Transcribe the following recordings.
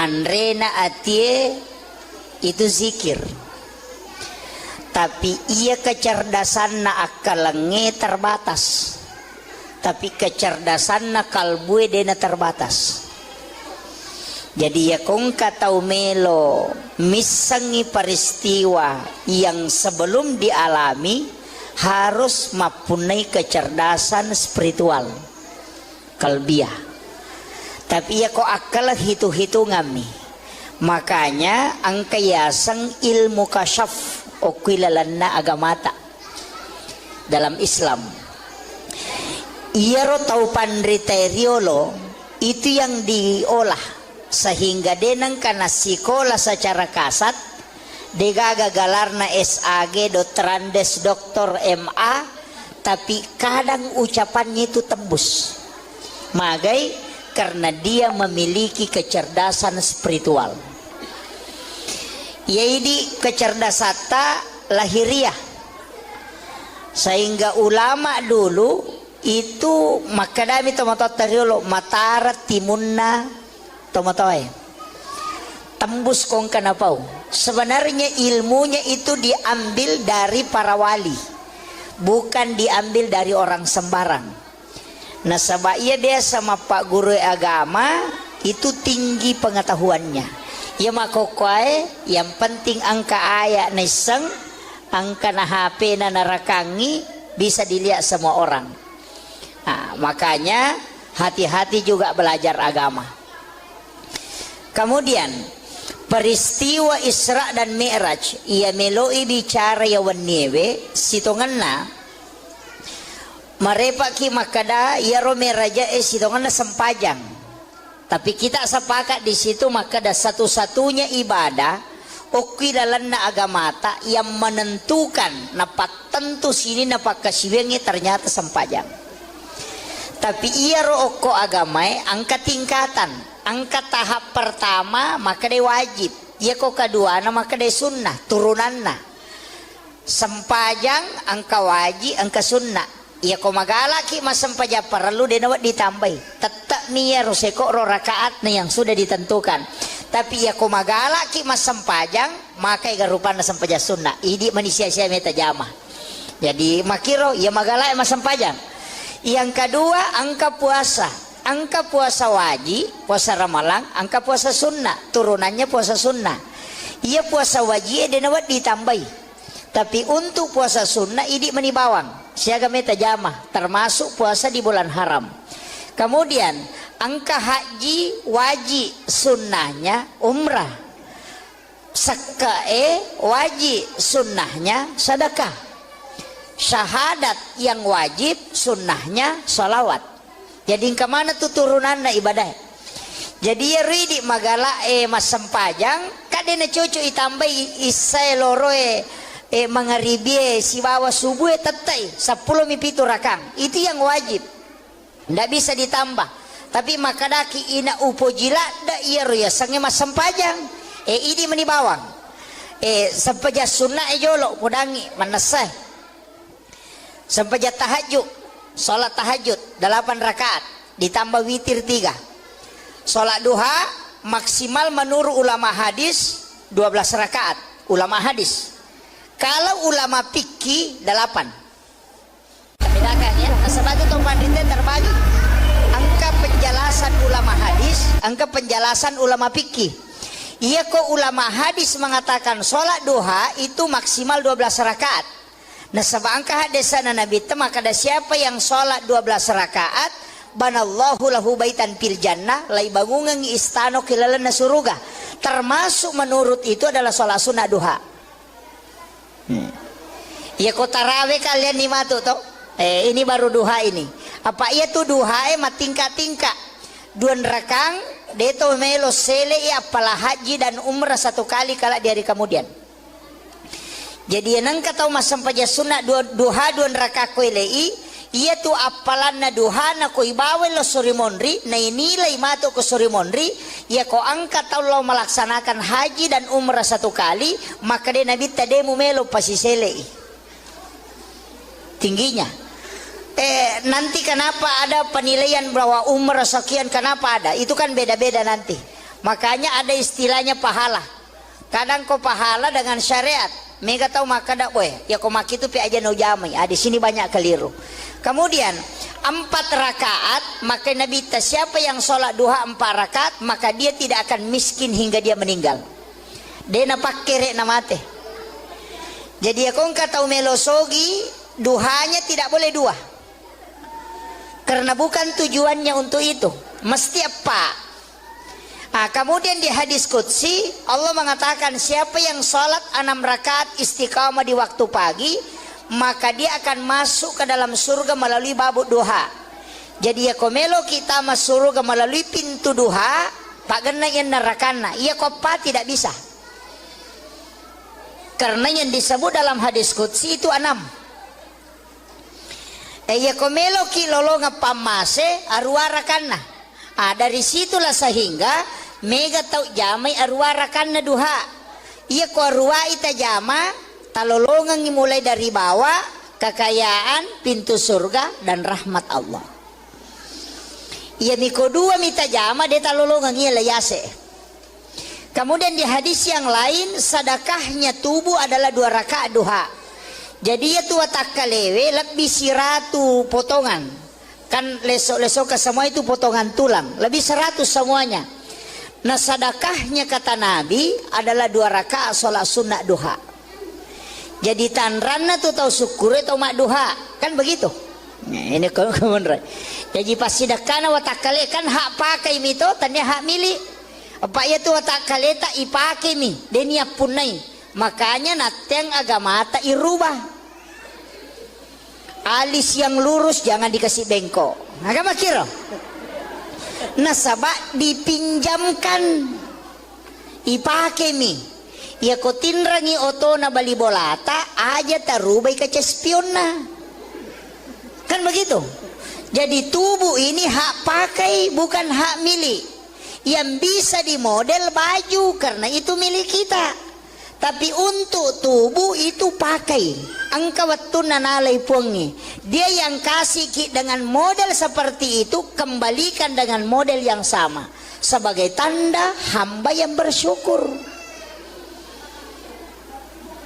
Andrena atie itu zikir. Tapi ia kecerdasan na akalenge terbatas. Tapi kecerdasan na kalbue dena terbatas. Jadi ya kong katau melo misangi peristiwa yang sebelum dialami harus mempunyai kecerdasan spiritual kalbiah. Tapi ya kok akal hitung-hitungan nih. Makanya angka yasang ilmu kasyaf okuilalanna agamata dalam Islam. Ia tau pandriteriolo itu yang diolah sehingga denang kana sekolah secara kasat degaga galarna SAG Dotrandes Doktor MA, tapi kadang ucapannya itu tembus magai karena dia memiliki kecerdasan spiritual. Yaitu kecerdasan lahiriah, sehingga ulama dulu itu makadami tomatot teriolo matarat timunna tomatoy tembus kong kanapau. Sebenarnya ilmunya itu diambil dari para wali, bukan diambil dari orang sembarang. Nah sebab dia sama pak guru agama itu tinggi pengetahuannya. Ya makokoy yang penting angka ayat neseng, angka na HP na narakangi bisa dilihat semua orang. Nah, makanya hati-hati juga belajar agama. Kemudian peristiwa Isra dan Mi'raj ia meloi bicara ya wanewe sitonganna marepaki makada ya romeraja sitonganna sempajang. Tapi kita sepakat di situ makada satu-satunya ibadah okilalanna agamata yang menentukan napak tentu sini napak kasiwengi ternyata sempajang. Tapi ia roko agamai angka tingkatan. Angka tahap pertama maka dia wajib, ia kok kedua maka dia sunnah turunanna. Sempajang angka wajib angka sunnah. Ia kok magalaki mas sempaja perlu dia nawat ditambahi. Tetap nih roseko ro rakaat nih yang sudah ditentukan. Tapi ia kok magalaki mas sempajang maka ia rupana sempaja sunnah. Ini manusia saya meta jamah. Jadi makiro ia magalaki mas sempajang. Yang kedua angka puasa. Angka puasa wajib, puasa Ramalan, angka puasa sunnah, turunannya puasa sunnah. Ia puasa wajib dia nawat ditambahi. Tapi untuk puasa sunnah ini menibawang. Siaga meta jamah, termasuk puasa di bulan haram. Kemudian angka haji wajib, sunnahnya umrah. Sakae wajib, sunnahnya sedekah. Syahadat yang wajib, sunnahnya sholawat. Jadi kemana tuh turunanna ibadah? Jadi ya ridi magala mas sempajang kadena cucu itambah isai loroe mangaribi si bawa subuh tetai 10 mipitu rakang itu yang wajib, ndak bisa ditambah. Tapi makadaki ina upojila da iya roya sange mas sempajang ini menibawang sempaja sunnah jolo kudangi manasah sempaja tahajud. Sholat tahajud 8 rakaat ditambah witir 3. Sholat duha maksimal menurut ulama hadis 12 rakaat ulama hadis. Kalau ulama fikih 8. Bedakan ya. Sebab itu pandita terbagi angka penjelasan ulama hadis, angka penjelasan ulama fikih. Iya kok ulama hadis mengatakan sholat duha itu maksimal 12 rakaat. Nah sebab angka hadisana Nabi itu maka ada siapa yang sholat 12 rakaat banallahu lahu baitan fil jannah lai bangungan istano kilalana suruga. Termasuk menurut itu adalah sholat sunnah duha. Ya kok tarawih kalian nih matu toh? Ini baru duha ini. Apa iya tuh duha tingkat-tingkat. 2 rakang deto melo sele apalah haji dan umrah 1 kali kala di hari kemudian. Jadi nang katau mas sampaja sunnah duha 2 rakaat koilei ia tu apalan na duha na ko ibawe lo suri monri na inilai mato ko suri monri ia ko angkat Allah melaksanakan haji dan umrah 1 kali maka dia nabi tademu melo pasisele tingginya. Nanti kenapa ada penilaian bahwa umrah sekian kenapa ada itu kan beda-beda nanti. Makanya ada istilahnya pahala. Kadang kau pahala dengan syariat. Mega tahu maka dak boy. Ya kau maki itu pi aja no jamai. Di sini banyak keliru. Kemudian 4 rakaat, maka Nabi siapa yang sholat duha 4 rakaat, maka dia tidak akan miskin hingga dia meninggal. Dia napak kere namate. Jadi ya kau tahu melosogi, duhanya tidak boleh 2. Karena bukan tujuannya untuk itu. Mesti apa? Kemudian di hadis qudsi Allah mengatakan siapa yang sholat 6 rakaat istiqamah di waktu pagi, maka dia akan masuk ke dalam surga melalui babuk duha. Jadi ya komelo kita masuk surga melalui pintu duha, pak gena yang nerakana, iya kopa tidak bisa. Karena yang disebut dalam hadis qudsi itu 6. Ya komelo ki lolonga pamase arwarakana. Dari situlah sehingga mega tau jamai arwarakanna duha. Iya ko arwa ita jama talolongan mulai dari bawah, kekayaan, pintu surga dan rahmat Allah. Iya miko 2 mita jama dia talolongan iya layase. Kemudian di hadis yang lain sedekahnya tubuh adalah 2 rakaat duha. Jadi ya tua takkalewe lebih siratu potongan. Kan lesok-lesok ke semua itu potongan tulang, lebih 100 semuanya. Nah sedekahnya kata Nabi adalah 2 rakaat sholat sunnah duha. Jadi tanranna tuh tahu syukur atau mak duha, kan begitu. Nah, ini kemudian. Jadi pas sedekahna watakale kan hak pakai mito, tanya hak milik. Apa ya tuh watakale tak ipake mi, denia punai. Makanya nateng agama tak irubah. Alis yang lurus jangan dikasih bengkok. Agama kira. Nasabak dipinjamkan ipake mi. Ya ko tinrangi oto na bali bolata aja tarubai ke cespionna. Kan begitu. Jadi tubuh ini hak pakai bukan hak milik. Yang bisa dimodel baju karena itu milik kita. Tapi untuk tubuh itu pakai. Angka waktu nanalai puangi. Dia yang kasih dengan model seperti itu, kembalikan dengan model yang sama. Sebagai tanda hamba yang bersyukur.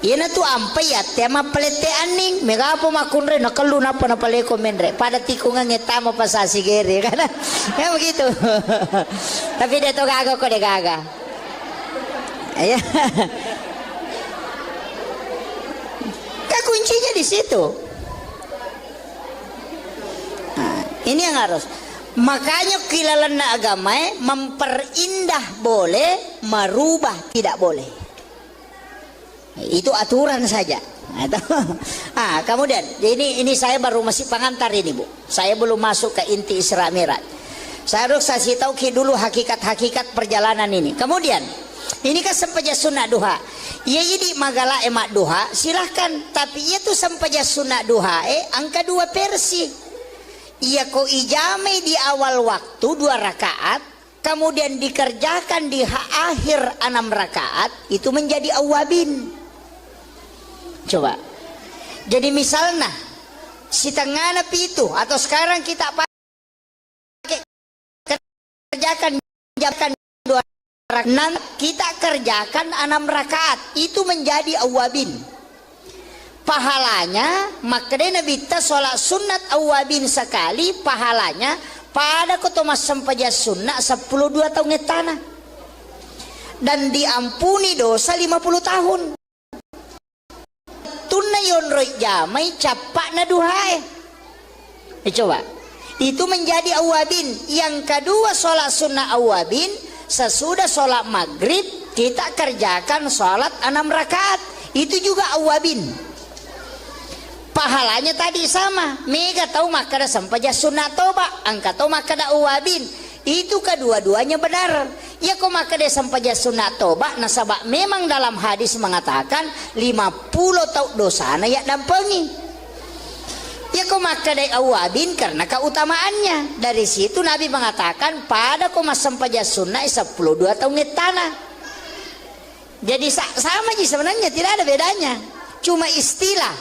Ina tu ampai ya tema pelete aning. Megapo makunre nakalu napa na paleko menre. Pada tikungan ngetama pasasi gere kan. Ya begitu. Tapi dia tu gaga kok dia gaga. Ya. Kuncinya di situ. Nah, ini yang harus. Makanya kilalan agama memperindah boleh, merubah tidak boleh. Itu aturan saja. Kemudian ini saya baru masih pengantar ini Bu. Saya belum masuk ke inti Isra Mi'raj. Saya harus kasih tahu dulu hakikat-hakikat perjalanan ini. Kemudian ini kan sempaja sunnah duha. Ya jadi magala emak duha silahkan. Tapi itu sempaja sunnah duha angka 2 versi. Ia ko ijame di awal waktu 2 rakaat. Kemudian dikerjakan di akhir 6 rakaat. Itu menjadi awabin. Coba. Jadi misalnya si tengah napi itu. Atau sekarang kita pakai kerjakan 2 nanti kita kerjakan 6 rakaat itu menjadi awabin pahalanya. Makanya Nabi ta sholat sunat awabin sekali pahalanya pada kotomas sempaja sunnah 12 tahun tanah dan diampuni dosa 50 tahun. Tunayon roy jamai capak na duhae. Coba itu menjadi awabin. Yang kedua sholat sunnah awabin sesudah sholat maghrib kita kerjakan sholat 6 rakaat itu juga awabin. Pahalanya tadi sama. Mega tahu makada sampaja sunnah toba angka tahu makada awabin. Itu kedua-duanya benar. Ya kok makada sampaja sunnah toba nasabak memang dalam hadis mengatakan 50 tahun dosana ya dampengi. Ya kau maka dari awabin karena keutamaannya. Dari situ Nabi mengatakan pada kau sampaja sunnah 12 tahun tanah. Jadi sama aja sebenarnya, tidak ada bedanya. Cuma istilah.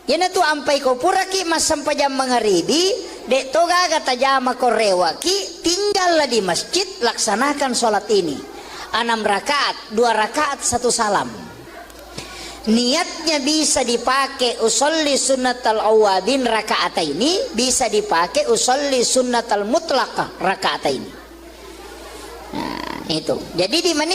Yana tu ampai ko pura ki mas sampaja mangaribi dek toga kata jama ko rewaki tinggallah di masjid, laksanakan sholat ini 6 rakaat, 2 rakaat 1 salam. Niatnya bisa dipakai usolli sunnatal awabin rakaataini, bisa dipakai usolli sunnatal mutlaqah rakaataini. Nah, itu. Jadi di mana?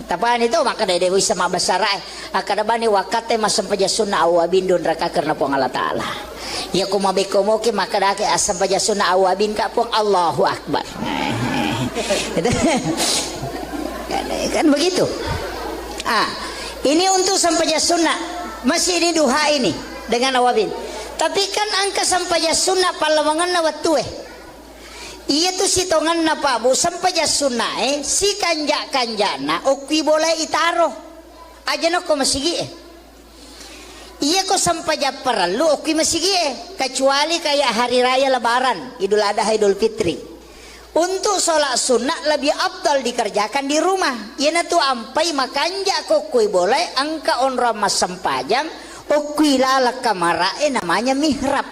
Tapan itu maka dari bisa mabasarai akada bani wakate masam paja sunnah awabin don raka karena pong Allah Ta'ala. Ya kumabekomoke maka dake asam paja sunnah awabin ka pong Allahu Akbar. Kan begitu. Ini untuk sampaja sunnah, masih ini duha ini dengan awabin. Tapi kan angka sampaja sunnah palawangan na watue. Iya tu sitongan na pa bu sampaja sunnah si kanja okwi boleh itaro. Aja no ko masigi Iya ko sampaja perlu okwi masigi kecuali kayak hari raya lebaran, Idul Adha, Idul Fitri. Untuk sholat sunnah lebih abdal dikerjakan di rumah. Ia tu ampai makanja ko kui boleh angka onra mas sempajang okui lala kamarae namanya mihrab.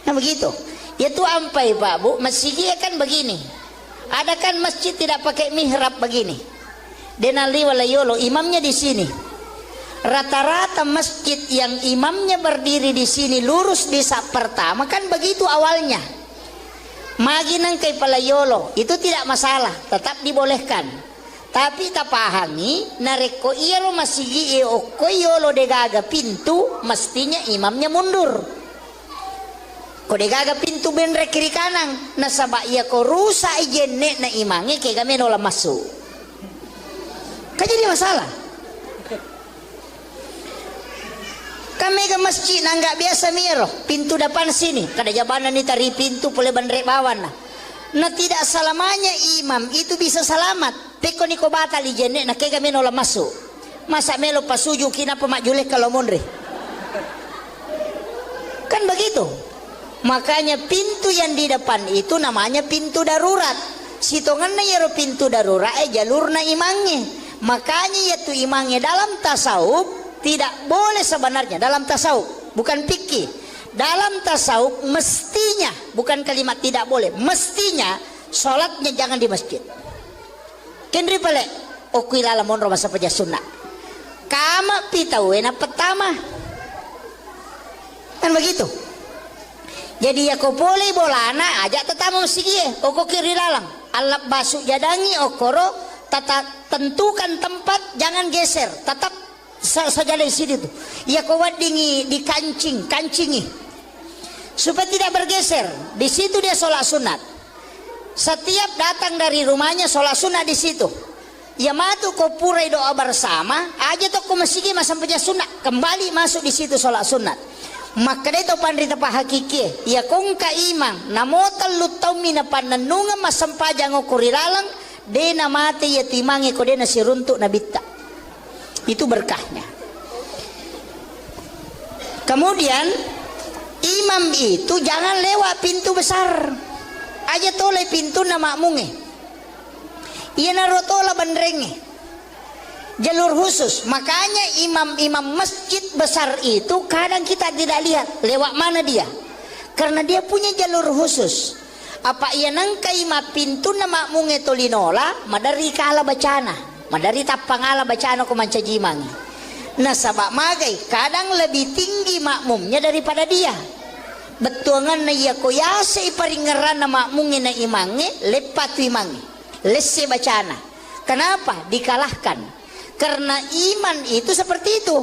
Nah begitu. Ia tu ampai Pak Bu, masjid kan begini. Ada kan masjid tidak pakai mihrab begini. Denali walayolo imamnya di sini. Rata-rata masjid yang imamnya berdiri di sini lurus di saf pertama kan begitu awalnya. Magi nang kay palayolo itu tidak masalah, tetap dibolehkan. Tapi tapahangi nareko iya lo masigi o koyolo degaga pintu mestinya imamnya mundur. Ko degaga pintu benre kiri kanan nasaba iya ko rusa ijenne na imangi kay kami nola masuk. Kan jadi masalah. Kami ke masjid nggak biasa miro pintu depan sini kada jabanan ni tari pintu boleh bandrek bawan nah tidak selamanya imam itu bisa selamat teko niko batal ijenne na kaya kami nola masuk masa melo pasuju kina pemakjulek kalau mondre kan begitu. Makanya pintu yang di depan itu namanya pintu darurat. Sitongan na yero pintu darurat jalur na imangnya. Makanya yaitu imangnya dalam tasawuf tidak boleh sebenarnya dalam tasawuf, bukan fikih. Dalam tasawuf mestinya, bukan kalimat tidak boleh, mestinya sholatnya jangan di masjid. Kendri pale, okui lala monro masa paja sunnah. Kama pitawena pertama, kan begitu. Jadi ya kau boleh bolana aja tetamu masjid, oko kiri lalang, alap basuk jadangi okoro, tata tentukan tempat, jangan geser, tetap saja di sini tuh. Ya kau wadingi di kancingi supaya tidak bergeser. Di situ dia sholat sunat. Setiap datang dari rumahnya sholat sunat di situ. Ya matu kau purai doa bersama aja tuh kau masih sampai sunat kembali masuk di situ sholat sunat. Maka itu pandrita pa hakiki. Ya kong ka imang namotal lutaw mina pananunga masampajang o kurilalang de na mate ya timangi ko de na siruntuk na bitta. Itu berkahnya. Kemudian imam itu jangan lewat pintu besar aja toleh pintu na makmunge iya narotola bandrenge jalur khusus. Makanya imam-imam masjid besar itu kadang kita tidak lihat lewat mana dia karena dia punya jalur khusus. Apa iya nangka ima pintu na makmunge tolinola madari kala bacana madari tapangala bacaan ko mancajimang. Nah sabak magai kadang lebih tinggi makmumnya daripada dia. Betuangan na iya ko yasa iparingeran na makmungin na imange lepat imange lesse bacana. Kenapa dikalahkan? Karena iman itu seperti itu.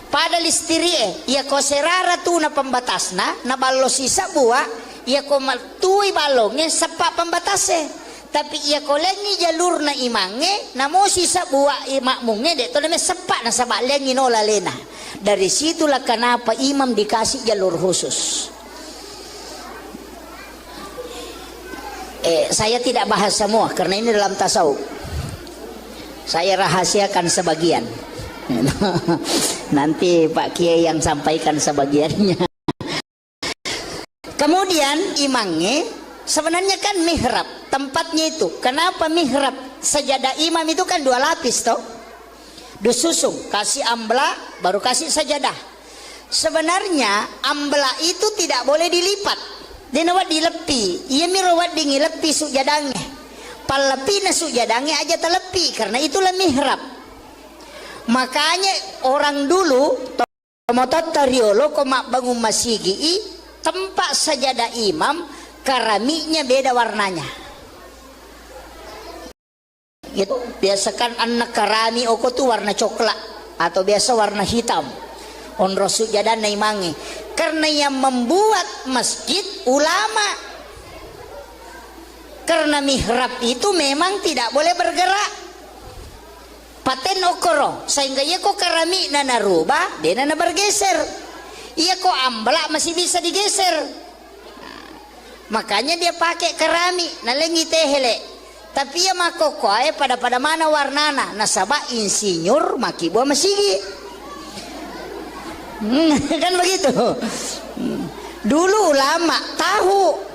Pada listirie iya ko serara tu na pembatasna na ballo sisa buah iya ko maltui balongnya sepak pembatasnya. Tapi ia kolengi jalur na imange namo sisa buah makmunge de to name sepak na sabak lengi no lalena. Dari situlah kenapa imam dikasih jalur khusus. Saya tidak bahas semua karena ini dalam tasawuf. Saya rahasiakan sebagian. Nanti Pak Kiai yang sampaikan sebagiannya. Kemudian imangnya sebenarnya kan mihrab tempatnya itu. Kenapa mihrab? Sajadah imam itu kan 2 lapis toh. Disusung, kasih ambla baru kasih sajadah. Sebenarnya ambla itu tidak boleh dilipat. Dinawat dilepi, iya mirawat dingilepi sujadangnya. Palepi na sujadangnya aja telepi, karena itulah mihrab. Makanya orang dulu tomotot tariolo komak bangun masigi tempat sajadah imam karaminya beda warnanya. Gitu. Biasakan anak karami oko tuh warna coklat atau biasa warna hitam. Onro sujadah naimangi. Karena yang membuat masjid ulama. Karena mihrab itu memang tidak boleh bergerak. Paten okoro sehingga ia kok karami nana rubah dia nana bergeser. Ia kok amblak masih bisa digeser. Makanya dia pakai kerami nalengi tehele. Tapi ya makoko pada mana warnana nasabah insinyur maki buah masigi. Kan begitu. Dulu ulama tahu.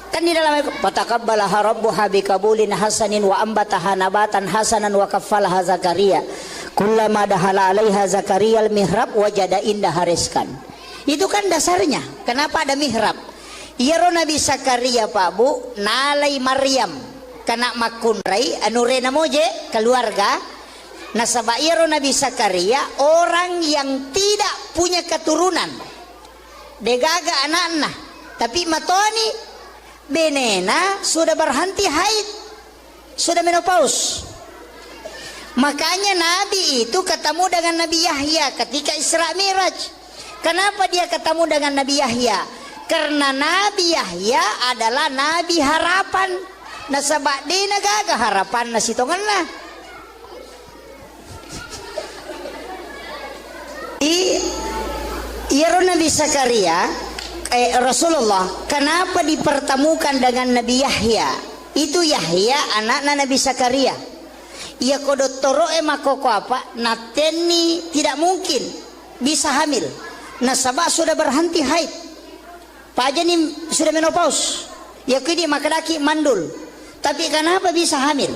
Kan di dalam fataqabbalaha rabbuha biqabulin hasanin wa ambataha nabatan hasanan wa kaffalaha Zakaria. Kullama dahala 'alaiha Zakaria al-mihrab wajada indaha rizqan. Itu kan dasarnya. Kenapa ada mihrab? Iyaro Nabi Zakaria Pak Bu nalai Maryam kana makunrai anurena moje keluarga nasaba iyaro Nabi Zakaria orang yang tidak punya keturunan degaga anak-anak tapi matoni benena sudah berhenti haid sudah menopause. Makanya Nabi itu ketemu dengan Nabi Yahya ketika Isra Miraj. Kenapa dia ketemu dengan Nabi Yahya? Karena Nabi Yahya adalah Nabi harapan. Nasabak di nagaga harapan na sitongan na. Iyaro Nabi Zakaria Rasulullah kenapa dipertemukan dengan Nabi Yahya? Itu Yahya anak Nabi Zakaria. Ia kodotoro makoko apa? Nateni tidak mungkin bisa hamil. Nasabak sudah berhenti haid. Pak aja nih sudah menopause. Ya kini makanaki mandul. Tapi kenapa bisa hamil?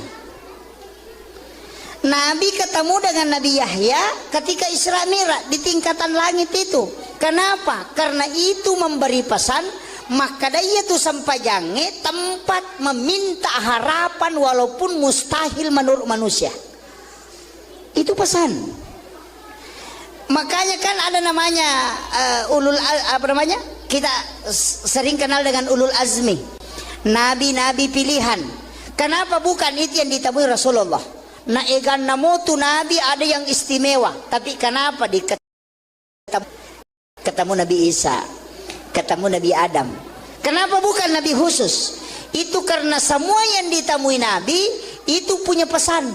Nabi ketemu dengan Nabi Yahya ketika Isra Mi'raj di tingkatan langit itu. Kenapa? Karena itu memberi pesan maka dia tuh sampai jange tempat meminta harapan walaupun mustahil menurut manusia. Itu pesan. Makanya kan ada namanya kita sering kenal dengan ulul azmi, nabi-nabi pilihan. Kenapa bukan itu yang ditemui Rasulullah? Nah egan namo tu nabi ada yang istimewa, tapi kenapa ketemu Nabi Isa, ketemu Nabi Adam? Kenapa bukan nabi khusus? Itu karena semua yang ditemui nabi itu punya pesan.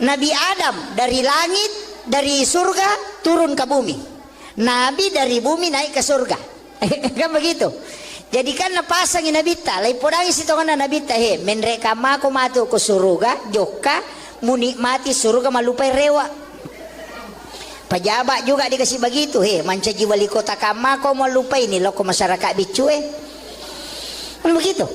Nabi Adam dari langit, dari surga turun ke bumi. Nabi dari bumi naik ke surga. Kan begitu. Jadi kan napasangin Nabi ta, lai podangi sitongan Nabi ta he, menreka mako matu ke surga, joka munikmati surga malupai rewa. Pejabat juga dikasih begitu he, mancaji wali kota kamako malupai ini loko masyarakat bicu Kan begitu.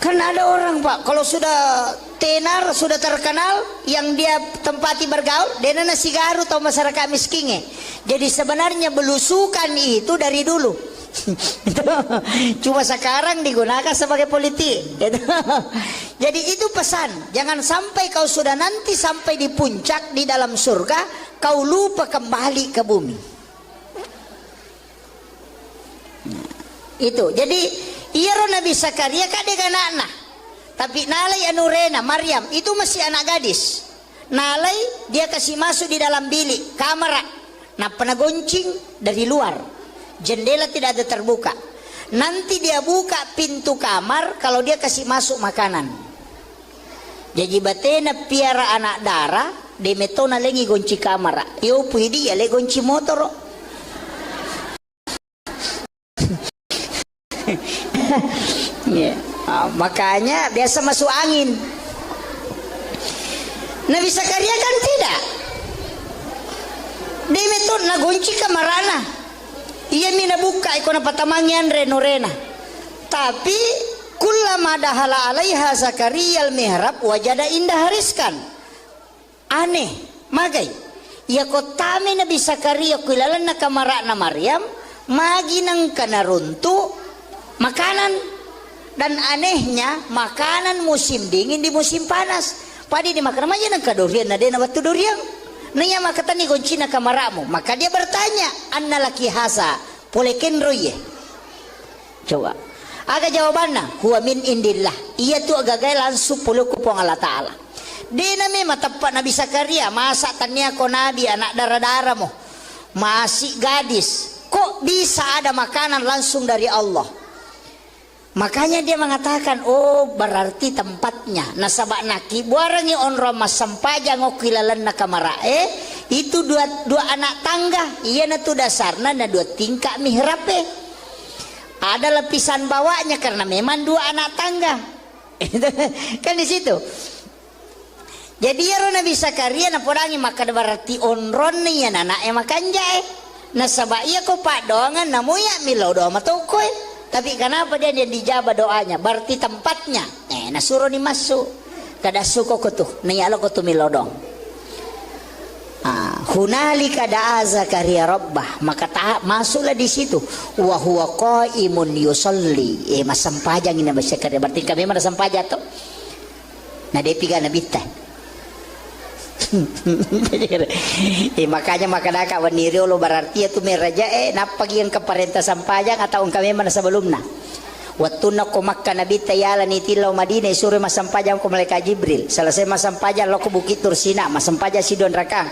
Karena ada orang Pak, kalau sudah tenar, sudah terkenal, yang dia tempati bergaul, dia nasi garu atau masyarakat miskinnya. Jadi sebenarnya belusukan itu dari dulu. Cuma sekarang digunakan sebagai politik. Jadi itu pesan, jangan sampai kau sudah nanti sampai di puncak di dalam surga, kau lupa kembali ke bumi. Itu, jadi Iyaro Nabi Zakaria kadek anak-anak. Tapi nalai anurena Maryam itu masih anak gadis. Nalai dia kasih masuk di dalam bilik kamar. Nah penagoncing dari luar. Jendela tidak ada terbuka. Nanti dia buka pintu kamar kalau dia kasih masuk makanan. Jadi batena piara anak darah de metona lengi gonci kamar. Yo puidi ya le gonci motor. Makanya biasa masuk angin. Nabi Zakaria kan tidak. Dia metode nagonci kamarana. Ia mina buka ikona patamangian renorena. Tapi kullama dahala alaiha Zakaria al-mihrab wajada indah hariskan. Aneh, magai. Ia kotame Nabi Zakaria kuilalan na kamarana Maryam maginang kanaruntu makanan, dan anehnya makanan musim dingin di musim panas. Padi dimakan aja nang kadurian na dena batu durian. Nanya makatan ni goncina kamaramu. Maka dia bertanya, anna laki hasa poleken roye. Coba. Aga jawabannya, huwa min indillah. Iya tu agak langsung puluh kupong Allah Ta'ala. Dena memang tepat Nabi Zakaria, masa tanya ko Nabi anak darah-darah mo. Masih gadis. Kok bisa ada makanan langsung dari Allah? Makanya dia mengatakan, oh berarti tempatnya. Nasabak naki buarangi onro mas sampajang o kilalan na kamarae. Itu dua anak tangga. Iya na tu dasarna na dua tingkak mihrape. Ada lapisan bawahnya karena memang dua anak tangga. Kan di situ. Jadi ya Nabi Zakaria na podangi maka berarti onron ni ya anak makan jae. Nasabak iya ko pak doangan namuya milau doa matokoy. Tapi kenapa dia dijabah doanya? Berarti tempatnya. Nasuruh ni masuk. Kada suko ko tuh. Niyalo ko tuh milodong. Hunalika da'a Zakaria rabbah. Maka masuklah di situ. Wa huwa qaimun yusalli. Masampajang ini Zakaria. Berarti kami mana sampaja tuh. Nah dia piga nabita. Makanya makadaka waniri lo berarti itu meraja napagi yang keparenta sampajang atau kami mana sebelumnya. Waktu nak ko Makkah Nabi tayala ni tilau Madinah suruh masampajang ko malaikat Jibril. Selesai masampajang lo ko Bukit Tursina masampajang si Don Rakang.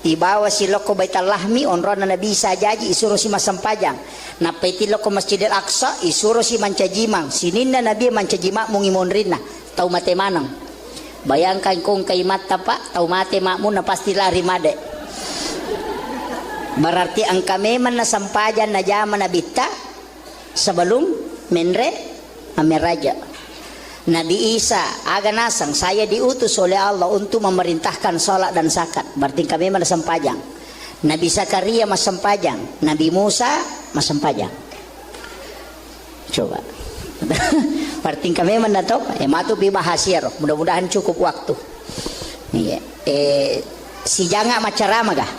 Ibawa si lo ko Baitul Lahmi onron Nabi sajaji isuruh si masampajang. Napeti lo ko Masjidil Aqsa isuruh si mancajimang. Sininna Nabi mancajimang mungimonrinna. Tau mate manang. Bayangkan kong kay mata pak, tau mate makmu na pasti lari made. Berarti ang kami man na sampajan na jaman na bita sebelum menre ameraja. Nabi Isa aga nasang saya diutus oleh Allah untuk memerintahkan salat dan zakat. Berarti kami man na sampajang. Nabi Zakaria mas sampajang, Nabi Musa mas sampajang. Coba. Berarti kami mendatok matu bibahasir. Mudah-mudahan cukup waktu. Iya. Si janga macarama gah?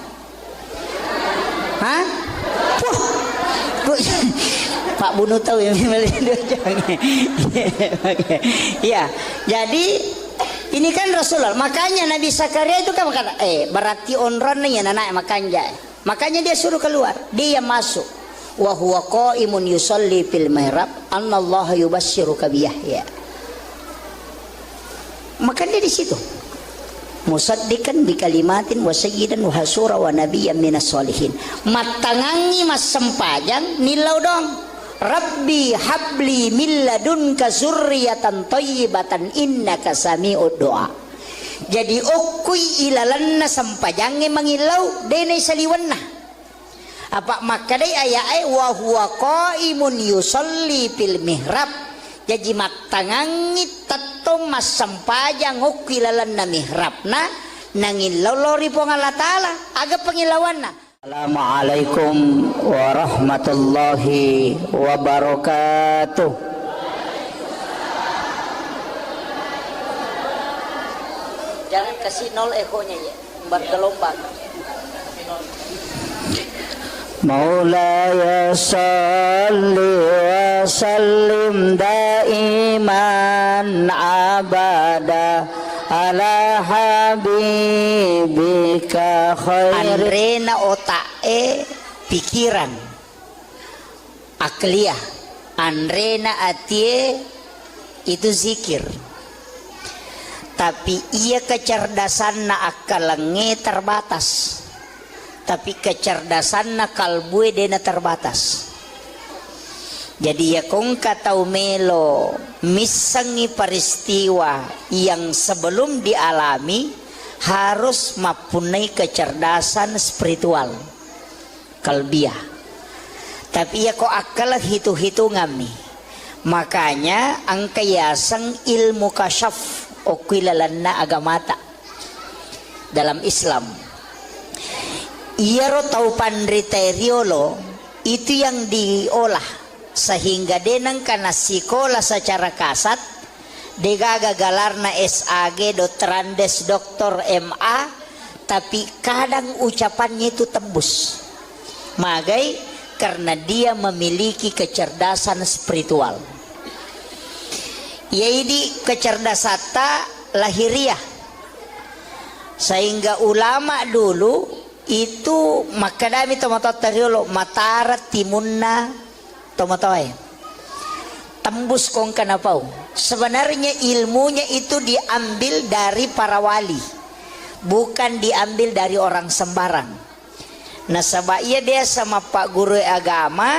Hah? Pak Bunu tahu yang Iya. Jadi ini kan Rasulullah. Makanya Nabi Zakaria itu kan berkata, berarti onron nih anak makanya. Makanya dia suruh keluar. Dia masuk. Wa huwa qaimun yusalli fil mihrab annallaha yubassyiruka bi Yahya. Maka dia di situ. Musaddiqan bi kalimatin wa sayyidan wa hasura wa nabiyyan minas solihin. Matangangi mas sempajang nilau dong. Rabbi habli min ladunka zurriyatan thayyibatan innaka sami'ud du'a. Jadi okui ilalanna sampajange mangilau dene saliwanna. Apa makadai ayat wa huwa qaimun yusalli fil mihrab. Jadi matangangi tatom mas sampajang ukilalan na mihrabna nangin lolori pong Allah Ta'ala aga pangilawan na. Assalamualaikum warahmatullahi wabarakatuh. Jangan kasih nol ekonya ya, bergelombang. Maulaya salli wa sallim daiman abada ala habibika khair. Andrena otae pikiran akliyah, andrena atie itu zikir. Tapi ia kecerdasan na akalenge terbatas. Tapi kecerdasan na kalbue dena terbatas. Jadi ya kong katau melo misangi peristiwa yang sebelum dialami harus mempunyai kecerdasan spiritual kalbiah. Tapi ya kok akal hitung-hitungan nih. Makanya angkayasang ilmu kasyaf okilalanna agamata dalam Islam. Iaro tau pandriteriolo itu yang diolah sehingga denang kana sekolah secara kasat degaga galarna SAG Dotrandes Doktor MA tapi kadang ucapannya itu tembus magai karena dia memiliki kecerdasan spiritual. Yaitu kecerdasan lahiriah. Sehingga ulama dulu itu makadami tomatot teriolo matarat timunna tomatoy. Tembus kong kanapau. Sebenarnya ilmunya itu diambil dari para wali, bukan diambil dari orang sembarang. Nah sebab dia sama Pak Guru agama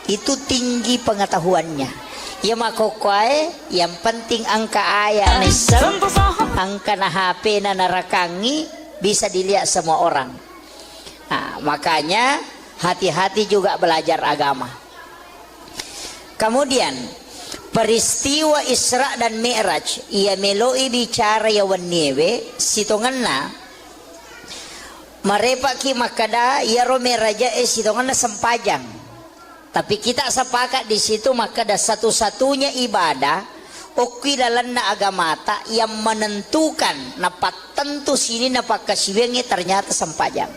itu tinggi pengetahuannya. Ya makokoy, yang penting angka ayat nisam, angka na HP na narakangi bisa dilihat semua orang. Nah, makanya hati-hati juga belajar agama. Kemudian peristiwa Isra dan Mi'raj, ia meloi bicara ya wanewe sitonganna marepaki makada ya romeraja sitonganna sempajang. Tapi kita sepakat di situ maka ada satu-satunya ibadah okilalan na agamata yang menentukan napak tentu sini napak kasiwengi ternyata sempajang.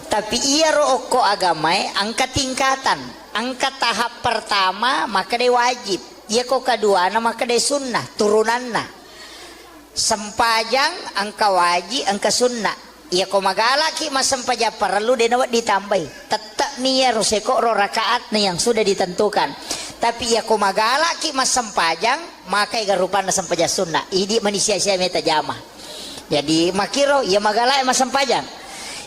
Tapi ia rooko agamai angka tingkatan, angka tahap pertama maka dia wajib, ia ko kedua na maka dia sunnah turunan na. Sempajang angka wajib angka sunnah. Ia ko magalaki masampaja perlu dia nawat ditambahi. Tetap niya roseko ro rakaat na yang sudah ditentukan. Tapi ia ko magalaki masampajang maka iga rupa na sampaja sunnah. Idi manusia-sia meta jamah. Jadi makiro ia magalaki masampajang.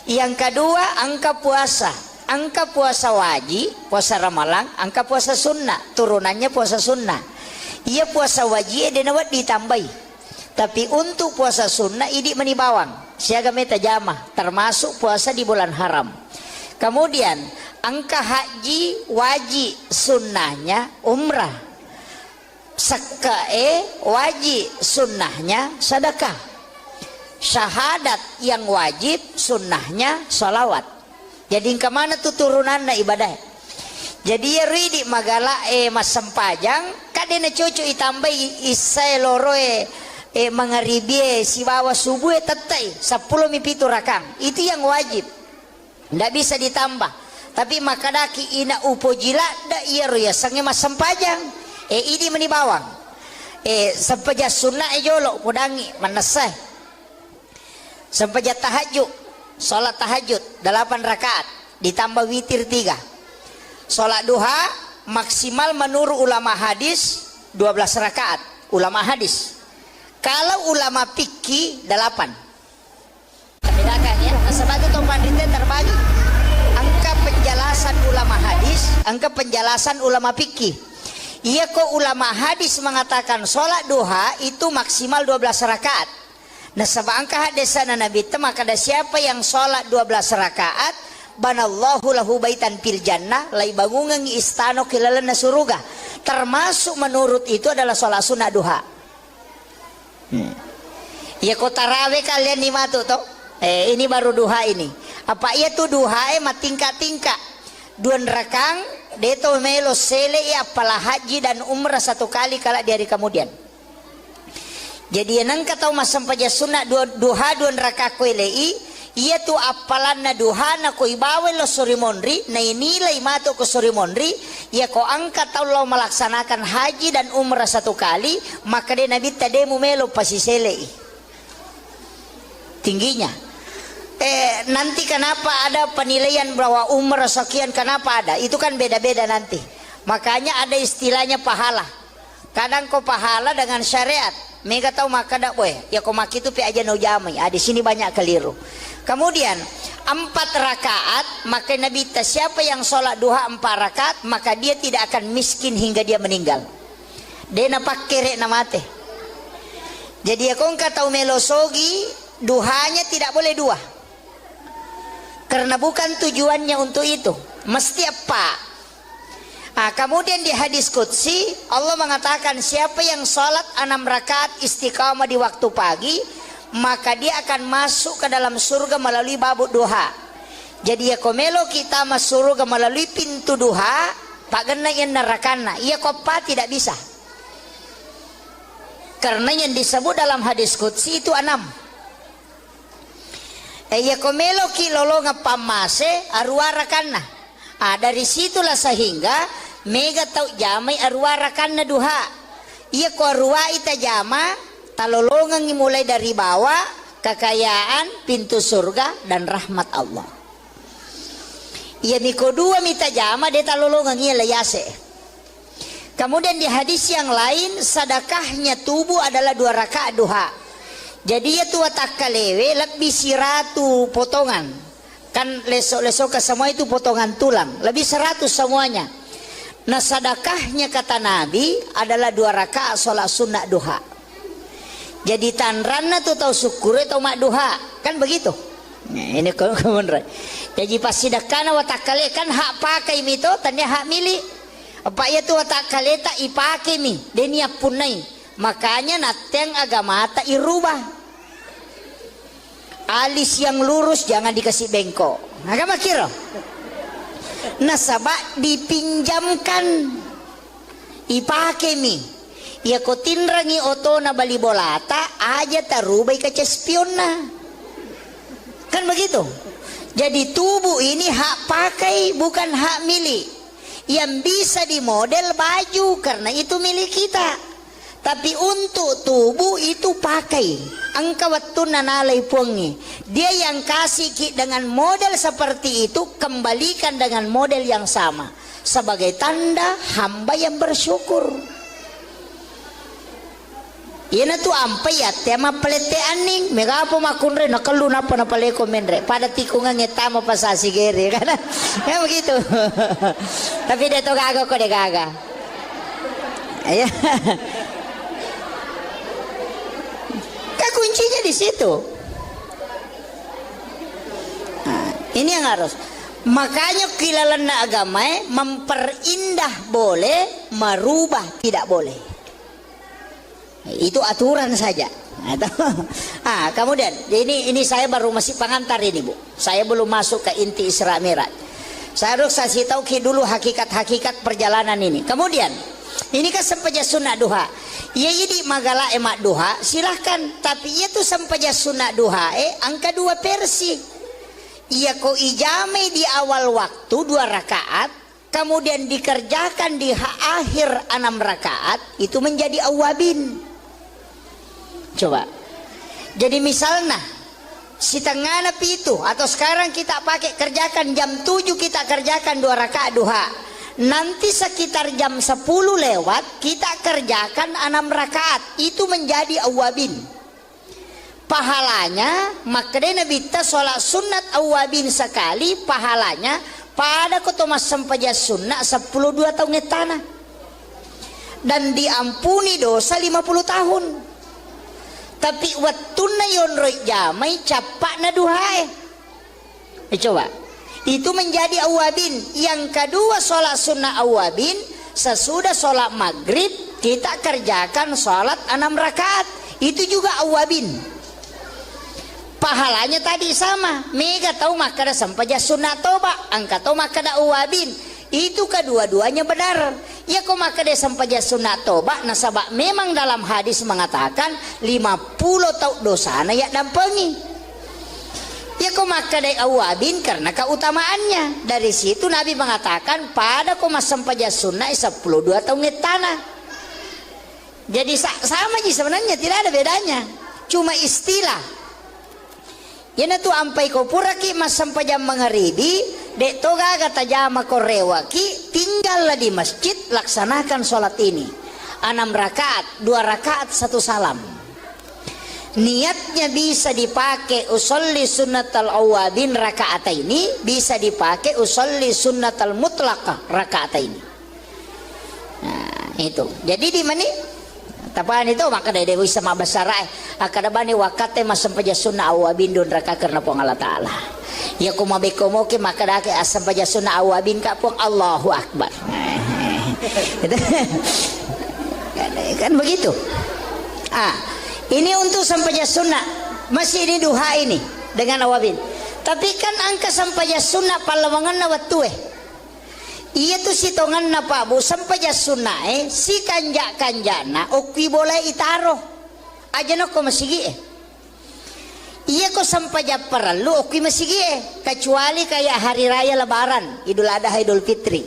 Yang kedua angka puasa. Angka puasa wajib, puasa ramalang, angka puasa sunnah. Turunannya puasa sunnah. Ia puasa wajib dia nawat ditambahi. Tapi untuk puasa sunnah idi menibawang. Siaga meta jamah termasuk puasa di bulan haram. Kemudian angka haji wajib sunnahnya umrah. Sakae wajib sunnahnya sedekah. Syahadat yang wajib sunnahnya salawat. Jadi kemana tuh turunannya ibadah? Jadi ya ridi magala mas sempajang kadena cucu itambah isai loroe mengaribie si bawa subuh tetai 10 mipitu rakang itu yang wajib, ndak bisa ditambah. Tapi makadaki ina upo jilat da iya ya sange mas sempajang ini menibawang sempaja sunnah jolo pudangi manasai sempaja tahajud salat tahajud 8 rakaat ditambah witir 3. Salat duha maksimal menurut ulama hadis 12 rakaat ulama hadis. Kalau ulama fikih 8. Bedakan ya. Sebagai topan rite terbagi. Angka penjelasan ulama hadis, angka penjelasan ulama fikih. Iya kok ulama hadis mengatakan sholat duha itu maksimal 12 rakaat. Nah sebab angka hadisana Nabi itu maka ada siapa yang sholat 12 rakaat banallahu lahu baitan fil jannah lai bangungan istano kilalana suruga. Termasuk menurut itu adalah sholat sunnah duha. Ya kok tarawih kalian nih matu toh? Ini baru duha ini. Apa iya tuh duha tingkat-tingkat. 2 rakang deto melo sele apalah haji dan umrah 1 kali kala di hari kemudian. Jadi nang kata mas sampaja sunnah duha 2 rakak kuelei iya tuh apalan na duha na ko ibawe lo surimonri na inilai matu ko surimonri ya ko angkat Allah melaksanakan haji dan umrah 1 kali maka dia nabi tademu melo pasisele tingginya. Nanti kenapa ada penilaian bahwa umrah sekian kenapa ada itu kan beda-beda nanti. Makanya ada istilahnya pahala. Kadang ko pahala dengan syariat mega tahu maka dak boy ya ko maki itu pi aja no jamai di sini banyak keliru. Kemudian 4 rakaat maka Nabi siapa yang sholat duha 4 rakaat maka dia tidak akan miskin hingga dia meninggal. Dia napak kere namate. Jadi ya kong kata melosogi duhanya tidak boleh 2 karena bukan tujuannya untuk itu. Mesti apa? Kemudian di hadis qudsi Allah mengatakan siapa yang sholat 6 rakaat istiqamah di waktu pagi maka dia akan masuk ke dalam surga melalui babuk duha. Jadi ya komelo kita masuk surga melalui pintu duha pak gena yang nerakana iya kopa tidak bisa karena yang disebut dalam hadis qudsi itu 6. Ya komelo ki lolo ngapamase arua rakana Dari situlah sehingga mega tau jamai arwarakan na duha. Iya ko arwa ita jama talolongan mulai dari bawah, kekayaan, pintu surga dan rahmat Allah. Iya miko dua mita jama de talolongan iya layase. Kemudian di hadis yang lain sedekahnya tubuh adalah 2 rakaat duha. Jadi ya tua takkalewe lebih siratu potongan. Kan lesok-lesok ke semua itu potongan tulang, lebih 100 semuanya. Nah sedekahnya kata Nabi adalah 2 rakaat sholat sunnah duha. Jadi tanranna tuh tahu syukur atau mak duha, kan begitu. Nah, ini kemudian. Jadi pas sedekahna watakale kan hak pakai mito, tanya hak milik. Apa ya tuh watakale tak ipake mi, denia punai. Makanya nateng agama tak irubah. Alis yang lurus jangan dikasih bengkok. Agama kira. Nasabak dipinjamkan ipake mi. Ya ko tinrangi oto na bali bolata aja tarubai ke cespionna. Kan begitu. Jadi tubuh ini hak pakai bukan hak milik. Yang bisa dimodel baju karena itu milik kita. Tapi untuk tubuh itu pakai. Angka waktu nanalai puangi. Dia yang kasih dengan model seperti itu, kembalikan dengan model yang sama. Sebagai tanda hamba yang bersyukur. Ina tu ampai ya tema pelete aning megapo makunre nakalu napa na paleko menre pada tikungan ngetama pasasi gere kan ya begitu. Tapi dia tu gaga kok dia gaga ya. Kuncinya di situ. Nah, ini yang harus. Makanya kilalan agama memperindah boleh, merubah tidak boleh. Itu aturan saja. Kemudian ini saya baru masih pengantar ini Bu. Saya belum masuk ke inti Isra Mi'raj. Saya harus kasih tahu dulu hakikat-hakikat perjalanan ini. Kemudian ini kan sempaja sunnah duha. Ya jadi magala emak duha silahkan. Tapi ia tuh sempaja sunnah duha angka 2 versi. Ia ko ijame di awal waktu 2 rakaat. Kemudian dikerjakan di akhir 6 rakaat. Itu menjadi awabin. Coba. Jadi misalnya si tengah napi itu. Atau sekarang kita pakai kerjakan jam 7 kita kerjakan 2 rakaat duha. Nanti sekitar jam 10 lewat kita kerjakan 6 rakaat. Itu menjadi awabin. Pahalanya makanya Nabi ta sholat sunat awabin sekali. Pahalanya pada kotomas sempaja sunnah 10-2 tahun tanah. Dan diampuni dosa 50 tahun. Tapi wattuna yonroi jamai capak na duhae. Coba. Itu menjadi awabin. Yang kedua sholat sunnah awabin. Sesudah sholat maghrib kita kerjakan sholat 6 rakaat. Itu juga awabin. Pahalanya tadi sama. Mega tahu makada sampaja sunnah toba. Angka tahu makada awabin. Itu kedua-duanya benar. Ya kok makada sampaja sunnah toba. Nasabak memang dalam hadis mengatakan 50 tahun dosana ya dampengi. Ya kok makadai awabin karena keutamaannya. Dari situ Nabi mengatakan pada koma sempaja sunnah 10-2 tahun tanah. Jadi sama aja sebenarnya, tidak ada bedanya. Cuma istilah. Ya tu ampai ko puraki mas sempaja mengharibi dek toga kata jama korewaki tinggallah di masjid laksanakan sholat ini 6 rakaat 2 rakaat 1 salam. Niatnya bisa dipakai usolli sunnatal awabin rakaat ini, bisa dipakai usolli sunnatal mutlaqah rakaat ini. Nah, itu. Jadi di mana? Tapaan itu maka dari dewi sama besar akada bani wakate masam paja sunnah awabin dun raka karena pong Allah Ta'ala. Ya kumabeko ke maka dake asam paja sunnah awabin ka pong Allahu Akbar. Kan begitu. Ini untuk sampaja sunnah. Masih ini duha ini dengan awabin. Tapi kan angka sampaja sunnah palawangan na wattu iya tuh si tongan na pa bu sampaja sunnah si kanjana okwi boleh itaro aja no ko masigi iya ko sampaja perlu oke masih kecuali kayak hari raya lebaran, Idul Adha, Idul Fitri.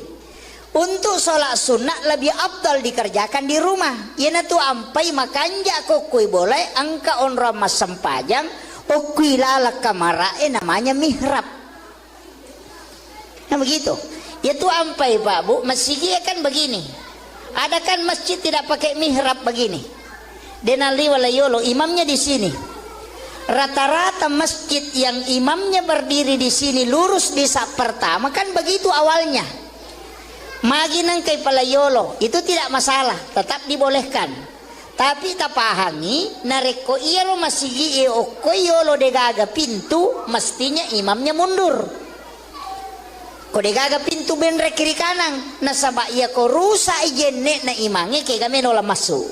Untuk sholat sunat lebih abdal dikerjakan di rumah. Iya tu ampai makanja kokui boleh angka on ramas sampajang okui lala kamarae namanya mihrab. Nah begitu. Ya tu ampai Pak Bu, masjid kan begini. Ada kan masjid tidak pakai mihrab begini. Denali walayolo imamnya di sini. Rata-rata masjid yang imamnya berdiri di sini lurus di sak pertama kan begitu awalnya. Maginang kay palayolo itu tidak masalah, tetap dibolehkan. Tapi tak pahami nareko iya lo masigi o koyolo degaga pintu mestinya imamnya mundur. Ko degaga pintu benre kiri kanan nasaba iya ko rusa ijenne na imange kay gamen ola masuk.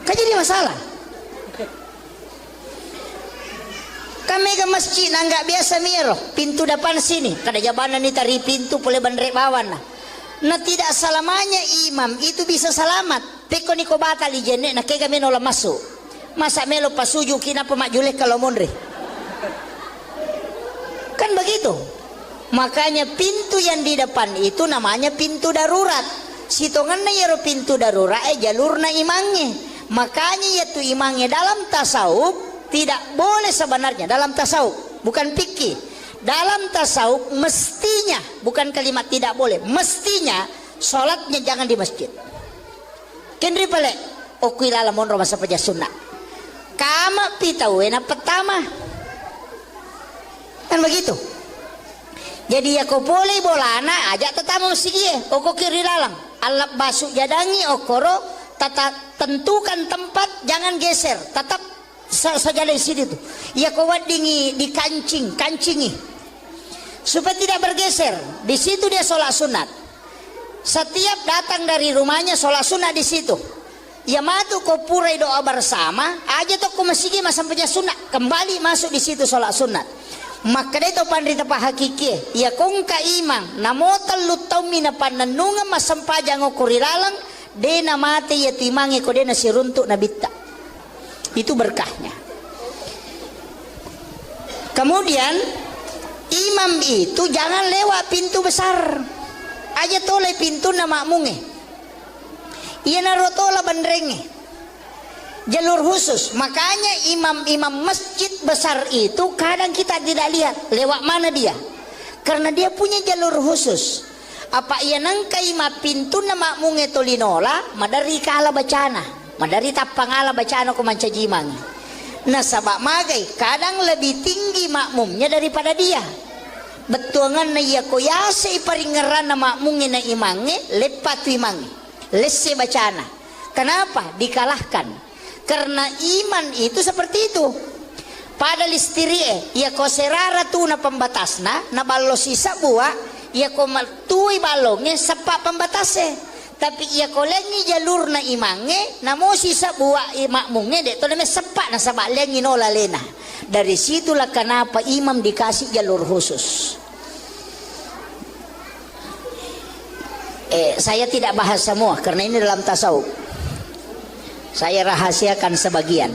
Kan jadi masalah. Kami ke masjid nggak biasa miro pintu depan sini kada jabana nih tari pintu boleh bandre bawan nah tidak selamanya imam itu bisa selamat peko niko batal ijenne nah kega menola masuk masa melo pasuju kina pemakjulek kalau mondre kan begitu. Makanya pintu yang di depan itu namanya pintu darurat. Sitongan na yero pintu darurat jalurna imangnya. Makanya yaitu imangnya dalam tasawuf tidak boleh sebenarnya dalam tasawuf, bukan fikih. Dalam tasawuf mestinya, bukan kalimat tidak boleh, mestinya sholatnya jangan di masjid. Kendri pale, okui lala monro masa peja sunnah. Kama pitawena pertama, kan begitu. Jadi ya kau boleh bolana ajak tetamu masjid, oko kiri lalang, alap basuk jadangi okoro, tata tentukan tempat jangan geser, tetap saja di sini tuh. Ya kau wadingi di kancingi supaya tidak bergeser. Di situ dia sholat sunat. Setiap datang dari rumahnya sholat sunat di situ. Ya matu kau purai doa bersama aja tuh kau masih sampai sunat kembali masuk di situ sholat sunat. Maka itu pandita pak hakiki. Ya kau ka imang namo telu tau mina pananunga masampajang okurilalang dena mate ya timangi kau dena siruntuk nabita. Itu berkahnya. Kemudian imam itu jangan lewat pintu besar aja toleh pintu nama munge iya narotola bandrenge jalur khusus. Makanya imam masjid besar itu kadang kita tidak lihat lewat mana dia karena dia punya jalur khusus. Apa ia nangka ima pintu nama munge tolinola madari kala bacana madari tapangala bacaan ko mancajimang. Nah sabak magai kadang lebih tinggi makmumnya daripada dia. Betuangan na iya ko yase iparingeran na makmungin na imange lepat imange lesse bacana. Kenapa dikalahkan? Karena iman itu seperti itu. Pada listirie iya ko serara tu na pembatasna na ballo sisa buah iya ko matui balongnya sepak pembatasnya. Tapi ia kolengi jalur na imange namo sisa buah makmunge dek toleme sepak na sabak lengi nola lena. Dari situlah kenapa imam dikasih jalur khusus. Saya tidak bahas semua karena ini dalam tasawuf. Saya rahasiakan sebagian.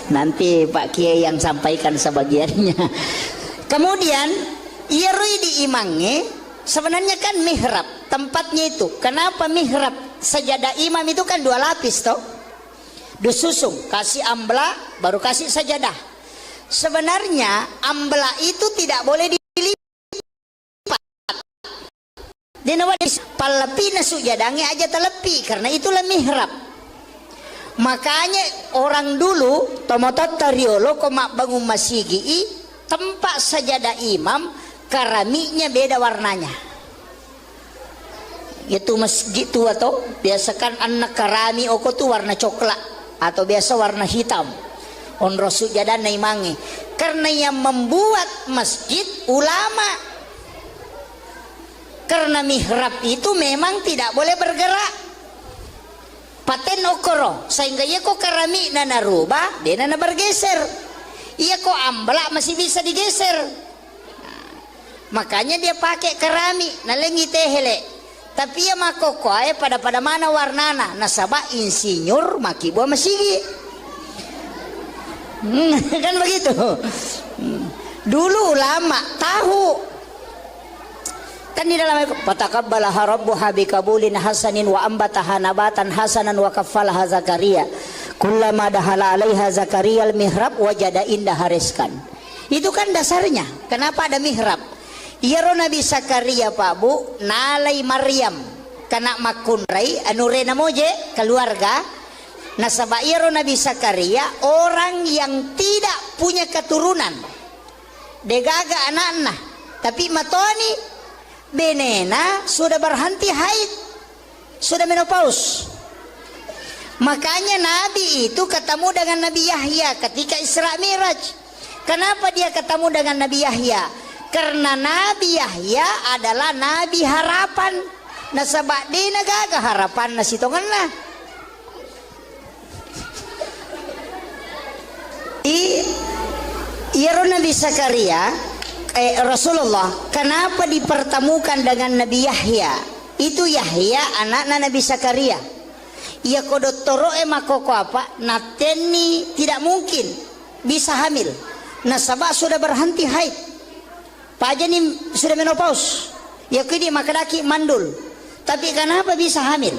Nanti Pak Kiai yang sampaikan sebagiannya. Kemudian ia rui di imange sebenarnya kan mihrab tempatnya itu. Kenapa mihrab? Sajadah imam itu kan 2 lapis toh. Disusung, kasih ambla baru kasih sajadah. Sebenarnya ambla itu tidak boleh dilipat. Dinawa palepi nasu jadangi aja telepi karena itulah mihrab. Makanya orang dulu tomotot tariolo komak bangun masigi tempat sajadah imam keramiknya beda warnanya. Itu masjid tu atau biasakan anak karami oko tu warna coklat atau biasa warna hitam. On rosu jadan naimangi. Karena yang membuat masjid ulama. Karena mihrab itu memang tidak boleh bergerak. Paten okoro sehingga ia kok keramik nana rubah dia nana bergeser. Ia kok ambla masih bisa digeser. Makanya dia pakai keramik nalengi tehele. Tapi ya makoko pada mana warnana nasaba insinyur maki buah masigi. Kan begitu. Dulu ulama tahu. Kan di dalam fataqabbalaha rabbuha biqabulin hasanin wa ambataha nabatan hasanan wa kaffalaha Zakaria. Kullama dahala 'alaiha Zakaria al-mihrab wajada indaha rizqan. Itu kan dasarnya. Kenapa ada mihrab? Iyaro Nabi Zakaria Pak Bu, nalai Maryam kana makunrai anurena moje keluarga. Nasaba iyaro Nabi Zakaria orang yang tidak punya keturunan. Degaga anak-anak, tapi matoni benena sudah berhenti haid, sudah menopause. Makanya Nabi itu ketemu dengan Nabi Yahya ketika Isra Miraj. Kenapa dia ketemu dengan Nabi Yahya? Karena Nabi Yahya adalah Nabi harapan. Nasabak di nagaga harapan na sitongan na. Iyaro Nabi Zakaria Rasulullah kenapa dipertemukan dengan Nabi Yahya? Itu Yahya anaknya Nabi Zakaria. Ia kodottoro makoko apa? Nateni tidak mungkin bisa hamil. Nasabah sudah berhenti haid. Pajani sudah menopause. Ya kini makalaki mandul. Tapi kenapa bisa hamil?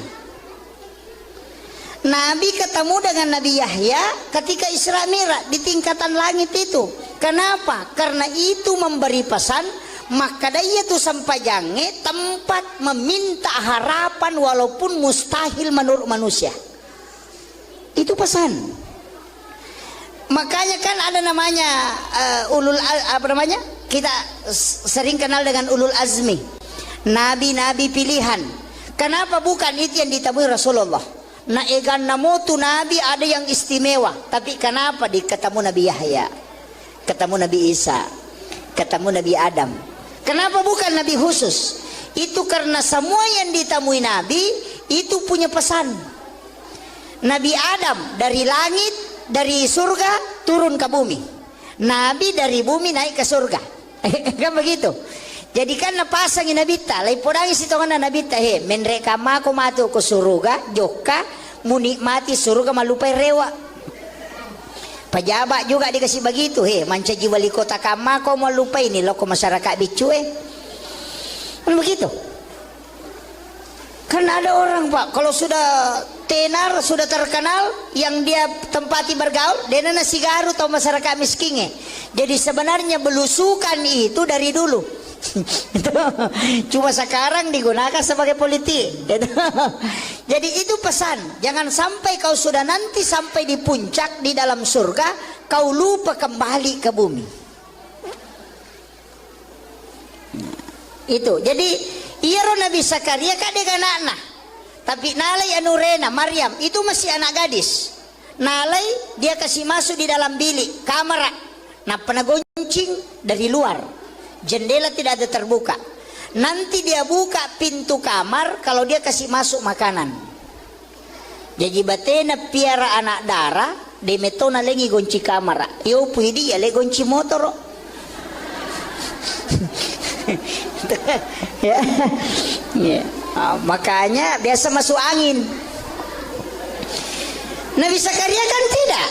Nabi ketemu dengan Nabi Yahya ketika Isra Mi'raj di tingkatan langit itu. Kenapa? Karena itu memberi pesan, maka dia itu sampai jange tempat meminta harapan walaupun mustahil menurut manusia. Itu pesan. Makanya kan ada namanya kita sering kenal dengan ulul azmi, nabi-nabi pilihan. Kenapa bukan itu yang ditemui Rasulullah? Nah egan namo tu nabi ada yang istimewa, tapi kenapa ketemu Nabi Yahya, ketemu Nabi Isa, ketemu Nabi Adam? Kenapa bukan nabi khusus? Itu karena semua yang ditemui nabi itu punya pesan. Nabi Adam dari langit, dari surga turun ke bumi. Nabi dari bumi naik ke surga. Kan begitu. Jadi kan napasang inabita, lai podangi sitongan nabita he, menreka mako matu ke surga, joka munikmati surga malupai rewa. Pejabat juga dikasih begitu he, manca jiwa wali kota kamako malupai ini loko masyarakat bicu kan begitu. Kan ada orang Pak, kalau sudah tenar, sudah terkenal, yang dia tempati bergaul, dia nasi garu atau masyarakat miskin. Jadi sebenarnya belusukan itu dari dulu. Cuma sekarang digunakan sebagai politik. Jadi itu pesan, jangan sampai kau sudah nanti sampai di puncak di dalam surga kau lupa kembali ke bumi. Itu jadi iyaro Nabi Zakaria kadek anak-anak, tapi nalai anurena Maryam itu masih anak gadis. Nalai dia kasih masuk di dalam bilik kamar, nah penagoncing dari luar. Jendela tidak ada terbuka. Nanti dia buka pintu kamar kalau dia kasih masuk makanan. Jadi batena piara anak darah, de metona lengi gonci kamar. Yo puidi ya le gonci motor. Ya. Ya. Makanya biasa masuk angin. Nabi Zakaria kan tidak.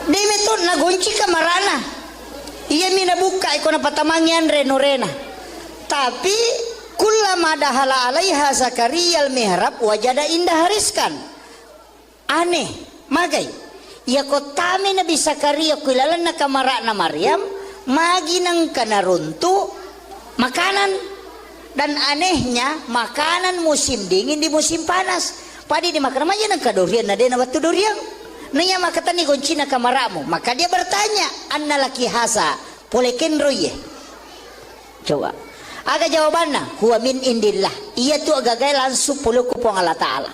De metona gonci kamarana. Iya mina buka ikona patamangian renorena. Tapi kullama dahala 'alaiha Zakaria al-mihrab wajada indah rizqan. Aneh, magai. Ya kotame Nabi Zakaria kuilalan na kamara na Maryam magi nang kanaruntu makanan. Dan anehnya makanan musim dingin di musim panas. Padi dimakan aja nang kadurian na dena waktu durian. Nanya maka tani goncina kamaramu, maka dia bertanya, anna laki hasa, polekin roye. Coba, aga jawabannya, huwa min indillah. Ia tu agagai langsung puluh kupong Allah Ta'ala.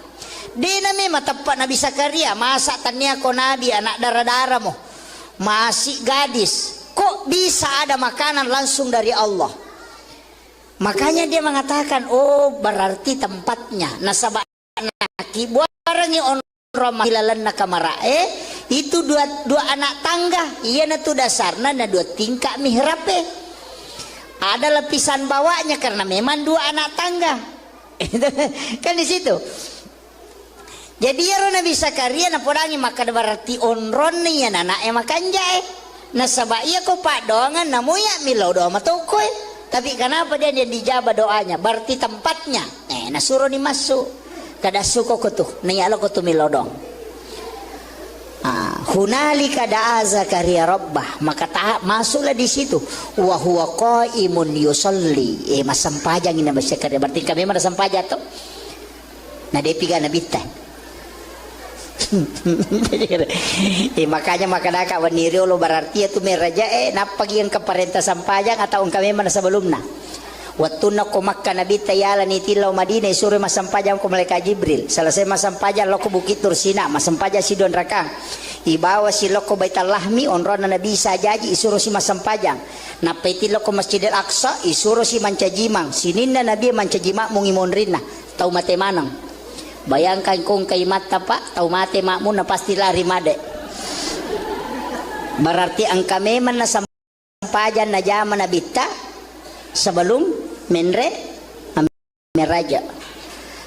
Dia memang tepat Nabi Zakaria, masa tanya ko Nabi anak darah-darah mo, masih gadis, kok bisa ada makanan langsung dari Allah? Makanya dia mengatakan, oh berarti tempatnya, nasabah naki buarangi on Ramahilalan na kamara itu dua anak tangga, iya na tu dasarna na dua tingkah mihrab ada lapisan bawahnya karena memang dua anak tangga. Kan di situ. Jadi ya Nabi Zakaria na podangi maka berarti onron ni ya anak makan jae. Na sabaya ko pak doangan namuya milau doa matukoy. Tapi kenapa dia dijabah doanya? Berarti tempatnya. Nasuruh ni masuk. Kada suko ko tu. Niyalo ko tu milau dong. Hunalika da'a Zakaria rabbah, maka masuklah di situ. Wa huwa qaimun yusalli. Masampajang ini Nabi Zakaria. Berarti kami mana sampaja tu. Nah dia piga Nabi tan. Makanya makadaka waniri lo berarti itu meraja napagi yang keparenta sampajang atau kami mana sebelumna. Watuna ko Makkah Nabi tayala ni tilaw Madinah sore masampajang ko malaikat Jibril. Selesai masampajang loko bukit Tursina masampajang si Don Rakang. Ibawa si loko Baitul Lahmi onrona Nabi sajaji isuruh si masampajang. Napeti loko Masjidil Aqsa isuruh si mancajimang. Sininna Nabi mancajima mungimonrina tau mate manang. Bayangkan kung kay mata pak tau mate makmu na pasti lari made. Berarti ang kami man nasampajan na jaman nabita sebelum menre meraja.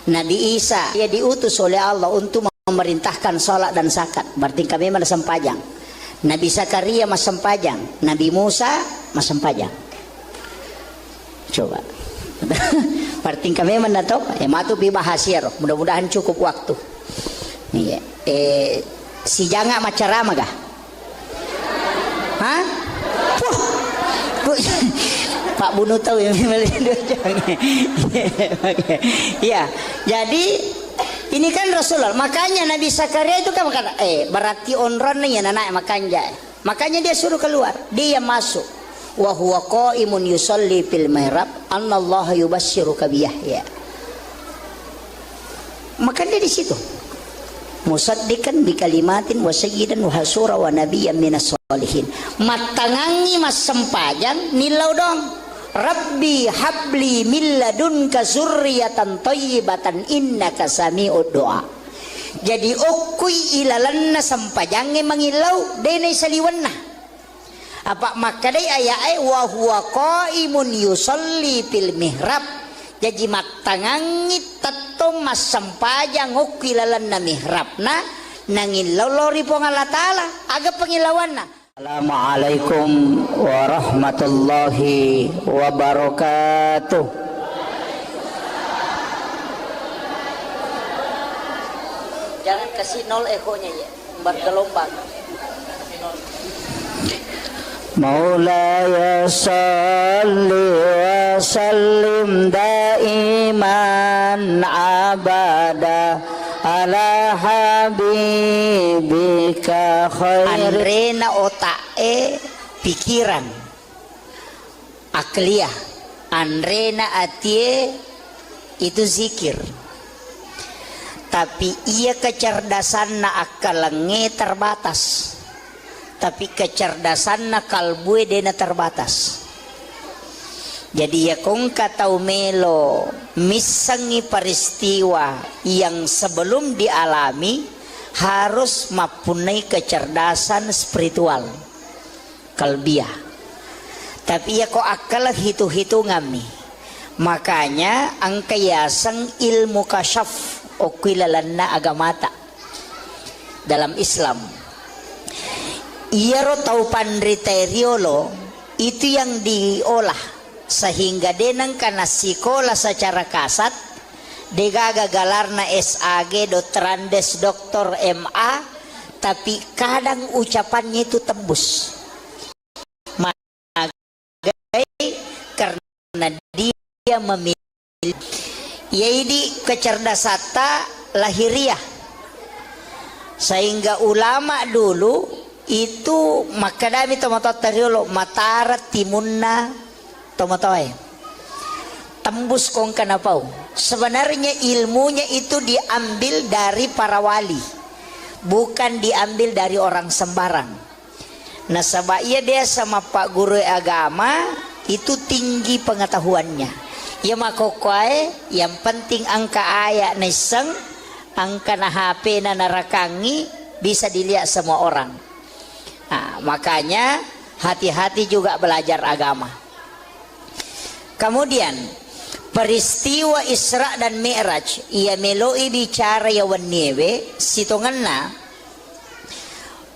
Nabi Isa dia diutus oleh Allah untuk memerintahkan salat dan zakat. Berarti kami mana sampajang. Nabi Zakaria mas sampajang, Nabi Musa mas sampajang. Coba. Berarti kami mana tahu? Matu pi bahasiar. Mudah-mudahan cukup waktu. Iya. Si janga macarama gah? Hah? Pak Bunu tahu yang ya. Jadi ini kan Rasulullah. Makanya Nabi Zakaria itu kan berarti onron nih anak makanya. Makanya dia suruh keluar. Dia masuk. Wa huwa qaimun yusalli fil mihrab anallaha yubasyyiruka bi Yahya. Maka dia di situ. Musaddiqan bi kalimatin wa sayyidan wa hasura wa nabiyyan minas sholihin. Matangangi mas sempajang nilau dong. Rabbi habli min ladunka zurriyatan thayyibatan innaka sami'ud du'a. Jadi ukui ilalanna sampajange mangilau dene saliwanna. Apa makadai ayat wa huwa qaimun yusalli fil mihrab. Jadi matangangi tato mas sampajang ukui ilalanna mihrabna nangilau lori pong Allah Ta'ala aga pengilawanna. Assalamualaikum warahmatullahi wabarakatuh. Jangan kasih nol ekonya ya, bergelombang. Maulaya salli wa sallim daiman abada ala habibika khair. Andrena otae pikiran akliyah, andrena atie itu zikir. Tapi ia kecerdasan na akalenge terbatas. Tapi kecerdasan na kalbue dena terbatas. Jadi ya kung katau melo misangi peristiwa yang sebelum dialami harus mempunyai kecerdasan spiritual kalbiah. Tapi ya kok akal hitung-hitungan nih. Makanya angkayasang ilmu kasyaf okilalanna agamata dalam Islam. Ia tau pandriteriolo itu yang diolah sehingga denang kana sikola secara kasat degaga galarna SAG Dotrandes Doktor MA tapi kadang ucapannya itu tembus karena dia memilih yaitu kecerdasata lahiriah sehingga ulama dulu itu makadami tomato teriolo matara timunna tomatoy tembus kong kanapau. Sebenarnya ilmunya itu diambil dari para wali, bukan diambil dari orang sembarang. Nah sebabnya dia sama pak guru agama itu tinggi pengetahuannya. Ya makokoy yang penting angka ayat neseng, angka na HP na narakangi bisa dilihat semua orang. Nah, makanya hati-hati juga belajar agama. Kemudian peristiwa Isra dan Mi'raj ia meloi bicara ya waniewe sitonganna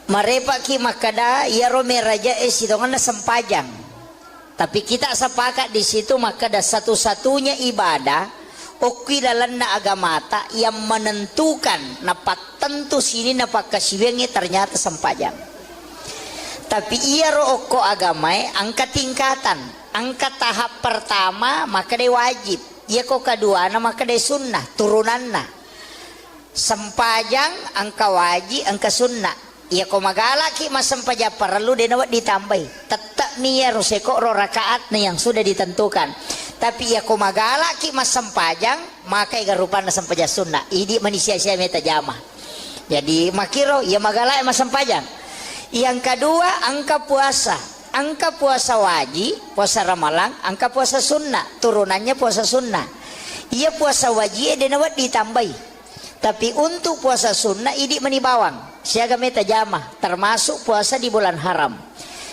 marepa ki makada ya romeraja sitonganna sempajang. Tapi kita sepakat di situ makada satu-satunya ibadah okilalan na agamata yang menentukan napak tentu sini napak kasiwengi ternyata sempajang. Tapi ia roko agamai angka tingkatan, angka tahap pertama maka dia wajib, ia kok kedua maka dia sunnah turunanna. Sempajang angka wajib, angka sunnah. Ia kok magala ki mas sempajang perlu dia nawat ditambahi. Tetap nih ya ruseko ro rakaat nih yang sudah ditentukan. Tapi ia kok magala ki mas sempajang maka ia rupana sempajang sunnah. Ini manusia sia meta jama. Jadi makiro ia magala mas sempajang. Yang kedua angka puasa. Angka puasa wajib, puasa ramalan, angka puasa sunnah, turunannya puasa sunnah. Ia puasa wajib dia nawat ditambahi. Tapi untuk puasa sunnah ini menibawang, siaga meta jamah, termasuk puasa di bulan haram.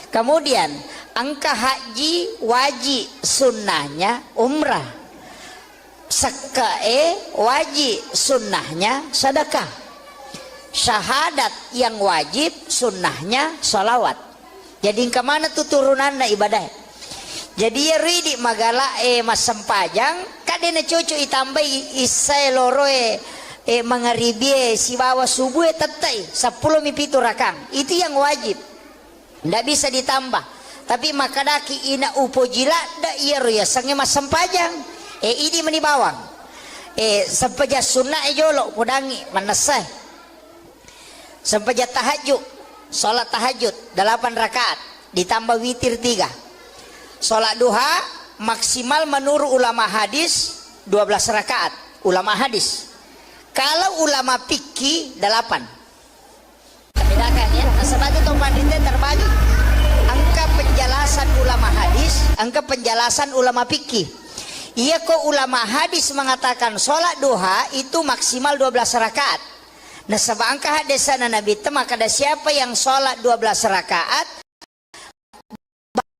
Kemudian angka haji wajib sunnahnya umrah. Sekae wajib sunnahnya sedekah. Syahadat yang wajib sunnahnya salawat. Jadi kemana tuh turunan ibadah? Jadi ya ridi magala mas sempajang kadena cucu itambah isai loroe mangaribi si bawa subuh tetai 10 mipitu rakang itu yang wajib, ndak bisa ditambah. Tapi makadaki ina upo jila da iya roya sange mas sempajang ini menibawang sempaja sunnah jolo podangi manasai sempaja tahajud, sholat tahajud 8 rakaat ditambah witir 3. Sholat duha maksimal menurut ulama hadis 12 rakaat ulama hadis. Kalau ulama fikih 8. Bedakan ya. Sebab itu pandita terbagi. Angka penjelasan ulama hadis, angka penjelasan ulama fikih. Iya kok ulama hadis mengatakan sholat duha itu maksimal 12 rakaat. Nah sebab angka hadisan Nabi itu maka ada siapa yang sholat 12 rakaat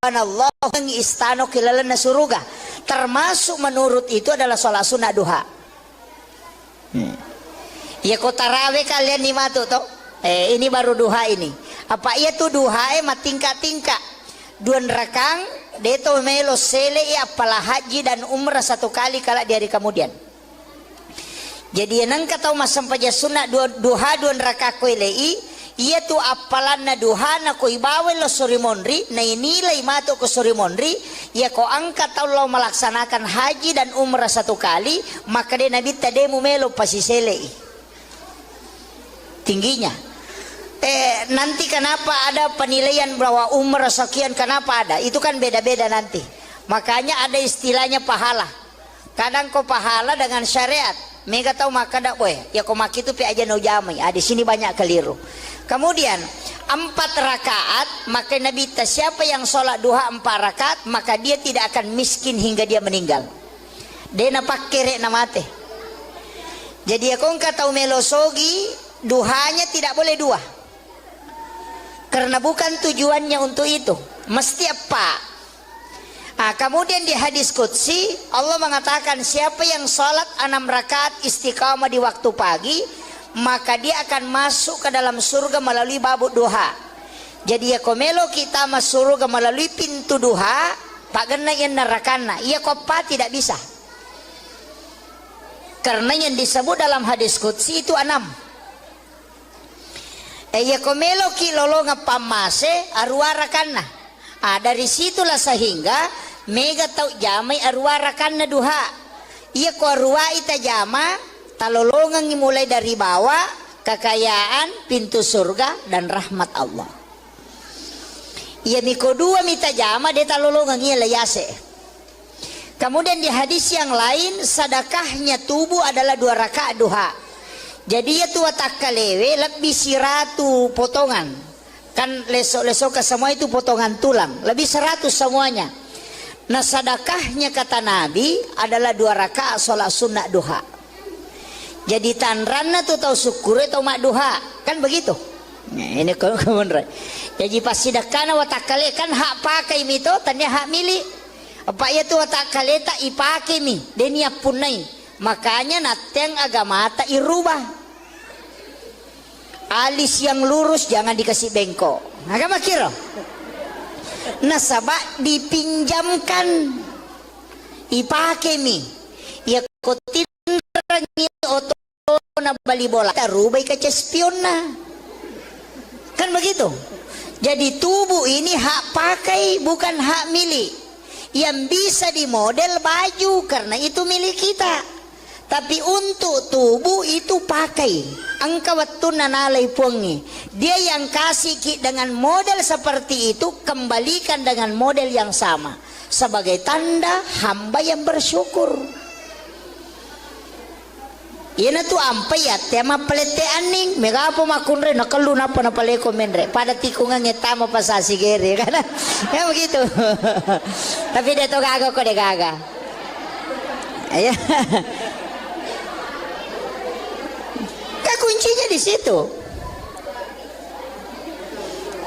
Allah yang istano kilalana suruga. Termasuk menurut itu adalah sholat sunnah duha. Ya kok tarawih kalian nih matu toh? Ini baru duha ini. Apa iya tuh duha tingkat-tingkat. 2 rakang deto melo sele apalah haji dan umrah 1 kali kala di hari kemudian. Jadi nang kata mas sampaja sunnah duha 2 rakaat kuilei iya tu apalan na duha na ko ibawe lo surimonri na inilai mato ko surimonri ya ko angkat Allah melaksanakan haji dan umrah 1 kali maka dia nabi tademu melo pasisele tingginya. Nanti kenapa ada penilaian bahwa umrah sekian kenapa ada itu kan beda-beda nanti. Makanya ada istilahnya pahala. Kadang kau pahala dengan syariat mega tahu maka dak boy ya kau mak itu pi aja no jamai. Di sini banyak keliru. Kemudian 4 rakaat maka Nabi siapa yang sholat duha 4 rakaat maka dia tidak akan miskin hingga dia meninggal. Dia napak kere namate. Jadi aku tahu melosogi duhanya tidak boleh 2 karena bukan tujuannya untuk itu. Mesti apa? Kemudian di hadis qudsi Allah mengatakan siapa yang sholat 6 rakaat istiqamah di waktu pagi maka dia akan masuk ke dalam surga melalui babu duha. Jadi ya komelo kita masuk surga melalui pintu duha pak gena yang nerakana iya kopa tidak bisa karena yang disebut dalam hadis qudsi itu 6. Ya komelo ki lolonga pamase arwara kana. Dari situlah sehingga mega tau jamai arwara kana duha. Iya ko arwa ita jama talolongan mulai dari bawah kekayaan pintu surga dan rahmat Allah. Iya miko 2 mita jama dia talolongan iya layase. Kemudian di hadis yang lain sedekahnya tubuh adalah 2 rakaat duha. Jadi ya tua takalewe lebih siratu potongan kan lesok-lesok ke semua itu potongan tulang lebih 100 semuanya. Nah sedekahnya kata Nabi adalah 2 rakaat sholat sunnah duha. Jadi tanranna tuh tahu syukur atau mak duha kan begitu. Nah, ini kebenaran. Jadi pas sedekahna watakale kan hak pakai mito tanya hak milik. apa ya tu tak kaleta ipake mi denia punai, makanya nateng agama tak irubah. Alis yang lurus jangan dikasih bengkok, agama kira nasabak dipinjamkan ipake mi ya kotin rangi oto na bali bola tarubay ka spion na kan begitu. Jadi tubuh ini hak pakai bukan hak milik. Yang bisa dimodel baju karena itu milik kita, tapi untuk tubuh itu pakai angka waktu nanalai puangi dia yang kasih dengan model seperti itu, kembalikan dengan model yang sama sebagai tanda hamba yang bersyukur. Ina tu ampai ya tema pelete aning megapo makunre nakalu napa na paleko menre pada tikungan ngetama pasasi gere kan ya begitu. Tapi dia to gaga kok dia gaga ya. Kan kuncinya di situ.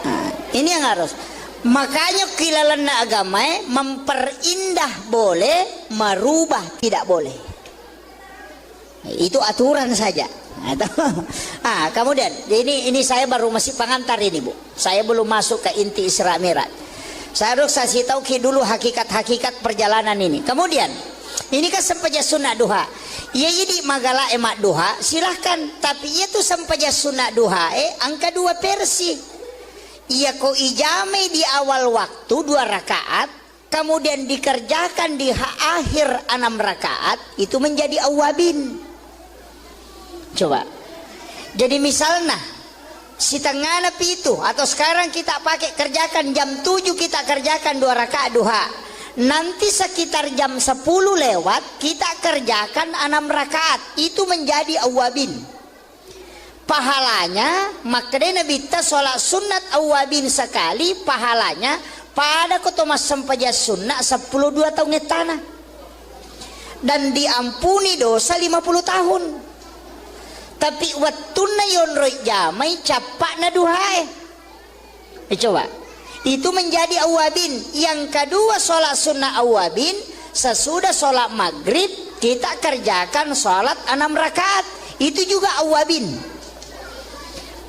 Nah, ini yang harus, makanya kilalan agama memperindah boleh, merubah tidak boleh. Itu aturan saja. Kemudian ini saya baru masih pengantar ini Bu. Saya belum masuk ke inti Isra Mi'raj. Saya harus kasih tahu dulu hakikat-hakikat perjalanan ini. Kemudian ini kan sempaja sunat duha. Ya jadi magala emak duha silahkan. Tapi itu sempaja sunat duha angka 2 versi. Ia ko ijame di awal waktu 2 rakaat. Kemudian dikerjakan di akhir 6 rakaat. Itu menjadi awabin. Coba. Jadi misalnya si tengah napi itu atau sekarang kita pakai kerjakan jam 7 kita kerjakan 2 rakaat duha. Nanti sekitar jam 10 lewat kita kerjakan 6 rakaat. Itu menjadi awabin. Pahalanya makanya Nabi kita sholat sunat awabin sekali pahalanya pada kotomas sempaja sunnah 12 tahun tanah. Dan diampuni dosa 50 tahun. Tapi wattuna yon roy jamai capak na duhae. Coba. Itu menjadi awabin. Yang kedua sholat sunnah awabin. Sesudah sholat maghrib kita kerjakan sholat 6 rakaat. Itu juga awabin.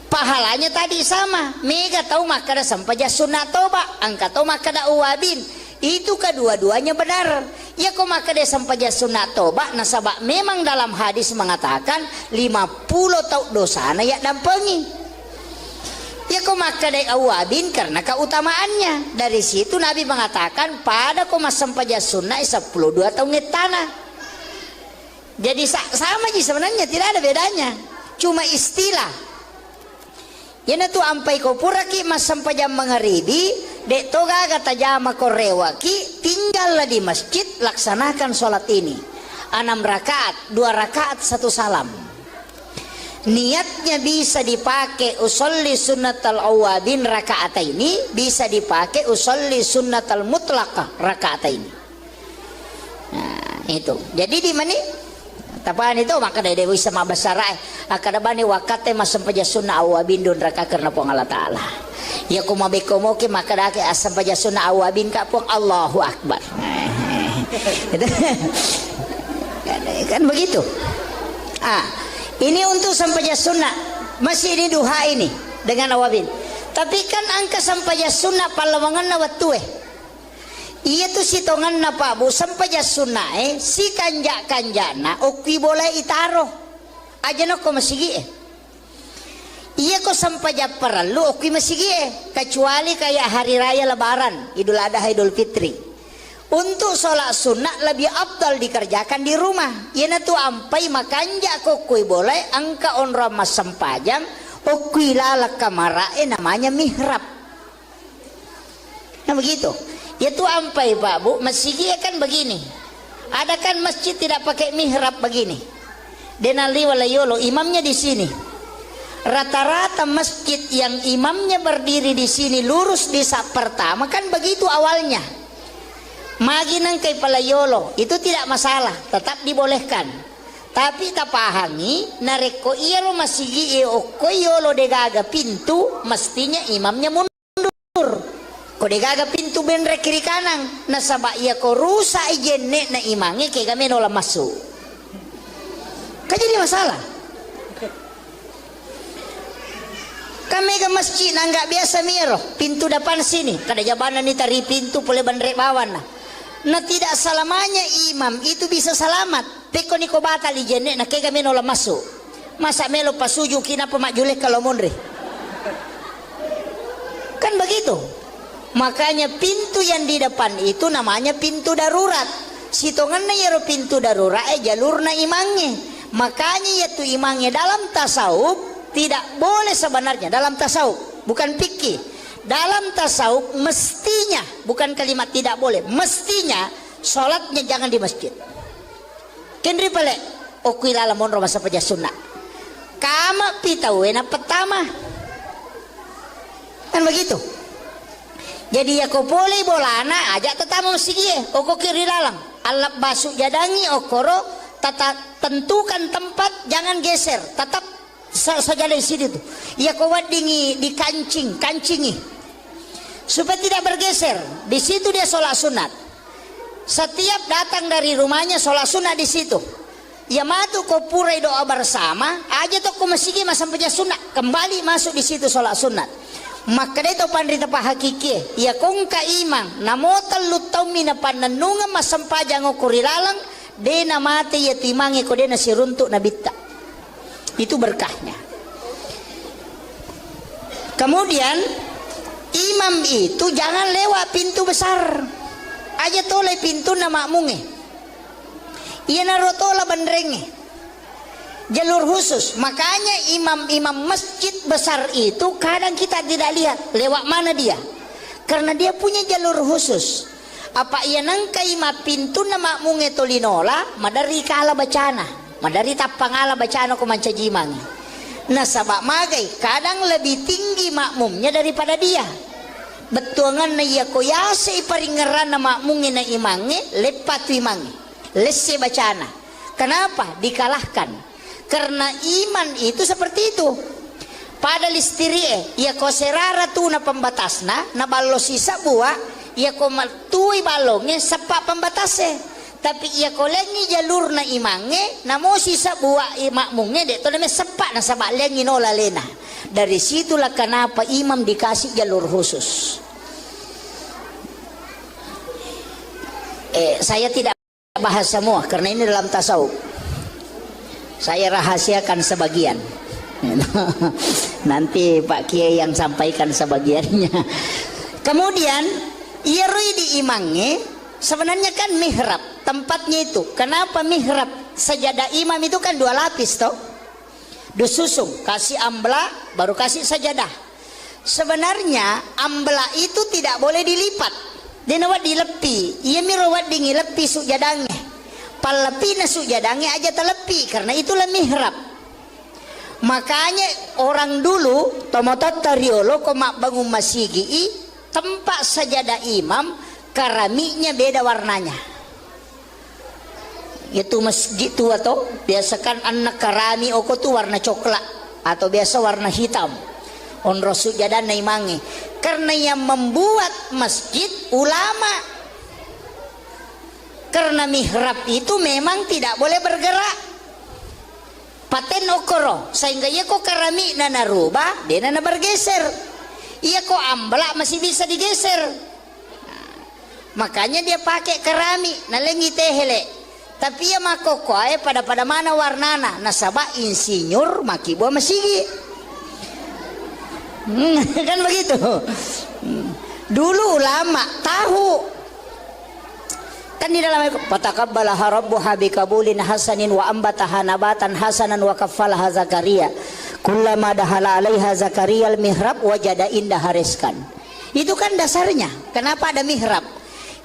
Pahalanya tadi sama. Mega tahu makada sampaja sunnah toba. Angka tahu makada awabin. Itu kedua-duanya benar. Ya kok maka dia sampaja sunat toba nasabak memang dalam hadis mengatakan 50 tahun dosa na ya dampengi. Ya kok maka dia awabin karena keutamaannya. Dari situ Nabi mengatakan pada kok mas sampaja sunat 12 tahun tanah. Jadi sama aja sebenarnya, tidak ada bedanya. Cuma istilah. Yana tu ampai ko puraki mas sampaja mengeribi. Dek toga kata jama korewaki tinggallah di masjid laksanakan sholat ini 6 rakaat 2 rakaat 1 salam. Niatnya bisa dipakai usolli sunnatal awabin rakaat ini, bisa dipakai usolli sunnatal mutlaqah rakaat ini. Nah itu jadi di mana tapaan itu maka dari dewi sama besar akada bani wakate mas sampaja sunnah awabin dun rakaat karena pong Allah Ta'ala. Ya kumabekomoke maka dake asam paja sunnah awabin kapung Allahu Akbar. Kan begitu. Ini untuk sampaja sunnah masih ini duha ini dengan awabin. Tapi kan angka sampaja sunnah palawangan na watu iya tu sitongan na pa bu sampaja sunnah si kanjana okwi boleh itaruh aja no ko masigi iya kok sampaja perlu oke masih kecuali kayak hari raya lebaran Idul Adha Idul Fitri. Untuk sholat sunnah lebih afdal dikerjakan di rumah. Iya tu ampai makanja kok kui boleh angka on ramas sampajang okui lalak kamarae namanya mihrab. Nah begitu. Ya tu ampai Pak Bu masih kan begini. Ada kan masjid tidak pakai mihrab begini. Denali walayolo imamnya di sini. Rata-rata masjid yang imamnya berdiri di sini lurus di sak pertama kan begitu awalnya. Maginang kay palayolo itu tidak masalah, tetap dibolehkan. Tapi tak pahami nareko iya lo masigi o koyolo degaga pintu mestinya imamnya mundur. Ko degaga pintu pintu benrek kiri kanan. Nasaba iya ko rusa ijenne na imangi kay kami nola masuk. Kan jadi masalah. Kami ke masjid na nggak biasa miro pintu depan sini. Kada jabanan ni tari pintu pole benrek bawan na. Na tidak selamanya imam itu bisa selamat. Teko ni ko batal ijenne na kay kami nola masuk. Masa melo pasuju kinapa mak julek kalau mondre. Kan begitu. Makanya pintu yang di depan itu namanya pintu darurat. Sitonganna yero pintu darurat jalurna imangnya. Makanya yaitu imangnya dalam tasawuf tidak boleh sebenarnya dalam tasawuf, bukan fikih. Dalam tasawuf mestinya, bukan kalimat tidak boleh, mestinya sholatnya jangan di masjid. Kendri pale okuilala monro masa paja sunnah. Kama pitawena pertama. Kan begitu. Jadi ya ko boleh bolana ajak tetamu mesti oko kiri lalang alap basuk jadangi okoro tata tentukan tempat jangan geser tetap saja di sini tuh ya ko wadingi di kancingi supaya tidak bergeser. Di situ dia sholat sunat. Setiap datang dari rumahnya sholat sunat di situ. Ya matu ko purai doa bersama aja tuh ko masih masam paja sunat kembali masuk di situ sholat sunat. Maka itu pandrita pa hakiki ya kung ka imang namotal lutaw mina pananunga masampaja ngokuri lalang de na mati ya timangi ko de na siruntuk na bitta. Itu berkahnya. Kemudian imam itu jangan lewat pintu besar aja toleh pintu na makmunge iya narotola bandrenge jalur khusus. Makanya imam-imam masjid besar itu kadang kita tidak lihat lewat mana dia, karena dia punya jalur khusus. Apa ia nangkai ma pintu na makmunge tolinola madari kala bacana madari tapangala bacana ko manca jimang. Nah sabak magai kadang lebih tinggi makmumnya daripada dia. Betuangan na iya ko yase paringeran na makmunge na imange lepatu imange lesse bacana. Kenapa dikalahkan? Karena iman itu seperti itu. Pada listirie ya ko serara tu na pembatasna na ballo sisa buah ya ko matui balongnya sepak pembatasnya. Tapi ya ko lengi jalur na imange na mo sisa buah makmunge de to na sepak na sabak lengi nola lena. Dari situlah kenapa imam dikasih jalur khusus. Saya tidak bahas semua karena ini dalam tasawuf. Saya rahasiakan sebagian. Nanti Pak Kiai yang sampaikan sebagiannya. Kemudian ia di imangnya sebenarnya kan mihrab tempatnya itu. Kenapa mihrab? Sajadah imam itu kan 2 lapis toh. Disusung kasih ambla baru kasih sajadah. Sebenarnya ambla itu tidak boleh dilipat. Dia nawat dilepi. Ia mirawat dingi lepi sujadangnya. Palepi nasu jadangi aja telepi karena itulah mihrab. Makanya orang dulu tomotot tariolo komak bangun masigi tempat sajadah imam keramiknya beda warnanya. Itu masjid tua toh biasakan anak kerami oko tuh warna coklat atau biasa warna hitam. On rasul jadah naimangi karena yang membuat masjid ulama. Karena mihrab itu memang tidak boleh bergerak. Paten okoro sehingga ia kok keramik na narubah dia na bergeser. Ia kok ambla masih bisa digeser. Makanya dia pakai keramik na lengi tehele. Tapi ia makoko pada mana warnana nasaba insinyur maki buah masigi. Kan begitu. Dulu ulama tahu. Kan di dalam fataqabbalaha rabbuha biqabulin hasanin wa ambataha nabatan hasanan wa kaffalaha Zakaria kullama dahala 'alaiha Zakaria al-mihrab wajada indaha rizqan. Itu kan dasarnya. Kenapa ada mihrab?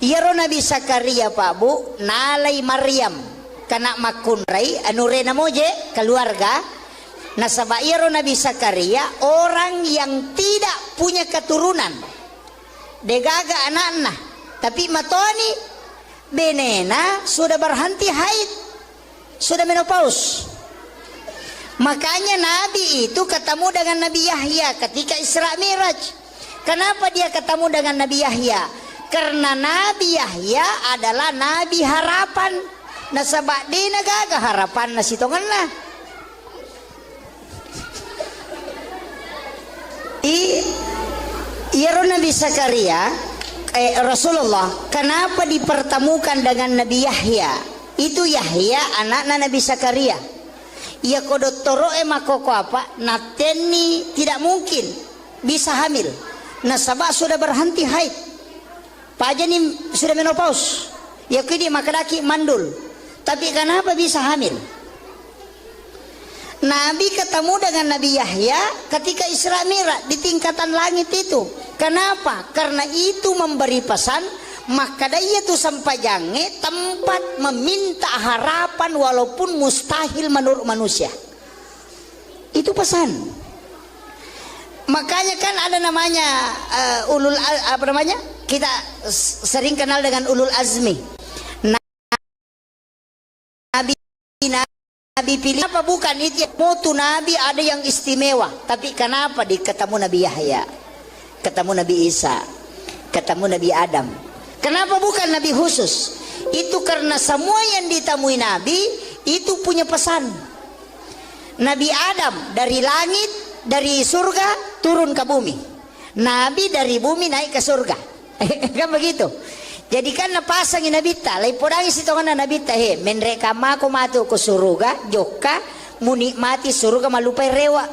Iyaro Nabi Zakaria Pak Bu nalai Maryam kana makunrai anurena moje keluarga nasaba iyaro Nabi Zakaria orang yang tidak punya keturunan. Degaga anak-anak tapi matoni benena sudah berhenti haid, sudah menopause. Makanya Nabi itu ketemu dengan Nabi Yahya ketika Isra Miraj. Kenapa dia ketemu dengan Nabi Yahya? Karena Nabi Yahya adalah Nabi harapan. Nasabak di nagaga harapan na sitongan na. Iya Nabi Zakaria Rasulullah kenapa dipertemukan dengan Nabi Yahya? Itu Yahya anaknya Nabi Zakaria. Ya kodotoro makoko apa? Nateni tidak mungkin bisa hamil. Nasabah sudah berhenti haid. Pajani sudah menopause. Ya kini makalaki mandul. Tapi kenapa bisa hamil? Nabi ketemu dengan Nabi Yahya ketika Isra Mi'raj di tingkatan langit itu. Kenapa? Karena itu memberi pesan, maka dia itu sampai jange tempat meminta harapan walaupun mustahil menurut manusia. Itu pesan. Makanya kan ada namanya ulul apa namanya? Kita sering kenal dengan ulul azmi. Nabi pilih apa bukan itu mutu Nabi ada yang istimewa, tapi kenapa ketemu Nabi Yahya, ketemu Nabi Isa, ketemu Nabi Adam? Kenapa bukan Nabi khusus? Itu karena semua yang ditemui Nabi itu punya pesan. Nabi Adam dari langit, dari surga turun ke bumi. Nabi dari bumi naik ke surga. Kan begitu. Jadi kan napasang inabita, lay podangi sitongan nabita he, menreka mako matu ko suruga, joka, munikmati suruga malupai rewa.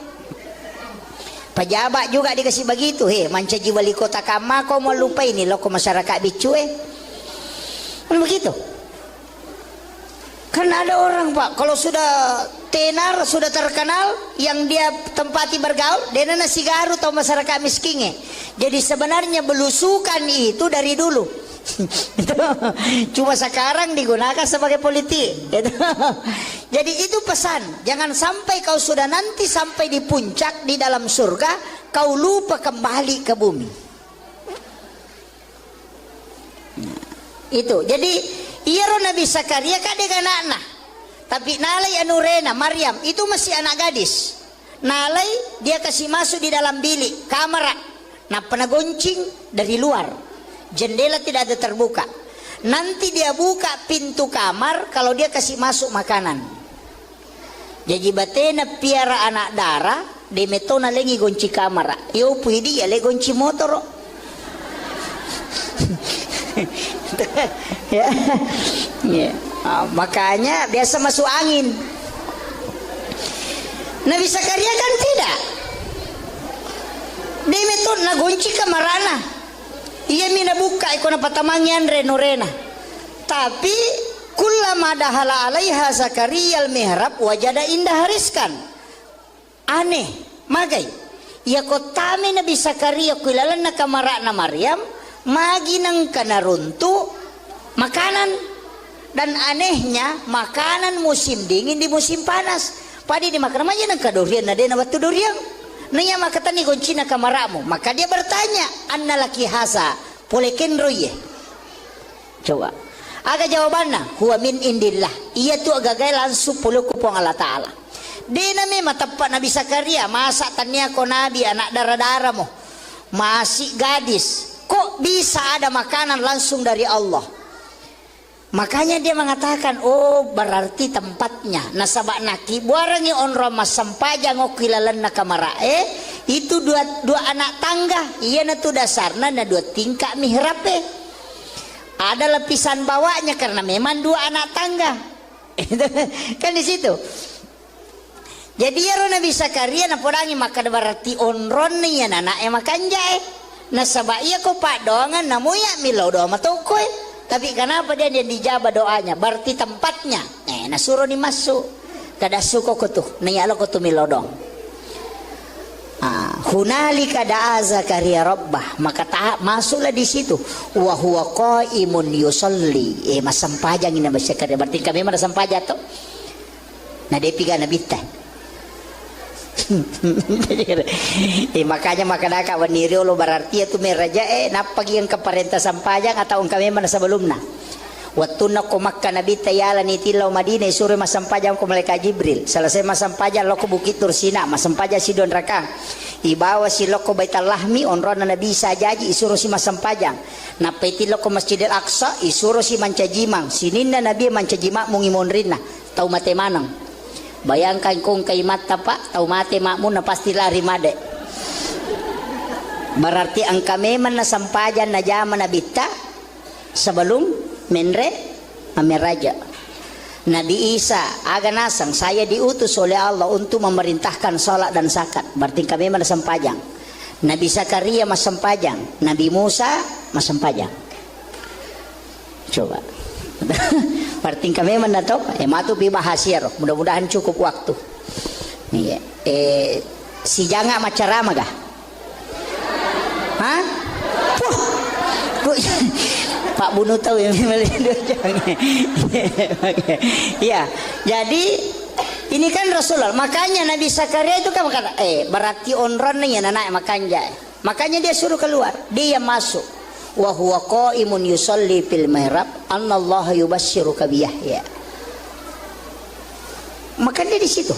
Pejabat juga dikasih begitu he, manca wali kota kamako malupai ini loko masyarakat bicu Kan begitu. Karena ada orang Pak, kalau sudah tenar, sudah terkenal, yang dia tempati bergaul, dia nasi garu atau masyarakat miskinnya. Jadi sebenarnya belusukan itu dari dulu. Cuma sekarang digunakan sebagai politik. Jadi itu pesan, jangan sampai kau sudah nanti sampai di puncak di dalam surga kau lupa kembali ke bumi. Itu jadi iya Nabi Zakaria kadek anak-anak, tapi nalai anurena Maryam itu masih anak gadis. Nalai dia kasih masuk di dalam bilik kamar, nah pernah goncing dari luar. Jendela tidak ada terbuka. Nanti dia buka pintu kamar kalau dia kasih masuk makanan. Jadi batena piara anak darah, de metona lengi gonci kamar. Yo puidi ya le gonci motor. Ya. Ya. Makanya biasa masuk angin. Nabi Zakaria kan tidak. De metona gonci kamarana. Ia mina buka ikona patamangian renorena. Tapi kullama dahala alaiha Zakaria al-mihrab wajada indah hariskan. Aneh, magai. Ya kotame Nabi Zakaria kuilalan na kamara na Maryam, magi nang kanaruntu makanan. Dan anehnya makanan musim dingin di musim panas. Padi dimakan aja nang kadurian na dena batu durian. Nanya maka tani goncina kamaramu, maka dia bertanya, anna laki hasa, polekin roye. Coba, aga jawabannya, huwa min indillah. Iya tu agak langsung puluh kupong Allah Taala. Dia memang tepat Nabi Zakaria, masa tanya ko Nabi anak darah-darah mo, masih gadis, kok bisa ada makanan langsung dari Allah? Makanya dia mengatakan, oh berarti tempatnya nasabak naki buarangi onro mas sampaja ngokilalan na kamarae itu dua anak tangga. Iya na tu dasarna na dua tingkah mihrabe. Ada lapisan bawahnya karena memang dua anak tangga. Kan di situ. Jadi ya Nabi Zakaria na podangi maka berarti onron ni ya anak makan jae. Nasabak iya ko pak doangan namuya milau doa matokoy. Tapi kenapa dia dijabah doanya? Berarti tempatnya. Nasuruh ni masuk. Kada suko ko tu. Nayalo ko tu milodong. Hunalika da'a Zakaria rabbah. Maka masuklah di situ. Wa huwa qaimun yusalli. Masampajang ina Zakaria. Berarti kami mana sampaja to? Na depiga na bitan. Makanya makanaka waniri lo berarti itu meraja napagi yang keparenta sampajang atau kami mana sebelumnya waktu nak makan nabi tayala ni tilau Madinah sore masampajang ko malaikat Jibril selesai masampajang lo ke bukit Tursina masampajang Sidon Rakang Ibawa si loko Baitul Lahmi onrona Nabi sajaji isuruh si masempajang. Na peti loko Masjidil Aqsa isuruh si mancajimang. Sininna Nabi mancajima mungimonrinna. Tau mate manang. Bayangkan kung kay mata pak tau mate makmu na pasti lari made. Berarti angka memang na sampajan na zaman nabita sebelum menre amiraja. Nabi Isa aga nasang saya diutus oleh Allah untuk memerintahkan salat dan zakat. Berarti kami mana sempajang. Nabi Zakaria mas sempajang, Nabi Musa mas sempajang. Coba. Berarti kami mana tahu? Matu pi bahasir. Mudah-mudahan cukup waktu. Iya. Si janga macarama gah? Hah? Pak Bunu tahu yang ya, jadi ini kan Rasulullah. Makanya Nabi Zakaria itu kan berkata, berarti onron nih anak makanya dia suruh keluar, dia masuk. Wa huwa qaimun yusalli fil mihrab anallaha yubasyyiruka bi Yahya. Maka dia di situ.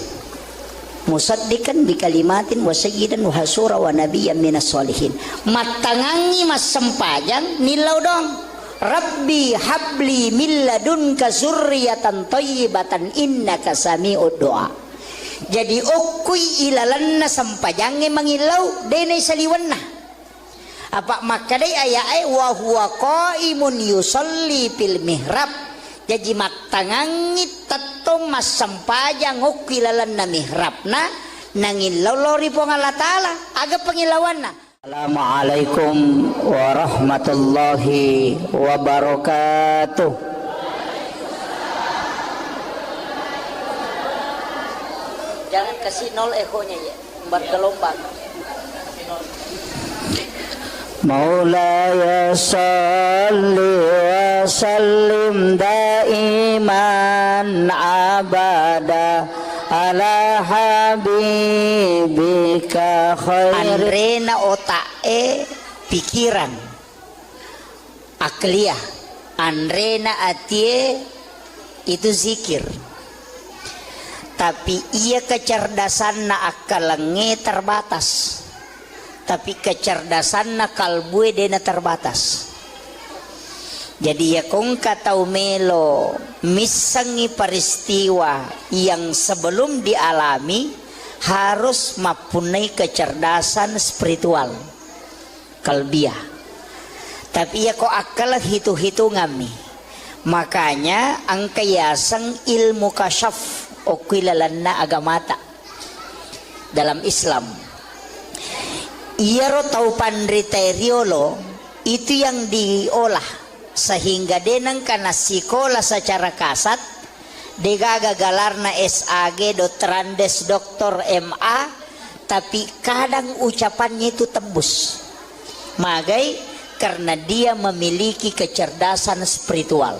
Musaddiqan bi kalimatin wa sayyidan wa hasura wa nabiyyan minas solihin. Matangangi mas sempajang nilau dong. Rabbi habli min ladunka zurriyatan thayyibatan innaka sami'ud du'a. Jadi okui ilalanna sampajange mangilau dene saliwanna. Apa makadai ayae wa huwa qaimun yusalli fil mihrab. Jadi matangangi tatong mas sampajang okui ilalanna mihrabna nangilau lori pong Allah Ta'ala aga pangilawanna. Assalamualaikum warahmatullahi wabarakatuh. Jangan kasih nol ekonya ya, bergelombang. Maulaya salli wa sallim daiman abada ala habibika khair. Andrena otae pikiran akliyah, andrena atie itu zikir, tapi ia kecerdasan na akalenge terbatas, tapi kecerdasan na kalbue dena terbatas. Jadi ya kong katau melo misangi peristiwa yang sebelum dialami harus mempunyai kecerdasan spiritual kalbiah. Tapi ya kok akal hitung-hitungami. Makanya angka yasang ilmu kasyaf okilalanna agamata dalam Islam. Iyaro tau pandriteriolo itu yang diolah sehingga denang kana sikola secara kasat degaga galarna SAG Dotrandes Doktor MA, tapi kadang ucapannya itu tembus magai karena dia memiliki kecerdasan spiritual,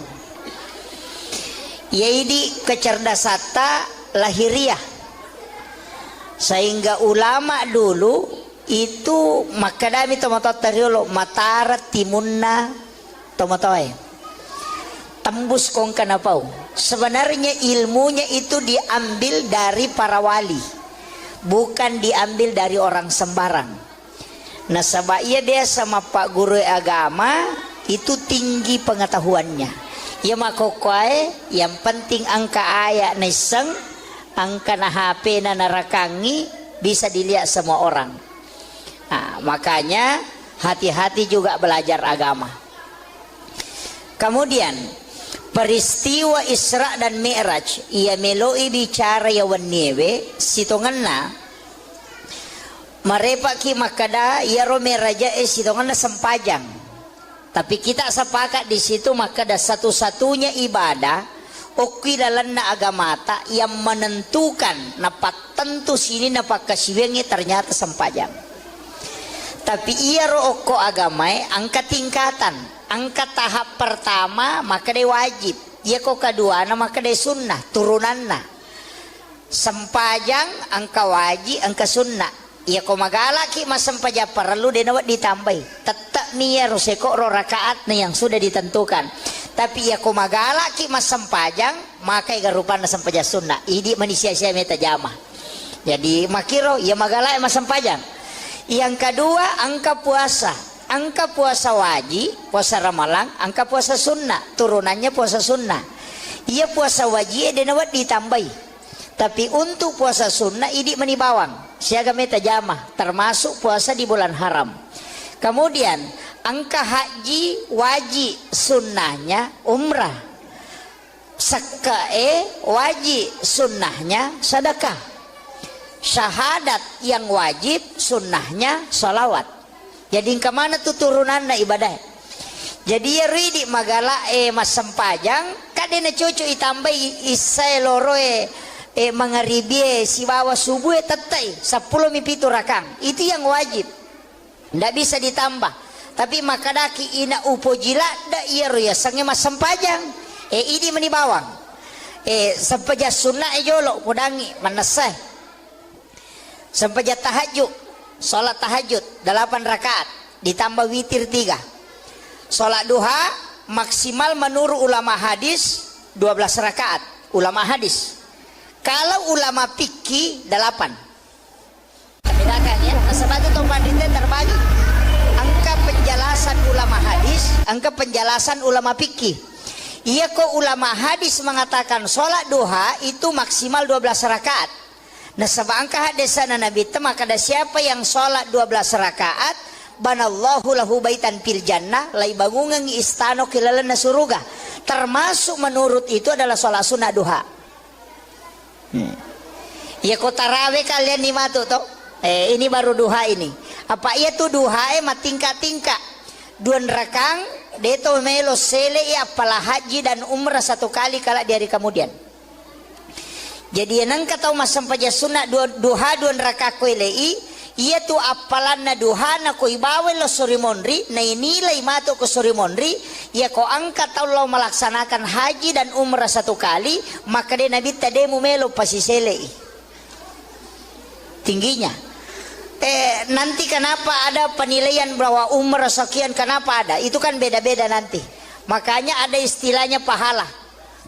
yaitu kecerdasan lahiriah. Sehingga ulama dulu itu makadami tomatotariolo matara timunna tomatoy tembus kong kanapau. Sebenarnya ilmunya itu diambil dari para wali, bukan diambil dari orang sembarang. Nah sebabnya dia sama pak guru agama itu tinggi pengetahuannya. Ya makokoy yang penting angka ayat neseng, angka na HP na narakangi bisa dilihat semua orang. Nah, makanya hati-hati juga belajar agama. Kemudian peristiwa Isra dan Mi'raj ia meloi bicara ya wanewe sitonganna marepaki makada ya romeraja sitonganna sempajang. Tapi kita sepakat di situ makada satu-satunya ibadah okilalanna agamata yang menentukan napak tentu sini napak kasiwengi ternyata sempajang. Tapi ia roko agamai angka tingkatan. Angka tahap pertama maka dia wajib, ya kok kedua maka dia sunnah turunanna. Sempajang angka wajib, angka sunnah. Ya kok magala ki mas sempajang perlu dia nawat ditambah. Tetap niya roseko ro rakaat yang sudah ditentukan. Tapi ya kok magala ki mas sempajang maka igarupan na sempajang sunnah. Idi manusia saya meta jamah. Jadi makiro ya magala mas sempajang. Yang kedua, angka puasa. Angka puasa wajib, puasa Ramalan, angka puasa sunnah, turunannya puasa sunnah. Ia puasa wajib dan awat ditambahi. Tapi untuk puasa sunnah ini menibawang. Siaga meta jamah, termasuk puasa di bulan haram. Kemudian angka haji wajib, sunnahnya umrah. Sakae wajib, sunnahnya sedekah. Syahadat yang wajib, sunnahnya salawat. Jadi kemana tuh turunan na ibadah? Jadi ya ridi magala mas sempajang kadena cucu itambai isai loroe mangaribie si bawa subuh tetai 10 mipitu rakang. Itu yang wajib. Ndak bisa ditambah. Tapi makadaki ina upo jila da iya ruya sange mas sempajang. Ini menibawang. Sempaja sunnah jolo pudangi manasah. Sempaja tahajud. Sholat tahajud 8 rakaat ditambah witir 3. Sholat duha maksimal menurut ulama hadis 12 rakaat. Ulama hadis. Kalau ulama fikih 8. Bedakan ya. Sebab itu panditnya terbagi. Angka penjelasan ulama hadis, angka penjelasan ulama fikih. Iya kok ulama hadis mengatakan sholat duha itu maksimal 12 rakaat. Nah sebangka hadisana Nabi maka ada siapa yang sholat 12 rakaat banallahu lahu baitan fil jannah lai bangungan istana kilalana surga, termasuk menurut itu adalah sholat sunnah duha. Ya kok tarawih kalian nih matu toh ini baru duha ini apa iya tuh duha tingkat-tingkat 2 rakang deto melo sele ya apalah haji dan umrah 1 kali kala di hari kemudian. Jadi nang kata mas sampaja sunnah duha 2 rakaat kuelei ia tu apalan na duha na ko ibawe lo suri monri na inilai mato ko suri monri ia ko angkat Allah melaksanakan haji dan umrah 1 kali maka dia nabi tade mumelo pasisele tingginya. Nanti kenapa ada penilaian bahwa umrah sekian kenapa ada itu kan beda-beda nanti. Makanya ada istilahnya pahala.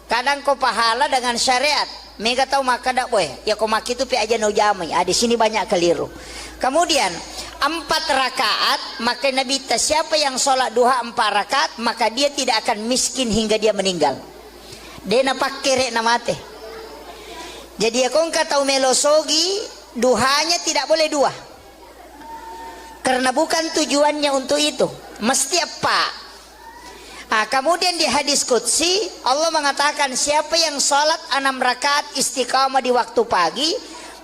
Kadang kau pahala dengan syariat. Mega tahu maka dak boy. Ya kau maki itu pi aja no jamai. Di sini banyak keliru. Kemudian 4 rakaat maka Nabi siapa yang sholat duha 4 rakaat maka dia tidak akan miskin hingga dia meninggal. Dia napak kere namate. Jadi ya kau tahu melosogi duhanya tidak boleh 2. Karena bukan tujuannya untuk itu. Mesti apa? Kemudian di hadis qudsi Allah mengatakan siapa yang sholat 6 rakaat istiqamah di waktu pagi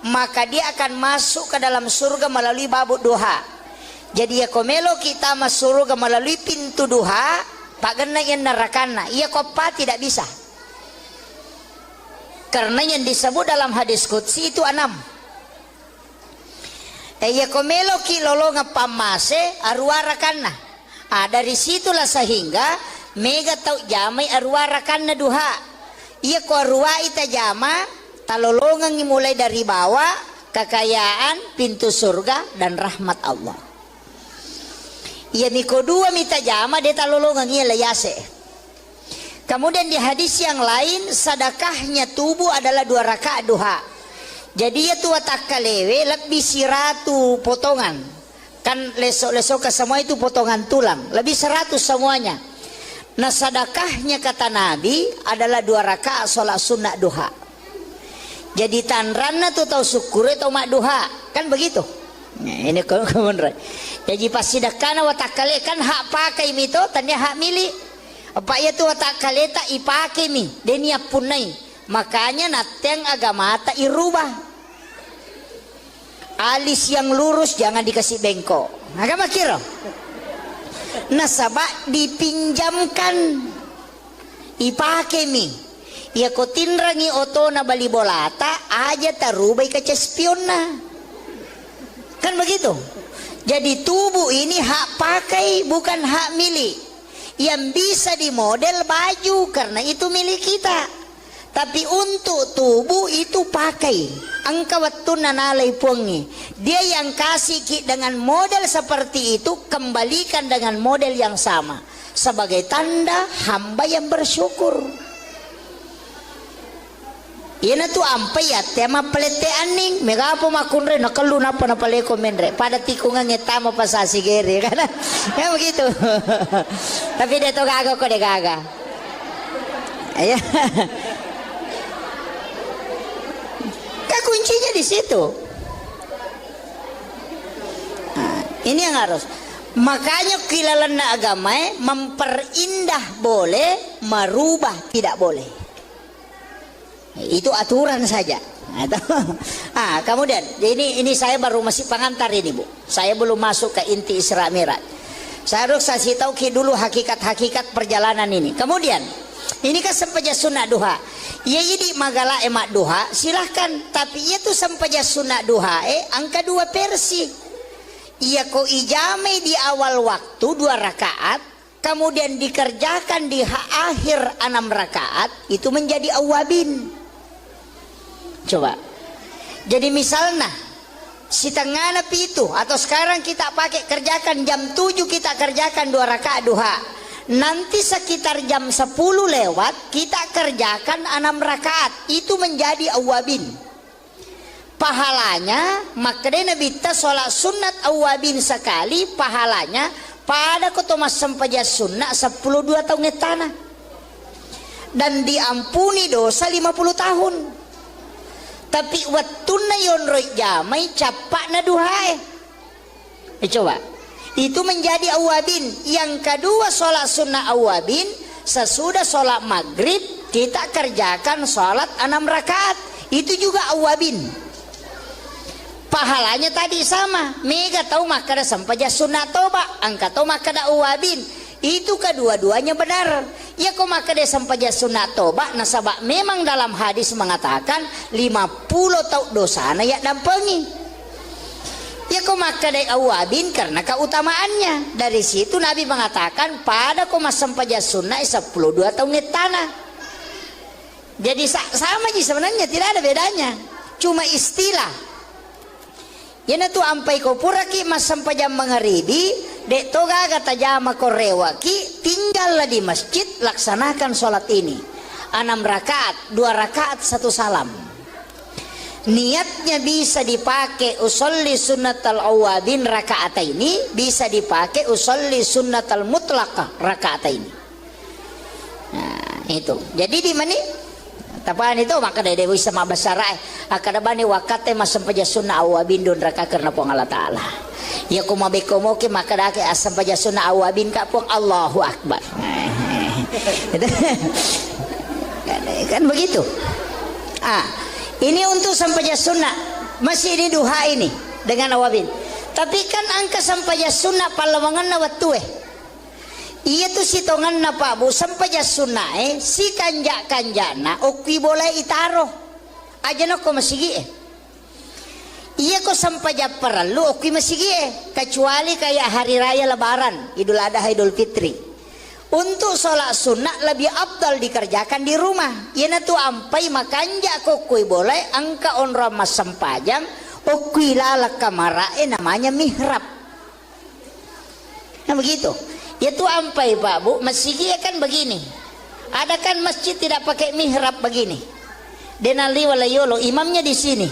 maka dia akan masuk ke dalam surga melalui babu duha. Jadi ya komelo kita masuk surga melalui pintu duha pak gena yang nerakana ia kopa tidak bisa. Karena yang disebut dalam hadis qudsi itu 6. Ya komelo ki lolonga pamase arwarakana. Dari situlah sehingga mega tau jamai arwarakanna duha. Ia ko arwa ita jama talolongan mulai dari bawah kekayaan pintu surga dan rahmat Allah. Ia miko 2 mita jama dia talolongan ia layase. Kemudian di hadis yang lain sedekahnya tubuh adalah 2 rakaat duha. Jadi ya tua takalewe lebih siratu potongan. Kan lesok-lesok ke semua itu potongan tulang lebih 100 semuanya. Nah sedekahnya kata Nabi adalah 2 rakaat sholat sunnah duha. Jadi tanranna tuh tahu syukur atau mak duha kan begitu. Nah, ini kemudian jadi pas sedekahna watakale kan hak pakai mito tanya hak milik apa ya tuh watakale tak ipake mi denia punai makanya nateng agama tak irubah. Alis yang lurus jangan dikasih bengkok. Agama kira. Nasabak dipinjamkan. Ipake mi. Ya ko tinrangi oto na bali bolata aja tarubay ka cespiona. Kan begitu. Jadi tubuh ini hak pakai bukan hak milik. Yang bisa dimodel baju karena itu milik kita. Tapi untuk tubuh itu pakai angka waktu nanalai pungi dia yang kasih dengan model seperti itu kembalikan dengan model yang sama sebagai tanda hamba yang bersyukur. Ina tu ampai ya tema pelete aning mega apa makunre nakalu napa na paleko menre pada tikungan ngetama pasasi gere kan ya begitu. Tapi dia to gaga kok dia gaga ya. Kan kuncinya di situ. Nah, ini yang harus. Makanya kilalan agama memperindah boleh, merubah tidak boleh. Itu aturan saja. Kemudian ini saya baru masih pengantar ini Bu. Saya belum masuk ke inti Isra Mi'raj. Saya harus kasih tahu dulu hakikat-hakikat perjalanan ini. Kemudian ini kan sempaja sunnah duha. Ya jadi magala emak duha silahkan. Tapi itu sempaja sunnah duha angka 2 versi. Ia ko ijame di awal waktu 2 rakaat. Kemudian dikerjakan di akhir 6 rakaat. Itu menjadi awabin. Coba. Jadi misalnya si tengah napi itu atau sekarang kita pakai kerjakan jam 7 kita kerjakan 2 rakaat duha. Nanti sekitar jam 10 lewat kita kerjakan 6 rakaat. Itu menjadi awabin. Pahalanya makanya Nabi ta sholat sunat awabin sekali pahalanya pada kotomas sempaja sunnah 12 tahun tanah. Dan diampuni dosa 50 tahun. Tapi wattuna yon roy jamai capak na duhae. Coba. Itu menjadi awabin. Yang kedua sholat sunnah awabin. Sesudah sholat maghrib kita kerjakan sholat 6 rakaat. Itu juga awabin. Pahalanya tadi sama. Mega tahu makada sampaja sunnah toba. Angka tahu makada awabin. Itu kedua-duanya benar. Ya kok maka dia sampaja sunnah toba nasabak memang dalam hadis mengatakan 50 tahun dosa ya dampengi. Ya kok maka dia awabin karena keutamaannya. Dari situ Nabi mengatakan pada kok mas sampaja sunnah 12 tahun tanah. Jadi sama sih sebenarnya tidak ada bedanya. Cuma istilah. Yana tu ampai ko puraki mas sampaja mengeribi dek toga kata jama korewaki tinggallah di masjid laksanakan sholat ini 6 rakaat 2 rakaat 1 salam. Niatnya bisa dipakai usolli sunnatal awabin rakaat ini, bisa dipakai usolli sunnatal mutlaqah rakaat ini. Nah itu jadi di mana tapaan itu maka dari dewi sama basarai akada bani wakate masam paja sunnah awabin don raka karena pong Allah Ta'ala ya kumabe komoke maka dake asam paja sunnah awabin ka pong Allahu Akbar. Kan begitu. Ini untuk sampaja sunnah masih ini duha ini dengan awabin. Tapi kan angka sampaja sunnah palawangan na watue iya tu si tongan na Pak Bu sampaja sunnah si kanja-kanjana okwi boleh itaro aja no ko masigi iya ko sampaja perlu okwi masigi kecuali kayak hari raya lebaran Idul Adha Idul Fitri. Untuk sholat sunnah lebih abdal dikerjakan di rumah. Iya tu ampai makanja ko kui boleh angka onra mas sampajang okwi lala kamara namanya mihrab. Nah begitu. Itu ampai Pak Bu, masjid kan begini. Ada kan masjid tidak pakai mihrab begini. Denali walayolo imamnya di sini.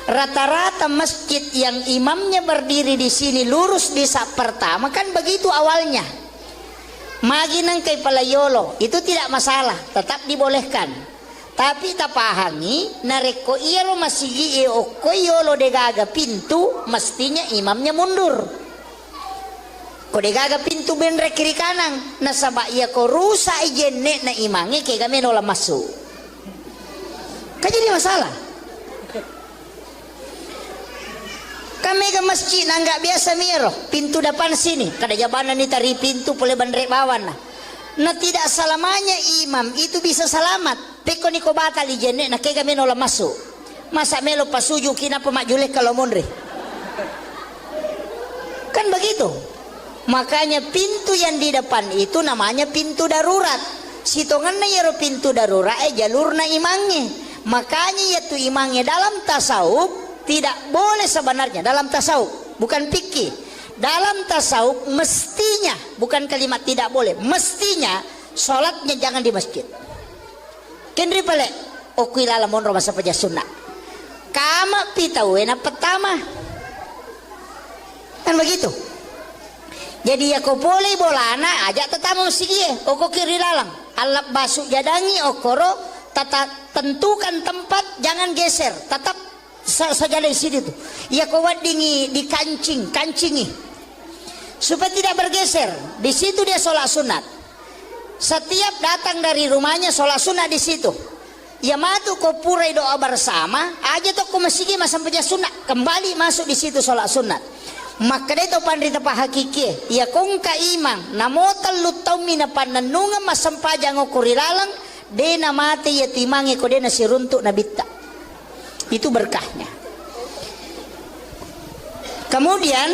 Rata-rata masjid yang imamnya berdiri di sini lurus di saf pertama kan begitu awalnya. Maginang kay palayolo itu tidak masalah, tetap dibolehkan. Tapi tapahangi nareko iya lo masigi o koyolo degaga pintu mestinya imamnya mundur. Kode gaga pintu benre kiri kanan nasaba iya ko rusa ijenne na imangi kay kami nola masuk. Kan jadi masalah. Kami ke masjid nggak biasa miro pintu depan sini kada jabanan ni tari pintu boleh bandrek bawan nah tidak selamanya imam itu bisa selamat peko niko batal ijenne na kay kami nola masuk masa melo pasuju kina pemajulek kalau mondre kan begitu. Makanya pintu yang di depan itu namanya pintu darurat. Sitongan na yaro pintu darurat jalur na imangnya. Makanya yaitu imangnya dalam tasawuf tidak boleh sebenarnya dalam tasawuf bukan fikih. Dalam tasawuf mestinya bukan kalimat tidak boleh, mestinya sholatnya jangan di masjid. Kendri pale okui lala monro masa paja sunna. Kama pita wena pertama. Kan begitu. Jadi ya ko boleh bolana ajak tetamu sigie oko kiri lalang. Alap basuk jadangi okoro tentukan tempat, jangan geser, tetap saja di situ tuh. Ya ko wadingi di kancingi supaya tidak bergeser. Di situ dia sholat sunat. Setiap datang dari rumahnya sholat sunat di situ. Ya matu ko purai doa bersama, aja tuh ko masigi masam paja sunat, kembali masuk di situ sholat sunat. Maka itu pandrita pa hakiki ya kong ka imang namotal lutaw mina pananunga masampaja ngokuri lalang dena mati ya timangi ko dena siruntuk nabitta. Itu berkahnya. Kemudian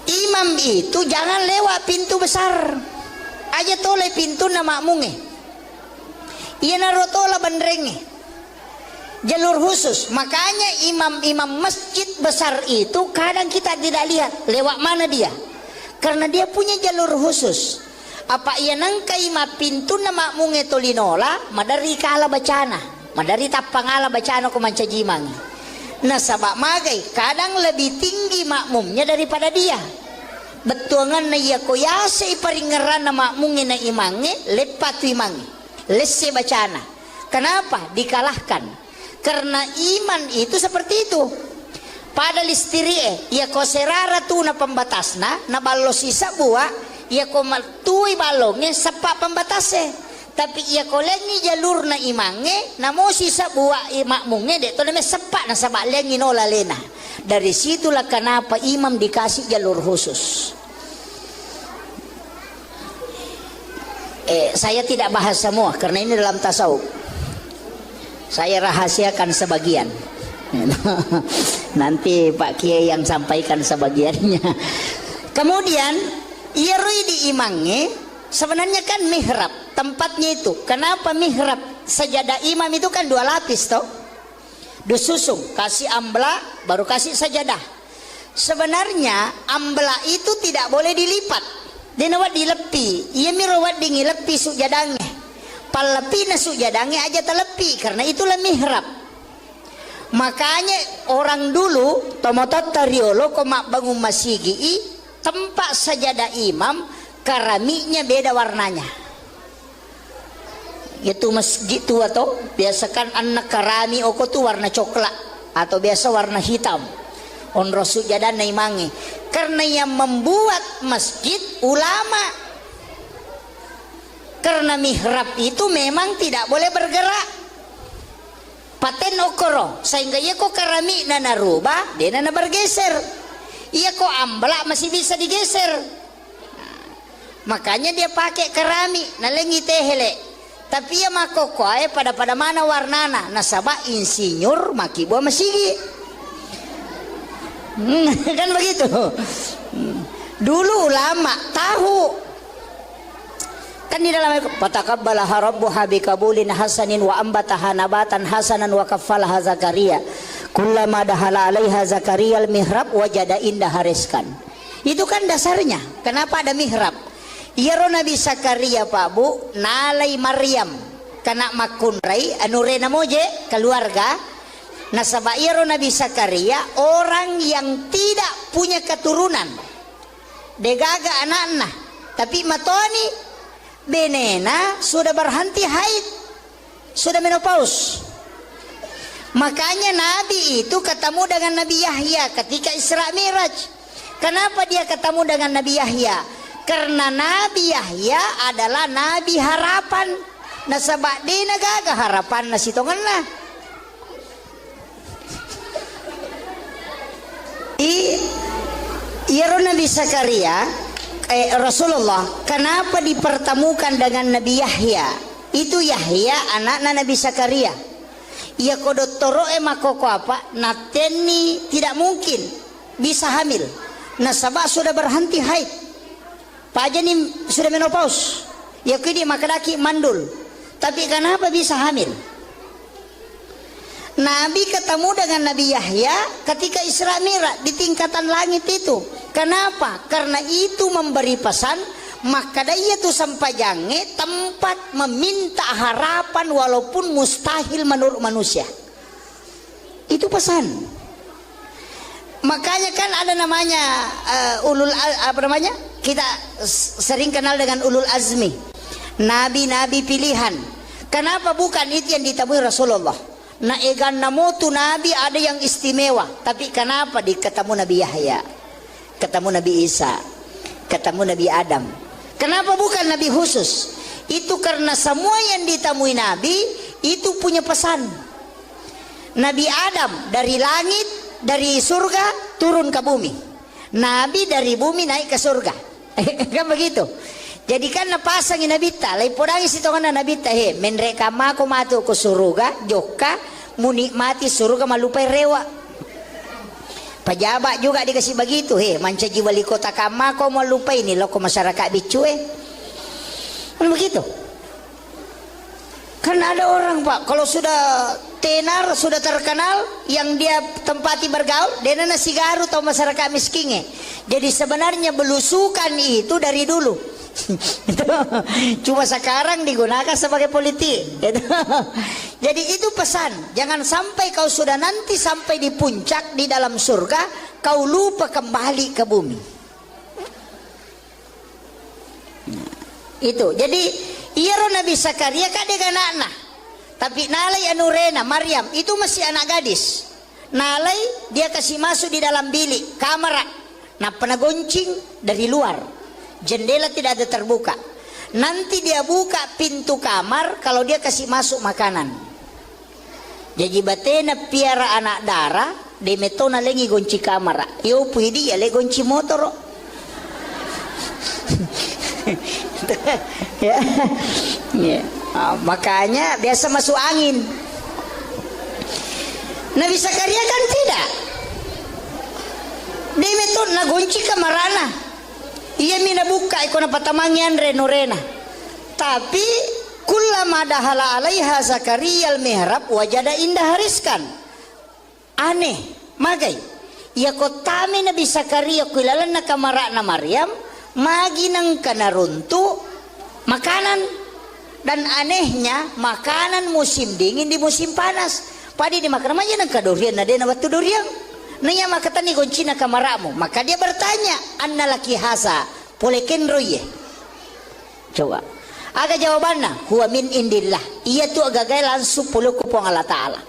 imam itu jangan lewat pintu besar, aja tole pintu na makmunge iya narotola bandrenge jalur khusus. Makanya imam-imam masjid besar itu kadang kita tidak lihat lewat mana dia, karena dia punya jalur khusus. Apa ia nangka ima pintu na makmunge tolinola madari kala bacana, madari tapangala bacana ko mancajimang. Nah sabak magai kadang lebih tinggi makmumnya daripada dia. Betuangan na iya koyase iparingeran na makmunge na imange lepatu imange lesse bacana. Kenapa dikalahkan? Karena iman itu seperti itu. Pada listirie ya ko serara tu na pembatasna na ballo sisa buah ya ko maltui balongnya sepak pembatasnya. Tapi ya ko lengi jalur na imange na mo sisa buah makmunge de to na sepak na sabak lengi no lalena. Dari situlah kenapa imam dikasih jalur khusus. Saya tidak bahas semua karena ini dalam tasawuf. Saya rahasiakan sebagian. Nanti Pak Kiai yang sampaikan sebagiannya. Kemudian irui di imangnya sebenarnya kan mihrab tempatnya itu. Kenapa mihrab? Sajadah imam itu kan 2 lapis toh. Disusung, kasih ambla baru kasih sajadah. Sebenarnya ambla itu tidak boleh dilipat. Dia nawat dilepi. Ia mirawat dingilepi sujadangnya. Palepi nasu jadangnya aja telepi karena itulah mihrab. Makanya orang dulu tomotot tariolo komak bangun masigi tempat sajadah imam keramiknya beda warnanya. Itu masjid tua toh biasakan anak karami oko tuh warna coklat atau biasa warna hitam. On rasul jadah naimangi karena yang membuat masjid ulama. Karena mihrab itu memang tidak boleh bergerak. Paten okoro sehingga ia kok keramik nana rubah dia nana bergeser. Ia kok amblak masih bisa digeser. Makanya dia pakai keramik nalengi tehele. Tapi ia makoko pada mana warnana nasabah insinyur maki buah masigi. Kan begitu. Dulu ulama tahu. Kan di dalam fataqabbalaha rabbuha biqabulin hasanin wa ambataha nabatan hasanan wa kaffalaha Zakaria kullama dahala 'alaiha Zakaria al-mihrab wajada indaha rizqan. Itu kan dasarnya. Kenapa ada mihrab? Iyaro Nabi Zakaria Pak Bu nalai Maryam kana makunrai anu rena moje keluarga nasaba iyaro Nabi Zakaria orang yang tidak punya keturunan. Degaga anak-anak tapi matoni benena sudah berhenti haid, sudah menopause. Makanya Nabi itu ketemu dengan Nabi Yahya ketika Isra Miraj. Kenapa dia ketemu dengan Nabi Yahya? Karena Nabi Yahya adalah Nabi harapan. Nasabak di nagaga harapan nasitongan lah. Iyaro Nabi Zakaria Rasulullah kenapa dipertemukan dengan Nabi Yahya? Itu Yahya anak Nabi Zakaria. Ia kodottoro makoko apa? Nateni tidak mungkin bisa hamil. Nasabah sudah berhenti haid. Pajani sudah menopause. Ya kini makadaki mandul. Tapi kenapa bisa hamil? Nabi ketemu dengan Nabi Yahya ketika Isra Mi'raj di tingkatan langit itu. Kenapa? Karena itu memberi pesan maka daya tu sampajange tempat meminta harapan walaupun mustahil menurut manusia. Itu pesan. Makanya kan ada namanya kita sering kenal dengan ulul azmi, nabi-nabi pilihan. Kenapa bukan itu yang ditemui Rasulullah? Na egan namo tu nabi ada yang istimewa, tapi kenapa ketemu Nabi Yahya, ketemu Nabi Isa, ketemu Nabi Adam? Kenapa bukan nabi khusus? Itu karena semua yang ditemui nabi itu punya pesan. Nabi Adam dari langit, dari surga turun ke bumi. Nabi dari bumi naik ke surga. Kan begitu. Jadi kan napasangin nabi ta, lai podangi sitongan nabi ta he, menreka mako matu ke surga, joka menikmati surga malupai rewa. Pejabat juga dikasih begitu, he, mancaji wali kota kama kau mau lupa ini loko masyarakat bicue. Kan begitu. Kan ada orang Pak, kalau sudah tenar, sudah terkenal, yang dia tempati bergaul, dia nasi garu atau masyarakat miskinnya. Jadi sebenarnya belusukan itu dari dulu. Cuma sekarang digunakan sebagai politik. Jadi itu pesan, jangan sampai kau sudah nanti sampai di puncak di dalam surga kau lupa kembali ke bumi. Itu jadi iya Nabi Zakaria kadang anak-anak, tapi nalai anurena Maryam itu masih anak gadis. Nalai dia kasih masuk di dalam bilik kamar, nah pernah goncing dari luar, jendela tidak ada terbuka. Nanti dia buka pintu kamar kalau dia kasih masuk makanan. Jadi batena piara anak darah, de metona lengi gonci kamar. Yo puidi ya le gonci motor. Ya. Ya. Makanya biasa masuk angin. Nabi Zakaria kan tidak. Dia meton na gonci kamarana. Ia mina buka ikona patamangian renorena. Tapi kullama dahala alaiha Zakaria al-mihrab wajada indah hariskan. Aneh, magai. Ya kotame Nabi Zakaria kuilalan na kamara na Maryam, magi nang kanaruntu makanan. Dan anehnya makanan musim dingin di musim panas. Padi di makan aja nang kadurian na dena batu durian. Nanya makatan ni goncina kamaramu. Maka dia bertanya, anna laki hasa poleken roye. Coba. Aga jawabannya, huwa min indillah. Ia tu agak langsung puluh kupong Allah Ta'ala.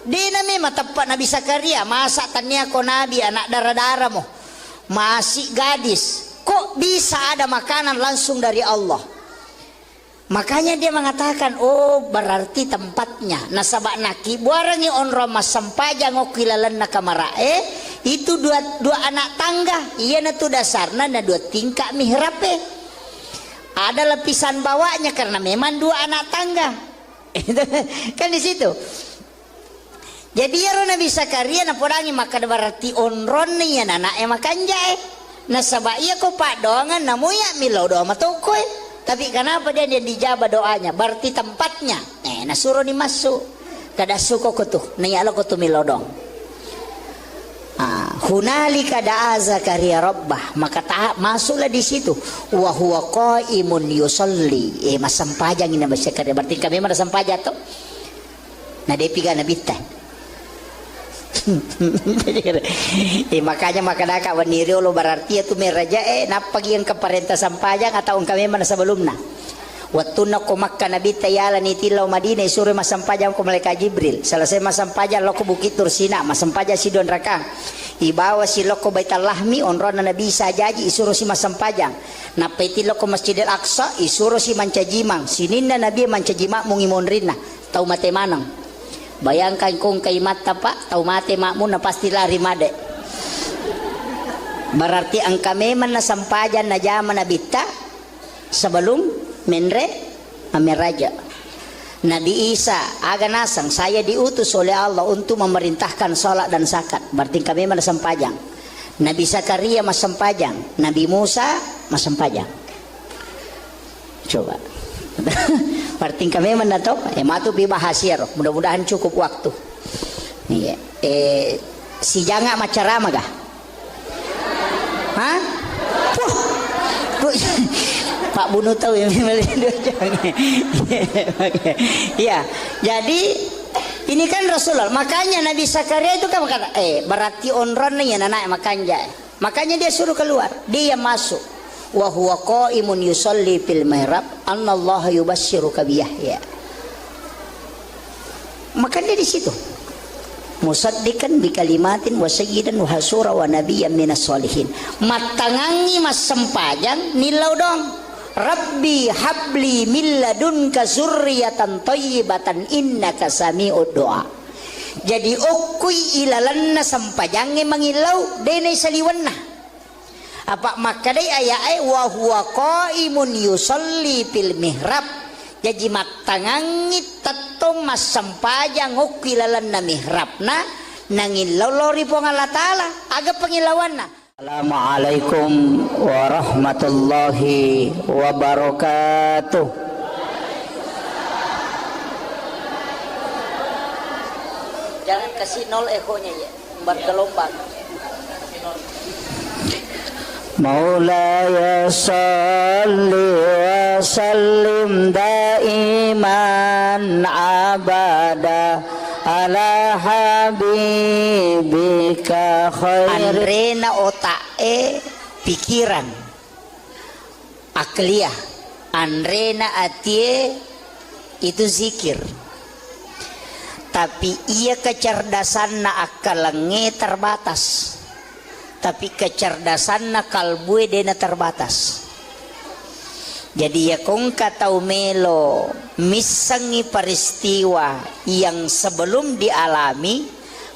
Dia namanya tepat Nabi Zakaria. Masa tanya ko Nabi anak darah-darah mo. Masih gadis. Kok bisa ada makanan langsung dari Allah? Makanya dia mengatakan, oh berarti tempatnya. Nasabak naki buarangi onro mas sampaja ngokilalan nakamarae. Itu dua anak tangga. Iya na tu dasarna na dua tingkah mihrape. Ada lapisan bawahnya karena memang dua anak tangga. Kan di situ. Jadi ya Nabi Zakaria na podangi maka berarti onron ni ya anak makan jae. Nasabak iya ko pak doangan namuya milau doa matokoi. Tapi kenapa dia dijabah doanya? Berarti tempatnya. Nasuruh ni masuk. Kada suko ko tuh. Nayalo ko tuh milau dong. Hunalika da'a Zakaria rabbah, maka masuklah di situ wa huwa qaimun yusalli. Masampajang ini Nabi Zakaria, berarti kami mana sampaja to na depiga nabi teh. Makanya makadaka waniri lo berarti itu meraja napagi yang keparenta sampajang atau kami mana sebelumna. Waktu nak ko Makkah Nabi tayala ni tilau Madinah suruh masampajang ko malaikat Jibril. Selesai masampajang lo ko Bukit Tursina, masampajang si Don Rakang. Ibawa si lo ko Baitul Lahmi onron na Nabi sajaji isuruh si masampajang. Napeti lo ko Masjidil Aqsa isuruh si mancajimang. Sinin na Nabi mancajimang mungimon rin na. Tau mate manang. Bayangkan kung kay mata pa, tau mate makmu na pasti lari made. Berarti ang kami man nasampajan na jaman na bita sebelum menre ameraja. Nabi Isa aga nasang saya diutus oleh Allah untuk memerintahkan salat dan zakat. Berarti kami masampajang. Nabi Zakaria masampajang, Nabi Musa masampajang. Coba. Berarti kami menatop matu pi bahasiar. Mudah-mudahan cukup waktu. Iya. Si janga macarama gah? Hah? Pak bunuh tahu ya. Ya, jadi ini kan Rasulullah. Makanya Nabi Zakaria itu kan kata, berarti onron nih ya anak makanya dia suruh keluar, dia masuk. Wa huwa qaimun yusalli fil mihrab annallaha yubasyshiruka bi Yahya. Maka dia di situ. Musaddiqan bi kalimatin wa sayyidan wa hasura wa nabiyyan minas solihin. Matangangi mas sempajang nilau dong. Rabbi habli min ladunka zurriyatan thayyibatan innaka sami'ud du'a. Jadi ukui ilalanna sampajange mangilau denai saliwanna. Apa makadai ayai wa huwa qaimun yusalli fil mihrab. Jadi matangangi tato mas sampajang ukui ilalanna mihrabna nangilau lori pong Allah Ta'ala aga pangilawanna. Assalamualaikum warahmatullahi wabarakatuh. Jangan kasih nol ekonya ya, bergelombang. Maulaya salli wa sallim daiman abada ala habibika khair. Andrena otae pikiran akliyah, andrena atie itu zikir. Tapi ia kecerdasan na akalenge terbatas. Tapi kecerdasan na kalbue dena terbatas. Jadi ya kong katau melo misangi peristiwa yang sebelum dialami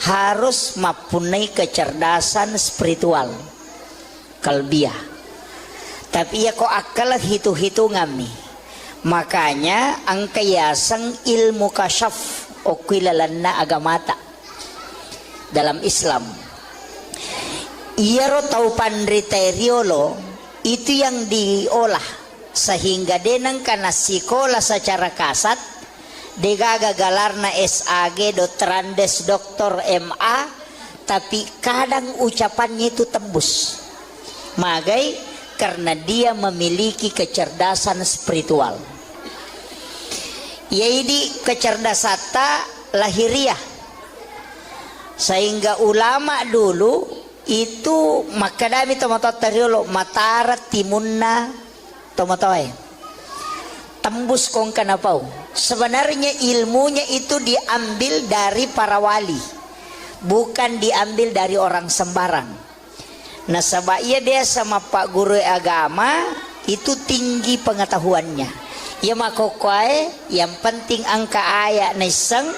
harus mempunyai kecerdasan spiritual kalbiah. Tapi ya kok akal hitung-hitungan nih. Makanya angkayasang ilmu kasyaf okilalanna agamata dalam Islam. Iaro tau pandriteriolo itu yang diolah sehingga denang kana sekolah secara kasat degaga galarna SAG Dotrandes Doktor MA tapi kadang ucapannya itu tembus magai karena dia memiliki kecerdasan spiritual. Yaitu kecerdasan lahiriah sehingga ulama dulu itu makadami tomato teriolo matarat timunna tomatoy tembus kong kanapau. Sebenarnya ilmunya itu diambil dari para wali, bukan diambil dari orang sembarang. Nah sebabnya dia sama pak guru agama itu tinggi pengetahuannya. Ya makokoy yang penting angka ayat neseng,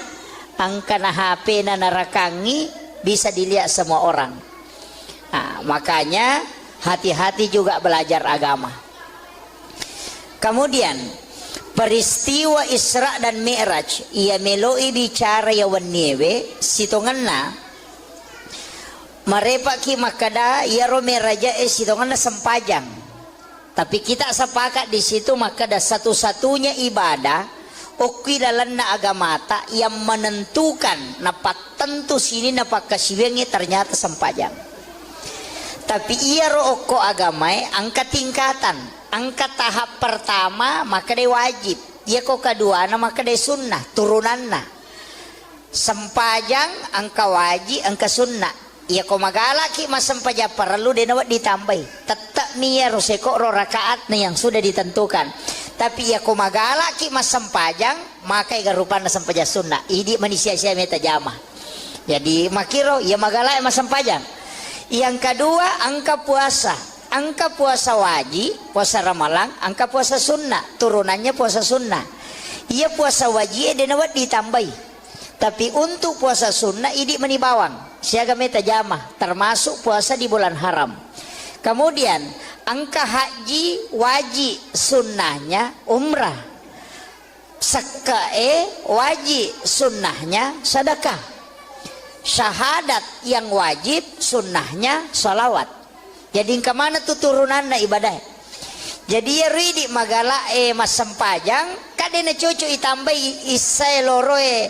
angka na HP na narakangi bisa dilihat semua orang. Nah, makanya hati-hati juga belajar agama. Kemudian peristiwa Isra dan Mi'raj ia meloi bicara ya waniewe sitonganna marepaki makada ya romeraja sitonganna sempajang. Tapi kita sepakat di situ makada satu-satunya ibadah okilalanna agamata yang menentukan napak tentu sini napak kasiwengi ternyata sempajang. Tapi ia roko agamai angka tingkatan, angka tahap pertama maka dia wajib, ia kok kedua maka dia sunnah turunanna. Sempajang angka wajib, angka sunnah. Ia kok magalaki mas sempaja perlu dia nawat ditambahi. Tetap niya roseko ro rakaat yang sudah ditentukan. Tapi ia kok magalaki mas sempajang maka ia rupana sempaja sunnah. Ini manusia-sia meta jamah. Jadi makiro ia magalaki mas sempajang. Yang kedua angka puasa. Angka puasa wajib, puasa Ramalan, angka puasa sunnah, turunannya puasa sunnah. Ia puasa wajib dia nawat ditambahi. Tapi untuk puasa sunnah ini menibawang. Siaga meta jamah, termasuk puasa di bulan haram. Kemudian angka haji wajib, sunnahnya umrah. Sakae wajib, sunnahnya sedekah. Syahadat yang wajib sunnahnya salawat. Jadi kemana tuh turunannya ibadah. Jadi ya ridi magala mas sempajang kadena cucu itambah isai loroe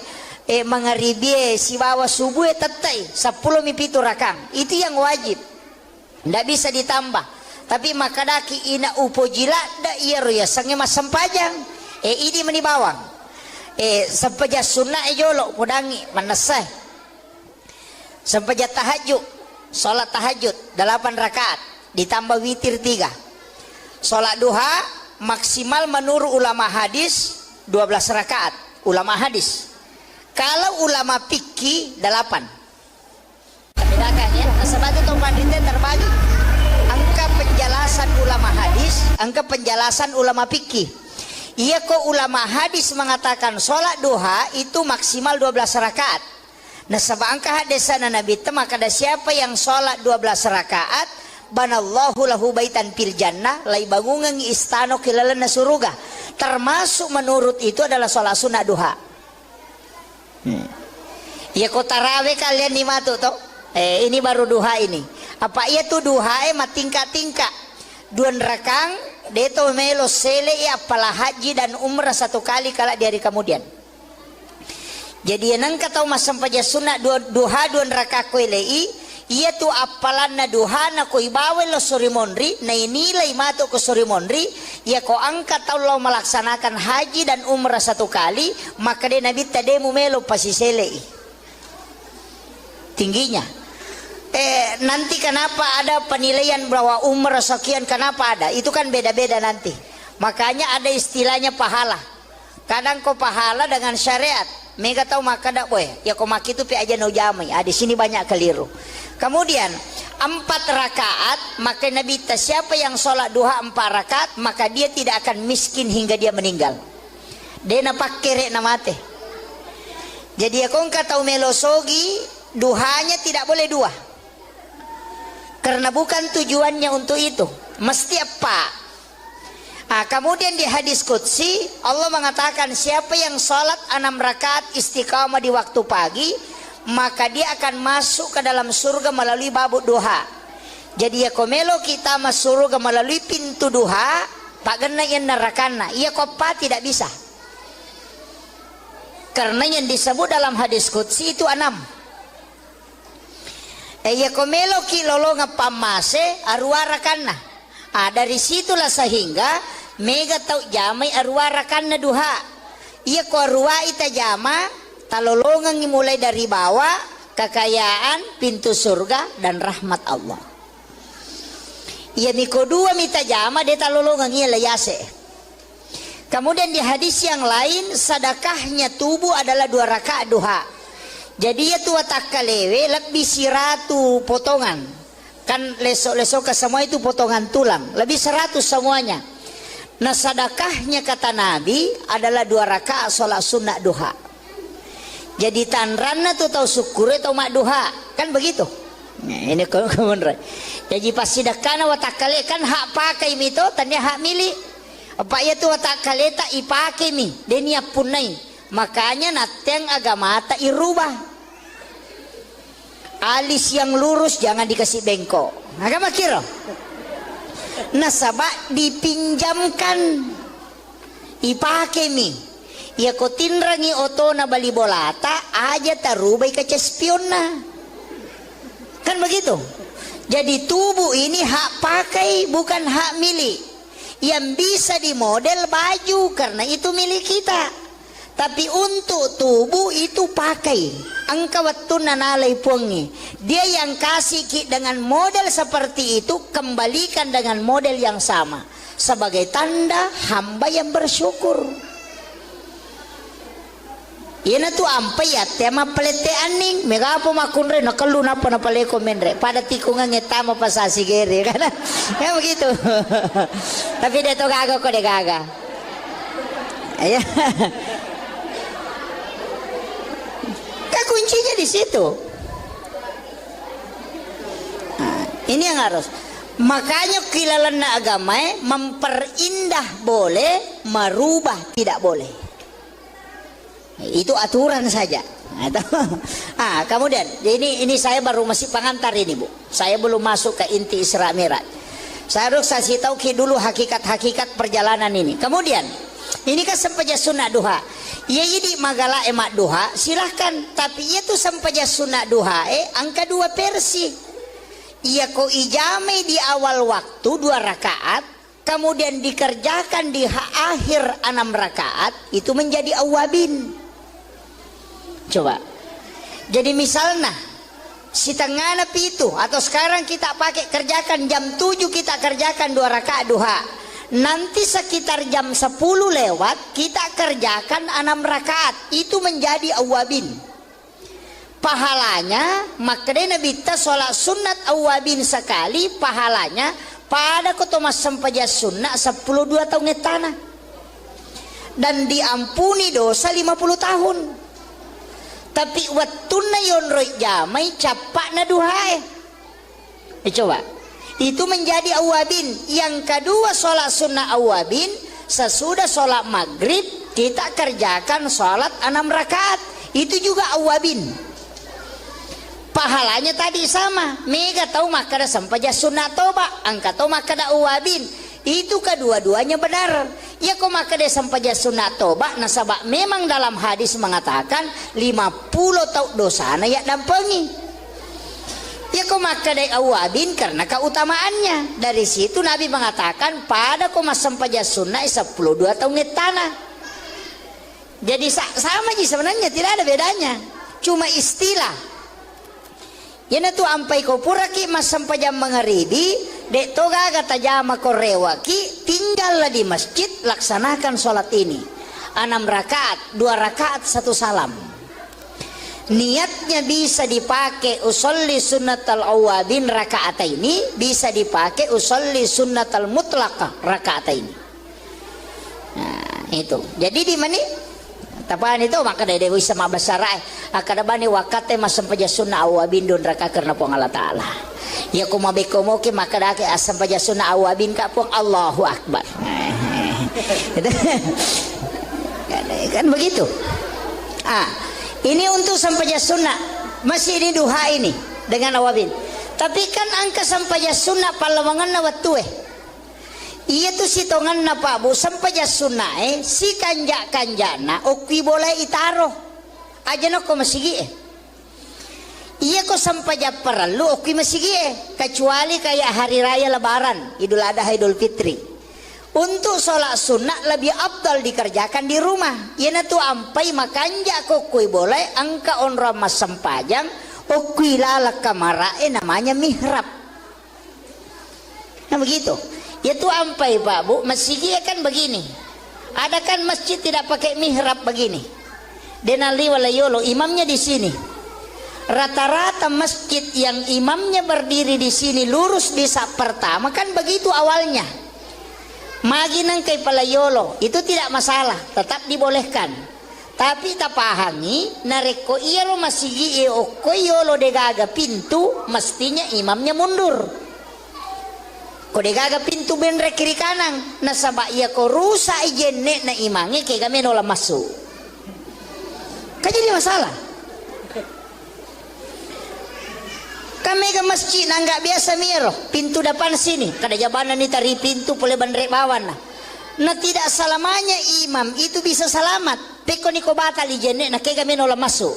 mangaribie si bawa subuh tetai 10 mipitu rakang. Itu yang wajib. Ndak bisa ditambah. Tapi makadaki ina upo jila da iya ya sange mas sempajang. Ini meni bawang. Sempaja sunnah jolo mudangi manasai. Sempaja tahajud, salat tahajud 8 rakaat ditambah witir 3. Salat duha maksimal menurut ulama hadis 12 rakaat. Ulama hadis. Kalau ulama fikih 8. Bedakan ya. Sebab itu panditnya terbagi. Angka penjelasan ulama hadis, angka penjelasan ulama fikih. Iya kok ulama hadis mengatakan sholat duha itu maksimal 12 rakaat. Nah sebab angka hadisana Nabi itu maka ada siapa yang sholat 12 rakaat, banallahu lahu baitan fil jannah, lai bangungan istano kilalana suruga. Termasuk menurut itu adalah sholat sunat duha. Iya kok tarawih kalian di matu toh? Ini baru duha ini. Apa iya tuh duha tingkat-tingkat. 2 rakang deto melo sele apalah haji dan umrah 1 kali kala di hari kemudian. Jadi nang kata mas sampaja sunat duha 2 rakak koilei iya tu apalan na duha na ko ibawe lo suri monri na inilai mato ko suri monri ya ko angkat Allah melaksanakan haji dan umrah 1 kali maka de nabi tademu melo pasisele tingginya. Nanti kenapa ada penilaian bahwa umrah sekian, kenapa ada? Itu kan beda-beda nanti. Makanya ada istilahnya pahala. Kadang kau pahala dengan syariat. Mega tahu maka dak boy. Ya kau maki itu pi aja no jamai. Di sini banyak keliru. Kemudian 4 rakaat, maka Nabi siapa yang sholat duha 4 rakaat, maka dia tidak akan miskin hingga dia meninggal. Dia napak kere namate. Jadi aku engkau tahu melosogi duhanya tidak boleh 2. Karena bukan tujuannya untuk itu. Mesti apa? Kemudian di hadis qudsi Allah mengatakan siapa yang sholat 6 rakaat istiqamah di waktu pagi, maka dia akan masuk ke dalam surga melalui babuk duha. Jadi ya komelo kita masuk surga melalui pintu duha, pak gena yang nerakana. Iya kopa tidak bisa. Karena yang disebut dalam hadis qudsi itu 6. Ya komelo kilolo ngapamase arwara kana. Dari situlah sehingga mega tau jamai arwara kana duha. Iya ko arwa ita jama talolongan mulai dari bawah kekayaan pintu surga dan rahmat Allah. Iya miko 2 mita jama de talolongan iya layase. Kemudian di hadis yang lain sedekahnya tubuh adalah 2 rakaat duha. Jadi ya tua tak kalewe lebih siratu potongan. Kan lesok-lesok ke semua itu potongan tulang. Lebih 100 semuanya. Nah sedekahnya kata Nabi adalah 2 rakaat sholat sunat duha. Jadi tanrana tuh tahu syukur atau mak duha. Kan begitu. Nah, ini kemudian. Jadi pas sedekahna watak kale kan hak pakai mito tanya hak milik. Apa ya tuh watak kale tak ipake mi. Denia punai. Makanya nateng agama tak irubah. Alis yang lurus jangan dikasih bengkok. Agama kira. Nasabak dipinjamkan. Ipake mi. Ya ko tinrangi oto na bali bolata aja tarubai ke cespiona. Kan begitu. Jadi tubuh ini hak pakai bukan hak milik. Yang bisa dimodel baju karena itu milik kita. Tapi untuk tubuh itu pakai. Angka waktu nanalai puangi. Dia yang kasih dengan model seperti itu kembalikan dengan model yang sama. Sebagai tanda hamba yang bersyukur. Ina tu ampai ya tema pelete aning. Mega apa makunre nakalu napa napaleko menre. Pada tikungan ngetama pasasi gere kan. Ya begitu. Tapi dia tu gaga kok dia gaga. Ya. Kuncinya di situ. Nah, ini yang harus. Makanya kilalan agama memperindah boleh, merubah tidak boleh. Itu aturan saja. Kemudian ini saya baru masih pengantar ini Bu. Saya belum masuk ke inti Isra Mi'raj. Saya harus kasih tahu dulu hakikat-hakikat perjalanan ini. Kemudian ini kan sempaja sunat duha. Ya jadi magala emak duha silahkan. Tapi itu sempaja sunat duha angka 2 versi. Ia ko ijamai di awal waktu 2 rakaat, kemudian dikerjakan di akhir 6 rakaat, itu menjadi awabin. Coba. Jadi misalnya si tengah napi itu, atau sekarang kita pakai kerjakan jam 7 kita kerjakan 2 rakaat duha. Nanti sekitar jam 10 lewat kita kerjakan 6 rakaat, itu menjadi awabin. Pahalanya makanya Nabi ta sholat sunat awabin sekali, pahalanya pada kotomas sampaja sunnah 10 tahun tanah, dan diampuni dosa 50 tahun. Tapi wattuna yon roy jamai capak na duhae. Coba, itu menjadi awabin. Yang kedua sholat sunnah awabin, sesudah sholat maghrib kita kerjakan sholat 6 rakaat, itu juga awabin. Pahalanya tadi sama, mega tahu makada sampaja sunnah toba, angka tahu makada awabin. Itu kedua-duanya benar. Ya kok makada sampaja sunnah toba, nasabak memang dalam hadis mengatakan 50 tahun dosana ya dampengi. Ya kok makada awabin karena keutamaannya. Dari situ Nabi mengatakan pada koma sampaja sunnah 12 tahun tanah. Jadi sama aja sebenarnya, tidak ada bedanya, cuma istilah. Yana tu ampai ko puraki mas sampajam mengeribi dek toga kata jama korewaki, tinggallah di masjid laksanakan sholat ini 6 rakaat, 2 rakaat 1 salam. Niatnya bisa dipakai usolli sunnatal awabin rakaat ini, bisa dipakai usolli sunnatal mutlaqah rakaat ini. Nah itu jadi di mana tapaan itu maka dari Dewi sama basarai akada bani wakate masam paja sunnah awabin don raka karena pong Allah Ta'ala. Ya kuma bekomoke maka dake asam paja sunnah awabin ka pong Allahu Akbar. Kan begitu. Ini untuk sampaja sunnah, masih ini duha ini dengan awabin. Tapi kan angka sampaja sunnah palawangan na watue. Iya tuh si tongan na Pak Bu sampaja sunnah si kanjana okwi boleh itaro aja no ko masigi iya ko sampaja perlu okwi masigi kecuali kayak hari raya lebaran Idul Adha Idul Fitri. Untuk sholat sunnah lebih abdal dikerjakan di rumah. Iya na tuh ampai makanja ko okwi boleh angka on ramas sampajang okwi lalak kamarae namanya mihrab. Nah begitu. Itu ampai Pak Bu, masjidnya kan begini. Ada kan masjid tidak pakai mihrab begini. Denali walayolo imamnya di sini. Rata-rata masjid yang imamnya berdiri di sini lurus di sak pertama kan begitu awalnya. Maginang kay palayolo itu tidak masalah, tetap dibolehkan. Tapi tak pahami nareko iya lo masigi o koyolo degaga pintu mestinya imamnya mundur. Kode gaga pintu benre kiri kanan nasaba iya ko rusa ijenne na imange kaya kami nola masuk kan jadi masalah. Kami ke masjid na nggak biasa miro pintu depan sini kada jabanan ni tari pintu pole bandre bawan na tidak selamanya imam itu bisa selamat peko ni ko batal ijenne na kaya kami nola masuk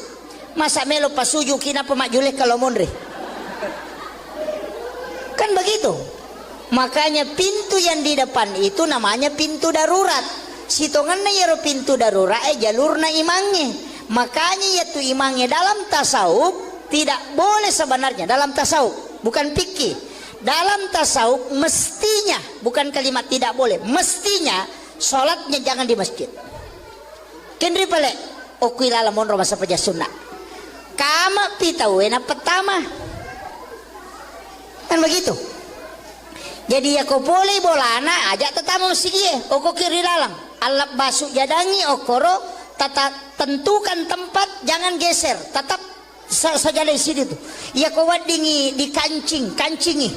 masa melo pasuju kina pemakjulek kalau mondre kan begitu. Makanya pintu yang di depan itu namanya pintu darurat. Sitonganna yero pintu darurat jalurna imangnya. Makanya yaitu imangnya dalam tasawuf tidak boleh sebenarnya dalam tasawuf, bukan fikih. Dalam tasawuf mestinya, bukan kalimat tidak boleh, mestinya sholatnya jangan di masjid. Kendri pale okuila lamon roma sapaja sunnah. Kama pitawena pertama. Kan begitu. Jadi ya ko boleh bolana aja tetamu sige oko kiri lalang alap basuk jadangi okoro tata tentukan tempat jangan geser tetap saja di sini tuh ya ko wadingi di kancingi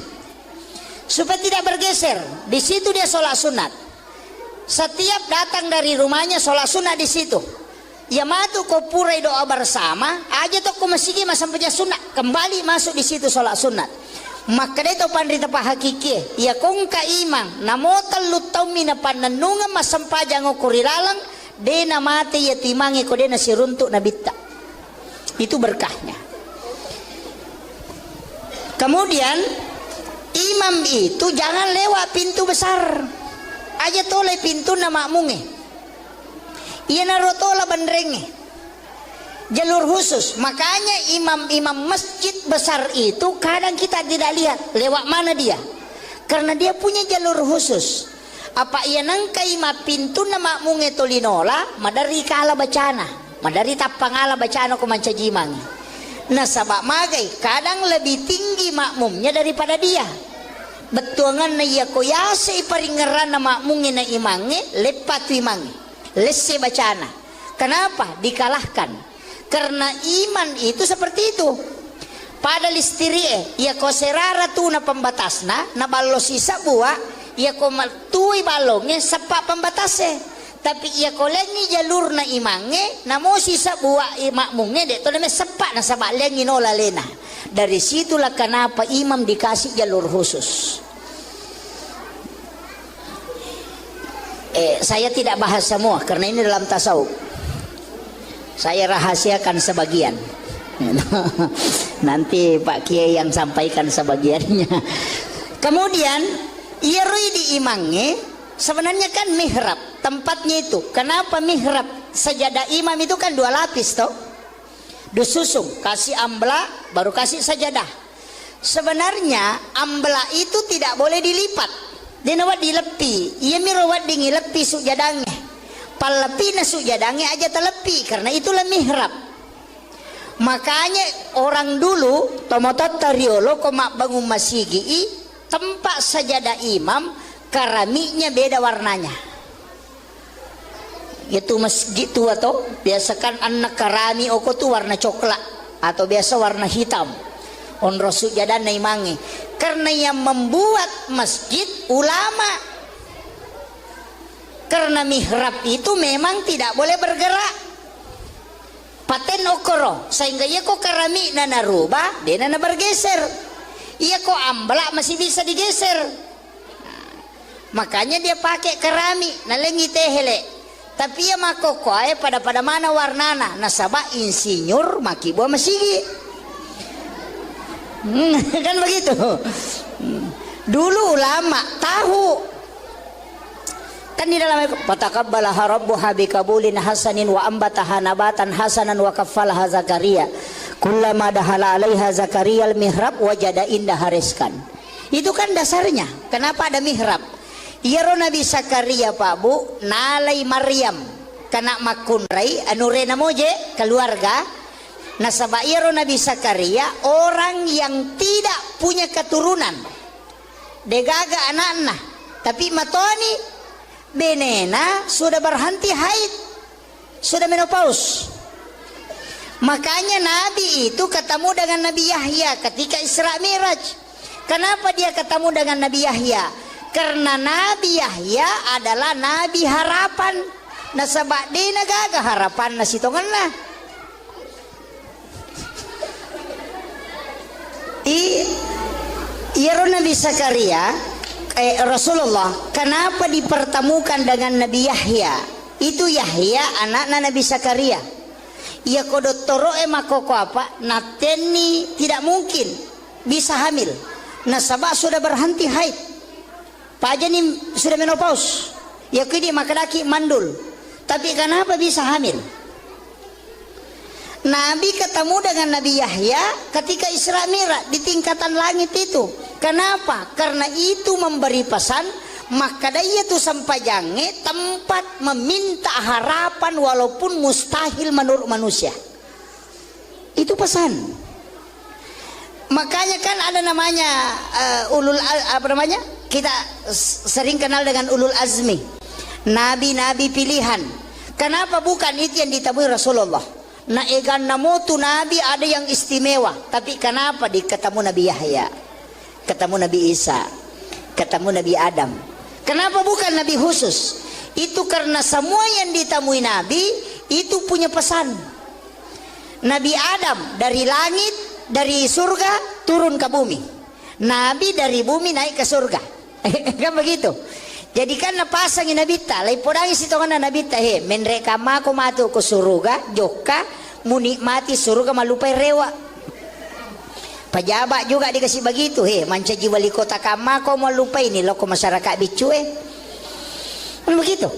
supaya tidak bergeser di situ dia sholat sunat setiap datang dari rumahnya sholat sunat di situ ya matu ko purai doa bersama aja tuh ko masigi masam peja sunat kembali masuk di situ sholat sunat. Maka itu pandita pa hakiki ya kung kaimang namotal lutaw mina pananunga masampajang o kurilalang de na mati ya timangi ko de na siruntuk na bitta itu berkahnya. Kemudian imam itu jangan lewat pintu besar aja, toleh pintu na makmunge iya narotola bandrenge, jalur khusus. Makanya imam-imam masjid besar itu kadang kita tidak lihat lewat mana dia, karena dia punya jalur khusus. Apa ia nangkai ma pintu na makmunge tolinola madari kala bacana, madari tapangala bacana ko mancajimang. Nah sabak magai kadang lebih tinggi makmumnya daripada dia. Betuangan na iya koyase iparingeran na makmunge na imange lepat imange lesse bacana. Kenapa dikalahkan? Karena iman itu seperti itu. Pada listirie ia koserara tu na pembatasna na ballo sisa buah ia ko matui balongnya sepak pembatasnya. Tapi ia kolengi jalur na imange na mo sisa buah makmunge de to na sepak na sabak lengi nola lena. Dari situlah kenapa imam dikasih jalur khusus. Saya tidak bahas semua karena ini dalam tasawuf. Saya rahasiakan sebagian. Nanti Pak Kiai yang sampaikan sebagiannya. Kemudian ia rui di imange sebenarnya kan mihrab tempatnya itu. Kenapa mihrab? Sajadah imam itu kan 2 lapis toh. Disusung, kasih ambla baru kasih sajadah. Sebenarnya ambla itu tidak boleh dilipat. Dia nawat dilepi, ia mirawat dingi lepi sujadange. Palepi na sujadange aja telepi, karena itulah mihrab. Makanya orang dulu tomotot tariolo komak bangun masigi tempat sajadah imam keramiknya beda warnanya. Itu masjid tua toh, biasakan anak karami oko tuh warna coklat atau biasa warna hitam. Onro sujadah na imange. Karena yang membuat masjid ulama. Karena mihrab itu memang tidak boleh bergerak. Paten okoro sehingga ia kok keramik na narubah, dia na bergeser. Ia kok ambla masih bisa digeser. Makanya dia pakai keramik na lengi tehele. Tapi ia makoko ay pada mana warnana nasaba insinyur maki buah masigi. Kan begitu. Dulu ulama tahu kan di dalam fataqabbalaha rabbuha biqabulin hasanin wa ambataha nabatan hasanan wa kaffalaha Zakaria kullama dahala 'alaiha Zakaria al-mihrab wajada indaha rizqan. Itu kan dasarnya. Kenapa ada mihrab? Iyaro Nabi Zakaria Pak Bu nalai Maryam kana makunrai anurena moje keluarga. Nasaba iyaro Nabi Zakaria orang yang tidak punya keturunan. Degaga anak-anak tapi matoni benena sudah berhenti haid, sudah menopause. Makanya Nabi itu ketemu dengan Nabi Yahya ketika Isra Miraj. Kenapa dia ketemu dengan Nabi Yahya? Karena Nabi Yahya adalah Nabi harapan. Nasaba di nagaga harapan nasitongan lah. Iyaro Nabi Zakaria Rasulullah kenapa dipertemukan dengan Nabi Yahya? Itu Yahya anaknya Nabi Zakaria. Ia kodottoro makoko apa? Nateni tidak mungkin bisa hamil. Nasabah sudah berhenti haid. Pajani sudah menopause. Ya kini makalaki mandul. Tapi kenapa bisa hamil? Nabi ketemu dengan Nabi Yahya ketika Isra Mi'raj di tingkatan langit itu. Kenapa? Karena itu memberi pesan maka dia itu sampai jange tempat meminta harapan walaupun mustahil menurut manusia. Itu pesan. Makanya kan ada namanya kita sering kenal dengan ulul azmi. Nabi-nabi pilihan. Kenapa bukan itu yang ditemui Rasulullah? Nah egan namo tu nabi ada yang istimewa, tapi kenapa ketemu Nabi Yahya, ketemu Nabi Isa, ketemu Nabi Adam? Kenapa bukan Nabi khusus? Itu karena semua yang ditemui Nabi itu punya pesan. Nabi Adam dari langit, dari surga turun ke bumi. Nabi dari bumi naik ke surga. Kan begitu. Jadi kan napasang Nabi ta, lai podangi sitongan Nabi ta he, menreka mako matu ke surga, joka munikmati surga malupai rewa. Pejabat juga dikasih begitu. Mancaji wali kota kama kau mau lupa ini loko masyarakat bicu kan begitu.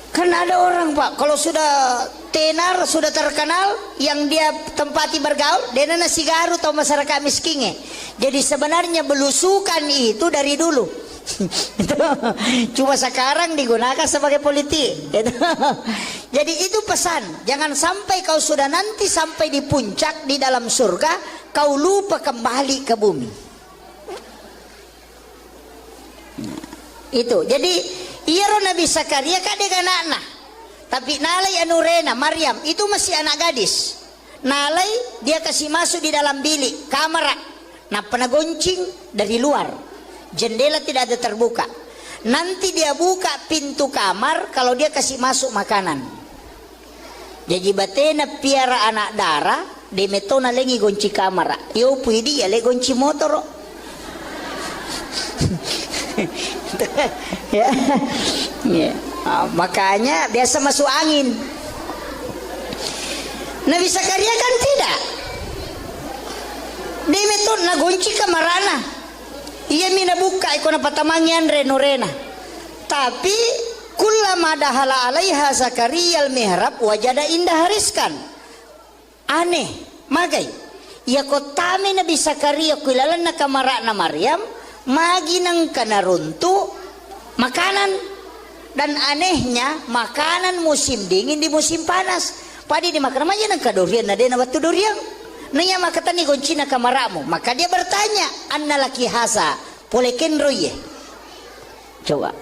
Kan ada orang Pak, kalau sudah tenar, sudah terkenal, yang dia tempati bergaul, dia nasi garu atau masyarakat miskinnya. Jadi sebenarnya belusukan itu dari dulu. Cuma sekarang digunakan sebagai politik. Jadi itu pesan, jangan sampai kau sudah nanti sampai di puncak di dalam surga, kau lupa kembali ke bumi. Itu, jadi iya Nabi Zakaria kadek anak-anak, tapi nalai anurena Maryam itu masih anak gadis. Nalai dia kasih masuk di dalam bilik kamar, nah pernah goncing dari luar, jendela tidak ada terbuka. Nanti dia buka pintu kamar kalau dia kasih masuk makanan. Jadi batena piara anak darah, de metona lengi gonci kamar. Yo puidi ya le gonci motor. Ya. Ya. Makanya biasa masuk angin. Nabi Zakaria kan tidak. Dia metode na gonci kamarana. Ia mina buka ikona patamangian renorena. Tapi kullama dahala alaiha Zakaria al-mihrab wajada indah hariskan. Aneh, magai. Ya kotame Nabi Zakaria kuilalan na kamara na Maryam magi nang kanaruntu makanan, dan anehnya makanan musim dingin di musim panas. Padi dimakan aja nang kadurian na dena batu durian. Nanya maka tani goncina kamaramu. Maka dia bertanya, anna laki hasa poleken roye. Coba.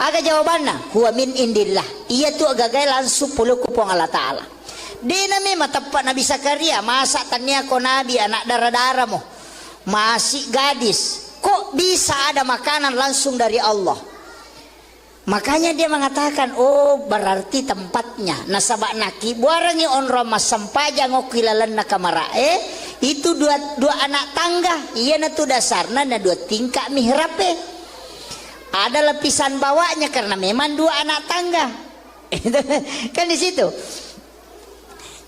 Aga jawabannya, huwa min indillah. Iya tu agagai langsung puluh kupong Allah Ta'ala. Dena memang tepat Nabi Zakaria, masa tanya ko Nabi anak darah-darah mo. Masih gadis. Kok bisa ada makanan langsung dari Allah? Makanya dia mengatakan, oh berarti tempatnya. Nasabak naki buarangi onro mas sampaja ngokilalan na kamara. Itu dua anak tangga. Iya na tu dasarna na dua tingkah mihrab. Ada lapisan bawahnya karena memang dua anak tangga. Kan di situ.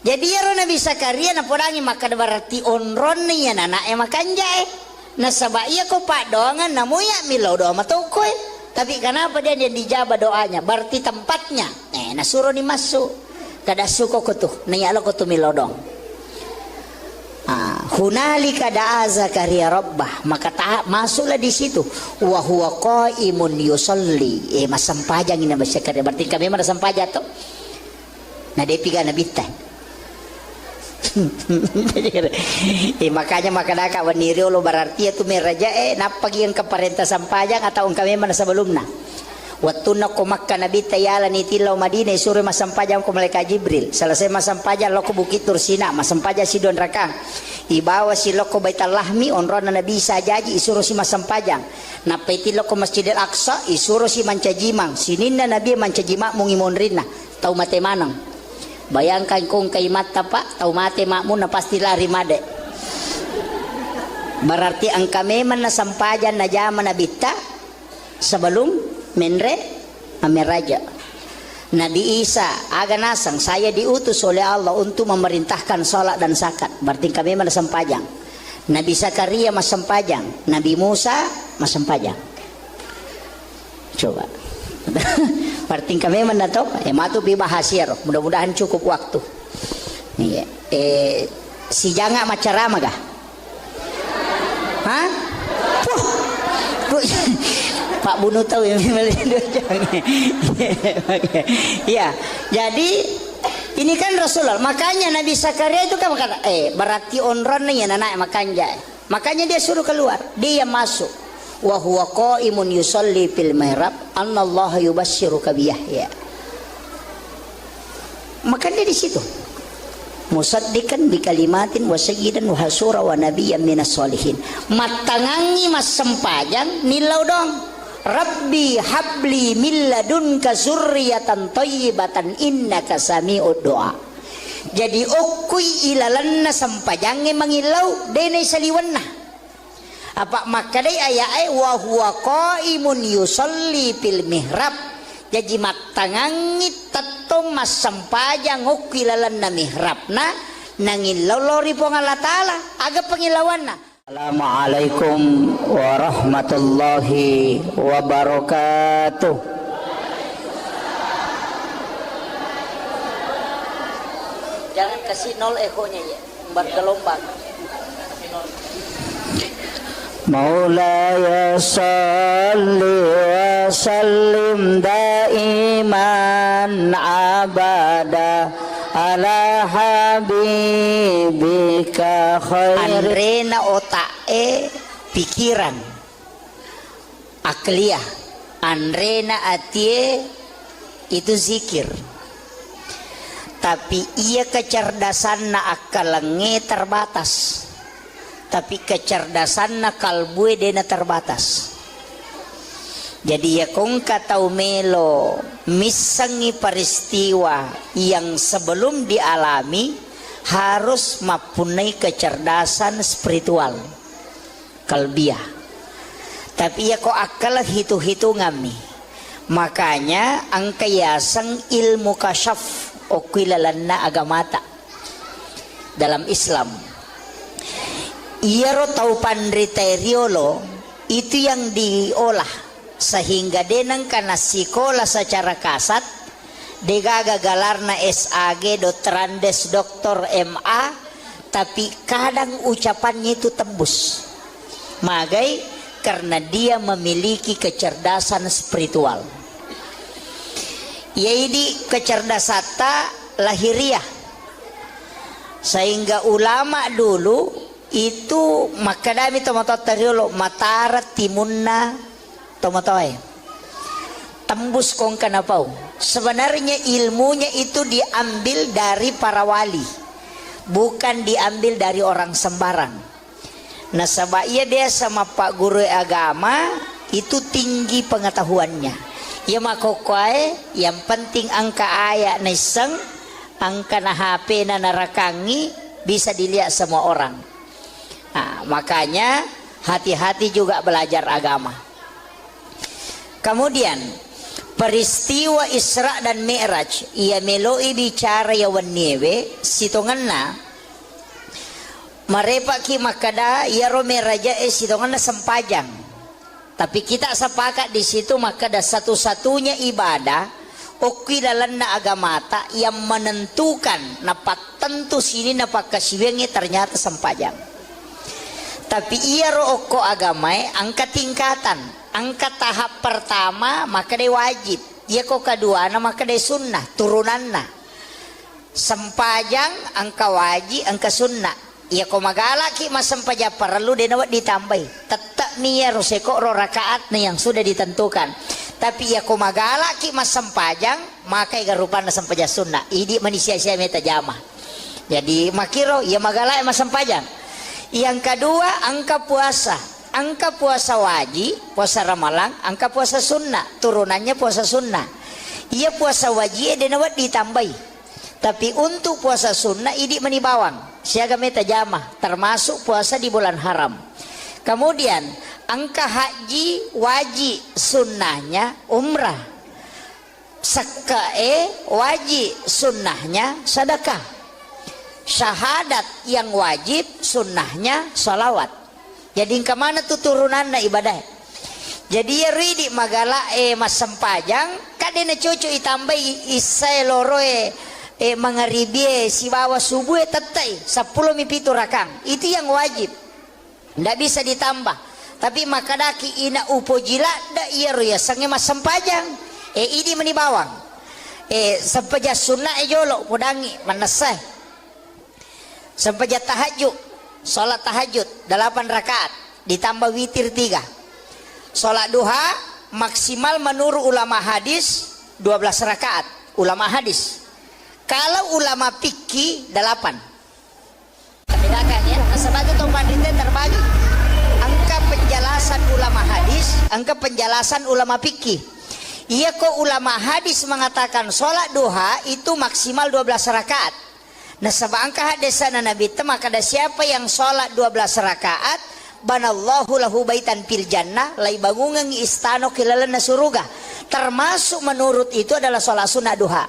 Jadi ya Nabi Zakaria na podangi maka berarti onron ni ya anak makan jae. Nasabak iya ko pak doangan namuya milau doa matokoi. Tapi kenapa dia dijabah doanya? Berarti tempatnya. Nasuruh ni masuk. Kada suko ko tu. Niyalo ko tu milau dong. Hunalika da'a Zakaria rabbah. Maka masuklah di situ. Wa huwa qaimun yusalli. Masampajang ini Nabi Zakaria. Berarti kami mana sampaja to? Nah dia piga Nabi teh. Makanya makadaka waniri lo berarti itu meraja napagi yang keparenta sampajang atau kami mana sebelumnya. Waktu nak Makkah Nabi tayala ni tilau Madinah suruh masampajang ko malaikat Jibril. Selesai masampajang loko bukit Tursina masampajang si Don Rakang. Ibawa si loko Baitul Lahmi onrona Nabi sajaji isuruh si masampajang. Napeti loko Masjidil Aqsa isuruh si mancajimang. Sininna Nabi mancajimang mungimonrina tau mate manang. Bayangkan kung kay mata pak tau mate makmu na pasti lari made. Berarti ang kami man nasampajan na jaman na bita sebelum menre amiraja. Nabi Isa aga nasang saya diutus oleh Allah untuk memerintahkan salat dan zakat. Berarti kami man nasampajang. Nabi Zakaria masampajang, Nabi Musa masampajang. Coba. Berarti kami mendato, matu bibahasir. Mudah-mudahan cukup waktu. Si janga macarama kah? Hah? Pak Bunu tahu yang ya. Jadi ini kan Rasulullah. Makanya Nabi Zakaria itu kan berkata, berarti onron nih anak makanya. Makanya dia suruh keluar, dia masuk. Wa huwa qaimun yusalli fil mihrab annallaha yubasyyiruka bi Yahya. Maka dia di situ. Musaddiqan bi kalimatin wa sayyidan wa hasura wa nabiyyan minas solihin. Matangangi mas sempajang nilau dong. Rabbi habli min ladunka zurriyatan thayyibatan innaka sami'ud du'a. Jadi okui ilalanna sampajange mangilau dene saliwanna. Apa makadai ayat wa huwa qaimun yusalli fil mihrab. Jadi matangangi tatong mas sampajang ukilalan na mihrabna nangilaw lori po ng Allah Ta'ala aga pangilawan na. Assalamualaikum warahmatullahi wabarakatuh. Jangan kasih nol ekonya ya, bergelombang. Maulaya salli wa sallim daiman abada ala habibika khair. Andrena otae pikiran akliyah, andrena atie itu zikir, tapi ia kecerdasan na akalenge terbatas, tapi kecerdasan na kalbue dena terbatas. Jadi ya kong katau melo misangi peristiwa yang sebelum dialami harus mempunyai kecerdasan spiritual kalbiah. Tapi ya kok akal hitung-hitungan nih. Makanya angka yasang ilmu kasyaf okilalanna agamata dalam Islam. Ia ro tau pandriteriolo itu yang diolah sehingga denang karena sekolah secara kasat degaga galarna SAG Dotrandes Doktor MA, tapi kadang ucapannya itu tembus magai karena dia memiliki kecerdasan spiritual, yaitu kecerdasan lahiriah. Sehingga ulama dulu itu makadami tomato teriolo matara timunna tomatoy tembus kong kanapau. Sebenarnya ilmunya itu diambil dari para wali, bukan diambil dari orang sembarang. Nah sebabnya dia sama pak guru agama itu tinggi pengetahuannya. Ya makokoy yang penting angka ayat neseng, angka na HP na narakangi bisa dilihat semua orang. Nah, makanya hati-hati juga belajar agama. Kemudian peristiwa Isra dan Mi'raj ia meloi bicara ya waniewe sitonganna marepa ki makada ya ro meraja sitonganna sempajang. Tapi kita sepakat di situ makada satu-satunya ibadah okilalanna agamata yang menentukan napak tentu sini napak kasiwengi ternyata sempajang. Tapi ia ro oko agamai angka tingkatan. Angka tahap pertama maka dia wajib, ia kok kedua maka dia sunnah turunanna. Sempajang angka wajib, angka sunnah. Ia kok magala ki mas sempaja perlu dia nawat ditambah. Tetap nia roseko ro rakaat yang sudah ditentukan. Tapi ia kok magala ki mas sempajang maka ia rupana sempaja sunnah. Ini manusia sia meta jamah. Jadi makiro ia magala mas sempajang. Yang kedua angka puasa. Angka puasa wajib, puasa Ramalan, angka puasa sunnah, turunannya puasa sunnah. Ia puasa wajib dia nawat ditambah. Tapi untuk puasa sunnah ini menibawang, siaga meta jamah, termasuk puasa di bulan haram. Kemudian angka haji wajib, sunnahnya umrah. Sakae wajib, sunnahnya sedekah. Syahadat yang wajib, sunnahnya salawat. Jadi kemana tuh turunan na ibadah? Jadi ya ridi magala mas sempajang kadena cucu itambah isai loroe mangaribie si bawa subuh tetai 10 mipitu rakang itu yang wajib, ndak bisa ditambah. Tapi makadaki ina upojila da iya ya sange mas sempajang ini menibawang sempaja sunnah jolo mudangi manasah sempaja tahajud. Sholat tahajud 8 rakaat ditambah witir 3. Sholat duha maksimal menurut ulama hadis 12 rakaat ulama hadis. Kalau ulama fikih 8. Bedakan ya. Sebab itu pandita terbagi. Angka penjelasan ulama hadis, angka penjelasan ulama fikih. Iya kok ulama hadis mengatakan sholat duha itu maksimal 12 rakaat. Nah sebangka hadisana Nabi maka ada siapa yang sholat 12 rakaat banallahu lahu baitan fil jannah lai bangungan istana kilalana surga. Termasuk menurut itu adalah sholat sunnah duha.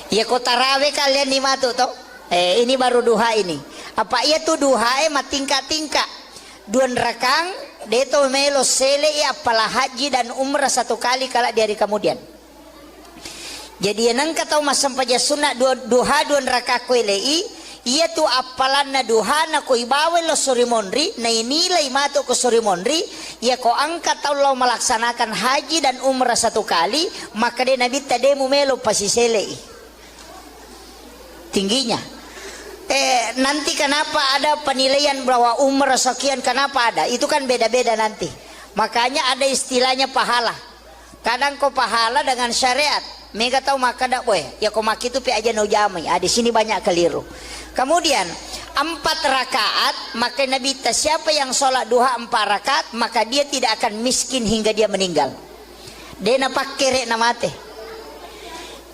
Ya kau taraweh kalian ni matu toh. Ini baru duha ini. Apa ia tu duha tingkat-tingkat. Duan rakang deto melo sele apalah haji dan umrah satu kali kala di hari kemudian. Jadi nang kata masam paja sunat duha duan raka kuelei ia tu apalan na duha na ko ibawe lo surimonri na inilai mato ko surimonri ia ko angkat tau lo melaksanakan haji dan umrah satu kali maka de nabi tade melo pasisele tingginya. Nanti kenapa ada penilaian bahwa umrah sekian, kenapa ada? Itu kan beda-beda nanti. Makanya ada istilahnya pahala. Kadang kau pahala dengan syariat. Mega tahu maka dak boy. Ya kau maki itu pi aja no jamai. Di sini banyak keliru. Kemudian 4 rakaat, maka Nabi siapa yang sholat duha 4 rakaat, maka dia tidak akan miskin hingga dia meninggal. Dia napak kere namate.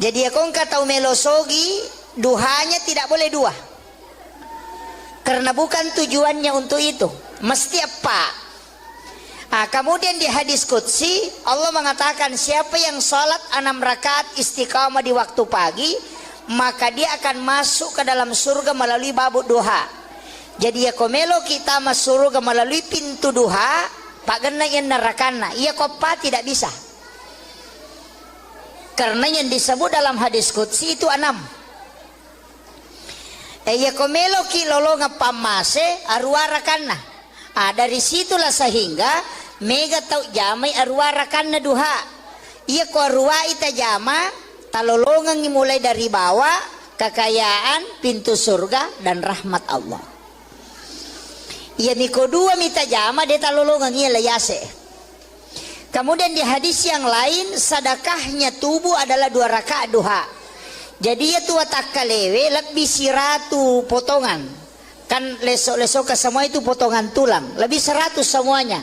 Jadi ya kau tahu melosogi duhanya tidak boleh 2. Karena bukan tujuannya untuk itu. Mesti apa? Kemudian di hadis qudsi Allah mengatakan siapa yang sholat 6 rakaat istiqamah di waktu pagi, maka dia akan masuk ke dalam surga melalui babuk duha. Jadi ya komelo kita masuk surga melalui pintu duha, pak gena yang nerakana. Iya kopa tidak bisa. Karena yang disebut dalam hadis qudsi itu 6. Ya komelo ki lolo ngapamase arwara kana. Dari situlah sehingga mega tau jamai arwara kana duha. Iya ko arwa ita jama talolongan mulai dari bawah kekayaan pintu surga dan rahmat Allah. Iya miko 2 mita jama de talolongan iya layase. Kemudian di hadis yang lain sedekahnya tubuh adalah 2 rakaat duha. Jadi ya tua tak kalewe lebih siratu potongan. Kan lesok-lesok ke semua itu potongan tulang. Lebih 100 semuanya.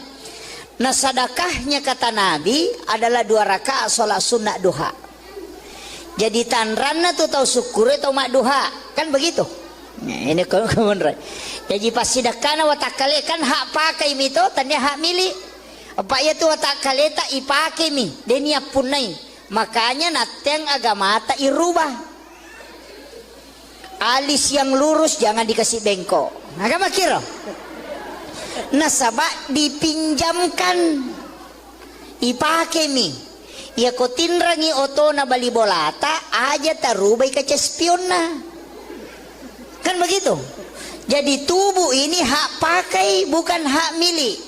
Nah sedekahnya kata Nabi adalah 2 rakaat sholat sunnah duha. Jadi tanrana tuh tahu syukur atau mak duha. Kan begitu. Nah, ini kemudian. Jadi pas sedekahna watak kale kan hak pakai mito tanya hak milik. Apa ya tuh watak kale tak ipake mi. Denia punai. Makanya nateng agama tak irubah. Alis yang lurus jangan dikasih bengkok. Agama kira. Nasabak dipinjamkan. Ipake mi. Ya ko tinrangi oto na bali bolata aja tarubay ka cespion na. Kan begitu. Jadi tubuh ini hak pakai bukan hak milik.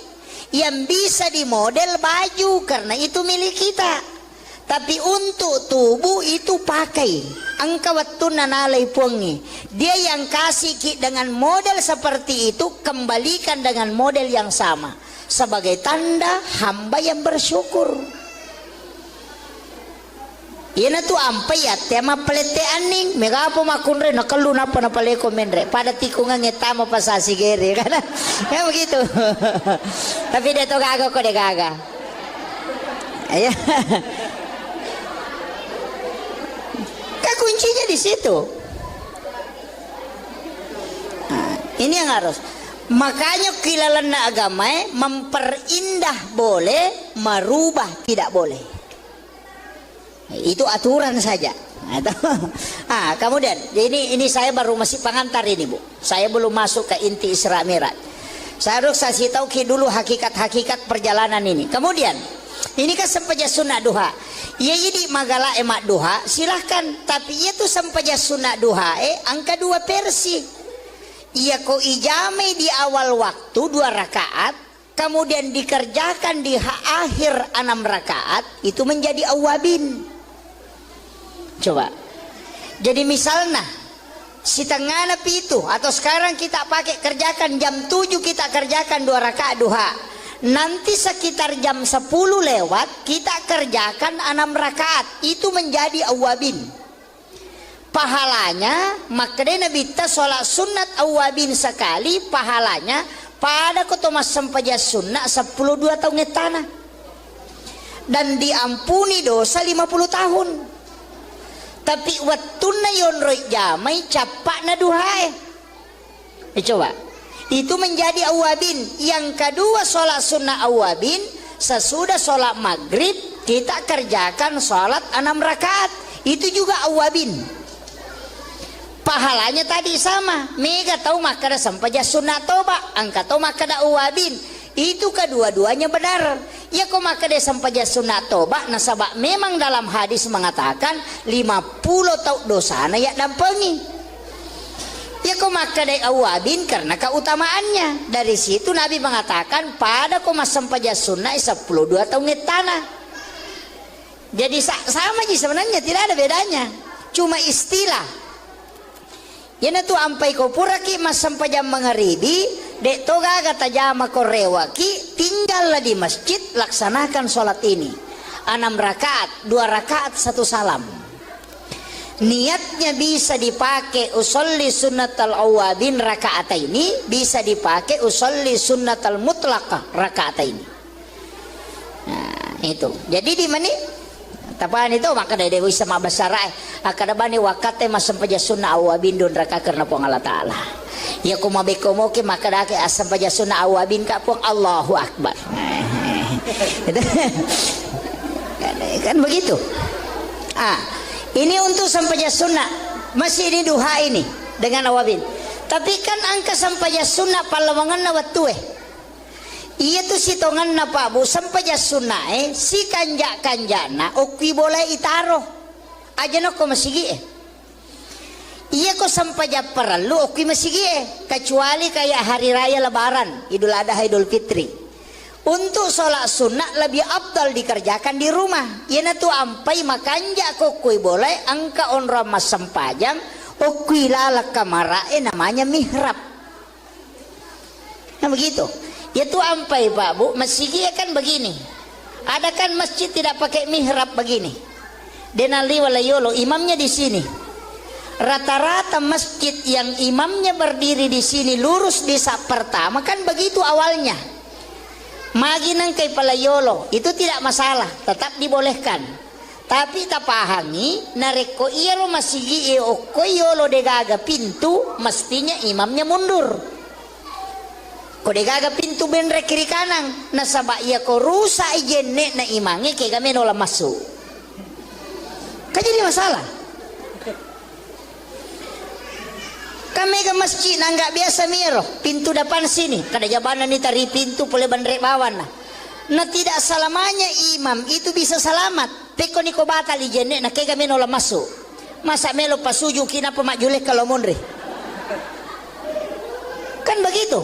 Yang bisa dimodel baju karena itu milik kita. Tapi untuk tubuh itu pakai. Angka waktu nanalay puangi. Dia yang kasih dengan model seperti itu kembalikan dengan model yang sama. Sebagai tanda hamba yang bersyukur. Ina tu ampai ya tema pelete aning. Megapo makunre nakalu napa na paleko menre. Pada tikungan ngetama pasasi gere kan. Ya begitu. Tapi dia to gaga ko de gaga. Ya. Kuncinya di situ. Nah, ini yang harus. Makanya kilalan agama memperindah boleh, merubah tidak boleh. Itu aturan saja. Kemudian ini saya baru masih pengantar ini Bu. Saya belum masuk ke inti Isra Mi'raj. Saya harus kasih tahu dulu hakikat-hakikat perjalanan ini. Kemudian ini kan sempaja sunat duha. Ya jadi magala emak duha silahkan. Tapi itu sempaja sunat duha angka 2 versi. Ia ko ijame di awal waktu 2 rakaat. Kemudian dikerjakan di akhir 6 rakaat. Itu menjadi awabin. Coba. Jadi misalnya si tengah napi itu. Atau sekarang kita pakai kerjakan jam 7 kita kerjakan 2 rakaat duha. Nanti sekitar jam 10 lewat kita kerjakan 6 rakaat. Itu menjadi awabin. Pahalanya makanya Nabi kita sholat sunat awabin sekali. Pahalanya pada kotomas sempaja sunat 12 tahun tanah. Dan diampuni dosa 50 tahun. Tapi wattuna yonroi jamai capak na duhae. Coba. Itu menjadi awabin. Yang kedua sholat sunnah awabin. Sesudah sholat maghrib kita kerjakan sholat 6 rakaat. Itu juga awabin. pahalanya tadi sama. Mega tahu makada sampaja sunat toba, angka tahu makada uwabin. Itu kedua-duanya benar. Ya kok makada sampaja sunat toba, nasabak memang dalam hadis mengatakan 50 tau dosana ya dampengi. Ya kok makada awabin karena keutamaannya. Dari situ Nabi mengatakan pada kok sampaja sunat 12 tahun tanah. Jadi sama aja sebenarnya, tidak ada bedanya. Cuma istilah. Yana tu ampai ko puraki mas sampajam mangaribi dek toga kata jama korewaki tinggallah di masjid laksanakan sholat ini 6 rakaat 2 rakaat 1 salam. Niatnya bisa dipakai usolli sunnatal awabin rakaat ini, bisa dipakai usolli sunnatal mutlaqah rakaat ini. Nah itu jadi di mana tapaan itu maka dari dewi sama basarai akada bani wakate masam paja sunnah awabin don raka karena pong Allah Ta'ala ya kumabe komoke maka dake asam paja sunnah awabin ka pong Allahu Akbar. Kan begitu. Ini untuk sampaja sunnah masih di duha ini dengan awabin, tapi kan angka sampaja sunnah palawangan na watue iya tuh sitongan na Pak Bu sampaja sunnah si kanjana okwi boleh itaro aja no ko masigi iya ko sampaja perlu okwi masigi kecuali kayak hari raya lebaran Idul Adha Idul Fitri. Untuk sholat sunnah lebih abdal dikerjakan di rumah. Iya na tuh ampai makanja ko kui boleh angka on ramas sampajang okwi lalak kamarae namanya mihrab. Nah begitu. Ya tuh ampai Pak Bu, masjidnya kan begini. Ada kan masjid tidak pakai mihrab begini. Denali walayolo imamnya di sini. Rata-rata masjid yang imamnya berdiri di sini lurus di sak pertama kan begitu awalnya. Maginang kay palayolo itu tidak masalah, tetap dibolehkan. Tapi tak pahami nareko iya lo masigi o koyolo degaga pintu mestinya imamnya mundur. Kode gaga pintu benre kiri kanan nasaba iya ko rusa ijenne na imangi kay kami nola masuk. Kan jadi masalah. Kami ke masjid nggak biasa miro pintu depan sini kada jabana ni tari pintu boleh bandrek bawan nah tidak selamanya imam itu bisa selamat teko niko batal ijenne na kay kami nola masuk masa melo pasuju kina pemajuleh kalau munri kan begitu.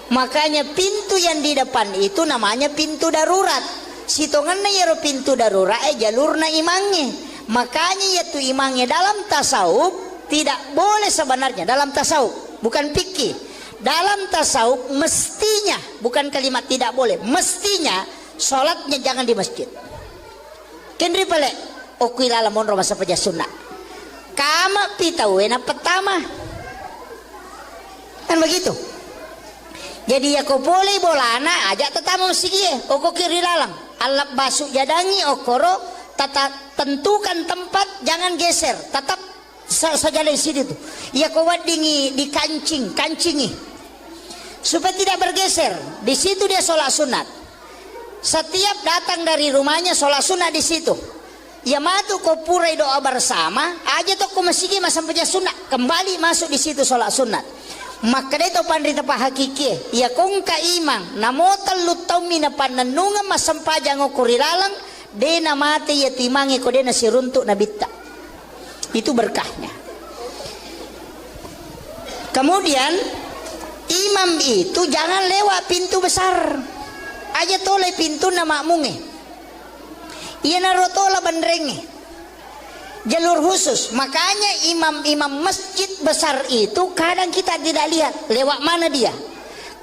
Makanya pintu yang di depan itu namanya pintu darurat. Sitongannya ya pintu darurat jalurna imangnya. Makanya yaitu imangnya dalam tasawuf tidak boleh sebenarnya dalam tasawuf, bukan fikih. Dalam tasawuf mestinya, bukan kalimat tidak boleh, mestinya sholatnya jangan di masjid. Kendri pale okuila lamon roba sapaja sunnah. Kama pitawena pertama. Kan begitu. Jadi ya ko boleh bolana aja tetama mesigie oko kiri lalang alap basuk jadangi okoro tata tentukan tempat jangan geser tetap saja di sini tuh ya ko wadingi di kancingi supaya tidak bergeser di situ dia sholat sunat setiap datang dari rumahnya sholat sunat di situ ya matu ko purai doa bersama aja tuh ko mesigie masam saja sunat kembali masuk di situ sholat sunat. Maka itu pandrita pa hakiki ya kung kaimang namotal lutaw mina pananunga masampajang o kurilalang de na mati ya timangi ko de na siruntuk na bitta itu berkahnya. Kemudian imam itu jangan lewat pintu besar aja tole pintu na makmunge iya narotola bandrenge jalur khusus. Makanya imam-imam masjid besar itu kadang kita tidak lihat lewat mana dia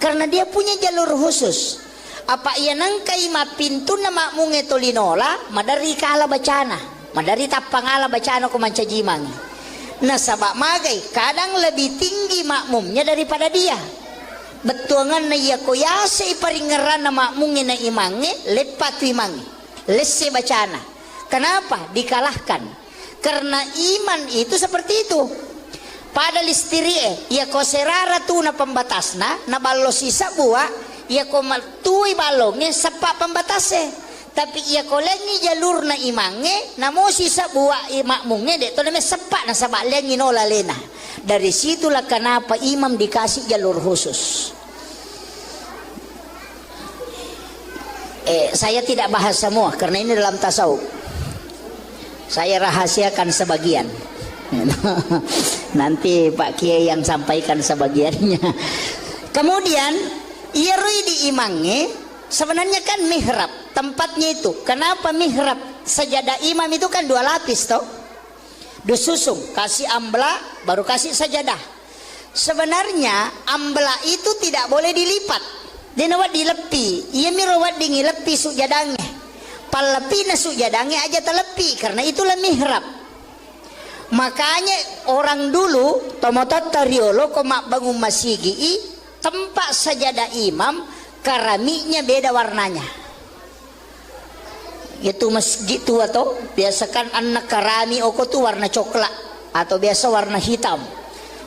karena dia punya jalur khusus. Apa ia nangkai ma pintu na makmunge tolinola madari kala bacana madari tapangala bacana ko manca jimang nah sabak magai kadang lebih tinggi makmumnya daripada dia betuangan na iya ko yase paringeran na makmunge na imange lepatu imange lesse bacana. Kenapa dikalahkan? Karena iman itu seperti itu. Pada listirie, ya ko serara tu na pembatasna, na balo sisa buah, ya ko matui balongnya sepak pembatasnya. Tapi ya ko lengi jalur na imange, na mo sisa buah makmunge de to na sepak na sabak lengi nola lena. Dari situlah kenapa imam dikasih jalur khusus. Saya tidak bahas semua karena ini dalam tasawuf. Saya rahasiakan sebagian. Nanti Pak Kiai yang sampaikan sebagiannya. Kemudian irui diimangi, sebenarnya kan mihrab tempatnya itu. Kenapa mihrab? Sajadah imam itu kan 2 lapis toh, disusung, kasih ambla baru kasih sajadah. Sebenarnya ambla itu tidak boleh dilipat, dia nawat dilepi. Ia mirawat dingi lepi sujadangnya, palepi na sujadangnya aja telepi, karena itulah mihrab. Makanya orang dulu tomotot tariolo komak bangun masigi tempat sajadah imam keramiknya beda warnanya. Itu masjid tua toh, biasakan anak karami oko tuh warna coklat atau biasa warna hitam.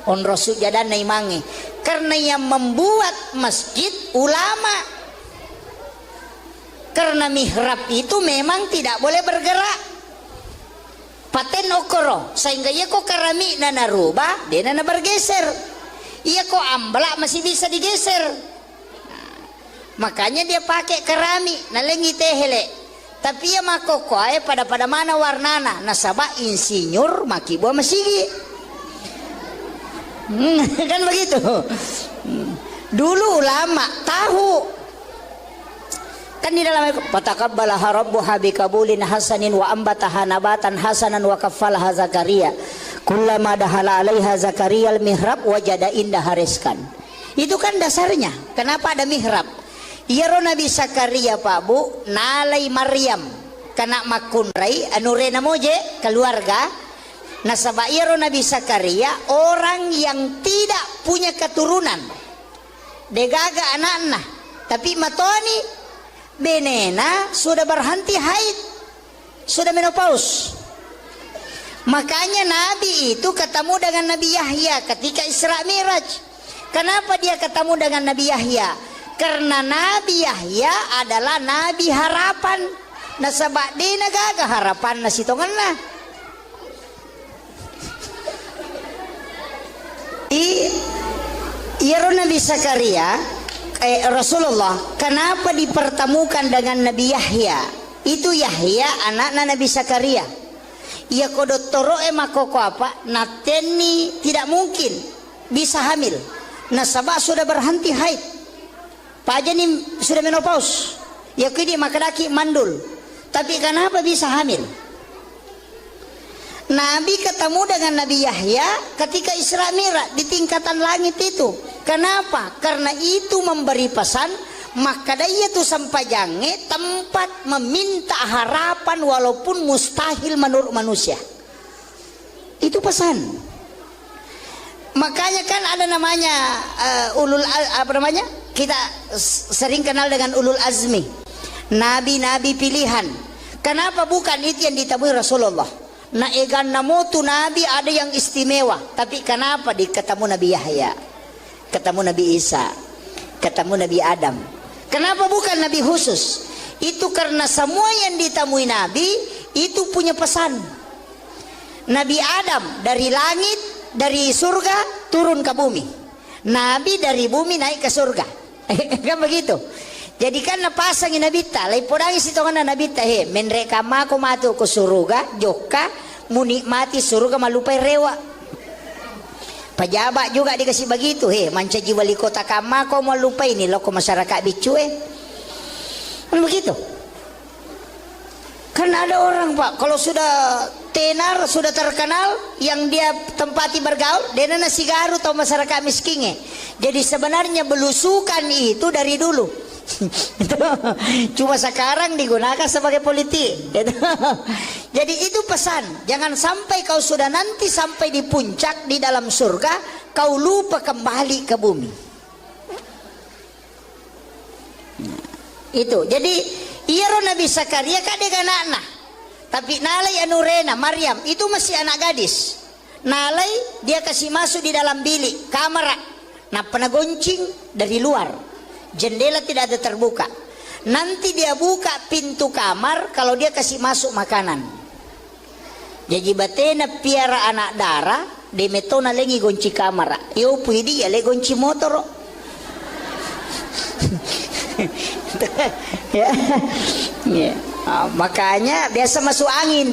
On sujadah na imangi. Karena yang membuat masjid ulama. Karena mihrab itu memang tidak boleh bergerak. Paten okoro, sehingga ia kok keramik nana rubah, dia nana bergeser. Ia kok amblak masih bisa digeser. Nah, makanya dia pakai keramik, nalengi tehele. Tapi ia makoko pada mana warnana, nasabah insinyur maki buah masigi. Kan begitu. Dulu ulama tahu. Kan di dalam fataqabbalaha rabbuha bikabulin hasanin wa ambataha nabatan hasanan wa kaffalaha Zakaria kullama dahala 'alaiha Zakaria al-mihrab wajada indaha rizqan. Itu kan dasarnya. Kenapa ada mihrab? Iyaro Nabi Zakaria Pak Bu nalai Maryam kana makunrai anurena moje keluarga nasaba iyaro Nabi Zakaria orang yang tidak punya keturunan. Degaga anak-anak tapi matoni benena sudah berhenti haid, sudah menopause. Makanya Nabi itu ketemu dengan Nabi Yahya ketika Isra Miraj. Kenapa dia ketemu dengan Nabi Yahya? Karena Nabi Yahya adalah Nabi harapan. Nasabak di nagaga harapan nasitonganlah. Iya Nabi Zakaria Rasulullah kenapa dipertemukan dengan Nabi Yahya? Itu Yahya anak Nabi Zakaria. Ia kodottoro makoko apa? Nateni tidak mungkin bisa hamil. Nasabah sudah berhenti haid. Pajani sudah menopause. Ya kini makadaki mandul. Tapi kenapa bisa hamil? Nabi ketemu dengan Nabi Yahya ketika Isra Mi'raj di tingkatan langit itu. Kenapa? Karena itu memberi pesan maka dia tuh sampajange tempat meminta harapan walaupun mustahil menurut manusia. Itu pesan. Makanya kan ada namanya kita sering kenal dengan ulul azmi. Nabi-nabi pilihan. Kenapa bukan itu yang ditemui Rasulullah? Nah egan namo tu nabi ada yang istimewa, tapi kenapa ketemu Nabi Yahya, ketemu Nabi Isa, ketemu Nabi Adam? Kenapa bukan Nabi khusus? Itu karena semua yang ditemui Nabi itu punya pesan. Nabi Adam dari langit, dari surga turun ke bumi. Nabi dari bumi naik ke surga. Kan begitu. Jadi kan napasangin Nabi ta, lai podangi sitongan Nabi ta he, menreka mako matu ke surga, joka munikmati surga malupai rewa. Pejabat juga dikasih begitu he, mancaji wali kota kamako malupai ini loko masyarakat bicu kan begitu. Kan ada orang Pak, kalau sudah tenar, sudah terkenal, yang dia tempati bergaul, dia nasi garu atau masyarakat miskin. Jadi sebenarnya belusukan itu dari dulu. Cuma sekarang digunakan sebagai politik. Jadi itu pesan, jangan sampai kau sudah nanti sampai di puncak di dalam surga kau lupa kembali ke bumi. Itu jadi iya Nabi Zakaria kadek anak-anak, tapi nalai anurena Maryam itu masih anak gadis. Nalai dia kasih masuk di dalam bilik kamar, nah pernah goncing dari luar. Jendela tidak ada terbuka. Nanti dia buka pintu kamar kalau dia kasih masuk makanan. Jadi batena piara anak darah, de metona lengi gonci kamera yo puidi ya le gonci motor ya. Makanya biasa masuk angin.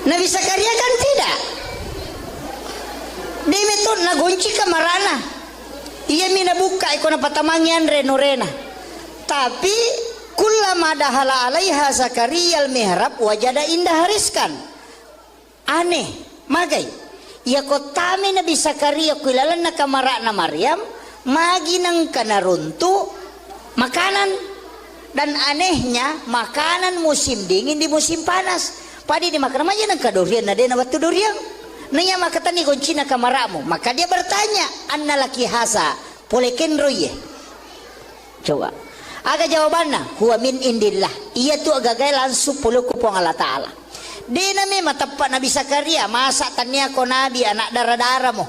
Nabi Zakaria kan tidak. Dia metod na gonci kamarana. Ia mina buka ikona patamangian renorena. Tapi kullama dahala alaiha Zakaria al-mihrab wajada indah hariskan. Aneh, magai. Ya kotame Nabi Zakaria kuilalan na kamara na Maryam, magi nang kanaruntu makanan. Dan anehnya makanan musim dingin di musim panas. Padi dimakan aja nang kadurian na dena batu durian. Nanya makatani goncina kamaramu. Maka dia bertanya, anna laki hasa poleken roye. Coba. Aga jawabannya, huwa min indillah. Ia tu agagai langsung puluku pong Allah Ta'ala. Dena memang tepat Nabi Zakaria. Masa tanya ko Nabi anak darah-darah mo.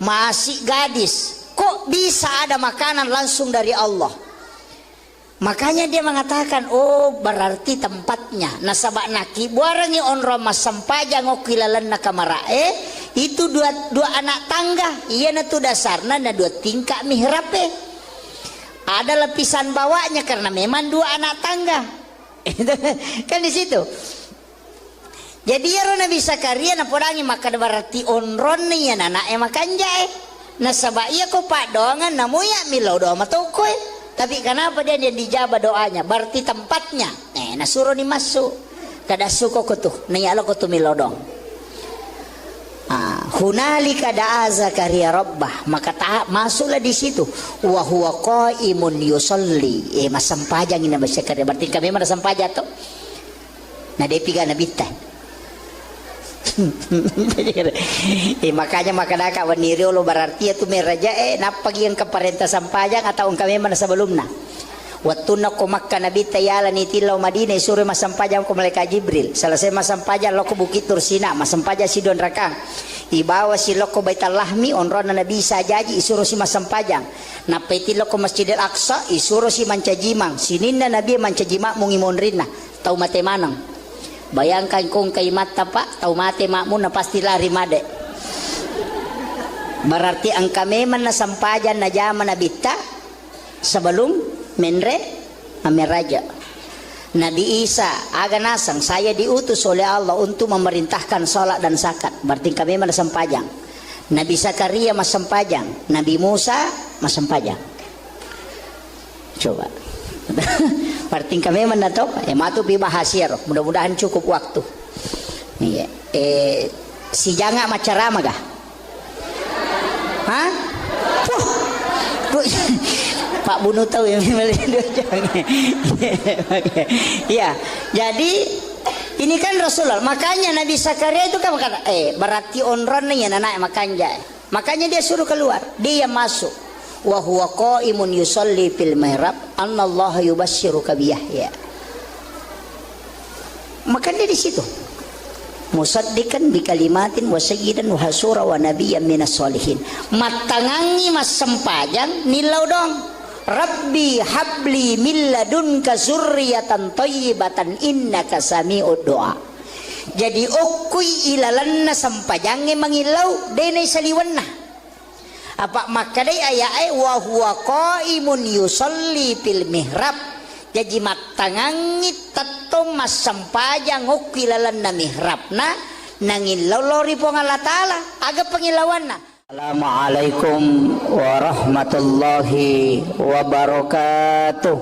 Masih gadis. Kok bisa ada makanan langsung dari Allah? Makanya dia mengatakan, oh berarti tempatnya. Nasabak naki buarangi onro mas sampajang o kilalan na kamarae. Itu dua anak tangga. Iya na tu dasarna na dua tingkah mihrape. Ada lapisan bawahnya karena memang dua anak tangga. Kan di situ. Jadi ya Nabi Zakaria na podangi maka berarti onron ni ya anak makan jae. Nasabak iya ko pak doangan namuya milau doa matokoy. Tapi kenapa dia dijabah doanya? Berarti tempatnya. Nasuruh ni masuk. Kada suko ko tuh. Nayalo ko tuh milodong. Hunalika da'a Zakaria rabbah. Maka masuklah di situ. Wa huwa qaimun yusalli. Masampajang ini Nabi Zakaria. Berarti kami mana sampaja tuh. Nah dia piga nabitan. Makanya makadaka waniri lo berarti itu meraja napagi yang keparenta sampajang atau kami mana sebelumnya waktu nak Makkah Nabi tayala ni tilau Madinah suruh masampajang ko malaikat Jibril selesai masampajang lo ko Bukit Tursina masampajang si Don Rakang ibawa si lo ko Baitul Lahmi onron Nabi sajaji isuruh si masampajang napeti lo ko Masjidil Aqsa isuruh si mancajimang sininna Nabi mancajima mungimon rinna tau mate manang. Bayangkan kung kay mata pak, tau mati makmu na pasti lari made. Berarti ang kami man na sampajan na jaman na bita sebelum menre amiraja. Nabi Isa aga nasang saya diutus oleh Allah untuk memerintahkan salat dan zakat. Berarti kami man na sampajang. Nabi Zakaria mas sampajang, Nabi Musa mas sampajang. Coba. Berarti kami menato matu pi bahasiar mudah-mudahan cukup waktu. Iya. Si janga macarama gah? Hah? Pak Bunu tahu yang dua janga. Iya. Jadi ini kan Rasulullah. Makanya Nabi Zakaria itu kan berkata, berarti onron nih anak makan jaya. Makanya dia suruh keluar, dia masuk. Wa huwa qaimun yusalli fil mihrab annallaha yubasyyiruka bi Yahya. Maka dia di situ. Musaddiqan bi kalimatin wa sayyidan wa hasura wa nabiyyan minas solihin. Matangangi mas sempajang nilau dong. Rabbi habli min ladunka zurriyatan thayyibatan innaka sami'ud du'a. Jadi okui ilalanna sampajange mangilau denai saliwanna. Apa makadai ayat wa huwa qaimun yusalli fil mihrab. Jadi matangangi tatom mas sampajang ukilalan na mihrabna nangin lolori pong Allah Ta'ala aga pangilawanna. Assalamualaikum warahmatullahi wabarakatuh.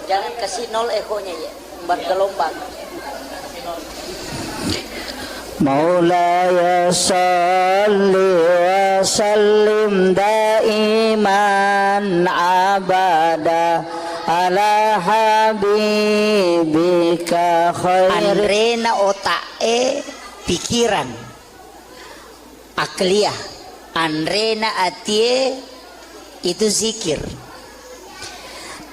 Jangan kasih nol ekonya ya, bergelombang. Maulaya salli wa sallim daiman abada ala habibika khair. Andrena otae pikiran akliyah, andrena atie itu zikir.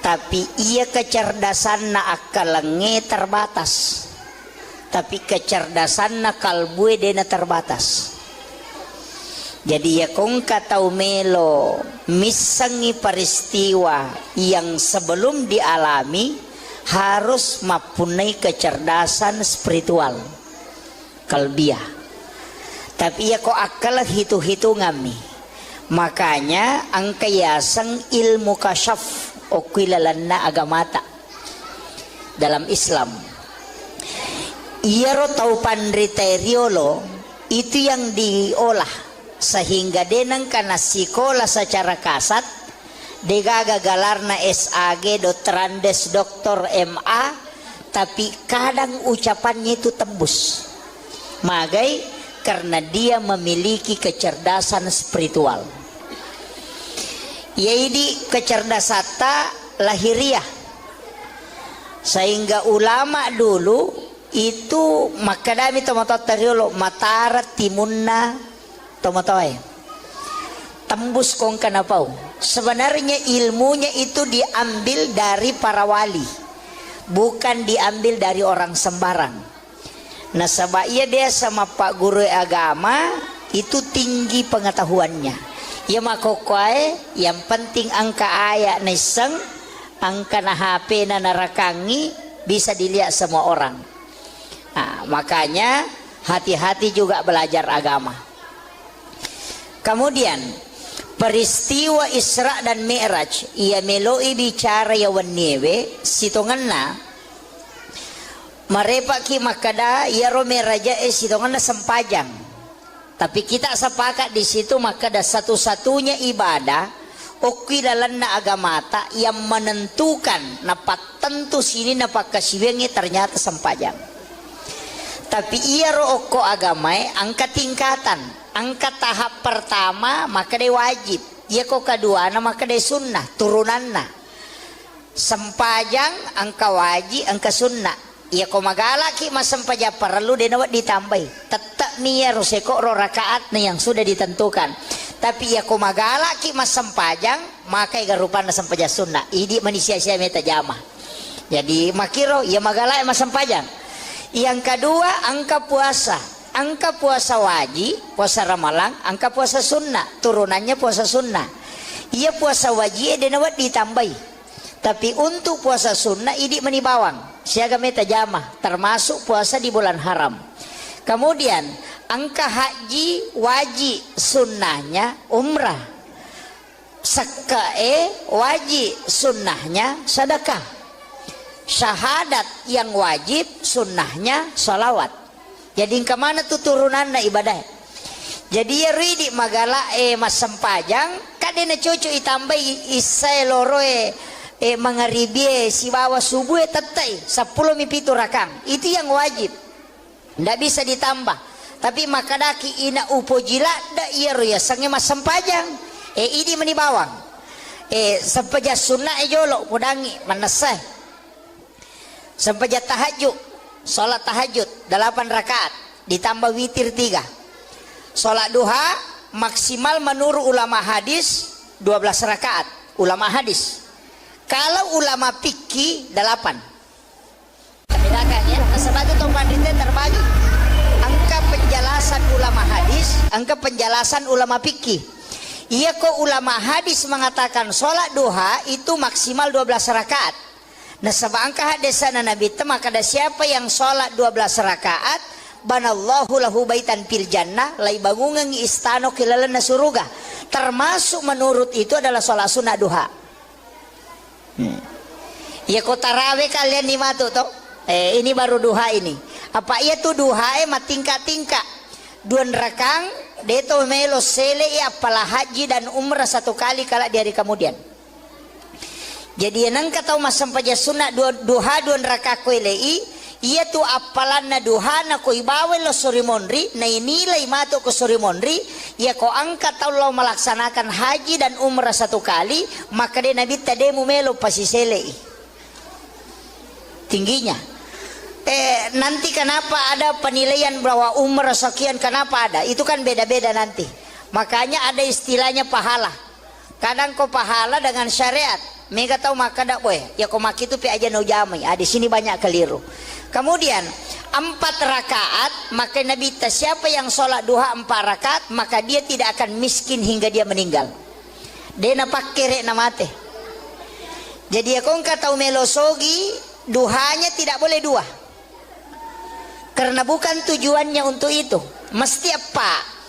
Tapi ia kecerdasan na akalenge terbatas. Tapi kecerdasan na kalbue dena terbatas. Jadi ya kung katau melo misangi peristiwa yang sebelum dialami harus mempunyai kecerdasan spiritual kalbiah. Tapi ya kok akal hitung-hitungan nih. Makanya angka yasang ilmu kasyaf okuilalanna agamata dalam Islam. Iyaro tau pandriteriolo itu yang diolah sehingga denang kana sekolah secara kasat degaga galarna SAG Dotrandes Doktor MA, tapi kadang ucapannya itu tembus. Magai karena dia memiliki kecerdasan spiritual. Yaitu kecerdasan lahiriah. Sehingga ulama dulu itu makadami tomatotariolo matara timunna tomatoy. Tembus kong kanapau. Sebenarnya ilmunya itu diambil dari para wali, bukan diambil dari orang sembarang. Nah sebabnya dia sama Pak Guru agama itu tinggi pengetahuannya. Ya makokoy yang penting angka ayat neseng, angka na HP na narakangi bisa dilihat semua orang. Nah, makanya hati-hati juga belajar agama. Kemudian peristiwa Isra dan Mi'raj ia meloi bicara ya wanewe sitonganna marepaki makada ya romeraja sitonganna sempajang. Tapi kita sepakat di situ maka ada satu-satunya ibadah okilalanna agamata yang menentukan napak tentu sini napak kasiwengi ternyata sempajang. Tapi ia roko agamai angka tingkatan, angka tahap pertama maka dia wajib, ia kok kedua maka dia sunnah turunanna. Sempajang angka wajib angka sunnah. Ia kok magala ki mas sempaja perlu dia nawat ditambahi. Tetap nih ya roseko ro rakaat nih yang sudah ditentukan. Tapi ia kok magala ki mas sempajang maka garupana sempaja sunnah. Idi manusia sia meta jamah. Jadi makiro ia magala mas sempajang. Yang kedua angka puasa. Angka puasa wajib, puasa ramalan, angka puasa sunnah, turunannya puasa sunnah. Ia puasa wajib dia nawat ditambahi. Tapi untuk puasa sunnah ini menibawang siaga meta jamah termasuk puasa di bulan haram. Kemudian angka haji wajib sunnahnya umrah. Sekae wajib sunnahnya sedekah. Syahadat yang wajib sunnahnya salawat. Jadi kemana tuh turunannya ibadah? Jadi ya ridi magala mas sempajang kadena cucu itambah isai loroe mangaribi si bawa subuh tetai 10 mipitu rakang itu yang wajib ndak bisa ditambah. Tapi makadaki ina upo jila da iya roya sange mas sempajang ini menibawang sempaja sunnah jolo mudangi manasah sempaja tahajud salat tahajud 8 rakaat ditambah witir 3. Salat duha maksimal menurut ulama hadis 12 rakaat ulama hadis. Kalau ulama fikih 8. Bedakan ya. Sebab itu pandita terbagi. Angka penjelasan ulama hadis, angka penjelasan ulama fikih. Iya kok ulama hadis mengatakan sholat duha itu maksimal 12 rakaat. Nah sebab angka hadisana Nabi itu maka ada siapa yang sholat 12 rakaat banallahu lahu baitan fil jannah lai bangungan istano kilalana surga. Termasuk menurut itu adalah sholat sunnah duha. Ya kok tarawih kalian di matu toh? Ini baru duha ini. Apa iya tuh duha tingkat-tingkat. 2 rakang deto melo sele apalah haji dan umrah 1 kali kala di hari kemudian. Jadi nang kata mas sampaja sunnah duha 2 rakang kuelei iya tuh apalan na duha na ko ibawe lo surimonri na inilai mato ko surimonri ya ko angkat Allah melaksanakan haji dan umrah 1 kali maka dia nabi tademu melo pasisele tingginya. Nanti kenapa ada penilaian bahwa umrah sekian kenapa ada itu kan beda-beda nanti. Makanya ada istilahnya pahala. Kadang ko pahala dengan syariat mega tahu maka dak boy ya ko mak itu pi aja no jamai di sini banyak keliru. Kemudian 4 rakaat maka Nabi siapa yang sholat duha 4 rakaat maka dia tidak akan miskin hingga dia meninggal. Dia napak kere namate. Jadi aku kata melosogi duhanya tidak boleh dua, karena bukan tujuannya untuk itu, mesti apa.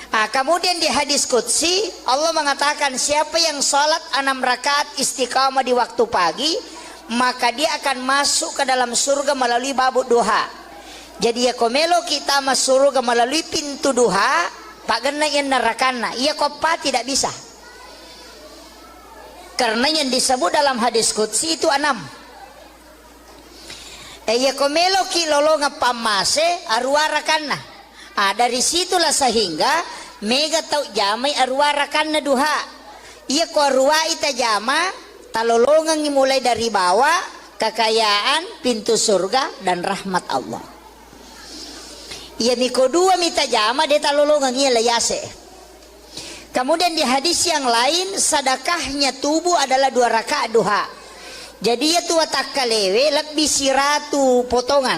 Kemudian di hadis qudsi Allah mengatakan, siapa yang sholat 6 rakaat istiqamah di waktu pagi, maka dia akan masuk ke dalam surga melalui babuk duha. Jadi ya komelo kita masuk surga melalui pintu duha, pak gena yang nerakana, iya kopa tidak bisa. Karena yang disebut dalam hadis qudsi itu 6. Ya komelo ki lolonga pamase arwara kana. Dari situlah sehingga mega tau jamai arwara kana duha. Iya ko arwa ita jama talolongan mulai dari bawah, kekayaan, pintu surga dan rahmat Allah. Iya miko dua mita jama dia talolongan iya layase. Kemudian di hadis yang lain, sedekahnya tubuh adalah 2 rakaat duha. Jadi ya tua takkalewe lebih siratu potongan.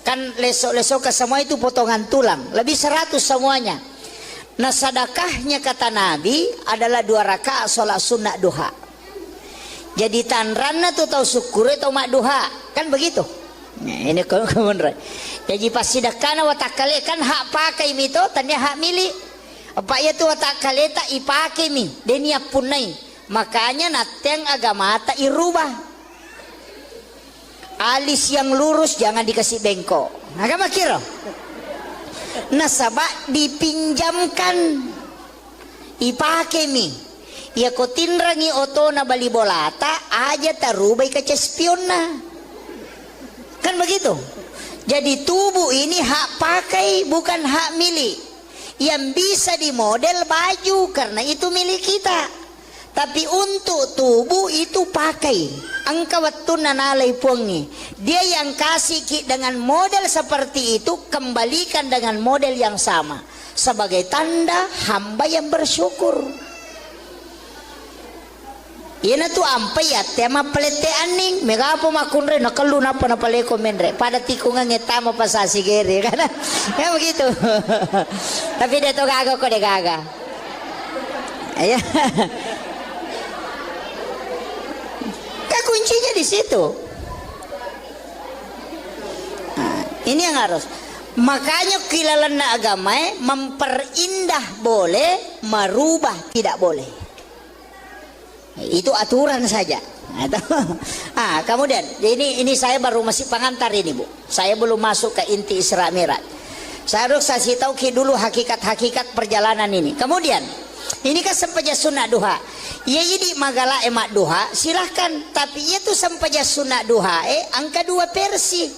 Kan lesok-lesok ke semua itu potongan tulang. Lebih 100 semuanya. Nah sedekahnya kata Nabi adalah 2 rakaat sholat sunnah duha. Jadi tanranna tuh tahu syukur atau mak duha. Kan begitu. Nah, ini kebenaran. Jadi pas sedekahna wa takkale kan hak pakai mito tanya hak milik. Apa ya tuh tak kaleta ipake mi denia punai, makanya nateng agama tak irubah. Alis yang lurus jangan dikasih bengkok. Agama kira nasabak dipinjamkan ipake mi ya ko tinrangi oto na bali bolata aja tarubai ke cespionna. Kan begitu. Jadi tubuh ini hak pakai bukan hak milik. Yang bisa dimodel baju karena itu milik kita, tapi untuk tubuh itu pakai angka waktu nanalai puangi dia yang kasih dengan model seperti itu, kembalikan dengan model yang sama sebagai tanda hamba yang bersyukur. Ina tu ampai ya tema pelete aning megapo makunre nakalu napa na pale komenre pada tikungan ngetama pasasi gere kan ya begitu. Tapi dia tu gaga kok dia gaga ya. Kan kuncinya di situ. Nah, ini yang harus, makanya kilalan agama memperindah boleh, merubah tidak boleh. Itu aturan saja. Kemudian ini saya baru masih pengantar ini Bu. Saya belum masuk ke inti Isra Mi'raj. Saya harus kasih tahu dulu hakikat-hakikat perjalanan ini. Kemudian ini kan sempaja sunnah duha. Ya jadi magala emak duha silahkan. Tapi itu sempaja sunnah duha angka 2 versi.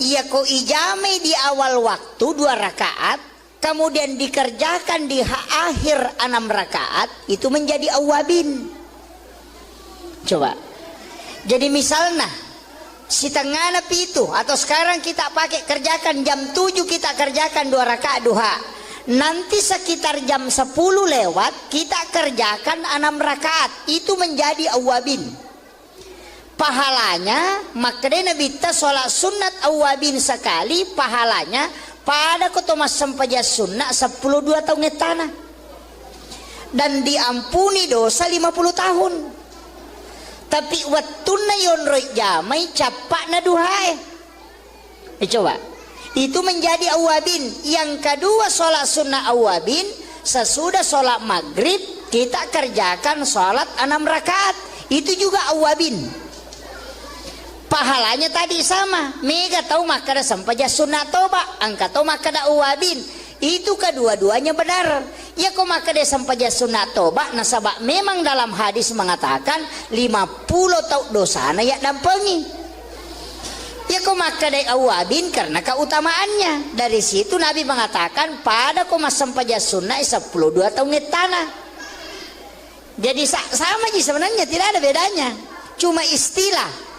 Iya ko ijame di awal waktu 2 rakaat. Kemudian dikerjakan di akhir 6 rakaat. Itu menjadi awabin. Coba. Jadi misalnya si tengah napi itu atau sekarang kita pakai kerjakan jam 7 kita kerjakan 2 rakaat duha. Nanti sekitar jam 10 lewat kita kerjakan 6 rakaat. Itu menjadi awabin. Pahalanya makanya Nabi ta sholat sunat awabin sekali pahalanya pada kotomas sempaja sunnah 10 2 tahun tanah. Dan diampuni dosa 50 tahun. Tapi wattuna yonroi jamai capak na duhae. Coba. Itu menjadi awabin. Yang kedua sholat sunnah awabin. Sesudah sholat maghrib kita kerjakan sholat 6 rakaat. Itu juga awabin. Pahalanya tadi sama. Mega tahu makada sampaja sunnah toba. Angka tahu makada awabin. Itu kedua-duanya benar. Ya kok maka dia sampaja sunat toba nasabak memang dalam hadis mengatakan 50 tau dosana ya dampengi. Ya kok maka dia awabin karena keutamaannya. Dari situ Nabi mengatakan pada kok mas sampaja sunat 10 2 tahun tanah. Jadi sama aja sebenarnya, tidak ada bedanya. Cuma istilah.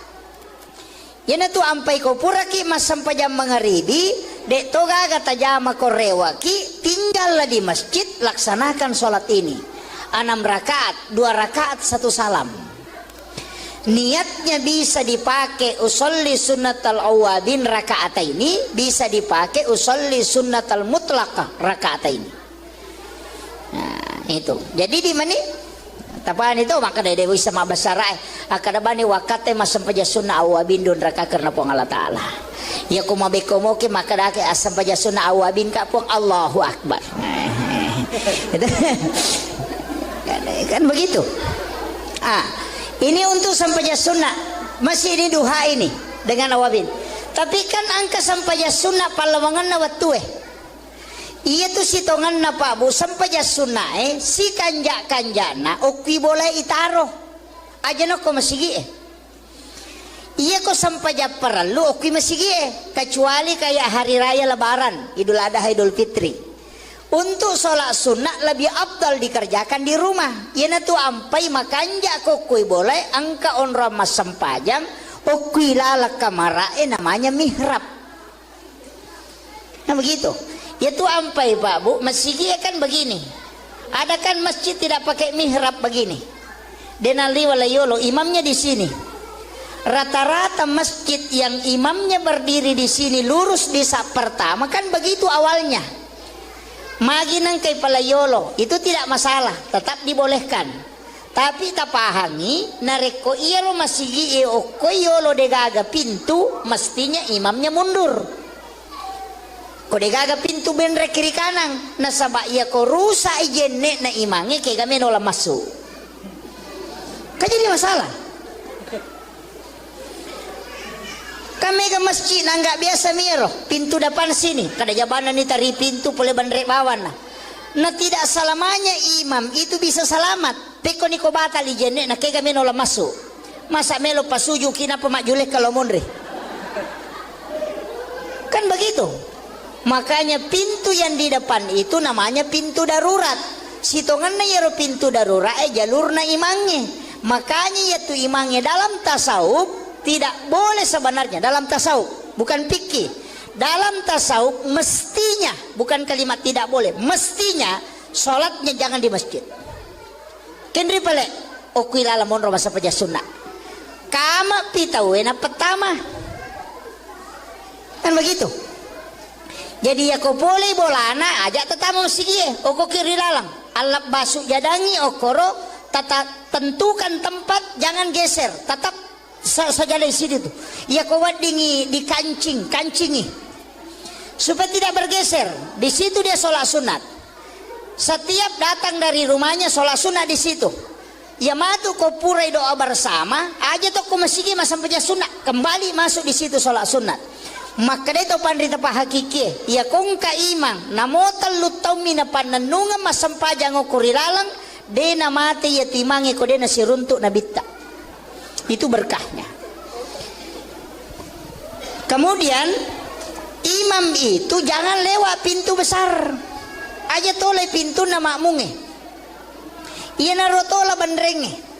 Ya tu ampai ko puraki mas sampaja mengeribi. Dek toga kata jama korewaki tinggallah di masjid laksanakan sholat ini 6 rakaat 2 rakaat 1 salam. Niatnya bisa dipakai usolli sunnatal awabin rakaat ini, bisa dipakai usolli sunnatal mutlaqah rakaat ini. Nah itu jadi di mana Tapaan itu maka dari dewi sama basarai akadabani wakate masam paja sunnah awabin dun raka karena pong Allah Ta'ala. Ya kumabeko moke maka dake asam paja sunnah awabin ka pong Allahu Akbar. Kan begitu. Ini untuk sampaja sunnah. Masih ini duha ini dengan awabin. Tapi kan angka sampaja sunnah palawangan na watue. Iya tuh sitongan na Pak Bu sampaja sunnah si kanjana okwi boleh itaro. Aja no ko masigi Iya ko sampaja perlu okwi masigi kecuali kayak hari raya lebaran, Idul Adha, Idul Fitri. Untuk sholat sunnah lebih abdal dikerjakan di rumah. Ia tu ampai makanja kokui boleh angka onra mas sempajang okui lala kamarae namanya mihrab. Nah begitu. Ya tu ampai Pak Bu, masjid kan begini. Ada kan masjid tidak pakai mihrab begini. Denali walayolo imamnya di sini. Rata-rata masjid yang imamnya berdiri di sini lurus di sak pertama kan begitu awalnya. Magi nang kay palayolo itu tidak masalah, tetap dibolehkan. Tapi tapahangi nareko iya lo masigi o koyolo degaga pintu mestinya imamnya mundur. Kode gaga pintu benre kiri kanan nasaba iya ko rusa ijenne na imange kay kami nola masuk. Kan jadi masalah. Kami ke masjid nggak biasa miro pintu depan sini kada jabanan ni tari pintu boleh bandre bawan na tidak selamanya imam itu bisa selamat peko ni ko batal ijenne na kay kami nola masuk. Masa melo pasuju kina pemajuleh kalau mondre. Kan begitu. Makanya pintu yang di depan itu namanya pintu darurat. Sitongan na yaro pintu darurat jalur na imangnya. Makanya yaitu imangnya dalam tasawuf tidak boleh sebenarnya dalam tasawuf, bukan fikih. Dalam tasawuf mestinya, bukan kalimat tidak boleh, mestinya sholatnya jangan di masjid. Kendri pale okuilala monro masa paja sunnah. Kama pitawena pertama. Kan begitu. Jadi ya kau boleh bolana ajak tetamu sigi oko kiri lalang alap basuk jadangi okoro tata tentukan tempat jangan geser tetap saja di sini tuh ya kau wadingi di kancingi supaya tidak bergeser di situ dia sholat sunat setiap datang dari rumahnya sholat sunat di situ ya matu kau purai doa bersama aja tuh kau masih sampai sunat kembali masuk di situ sholat sunat. Maka itu pandita pa hakiki ya kong ka imang namotal lutaw mina pananunga masampajang o kurilalang de na mati ya timangi ko de na siruntuk na bitta itu berkahnya. Kemudian imam itu jangan lewat pintu besar aja toleh pintu na makmunge iya narotola bandrenge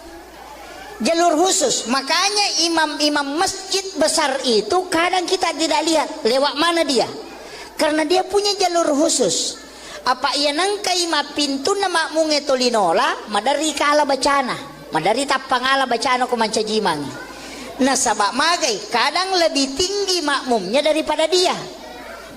jalur khusus. Makanya imam-imam masjid besar itu kadang kita tidak lihat lewat mana dia karena dia punya jalur khusus. Apa ia nangka ima pintu na makmunge tolinola madari kala bacana madari tapangala bacana ko mancajimang nah sabak magai kadang lebih tinggi makmumnya daripada dia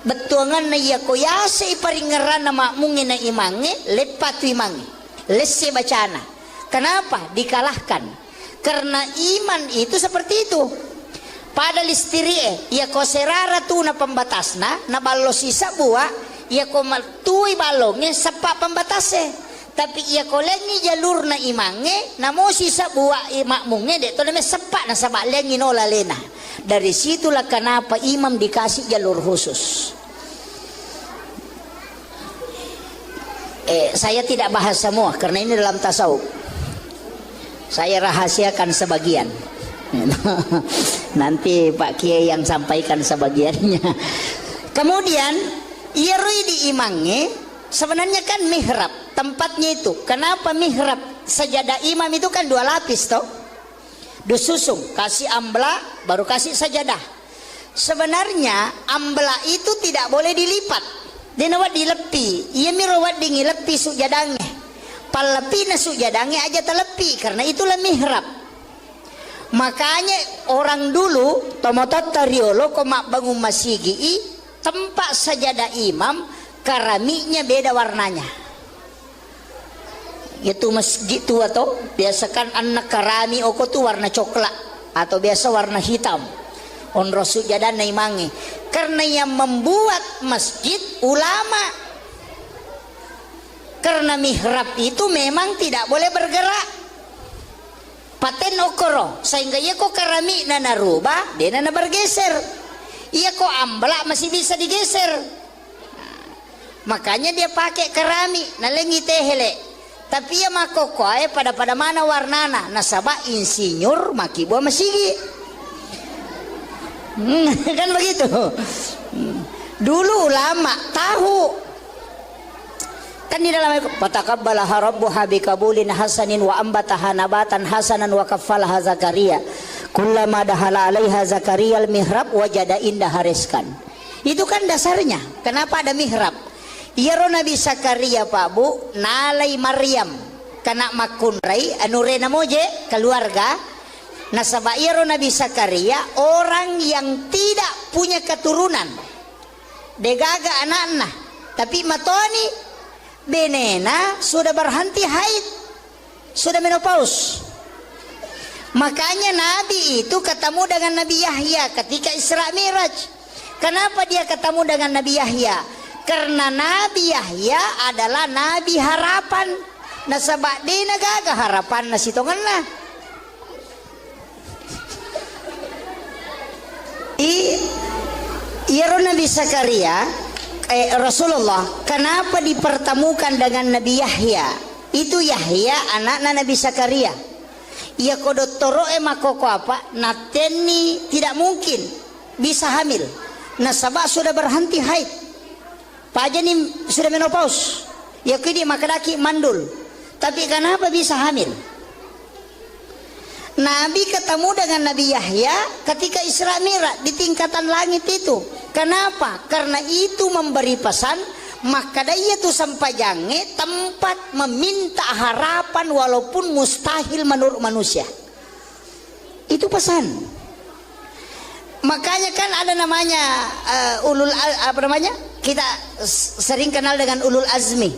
betuangan na iya koyase iparingeran na makmunge na imange lepat imange lesse bacana. Kenapa dikalahkan? Karena iman itu seperti itu. Pada listiri ya ko serara tu na pembatasna na ballo sisa buah ya ko maltui balongnya sepak pembatasnya. Tapi ya ko lengi jalur na imange na mo sisa buah makmunge de to na sepak na sabak lengi no lalena. Dari situlah kenapa imam dikasih jalur khusus. Saya tidak bahas semua karena ini dalam tasawuf. Saya rahasiakan sebagian. Nanti Pak Kiai yang sampaikan sebagiannya. Kemudian irui di imangnya sebenarnya kan mihrab tempatnya itu. Kenapa mihrab? Sajadah imam itu kan 2 lapis toh. Disusung kasih ambla baru kasih sajadah. Sebenarnya ambla itu tidak boleh dilipat. Dia nawat dilepi. Ia mirawat dingilepi sujadangnya. Palepi na sujadangnya aja telepi karena itulah mihrab. Makanya orang dulu tomotot tariolo komak bangun masigi tempat sajadah imam keramiknya beda warnanya Itu masjid tu atau biasakan anak karami oko tu warna coklat atau biasa warna hitam. On rasul jadan naimangi. Karena yang membuat masjid ulama. Karena mihrab itu memang tidak boleh bergerak. Paten okoro sehingga ia kok karami nana rubah dia nana bergeser. Ia kok amblak masih bisa digeser. Makanya dia pakai kerami nalengi tehele. Tapi ya makoko pada mana warnana nasabah insinyur maki buah masigi. Kan begitu. Dulu ulama tahu. Kan di dalam fataqabbalaha rabbuha biqabulin hasanin wa ambataha nabatan hasanan wa kaffalaha Zakaria. Kullama dahala 'alaiha Zakaria al-mihrab wajada indaha rizqan. Itu kan dasarnya. Kenapa ada mihrab? Iyaro Nabi Zakaria Pak Bu nalai Maryam kana makunrai anurena moje keluarga nasaba iyaro Nabi Zakaria orang yang tidak punya keturunan degaga anak-anak tapi matoni benena sudah berhenti haid sudah menopause. Makanya Nabi itu ketemu dengan Nabi Yahya ketika Isra Miraj. Kenapa dia ketemu dengan Nabi Yahya? Karena Nabi Yahya adalah Nabi harapan. Nasabak di nagaga harapan na sitongan na. Iyaro Nabi Zakaria Rasulullah kenapa dipertemukan dengan Nabi Yahya? Itu Yahya anak Nabi Zakaria. Ia kodotoro makoko apa? Nateni tidak mungkin bisa hamil. Nasabak sudah berhenti haid. Paja ni sudah menopause. Ya kini makadaki mandul. Tapi kenapa bisa hamil? Nabi ketemu dengan Nabi Yahya ketika Isra Mi'raj di tingkatan langit itu. Kenapa? Karena itu memberi pesan maka dia tu sampai jange tempat meminta harapan walaupun mustahil menurut manusia. Itu pesan. Makanya kan ada namanya kita sering kenal dengan ulul azmi,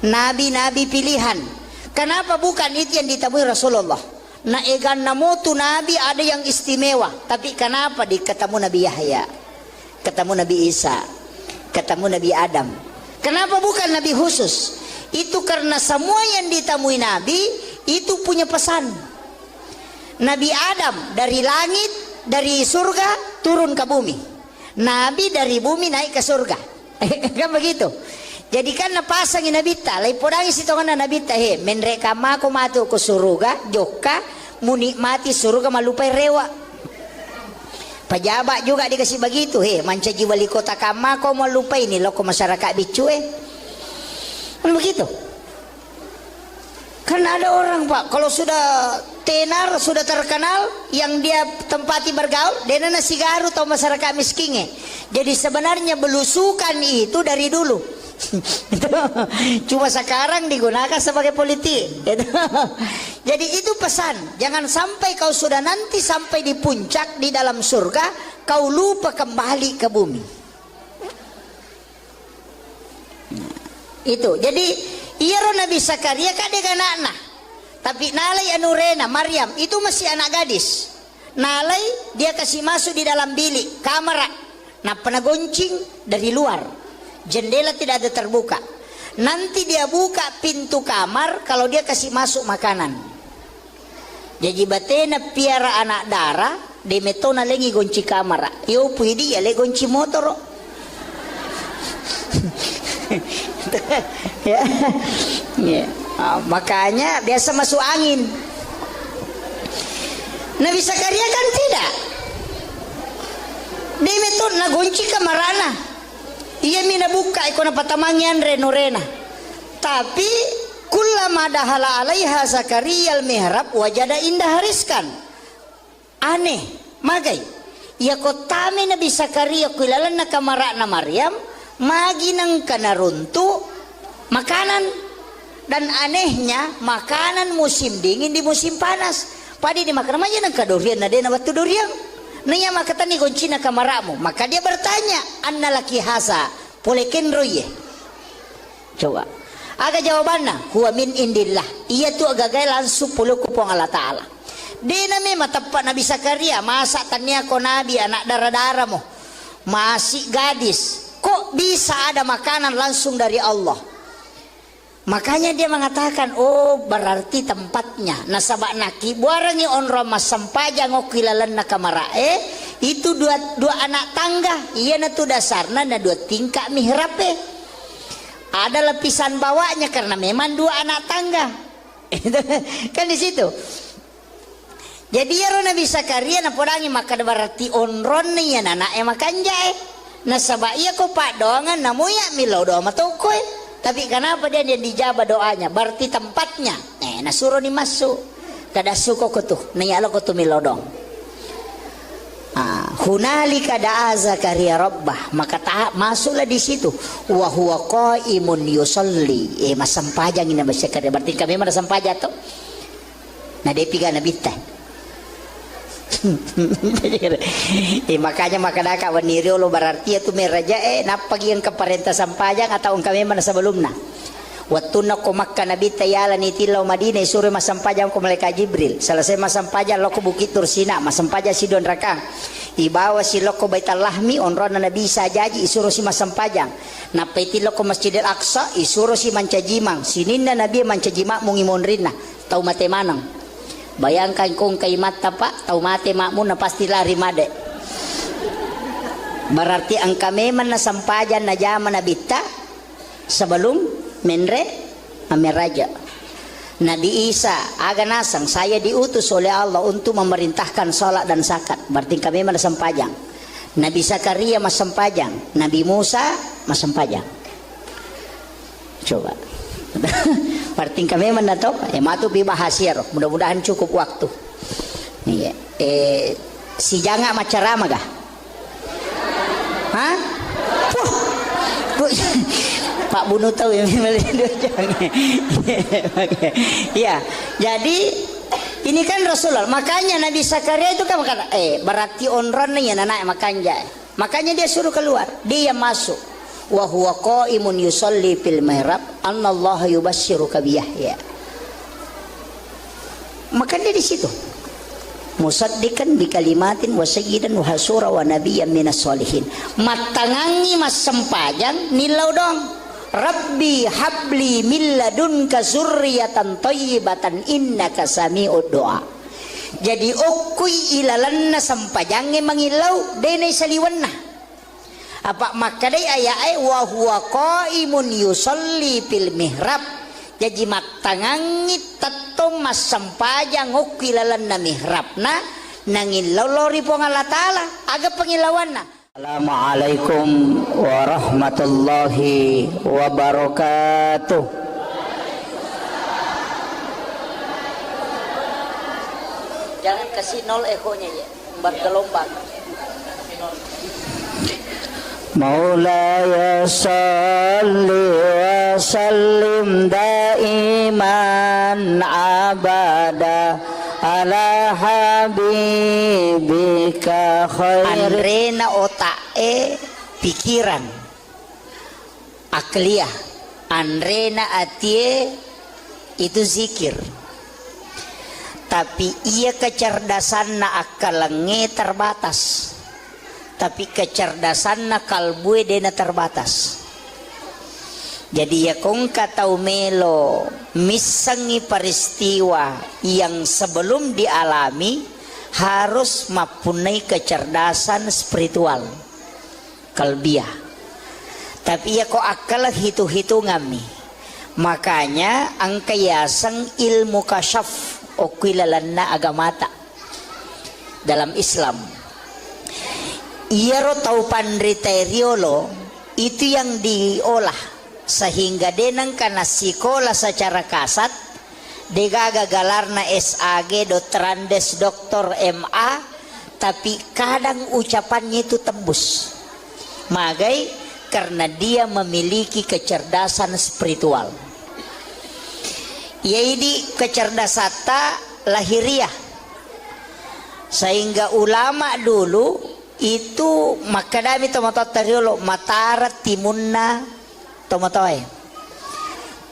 nabi-nabi pilihan. Kenapa bukan itu yang ditemui Rasulullah? Nah egan namo tu nabi ada yang istimewa, tapi kenapa ketemu Nabi Yahya, ketemu Nabi Isa, ketemu Nabi Adam? Kenapa bukan nabi khusus? Itu karena semua yang ditemui nabi itu punya pesan. Nabi Adam dari langit, dari surga turun ke bumi. Nabi dari bumi naik ke surga. Kan begitu. Jadi kan napasangin nabita, lai podangi sitongan na nabita he, menreka mako matu ke surga, joka munikmati surga malupai rewa. Pejabat juga dikasih begitu he, manca jiwa wali kota kamako malupai ini loko masyarakat bicu Kan begitu. Karena ada orang Pak, kalau sudah tenar, sudah terkenal, yang dia tempati bergaul, dia nasi garu atau masyarakat miskinnya. Jadi sebenarnya belusukan itu dari dulu. Cuma sekarang digunakan sebagai politik. Jadi itu pesan, jangan sampai kau sudah nanti sampai di puncak di dalam surga, kau lupa kembali ke bumi. Itu, jadi iyaro Nabi Zakaria kadek anak-anak. Tapi nalai anurena Maryam itu masih anak gadis. Nalai dia kasih masuk di dalam bilik kamar. Nah pernah goncing dari luar. Jendela tidak ada terbuka. Nanti dia buka pintu kamar kalau dia kasih masuk makanan. Jadi batena piara anak darah de metona lengi gonci kamar. Yo puidi ya le gonci motor. Ya. Ya. Makanya biasa masuk angin. Nabi Zakaria kan tidak. Dia metona na gonci kamarana. Ia mina buka ikona patamangyan renorena. Tapi kullama dahala alaiha Zakaria al-mihrab wajada indah rizqan. Aneh, magai. Ia kotame Nabi Zakaria kuilalan na kamara na Maryam, magi nang kanaruntu makanan. Dan anehnya makanan musim dingin di musim panas. Padi dimakan aja nang kadurian na dia na batu durian. Nanya makatan ni goncina kamaramu. Maka dia bertanya, anna laki hasa polekin roye. Coba, Aga jawabanna huwa min indillah. Iya tu agagay langsung puluh kupong Allah Ta'ala. Di na may matapat Nabi Zakaria, masa tanya ko Nabi anak darah-darah mo, masih gadis, kok bisa ada makanan langsung dari Allah? Makanya dia mengatakan, oh berarti tempatnya nasabak naki buarangi onro mas sampaja ngokilalan nakamarae itu dua anak tangga. Iya na tu dasarna na dua tingkah mihrape. Ada lapisan bawahnya karena memang dua anak tangga. Kan di situ. Jadi ya Nabi Zakaria na podangi maka berarti onron ni ya anak makan jae. Nasabak iya ko pak doangan namuya milau doa matokoy. Tapi kenapa dia dijabah doanya? Berarti tempatnya. Nasuruh ni masuk. Kada suko ko tu. Niyalo ko tu milodong. Hunalika da'a Zakaria rabbah. Maka masuklah di situ. Wa huwa qaimun yusalli. Masampajang ini Nabi Zakaria. Berarti kami mana sampaja tu? Nah dia piga Nabi teh. Makanya makadaka waniri lo berarti itu meraja napagian ke perintah sampajang atau kami mana sebelumnya waktu nak ko Makkah Nabi tayala ni tilau Madinah suruh mas sampajang ko malaikat Jibril selesai mas sampajang lo ko Bukit Tursina mas sampajang si Don Rakang ibawa si lo ko Baitul Lahmi onron Nabi sajaji isuruh si mas sampajang napeti lo ko Masjidil Aqsa isuruh si mancajimang sininna Nabi mancajimang mungimonrinna tau mate manang. Bayangkan kung kay mata pak, tau mati makmu na pasti lari made. Berarti ang kami man na sampajan na jaman na bita sebelum menre amiraja. Nabi Isa aga nasang saya diutus oleh Allah untuk memerintahkan salat dan zakat. Berarti kami man na sampajan. Nabi Zakaria mas sampajan, Nabi Musa mas sampajan. Coba. Berarti kami mendatang, matu bibahasir. Mudah-mudahan cukup waktu. Si janga macarama gah? Hah? Pak Bunu tahu yang ya. Jadi ini kan Rasulullah. Makanya Nabi Zakaria itu kan kata, berarti onron nih ya anak makanya. Makanya dia suruh keluar, dia masuk. Wa huwa qaimun yusalli fil mihrab annallaha yubasyyiruka bi Yahya. Maka dia di situ. Musaddiqan bi kalimatin wa sayyidan wa hasura wa nabiyyan minas solihin. Matangangi mas sempajang nilau dong. Rabbi habli min ladunka zurriyatan thayyibatan innaka sami'ud du'a. Jadi okui ilalanna sampajange mangilau dene saliwanna. Apa makadai ayai wa huwa qaimun yusalli fil mihrab. Jadi matangangi tato mas sampajang ukilalan na mihrabna nangilaw lori po Allah Ta'ala aga pangilawan na. Assalamualaikum warahmatullahi wabarakatuh. Jangan kasih nol ekonya ya, bergelombang. Maulaya salli wa sallim daiman abada ala habibika khair. Andrena otae pikiran akliyah, andrena atie itu zikir. Tapi ia kecerdasan na akalenge terbatas. Tapi kecerdasan na kalbue dena terbatas. Jadi ya kong katau melo misangi peristiwa yang sebelum dialami harus mempunyai kecerdasan spiritual kalbiah. Tapi ya kok akal hitung-hitungan nih. Makanya ang kayasang ilmu kasyaf o kilalan na agamata dalam Islam. Iero tau pandriteriolo itu yang diolah sehingga denang kana sikola secara kasat degagalar na SAG Dotrandes Doktor MA tapi kadang ucapannya itu tembus magai karena dia memiliki kecerdasan spiritual. Yaitu kecerdasan lahiriah sehingga ulama dulu itu makadami tomato teriolo matarat timunna tomatoy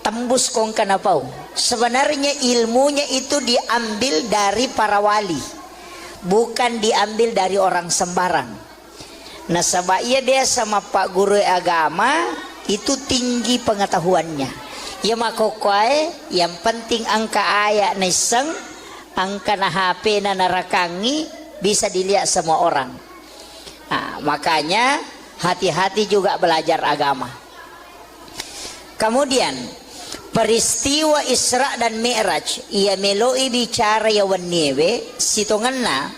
tembus kong kanapau. Sebenarnya ilmunya itu diambil dari para wali, bukan diambil dari orang sembarang. Nah sebab dia sama Pak Guru agama itu tinggi pengetahuannya. Ya makokoy yang penting angka ayat neseng, angka na HP na narakangi bisa dilihat semua orang. Nah, makanya hati-hati juga belajar agama. Kemudian peristiwa Isra dan Mi'raj ia meloi bicara ya wanewe sitonganna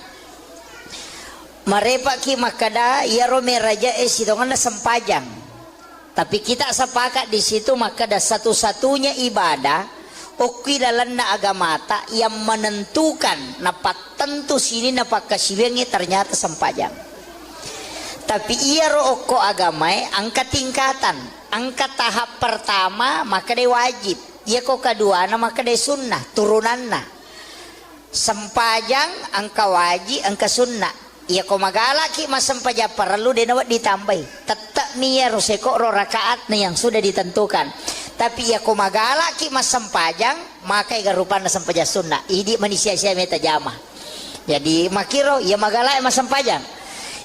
marepa ki makada ya ro meraja sitonganna sempajang. Tapi kita sepakat di situ makada satu-satunya ibadah oki dalam na agamata yang menentukan napak tentu sini napak kasiwengi ternyata sempajang. Tapi ia ro oko agamai angka tingkatan. Angka tahap pertama maka dia wajib, ia kok kedua maka dia sunnah turunanna. Sempajang angka wajib, angka sunnah. Ia kok magala ki mas sempaja perlu dia nawat ditambahi. Tetap niya roseko ro rakaat yang sudah ditentukan. Tapi ia kok magala ki mas sempajang maka iga rupana sempaja sunnah. Idi manusia sia meta jamah. Jadi makiro ia magala mas sempajang.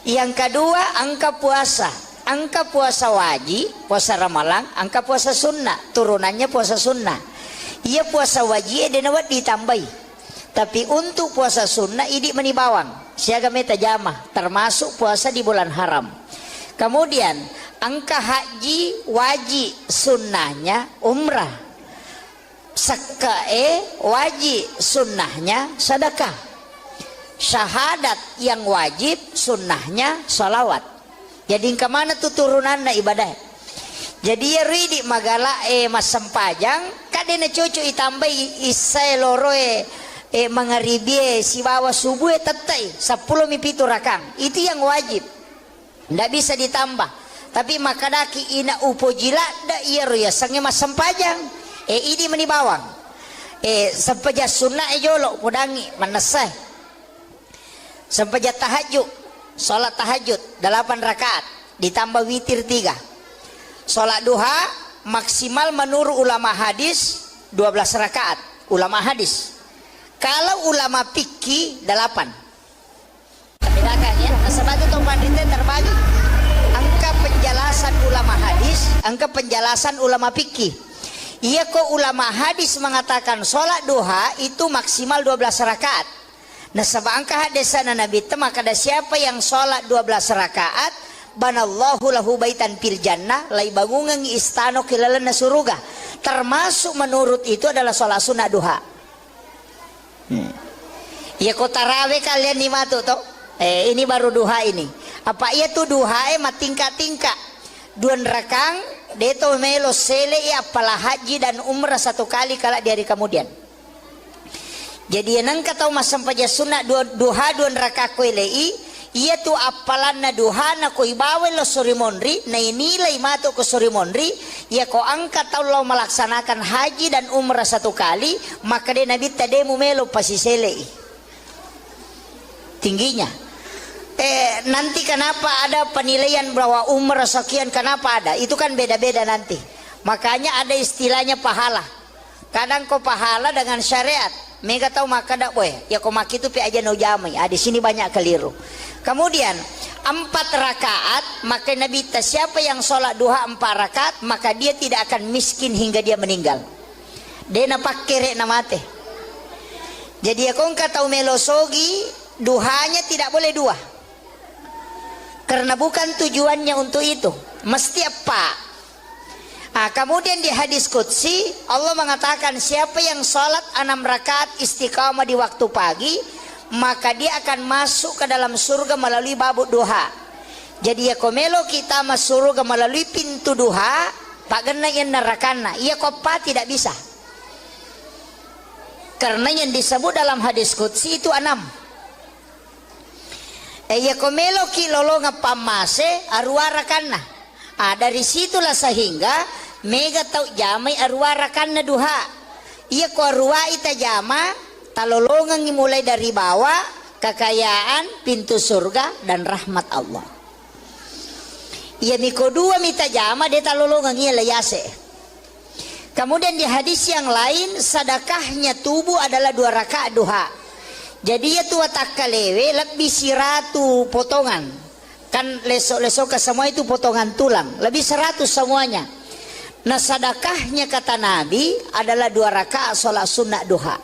Yang kedua angka puasa. Angka puasa wajib, puasa Ramalan, angka puasa sunnah, turunannya puasa sunnah. Ia puasa wajib dia nawat ditambahi. Tapi untuk puasa sunnah idi menibawang, siaga meta jamah, termasuk puasa di bulan haram. Kemudian angka haji wajib, sunnahnya umrah. Sakae wajib, sunnahnya sedekah. Syahadat yang wajib, sunnahnya salawat. Jadi kemana tuh turunan ibadah? Jadi ya ridi magala mas sempajang kadena cucu itambah isai loro mengaribie si bawa subuh tetai 10 mipitu rakang. Itu yang wajib. Ndak bisa ditambah. Tapi makadaki ina upojila da iya ya sange mas sempajang. Ini menibawang. Sempaja sunnah jolo pudangi manasai. Sempaja tahajud. Sholat tahajud 8 rakaat ditambah witir 3. Sholat duha maksimal menurut ulama hadis 12 rakaat. Ulama hadis. Kalau ulama fikih 8. Bedakan ya. Sebab itu pandita terbagi. Angka penjelasan ulama hadis, angka penjelasan ulama fikih. Ia kok ulama hadis mengatakan sholat duha itu maksimal 12 rakaat. Nah sebab angka hadisana Nabi itu maka ada siapa yang sholat 12 rakaat banallahu lahu baitan fil jannah lai bangungan istana kilalana suruga. Termasuk menurut itu adalah sholat sunnah duha. Ya kok tarawih kalian ni matu toh? Ini baru duha ini. Apa ia tuh duha tingkat-tingkat. 2 rakang deto melo sele apalah haji dan umrah 1 kali kala di hari kemudian. Jadi yang kata mas sampaja sunnah duha 2 rakaat koilei ia tu apalan na duha na ko ibawe lo surimonri na inilai mato ko surimonri ia ko angkat tau lo melaksanakan haji dan umrah 1 kali maka dia nabi tade mumelo pasiselei tingginya. Nanti kenapa ada penilaian bahwa umrah sekian kenapa ada itu kan beda-beda nanti. Makanya ada istilahnya pahala. Kadang kau pahala dengan syariat. Mega tahu maka dak boy. Ya kau maki itu pi aja no jamai. Di sini banyak keliru. Kemudian 4 rakaat maka Nabi siapa yang sholat duha 4 rakaat maka dia tidak akan miskin hingga dia meninggal. Dia napak kere namate. Jadi ya kau tahu melosogi duhanya tidak boleh 2. Karena bukan tujuannya untuk itu. Mesti apa? Kemudian di hadis qudsi Allah mengatakan siapa yang sholat 6 rakaat istiqamah di waktu pagi maka dia akan masuk ke dalam surga melalui babu duha. Jadi ya komelo kita masuk surga melalui pintu duha pak gena yang nerakana ia kopa tidak bisa. Karena yang disebut dalam hadis qudsi itu 6. Ya komelo ki lolo ngapamase arwara kana. Dari situlah sehingga mega tau jamai arwara kana duha. Ia ko arwa ita jama talolongan mulai dari bawah kekayaan pintu surga dan rahmat Allah. Ia miko 2 mita jama dia talolongan ia layase. Kemudian di hadis yang lain sedekahnya tubuh adalah 2 rakaat duha. Jadi ya tua takalewe lebih siratu potongan. Kan lesok-lesok ke semua itu potongan tulang. Lebih 100 semuanya. Nah sedekahnya kata Nabi adalah 2 rakaat sholat sunnah duha.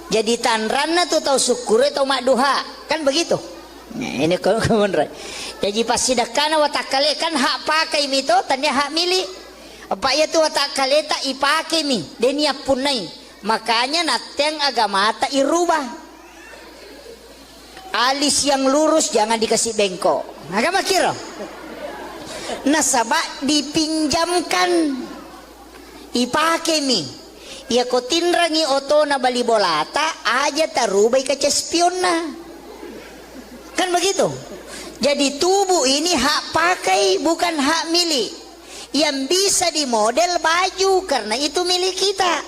Jadi tanrana tuh tahu syukur atau mak duha. Kan begitu. Nah, ini kemudian. Jadi pas sedekahnya watakale kan hak pakai mito tanya hak milik. Apa ya tuh watakale tak ipake mi. Denia punai. Makanya nateng agama tak irubah. Alis yang lurus jangan dikasih bengkok. Agama kira. Nasabak dipinjamkan. Ipake mi. Ya ko tinrangi oto na bali bolata aja tarubay ka cespion na. Kan begitu. Jadi tubuh ini hak pakai bukan hak milik. Yang bisa dimodel baju karena itu milik kita.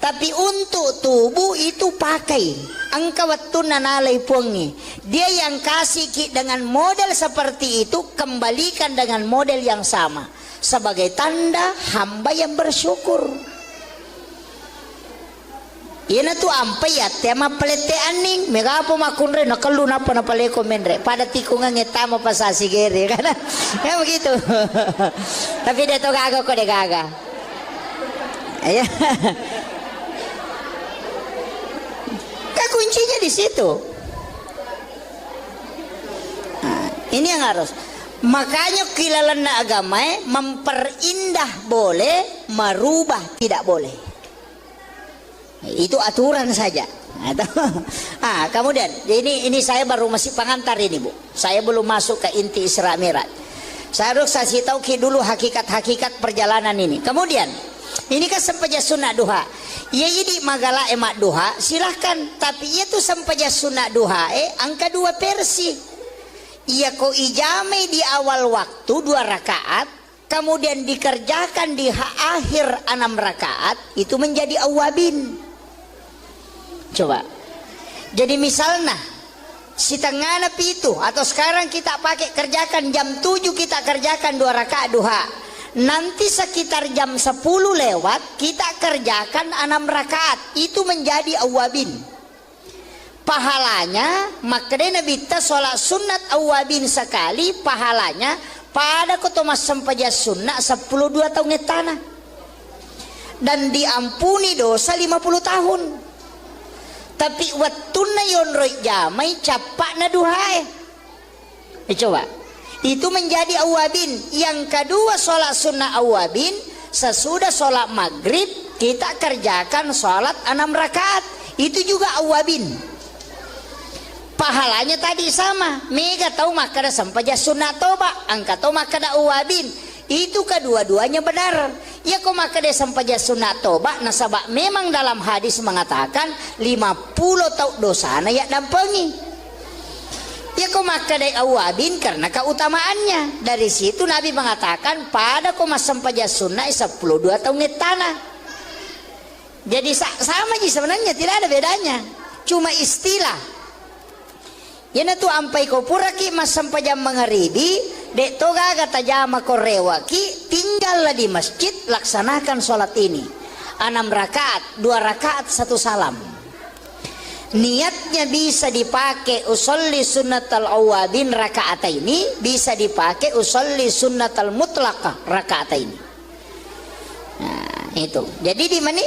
Tapi untuk tubuh itu pakai. Angka waktu nanalay puangi. Dia yang kasih dengan model seperti itu kembalikan dengan model yang sama. Sebagai tanda hamba yang bersyukur. Ina tu ampai ya tema pelete aning mega apa makunre nakalu napa na paleko menre pada tikungan ngetama pasasi gere kan ya begitu. Tapi dia to gaga kok dia gaga ya. Kan kuncinya di situ. Nah, ini yang harus makanya kilalan agama memperindah boleh, merubah tidak boleh. Itu aturan saja. Kemudian ini saya baru masih pengantar ini Bu. Saya belum masuk ke inti Isra Mi'raj. Saya harus kasih tahu dulu hakikat-hakikat perjalanan ini. Kemudian ini kan sempaja sunat duha. Ya ini magala emak duha silahkan. Tapi itu sempaja sunat duha angka 2 versi. Ia ko ijame di awal waktu 2 rakaat. Kemudian dikerjakan di akhir 6 rakaat. Itu menjadi awabin. Coba. Jadi misalnya si tengah napi itu atau sekarang kita pakai kerjakan jam 7 kita kerjakan 2 rakaat duha. Nanti sekitar jam 10 lewat kita kerjakan 6 rakaat. Itu menjadi awabin. Pahalanya makanya Nabi ta sholat sunat awabin sekali pahalanya pada kotomas sempaja sunnah 10 2 tahun tanah. Dan diampuni dosa 50 tahun. Tapi wattuna yonroi jamai capak na duhai. Coba. Itu menjadi awabin. Yang kedua sholat sunnah awabin. Sesudah sholat maghrib kita kerjakan sholat 6 rakaat. Itu juga awabin. Pahalanya tadi sama. Mega tahu makada sampaja sunnah toba. Angka tahu makada awabin. Itu kedua-duanya benar. Ya kok maka dia sampaja sunat toba nasabak memang dalam hadis mengatakan 50 tahun dosa na ya dampengi. Ya kok maka dia awabin karena keutamaannya. Dari situ Nabi mengatakan pada kok mas sampaja sunat 10 2 tahun tanah. Jadi sama aja sebenarnya tidak ada bedanya. Cuma istilah. Ya tu ampai ko puraki mas sampaja mengeribi. Dek toga kata jama korewaki tinggallah di masjid laksanakan sholat ini 6 rakaat 2 rakaat 1 salam. Niatnya bisa dipakai usolli sunnatal awabin rakaat ini, bisa dipakai usolli sunnatal mutlaqah rakaat ini. Nah itu jadi di mana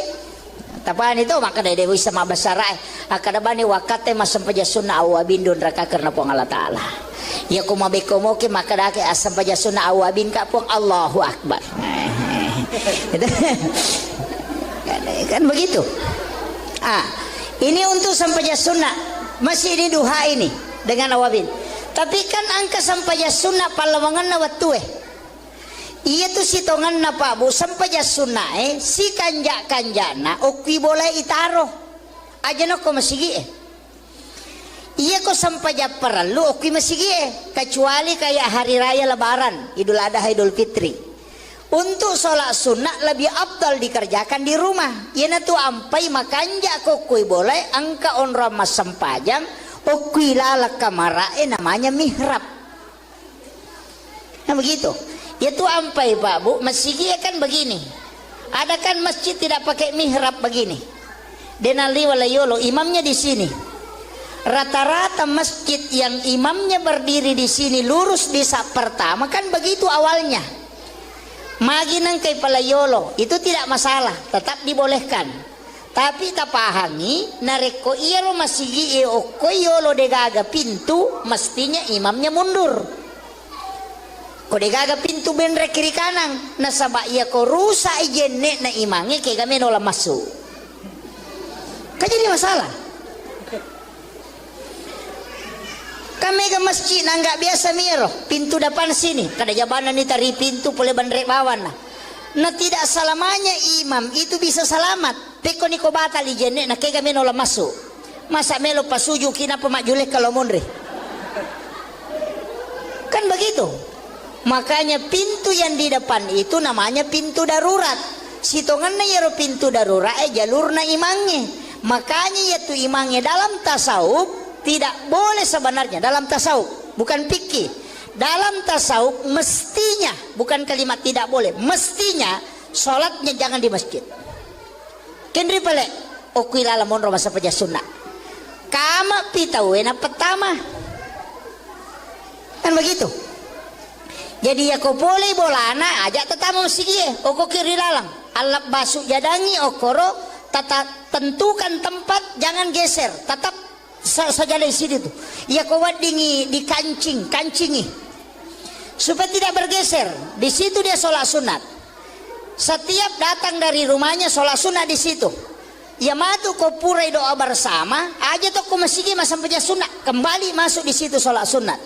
tapaan itu maka dari dewi sama besar akada bani wakate mas sampaja sunnah awabin don rakaat karena pong Allah Ta'ala. Ya kumabekomoke maka dake asam paja sunnah awabin kapung Allahu Akbar. Kan begitu. Ini untuk sampaja sunnah masih ini duha ini dengan awabin. Tapi kan angka sampaja sunnah palawangan na waktu iya tuh si tongan na pa bu sampaja sunnah si kanjana okwi boleh itaruh aja no ko masigi iya kok sampaja perlu oke masih kecuali kayak hari raya lebaran Idul Adha Idul Fitri. Untuk sholat sunnah lebih abdal dikerjakan di rumah. Iya tu ampai makanja kok kui boleh angka on ramas sampajang okui lalak kamarae namanya mihrab. Nah begitu. Ya tu ampai Pak Bu masih kan begini. Ada kan masjid tidak pakai mihrab begini. Denali walayolo, imamnya di sini. Rata-rata masjid yang imamnya berdiri di sini lurus di sak pertama kan begitu awalnya. Maginang kay palayolo itu tidak masalah, tetap dibolehkan. Tapi tapahami nareko iya lo masigi o koyolo degaga pintu mestinya imamnya mundur. Ko degaga pintu benre kiri kanan nasaba iya ko rusa ijenne na imangi kay kami nola masuk. Kan jadi masalah. Kami ke masjid na nggak biasa miro pintu depan sini kada jabanan ni tari pintu pole bandre bawan na tidak selamanya imam itu bisa selamat peko ni ko batal ijenne na kay kami nola masuk masa melo pasuju kina pemajuleh kalau munre kan begitu. Makanya pintu yang di depan itu namanya pintu darurat. Sitongan na yero pintu darurat jalur na imangnya. Makanya yaitu imangnya dalam tasawuf tidak boleh sebenarnya dalam tasawuf bukan fikih. Dalam tasawuf mestinya bukan kalimat tidak boleh, mestinya sholatnya jangan di masjid. Kendri pale okuilala monro masa peja sunnah. Kama pitawena pertama. Kan begitu. Jadi ya ko boleh bolana ajak tetamu sige oko kiri lalang alap basuk jadangi okoro tata tentukan tempat jangan geser tetap saja di sini tuh ya ko wadingi di kancingi supaya tidak bergeser di situ dia sholat sunat setiap datang dari rumahnya sholat sunat di situ ya matu ko purai doa bersama aja tuh ko masigi masam peja sunat kembali masuk di situ sholat sunat.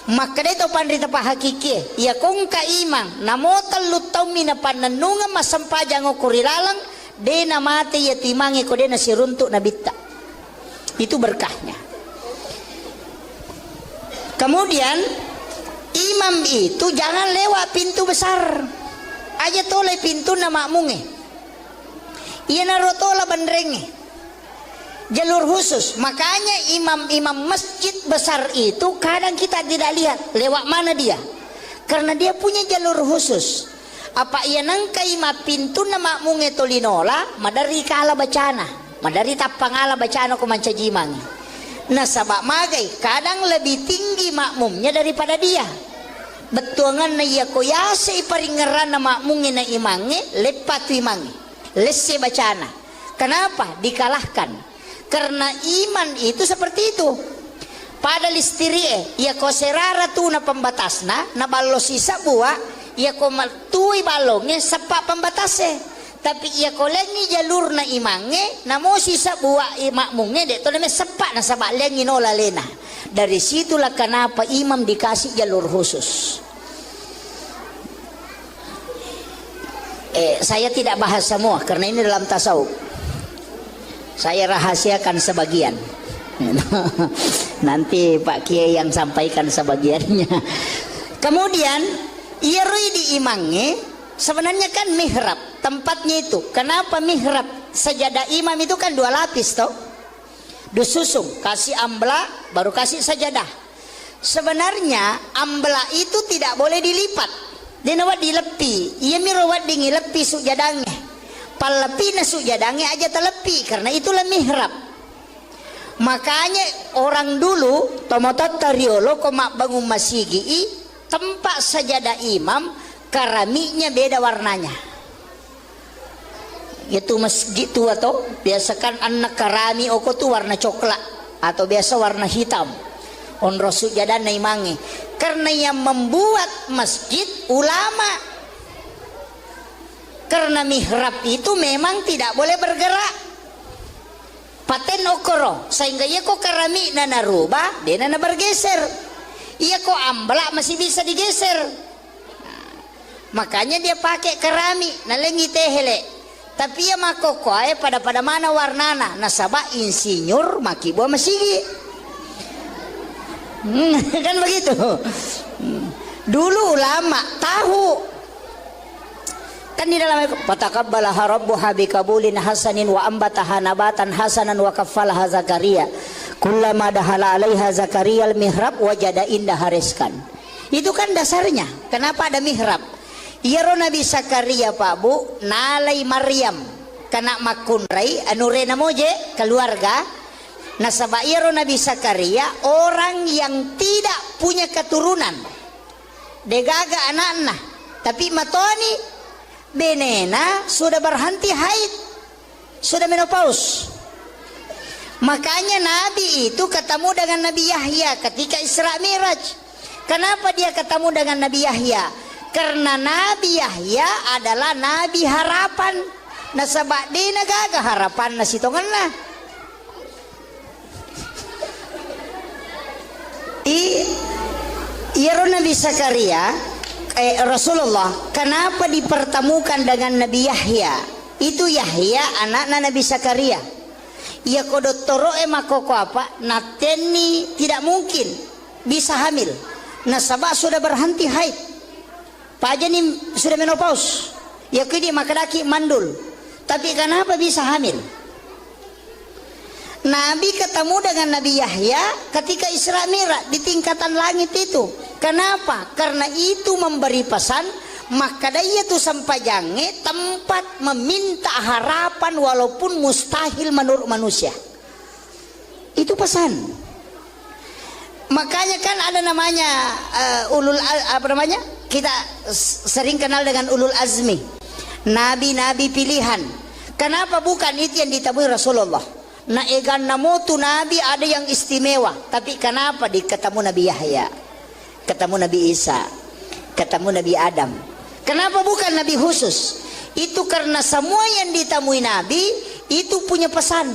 Maka itu pandrita pa hakiki ya kung ka imang namotal lutaw mina pananunga masampajang o kurilalang de na mati ya timangi ko de na siruntuk na bitta itu berkahnya. Kemudian imam itu jangan lewat pintu besar aja toleh pintu na makmunge iya narotola bandrenge jalur khusus. Makanya imam-imam masjid besar itu kadang kita tidak lihat lewat mana dia karena dia punya jalur khusus. Apa ia nangka ima pintu na makmunge tolinola madari kala bacana madari tapangala bacana ko mancajimang nah sabak magai kadang lebih tinggi makmumnya daripada dia betuangan na iya ko yase iparingeran na makmunge na imange lepatu imange lesse bacana. Kenapa dikalahkan? Karena iman itu seperti itu. Pada listirie, ya ko serara tu na pembatasna, na balo sisa buah, ya ko matui balongnya sepak pembatasnya. Tapi ya ko lengi jalur na imange, na mo sisa buah makmunge dek to neme sepak na sabak lengi nola lena. Dari situlah kenapa imam dikasih jalur khusus. Saya tidak bahas semua karena ini dalam tasawuf. Saya rahasiakan sebagian. Nanti Pak Kiai yang sampaikan sebagiannya. Kemudian irui di imangnya sebenarnya kan mihrab tempatnya itu. Kenapa mihrab? Sajadah imam itu kan 2 lapis toh. Dususung kasih ambla baru kasih sajadah. Sebenarnya ambla itu tidak boleh dilipat. Dia nawat dilepi. Ia mirawat dingi lepi sujadangnya. Palepi nasuk jadangnya aja telepi karena itulah mihrab. Makanya orang dulu tomotot tariolo komak bangun masigi tempat sajadah imam karaminya beda warnanya. Itu masjid tua toh biasakan anak karami oko tuh warna coklat atau biasa warna hitam. On rasul jadah na imangi karena yang membuat masjid ulama. Karena mihrab itu memang tidak boleh bergerak. Paten okoro sehingga ia kok karami na narubah dia na bergeser. Ia kok ambla masih bisa digeser. Makanya dia pakai karami na lengi tehele. Tapi ia makoko pada mana warnana nasaba insinyur maki buah masigi. Kan begitu. Dulu ulama tahu kan di dalam fataqabbalaha rabbuha biqabulin hasanin wa ambataha nabatan hasanan wa kaffalaha Zakaria kullama dahala 'alaiha Zakaria al-mihrab wajada indaha rizqan. Itu kan dasarnya. Kenapa ada mihrab? Iyaro Nabi Zakaria Pak Bu nalai Maryam kana makunrai anurena moje keluarga nasaba iyaro Nabi Zakaria orang yang tidak punya keturunan degaga anak-anak tapi matoni benena sudah berhenti haid sudah menopause. Makanya Nabi itu ketemu dengan Nabi Yahya ketika Isra Miraj. Kenapa dia ketemu dengan Nabi Yahya? Karena Nabi Yahya adalah Nabi harapan. Nasabak di nagaga harapan nasitongan lah. Iyaro Nabi Zakaria Rasulullah kenapa dipertemukan dengan Nabi Yahya? Itu Yahya anak Nabi Zakaria. Ya kodottoro makoko apa nateni tidak mungkin bisa hamil nasabah sudah berhenti haid pajani sudah menopause ya kini makadaki mandul tapi kenapa bisa hamil? Nabi ketemu dengan Nabi Yahya ketika Isra Mi'raj di tingkatan langit itu. Kenapa? Karena itu memberi pesan maka dia tuh sampai jange tempat meminta harapan walaupun mustahil menurut manusia. Itu pesan. Makanya kan ada namanya kita sering kenal dengan ulul azmi, nabi-nabi pilihan. Kenapa bukan itu yang ditemui Rasulullah? Nah egan namo tu nabi ada yang istimewa, tapi kenapa ketemu Nabi Yahya, ketemu Nabi Isa, ketemu Nabi Adam? Kenapa bukan Nabi khusus? Itu karena semua yang ditemui Nabi itu punya pesan.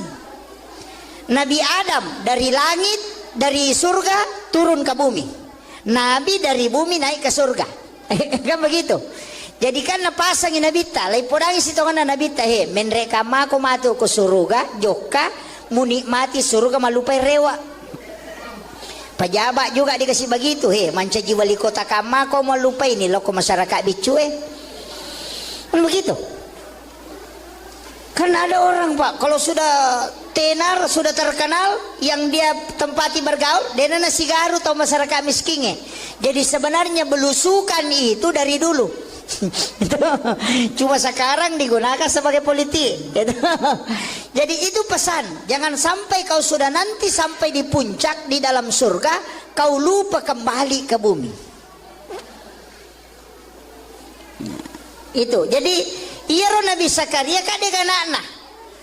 Nabi Adam dari langit, dari surga turun ke bumi. Nabi dari bumi naik ke surga. Kan begitu. Jadi kan napasangin Nabi ta, lai podangi sitongan Nabi ta he, menreka mako matu ke surga, joka munikmati surga malupai rewa. Pejabat juga dikasih begitu he, mancaji wali kota kama kau mau lupa ini loko masyarakat bicu kan begitu. Kan ada orang Pak kalau sudah tenar sudah terkenal yang dia tempati bergaul dia nasi garu atau masyarakat miskin jadi sebenarnya belusukan itu dari dulu. Cuma sekarang digunakan sebagai politik gitu. Jadi itu pesan, jangan sampai kau sudah nanti sampai di puncak di dalam surga kau lupa kembali ke bumi. Itu jadi iyaro Nabi Zakaria kadek anak-anak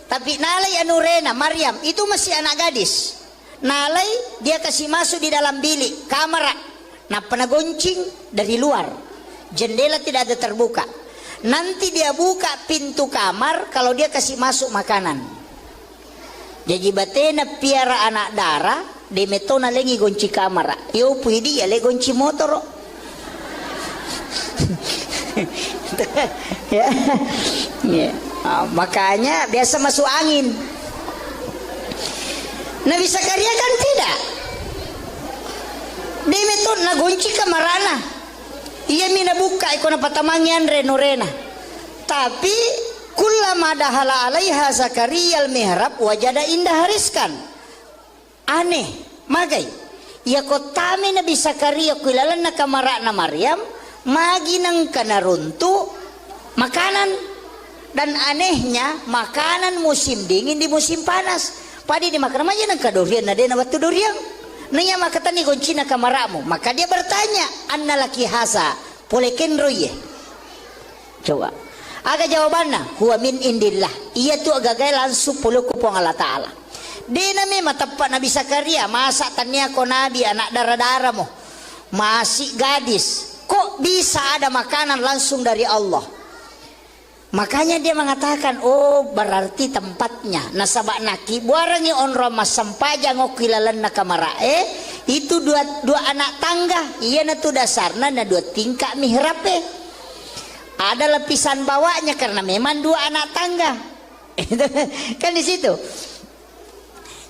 tapi nalai anurena Maryam itu masih anak gadis. Nalai dia kasih masuk di dalam bilik kamar nah penagoncing dari luar, jendela tidak ada terbuka. Nanti dia buka pintu kamar kalau dia kasih masuk makanan. Jadi batena piara anak darah de metona lengi gonci kamar. Yo puidi ya le gonci motor. Ya. Ya. Makanya biasa masuk angin. Nabi Zakaria kan tidak. De metona gonci kamarana. Ia mina buka ikona patamangian renorena. Tapi kullama dahala alaiha Zakaria al-mihrab wajada indah hariskan. Aneh, magai. Ya kotame Nabi Zakaria kuilalan na kamara na Maryam magi nang kanaruntu makanan dan anehnya makanan musim dingin di musim panas. Padi di makan aja nang kadorian na dena batu dorian. Nanya makata ni goncina kamaramu. Maka dia bertanya, anna laki hasa polekin roye. Coba. Aga jawabannya, huwa min indillah. Iya tu agak langsung puluh kupong Allah Ta'ala. Dina memang tepat Nabi Zakaria. Masa tanya ko Nabi anak darah-darah mo. Masih gadis. Kok bisa ada makanan langsung dari Allah? Makanya dia mengatakan, oh berarti tempatnya. Nasabak naki, buarangi onro mas sampaja ngokilalan na kamarae. Itu dua anak tangga. Iya na tu dasarna na dua tingkah mihrabe. Ada lapisan bawahnya karena memang dua anak tangga. Kan di situ.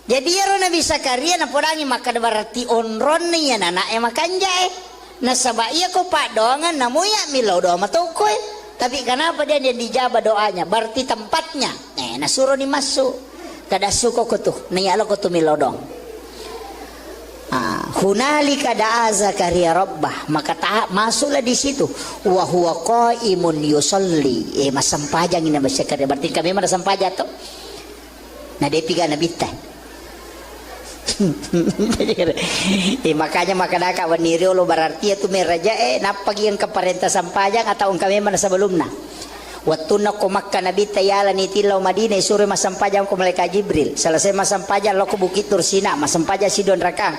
Jadi ya Nabi Zakaria na podangi maka berarti onron nih ya anak makan jae. Nasabak iya ko pak doangan namuya milau doa matokoy. Tapi kenapa dia dijabah doanya? Berarti tempatnya. Nasuruh ni masuk. Kada suko ko tu. Niyalo ko tu milodong. Hunalika da'a Zakaria rabbah, maka masuklah di situ. Wa huwa qaimun yusalli. Mas sampajang ini Nabi Zakaria. Berarti kami mana sampaja to? Nah dia piga Nabi teh. Makanya makadaka waniri lo berarti itu meraja napagi yang keparenta sampajang atau kami mana sebelumna. Watuna ko Makkah Nabi tayala ni tilaw Madinah isure masampajang ko malaikat Jibril. Selesai masampajang lo ko Bukit Tursina, masampajang si Don Rakang.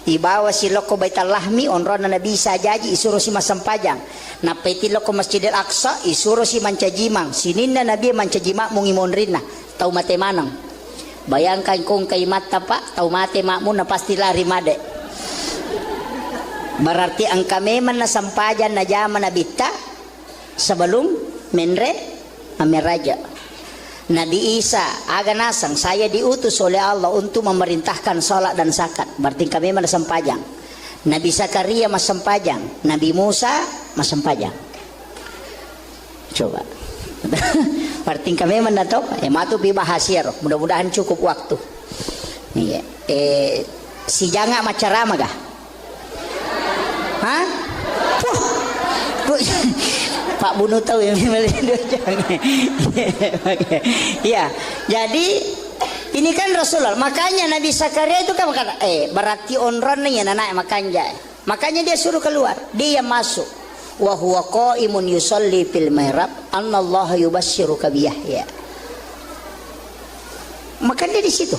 Ibawa si loko Baitul Lahmi onron na Nabi sajaji isuro si masampajang. Napaiti loko Masjidil Aqsa isuro si mancajimang. Sinin na Nabi mancajima mungimon rin na. Tau mate manang. Bayangkan kung kay mata pa, tau mate makmu na pasti lari made. Berarti ang kami man na sampajan na jaman na bita sebelum menre amiraja. Nabi Isa aga nasang saya diutus oleh Allah untuk memerintahkan salat dan zakat. Berarti kami mana sampajang. Nabi Zakaria mas sampajang, Nabi Musa mas sampajang. Coba. Berarti kami mana to? Matu bi bahasir. Mudah-mudahan cukup waktu. Iya. Si janga macarama gah? Hah? Pak bunuh tahu yang ya. Jadi ini kan Rasulullah. Makanya Nabi Zakaria itu kan berkata, berarti onron nih anak makanya. Makanya dia suruh keluar, dia masuk. Wa huwa qaimun yusalli fil mihrab, anallaha yubasyyiruka bi Yahya. Maka dia di situ.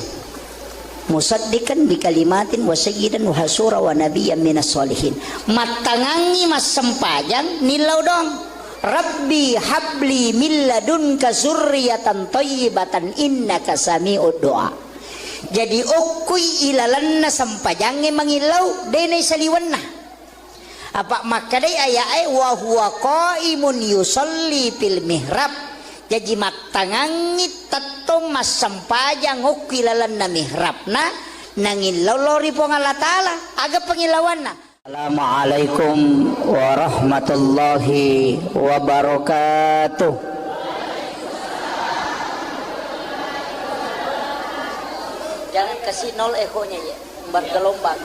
Musaddiqan bi kalimatin wa sayyidan wa hasura wa nabiyyan minas solihin. Matangangi mas sempajang nilau dong. Rabbi habli min ladunka zurriyatan thayyibatan innaka sami'ud du'a. Jadi ukui ilalanna sampajange mangilau dene saliwanna. Apa makadai ayae wa huwa qaimun yusalli fil mihrab. Jadi matangangi tatong mas sampajang ukui ilalanna mihrabna nangilau lori pong Allah Ta'ala aga pangilawanna. Assalamualaikum warahmatullahi wabarakatuh. Jangan kasih nol ekonya ya, bergelombang.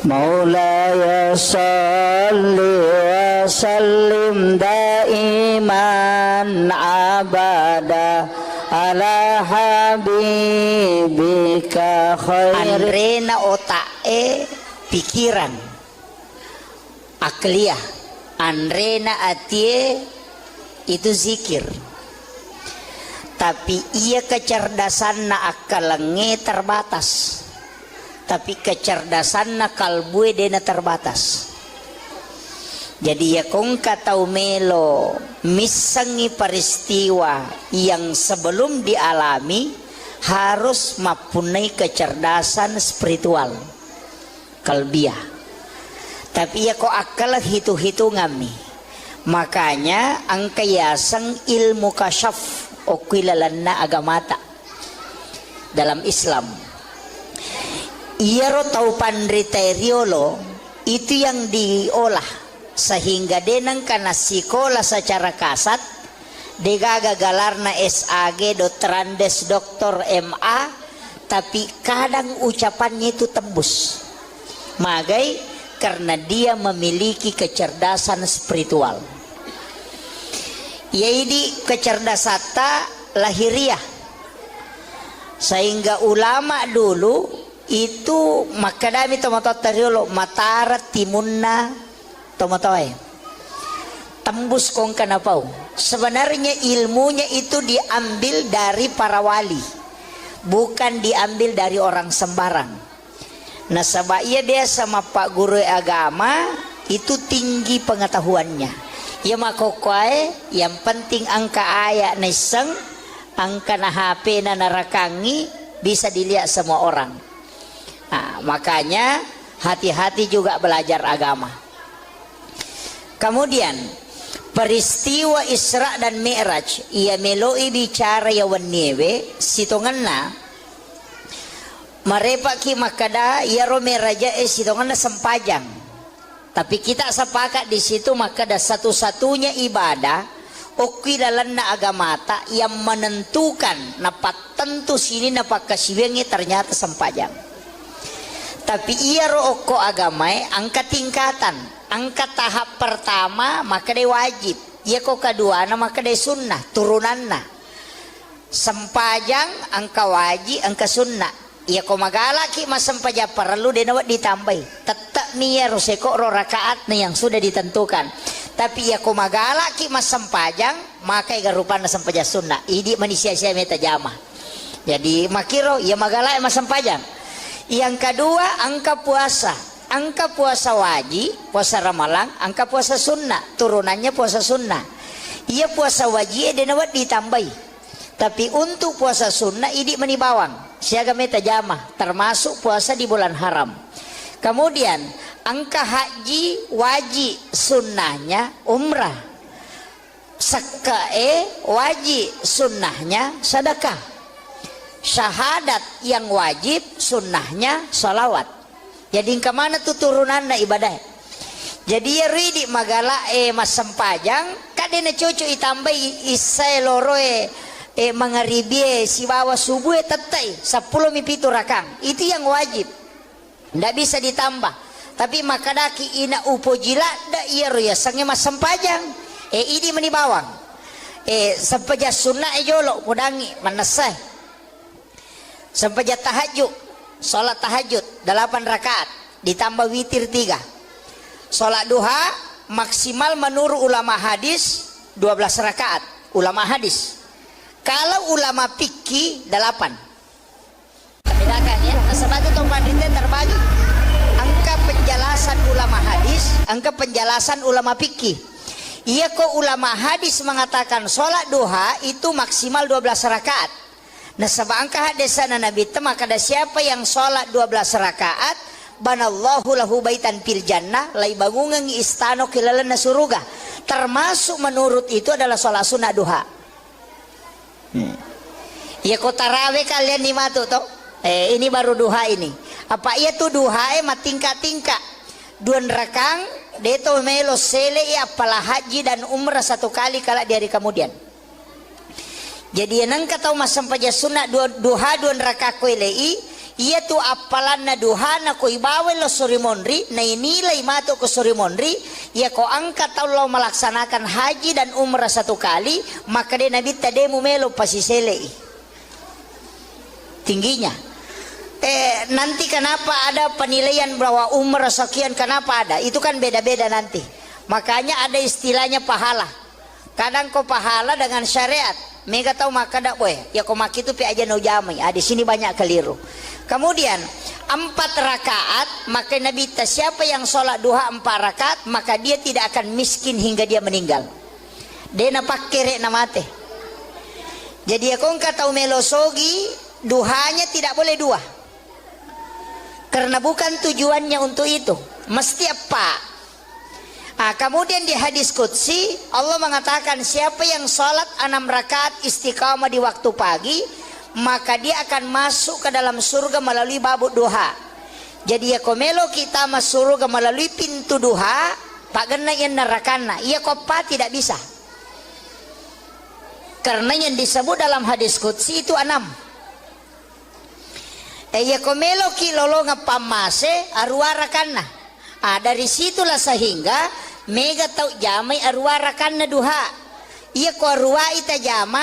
Maulaya salli wa sallim daiman abada ala habibika khair. Andrena otae pikiran akliyah, andrena atie itu zikir, tapi ia kecerdasan na akalenge terbatas, tapi kecerdasan na kalbue dena terbatas. Jadi ya kong katau melo misangi peristiwa yang sebelum dialami harus mempunyai kecerdasan spiritual kalbiah. Tapi ya kok akal hitung-hitungan nih. Makanya angkayasang ilmu kasyaf okilalanna agamata dalam Islam. Iero tau pandriteriolo itu yang diolah sehingga denang kana sikola secara kasat degagagalarna SAG Dotrandes Doktor MA, tapi kadang ucapannya itu tembus magai karena dia memiliki kecerdasan spiritual, yaitu kecerdasan lahiriah. Sehingga ulama dulu itu makadami tomatotariolo matara timunna tomatoy tembus kong kanapau. Sebenarnya ilmunya itu diambil dari para wali, bukan diambil dari orang sembarang. Nah sebab dia sama pak guru agama itu tinggi pengetahuannya. Ya makokoy yang penting angka ayat neseng, angka na HP na narakangi bisa dilihat semua orang. Nah, makanya hati-hati juga belajar agama. Kemudian peristiwa Isra dan Mi'raj ia meloi bicara ya wanewe sitonganna marepaki makada ya romeraja sitonganna sempajang. Tapi kita sepakat di situ makada satu-satunya ibadah okilalanna agamata yang menentukan napat tentu sini napak kasiwengi ternyata sempajang. Tapi iya roko agamai angka tingkatan, angka tahap pertama maka dia wajib, iya ko kedua maka dia sunnah turunanna. Sempajang angka wajib angka sunnah. Iya ko magala ki mas sempaja perlu dia nawat ditambahi. Tetap niya roseko ro rakaat yang sudah ditentukan. Tapi iya ko magala ki mas sempajang maka igarupan na sempaja sunnah. Idi manusia sia meta jama. Jadi makiro iya magala mas sempajang. Yang kedua angka puasa. Angka puasa wajib, puasa ramalan, angka puasa sunnah, turunannya puasa sunnah. Iya puasa wajib dia nawat ditambahi. Tapi untuk puasa sunnah idi menibawang. Siaga meta jamah termasuk puasa di bulan haram. Kemudian angka haji wajib sunnahnya umrah. Sekae wajib sunnahnya sedekah. Syahadat yang wajib sunnahnya salawat. Jadi kemana tuh turunan ibadah? Jadi ya ridi magala mas sempajang kadena cucu itambai isai loroe mengaribie si bawa subuh tetai 10 mipitu rakang itu yang wajib ndak bisa ditambah. Tapi makadaki ina upo jila da iya ya sange mas sempajang ini menibawang sempaja sunnah jolo mudangi manasai sempaja tahajud salat tahajud 8 rakaat ditambah witir 3. Salat duha maksimal menurut ulama hadis 12 rakaat ulama hadis. Kalau ulama fikih 8. Bedakan ya. Sebab itu pandita terbagi. Angka penjelasan ulama hadis, angka penjelasan ulama fikih. Iya kok ulama hadis mengatakan sholat duha itu maksimal 12 rakaat. Nah sebab angka hadisana Nabi itu maka ada siapa yang sholat 12 rakaat, banallahu lahu baitan fil jannah, lai bangungan istano kilalana suruga. Termasuk menurut itu adalah sholat sunnah duha. Ya kok tarawih kalian di matu toh? Ini baru duha ini. Apa iya tuh duha tingkat-tingkat. 2 rakang deto melo sele ya apalah haji dan umrah 1 kali kala di hari kemudian. Jadi nang kata mas sampaja sunnah duha 2 rakang kuelei iya tuh apalan na duha na ko ibawe lo surimonri na inilai mato ko surimonri ya ko angkat Allah melaksanakan haji dan umrah 1 kali maka dia nabi tademu melo pasisele tingginya. Nanti kenapa ada penilaian bahwa umrah sekian kenapa ada itu kan beda-beda nanti. Makanya ada istilahnya pahala. Kadang kau pahala dengan syariat mega tahu maka dak boy ya kau mak itu pi aja no jamai. Di sini banyak keliru. Kemudian 4 rakaat maka Nabi siapa yang sholat duha 4 rakaat maka dia tidak akan miskin hingga dia meninggal. Dia napak kere namate. Jadi aku kata melosogi duhanya tidak boleh 2 karena bukan tujuannya untuk itu mesti apa. Kemudian di hadis qudsi Allah mengatakan siapa yang sholat 6 rakaat istiqamah di waktu pagi maka dia akan masuk ke dalam surga melalui babuk duha. Jadi ya komelo kita masuk surga melalui pintu duha pak gena yang nerakana iya kopa tidak bisa karena yang disebut dalam hadis qudsi itu 6. Ya komelo ki lolo ngapamase arwa rakana. Dari situlah sehingga mega tau jamai arwa rakana duha. Iya ko arwa ita jama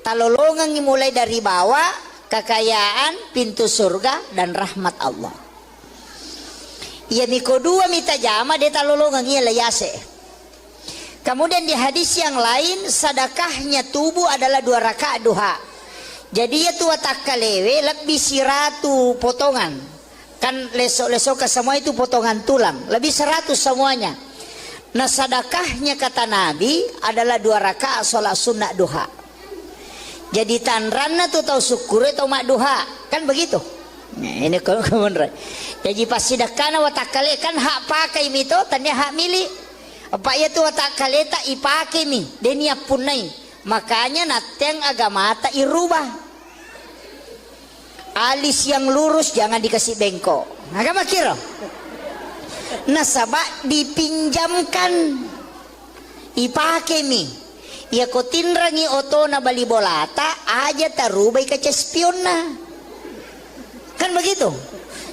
talolongan mulai dari bawah kekayaan pintu surga dan rahmat Allah. Iya miko 2 mita jama dia talolongan iya layase. Kemudian di hadis yang lain sedekahnya tubuh adalah 2 rakaat duha. Jadi ya tua tak kalewe lebih siratu potongan kan lesok-lesok ke semua itu potongan tulang lebih 100 semuanya. Nah sedekahnya kata Nabi adalah 2 rakaat sholat sunnah duha. Jadi tanranna tuh tahu syukur atau mak duha kan begitu. Nah, ini kemudian. Jadi pas sedekahna watak kale kan hak pakai mito tanya hak milik. Apa ya tuh watak kale tak ipake mi denia punai. Makanya nateng agama tak irubah. Alis yang lurus jangan dikasih bengkok. Agama kira. Nasabak dipinjamkan. Ipake mi. Ya ko tinrangi oto na bali bolata aja tarubai ka cespion na. Kan begitu.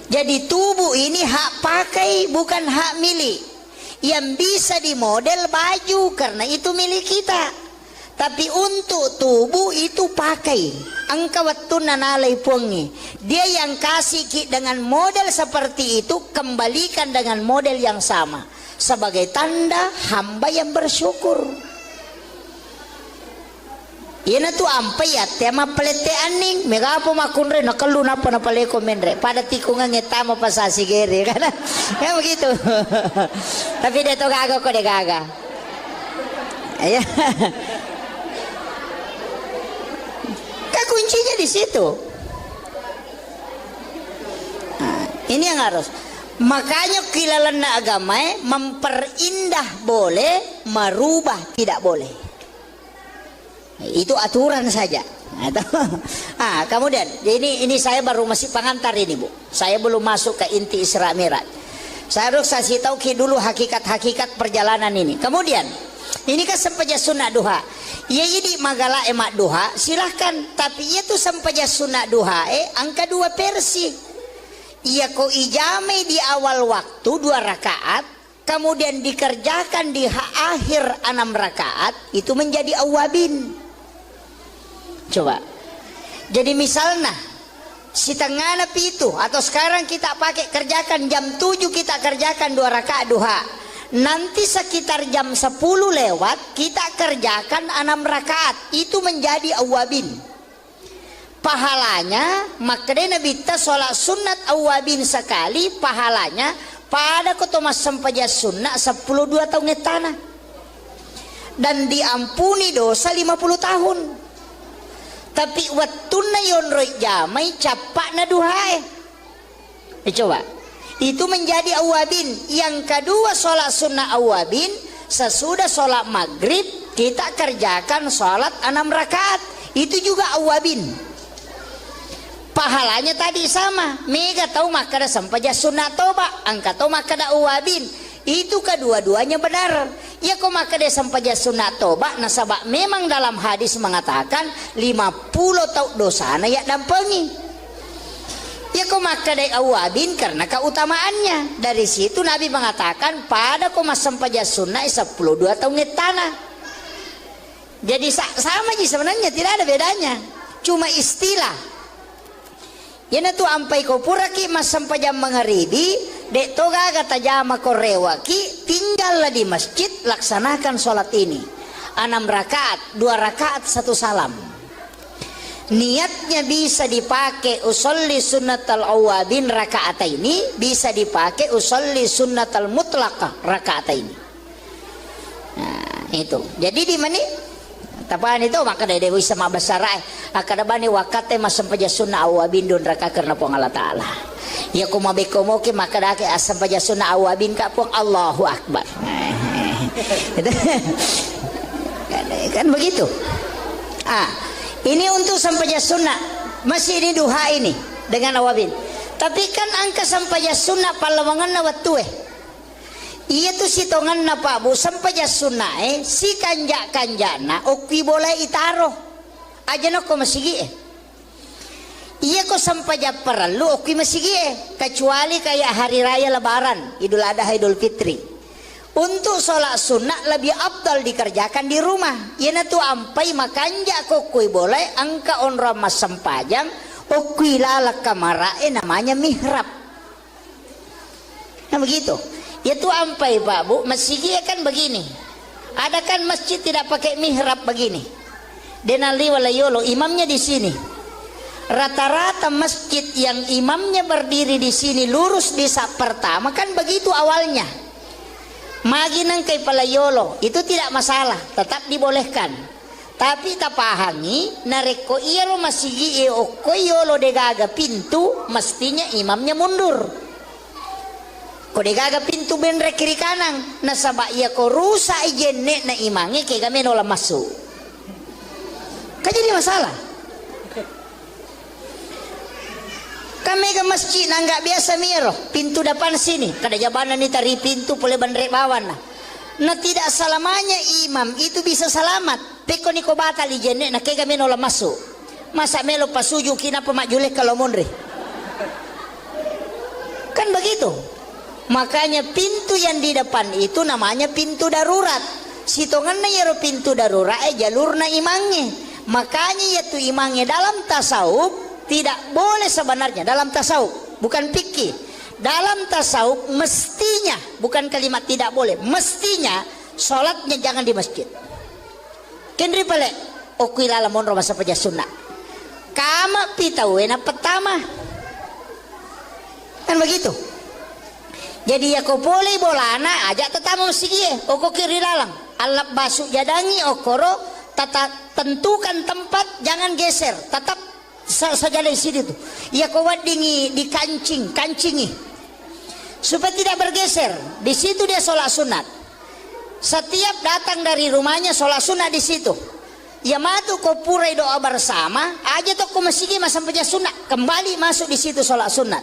Jadi tubuh ini hak pakai, bukan hak milik. Yang bisa dimodel baju karena itu milik kita. Tapi untuk tubuh itu pakai. Angka waktu nanalai pungi. Dia yang kasih dengan model seperti itu, kembalikan dengan model yang sama. Sebagai tanda hamba yang bersyukur. Ina tu ampai ya tema pelete aning megapo makunre nakalu napa na paleko menre pada tikungan ngetama pasasi gere kan ya begitu. Tapi dia to gaga kok dia gaga ya. Kuncinya di situ. Nah, ini yang harus. Makanya kilalan agama memperindah boleh, merubah tidak boleh. Itu aturan saja. Kemudian ini saya baru masih pengantar ini Bu. Saya belum masuk ke inti Isra Mi'raj. Saya harus kasih tahu dulu hakikat-hakikat perjalanan ini. Kemudian ini kan sempaja sunat duha. Ya jadi magala emak duha silahkan. Tapi ia tuh sempaja sunat duha angka 2 versi. Ia ko ijame di awal waktu 2 rakaat. Kemudian dikerjakan di akhir 6 rakaat. Itu menjadi awabin. Coba. Jadi misalnya si tengah itu atau sekarang kita pakai kerjakan jam 7 kita kerjakan 2 rakaat duha. Nanti sekitar jam 10 lewat kita kerjakan 6 rakaat. Itu menjadi awabin. Pahalanya makanya Nabi ta sholat sunat awabin sekali. Pahalanya pada kotomas sempaja sunnah 12 tahun tanah. Dan diampuni dosa 50 tahun. Tapi wattuna yonroi jamai capak na duhae. Coba. Itu menjadi awabin. Yang kedua sholat sunnah awabin. Sesudah sholat maghrib kita kerjakan sholat 6 rakaat. Itu juga awabin. Pahalanya tadi sama. Mega tahu makada sampaja sunnah toba. Angka tahu makada awabin. Itu kedua-duanya benar. Ya kok makada sampaja sunnah toba. Nasabak memang dalam hadis mengatakan 50 tahun dosa na ya dampengi. Ya kok makadai awabin karena keutamaannya. Dari situ Nabi mengatakan pada kok sampaja sunnah 12 tahun tanah. Jadi sama aja sebenarnya, tidak ada bedanya. Cuma istilah. Yana tu ampai ko puraki mas sampaja mengeribi dek toga kata jama korewaki tinggallah di masjid laksanakan sholat ini 6 rakaat 2 rakaat 1 salam. Niatnya bisa dipakai usolli sunnatal awabin rakaataini, bisa dipakai usolli sunnatal mutlaqah rakaataini. Nah, itu. Jadi di mana? Tapan itu maka dari dewi sama basarai. Akada bani wakate masam paja sunnah awabin don raka karena pong Allah Taala. Ya kumabe komoke maka dake asam paja sunnah awabin ka pong Allahu Akbar. Kan begitu. Ini untuk sampaja sunnah. Masih ini duha ini dengan awabin. Tapi kan angka sampaja sunnah palawangan na waktu iya tu si tongan na Pak Bu sampaja sunnah si kanja-kanjana okwi boleh itaro. Aja no ko masigi iya ko sampaja perlu okwi masigi kecuali kayak hari raya lebaran, Idul Adha, Idul Fitri. Untuk sholat sunnah lebih abdal dikerjakan di rumah. Yana tu ampai makanja kokui boleh angka onra mas sempajang okui lalak kamarae namanya mihrab. Nah begitu. Ya tu ampai Pak Bu, masjid kan begini. Ada kan masjid tidak pakai mihrab begini. Denali walayolo imamnya di sini. Rata-rata masjid yang imamnya berdiri di sini lurus di sak pertama kan begitu awalnya. Magi nang kay palayolo itu tidak masalah, tetap dibolehkan. Tapi tapahangi nareko iya lo masigi o koyolo degaga pintu mestinya imamnya mundur. Ko degaga pintu benre kiri kanan nasaba iya ko rusa ijenne na imangi kay gamen ola masuk. Kan jadi masalah. Kami ke masjid nggak biasa miro pintu depan sini kada jabanan ni tari pintu boleh bandrek bawan nah tidak selamanya imam itu bisa selamat peko niko batal ijenne na kega menola masuk masa melo pasuju kina pemak julek kalau mondre Kan begitu. Makanya pintu yang di depan itu namanya pintu darurat. Sitonganna yaro pintu darurat jalurna imangnya. Makanya yaitu imangnya dalam tasawuf tidak boleh sebenarnya, dalam tasawuf bukan fikih. Dalam tasawuf mestinya, bukan kalimat tidak boleh, mestinya sholatnya jangan di masjid. Kendri pale okuilala monro masa paja sunnah. Kama pitawena pertama. Kan begitu. Jadi ya ko boleh bolana ajak tetamu masjid oko kiri lalang. Alap basuk jadangi okoro tata tentukan tempat, jangan geser, tetap saja di situ tuh. Ya ko wadingi di kancingi supaya tidak bergeser. Di situ dia sholat sunat. Setiap datang dari rumahnya sholat sunat di situ. Ya matu ko purai doa bersama, aja tuh ko masjid masa sampai sunat, kembali masuk di situ sholat sunat.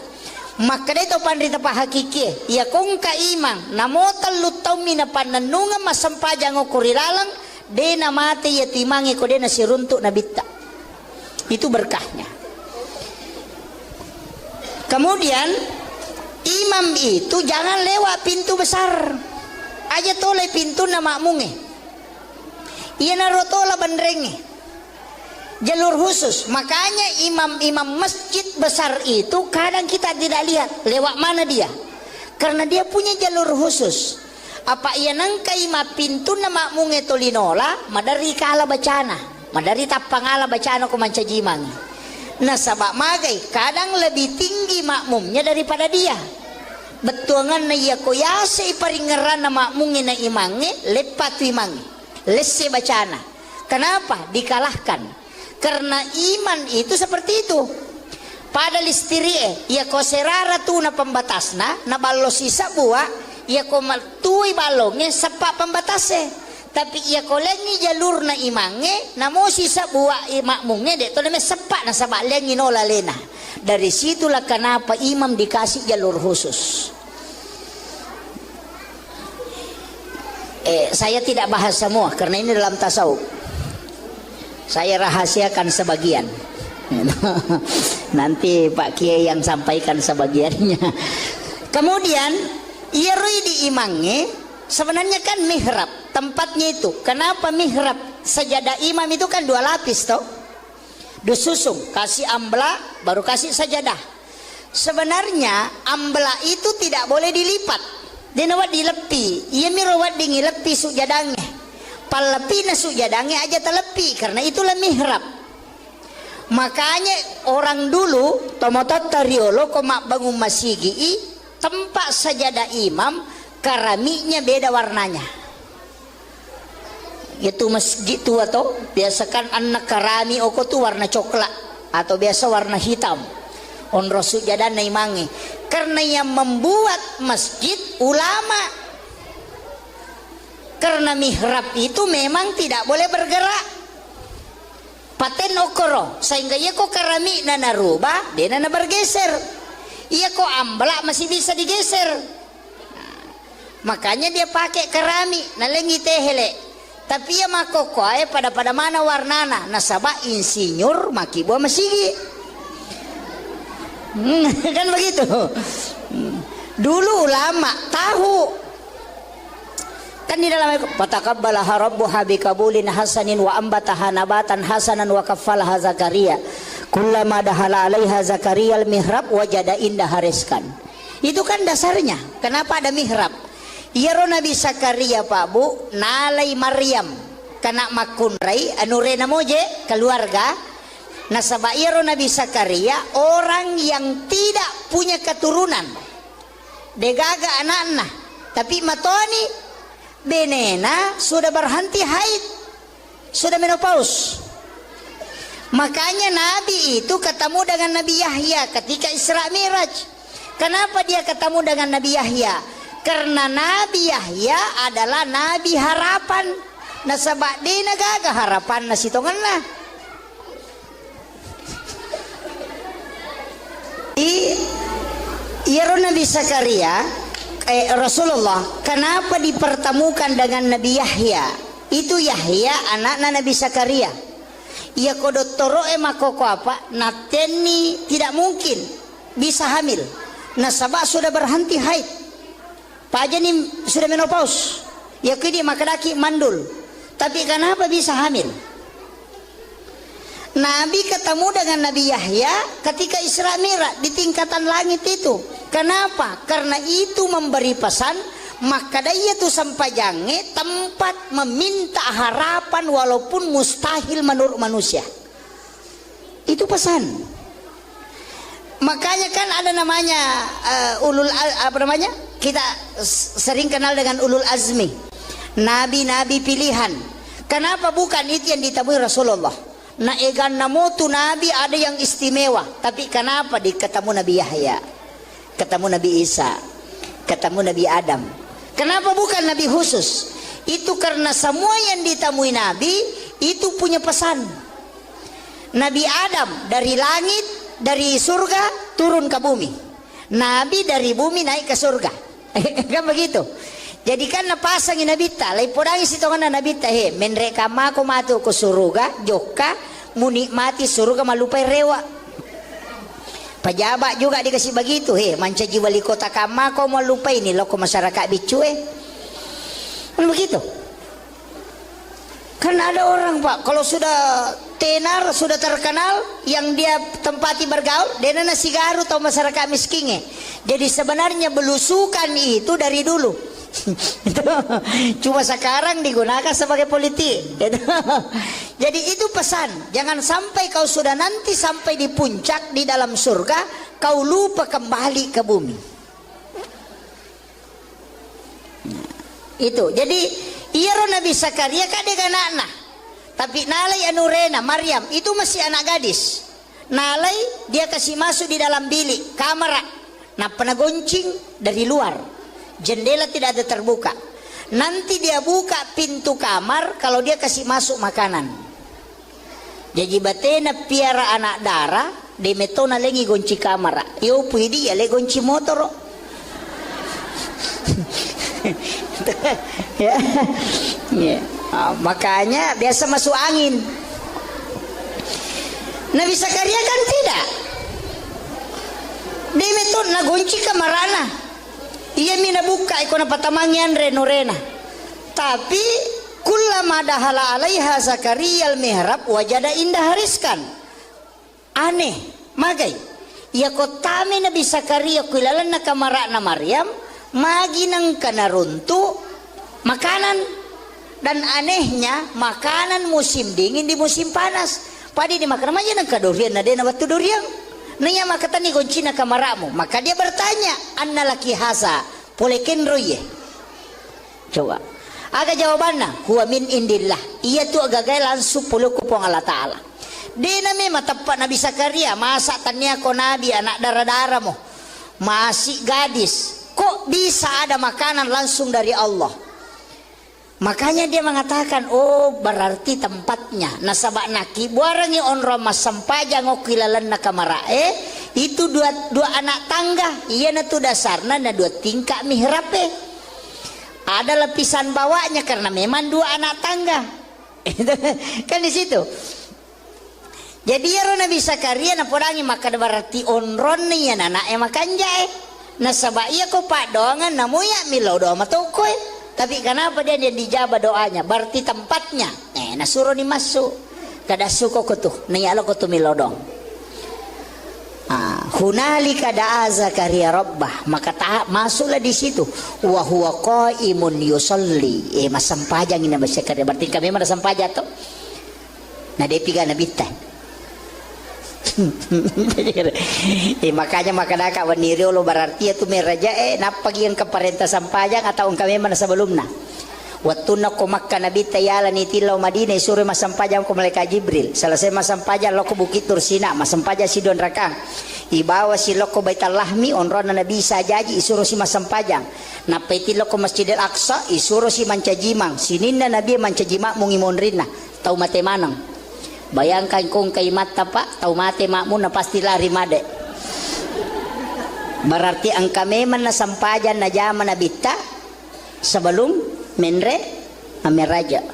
Maka itu pandita pa hakiki ya kong ka imang namotal lutaw mina pananunga masampajang o kurilalang dena mati ya timangi ko dena siruntuk na bitta. Itu berkahnya. Kemudian imam itu jangan lewat pintu besar, aja toleh pintu na makmunge iya narotola bandrenge jalur khusus. Makanya imam-imam masjid besar itu kadang kita tidak lihat lewat mana dia, karena dia punya jalur khusus. Apa ia nangka ima pintu na makmunge tolinola madari kala bacana, madari tapangala bacana ko mancajimang. Nah sabak magai kadang lebih tinggi makmumnya daripada dia. Betuangan na iya koyase iparingeran na makmunge na imange lepatu imange lesse bacana. Kenapa dikalahkan? Karena iman itu seperti itu. Pada listirie ya ko serara tu na pembatasna na ballo sisa buah ya ko maltui balongnya sepak pembatasnya. Tapi ya ko lengi jalur na imange na mo sisa buah makmunge de to na sepak na sabak lengi nola lena. Dari situlah kenapa imam dikasih jalur khusus. Saya tidak bahas semua karena ini dalam tasawuf. Saya rahasiakan sebagian. Nanti Pak Kiai yang sampaikan sebagiannya. Kemudian irui di imangnya sebenarnya kan mihrab tempatnya itu. Kenapa mihrab? Sajadah imam itu kan 2 lapis toh. Disusung, kasih ambla baru kasih sajadah. Sebenarnya ambla itu tidak boleh dilipat. Dia nawat dilepi. Ia mirawat dingilepi sujadangnya. Palepi na sujadangnya aja telepi karena itulah mihrab. Makanya orang dulu tomotot tariolo komak bangun masigi tempat sajadah imam keramiknya beda warnanya. Itu masjid tua toh biasakan anak karami oko tuh warna coklat atau biasa warna hitam. Onro sujadah na imangi karena yang membuat masjid ulama. Karena mihrab itu memang tidak boleh bergerak. Paten okoro sehingga ia kok keramik na narubah dia na bergeser. Ia kok amblak masih bisa digeser. Makanya dia pakai keramik na lengi tehele. Tapi ia makoko pada mana warnana nasabah insinyur maki buah masigi. Kan begitu. Dulu ulama tahu. Kan di dalam fataqabbalaha rabbuha biqabulin hasanin wa ambataha nabatan hasanan wa kaffalaha Zakaria kullama dahala 'alaiha Zakaria al-mihrab wajada indaha rizqan. Itu kan dasarnya. Kenapa ada mihrab? Iyaro Nabi Zakaria Pak Bu nalai Maryam kana makunrai anu rena moje keluarga nasaba iyaro Nabi Zakaria orang yang tidak punya keturunan. Degaga anak-anak tapi matoni benena sudah berhenti haid, sudah menopause. Makanya Nabi itu ketemu dengan Nabi Yahya ketika Isra Miraj. Kenapa dia ketemu dengan Nabi Yahya? Karena Nabi Yahya adalah Nabi harapan. Nasabak di nagaga harapan nasitongan lah. Iyaro Nabi Zakaria Rasulullah kenapa dipertemukan dengan Nabi Yahya? Itu Yahya anak Nabi Zakaria. Ia kodottoro makoko apa? Nateni tidak mungkin bisa hamil. nasabah sudah berhenti haid. Paja ni sudah menopause. Ya kini maka daki mandul. Tapi kenapa bisa hamil? Nabi ketemu dengan Nabi Yahya ketika Isra Mi'raj di tingkatan langit itu. Kenapa? Karena itu memberi pesan, maka dia tu sampajange tempat meminta harapan walaupun mustahil menurut manusia. Itu pesan. Makanya kan ada namanya kita sering kenal dengan ulul azmi, nabi-nabi pilihan. Kenapa bukan itu yang ditemui Rasulullah? Nah egan namutu nabi ada yang istimewa, tapi kenapa ketemu Nabi Yahya, ketemu Nabi Isa, ketemu Nabi Adam? Kenapa bukan nabi khusus? Itu karena semua yang ditemui nabi itu punya pesan. Nabi Adam dari langit, dari surga turun ke bumi. Nabi dari bumi naik ke surga. Kan begitu. Jadi kan napasangin Nabi ta, lai podangi sitongan Nabi ta he, menreka mako matu ke surga, joka munikmati surga malupai rewa. Pejabat juga dikasih begitu he, mancaji wali kota kama kau malupai ini loko masyarakat bicue. Kan begitu. Kan ada orang Pak, kalau sudah tenar, sudah terkenal, yang dia tempati bergaul, dia nasi garu atau masyarakat miskinnya. Jadi sebenarnya belusukan itu dari dulu. Cuma sekarang digunakan sebagai politik. Jadi itu pesan, jangan sampai kau sudah nanti sampai di puncak di dalam surga, kau lupa kembali ke bumi. Itu, jadi iya Nabi Zakaria kadek anak-anak, tapi nalai anurena Maryam itu masih anak gadis. Nalai dia kasih masuk di dalam bilik kamar, nah pernah goncing dari luar, jendela tidak ada terbuka. Nanti dia buka pintu kamar kalau dia kasih masuk makanan. Jadi batena piara anak darah, de metona lengi gonci kamar. Yo puidi ya le gonci motor. Ya. Ya. Makanya biasa masuk angin. Nabi Zakaria kan tidak. Dia meton na gonci kamarana. Ia mina buka ikona patamangian renorena. Tapi kullama dahala alaiha Zakaria al-mihrab wajada indah hariskan. Aneh, magai. Ya kotame Nabi Zakaria kuilalan na kamara na Maryam, magi nang kanaruntu makanan. Dan anehnya makanan musim dingin di musim panas. Padi di makan aja nang kadurian na dena batu durian. Nanya makata ni goncina kamaramu. Maka dia bertanya, anna laki hasa poleken roye. Coba. Aga jawabannya, huwa min indillah. Ia tu agak langsung puluh kupong Allah Ta'ala. Dia memang tepat Nabi Zakaria. Masa tanya ko Nabi anak darah-darah mo. Masih gadis. Kok bisa ada makanan langsung dari Allah? Makanya dia mengatakan, oh berarti tempatnya. Nasabak naki buarangi onro mas sampajang okilalan nakamara. Itu dua anak tangga. Iya na tu dasarna na dua tingkah mihrape. Ada lapisan bawahnya karena memang dua anak tangga. Kan di situ. Jadi ya Nabi Zakaria na podangi maka berarti onron ni ya anak makan jae. Nasabak iya ko pak doangan namuya milau doa matokoy. Tapi kenapa dia dijabah doanya? Berarti tempatnya. Nasuruh ni masuk. Kada suko ko tuh. Niyalo ko tuh milodong. Hunalika da'a Zakaria rabbah. Maka masuklah di situ. Wa huwa qaimun yusalli. Masampajang ini Nabi Zakaria. Berarti kami mana sampaja to? Nah dia piga Nabi teh. Makanya makadaka waniri lo berarti itu meraja napagian ke perintah sampajang atau kami mana sebelumnya waktu nak ko Makkah Nabi tayala ni tilau Madinah suruh masampajang ko malaikat Jibril selesai masampajang lo ko bukit Tursina masampajang si don rakang ibawa si lo ko Baitul Lahmi onron Nabi sajaji isuruh si masampajang napeti lo ko Masjidil Aqsa isuruh si mancajimang sininna Nabi mancajimang mungimonrinna tau mate manang. Bayangkan kong kay mata pak, tau mate makmu na pasti lari made. Berarti ang kami man na sampajan na jaman na bita sebelum menre ameraja.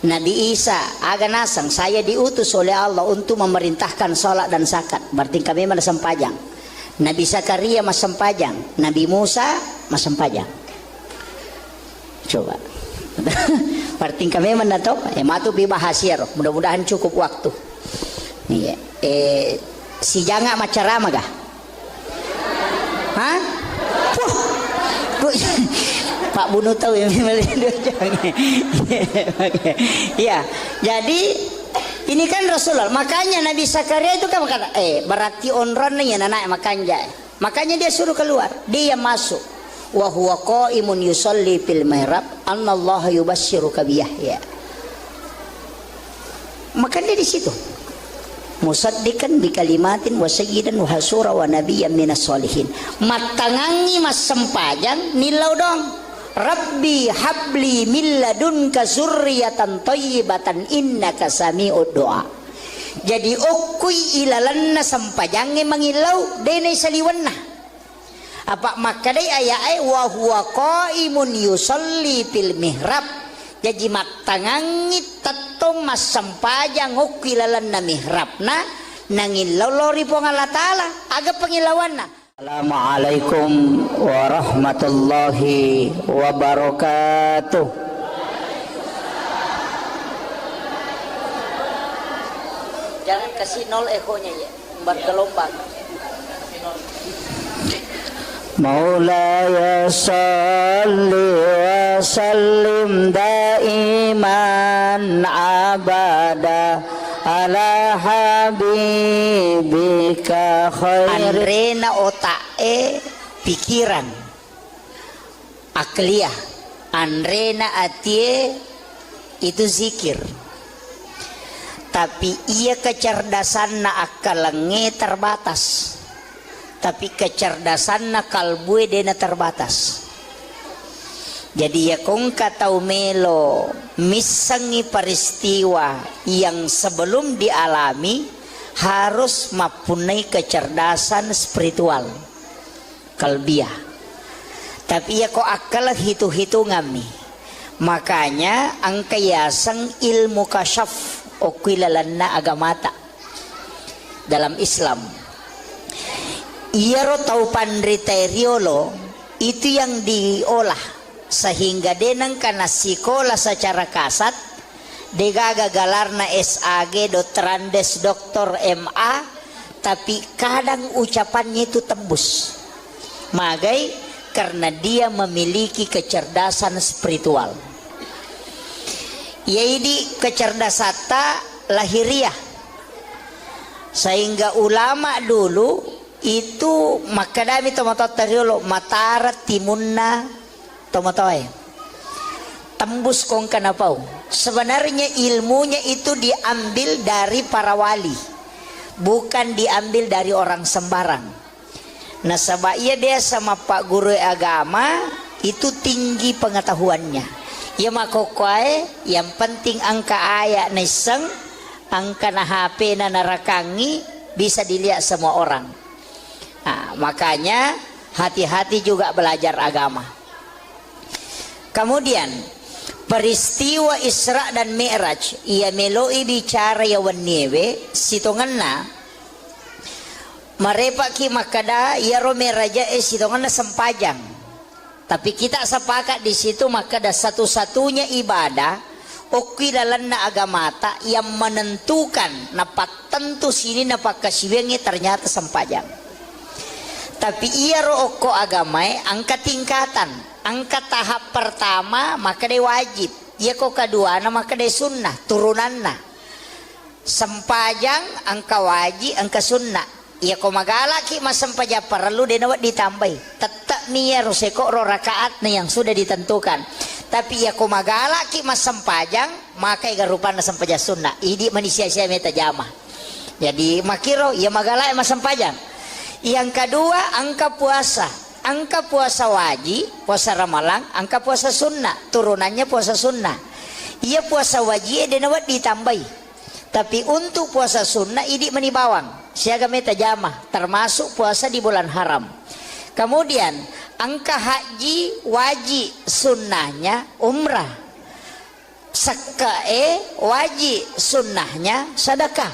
Nabi Isa aga nasang saya diutus oleh Allah untuk memerintahkan salat dan zakat. Berarti kami man na sampajan. Nabi Zakaria mas sempajang, Nabi Musa mas sempajang. Coba. Parting kami menato, matu bahas ya, mudah-mudahan cukup waktu. Iya. Si janga macarama gah? Hah? Pak Bunu tahu yang ya. Jadi ini kan Rasulullah, makanya Nabi Zakaria itu kan kata, berarti onron nih anak makanya dia suruh keluar, dia masuk. Wa huwa qaimun yusalli fil mihrab anallaha yubasyyiruka bi Yahya. Makanya di situ. Musaddiqan bi kalimatin wa sayyidan wa hasura wa nabiyyan minas solihin. Matangangi mas sempajang nilau dong. Rabbi habli min ladunka zurriyatan thayyibatan innaka sami'ud du'a. Jadi ukui ilalanna sampajange mangilau dene saliwanna. Apa makadai ayai wa huwa qaimun yusalli fil mihrab. Jadi matangangi tatong mas sampajang ukui ilalanna mihrabna nangilau lori pong Allah Ta'ala aga pangilawanna. Assalamualaikum warahmatullahi wabarakatuh. Jangan kasih nol ekonya ya, bergelombang. Maulaya salli wa sallim daiman abada ala habibika khair. Andrena otae pikiran akliyah, andrena atie itu zikir, tapi ia kecerdasan na akalenge terbatas, tapi kecerdasan na kalbue dena terbatas. Jadi ya kong katau melo misangi peristiwa yang sebelum dialami harus mempunyai kecerdasan spiritual kalbiah. Tapi ya kok akal hitung-hitungan nih. Makanya angkayasang ilmu kasyaf okilalanna agamata dalam Islam. Ia tau pandriteriolo itu yang diolah sehingga denang kana sekolah secara kasat degaga galarna SAG Dotrandes Doktor MA, tapi kadang ucapannya itu tembus magai karena dia memiliki kecerdasan spiritual. Yaitu kecerdasan lahiriah, sehingga ulama dulu itu makadami tomato teriolo matarat timunna tomotoy tembus kong kanapau. Sebenarnya ilmunya itu diambil dari para wali, bukan diambil dari orang sembarang. Nah sebab dia sama pak guru agama itu tinggi pengetahuannya. Ya makokoy yang penting angka ayat neseng, angka na HP na narakangi bisa dilihat semua orang. Nah, makanya hati-hati juga belajar agama. Kemudian peristiwa Isra dan Mi'raj ia meloi bicara ya waniewe sitonganna marepa ki makada ya ro meraja sitonganna sempajang. Tapi kita sepakat di situ makada satu-satunya ibadah okilalanna agamata yang menentukan napak tentu sini napak kasiwengi ternyata sempajang. Tapi ia ro oko agamai angka tingkatan. Angka tahap pertama maka dia wajib, ya kok kedua maka dia sunnah turunanna. Sempajang angka wajib, angka sunnah. Ya kok magalaki mas sempaja perlu dia nawat ditambahi. Tetap nih ya ruseko ro rakaat nih yang sudah ditentukan. Tapi ya kok magalaki mas sempajang maka iga rupana sempaja sunnah. Idi manusia saya meta jamah. Jadi makiro ya magalaki mas sempajang. Yang kedua angka puasa. Angka puasa wajib, puasa Ramalan, angka puasa sunnah, turunannya puasa sunnah. Ia puasa wajib dia nawat ditambahi. Tapi untuk puasa sunnah ini menibawang. Siaga meta jamah, termasuk puasa di bulan haram. Kemudian angka haji wajib, sunnahnya umrah. Sakae wajib, sunnahnya sedekah.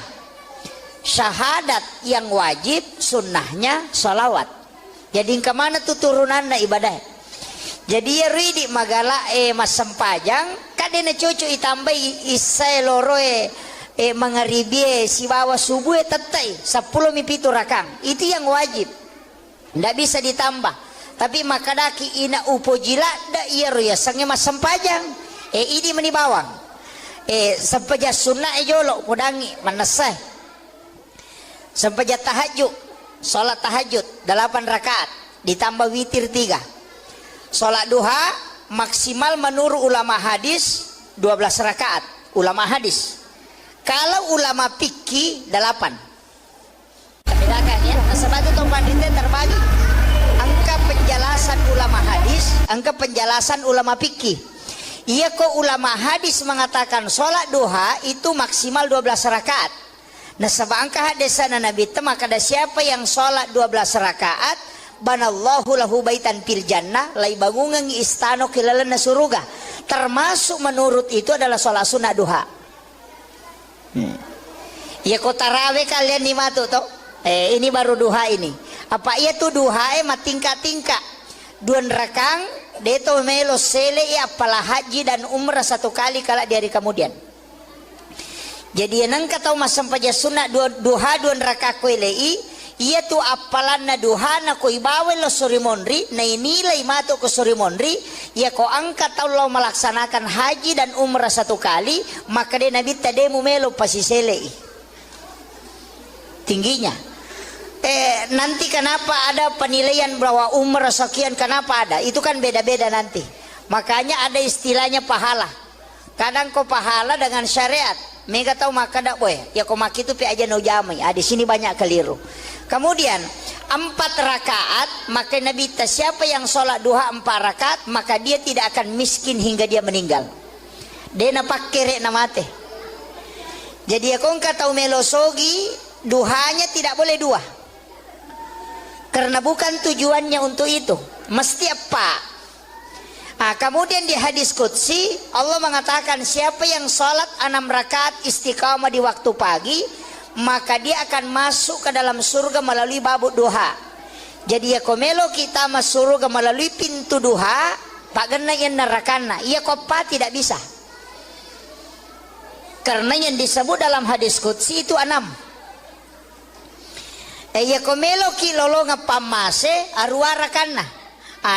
syahadat yang wajib, sunnahnya salawat. Jadi kemana tuh turunannya ibadah? Jadi ya ridi magala mas sempajang kadena cucu itambah isai loroe mengaribie si bawa subuh tetai 10 mipitu rakang. Itu yang wajib. Ndak bisa ditambah. Tapi makadaki ina upo jila da iya ya sange mas sempajang. Ini meni bawang. Sempaja sunnah jolo kudangi manasai. Sempaja tahajud, salat tahajud 8 rakaat ditambah witir 3. Salat duha maksimal menurut ulama hadis 12 rakaat, ulama hadis. Kalau ulama fikih 8. Bedakan ya, sebab itu panditnya terbagi. Angka penjelasan ulama hadis, angka penjelasan ulama fikih. Iya kok ulama hadis mengatakan sholat duha itu maksimal 12 rakaat. Nah sebab angka hadisana Nabi itu maka ada siapa yang sholat 12 rakaat, banallahu lahu baitan fil jannah, lai bangungan istano kilalana suruga. Termasuk menurut itu adalah sholat sunnah duha. Ya kok tarawih kalian nih matu toh? Ini baru duha ini. Apa iya tuh duha tingkat-tingkat. 2 rakang deto melo sele apalah haji dan umrah 1 kali kala di hari kemudian. Jadi yang kata mas sampaja sunnah duha 2 rakaat kuelei iya tu apalan na duha na ko ibawe lo suri monri na inilai mato ko suri monri ya ko angkat tau lo melaksanakan haji dan umrah 1 kali maka dia nabi tademu melo pasiselei tingginya. Nanti kenapa ada penilaian bahwa umrah sekian, kenapa ada? Itu kan beda-beda nanti. Makanya ada istilahnya pahala. Kadang kau pahala dengan syariat. Mega tahu maka dak boy. Ya kau maki itu pi aja no jamai. Di sini banyak keliru. Kemudian 4 rakaat, maka Nabi siapa yang sholat duha 4 rakaat, maka dia tidak akan miskin hingga dia meninggal. Dia napak kere namate. Jadi ya kau tahu melosogi duhanya tidak boleh 2. Karena bukan tujuannya untuk itu. Mesti apa? Kemudian di hadis qudsi Allah mengatakan siapa yang sholat 6 rakaat istiqamah di waktu pagi, maka dia akan masuk ke dalam surga melalui babuk duha. Jadi ya komelo kita masuk surga melalui pintu duha, pak gena yang nerakana. Iya kopa tidak bisa. Karena yang disebut dalam hadis qudsi itu 6. Ya komelo kilolo ngapamase arwara kana.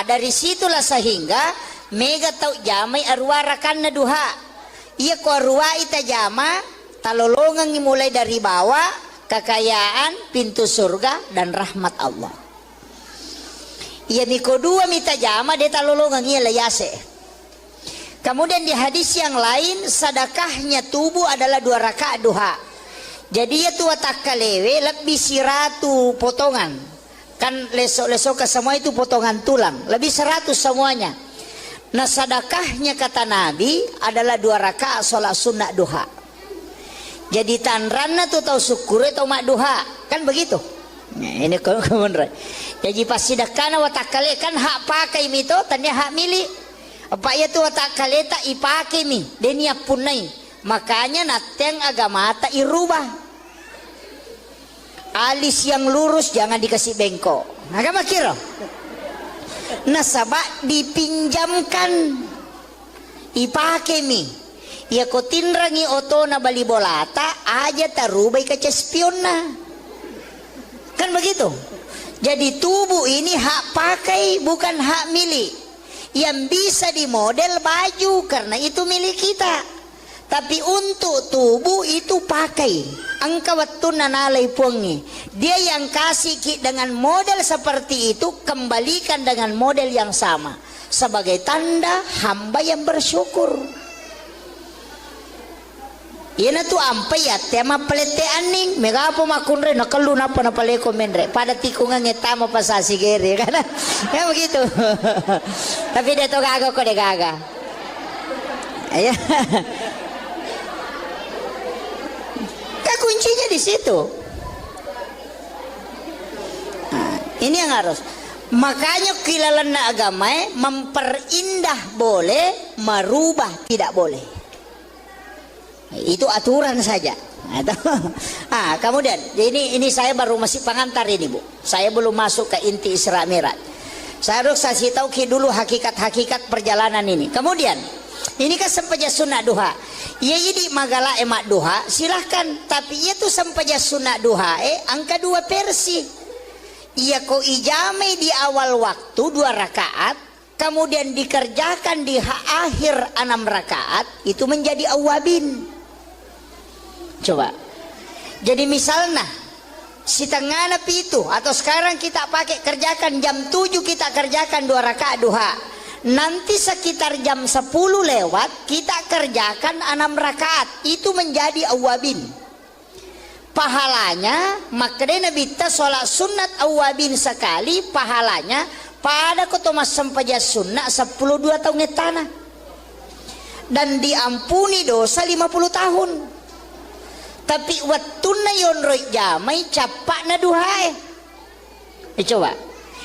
Dari situlah sehingga mega tau jamai arwara kana duha. Iya ko arwa ita jama talolongan mulai dari bawah kekayaan pintu surga dan rahmat Allah. Iya miko 2 mita jama de talolongan iya layase. Kemudian di hadis yang lain sedekahnya tubuh adalah 2 rakaat duha. Jadi ya tua takalewe lebih siratu potongan. Kan lesok-lesok ke semua itu potongan tulang. Lebih 100 semuanya. Nah sedekahnya kata Nabi adalah 2 rakaat sholat sunnah duha. Jadi tanranna tuh tahu syukur atau mak duha. Kan begitu. Nah, ini kemudian. Jadi pas sedekahna watakale kan hak pakai mito tanya hak milik. Apa ya tuh watakale tak ipake mi. Denia punai. Makanya nateng agama tak irubah. Alis yang lurus jangan dikasih bengkok. Agama kira. Nasabak dipinjamkan. Ipake mi. Ya ko tinrangi oto na bali bolata aja tarubai ke cespiona. Kan begitu. Jadi tubuh ini hak pakai bukan hak milik. Yang bisa dimodel baju karena itu milik kita. Tapi untuk tubuh itu pakai. Angka waktu nanalai puangi. Dia yang kasih dengan model seperti itu kembalikan dengan model yang sama. Sebagai tanda hamba yang bersyukur. Ina tu ampai ya tema pelete aning. Mega apa makunre nakalu napa napaleko menre. Pada tikungan ngetama pasasi gere kan. Ya begitu. Tapi dia tu gaga kok dia gaga. Ya. Kuncinya di situ. Nah, ini yang harus. Makanya kilalan agama memperindah boleh, merubah tidak boleh. Itu aturan saja. Kemudian ini saya baru masih pengantar ini Bu. Saya belum masuk ke inti Isra Mi'raj. Saya harus kasih tahu dulu hakikat-hakikat perjalanan ini. Kemudian ini kan sempaja sunat duha. Ya jadi magala emak duha silahkan. Tapi itu sempaja sunat duha angka 2 versi. Ia ko ijame di awal waktu 2 rakaat. Kemudian dikerjakan di akhir 6 rakaat. Itu menjadi awabin. Coba. Jadi misalnya si tengah napi itu atau sekarang kita pakai kerjakan jam 7 kita kerjakan 2 rakaat duha. Nanti sekitar jam 10 lewat kita kerjakan 6 rakaat. Itu menjadi awabin. Pahalanya makanya Nabi ta sholat sunat awabin sekali pahalanya pada kotomas sempaja sunnah 10 2 tahun tanah. Dan diampuni dosa 50 tahun. Tapi wattuna yonroi jamai capakna duhae. Coba.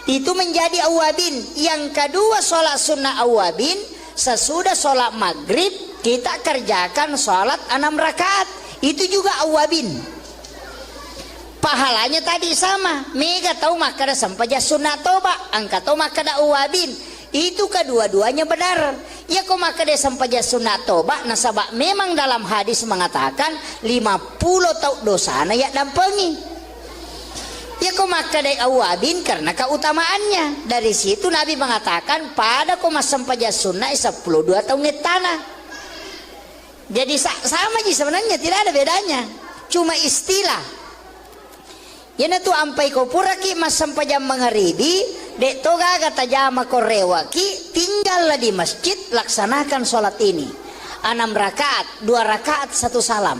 Itu menjadi awabin. Yang kedua sholat sunnah awabin. Sesudah sholat maghrib kita kerjakan sholat 6 rakaat. Itu juga awabin. Pahalanya tadi sama. Mega tahu makada sampaja sunnah toba. Angka tahu makada awabin. Itu kedua-duanya benar. Ya kok makada sampaja sunnah toba. Nasabak memang dalam hadis mengatakan 50 tahun dosana ya dampengi. Ya kok makada awabin karena keutamaannya. Dari situ Nabi mengatakan pada koma sampaja sunnah 10 2 tahun tanah. Jadi sama aja sebenarnya tidak ada bedanya. Cuma istilah. Yana tu ampai ko puraki mas sampajam mengharibi dek toga kata jama korewaki tinggallah di masjid laksanakan sholat ini 6 rakaat 2 rakaat 1 salam.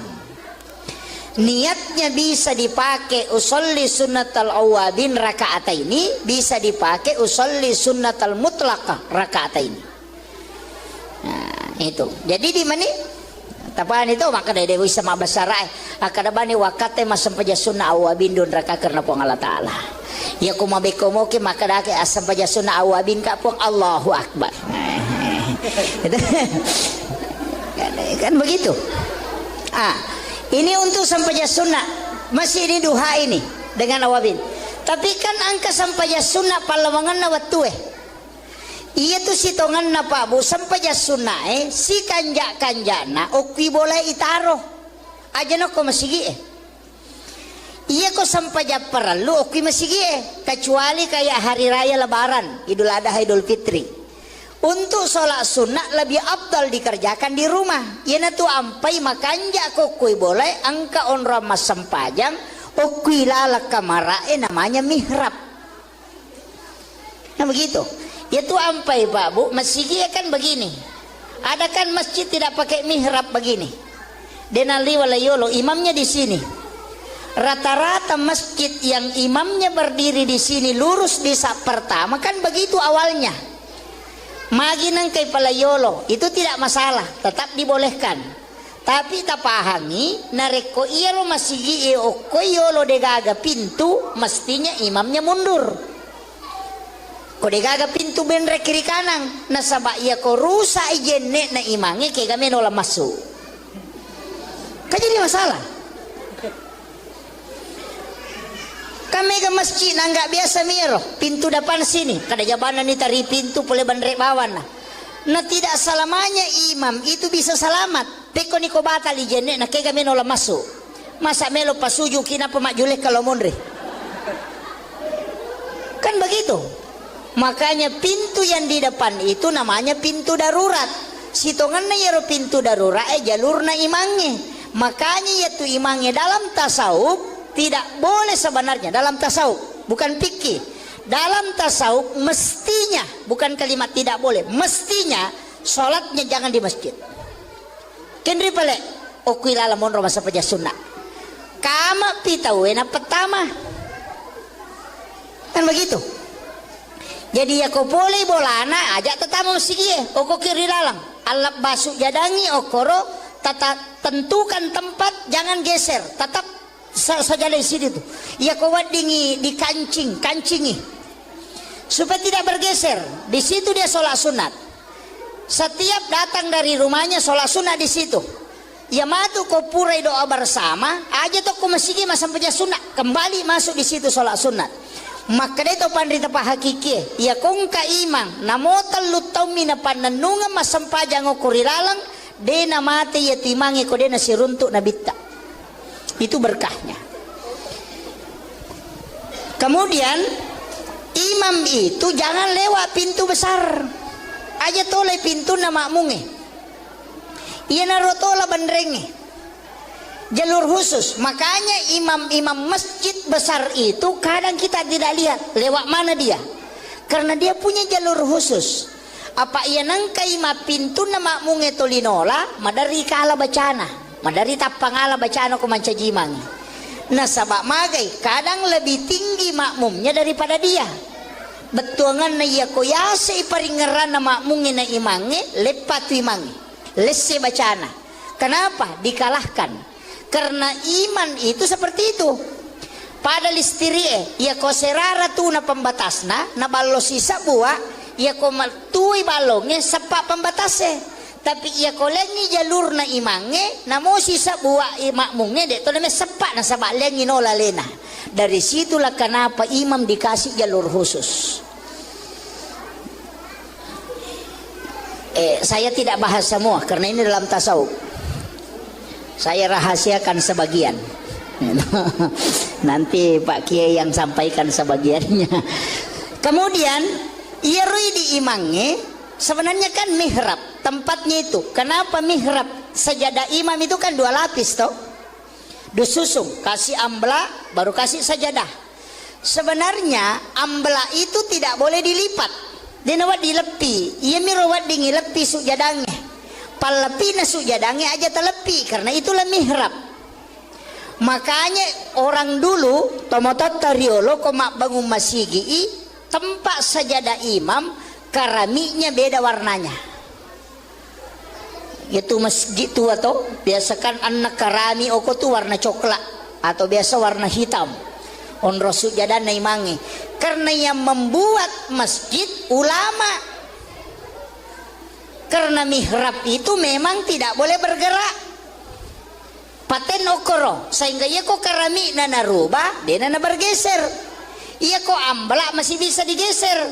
Niatnya bisa dipakai usolli sunnatal awabin rakaat ini, bisa dipakai usolli sunnatal mutlaqah rakaat ini. Nah, itu. Jadi di mana? Tapaan itu maka dari Dewi sama basarai akada bani wakate masam paja sunnah awabin don raka karena pong Allah Ta'ala. Ya kumabe komoke maka dake asam paja sunnah awabin ka pong Allahu Akbar. Kan begitu. Ini untuk sampaja sunnah masih ini duha ini dengan awabin. Tapi kan angka sampaja sunnah palawangan na watue. Iya tuh si tongan na Pak Bu sampaja sunnah si kanja-kanjana okwi boleh itaro. Aja no ko masigi Iya ko sampaja perlu okwi masigi kecuali kayak hari raya lebaran, Idul Adha, Idul Fitri. Untuk sholat sunnah lebih abdal dikerjakan di rumah. Yana tu ampai makanja kokui boleh angka onra mas sampajang okui lalak kamarae namanya mihrab. Nah begitu. Ya tu ampai Pak Bu masjid kan begini. Ada kan masjid tidak pakai mihrab begini. Denali walayolo imamnya di sini. Rata-rata masjid yang imamnya berdiri di sini lurus di sak pertama kan begitu awalnya. Maginang kay palayolo itu tidak masalah, tetap dibolehkan. Tapi tak pahami nareko iya lo masigi o koyolo degaga pintu mestinya imamnya mundur. Ko degaga pintu benre kiri kanan nasaba iya ko rusa ijenne na imange kay gamen ola masuk. Kan jadi masalah. Kami ke masjid nggak biasa miro pintu depan sini kada jabanan ni tari pintu pole bandre bawan nah tidak selamanya imam itu bisa selamat peko ni ko batal ijenne na kega meno la masuk masa melo pasuju kina pemakjulek kalau mondre kan begitu. Makanya pintu yang di depan itu namanya pintu darurat. Sitonganna yero pintu darurat jalurna imangnya. Makanya yaitu imangnya dalam tasawuf tidak boleh sebenarnya dalam tasawuf, bukan fikih. Dalam tasawuf mestinya, bukan kalimat tidak boleh, mestinya sholatnya jangan di masjid. Kendri pale okuila lamon roma sapaja sunnah. Kama pitawena pertama. Kan begitu. Jadi ya ko boleh bolana ajak tetamu masjid oko kiri lalang. Alap basuk jadangi okoro tata tentukan tempat jangan geser, tetap saja di sini tuh. Ya kau wadingi di kancingi supaya tidak bergeser. Di situ dia sholat sunat. Setiap datang dari rumahnya sholat sunat di situ. ya matu ko purai doa bersama aja to ko masigi sampai sunat kembali masuk di situ sholat sunat. Maka itu pandita pa hakiki ya kung ka imang namotal lutaw mina pananunga masampajang o kurilalang de na mati ya timangi ko de na siruntuk na bitta. Itu berkahnya. Kemudian imam itu jangan lewat pintu besar aja toleh pintu na makmunge iya narotola bandrenge jalur khusus. Makanya imam-imam masjid besar itu kadang kita tidak lihat lewat mana dia karena dia punya jalur khusus. Apa iya nangkai ma pintu na makmunge tolinola madari kala bacana madari tapangala bacana ko mancajimang. Nah sabak magai kadang lebih tinggi makmumnya daripada dia. Betuangan na iya ko yase iparingeran na makmungin na imange lepat imange lesse bacana. Kenapa dikalahkan? Karena iman itu seperti itu. Pada listirie iya ko serara tu na pembatasna na ballo sisa buah iya ko matui balonge sepak pembatasnya. Tapi ia kolengi jalur na imange namo sisa buah makmunge de to name sepak na sabak lengi nola lena. Dari situlah kenapa imam dikasih jalur khusus. Saya tidak bahas semua karena ini dalam tasawuf. Saya rahasiakan sebagian. Nanti Pak Kiai yang sampaikan sebagiannya. Kemudian ia rui di imange sebenarnya kan mihrab tempatnya itu. Kenapa mihrab? Sajadah imam itu kan 2 lapis toh. Disusung, kasih ambla baru kasih sajadah. Sebenarnya ambla itu tidak boleh dilipat. Dia nawat dilepi. Ia mirawat dingi lepi sujadangnya. Palepi na sujadangnya aja telepi karena itulah mihrab. Makanya orang dulu tomotot tariolo komak bangun masigi tempat sajadah imam keramiknya beda warnanya. Itu masjid tua atau biasakan anak kerami oko tuh warna coklat atau biasa warna hitam. On rasul jadan naimangi karena yang membuat masjid ulama. Karena mihrab itu memang tidak boleh bergerak. Paten okoro sehingga ia kok keramik nana rubah dia nana bergeser. Ia kok ambla masih bisa digeser.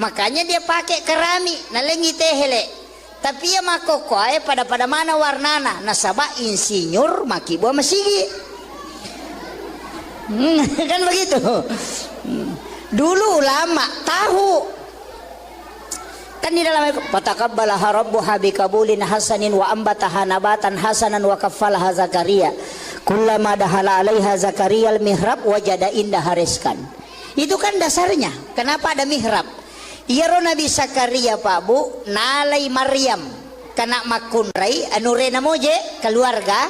Makanya dia pakai keramik nalengi tehele. Tapi ya makoko ay pada mana warnana nasaba insinyur maki buah masigi. Kan begitu. Dulu ulama tahu. Kan di dalam fataqabbalaha rabbuha biqabulin hasanin wa ambataha nabatan hasanan wa kaffalaha Zakaria. Kullama dahala 'alaiha Zakaria al-mihrab wajada indaha rizqan. Itu kan dasarnya. Kenapa ada mihrab? Iyaro Nabi Zakaria Pak Bu nalai Maryam kana makunrai anure namoje keluarga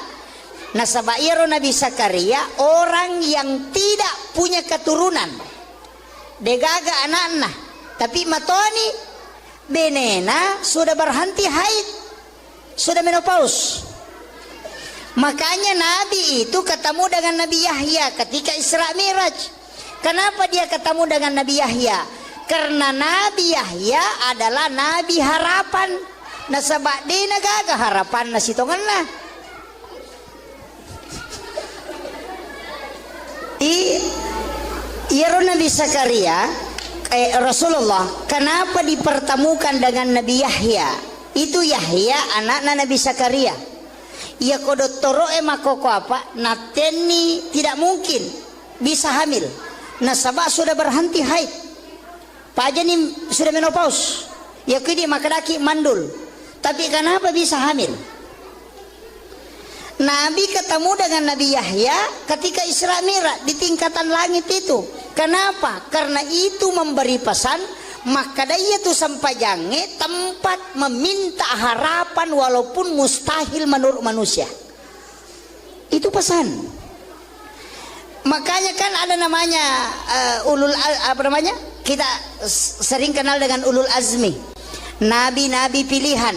nasaba iyaro Nabi Zakaria orang yang tidak punya keturunan degaga anak-anak tapi matoni benena sudah berhenti haid sudah menopause. Makanya Nabi itu ketemu dengan Nabi Yahya ketika Isra Miraj. Kenapa dia ketemu dengan Nabi Yahya? Karena Nabi Yahya adalah Nabi harapan. Nasabak di nagaga harapan nasitongan lah. Iyaro Nabi Zakaria Rasulullah kenapa dipertemukan dengan Nabi Yahya? Itu Yahya anaknya Nabi Zakaria. Ia kodotoro makoko apa? Nateni tidak mungkin bisa hamil. Nasabak sudah berhenti haid. Paja ni sudah menopause. Ya kini makadaki mandul. Tapi kenapa bisa hamil? Nabi ketemu dengan Nabi Yahya ketika Isra Mi'raj di tingkatan langit itu. Kenapa? Karena itu memberi pesan maka dia tu sampai jange tempat meminta harapan walaupun mustahil menurut manusia. Itu pesan. Makanya kan ada namanya ulul apa namanya? Kita sering kenal dengan ulul azmi. Nabi-nabi pilihan.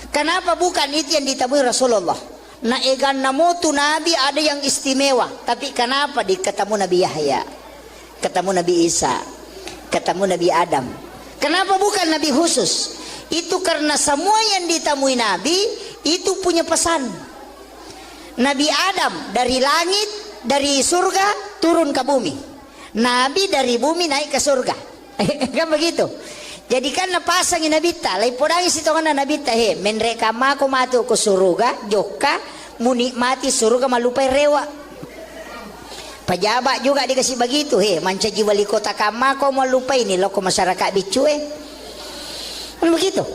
Kenapa bukan itu yang ditemui Rasulullah? Na egan namo tu nabi ada yang istimewa, tapi kenapa ketemu Nabi Yahya, ketemu Nabi Isa, ketemu Nabi Adam? Kenapa bukan nabi khusus? Itu karena semua yang ditemui Nabi itu punya pesan. Nabi Adam dari langit, dari surga turun ke bumi. Nabi dari bumi naik ke surga. Kan begitu. Jadi kan napasangin Nabi ta, lai podangi sitongan Nabi ta he, menreka mako matu ke surga, joka menikmati surga malupai rewa. Pejabat juga dikasih begitu he, mancaji wali kota kamako malupai ini loko masyarakat bicu kan begitu.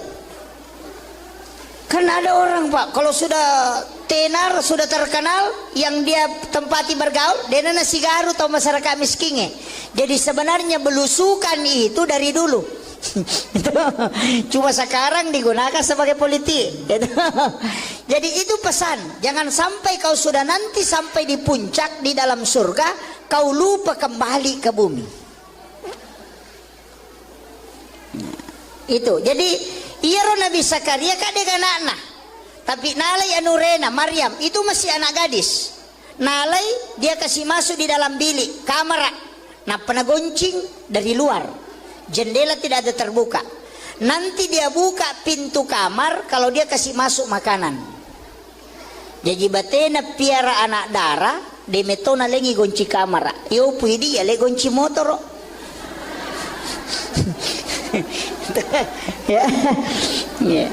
Kan ada orang Pak, kalau sudah tenar, sudah terkenal, yang dia tempati bergaul, dia nasi garu atau masyarakat miskin. Jadi sebenarnya belusukan itu dari dulu. Cuma sekarang digunakan sebagai politik. Jadi itu pesan, jangan sampai kau sudah nanti sampai di puncak di dalam surga, kau lupa kembali ke bumi. Itu. Jadi iya Nabi Zakaria kadek anak-anak. Tapi nalai anurena Maryam itu masih anak gadis. Nalai dia kasih masuk di dalam bilik kamar. Nah penagoncing dari luar. Jendela tidak ada terbuka. Nanti dia buka pintu kamar kalau dia kasih masuk makanan. Jadi batena piara anak darah, de metona lengi gonci kamar. Yo puidi ya le gonci motor. Ya. Ya.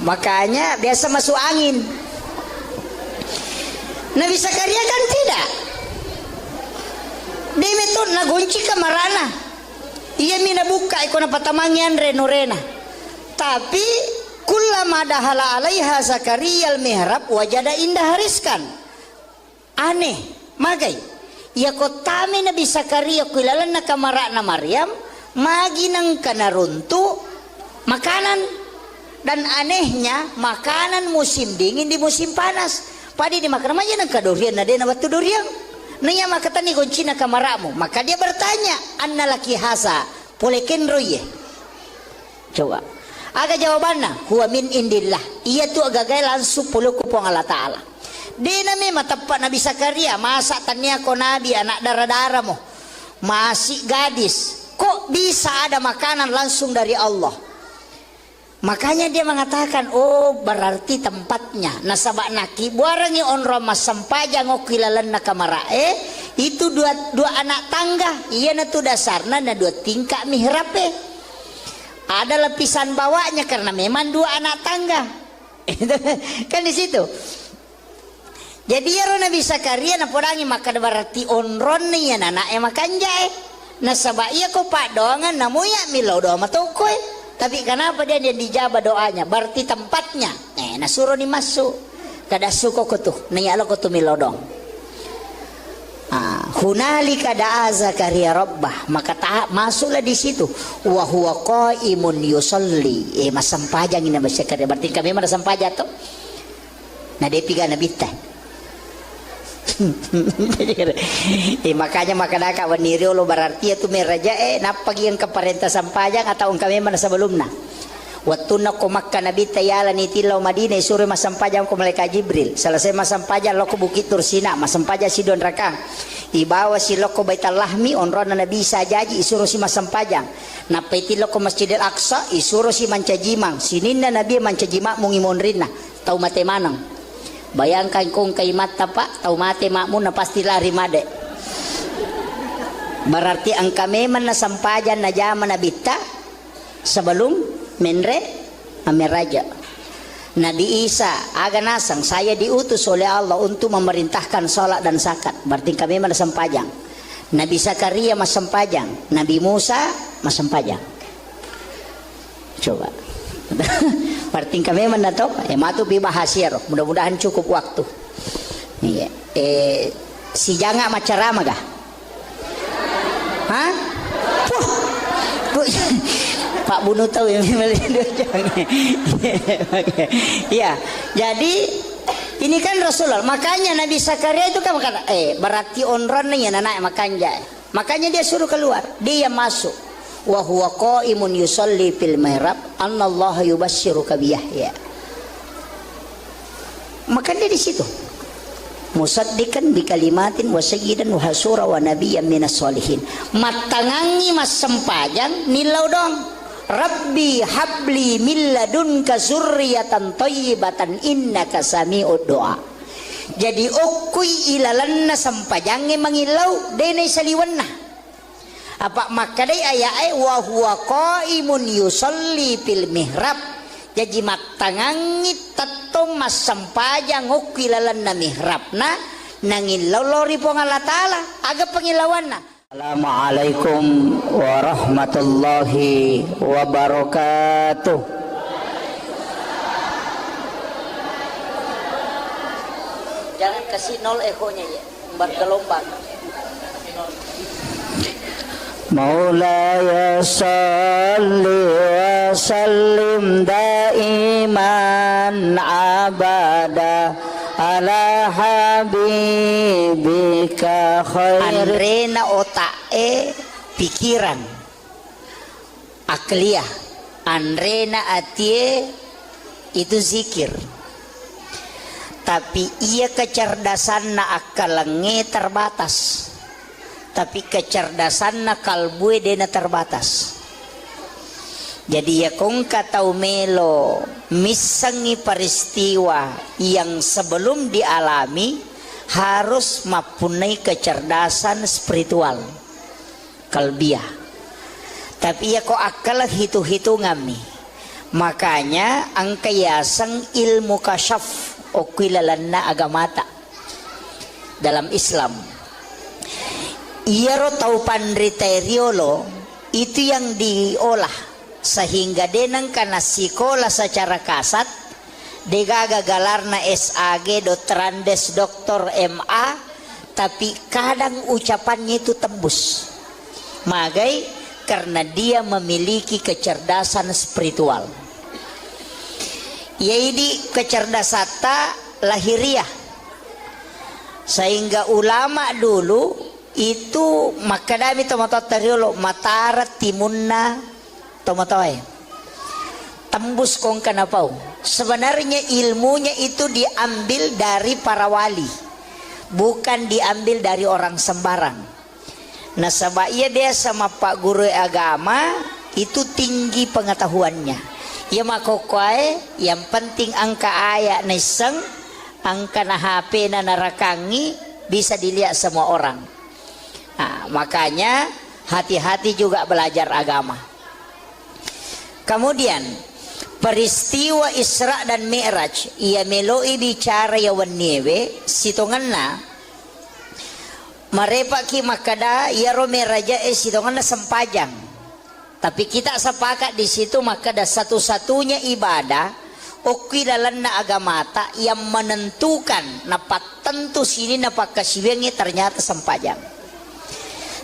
Makanya biasa masuk angin. Nabi Zakaria kan tidak. Dia meton na gonci kamarana. Ia mina buka ikona patamangian renorena. Tapi kullama dahala alaiha Zakaria al-mihrab wajada indah hariskan. Aneh, magai. Ya kotame Nabi Zakaria kuilalan na kamara na Maryam, magi nang kanaruntu makanan. Dan anehnya makanan musim dingin di musim panas. Padi dimakan aja nang kadurian na dia na batu durian. Nanya maka tani goncina kamaramu. Maka dia bertanya, anna laki hasa polekin roye. Coba. Aga jawabannya, huwa min indillah. Ia tu agak langsung puluh kupong Allah Ta'ala. Dia nama tepat Nabi Zakaria. Masa tanya ko Nabi anak darah-darah mo. Masih gadis. Kok bisa ada makanan langsung dari Allah? Makanya dia mengatakan, oh berarti tempatnya. Nasabak naki buarangi onro mas sampajang o kilalan na kamarae. Itu dua anak tangga. Iya na tu dasarna na dua tingkah mihrape. Ada lapisan bawahnya karena memang dua anak tangga. Kan di situ. Jadi ya Nabi Zakaria na podangi maka berarti onron ni ya anak makan jae. Nasabak iya ko pak doangan namuya milau doa matokoy. Tapi kenapa dia dijabah doanya? Berarti tempatnya. Nasuruh ni masuk. Kada suko ko tu. Niyalo ko tu milodong. Hunalika da'a Zakaria rabbah. Maka masuklah di situ. Wa huwa qaimun yusalli. Masampajang ini Nabi Zakaria. Berarti kami mana sampaja tu? Nah dia piga Nabi teh. Makanya makadaka waniri lo berarti itu meraja napagi yang keparenta sampajang atau kami mana sebelumna waktu nak Makkah Nabi tayala ni tilau Madinah suruh masampajang ko malaikat Jibril selesai masampajang lo ko Bukit Tursina masampajang si Don Rakang ibawa si lo ko Baitul Lahmi onrona Nabi sajaji isuruh si masampajang napeti lo ko Masjidil Aqsa isuruh si mancajimang sininna Nabi mancajimang mungimonrinna tau mate manang. Bayangkan kung kay mata pak, tau mati makmu na pasti lari made. Berarti ang kami man nasampajan na jaman na bita sebelum menre amiraja. Nabi Isa aga nasang saya diutus oleh Allah untuk memerintahkan salat dan zakat. Berarti kami man nasampajan. Nabi Zakaria masampajang, Nabi Musa masampajang. Coba. Berarti kami mendato, matu bibahasir. Mudah-mudahan cukup waktu. Si janga macarama gah? Hah? Pak Bunu tahu yang ya. Jadi ini kan Rasulullah. Makanya Nabi Zakaria itu kan berkata, berarti onron nih anak makanya. Makanya dia suruh keluar, dia masuk. Wa huwa qaimun yusalli fil mihrab annallaha yubasyshiruka bi Yahya. Maka dia di situ. Musaddiqan bi kalimatin wa sayyidan wa hasura wa nabiyyan minas solihin. Matangangi mas sempajang nilau dong. Rabbi habli min ladunka zurriyatan thayyibatan innaka sami'ud du'a. Jadi ukui ilalanna sampajange mangilau dene saliwanna. Apa makadai ayae wa huwa qaimun yusalli fil mihrab. Jadi matangangit tatong mas sampajang ukui ilalanna mihrabna nangilau lori pong Allah Ta'ala aga pangilawanna. Assalamualaikum warahmatullahi wabarakatuh. Jangan kasih nol ekonya ya, bergelombang. Maulaya salli wa sallim daiman abada ala habibika khair. Andrena otae pikiran akliyah, andrena atie itu zikir, tapi ia kecerdasan na akalenge terbatas, tapi kecerdasan na kalbue dena terbatas. Jadi ya kong katau melo misangi peristiwa yang sebelum dialami harus mempunyai kecerdasan spiritual kalbiah. Tapi ya kok akal hitung-hitungan nih. Makanya angka yasang ilmu kasyaf okilalanna agamata dalam Islam. Iya ro tau pandriteriolo itu yang diolah sehingga denang kana sikola secara kasat degaga galarna SAG Dotrandes Doktor MA, tapi kadang ucapannya itu tembus magai karena dia memiliki kecerdasan spiritual. Yaitu kecerdasan lahiriah, sehingga ulama dulu itu makadami tomatoriolo matara timunna tomatoy tembus kong kanapau. Sebenarnya ilmunya itu diambil dari para wali, bukan diambil dari orang sembarang. Nah sebabnya dia sama pak guru agama itu tinggi pengetahuannya. Ya makokoy yang penting angka ayat neseng, angka na HP na narakangi bisa dilihat semua orang. Nah, makanya hati-hati juga belajar agama. Kemudian peristiwa Isra dan Mi'raj ia meloi bicara ya waniewe sitonganna marepa ki makada ya ro meraja sitonganna sempajang. Tapi kita sepakat di situ makada satu-satunya ibadah okilalanna agamata yang menentukan napat tentu sini napak kasiwengi ternyata sempajang.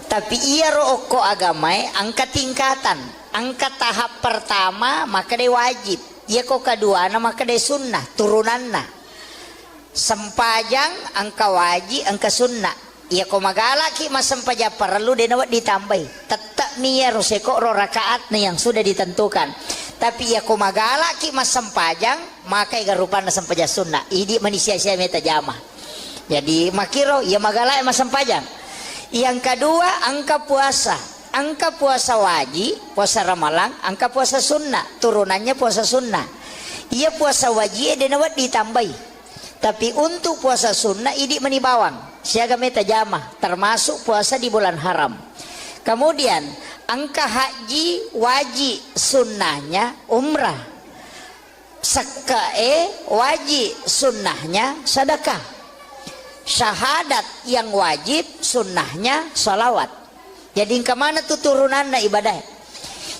Tapi ia ro oko agamai angka tingkatan. Angka tahap pertama maka dia wajib, ya kok kedua maka dia sunnah turunanna. Sempajang angka wajib, angka sunnah. Ya kok magala ki mas sempaja perlu dia nawat ditambah. Tetap nih ya roseko ro rakaat nih yang sudah ditentukan. Tapi ya kok magala ki mas sempajang maka garupana sempaja sunnah. Ini manusia saya meta jamah. Jadi makiro ya magala mas sempajang. Yang kedua angka puasa. Angka puasa wajib, puasa Ramalan, angka puasa sunnah, turunannya puasa sunnah. Ia puasa wajib dia nawat ditambah. Tapi untuk puasa sunnah ini menibawang. Siaga meta jamah, termasuk puasa di bulan haram. Kemudian angka haji wajib, sunnahnya umrah. Sekae wajib, sunnahnya sedekah. Syahadat yang wajib, sunnahnya salawat. Jadi kemana tuh turunan na ibadah?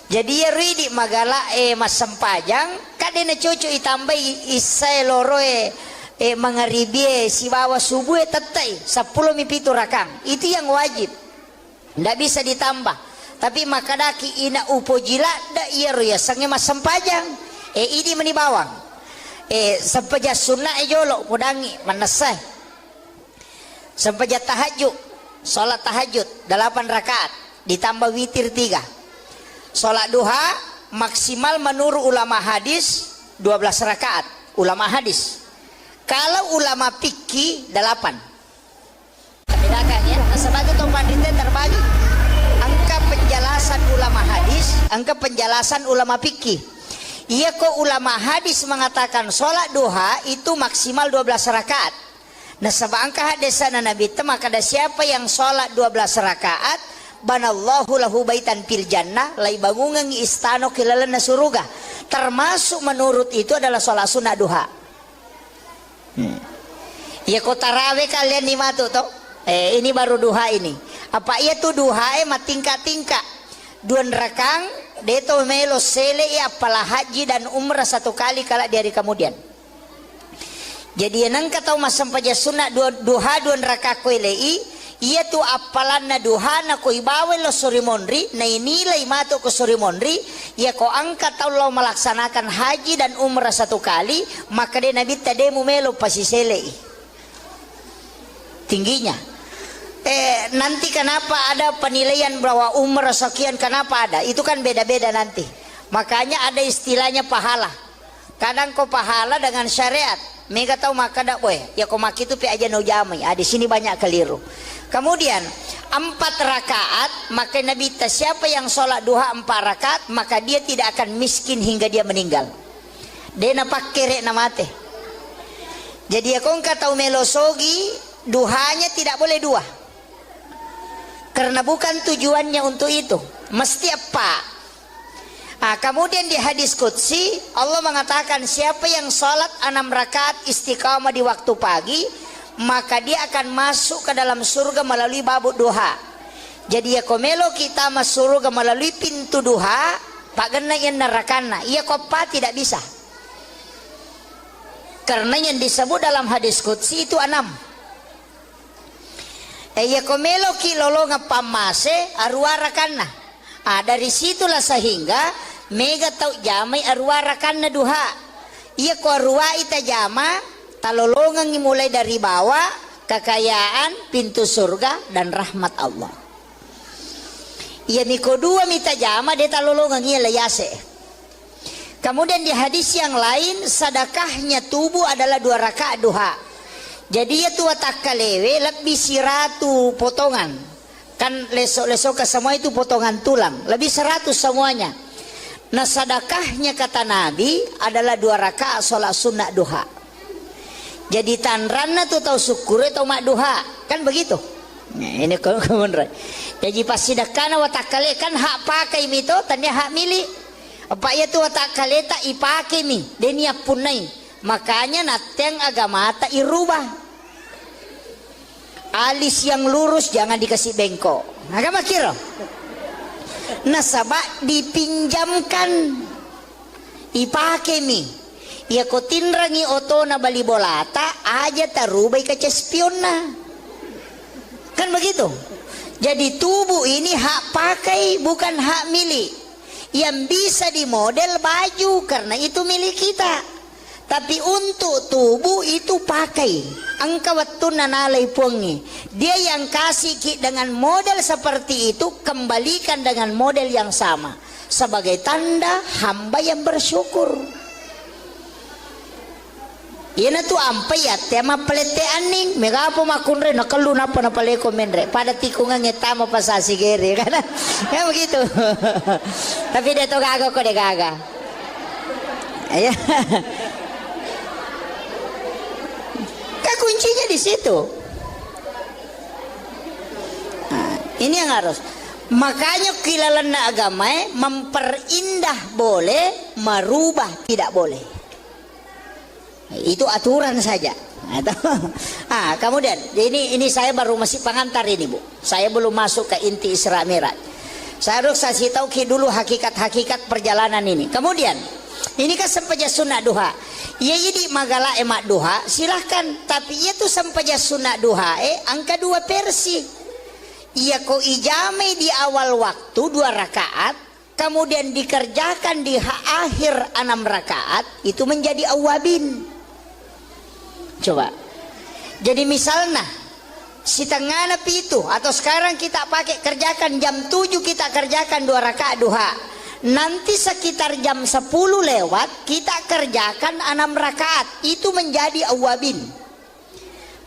Jadi ya ridi magala mas sempajang kadena cucu itambah isai loroe mangaribi si bawa subuh tetai 10 mipitu rakang itu yang wajib, ndak bisa ditambah. Tapi makadaki ina upojila da iya ya sange mas sempajang ini menibawang sempaja sunnah jolo mudangi manasai sempaja tahajud. Sholat tahajud 8 rakaat ditambah witir 3. Sholat duha maksimal menurut ulama hadis 12 rakaat ulama hadis. Kalau ulama fikih 8. Bedakan ya. Sebagai topan terbagi angka penjelasan ulama hadis angka penjelasan ulama fikih. Iya kok ulama hadis mengatakan sholat duha itu maksimal 12 rakaat. Nah sebab angka hadisana Nabi itu maka ada siapa yang sholat 12 rakaat, banallahu lahu baitan fil jannah, lai bangungan istana kilalana suruga. Termasuk menurut itu adalah sholat sunnah duha. Ya kok tarawih kalian nih matu toh? Ini baru duha ini. Apa iya tuh duha tingkat-tingkat. Duan rakang deto melo sele apalah haji dan umrah 1 kali kala di hari kemudian. Jadi nang kata masam paja sunat duha duan raka koilei ia tu apalan na duha na ko ibawe lo surimonri na inilai mato ko surimonri ia ko angkat Allah melaksanakan haji dan umrah 1 kali maka de nabi tade mu melo pasisele tingginya. Nanti kenapa ada penilaian bahwa umrah sekian, kenapa ada? Itu kan beda-beda nanti. Makanya ada istilahnya pahala. Kadang kau pahala dengan syariat. Mega tahu maka dak boy. Ya kau maki itu pi aja no jamai. Di sini banyak keliru. Kemudian 4 rakaat, maka Nabi siapa yang sholat duha 4 rakaat, maka dia tidak akan miskin hingga dia meninggal. Dia napak kere namate. Jadi ya kau tahu melosogi duhanya tidak boleh 2. Karena bukan tujuannya untuk itu. Mesti apa? Kemudian di hadis qudsi Allah mengatakan siapa yang sholat 6 rakaat istiqamah di waktu pagi, maka dia akan masuk ke dalam surga melalui babuk duha. Jadi ya komelo kita masuk surga melalui pintu duha, pak gena yang nerakana. Iya kopa tidak bisa. Karena yang disebut dalam hadis qudsi itu 6. Ya komelo kilolo ngapamase arwara kana. Dari situlah sehingga mega tau jamai arwara kana duha. Iya ko arwa ita jama talolongan mulai dari bawah kekayaan pintu surga dan rahmat Allah. Iya miko 2 mita jama de talolongan iya layase. Kemudian di hadis yang lain sedekahnya tubuh adalah 2 rakaat duha. Jadi ya tua tak kalewe lebih 100 potongan. Kan lesok-lesok ke semua itu potongan tulang. Lebih 100 semuanya. Nah sedekahnya kata Nabi adalah 2 rakaat sholat sunnah duha. Jadi tanrana tuh tahu syukur atau mak duha. Kan begitu. Nah, ini kemudian. Jadi pas sedekahna watak kale kan hak pakai mito tanya hak milik. Apa ya tuh watak kale tak ipake mi. Denia punai. Makanya nateng agama tak irubah. Alis yang lurus jangan dikasih bengkok. Agama kira. Nasabak dipinjamkan. Ipake mi. Ya ko tinrangi oto na bali bolata aja tarubai ke cespion na. Kan begitu. Jadi tubuh ini hak pakai bukan hak milik. Yang bisa dimodel baju karena itu milik kita. Tapi untuk tubuh itu pakai. Angka waktu nanalai pungi. Dia yang kasih dengan model seperti itu kembalikan dengan model yang sama. Sebagai tanda hamba yang bersyukur. Ina tu ampai ya tema pelete aning megapo makunre nakalu napa na paleko menre pada tikungan ngetama pasasi gere kan ya begitu. Tapi dia to gaga ko de gaga. Ya. Kuncinya di situ. Nah, ini yang harus. Makanya kilalan agama memperindah boleh, merubah tidak boleh. Itu aturan saja. Kemudian ini saya baru masih pengantar ini Bu. Saya belum masuk ke inti Isra Mi'raj. Saya harus kasih tahu dulu hakikat-hakikat perjalanan ini. Kemudian ini kan sempaja sunnah duha. Ya jadi magala emak duha silahkan. Tapi itu sempaja sunnah duha angka 2 versi. Ia ko ijame di awal waktu 2 rakaat. Kemudian dikerjakan di akhir 6 rakaat. Itu menjadi awabin. Coba. Jadi misalnya si tengah napi itu atau sekarang kita pakai kerjakan jam 7 kita kerjakan 2 rakaat duha. Nanti sekitar jam 10 lewat kita kerjakan 6 rakaat. Itu menjadi awabin.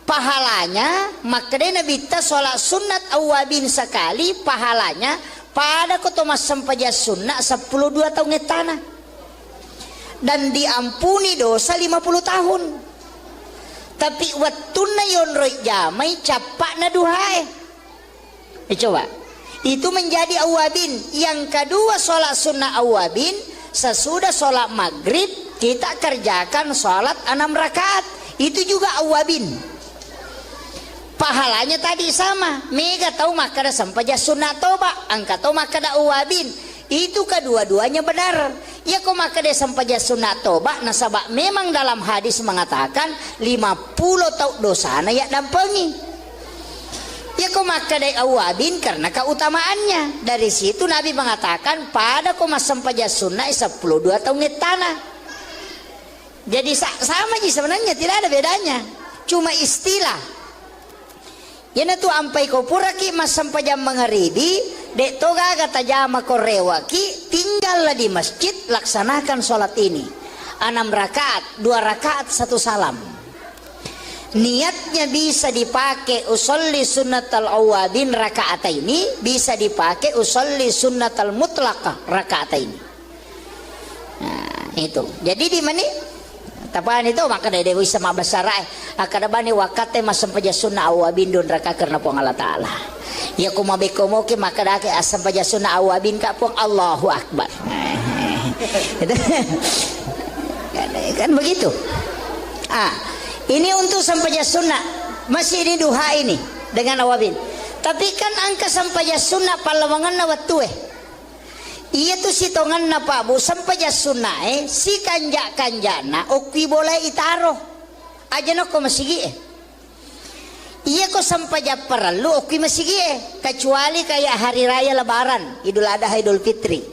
Pahalanya makanya Nabi kita sholat sunat awabin sekali pahalanya pada kotomas sampaja sunnah 12 tahun tanah dan diampuni dosa 50 tahun. Tapi wattuna yonroi jamai capak na duhae. Coba. Itu menjadi awabin. Yang kedua sholat sunnah awabin, sesudah sholat maghrib kita kerjakan sholat 6 rakaat. Itu juga awabin. Pahalanya tadi sama. Mega tahu makada sampaja sunnah toba, angka tahu makada awabin. Itu kedua-duanya benar. Ya kok makada sampaja sunnah toba nasabak memang dalam hadis mengatakan 50 tahun dosana ya dampengi. Ya kok makada awabin karena keutamaannya. Dari situ Nabi mengatakan pada koma sampaja sunnah 12 tahun tanah. Jadi sama aja sebenarnya, tidak ada bedanya. Cuma istilah. Yana tu ampai ko puraki mas sampajam mangaribi, dek toga kata jama korewaki, tinggallah di masjid laksanakan sholat ini. 6 rakaat, 2 rakaat 1 salam. Niatnya bisa dipakai usolli sunnatal awabin rakaat ini, bisa dipakai usolli sunnatal mutlaqah rakaat ini. Nah, itu. Jadi di mana? Tapaan itu maka dari dewi sama basarai akada bani wakate masam paja sunnah awabin don raka karena pong Allah Ta'ala. Ya kumabe komoke maka dake asam paja sunnah awabin ka pong Allahu Akbar. Kan begitu. Ini untuk sampaja sunnah. Masih ini duha ini dengan awabin. Tapi kan angka sampaja sunnah palawangan na watue. Iya tuh si tongan na Pak Bu sampaja sunnah si kanjana okwi boleh itaro. Aja no ko masigi Iya ko sampaja perlu okwi masigi kecuali kayak hari raya lebaran, Idul Adha, Idul Fitri.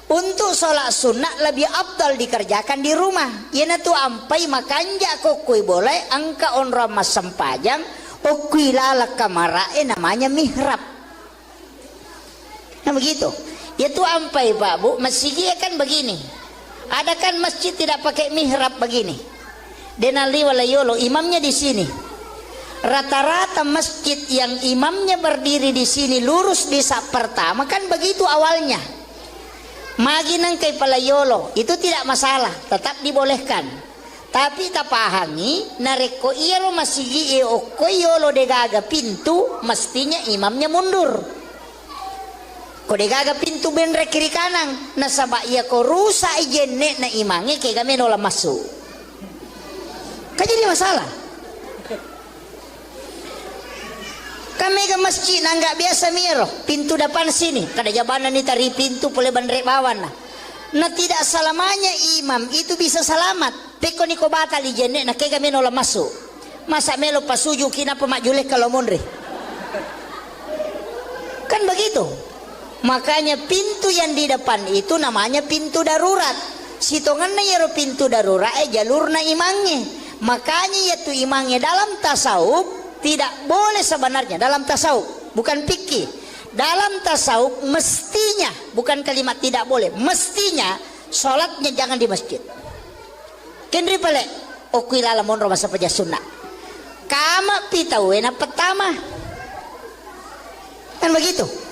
Untuk sholat sunnah lebih abdal dikerjakan di rumah. Iya tu ampai makanja ko kui boleh angka on ramas sampajang okwi lalak kamarae namanya mihrab. Nah begitu. Ya tu ampai Pak Bu, masjidnya kan begini. Ada kan masjid tidak pakai mihrab begini. Denali walayolo imamnya di sini. Rata-rata masjid yang imamnya berdiri di sini lurus di sak pertama kan begitu awalnya. Magi nang kay palayolo itu tidak masalah, tetap dibolehkan. Tapi tak pahami nareko iya lo masjid o koyolo degaga pintu mestinya imamnya mundur. Kode gaga pintu benre kiri kanan nasaba iya ko rusa ijenne na imange kay kami nola masuk. Kan jadi masalah. Kami ke masjid nggak biasa miro pintu depan sini kada jabana ni tari pintu pole bandre bawan na tidak selamanya imam itu bisa selamat. Peko ni ko batal ijenne na kay kami nola masuk. Masa melo pasuju kina pemajuleh kalau munri. Kan begitu. Makanya pintu yang di depan itu namanya pintu darurat. Sitonganna yero pintu darurat jalurna imangnya. Makanya yaitu imangnya dalam tasawuf tidak boleh sebenarnya dalam tasawuf, bukan fikih. Dalam tasawuf mestinya, bukan kalimat tidak boleh, mestinya sholatnya jangan di masjid. Kendri pale okuila lamon roma sapaja sunnah. Kama pitawena pertama. Kan begitu.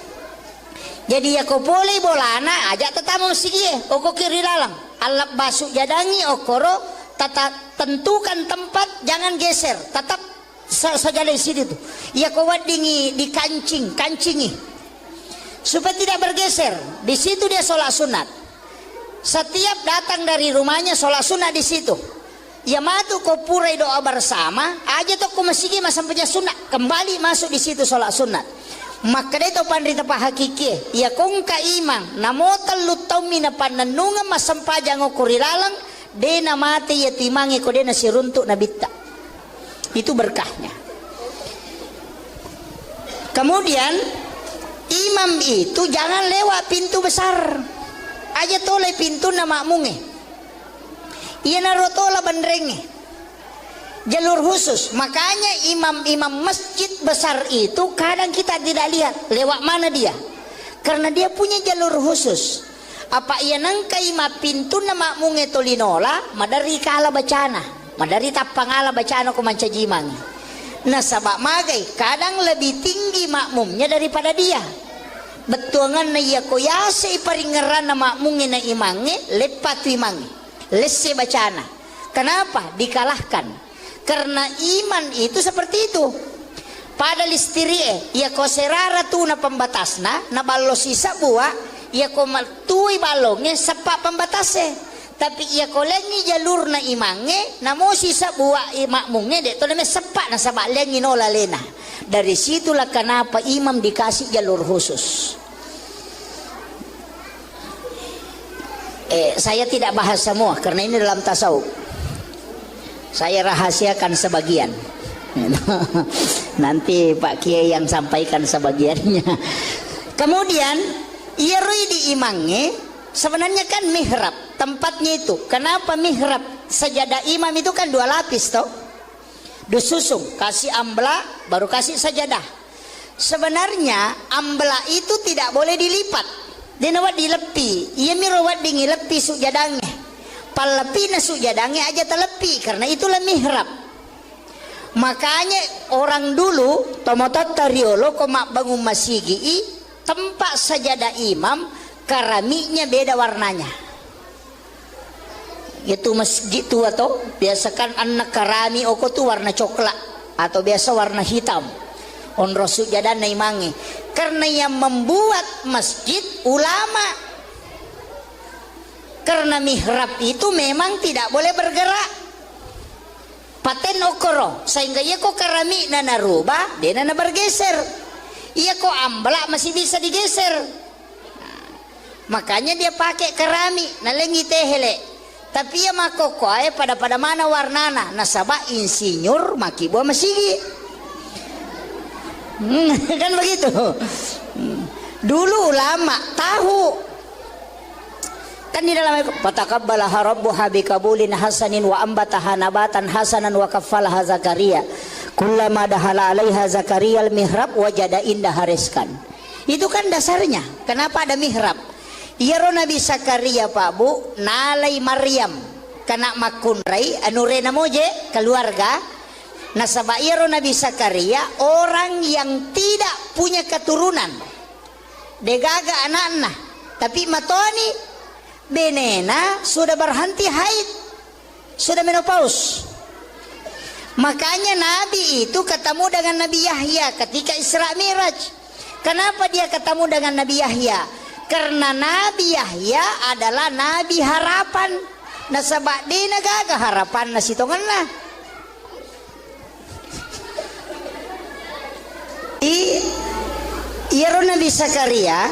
Jadi ya ko boleh bolana aja tetamu sigie oko kiri lalang alap basuk jadangi okoro tata tentukan tempat jangan geser tetap saja di sini tuh ya ko wadingi di kancingi supaya tidak bergeser di situ dia sholat sunat setiap datang dari rumahnya sholat sunat di situ ya matu ko purai doa bersama aja tuh ko masigi masampanya sunat kembali masuk di situ sholat sunat. Maka itu pandrita pa hakiki ya kung kaimang namotal lutaw minapan nanunga masampajang o kurilalang de na mati ya timangi ko de na siruntuk na bitta itu berkahnya. Kemudian imam itu jangan lewat pintu besar aja toleh pintu na makmunge iya narotola bandrenge jalur khusus. Makanya imam-imam masjid besar itu kadang kita tidak lihat lewat mana dia karena dia punya jalur khusus. Apa ia nangkai ma pintu na makmunge tolinola madari kala bacana madari tapangala bacana ko manca jimang nah sabak magai kadang lebih tinggi makmumnya daripada dia betuangan na iya ko yase iparingaran na makmungin na imangi lepatu imangi lesse bacana. Kenapa dikalahkan? Karena iman itu seperti itu. Pada listirie ia ko serara tu na pembatasna na ballo sisa buah ia ko matui balongnya sepak pembatasnya. Tapi ia ko lengi jalur na imange na mo sisa buah makmungnya dek to na sepak na sabak lengi nola lena. Dari situlah kenapa imam dikasih jalur khusus. Saya tidak bahas semua karena ini dalam tasawuf. Saya rahasiakan sebagian. Nanti Pak Kiai yang sampaikan sebagiannya. Kemudian ia di imangnya sebenarnya kan mihrab tempatnya itu. Kenapa mihrab? Sajadah imam itu kan 2 lapis toh. Disusung, kasih ambla baru kasih sajadah. Sebenarnya ambla itu tidak boleh dilipat. Dia nawat dilepi. Ia mirawat dingilepi sujadangnya. Palepi na sujadangnya aja telepi karena itulah mihrab. Makanya orang dulu tomotot tariolo komak bangun masigi tempat sajadah imam keramiknya beda warnanya. Itu masjid tua toh biasakan anak karami oko tuh warna coklat atau biasa warna hitam on rasul jadan naimangi karena yang membuat masjid ulama karena mihrab itu memang tidak boleh bergerak paten okoro sehingga ia kok karami nana rubah dia nana bergeser ia kok amblak masih bisa digeser makanya dia pakai kerami nalengi tehele. Tapi ya makoko pada mana warnana nasabah insinyur maki buah masigi. Kan begitu. Dulu ulama tahu. Kan di dalam fataqabbalaha rabbuha biqabulin hasanin wa ambataha nabatan hasanan wa kaffalaha Zakaria. Kullama dahala 'alaiha Zakaria al-mihrab wajada indaha rizqan. Itu kan dasarnya. Kenapa ada mihrab? Iyaro Nabi Zakaria Pak Bu nalai Maryam kena makunrai anurena moje keluarga nasabah iyaro Nabi Zakaria orang yang tidak punya keturunan degaga anak-anak tapi matoni benena sudah berhenti haid sudah menopause. Makanya Nabi itu ketemu dengan Nabi Yahya ketika Isra Miraj. Kenapa dia ketemu dengan Nabi Yahya? Karena Nabi Yahya adalah Nabi harapan. Nasabak di nagaga harapan na sitongan na. Iyaro Nabi Zakaria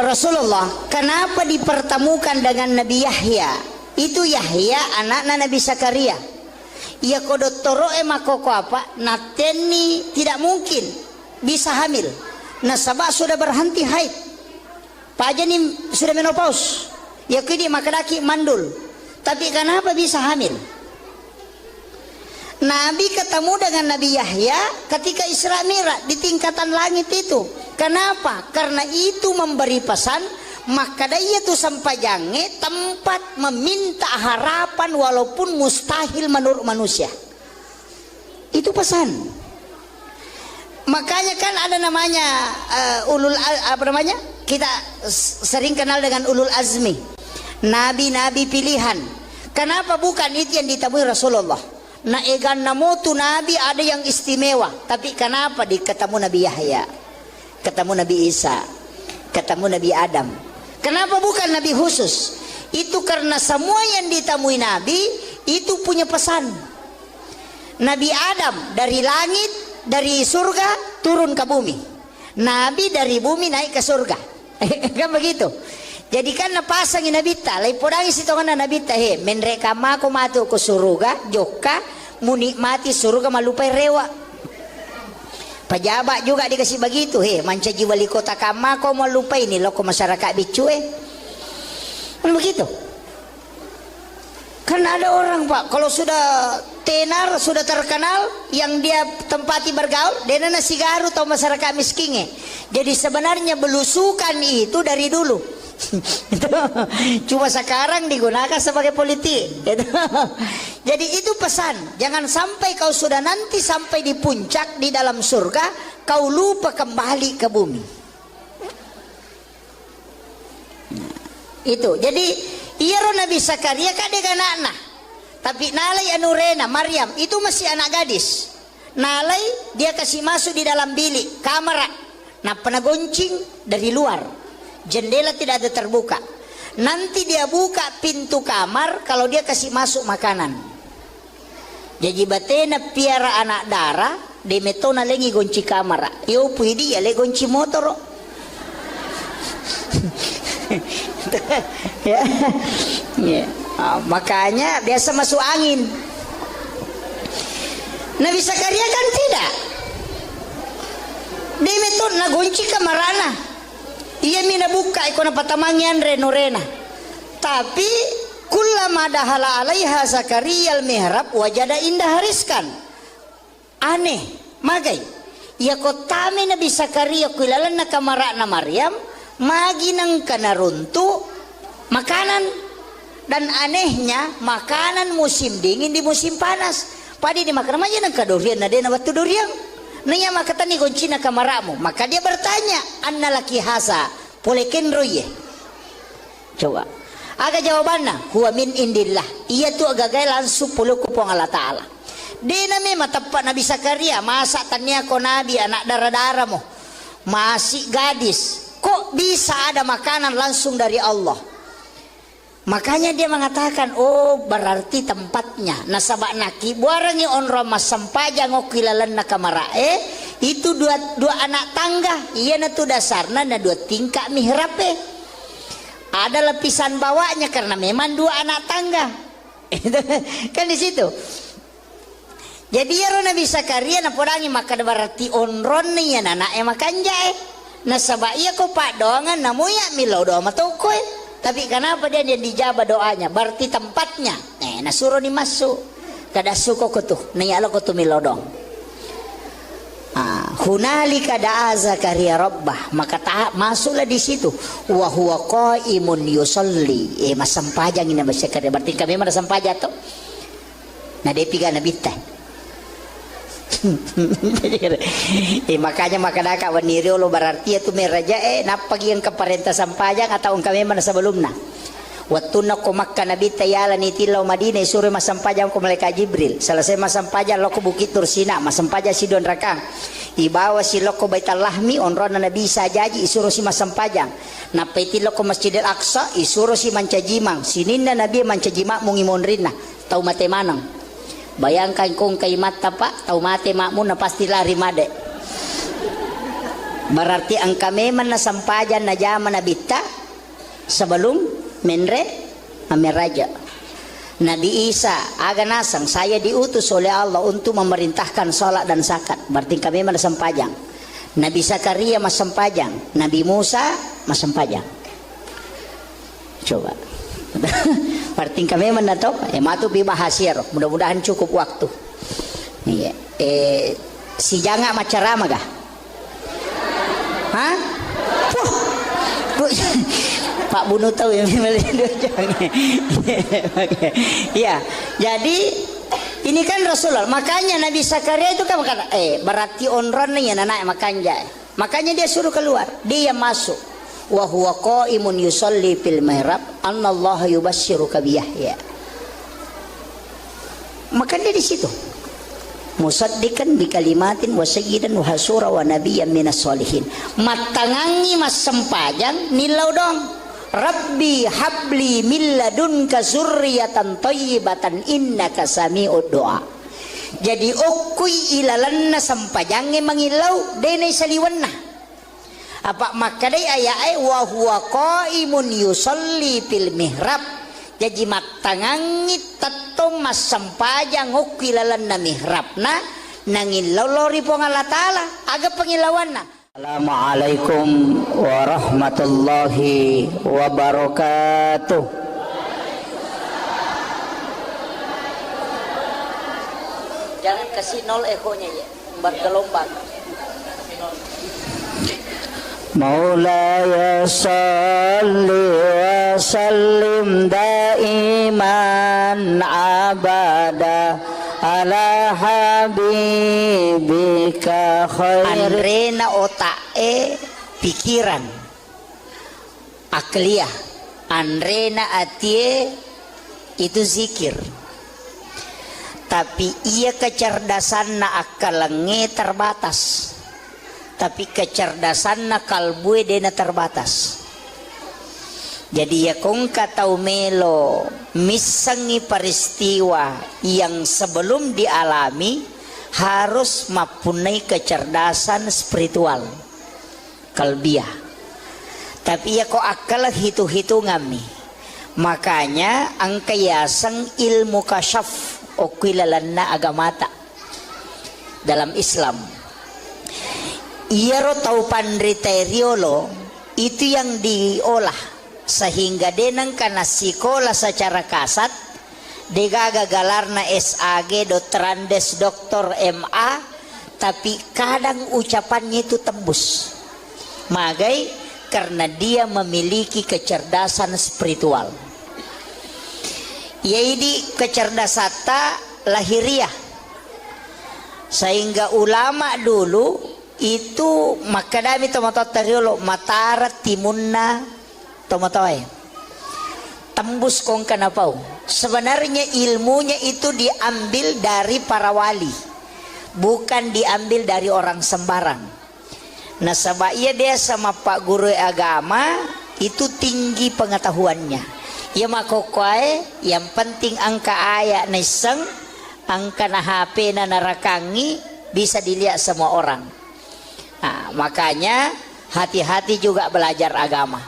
Rasulullah kenapa dipertemukan dengan Nabi Yahya? Itu Yahya anak Nabi Zakaria. Ia kodotoro makoko apa? Nateni tidak mungkin bisa hamil. Nasabak sudah berhenti haid. Pajani sudah menopause. Ya kini makalaki mandul. Tapi kenapa bisa hamil? Nabi ketemu dengan Nabi Yahya ketika Isra Mi'raj di tingkatan langit itu. Kenapa? Karena itu memberi pesan maka dia tuh sampajange tempat meminta harapan walaupun mustahil menurut manusia. Itu pesan. Makanya kan ada namanya kita sering kenal dengan ulul azmi, nabi-nabi pilihan. Kenapa bukan itu yang ditemui Rasulullah? Na egan namotu nabi ada yang istimewa, tapi kenapa ketemu Nabi Yahya, ketemu Nabi Isa, ketemu Nabi Adam? Kenapa bukan nabi khusus? Itu karena semua yang ditemui nabi itu punya pesan. Nabi Adam dari langit, dari surga turun ke bumi. Nabi dari bumi naik ke surga. Kan begitu. Jadi kan napasangin Nabi ta, lai podangi sitongan Nabi ta he, menreka mako matu ke surga, joka munikmati surga malupai rewa. Pejabat juga dikasih begitu he, mancaji wali kota kama kau malupai ini loko masyarakat bicu Kan begitu. Kan ada orang Pak, kalau sudah tenar, sudah terkenal, yang dia tempati bergaul, dia nasi garu atau masyarakat miskinnya. Jadi sebenarnya belusukan itu dari dulu. Cuma sekarang digunakan sebagai politik. Jadi itu pesan, jangan sampai kau sudah nanti sampai di puncak di dalam surga, kau lupa kembali ke bumi. Itu. Jadi iya ro Nabi Zakaria kadek anakna. Tapi nalai anurena Maryam itu masih anak gadis. Nalai dia kasih masuk di dalam bilik kamar. Nah pernah goncing dari luar. Jendela tidak ada terbuka. Nanti dia buka pintu kamar kalau dia kasih masuk makanan. Jadi batena piara anak darah de metona lengi gonci kamar. Yo puidi ya le gonci motor. Ya. Ya. Makanya biasa masuk angin. Nabi Zakaria kan tidak. Dia metode nagunci kamarana. Ia mina buka ikona patamangian renorena. Tapi kullama dahala alaiha Zakaria al-mihrab wajada indah hariskan. Aneh, magai. Ya kotame Nabi Zakaria kuilalan na kamarana Maryam magi nang kana runtu makanan, dan anehnya makanan musim dingin di musim panas. Padi di makan aja nang kadurian na dena waktu durian. Nanya maka tani goncina kamaramu. Maka dia bertanya, anna laki hasa poleken roye. Coba. Aga jawabannya, huwa min indillah. Iya tu agak langsung puluku pong Allah Ta'ala. Dena memang tepat Nabi Zakaria masa tanya ko Nabi anak darah-darah mo. Masih gadis. Kok bisa ada makanan langsung dari Allah? Makanya dia mengatakan, oh berarti tempatnya. Nasabak naki buarangi onro mas sampaja ngokilalan nakamarae. Itu dua anak tangga. Iya na tu dasarna na dua tingkah mihrabe. Ada lapisan bawahnya karena memang dua anak tangga. Kan di situ. Jadi ya Nabi Zakaria na podangi maka berarti onron nih ya anak makan jae. Nasabak iya ko pak doangan namuya milau doa matokoy. Tapi kenapa dia dijabah doanya? Berarti tempatnya. Nasuruh ni masuk. Kada suko ko tuh. Niyalo ko tuh milau dong. Hunalika da'a Zakaria rabbah. Maka masuklah di situ. Wa huwa qaimun yusalli. Masampajang ini Nabi Zakaria. Berarti kami mana sampaja to? Nah dia piga Nabi teh. Makanya makadaka waniri lo berarti itu meraja napagi yang keparenta sampajang atau kami mana sebelumnya waktu nak Makkah Nabi tayala ni tilau Madinah suruh masampajang ko malaikat Jibril selesai masampajang lo ko Bukit Tursina masampajang si Don Rakang ibawa si lo ko Baitul Lahmi onron Nabi sajaji isuruh si masampajang napeti lo ko Masjidil Aqsa isuruh si mancajimang sininna Nabi mancajima mungimonrinna tau mate manang. Bayangkan kung kay mata pak, tau mati makmu na pasti lari made. Berarti ang kami man na sampajan na jaman na bita sebelum menre amiraja. Nabi Isa aga nasang saya diutus oleh Allah untuk memerintahkan salat dan zakat. Berarti kami man na sampajang. Nabi Zakaria mas sampajang, Nabi Musa mas sampajang. Coba. Berarti kami menato matu bibahasir mudah-mudahan cukup waktu. Iya. Si janga macarama gah? Hah? Pak Bunu tahu yang dua janga. Iya. Jadi ini kan Rasulullah. Makanya Nabi Zakaria itu kan berarti onron nih anak makan jaya. Makanya dia suruh keluar, dia masuk. Wa huwa qaimun yusalli fil mihrab annallaha yubasyyiruka bi Yahya. Maka dia di situ. Musaddiqan bi kalimatin wa sayyidan wa hasura wa nabiyyan minas solihin. Matangangi mas sempajang nilau dong. Rabbi habli min ladunka zurriyatan thayyibatan innaka sami'ud du'a. Jadi ukui ilalanna sampajange mangilau dene saliwanna. Apa makadai ayat wa huwa qaimun yusalli fil mihrab. Jadi matangangi tatong mas sampajang ukilalan na mihrabna nangin lolori pong Allah Ta'ala aga pangilawanna. Assalamualaikum warahmatullahi wabarakatuh. Jangan kasih nol ekonya ya, bergelombang. Maulaya salli wa sallim daiman abada ala habibika khair. Andrena otak pikiran akliyah Andrena atie itu zikir. Tapi ia kecerdasan na akalenge terbatas. Tapi kecerdasan na kalbue dena terbatas. Jadi ya kung katau melo misangi peristiwa yang sebelum dialami harus mempunyai kecerdasan spiritual kalbiah. Tapi ya kok akal hitung-hitungan nih. Makanya angka yasang ilmu kasyaf okuilalanna agamata dalam Islam. Iaro tau pandriteriolo itu yang diolah sehingga denang kana sikola secara kasat degaga galarna SAG Dotrandes Doktor MA, tapi kadang ucapannya itu tembus magai karena dia memiliki kecerdasan spiritual. Yaitu kecerdasan lahiriah, sehingga ulama dulu itu makadami tomatotariolo matara timunna tomatoy tembus kong kanapau. Sebenarnya ilmunya itu diambil dari para wali, bukan diambil dari orang sembarang. Nah sebab dia sama pak guru agama itu tinggi pengetahuannya. Ya makokoy yang penting angka ayat neseng, angka na HP na narakangi bisa dilihat semua orang. Nah, makanya hati-hati juga belajar agama.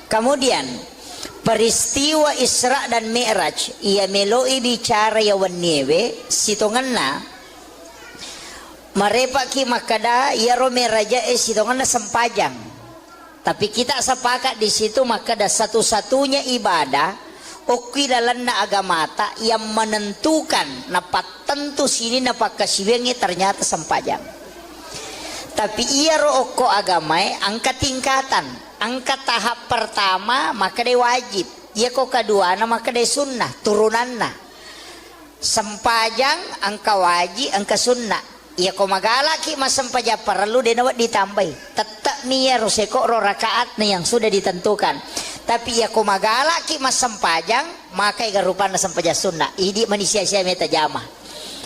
Kemudian peristiwa Isra dan Mi'raj ia meloi bicara ya waniewe sitonganna marepaki makada ya romeraja sitonganna sempajang. Tapi kita sepakat di situ maka ada satu-satunya ibadah okilalan na agamata yang menentukan napak tentu sini napak kasiwengi ternyata sempajang. Tapi ia roko agamai angka tingkatan, angka tahap pertama maka dia wajib, ia kok kedua maka dia sunnah turunan na. Sempajang angka wajib angka sunnah. Ia kok magala ki mas sempaja perlu dia nawat ditambahi. Tetap nih ya roseko ro rakaat nih yang sudah ditentukan. Tapi ia kok magala ki mas sempajang maka igarupan na sempaja sunnah. Idi manusia sia meta jama.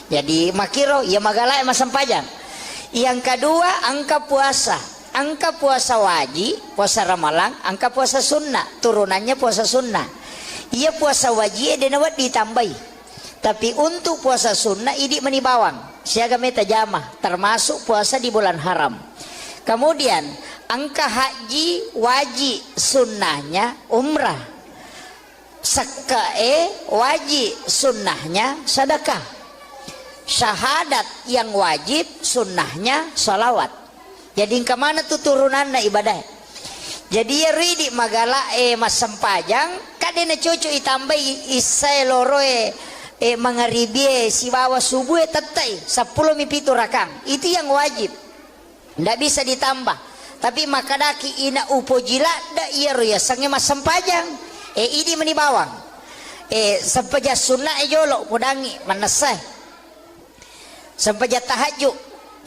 Jadi makiro ia magala mas sempajang. Yang kedua angka puasa. Angka puasa wajib, puasa ramalan, angka puasa sunnah, turunannya puasa sunnah. Ia puasa wajib dia nawat ditambahi. Tapi untuk puasa sunnah idi menibawang. Siaga meta jamah termasuk puasa di bulan haram. Kemudian angka haji wajib sunnahnya umrah. Sakae wajib sunnahnya sedekah. Syahadat yang wajib sunnahnya salawat. Jadi kemana tuh turunan ibadah? Jadi ya ridi magala mas sempajang kadena cucu itambah isai loroe mengaribie si bawa subuh tetai 10 mipitu rakang itu yang wajib, ndak bisa ditambah. Tapi makadaki ina upojila da iya roya sange mas sempajang ini menibawang sempaja sunnah jolo podangi manasai sempaja tahajud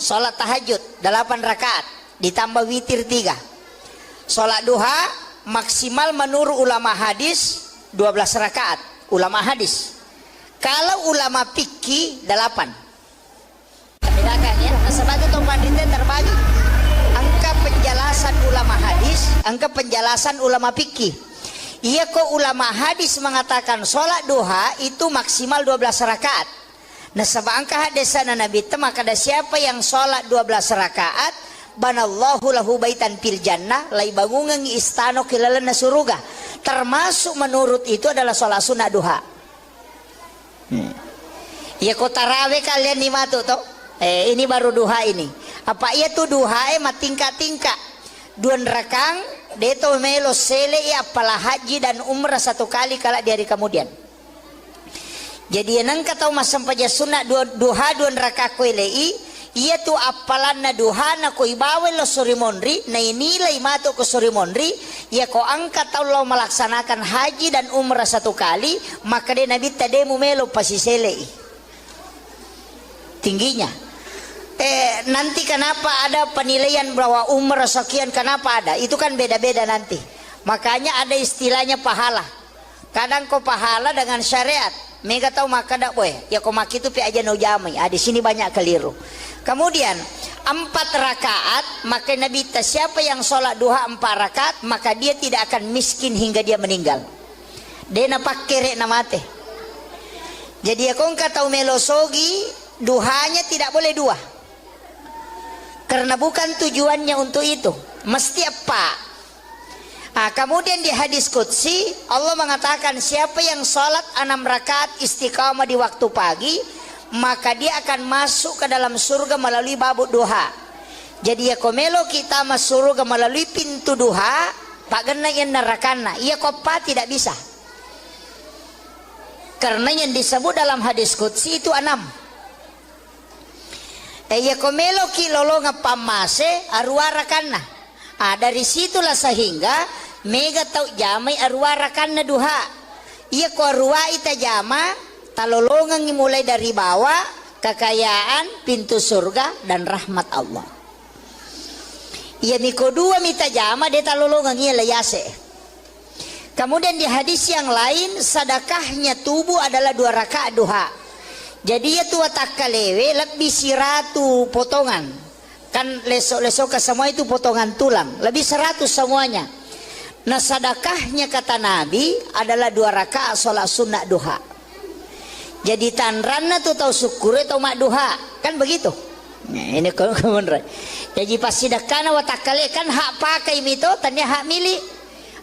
salat tahajud 8 rakaat ditambah witir 3. Salat duha maksimal menurut ulama hadis 12 rakaat ulama hadis. Kalau ulama fikih 8. Bedakan ya. Nah, sebagai topan dite terbagi. Angka penjelasan ulama hadis, angka penjelasan ulama fikih. Iya kok ulama hadis mengatakan sholat duha itu maksimal 12 rakaat. Nah sebab angka hadisan Nabi itu maka ada siapa yang sholat 12 rakaat banallahu lahu baitan fil jannah lai bangungan istano kilalana suruga. Termasuk menurut itu adalah sholat sunnah duha. Ya kok tarawih kalian nih matu toh? Ini baru duha ini. Apa iya tuh duha tingkat-tingkat. 2 rakang deto melo sele apalah haji dan umrah 1 kali kala di hari kemudian. Jadi nang kata mas sampaja sunnah duha 2 rakang kuelei iya tuh apalan na duha na ko ibawe lo surimonri na inilai mato ko surimonri ya ko angkat Allah melaksanakan haji dan umrah 1 kali maka dia nabi tademu melo pasisele tingginya. Nanti kenapa ada penilaian bahwa umrah sekian kenapa ada itu kan beda-beda nanti Makanya ada istilahnya pahala. Kadang kau pahala dengan syariat. Mega tahu maka dak boy. Ya kau maki itu pi aja no jamai. Di sini banyak keliru. Kemudian 4 rakaat, maka Nabi kata siapa yang sholat duha 4 rakaat, maka dia tidak akan miskin hingga dia meninggal. Dia napak kere namate. Jadi ya kau tahu melosogi, duhanya tidak boleh 2. Karena bukan tujuannya untuk itu. Mesti apa? Kemudian di hadis qudsi Allah mengatakan siapa yang sholat 6 rakaat istiqamah di waktu pagi, maka dia akan masuk ke dalam surga melalui babuk duha. Jadi ya komelo kita masuk surga melalui pintu duha, pak gena yang nerakana, iya kopa tidak bisa. Karena yang disebut dalam hadis qudsi itu 6. Ya komelo ki lolonga pamase arwarakana. Dari situlah sehingga mega tau jamai arwarakana duha. Iya ko arwa ita jama talolongan mulai dari bawah, kekayaan, pintu surga dan rahmat Allah. Ia miko 2 mita jama dia talolongan ia layase. Kemudian di hadis yang lain sedekahnya tubuh adalah 2 rakaat duha. Jadi ya tua takalewe lebih siratu potongan. Kan lesok-lesok ke semua itu potongan tulang, lebih 100 semuanya. Nah sedekahnya kata Nabi adalah 2 rakaat sholat sunnah duha. Jadi tanranna tuh tahu syukur atau mak duha, kan begitu. Nah, ini kebenaran. Jadi pas sidakana watakale kan hak pakai mito, tanya hak milik.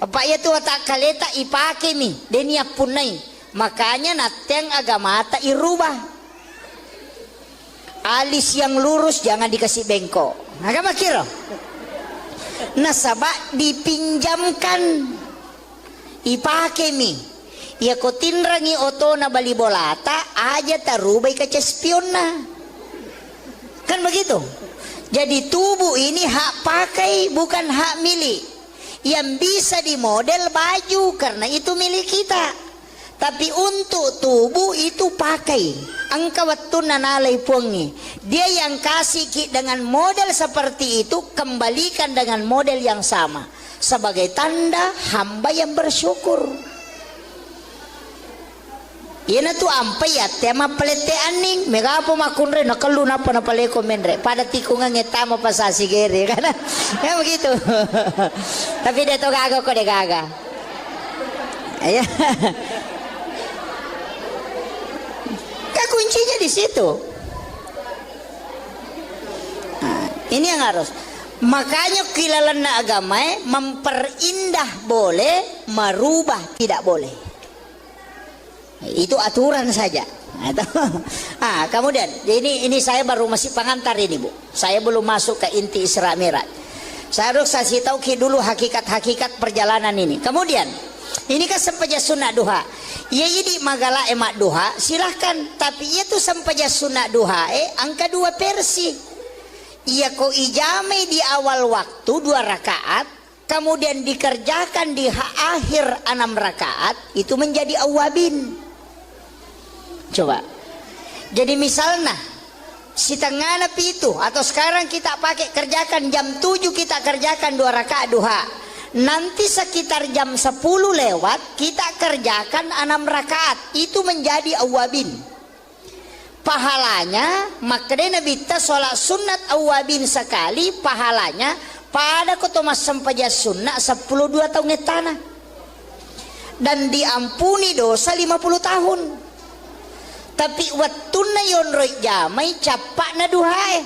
Apa ya tuh watakale tak ipake mi, denia punai. Makanya nateng agama tak irubah. Alis yang lurus jangan dikasih bengkok. Agama kira. Nasabak dipinjamkan, ipake mi. Ya ko tinrangi oto na bali bolata aja tarubai ke cespionna. Kan begitu. Jadi tubuh ini hak pakai bukan hak milik. Yang bisa dimodel baju karena itu milik kita. Tapi untuk tubuh itu pakai. Angka waktu nanalai puangi. Dia yang kasih dengan model seperti itu, kembalikan dengan model yang sama. Sebagai tanda hamba yang bersyukur. Ina tu ampai ya tema pelete aning megapo makunre nakalu napa na pale komenre pada tikungan etama pasasi gere kan ya begitu. Tapi dia to gaga kok dia gaga ya. Kuncinya di situ. Nah, ini yang harus. Makanya kilalan agama memperindah boleh, merubah tidak boleh. Itu aturan saja. Kemudian ini saya baru masih pengantar ini Bu. Saya belum masuk ke inti Isra Mi'raj. Saya harus kasih tahu dulu hakikat-hakikat perjalanan ini. Kemudian ini kan sempaja sunat duha. Ya jadi magala emak duha silahkan. Tapi itu sempaja sunat duha angka 2 versi. Ia ko ijame di awal waktu 2 rakaat. Kemudian dikerjakan di akhir 6 rakaat. Itu menjadi awabin. Coba. Jadi misalnya si tengah napi itu atau sekarang kita pakai kerjakan jam 7 kita kerjakan 2 rakaat duha. Nanti sekitar jam 10 lewat kita kerjakan 6 rakaat. Itu menjadi awabin. Pahalanya makanya Nabi kita sholat sunat awabin sekali. Pahalanya pada kotomas sempaja sunnah 10 2 tahun tanah. Dan diampuni dosa 50 tahun. Tapi waktu na yonroi jamai capak na duhae.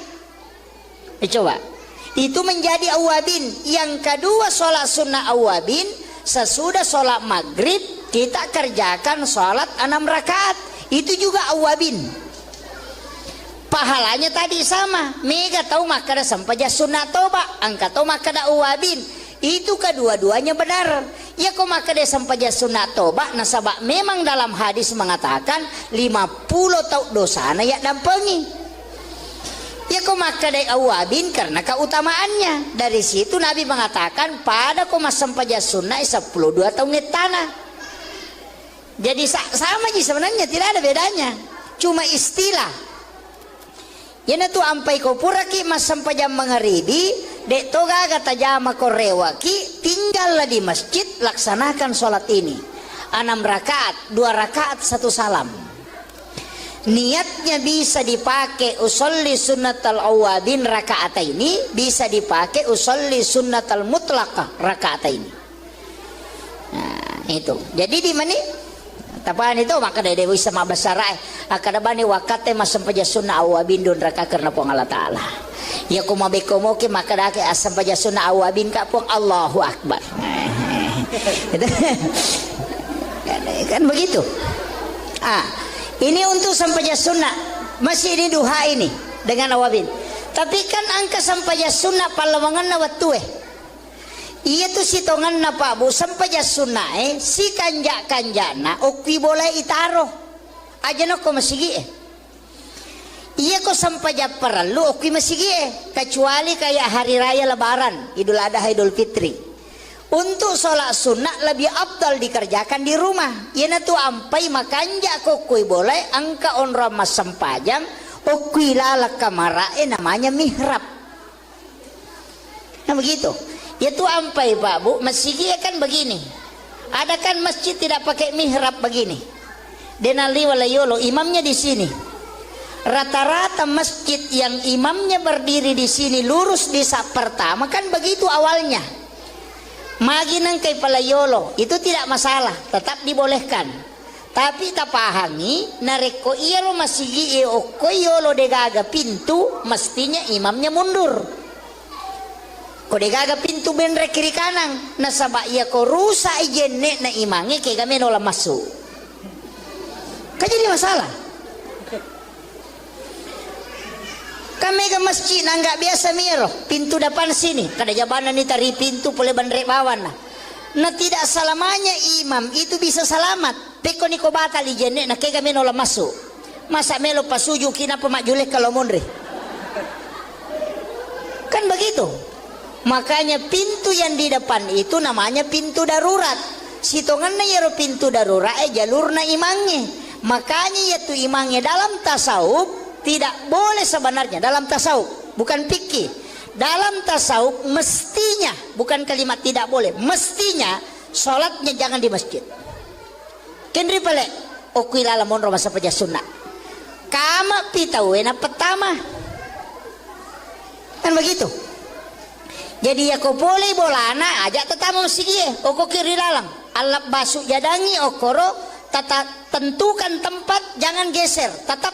Coba. Itu menjadi awabin. Yang kedua sholat sunnah awabin. Sesudah sholat maghrib kita kerjakan sholat 6 rakaat. Itu juga awabin. Pahalanya tadi sama. Mega tahu makada sampaja sunnah toba. Angka tahu makada awabin. Itu kedua-duanya benar. Ya kok makada sampaja sunnah toba. Nasabak memang dalam hadis mengatakan 50 tau dosana ya dampengi. Ya kok makadai awabin karena keutamaannya. Dari situ Nabi mengatakan pada koma sampaja sunnah 10 2 tahun tanah. Jadi sama aja sebenarnya, tidak ada bedanya. Cuma istilah. Ya tu ampai ko pura ki mas sampaja mengeribi dek toga kata jama korewaki, tinggallah di masjid, laksanakan sholat ini 6 rakaat, 2 rakaat 1 salam. Niatnya bisa dipakai usolli sunnatal awabin rakaat ini, bisa dipakai usolli sunnatal mutlaqah rakaat ini. Nah, itu. Jadi di mana? Tapaan itu maka dari Dewi sama basarai akada bani wakate masam paja sunnah awabin don raka karena pong Allah Ta'ala. Ya kumabe komoke maka dake asam paja sunnah awabin ka pong Allahu Akbar. Kan begitu. Ini untuk sampaja sunnah. Masih ini duha ini dengan awabin. Tapi kan angka sampaja sunnah palawangan na watue. Iya tuh sitongan na Pak Bu sampaja sunnah si kanjana okwi boleh itaro. Aja no ko masigi Iya ko sampaja perlu okwi masigi kecuali kayak hari raya lebaran, Idul Adha, Idul Fitri. Untuk sholat sunnah lebih abdal dikerjakan di rumah. Yana tu ampai makanja kokui boleh angka onra mas sempajang okui lala kamara namanya mihrab. Nah begitu. Ya tu ampai Pak Bu masjid kan begini. Ada kan masjid tidak pakai mihrab begini. Denali walayolo imamnya di sini. Rata-rata masjid yang imamnya berdiri di sini lurus di sak pertama kan begitu awalnya. Magi nang kay palayolo itu tidak masalah, tetap dibolehkan. Tapi tapahangi nareko iya lo masigi o koyolo degaga pintu mestinya imamnya mundur. Ko degaga pintu benre kiri kanan nasaba iya ko rusa ijenne na imange kay gamen ola masuk. Jadi masalah. Kami ke masjid nggak biasa miro pintu depan sini kada jabanan ni tari pintu boleh bandre bawan lah. Nah tidak selamanya imam itu bisa selamat. Peko ni ko batal ijenne na kaya kami nola masuk. Masa melo pasuju kina pemakjulek kalau mondre. Kan begitu. Makanya pintu yang di depan itu namanya pintu darurat. Sitongan na yero pintu darurat jalur na imangnya. Makanya yaitu imangnya dalam tasawuf tidak boleh sebenarnya dalam tasawuf, bukan fikih. Dalam tasawuf mestinya, bukan kalimat tidak boleh, mestinya sholatnya jangan di masjid. Kendri pale, okuilala monro masa paja sunnah. Kama pitawena pertama, kan begitu. Jadi ya kau boleh bolana aja tetamu masjid, oko kiri lalang, alap basuk jadangi okoro, tata tentukan tempat jangan geser, tetap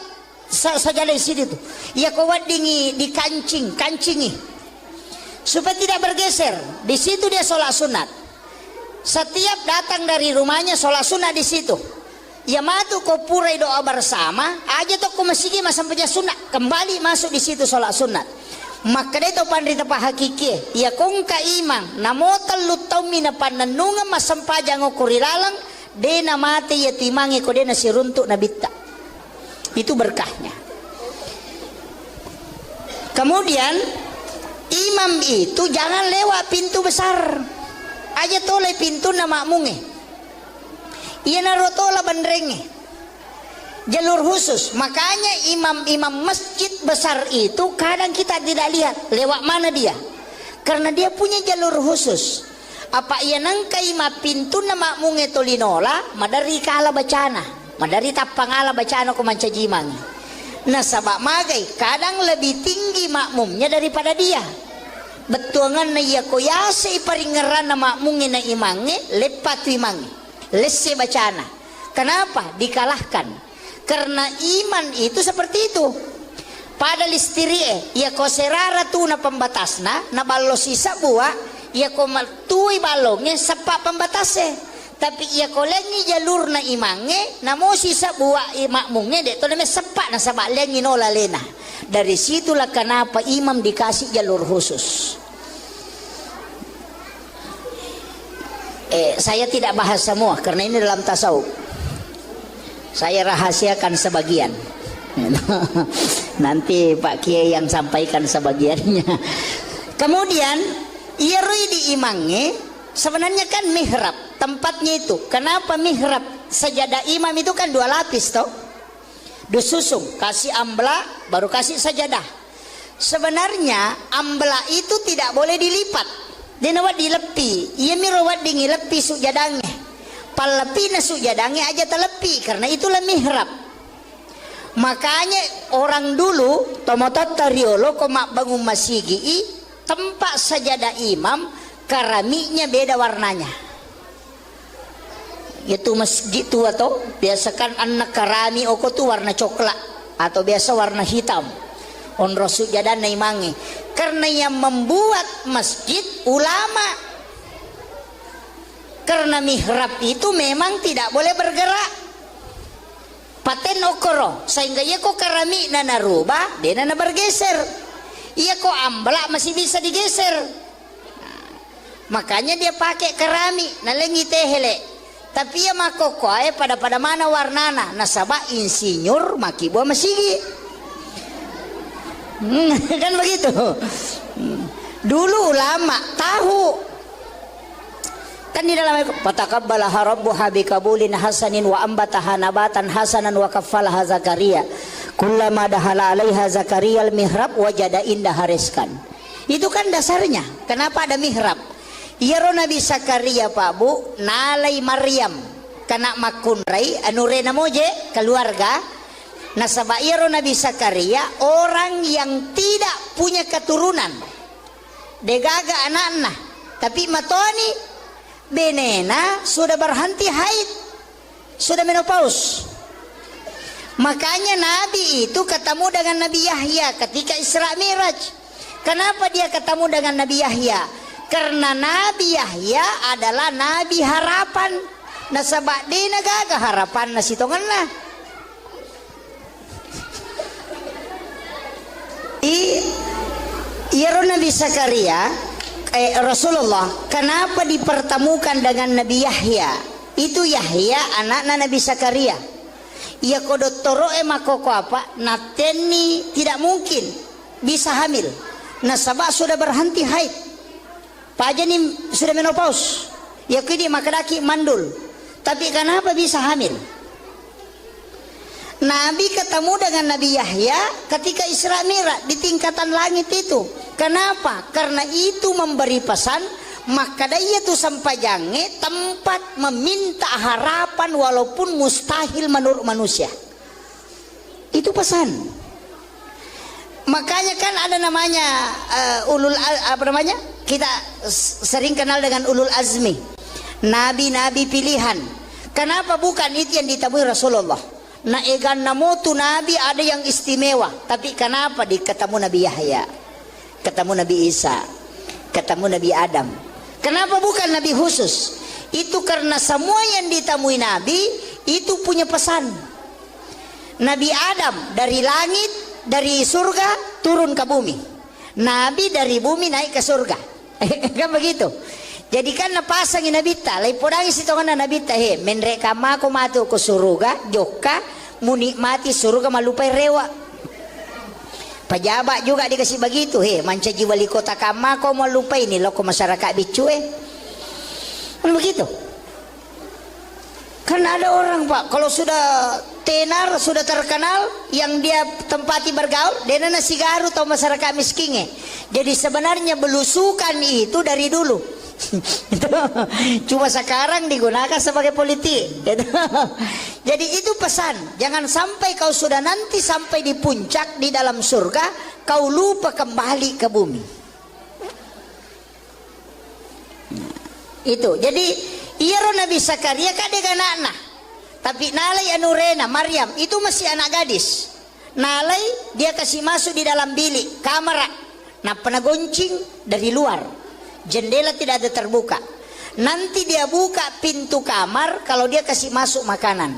saja di sini tuh. Ya kau wadingi di kancingi supaya tidak bergeser. Di situ dia sholat sunat. Setiap datang dari rumahnya sholat sunat di situ. Ya matu kau purai doa bersama aja tuh kau masih sampai sunat kembali masuk di situ sholat sunat. Maka itu pandri tepa hakiki. Ya kong ka imang namotal lutau mina pananunga masampajang okurilalang dena mati ya timangi ko dena siruntuk nabita. Itu berkahnya. Kemudian imam itu jangan lewat pintu besar aja toleh pintu na makmunge iya narotola bandrenge jalur khusus. Makanya imam masjid besar itu kadang kita tidak lihat lewat mana dia karena dia punya jalur khusus. Apa iya nangkai ma pintu na makmunge tolinola madari kala bacana madari tapangala bacaan ko mancajimang. Nah sabak magai kadang lebih tinggi makmumnya daripada dia. Betuangan na iya koyase iparingeran na makmungin na imange lepat imange lesse bacana. Kenapa dikalahkan? Karena iman itu seperti itu. Pada listirie ia koserara tu na pembatasna na ballo sisa buah ia komaltui balongnya sepak pembatasnya. Tapi ia kolengi jalur na imange namo sisa buah makmunge dek toleme sepak na sabak lengi nola lena. Dari situlah kenapa imam dikasih jalur khusus. Saya tidak bahas semua karena ini dalam tasawuf. Saya rahasiakan sebagian. Nanti Pak Kiai yang sampaikan sebagiannya. Kemudian ia rui di imangnya sebenarnya kan mihrab tempatnya itu. Kenapa mihrab? Sajadah imam itu kan 2 lapis toh. Disusung, kasih ambla baru kasih sajadah. sebenarnya ambela itu tidak boleh dilipat. Dia nawat dilepi. Ia mirawat dingilepi sujadange. Palepi na sujadange aja telepi karena itulah mihrab. Makanya orang dulu tomotot tariolo komak bangun masigi tempat sajadah imam keramiknya beda warnanya. Itu masjid tu atau biasakan anak karami oko tu warna coklat atau biasa warna hitam. On sujadah naimangi karena yang membuat masjid ulama. Karena mihrab itu memang tidak boleh bergerak. Paten okoro sehingga ia kok keramik nana rubah dia nana bergeser. Ia kok ambelak masih bisa digeser. Nah, makanya dia pakai keramik nalengi tehele. Tapi ya makoko pada mana warnana nasabah insinyur maki buah masigi. Kan begitu. Dulu ulama tahu. Kan di dalam fataqabbalaha rabbuha biqabulin hasanin wa ambataha nabatan hasanan wa kaffalaha Zakaria. Kullama dahala 'alaiha Zakaria al-mihrab wajada indaha rizqan. Itu kan dasarnya. Kenapa ada mihrab? Iyaro Nabi Zakaria Pak Bu nalai Maryam kana makunrai anurena moje keluarga. Nasabah iyaro Nabi Zakaria orang yang tidak punya keturunan. Degaga anak-anak tapi matoni benena sudah berhenti haid, sudah menopause. Makanya Nabi itu ketemu dengan Nabi Yahya ketika Isra Miraj. Kenapa dia ketemu dengan Nabi Yahya? Karena Nabi Yahya adalah Nabi harapan. Nasabak di nagaga harapan nasitongan lah. Iya Nabi Zakaria Rasulullah kenapa dipertemukan dengan Nabi Yahya? Itu Yahya anak Nabi Zakaria. Ia kodotoro makoko apa? Nateni tidak mungkin bisa hamil. Nasabah sudah berhenti haid. Pajani sudah menopause. Ya kini makadaki mandul. Tapi kenapa bisa hamil? Nabi ketemu dengan Nabi Yahya ketika Isra Mi'raj di tingkatan langit itu. Kenapa? Karena itu memberi pesan maka dia itu sampai jange tempat meminta harapan walaupun mustahil menurut manusia. Itu pesan. Makanya kan ada namanya kita sering kenal dengan ulul azmi. Nabi-nabi pilihan. Kenapa bukan itu yang ditemui Rasulullah? Nah egan namotu Nabi ada yang istimewa. Tapi kenapa ketemu Nabi Yahya, ketemu Nabi Isa, ketemu Nabi Adam? Kenapa bukan Nabi khusus? Itu karena semua yang ditemui Nabi itu punya pesan. Nabi Adam dari langit, dari surga turun ke bumi. Nabi dari bumi naik ke surga. Kan begitu. Jadi kan napasangin Nabi ta, lai podangi sitongan Nabi ta he, menreka mako matu ke surga, joka munikmati surga malupai rewa. Pejabat juga dikasih begitu he, manca jiwa wali kota kama kau malupai ini loko masyarakat bicu kan begitu. Kan ada orang Pak kalau sudah tenar, sudah terkenal yang dia tempati bergaul, dia nasi garu atau masyarakat miskin. Jadi sebenarnya belusukan itu dari dulu. Cuma sekarang digunakan sebagai politik. Jadi itu pesan, jangan sampai kau sudah nanti sampai di puncak di dalam surga kau lupa kembali ke bumi. Itu jadi iya Nabi Zakaria kadek anak-anak, tapi nalai anurena Maryam itu masih anak gadis. Nalai dia kasih masuk di dalam bilik kamar, nah pernah goncing dari luar. Jendela tidak ada terbuka. Nanti dia buka pintu kamar kalau dia kasih masuk makanan.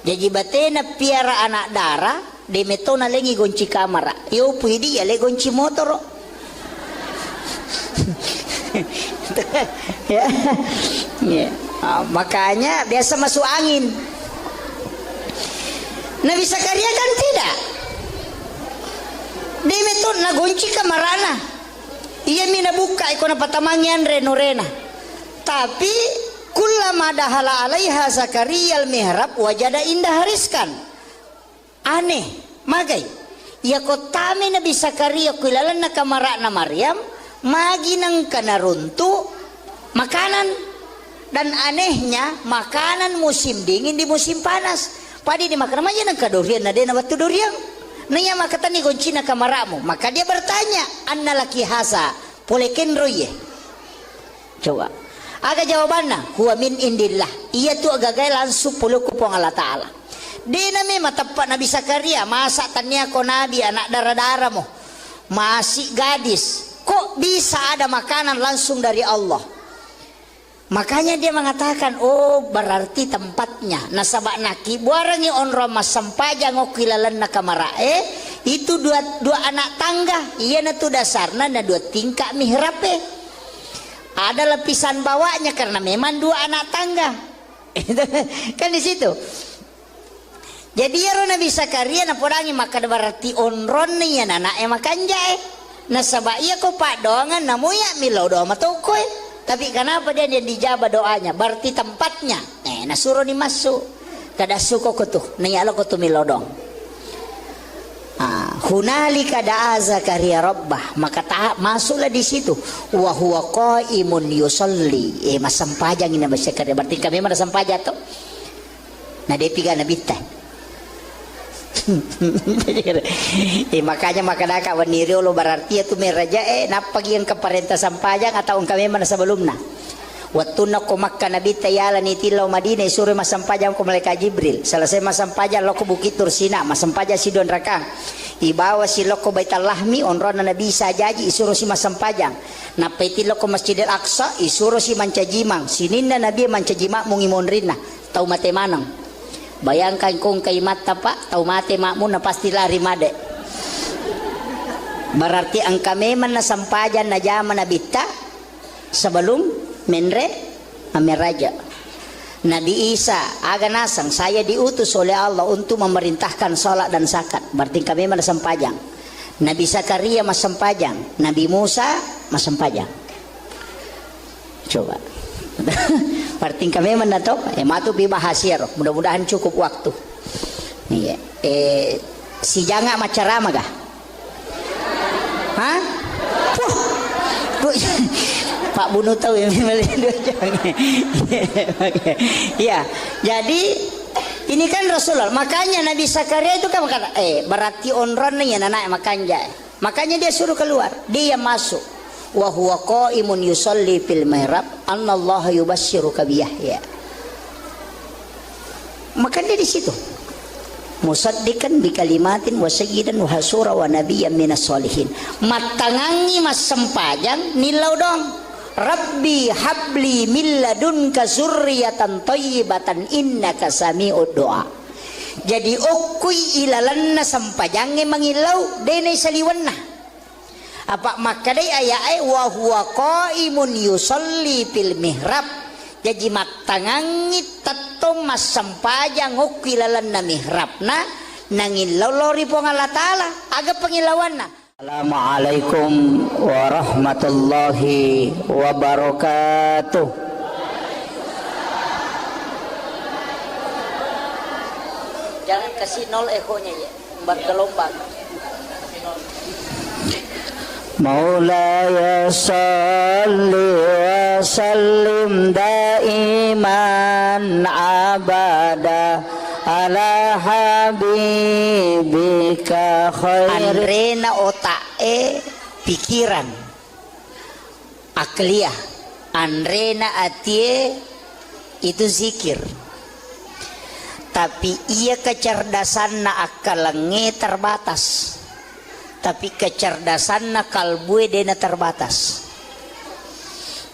Jadi batena piara anak darah, de metona lengi gonci kamar. Yo puidi ya le gonci motor. Ya. Ya. Makanya biasa masuk angin. Nabi Zakaria kan tidak. De metona gonci kamarana. Ia mina buka ikona patamangian renorena. Tapi kullama dahala 'alaiha Zakaria al-mihrab wajada indah rizqan. Aneh, magai. ya kotame Nabi Zakaria kilalan na kamara na Maryam maginang kanaruntu makanan, dan anehnya makanan musim dingin di musim panas padi dimakan aja nang kadurian na din na batu durian nanya makatani kunci na kamaramu, maka dia bertanya anna laki hasa polekin roye, coba aga jawabannya huwa min indillah, iya tu agagay langsung puluh kupong Allah Ta'ala. Di nami matapat Nabi Zakaria, masa tanya ko Nabi anak darah-darah mo masih gadis, kok bisa ada makanan langsung dari Allah? Makanya dia mengatakan, oh berarti tempatnya nasabak naki buarangi onro mas sampajang okilalan nakamarae itu dua anak tangga, iya na tu dasarna na dua tingkah mihrape, ada lapisan bawahnya karena memang dua anak tangga. Kan di situ. Jadi ya Nabi Zakaria na podangi maka berarti onron nih ya anak makan jae. Nasabak iya ko pak doangan namuya milau doa matokoy. Tapi kenapa dia dijabah doanya? Berarti tempatnya. Nasuruh dimasuk. Kada suko ko tuh. Nanyalo ko tuh milau dong. Hunalika da'a Zakaria rabbah, maka masuklah di situ wa huwa qaimun yusalli, masampajang ini Nabi Zakaria, berarti kami mana sampaja to nah dia piga nabi teh. Makanya makadaka waniri lo berarti itu meraja napagian keparenta sampajang atau kami mana sebelumnya waktu nak ko Makkah Nabi tayala ni tilaw Madinah suruh masampajang ko malaikat Jibril selesai masampajang lo ko bukit Tursina masampajang si don rakang ibawa si lo ko Baitul Lahmi onron na Nabi sajaji isuruh si masampajang napeti lo ko Masjidil Aqsa isuruh si mancajimang sininna Nabi mancajima mungimon rinna tau mate manang bayangkan kung kay mata pak tau mate makmu na pasti lari made berarti ang kami man nasampajan na jaman na bita sebelum menre amiraja Nabi Isa aga nasang saya diutus oleh Allah untuk memerintahkan salat dan zakat, berarti kami masampajang. Nabi Zakaria masampajang, Nabi Musa masampajang. Coba berarti kami manato matu bibahasir, mudah-mudahan cukup waktu. Iya. Si janga macarama gah? Hah? Pak Bunu tahu yang ya, jadi ini kan Rasulullah, makanya Nabi Zakaria itu kan kata, berarti onron nih ya anak makanya dia suruh keluar, dia masuk. Wa huwa qaimun yusalli fil mihrab, anallaha yubasyyiruka bi Yahya. Maka dia di situ. Musaddiqan bi kalimatin wa sayyidan wa hasura wa nabiyyan minas solihin. Matangangi mas sempajang nilau dong. Rabbi habli min ladunka zurriyatan thayyibatan innaka sami'ud du'a. Jadi okui ilalanna sampajange mangilau dene saliwanna. Apa makadai ayai wa huwa qaimun yusalli fil mihrab. Jadi matangangi tato mas sampajang okui ilalanna mihrabna nangilau lori pong Allah Ta'ala aga pangilawanna. Assalamualaikum warahmatullahi wabarakatuh. Jangan kasih nol ekonya ya, bergelombang. Maulaya salli wa sallim daiman abada ala habibika khair. Andrena otae pikiran akliyah, andrena atie itu zikir, tapi ia kecerdasan na akalenge terbatas, tapi kecerdasan na kalbue dena terbatas.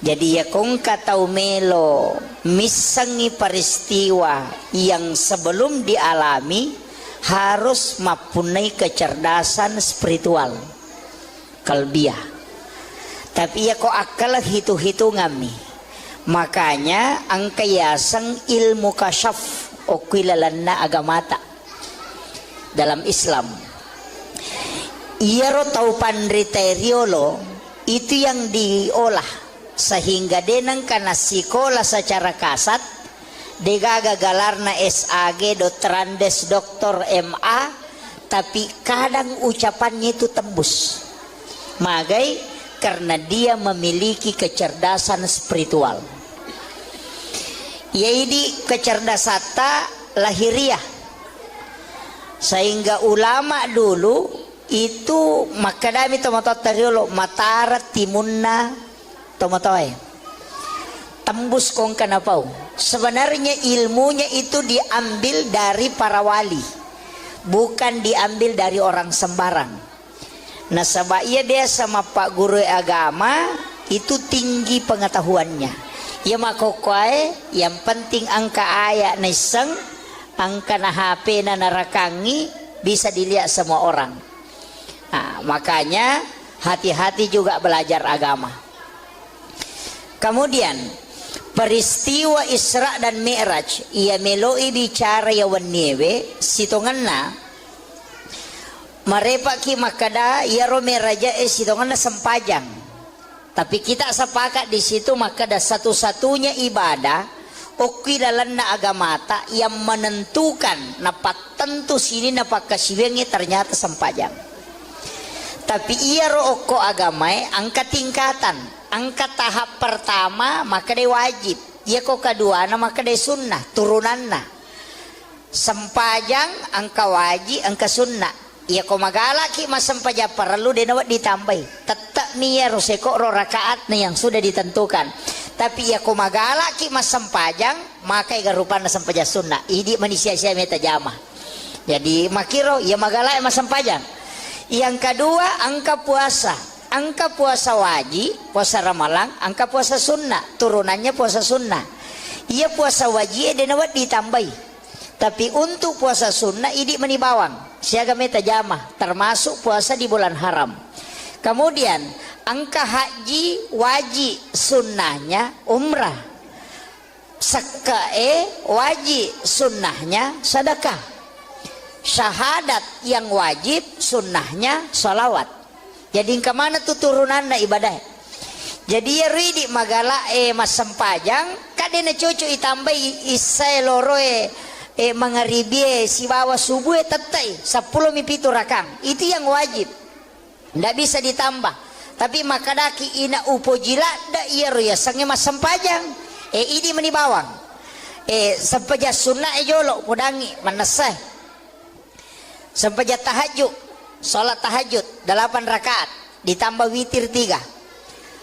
Jadi ya kung katau melo misangi peristiwa yang sebelum dialami harus mempunyai kecerdasan spiritual kalbiah. Tapi ya kok akal hitung-hitungan nih. Makanya ang kayasang ilmu kasyaf o kilalanna agamata dalam Islam. Iyaro tau pandriteriolo itu yang diolah sehingga denang kana sikola secara kasat degagagalar na SAG Dotrandes Doktor MA tapi kadang ucapannya itu tembus. Magai karena dia memiliki kecerdasan spiritual. Yaitu kecerdasan lahiriah. Sehingga ulama dulu itu makadami tomatot teriolo matarat timunna tomatoy. Tembus kong kanapau. Sebenarnya ilmunya itu diambil dari para wali, bukan diambil dari orang sembarang. Nah sebab dia sama Pak Guru agama itu tinggi pengetahuannya. Ya makokoy yang penting angka ayat niseng, angka na HP na narakangi bisa dilihat semua orang. Nah, makanya hati-hati juga belajar agama. Kemudian peristiwa Isra dan Mi'raj ia meloi bicara ya waniewe sitonganna marepa ki makada ya rome raja sitonganna sempajang. Tapi kita sepakat di situ makada satu-satunya ibadah oki dalanna agamata yang menentukan napak tentu sini napak kasiwengi ternyata sempajang. Tapi ia roko agamai angka tingkatan, angka tahap pertama maka de wajib, ia ko kedua maka de sunnah turunanna. Sempajang angka wajib, angka sunnah. Ia ko magalaki mas sempaja perlu denawat ditambahi. Tetap niya roseko ro rakaat yang sudah ditentukan. Tapi ia ko magalaki mas sempajang maka igarupana sempaja sunnah. Idi manusia saya meta jamah. Jadi makiro ia magalaki mas sempajang. Yang kedua angka puasa. Angka puasa wajib, puasa ramalang, angka puasa sunnah. Turunannya puasa sunnah. Ia puasa wajib denawat ditambahi. Tapi untuk puasa sunnah idi menibawang. Siaga meta jamah termasuk puasa di bulan haram. Kemudian angka haji wajib sunnahnya umrah. Sekae wajib sunnahnya sedekah. Syahadat yang wajib sunnahnya salawat. Jadi kemana tuh turunannya ibadah? Jadi ya ridi magala mas sempajang kadena cucu itambah isai loroe mengaribie si bawa subuh tetai 10 mipitu rakang itu yang wajib ndak bisa ditambah. Tapi makadaki ina upo jila da iya ya sange mas sempajang ini menibawang sempaja sunnah jolo pudangi manasah sempaja tahajud salat tahajud 8 rakaat ditambah witir 3.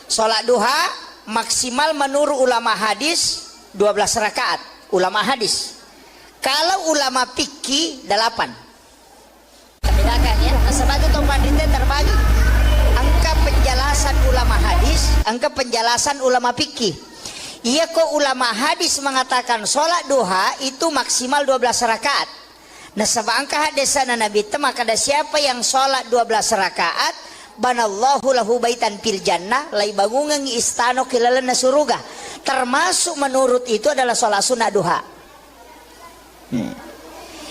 Salat duha maksimal menurut ulama hadis 12 rakaat ulama hadis. Kalau ulama fikih 8. Bedakan ya. Sebab itu pandita terbagi. Angka penjelasan ulama hadis, angka penjelasan ulama fikih. Ia kok ulama hadis mengatakan sholat duha itu maksimal 12 rakaat. Nah sebab angka hadisana Nabi itu maka ada siapa yang sholat 12 rakaat banallahu lahu baitan fil jannah lai bangungan istano kilalana suruga. Termasuk menurut itu adalah sholat sunnah duha.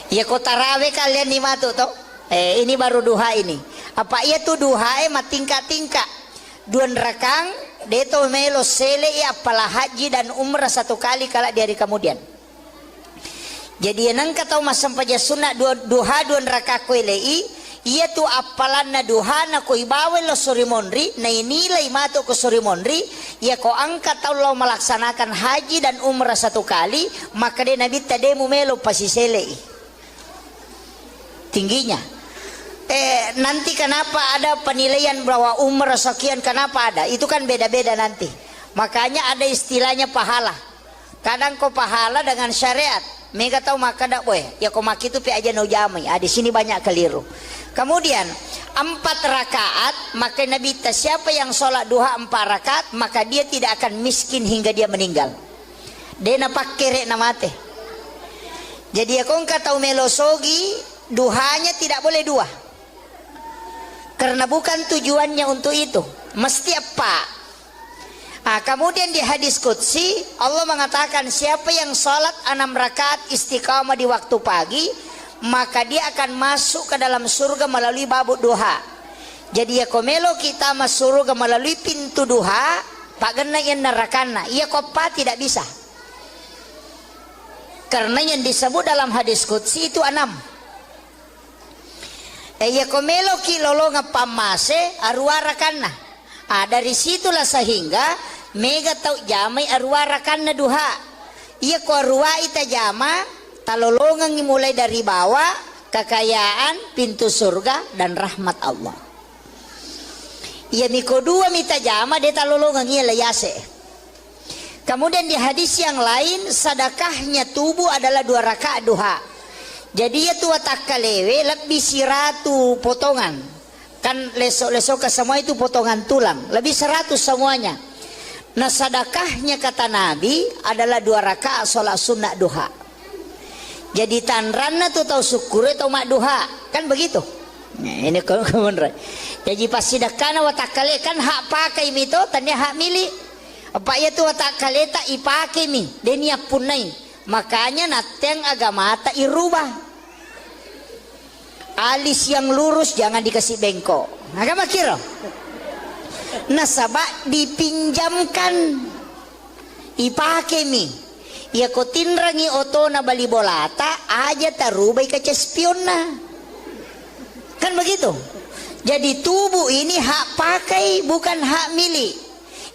Ya kok tarawih kalian nih matu toh? Ini baru duha ini. Apa iya tuh duha tingkat-tingkat. 2 rakang deto melo sele apalah haji dan umrah 1 kali kala di hari kemudian. Jadi nang kata mas sampaja sunnah duha 2 rakak kuelei iya tuh apalan na duha na ko ibawe lo surimonri na inilai mato ko surimonri ya ko angkat Allah melaksanakan haji dan umrah 1 kali maka de nabi tade mumelo pasisele tingginya. Nanti kenapa ada penilaian bahwa umrah sekian kenapa ada itu kan beda-beda nanti. Makanya ada istilahnya pahala. Kadang kau pahala dengan syariat mega tahu maka dak boy ya kau maki itu pi aja no jamai. Di sini banyak keliru. Kemudian 4 rakaat maka Nabi siapa yang sholat duha 4 rakaat maka dia tidak akan miskin hingga dia meninggal. Dia napak kere namate. Jadi aku tahu melosogi duhanya tidak boleh 2 karena bukan tujuannya untuk itu. Mesti apa? Kemudian di hadis qudsi Allah mengatakan siapa yang sholat 6 rakaat istiqamah di waktu pagi maka dia akan masuk ke dalam surga melalui babu duha. Jadi ya komelo kita masuk surga melalui pintu duha pak gena yang nerakana ia kopa tidak bisa karena yang disebut dalam hadis qudsi itu 6. Iya komelo ki lolonga pamase arwara kanna. Dari situlah sehingga mega tau jamai arwara kanna duha. Iya ko arwa ita jama talolongan mulai dari bawah kekayaan pintu surga dan rahmat Allah. Iya miko dua mita jama de talolongan iya layase. Kemudian di hadis yang lain sedekahnya tubuh adalah 2 rakaat duha. Jadi ya tua takalewe lebih siratu potongan. Kan lesok-lesok ke semua itu potongan tulang. Lebih 100 semuanya. Nah sedekahnya kata Nabi adalah 2 rakaat sholat sunnah duha. Jadi tanranna tuh tahu syukur atau mak duha. Kan begitu. Nah, ini kemudian. Jadi pas sedekahna watakale kan hak pakai mito tanya hak milik. Apa ya tuh watakale tak ipake mi. Denia punai. Makanya nateng agama tak irubah. Alis yang lurus jangan dikasih bengkok. Agama kira. Nasabak dipinjamkan. Ipake mi. Ya ko tinrangi oto na bali bolata aja tarubai kaca spion na. Kan begitu. Jadi tubuh ini hak pakai bukan hak milik.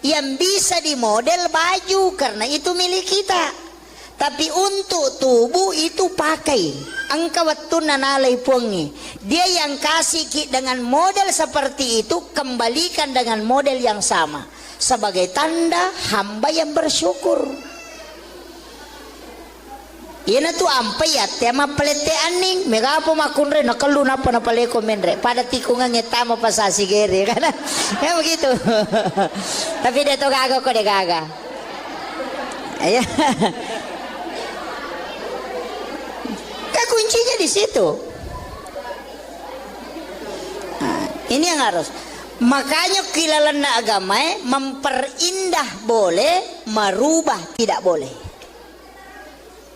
Yang bisa dimodel baju karena itu milik kita. Tapi untuk tubuh itu pakai. Angka waktu nanalai puangi. Dia yang kasih dengan model seperti itu kembalikan dengan model yang sama. Sebagai tanda hamba yang bersyukur. Ina tu ampai ya tema pelete aning mega apa makunre nakalu napa na paleko menre pada tikungan ngetama pasasi gere kan ya begitu. Tapi dia tu gaga kok dia gaga ya. Kan kuncinya di situ. Nah, ini yang harus. Makanya kilalan agama memperindah boleh, merubah tidak boleh.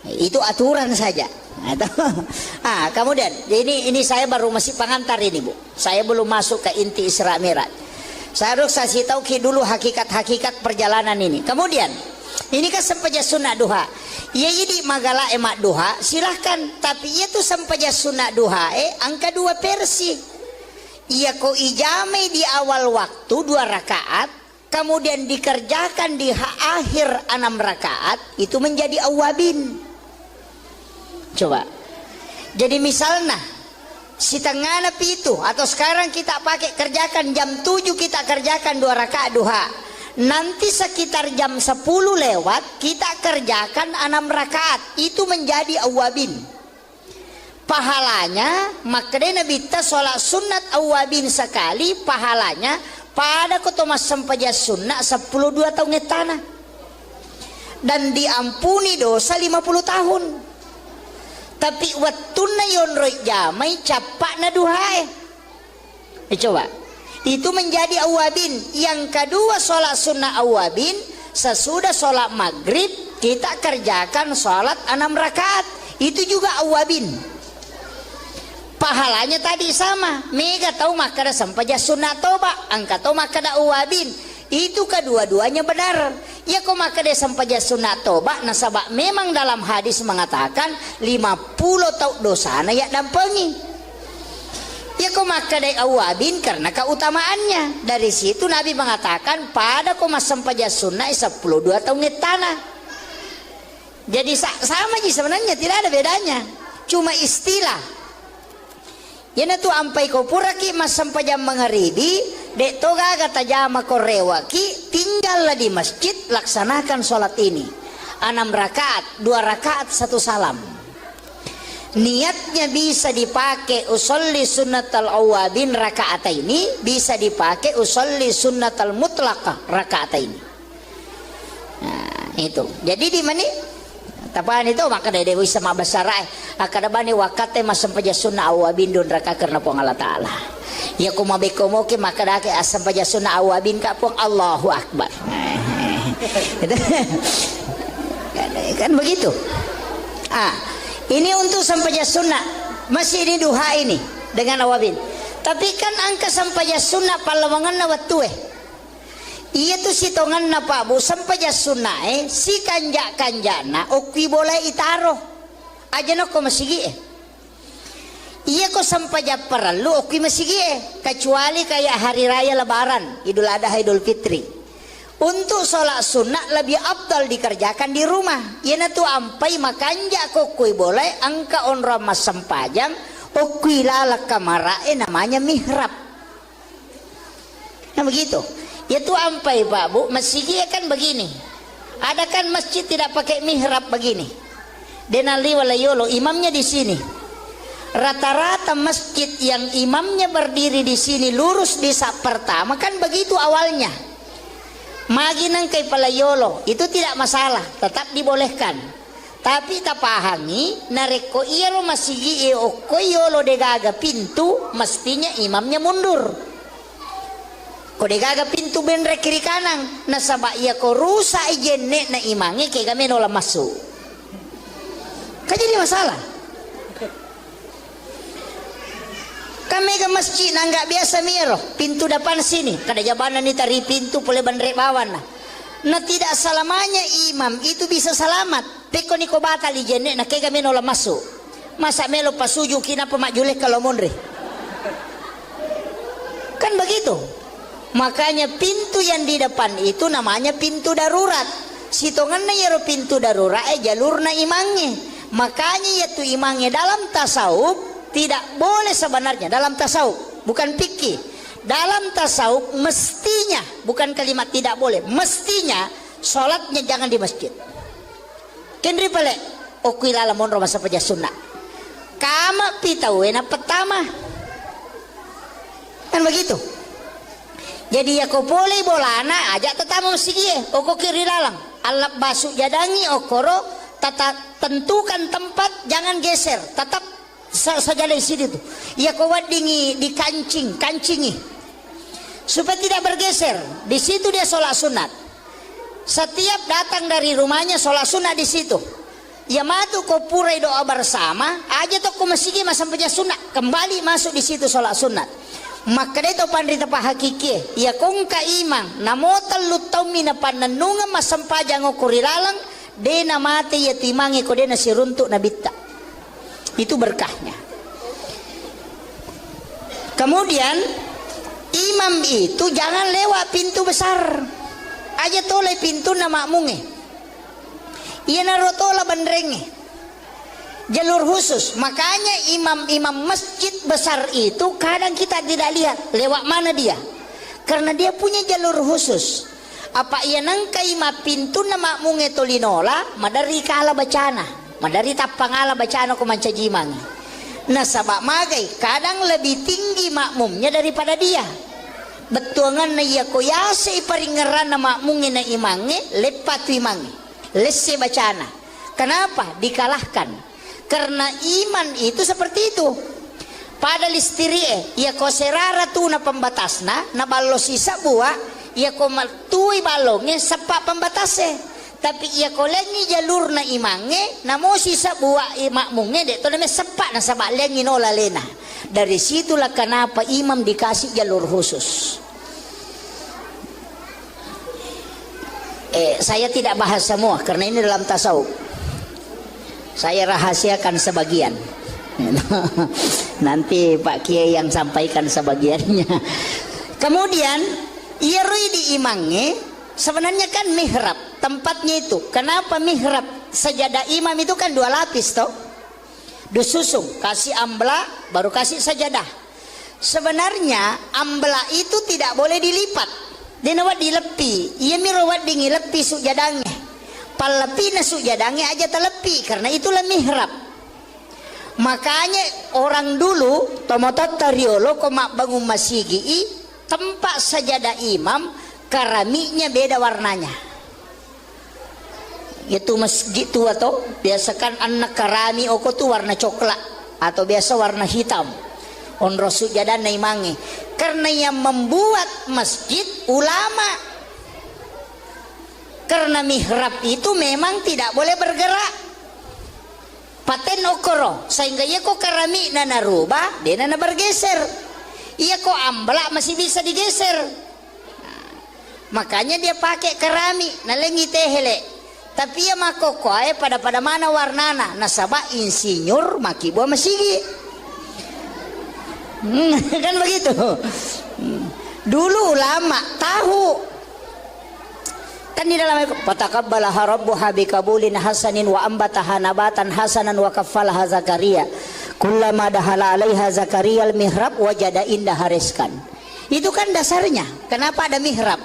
Itu aturan saja. Kemudian ini saya baru masih pengantar ini Bu. Saya belum masuk ke inti Isra Mi'raj. Saya harus kasih tahu dulu hakikat-hakikat perjalanan ini. Kemudian ini kan sempaja sunnah duha. Ya jadi magala emak duha silahkan. Tapi itu sempaja sunnah duha angka 2 versi. Ia ko ijame di awal waktu 2 rakaat. Kemudian dikerjakan di akhir 6 rakaat. Itu menjadi awabin. Coba. Jadi misalnya si tengah napi itu atau sekarang kita pakai kerjakan jam 7 kita kerjakan 2 rakaat duha. Nanti sekitar jam 10 lewat kita kerjakan 6 rakaat. Itu menjadi awabin. Pahalanya makanya Nabi ta sholat sunat awabin sekali pahalanya pada kotomas sempaja sunnah 12 tahun tanah. Dan diampuni dosa 50 tahun. Tapi wattuna yonroi jamai capak na duhae. Coba. Itu menjadi awabin. Yang kedua sholat sunnah awabin. Sesudah sholat maghrib kita kerjakan sholat 6 rakaat. Itu juga awabin. Pahalanya tadi sama. Mega tahu makada sampaja sunnah toba. Angka tahu makada awabin. Itu kedua-duanya benar. Ya kok maka dia sampaja sunat toba nasabak memang dalam hadis mengatakan 50 tahun dosana ya dampengi. Ya kok maka dia awabin karena keutamaannya. Dari situ Nabi mengatakan pada kok mas sampaja sunat 12 tahun tanah. Jadi sama aja sebenarnya tidak ada bedanya. Cuma istilah. Ya tu ampai ko puraki mas sampaja mengharibi dek toga kata jama korewaki tinggallah di masjid laksanakan sholat ini 6 rakaat 2 rakaat 1 salam. Niatnya bisa dipakai usolli sunnatal awabin rakaat ini, bisa dipakai usolli sunnatal mutlaqah rakaat ini. Nah itu jadi di mana tapaan itu maka dari dewi sama basarai akada bani wakate masam paja sunnah awabin don raka karena pong Allah Ta'ala ya kumabe komoke maka dake asam paja sunnah awabin kapong Allahu Akbar. Kan begitu. Ini untuk sampaja sunnah masih ini duha ini dengan awabin. Tapi kan angka sampaja sunnah palawangan na watue. Iya tuh si tongan na pa bu sampaja sunnah si kanjana okwi boleh itaro aja no ko masigi Iya kok sampai perlu oke masih kecuali kayak hari raya lebaran, Idul Adha, Idul Fitri. Untuk sholat sunat lebih abdal dikerjakan di rumah. Iya tu ampai makanja kokui boleh angka on ramas sempajang okui lala kamarae namanya mihrab. Nah begitu. Ya tu ampai Pak Bu, masjid kan begini. Ada kan masjid tidak pakai mihrab begini. Denali walayolo imamnya di sini. Rata-rata masjid yang imamnya berdiri di sini lurus di sak pertama kan begitu awalnya. Maginang kay palayolo itu tidak masalah, tetap dibolehkan. Tapi tak pahami nareko iya lo masigi o koyolo degaga pintu mestinya imamnya mundur. Kode gaga pintu benre kiri kanan nasaba iya ko rusa ijenne na imangi kay kami nola masuk. Kan jadi masalah. Kami ke masjid nggak biasa miro pintu depan sini kada jabana ni tari pintu pole bandre bawan nah tidak selamanya imam itu bisa selamat peko niko batal ijenne na kay kami nola masuk masa melo pasuju kina pemajuleh kalau mondre kan begitu. Makanya pintu yang di depan itu namanya pintu darurat. Sitongan na yero pintu darurat jalur na imangnya. Makanya yaitu imangnya dalam tasawuf tidak boleh sebenarnya dalam tasawuf, bukan fikih. Dalam tasawuf mestinya, bukan kalimat tidak boleh, mestinya sholatnya jangan di masjid. Kendri pale okui lala monro masa peja sunnah. Kama pitawena pertama. Kan begitu. Jadi ya ko boleh bolana ajak tetamu masjid oko kiri lalang alap basuk jadangi okoro tata tentukan tempat jangan geser tetap saja di sini tuh ya ko wadingi di kancingi supaya tidak bergeser di situ dia sholat sunat setiap datang dari rumahnya sholat sunat di situ ya matu ko purai doa bersama aja tuh ko masjid masa sampai sunat kembali masuk di situ sholat sunat. Maka itu pandrita pa hakiki ya kung kaimang namotal lutaw mina pananunga masampajang o kurilalang de na mati ya timangi ko de na siruntuk na bitta itu berkahnya. Kemudian imam itu jangan lewat pintu besar aja toleh pintu na makmunge iya narotola bandrenge jalur khusus. Makanya imam-imam masjid besar itu kadang kita tidak lihat lewat mana dia karena dia punya jalur khusus. Apa ia nangka ima pintu nama munge tolinola madari kala bacana madari tapangala bacana ko mancajimang nah sabak magai kadang lebih tinggi makmumnya daripada dia betuangan na iya ko yase iparingeran na makmunge na imange lepatu imange lesse bacana. Kenapa dikalahkan? Karena iman itu seperti itu. Pada listirie, ya ko serara tu na pembatasna, na balo sisa buah, ya ko matui balongnya sepak pembatasnya. Tapi ya ko lengi jalur na imange, na mo sisa buah makmungnya dek to na sepak na sabak lengi nola lena. Dari situlah kenapa imam dikasih jalur khusus. Saya tidak bahas semua karena ini dalam tasawuf. Saya rahasiakan sebagian. Nanti Pak Kiai yang sampaikan sebagiannya. Kemudian irui di imangnya sebenarnya kan mihrab tempatnya itu. Kenapa mihrab? Sajadah imam itu kan 2 lapis toh. Dususung kasih ambla baru kasih sajadah. Sebenarnya ambla itu tidak boleh dilipat. Dia nawat dilepi. Ia mirawat dingi lepi sujadangnya. Palepi nasuk jadangnya aja telepi karena itulah mihrab. Makanya orang dulu tomotot tariolo komak bangun masigi tempat sajadah imam keramiknya beda warnanya. Itu masjid tua toh biasakan anak kerami oko tuh warna coklat atau biasa warna hitam. On rasuk jadah na imangi karena yang membuat masjid ulama. Karena mihrab itu memang tidak boleh bergerak. Paten okoro sehingga ia kok keramik nana rubah dia nana bergeser. Ia kok ambla masih bisa digeser. Makanya dia pakai keramik nalengi tehele. Tapi ia makoko pada mana warnana nasaba insinyur maki buah masigi. Kan begitu. Dulu ulama tahu. Kan di dalam fataqabbalaha rabbuha biqabulin hasanin wa ambataha nabatan hasanan wa kaffalaha Zakaria. Kullama dahala 'alaiha Zakaria al-mihrab wajada indaha rizqan. Itu kan dasarnya. Kenapa ada mihrab?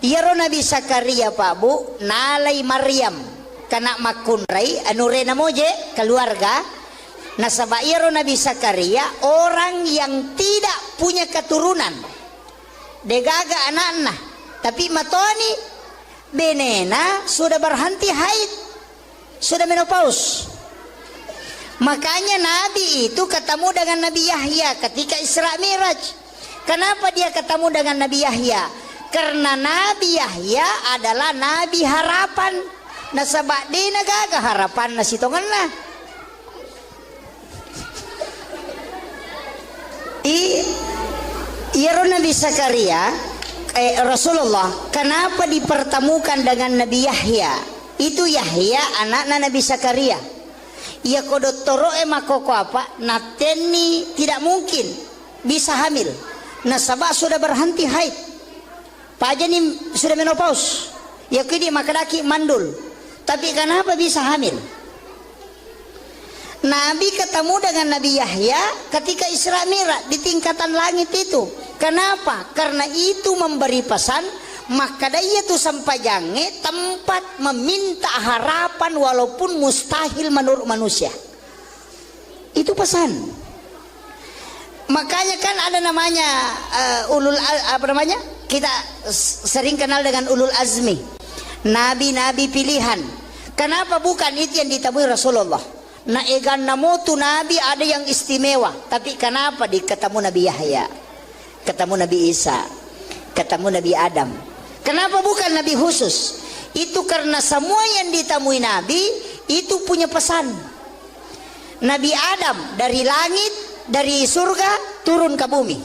Iyaro Nabi Zakaria Pak Bu, nalai Maryam kana makunrai anurena moje keluarga. Nasaba iyaro Nabi Zakaria orang yang tidak punya keturunan. Degaga anak-anak, tapi matoni benena sudah berhenti haid, sudah menopause. Makanya Nabi itu ketemu dengan Nabi Yahya ketika Isra Miraj. Kenapa dia ketemu dengan Nabi Yahya? Karena Nabi Yahya adalah Nabi harapan. Nasabak di nagaga harapan na sitongan na. Iya Nabi Zakaria Rasulullah kenapa dipertemukan dengan Nabi Yahya? Itu Yahya anaknya Nabi Zakaria. Ia kodotoro makoko apa? Nateni tidak mungkin bisa hamil. Nasabah sudah berhenti haid. Pajani sudah menopause. Ya kini makadaki mandul. Tapi kenapa bisa hamil? Nabi ketemu dengan Nabi Yahya ketika Isra Mi'raj di tingkatan langit itu. Kenapa? Karena itu memberi pesan, maka dia itu sampai jange tempat meminta harapan walaupun mustahil menurut manusia. Itu pesan. Makanya kan ada namanya kita sering kenal dengan ulul azmi, nabi-nabi pilihan. Kenapa bukan itu yang ditemui Rasulullah? Nah egan namotu nabi ada yang istimewa, tapi kenapa ketemu Nabi Yahya, ketemu Nabi Isa, ketemu Nabi Adam? Kenapa bukan nabi khusus? Itu karena semua yang ditemui nabi itu punya pesan. Nabi Adam dari langit, dari surga turun ke bumi.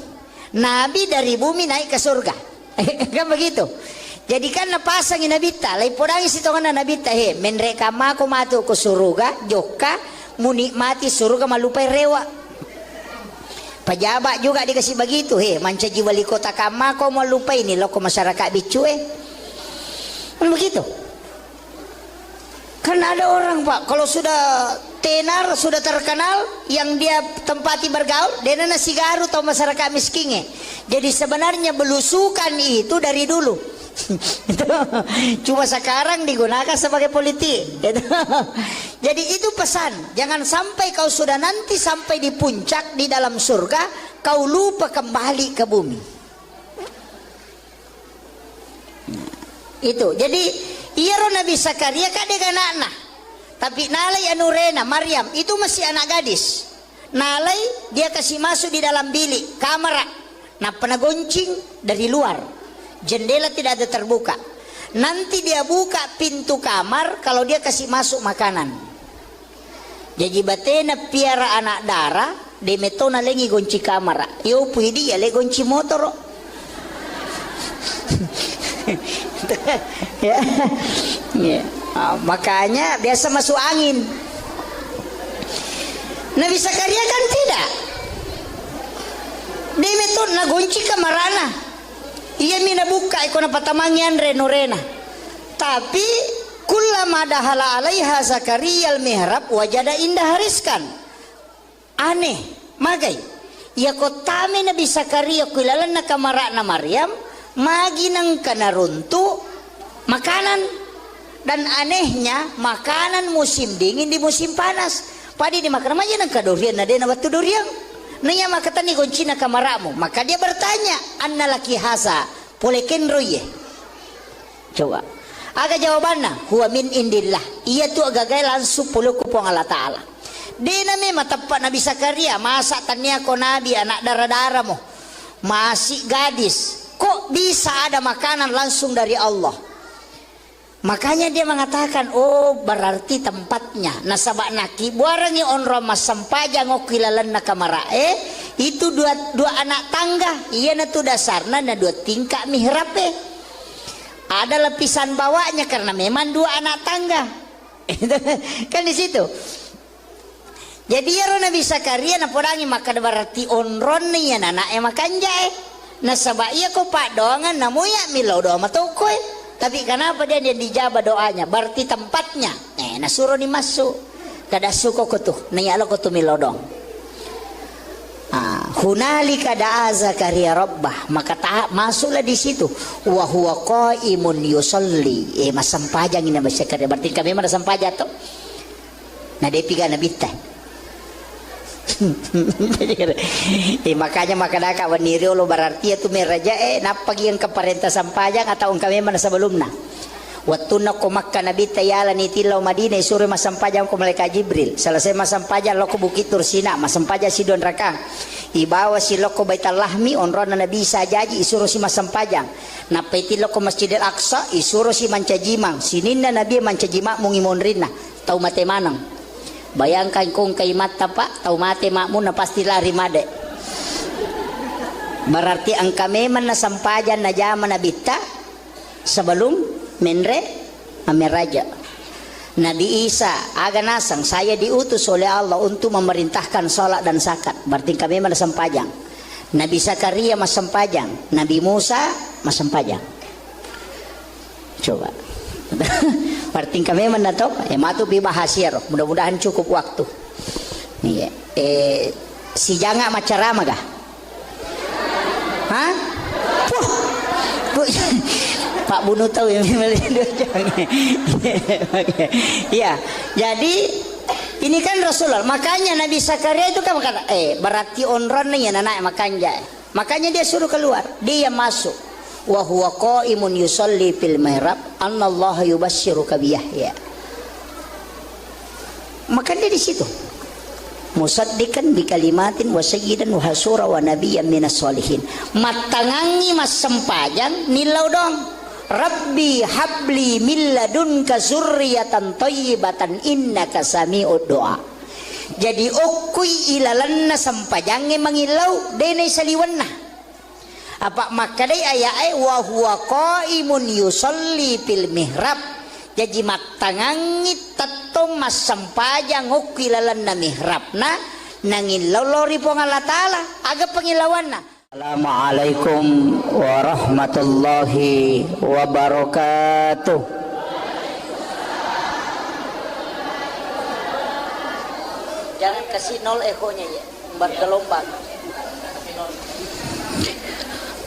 Nabi dari bumi naik ke surga. Kan begitu. Jadi kan napasang Nabi ta, lai podangi sitongan Nabi ta he, menreka mako matu ke surga, joka munikmati surga malupai rewa. Pejabat juga dikasih begitu he, mancaji wali kota kamako malupai ini loko masyarakat bicu Kan begitu. Kan ada orang Pak, kalau sudah tenar, sudah terkenal, yang dia tempati bergaul, dia nasi garu atau masyarakat miskin. Jadi sebenarnya belusukan itu dari dulu. Cuma sekarang digunakan sebagai politik. Jadi itu pesan, jangan sampai kau sudah nanti sampai di puncak di dalam surga kau lupa kembali ke bumi. Itu jadi iya Nabi Zakaria kadek anak-anak, tapi nalai anurena Maryam itu masih anak gadis. Nalai dia kasih masuk di dalam bilik kamar, nah pernah goncing dari luar, jendela tidak ada terbuka. Nanti dia buka pintu kamar kalau dia kasih masuk makanan. Jadi batena piara anak darah, de metona lengi gonci kamar. Yo puidi ya le gonci motor. Ya. Ya. Makanya biasa masuk angin. Nabi Zakaria kan tidak. Dia metona gonci kamarana. Ia mina buka ikona patamangian renorena. Tapi kullama dahala 'alaiha Zakaria al-mihrab wajada indah rizqan. Aneh, magai. Ya kotame Nabi Zakaria kuilalan na kamara na Maryam magi nang kanaruntu makanan, dan anehnya makanan musim dingin di musim panas. Padi dimakan aja nang kadurian na dena batu durian. Nanya makatan ni goncina kamaramu. Maka dia bertanya, anna laki hasa polekin roye. Coba. Aga jawabannya, huwa min indillah. Iya tu agagai langsung puluku pong Allah Ta'ala. Dina memang tepat Nabi Zakaria. Masa tanya ko Nabi anak darah-darah mo. Masih gadis. Kok bisa ada makanan langsung dari Allah? Makanya dia mengatakan, oh berarti tempatnya. Nasabak naki buarangi onro mas sampaja ngokilalan na kamarae. Itu dua anak tangga. Iya na tu dasarna na dua tingkah mihrabe. Ada lapisan bawahnya karena memang dua anak tangga. Kan di situ. Jadi ya Nabi Zakaria na podangi maka berarti onron ni ya anak makan jai. Na sabab iya ko pak doangan namuya milau doa matukoy. Tapi kenapa dia dijabah doanya? Berarti tempatnya. Nasuruh ni masuk. Kada suko ko tuh. Nayalo ko tuh milau dong. Hunalika da'a Zakaria rabbah, maka masuklah di situ. Wa huwa qaimun yusalli. Masampajang ini Nabi Zakaria. Berarti kami mana sampaja to? Nah dia piga Nabi teh. Makanya makadaka waniri lo berarti itu meraja napagi yang keparenta sampajang atau kami mana sebelumna. Watuna ko Makkah Nabi tayala ni tilaw Madinah isuri masampajang ko malaikat Jibril. Selesai masampajang lo ko Bukit Tursina, masampajang si Don Rakang. Ibawa si lo ko Baitul Lahmi onrona Nabi sajaji isuru si masampajang. Napaiti lo ko Masjidil Aqsa isuru si mancajimang. Sininna Nabi mancajima mungimonrinna tau mate manang. Bayangkan kung kay mata pak tau mate makmu na pasti lari made. Berarti ang kami man nasampajan na jaman nabita sebelum menre ameraja. Nabi Isa aga nasang saya diutus oleh Allah untuk memerintahkan salat dan zakat. Berarti kami mana sampajang. Nabi Zakaria mas sampajang, Nabi Musa mas sampajang. Coba. Berarti kami mana to? Matu bibahasir. Mudah-mudahan cukup waktu. Iya. Si janga macarama kah? Hah? Pak Bunu tahu yang ya, jadi ini kan Rasulullah. Makanya Nabi Zakaria itu kan berkata, berarti onron nih anak makan jai. Makanya dia suruh keluar, dia masuk. Wa huwa qaimun yusalli fil mihrab, anallahu yubasyshiruka bi Yahya. Maka dia di situ. Musaddiqan bi kalimatin wa sayyidan wa hasura wa nabiyyan minas solihin. Matangangi mas sempajang nilau dong. Rabbi habli min ladunka zurriyatan thayyibatan innaka sami'ud du'a. Jadi okui ilalanna sampajange mangilau dene saliwanna. Apa makadai ayat wa huwa qaimun yusalli fil mihrab. Jadi matangangi tatong mas sampajang okui ilalanna mihrabna nangilau lori pong Allah Ta'ala aga pangilawanna. Assalamualaikum warahmatullahi wabarakatuh. Jangan kasih nol ekonya ya, bergelombang.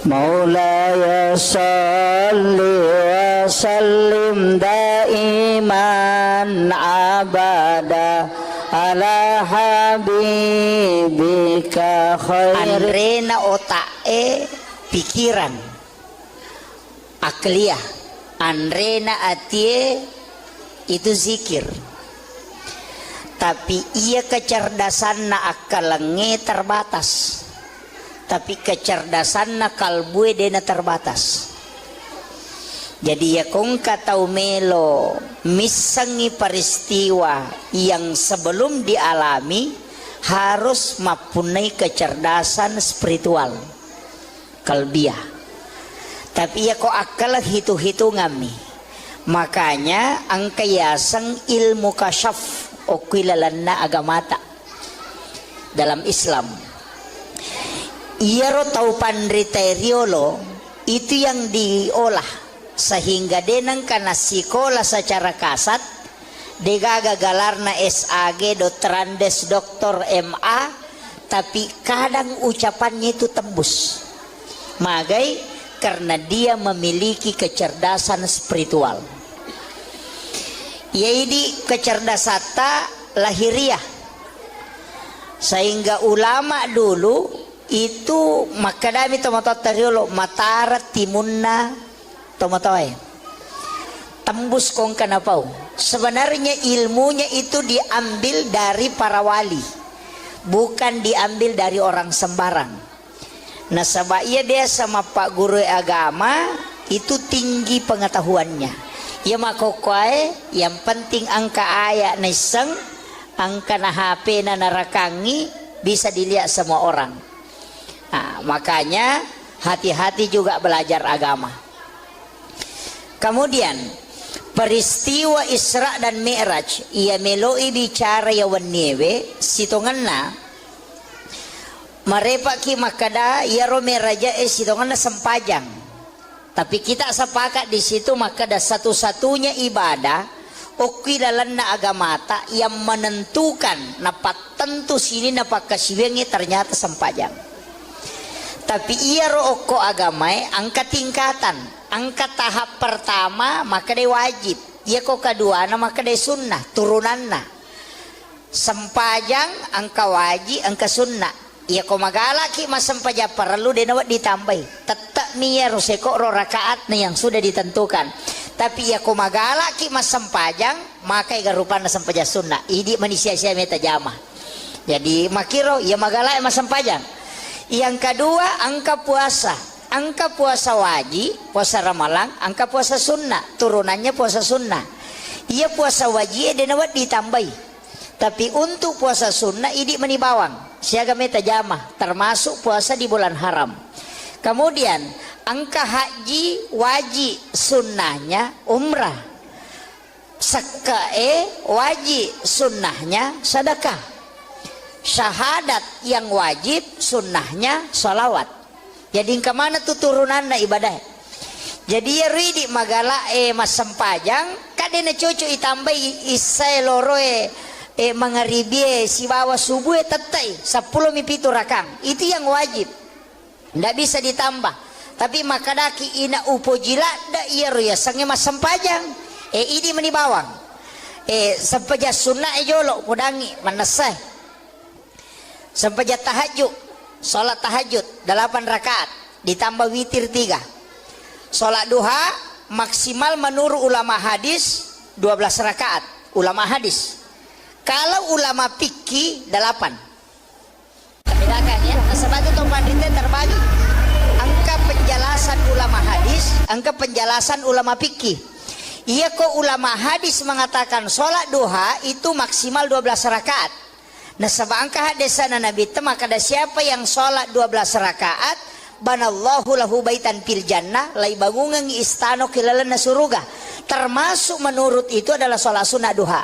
Maulaya salli wa sallim daiman abada ala habibika khair. Andrena otae pikiran akliyah, andrena atie itu zikir. Tapi ia kecerdasan na akalenge terbatas. Tapi kecerdasan na kalbue dena terbatas. Jadi ya kung katau melo misangi peristiwa yang sebelum dialami harus mempunyai kecerdasan spiritual kalbiah. Tapi ya kok akal hitung-hitungami. Makanya angkayasang ilmu kasyaf okilalanna agamata dalam Islam. Iero tau pandriteriolo itu yang diolah sehingga denang kana sikola secara kasat degaga galarna SAG Dotrandes Doktor MA tapi kadang ucapannya itu tembus magai karena dia memiliki kecerdasan spiritual yaitu kecerdasan lahiriah sehingga ulama dulu itu makadami tomatotariolo matara timunna tomatoy tembus kong kanapau. Sebenarnya ilmunya itu diambil dari para wali, bukan diambil dari orang sembarang. Nah sebabnya dia sama pak guru agama itu tinggi pengetahuannya. Ya makokoy yang penting angka ayat neseng, angka na HP na narakangi bisa dilihat semua orang. Nah, makanya hati-hati juga belajar agama. Kemudian peristiwa Isra dan Mi'raj ia meloi bicara ya waniewe sitonganna marepa ki makada ya romeraja sitonganna sempajang. Tapi kita sepakat di situ makada satu-satunya ibadah okilalan na agamata yang menentukan napat tentu sini napak kasiwengi ternyata sempajang. Tapi ia roko agamai angka tingkatan, angka tahap pertama maka dia wajib, ia kok kedua maka dia sunnah turunanna. Sempajang angka wajib, angka sunnah. Ia kok magala ki mas sempajang perlu dia nawat ditambahi. Tetap niya roseko ro rakaat yang sudah ditentukan. Tapi ia kok magala ki mas sempajang maka iga rupana sempajang sunnah. Idi manusia-sia meta jamah. Jadi makiro ia magala mas sempajang. Yang kedua angka puasa. Angka puasa wajib, puasa ramalan, angka puasa sunnah, turunannya puasa sunnah. Ia puasa wajib dia nawat ditambahi. Tapi untuk puasa sunnah ini menibawang, siaga meta jamah, termasuk puasa di bulan haram. Kemudian angka haji wajib, sunnahnya umrah. Sekae wajib, sunnahnya sedekah. Syahadat yang wajib, sunnahnya sholawat. Jadi kemana tuh turunan ibadah? Jadi ya ridi magala mas sempajang kadena cucu itambai isai loroe mangaribi si bawa subuh tetai 10 mipitu rakang itu yang wajib, ndak bisa ditambah. Tapi makadaki ina upojila da iya ya sange mas sempajang ini menibawang sempaja sunnah jolo pudangi manasai sempaja tahajud, sholat tahajud 8 rakaat ditambah witir 3. Sholat duha maksimal menurut ulama hadis 12 rakaat ulama hadis. Kalau ulama fikih 8. Bedakan ya. Sebab itu pandita terbagi. Angka penjelasan ulama hadis, angka penjelasan ulama fikih. Iya kok ulama hadis mengatakan sholat duha itu maksimal 12 rakaat. Nah sebab angka hadisana Nabi itu maka ada siapa yang sholat 12 rakaat banallahu lahu baitan fil jannah lai bangungan istano kilalana suruga. Termasuk menurut itu adalah sholat sunnah duha.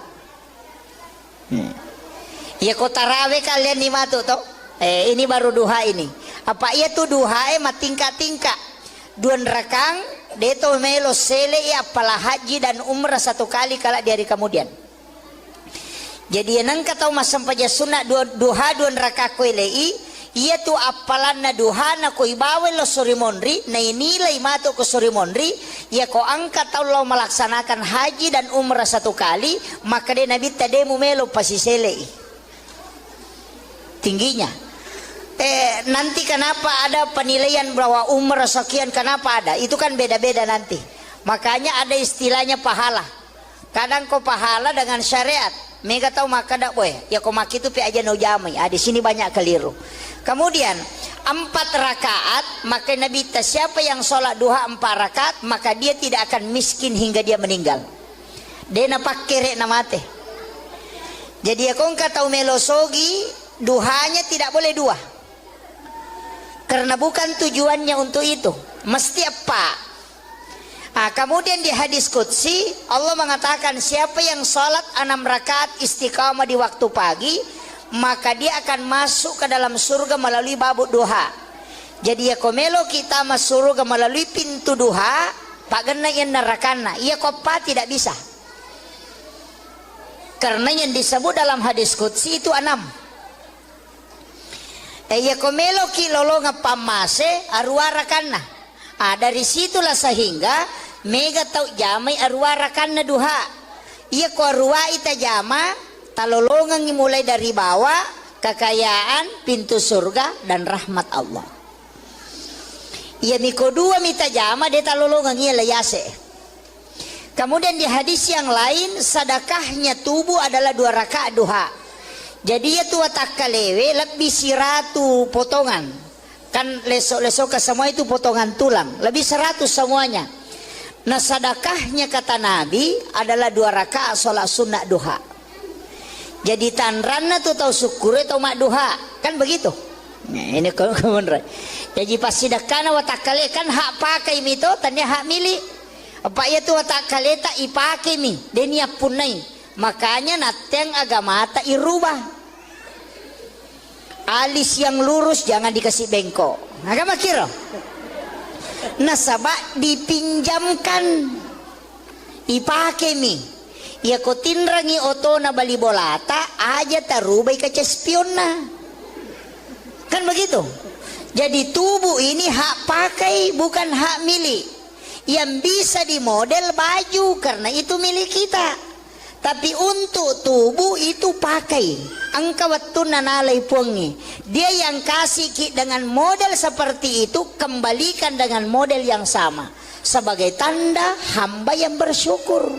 Ya kok tarawih kalian nih matu toh? Ini baru duha ini. Apa iya tuh duha tingkat-tingkat. 2 rakang deto melo sele ya apalah haji dan umrah 1 kali kala di hari kemudian. Jadi nang kata mas sampaja sunnah duha 2 rakang kuelei iya tuh apalan na duha na ko ibawe lo surimonri na inilai mato ko surimonri ya ko angkat Allah melaksanakan haji dan umrah 1 kali maka dia nabi tademu melo pasisele tingginya. Nanti kenapa ada penilaian bahwa umrah sekian kenapa ada itu kan beda-beda nanti. Makanya ada istilahnya pahala. Kadang kau pahala dengan syariat mega tahu maka dak boy ya kau mak itu pi aja no jamai. Di sini banyak keliru. Kemudian 4 rakaat maka Nabi siapa yang sholat duha 4 rakaat maka dia tidak akan miskin hingga dia meninggal. Dia napak kere namate. Jadi aku kata melosogi duhanya tidak boleh 2 karena bukan tujuannya untuk itu. Mesti apa? Kemudian di hadis qudsi Allah mengatakan siapa yang sholat 6 rakaat istiqamah di waktu pagi maka dia akan masuk ke dalam surga melalui babu duha. Jadi ya komelo kita masuk surga melalui pintu duha pak gena yang nerakana ia kopa tidak bisa karena yang disebut dalam hadis qudsi itu 6. Ya komelo ki lolonga pamase arwa rakana. Dari situlah sehingga mega tau jamai arwa rakana duha. Ia ko arwa ita jama talolongan mulai dari bawah kekayaan pintu surga dan rahmat Allah. Ia miko 2 mita jama dia talolongan ia layase. Kemudian di hadis yang lain sedekahnya tubuh adalah 2 rakaat duha. Jadi ya tua takalewe lebih siratu potongan. Kan lesok-lesok ke semua itu potongan tulang. Lebih 100 semuanya. Nah sedekahnya kata Nabi adalah 2 rakaat sholat sunnah duha. Jadi tanranna tuh tahu syukur atau mak duha. Kan begitu. Nah, ini kebenaran. Jadi pas sedekahna watakale kan hak pakai mito tanya hak milik. apa ya tu tak kaleta ipake mi denia punai, makanya nateng agama tak irubah. Alis yang lurus jangan dikasih bengkok, agama kira nasabak dipinjamkan ipake mi ya ko tinrangi oto na bali bolata aja tarubai kaca spionna, kan begitu. Jadi tubuh ini hak pakai bukan hak milik. Yang bisa dimodel baju karena itu milik kita. Tapi untuk tubuh itu pakai. Angka waktu nanalai puangi. Dia yang kasih dengan model seperti itu, kembalikan dengan model yang sama. Sebagai tanda hamba yang bersyukur.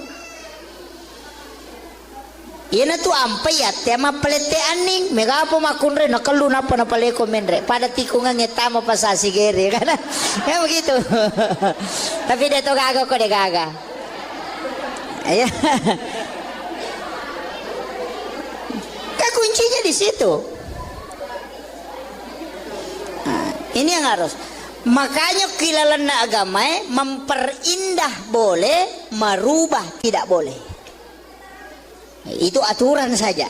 Ina tu ampai ya tema pelete aning megapo makunre nakalu napa na paleko menre pada tikungan ngetama pasasi gere kan ya begitu. Tapi dia tu gaga kok dia gaga ya. Kuncinya di situ. Nah, ini yang harus. Makanya kilalan agama memperindah boleh, merubah tidak boleh. Itu aturan saja.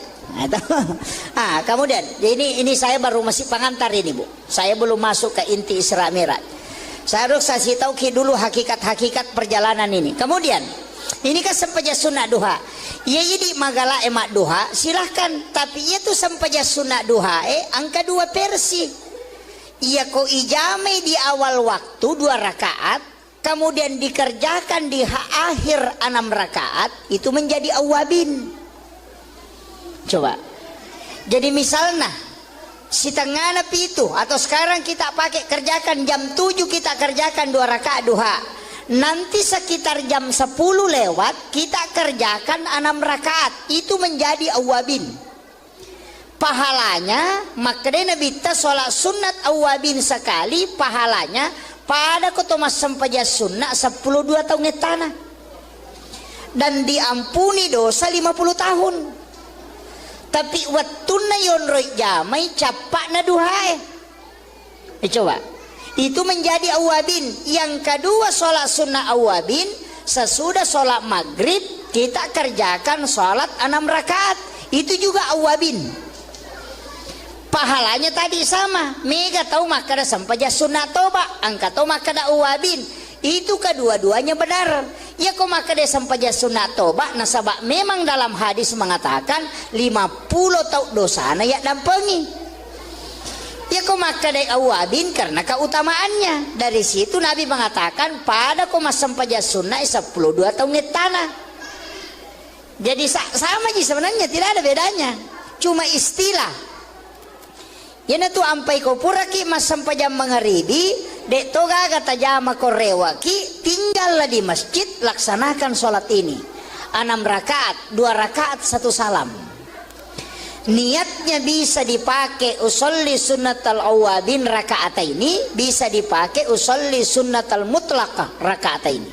Kemudian ini saya baru masih pengantar ini Bu. Saya belum masuk ke inti Isra Mi'raj. Saya harus kasih tahu dulu hakikat-hakikat perjalanan ini. Kemudian ini kan sempaja sunnah duha. Ya jadi magala emak duha silahkan. Tapi itu sempaja sunnah duha angka 2 versi. Iya ko ijame di awal waktu 2 rakaat. Kemudian dikerjakan di akhir 6 rakaat. Itu menjadi awabin. Coba. Jadi misalnya si tengah napi itu atau sekarang kita pakai kerjakan jam 7 kita kerjakan 2 rakaat duha. Nanti sekitar jam 10 lewat kita kerjakan 6 rakaat. Itu menjadi awabin. Pahalanya makanya Nabi ta sholat sunat awabin sekali pahalanya pada kotomas sempaja sunnah 12 tahun tanah. Dan diampuni dosa 50 tahun. Tapi wattuna yonroi jamai capak na duhae. Coba. Itu menjadi awabin. Yang kedua sholat sunnah awabin. Sesudah sholat maghrib kita kerjakan sholat 6 rakaat. Itu juga awabin. Pahalanya tadi sama. Mega tahu makada sampaja sunnah toba. Angka tahu makada awabin. Itu kedua-duanya benar. Ya kok makada sampaja sunnah toba. Nasabak memang dalam hadis mengatakan 50 tahun dosa na ya dampengi. Ya kok makada awabin karena keutamaannya. Dari situ Nabi mengatakan pada kok mas sampaja sunnah 12 tahun tanah. Jadi sama aja sebenarnya, tidak ada bedanya. Cuma istilah. Yana tu ampai ko puraki mas sampaja mengeribi dek toga kata jama korewaki tinggallah di masjid laksanakan sholat ini 6 rakaat 2 rakaat 1 salam. Niatnya bisa dipakai usolli sunnatal awabin rakaat ini, bisa dipakai usolli sunnatal mutlaqah rakaat ini.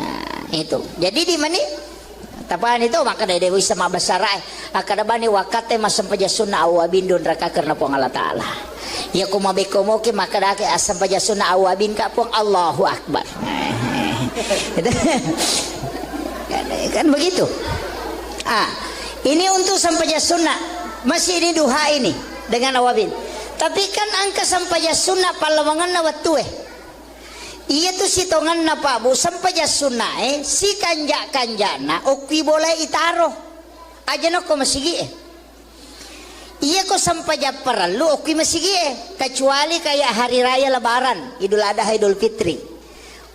Nah itu jadi di mana tapan itu maka dari dewi sama basarai akada bani wakate masam paja sunnah awabin don raka karena pong Allah Ta'ala ya kumabe komoke maka dake asam paja sunnah awabin ka pong Allahu Akbar. Kan begitu. Ini untuk sampaja sunnah masih ini duha ini dengan awabin. Tapi kan angka sampaja sunnah palawangan na wattu iya tu si tongan na pa bu sampaja sunnah si kanja-kanjana okwi boleh itaro aja no ko masigi iya ko sampaja perlu okwi masigi kecuali kayak hari raya lebaran Idul Adha Idul Fitri.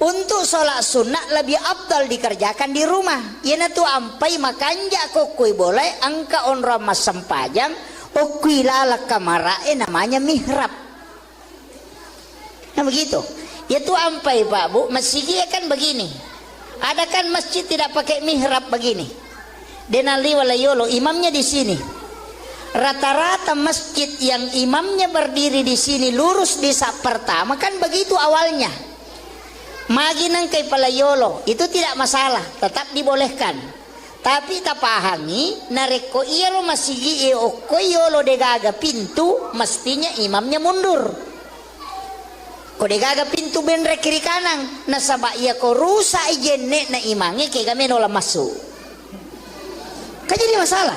Untuk sholat sunnah lebih abdal dikerjakan di rumah. Iya tu ampai makanja ko kui boleh angka onra mas sampajang okwi lala kamara namanya mihrab. Nah begitu. Itu ampai Pak Bu, masjid kan begini. Ada kan masjid tidak pakai mihrab begini. Denali walayolo, imamnya di sini. Rata-rata masjid yang imamnya berdiri di sini lurus di saf pertama kan begitu awalnya. Maginang kay palayolo, itu tidak masalah, tetap dibolehkan. Tapi tapahangi nareko iyalo masigi o koyolo degaga pintu mestinya imamnya mundur. Kode gaga pintu benre kiri kanan. Nasaba iya ko rusa ijenne na imangi ke kami nola masuk. Kan jadi masalah.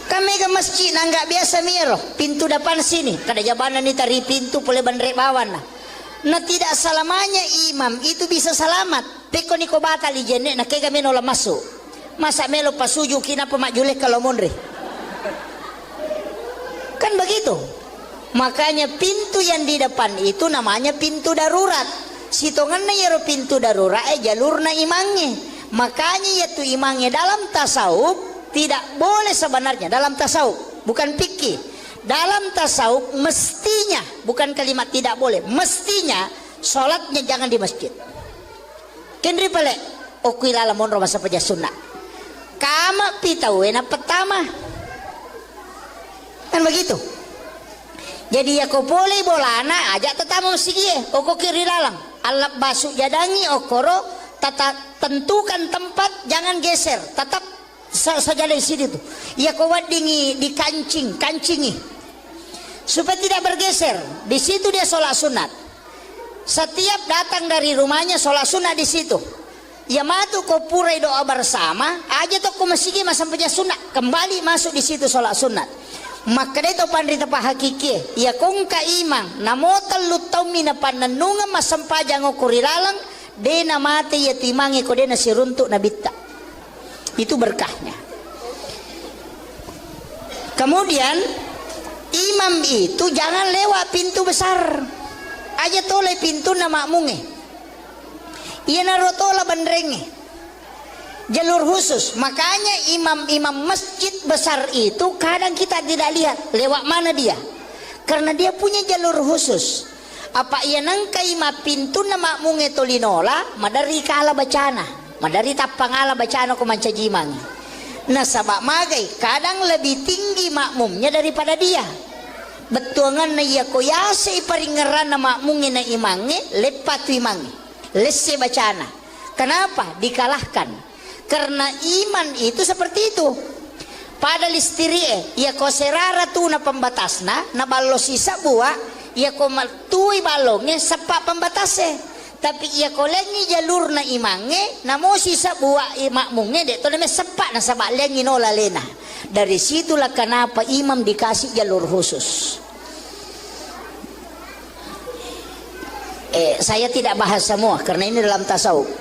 Kami ke masjid nggak biasa miro pintu depan sini. Kada jabana ni tari pintu boleh bandre bawan lah. Nah tidak selamanya imam itu bisa selamat. Peko niko batal ijenne na ke kami nola masuk. Masa melo pasuju kina pemakjulek kalau mondre. Kan begitu. Makanya pintu yang di depan itu namanya pintu darurat. Sitongan na yero pintu darurat jalur na imangnya. Makanya yaitu imangnya dalam tasawuf tidak boleh sebenarnya dalam tasawuf, bukan fikih. Dalam tasawuf mestinya, bukan kalimat tidak boleh, mestinya sholatnya jangan di masjid. Kendri pale okuilala monro masa peja sunnah. Kama pitawena pertama. Kan begitu. Jadi ya kau boleh bolana ajak tetamu sigi oko kiri lalang alap basuk jadangi okoro tata tentukan tempat jangan geser tetap saja di sini tuh ya kau wadingi di kancingi supaya tidak bergeser di situ dia sholat sunat setiap datang dari rumahnya sholat sunat di situ ya matu kau purai doa bersama aja tuh kau masih sampai sunat kembali masuk di situ sholat sunat. Maka itu pandrita pa hakiki ya kung ka imang namotal lutaw mina pananunga masampajang o kurilalang de na mati ya timangi ko de na siruntuk na bitta itu berkahnya. Kemudian imam itu jangan lewat pintu besar aja toleh pintu na makmunge iya narotola bandrenge jalur khusus. Makanya imam-imam masjid besar itu kadang kita tidak lihat lewat mana dia karena dia punya jalur khusus. Apa ia nangkai ma pintu na makmunge tolinola madari kala bacana madari tapang ala bacana ko manca jimang. Nah sabak magai kadang lebih tinggi makmumnya daripada dia. Betuangan na iya koyase iparingeran na makmunge na imange lepatu imange lesse bacana. Kenapa dikalahkan? Karena iman itu seperti itu. Pada listiri ya ko serara tu na pembatasna na ballo sisa buah ya ko maltui balongnya sepak pembatasnya. Tapi ya ko lengi jalur na imange na mo sisa buah makmunge de to na sepak na sabak lengi no lalena. Dari situlah kenapa imam dikasih jalur khusus. Saya tidak bahas semua karena ini dalam tasawuf.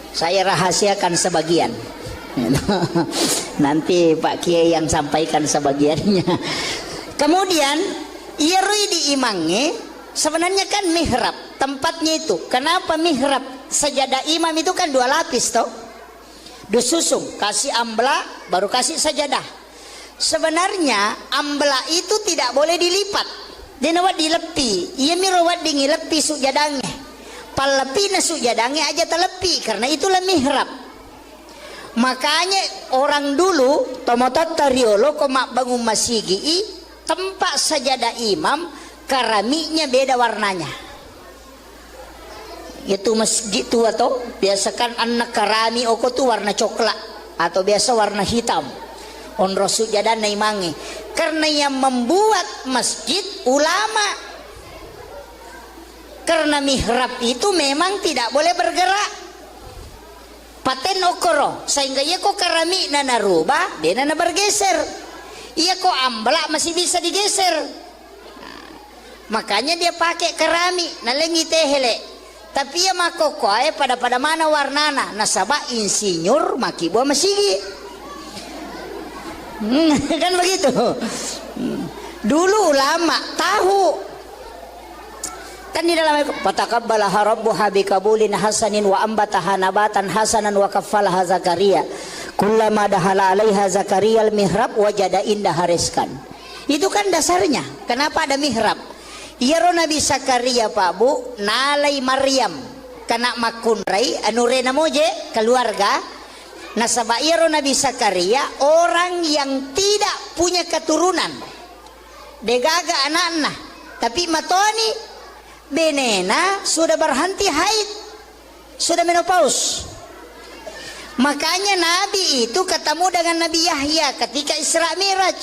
Saya rahasiakan sebagian. Nanti Pak Kiai yang sampaikan sebagiannya. Kemudian irui di imangnya sebenarnya kan mihrab tempatnya itu. Kenapa mihrab? Sajadah imam itu kan 2 lapis toh. Disusung kasih ambla baru kasih sajadah. Sebenarnya ambla itu tidak boleh dilipat. Dia nawat dilepi. Ia mirawat dingilepi sujadangnya. Palepi na sujadangnya aja telepi karena itulah mihrab. Makanya orang dulu tomotot tariolo komak bangun masigi tempat sajadah imam keramiknya beda warnanya. Itu masjid tua toh biasakan anak karami oko tuh warna coklat atau biasa warna hitam. Onro sujadah na imangi karena yang membuat masjid ulama. Karena mihrab itu memang tidak boleh bergerak. Paten okoro sehingga ia kok keramik na narubah dia na bergeser. Ia kok amblak masih bisa digeser. Nah, makanya dia pakai keramik na lengi tehele. Tapi ia makoko pada mana warnana nasaba insinyur maki buah masigi. Kan begitu. Dulu ulama tahu kan di dalam fataqabbalaha rabbuha biqabulin hasanin wa ambataha nabatan hasanan wa kaffalaha Zakaria kullama dahala 'alaiha Zakaria al-mihrab wajada indaha rizqan. Itu kan dasarnya. Kenapa ada mihrab? Iyaro Nabi Zakaria Pak Bu nalai Maryam kana makunrai anu rena moje keluarga nasaba iyaro Nabi Zakaria orang yang tidak punya keturunan. Degaga anak-anak tapi matoni benena sudah berhenti haid, sudah menopause. Makanya Nabi itu ketemu dengan Nabi Yahya ketika Isra Miraj.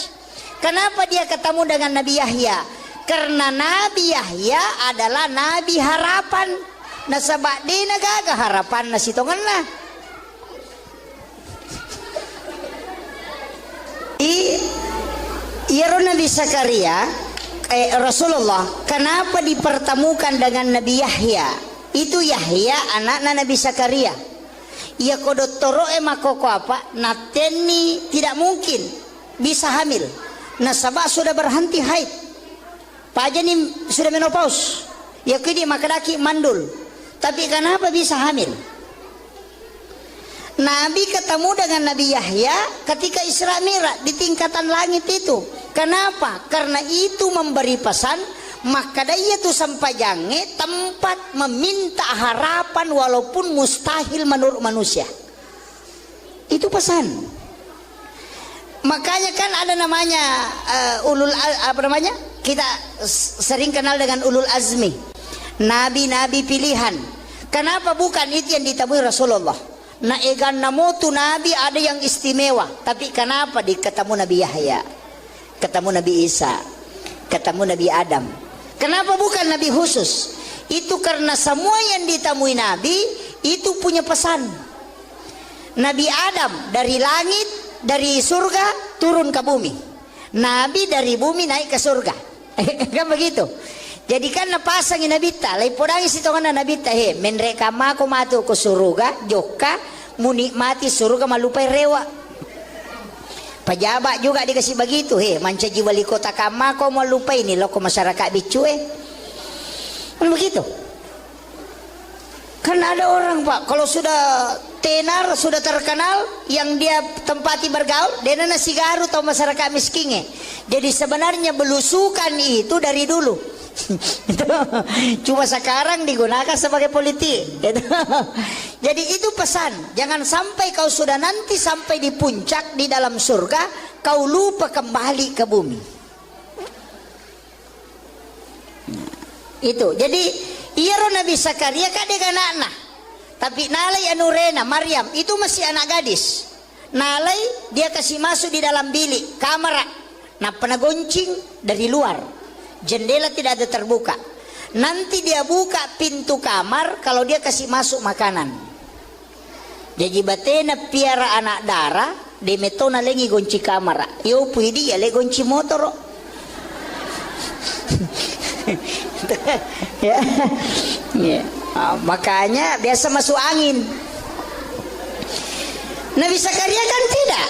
Kenapa dia ketemu dengan Nabi Yahya? Karena Nabi Yahya adalah Nabi harapan. Nasabak di nagaga harapan na sitongan lah. Iya Nabi Zakaria Rasulullah kenapa dipertemukan dengan Nabi Yahya? Itu Yahya anaknya Nabi Zakaria. Ia kodotoro makoko apa? Nateni tidak mungkin bisa hamil. Nasabak sudah berhenti haid. Pajani sudah menopause. Ya kini makadaki mandul. Tapi kenapa bisa hamil? Nabi ketemu dengan Nabi Yahya ketika Isra Mi'raj di tingkatan langit itu. Kenapa? Karena itu memberi pesan, maka dia itu sampai jange tempat meminta harapan walaupun mustahil menurut manusia. Itu pesan. Makanya kan ada namanya kita sering kenal dengan ulul azmi, nabi-nabi pilihan. Kenapa bukan itu yang ditemui Rasulullah? Nah egan namutu nabi ada yang istimewa, tapi kenapa ketemu Nabi Yahya, ketemu Nabi Isa, ketemu Nabi Adam? Kenapa bukan nabi khusus? Itu karena semua yang ditemui nabi itu punya pesan. Nabi Adam dari langit, dari surga turun ke bumi. Nabi dari bumi naik ke surga. Kan begitu. Jadi kan napasangin nabita, lai podangi sitongan nabita he, menreka mako matu ke surga, joka menikmati surga malupai rewa. Pejabat juga dikasih begitu he, manca wali kota kamako malupai ini loko masyarakat bicue. Kan begitu. Kan ada orang Pak, kalau sudah tenar, sudah terkenal, yang dia tempati bergaul, dia nasi garu atau masyarakat miskinnya. Jadi sebenarnya belusukan itu dari dulu. Cuma sekarang digunakan sebagai politik. Jadi itu pesan, jangan sampai kau sudah nanti sampai di puncak di dalam surga, kau lupa kembali ke bumi. Itu. Jadi iya Nabi Zakaria kadek anak-anak. Tapi nalai anurena Maryam itu masih anak gadis. Nalai dia kasih masuk di dalam bilik kamar. Nah pernah goncing dari luar. Jendela tidak ada terbuka. Nanti dia buka pintu kamar kalau dia kasih masuk makanan. Jadi batena piara anak darah, de metona lengi gonci kamar. Yo puidi ya le gonci motor. Ya. Ya. Makanya biasa masuk angin. Nabi Zakaria kan tidak.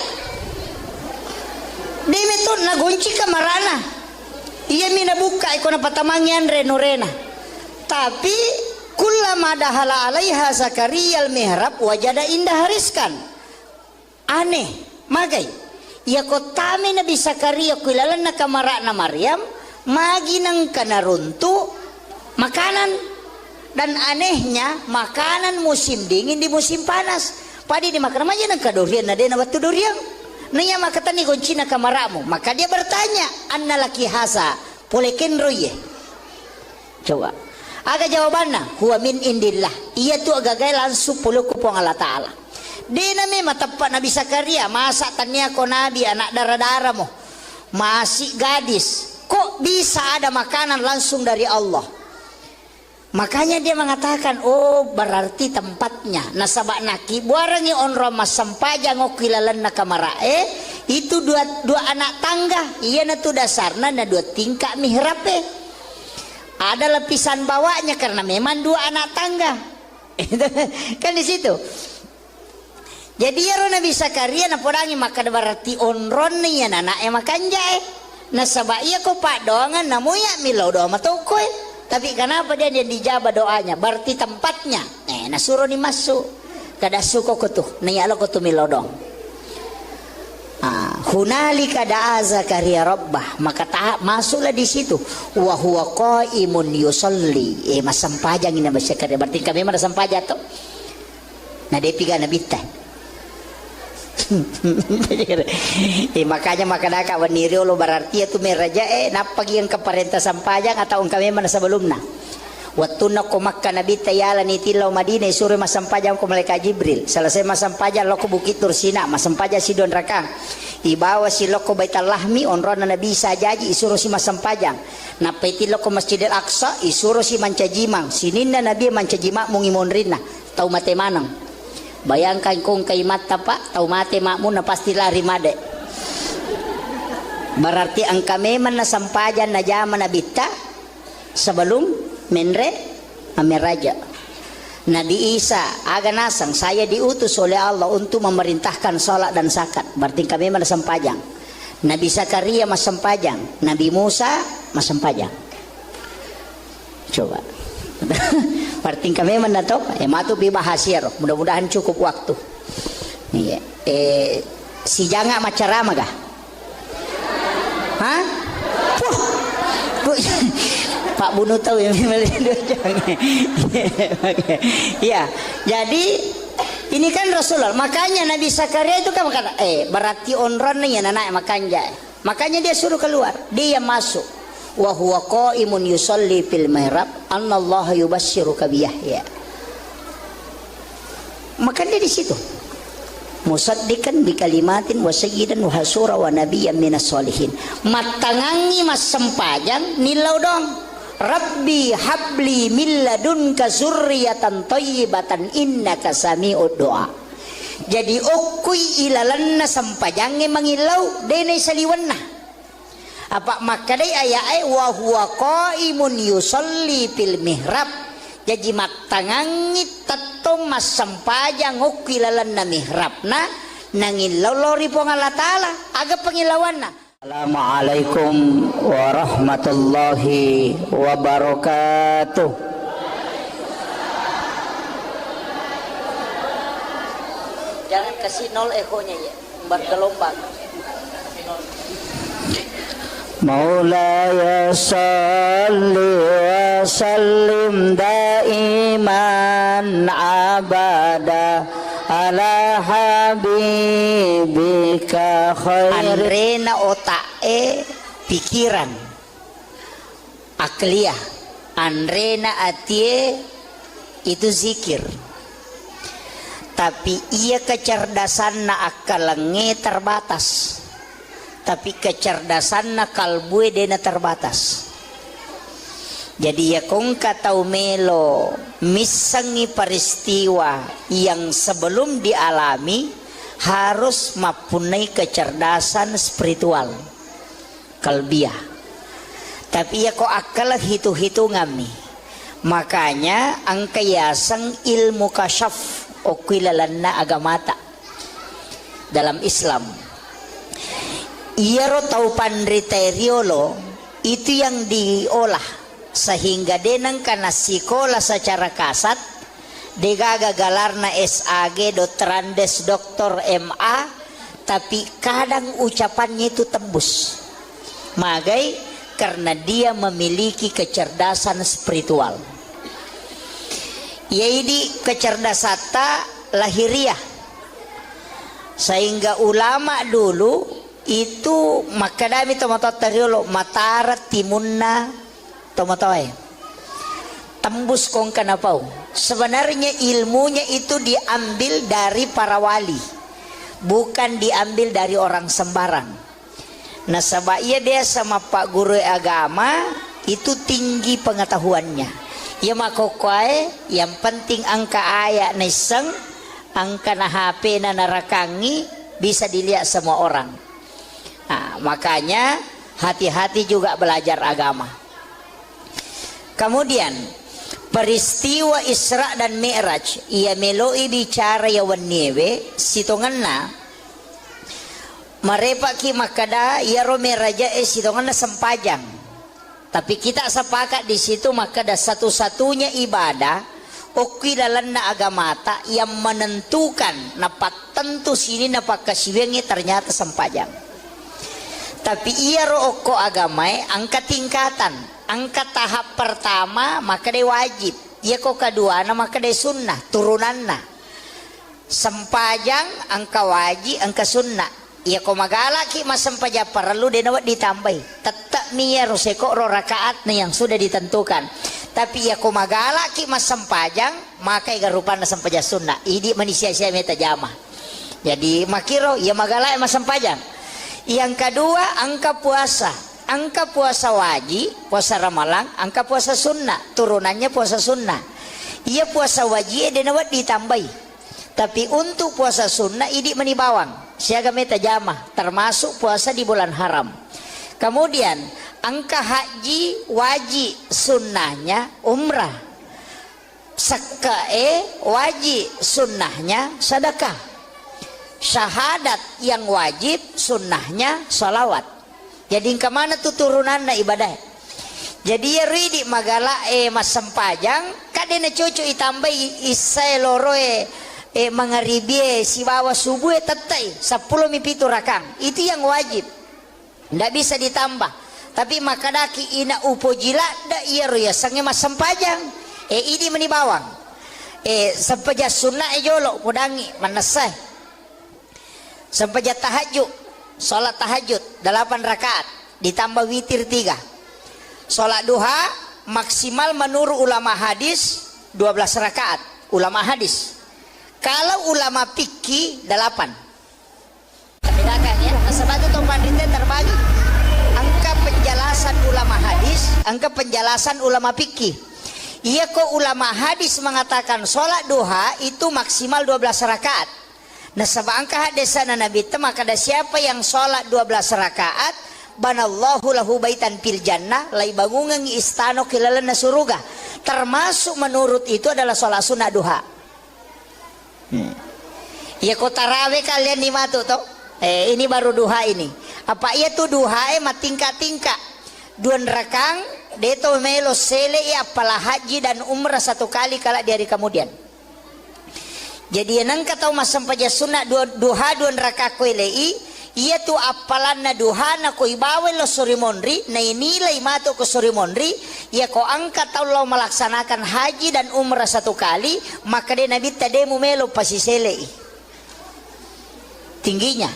De metona gonci kamarana. Ia mina buka ikona patamangyan renorena. Tapi kullama dahala alaiha Zakaria al-mihrab wajada indah hariskan. Aneh, magai. Ia kotame Nabi Zakaria kuilalan na kamara na Maryam, magi nang kanaruntu makanan. Dan anehnya makanan musim dingin di musim panas. Padi di makan aja nang kadurian na dena batu durian. Naya makatani goncina kamaramu, maka dia bertanya, anna laki hasa, polekin roye. Coba, aga jawabannya, huwa min indillah. Ia tu agak langsung puluh kupong Allah Taala. Dia nama tepat Nabi Zakaria, masa tanya ko nabi anak darah-darah mo, masih gadis, kok bisa ada makanan langsung dari Allah? Makanya dia mengatakan, oh berarti tempatnya. Nasabak naki buarangi onro mas sampaja ngokilalan na kamara. Itu dua anak tangga. Iya na tu dasarna na dua tingkah mihrape. Ada lapisan bawahnya karena memang dua anak tangga. Kan di situ. Jadi ya Nabi Zakaria na podangi maka berarti onron ni ya anak makan jae. Nasabak iya ko pak doangan namuya milau doa matokoi. Tapi kenapa dia dijabah doanya? Berarti tempatnya. Nasuruh ni masuk. Kada suko ko tuh. Niyalo ko tuh milodong. Hunalika da'a Zakaria rabbah. Maka masuklah di situ. Wa huwa qaimun yusalli. Masampajang ini Nabi Zakaria. Berarti kami mana sampaja tuh. Nah dia piga Nabi teh. Makanya makadaka waniri lo berarti itu meraja napagi yang keparenta sampajang atau kami mana sebelumnya Wattuna ko Makkah Nabi tayala ni tilaw Madinah suruh masampajang ko malaikat Jibril. Selesai masampajang loko Bukit Tursina masampajang si Don Rakang. Ibawa si loko Baitul Lahmi onron na Nabi sajaji isuruh si masampajang. Napeti loko Masjidil Aqsa isuruh si mancajimang. Sinin na Nabi mancajima mungimon rin na. Tau mate manang. Bayangkan kung kay mata pak tau mate makmu na pasti lari made. Berarti ang kami man nasampajan na jaman na bita sebelum menre ameraja. Nabi Isa aganasang saya diutus oleh Allah untuk memerintahkan salat dan zakat. Berarti kami masampajang. Nabi Zakaria masampajang, Nabi Musa masampajang. Coba. Berarti kami menatop matu bibahasir. Mudah-mudahan cukup waktu. Iya. Si janga macarama gah? Hah? Pak Bunu tahu yang ya, jadi ini kan Rasulullah. Makanya Nabi Zakaria itu kan berarti onron nih anak makanya dia suruh keluar, dia masuk. Wa huwa qaimun yusalli fil mihrab anallaha yubasyyiruka bi Yahya. Makanya di situ. Musaddiqan bi kalimatin wa sayyidan wa hasura wa nabiyyan minas solihin. Matangangi mas sempajang nilau dong. Rabbi habli min ladunka zurriyatan thayyibatan innaka sami'ud du'a. Jadi ukui ilalanna sampajange mangilau dene saliwanna. Apa makadai ayai wa huwa qaimun yusalli fil mihrab. Jadi matangangi tato mas sampajang ukui ilalanna mihrabna nangilau lori pong Allah Ta'ala aga pangilawanna. Assalamualaikum warahmatullahi wabarakatuh. Jangan kasih nol ekonya ya, bergelombang. Maulaya salli wa sallim daiman abada ala habibika khair. Andrena otae pikiran akliyah, andrena atie itu zikir, tapi ia kecerdasan na akalenge terbatas, tapi kecerdasan na kalbue dena terbatas. Jadi ya kong katau melo misangi peristiwa yang sebelum dialami harus mempunyai kecerdasan spiritual kalbiah. Tapi ya kok akal hitung-hitungan nih. Makanya angkayasang ilmu kasyaf okuilalanna agamata dalam Islam. Iaro tau pandriteriolo itu yang diolah sehingga denang karena sekolah secara kasat degaga galarna SAG Dotrandes Doktor MA, tapi kadang ucapannya itu tembus magai karena dia memiliki kecerdasan spiritual. Yaitu kecerdasan lahiriah, sehingga ulama dulu itu makadami tomato teriolo matarat timunna tomatoy tembus kong kanapau. Sebenarnya ilmunya itu diambil dari para wali, bukan diambil dari orang sembarang. Nah sebabnya dia sama pak guru agama itu tinggi pengetahuannya. Ya makokoy yang penting angka ayat neseng, angka na HP na narakangi bisa dilihat semua orang. Nah, makanya hati-hati juga belajar agama. Kemudian peristiwa Isra dan Mi'raj ia meloi bicara ya waniewe sitonganna marepa ki makada ya romeraja sitonganna sempajang. Tapi kita sepakat di situ makada satu-satunya ibadah okilalanna agamata yang menentukan napak tentu sini napak kasiwengi ternyata sempajang. Tapi ia rooko agamai angka tingkatan. Angka tahap pertama maka dia wajib, ya kok kedua maka dia sunnah turunanna. Sempajang angka wajib, angka sunnah. Ya kok magalaki mas sempaja perlu dia nawat ditambahi. Tetap niya roseko ro rakaat yang sudah ditentukan. tapi ya ko magala ki mas sempajang maka garupan na sampaja sunnah idi manusia saya meta jama. Jadi makiro ya magala mas sempajang. Yang kedua angka puasa. Angka puasa wajib, puasa ramalang, angka puasa sunnah, turunannya puasa sunnah. Ia puasa wajib dan awat ditambahi. Tapi untuk puasa sunnah idi menibawang. Siaga meta jama termasuk puasa di bulan haram. Kemudian angka haji wajib sunnahnya umrah. Sakae wajib sunnahnya sedekah. Syahadat yang wajib sunnahnya salawat. Jadi kemana tuh turunan ibadah? Jadi ya ridi magala mas sempajang kadena cucu itambah isai loroe mangaribie si bawa subuh tetai 10 mipitu rakang itu yang wajib. Ndak bisa ditambah. Tapi makadaki ina upo jila da iya roya sange mas sempajang ini menibawang. Sempaja sunnah jolo kudangi manasai. Sempaja tahajud. Sholat tahajud 8 rakaat ditambah witir 3. Sholat duha maksimal menurut ulama hadis 12 rakaat ulama hadis. Kalau ulama fikih 8. Bedakan ya. Sebab itu panditnya terbagi. Angka penjelasan ulama hadis, angka penjelasan ulama fikih. Iya kok ulama hadis mengatakan sholat duha itu maksimal 12 rakaat. Nah sebab angka hadisana Nabi itu maka ada siapa yang sholat 12 rakaat banallahu lahu baitan fil jannah lai bangungan istano kilalana suruga. Termasuk menurut itu adalah sholat sunnah duha. Ya kok tarawih kalian di matu toh? Ini baru duha ini. Apa iya tuh duha tingkat-tingkat. 2 rakang deto melo sele apalah haji dan umrah 1 kali kala di hari kemudian. Jadi yang kata mas sampaja sunnah duha 2 rakaat koilei ia tu apalan na duha na ko ibawe lo suri monri na inilai mato ko suri monri ya ko angkat Allah melaksanakan haji dan umrah 1 kali maka dia nabi tademu melo pasiselei tingginya.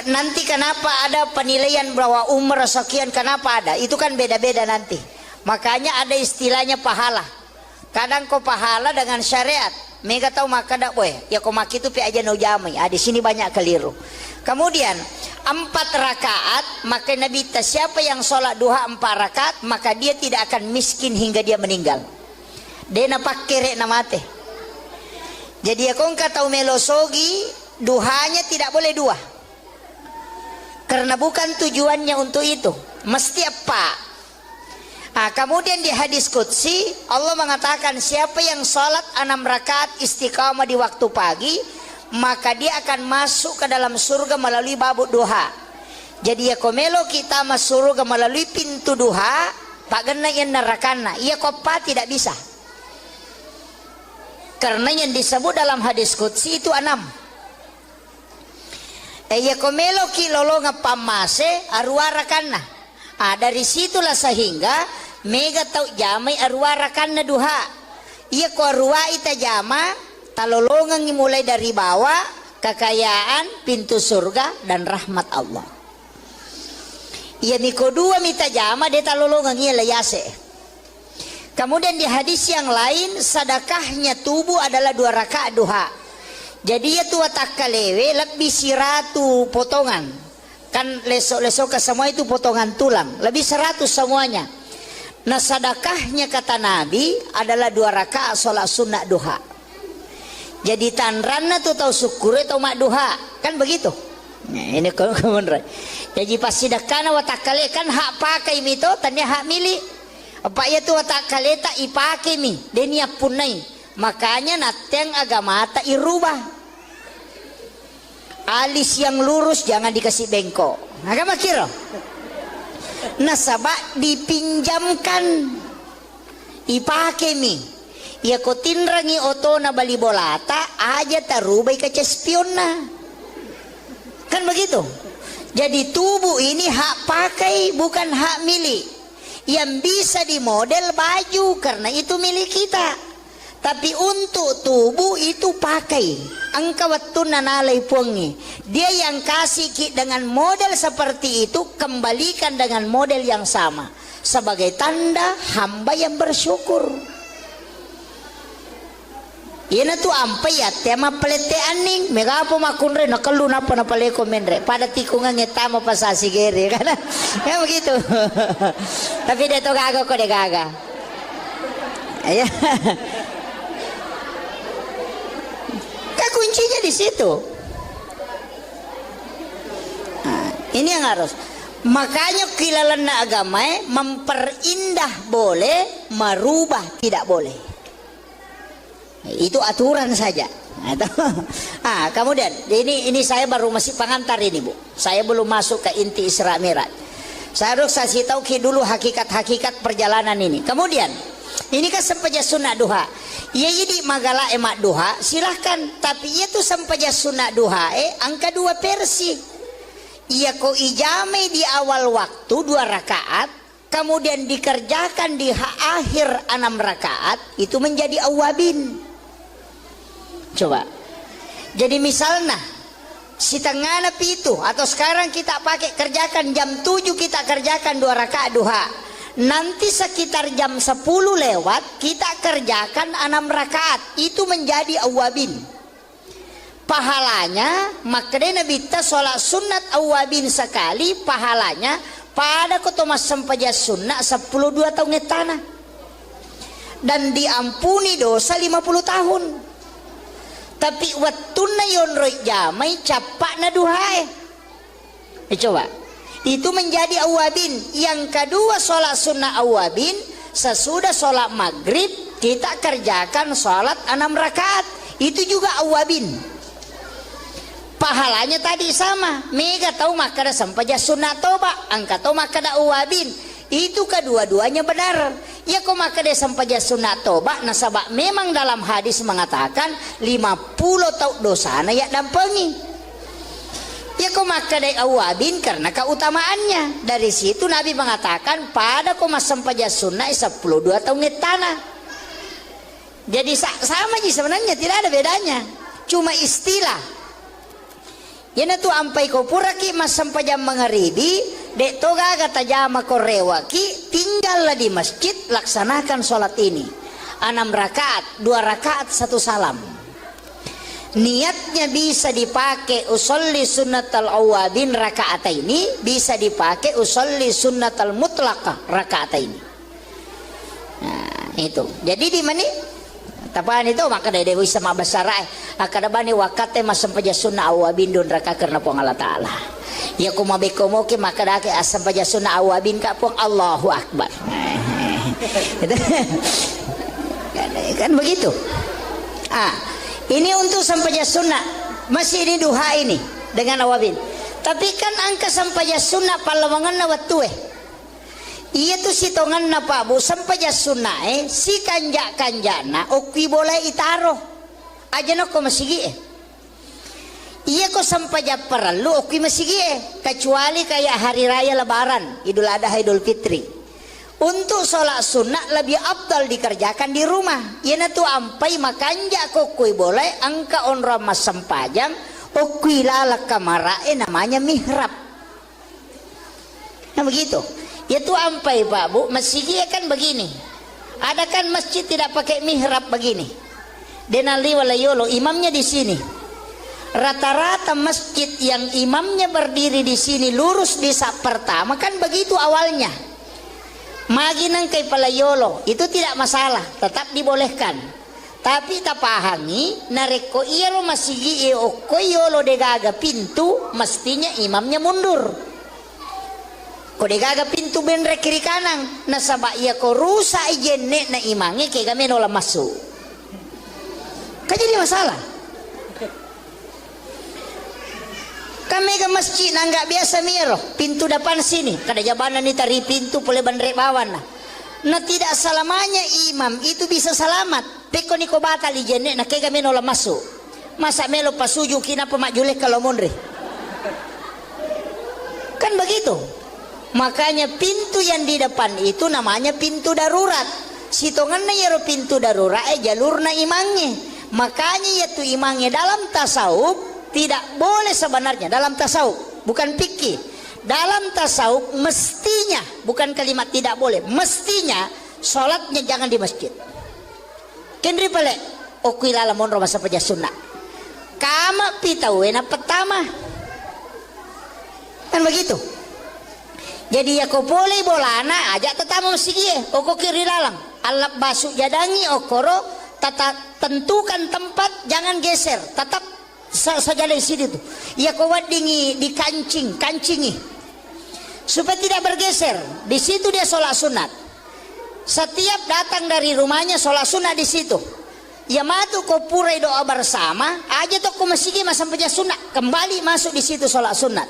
Nanti kenapa ada penilaian bahwa umrah sekian kenapa ada itu kan beda-beda nanti. Makanya ada istilahnya pahala. Kadang kau pahala dengan syariat mega tahu maka dak boy ya kau maki itu pi aja no jamai di sini banyak keliru. Kemudian 4 rakaat maka Nabi siapa yang sholat duha 4 rakaat maka dia tidak akan miskin hingga dia meninggal. Dia napak kere namate. Jadi ya kau tahu melosogi duhanya tidak boleh 2 karena bukan tujuannya untuk itu mesti apa. Kemudian di hadis qudsi Allah mengatakan siapa yang sholat 6 rakaat istiqamah di waktu pagi maka dia akan masuk ke dalam surga melalui babuk duha. Jadi ya komelo kita masuk surga melalui pintu duha tak kena yang nerakana ia kopa tidak bisa karena yang disebut dalam hadis qudsi itu 6. Ya komelo ki lolonga pamase arwarakana. Dari situlah sehingga mega tau jamai arwarakanna duha. Ia ko arwa ita jama talolongan mulai dari bawah kekayaan pintu surga dan rahmat Allah. Ia miko 2 mita jama dia talolongan ia layase. Kemudian di hadis yang lain sedekahnya tubuh adalah 2 rakaat duha. Jadi ya tua takalewe lebih siratu potongan. Kan lesok-lesok ke semua itu potongan tulang. Lebih 100 semuanya. Nah sedekahnya kata Nabi adalah 2 rakaat sholat sunnah duha. Jadi tanranna tuh tahu syukur atau mak duha. Kan begitu. Nah, ini kemudian. Jadi pas sedekahna watakale kan hak pakai mito tanya hak milik. Apa ya tuh watakale tak ipake mi. Denia punai. Makanya nateng agama tak irubah. Alis yang lurus jangan dikasih bengkok. Agama kira. Nasabak dipinjamkan ipake mi. Ya ko tinrangi oto na bali bolata aja tarubai ke cespionna. Kan begitu. Jadi tubuh ini hak pakai bukan hak milik. Yang bisa dimodel baju karena itu milik kita. Tapi untuk tubuh itu pakai. Angka waktu nanalai puangi. Dia yang kasih dengan model seperti itu kembalikan dengan model yang sama. sebagai tanda hamba yang bersyukur. Ina tu ampai ya tema pelete aning megapo makunre nakalu napa napaleko menre pada tikungan ngetama pasasi gere kan ya begitu. Tapi dia tu gaga kok dia gaga ya. Kan kuncinya di situ. Nah, ini yang harus. Makanya kilalan agama memperindah boleh, merubah tidak boleh. Itu aturan saja. Kemudian ini saya baru masih pengantar ini Bu. Saya belum masuk ke inti Isra Mi'raj. Saya harus kasih tahu dulu hakikat-hakikat perjalanan ini. Kemudian ini kan sempaja sunat duha. Ya jadi magala emak duha silahkan. Tapi itu sempaja sunat duha angka 2 versi. Ia ko ijame di awal waktu 2 rakaat, kemudian dikerjakan di akhir 6 rakaat, itu menjadi awabin. Coba. Jadi misalnya si tengah napi itu atau sekarang kita pakai kerjakan jam 7 kita kerjakan 2 rakaat duha. Nanti sekitar jam 10 lewat kita kerjakan 6 rakaat, itu menjadi awabin. Pahalanya makanya Nabi ta sholat sunat awabin sekali pahalanya pada kotomas sempaja sunnah 12 tahun tanah dan diampuni dosa 50 tahun. Tapi wattuna yonroi jamai capak na duhae. Coba itu menjadi awabin. Yang kedua sholat sunnah awabin sesudah sholat maghrib kita kerjakan sholat 6 rakaat, itu juga awabin. Pahalanya tadi sama. Mega tahu makada sampaja sunat toba, angka tahu makada uwabin. Itu kedua-duanya benar. Ya kok makada sampaja sunat toba nasabak memang dalam hadis mengatakan 50 tahun dosana ya dampengi. Ya kok makada uwabin karena keutamaannya. Dari situ Nabi mengatakan pada koma sampaja sunat 12 tahun tanah. Jadi sama aja sebenarnya, tidak ada bedanya. Cuma istilah. Yana tu ampai ko puraki mas sampajam mangaribi dek toga kata jama korewaki tinggallah di masjid laksanakan sholat ini 6 rakaat 2 rakaat 1 salam. Niatnya bisa dipakai usolli sunnatal awabin rakaat ini, bisa dipakai usolli sunnatal mutlaqah rakaat ini. Nah, itu. Jadi di mana? Tapaan itu maka dari dewi sama besar akada bani wakate masam paja sunnah awabin don raka karena pong Allah Ta'ala. Ya kumabe komoke maka dake asam paja sunnah awabin ka pong Allahu Akbar. Kan begitu. Ini untuk sampaja sunnah masih ini duha ini dengan awabin. Tapi kan angka sampaja sunnah palawangan na watue. Iya tu si tongan na pa bu sampaja sunnah si kanja okwi boleh itaro aja no ko masigi iya ko sampaja perlu okwi masigi kecuali kayak hari raya lebaran Idul Adha Idul Fitri. Untuk sholat sunnah lebih abdal dikerjakan di rumah. Iya na tu ampai makanja ko okwi boleh angka onra mas sampajam okwi lalak kamarae namanya mihrab. Nah begitu. Itu ampai Pak Bu, masjidnya kan begini. Ada kan masjid tidak pakai mihrab begini. Denali walayolo imamnya di sini. Rata-rata masjid yang imamnya berdiri di sini lurus di sak pertama kan begitu awalnya. Maginang kay palayolo itu tidak masalah, tetap dibolehkan. Tapi tapahami nareko iyaro masigi o koyolo degaga pintu mestinya imamnya mundur. Kode gaga pintu benre kiri kanan nasaba iya ko rusa ijenne na imange kaya kami nola masuk kan jadi masalah. Kami ke masjid na nggak biasa miro pintu depan sini kada jabanan ni tari pintu pole bandre bawan na tidak selamanya imam itu bisa selamat peko ni ko batal ijenne na kaya kami nola masuk masa melo pasuju kina pemakjulek kalau mondre kan begitu. Makanya pintu yang di depan itu namanya pintu darurat. Sitonganna yaro pintu darurat jalurna imangnya. Makanya yaitu imangnya dalam tasawuf tidak boleh sebenarnya dalam tasawuf, bukan fikih. dalam tasawuf mestinya, bukan kalimat tidak boleh, mestinya sholatnya jangan di masjid. Kendri pale okuilala monro masa peja sunnah. Kama pitawena pertama. Kan begitu. Jadi ya ko boleh bolana ajak tetamu masjid oko kiri lalang. Alap basuk jadangi okoro tata tentukan tempat, jangan geser, tetap saja di situ tuh. Ya kau wadingi di kancingi supaya tidak bergeser. Di situ dia sholat sunat. Setiap datang dari rumahnya sholat sunat di situ. Ya matu kau purai doa bersama, aja tuh kau masih sampai sunat kembali masuk di situ sholat sunat.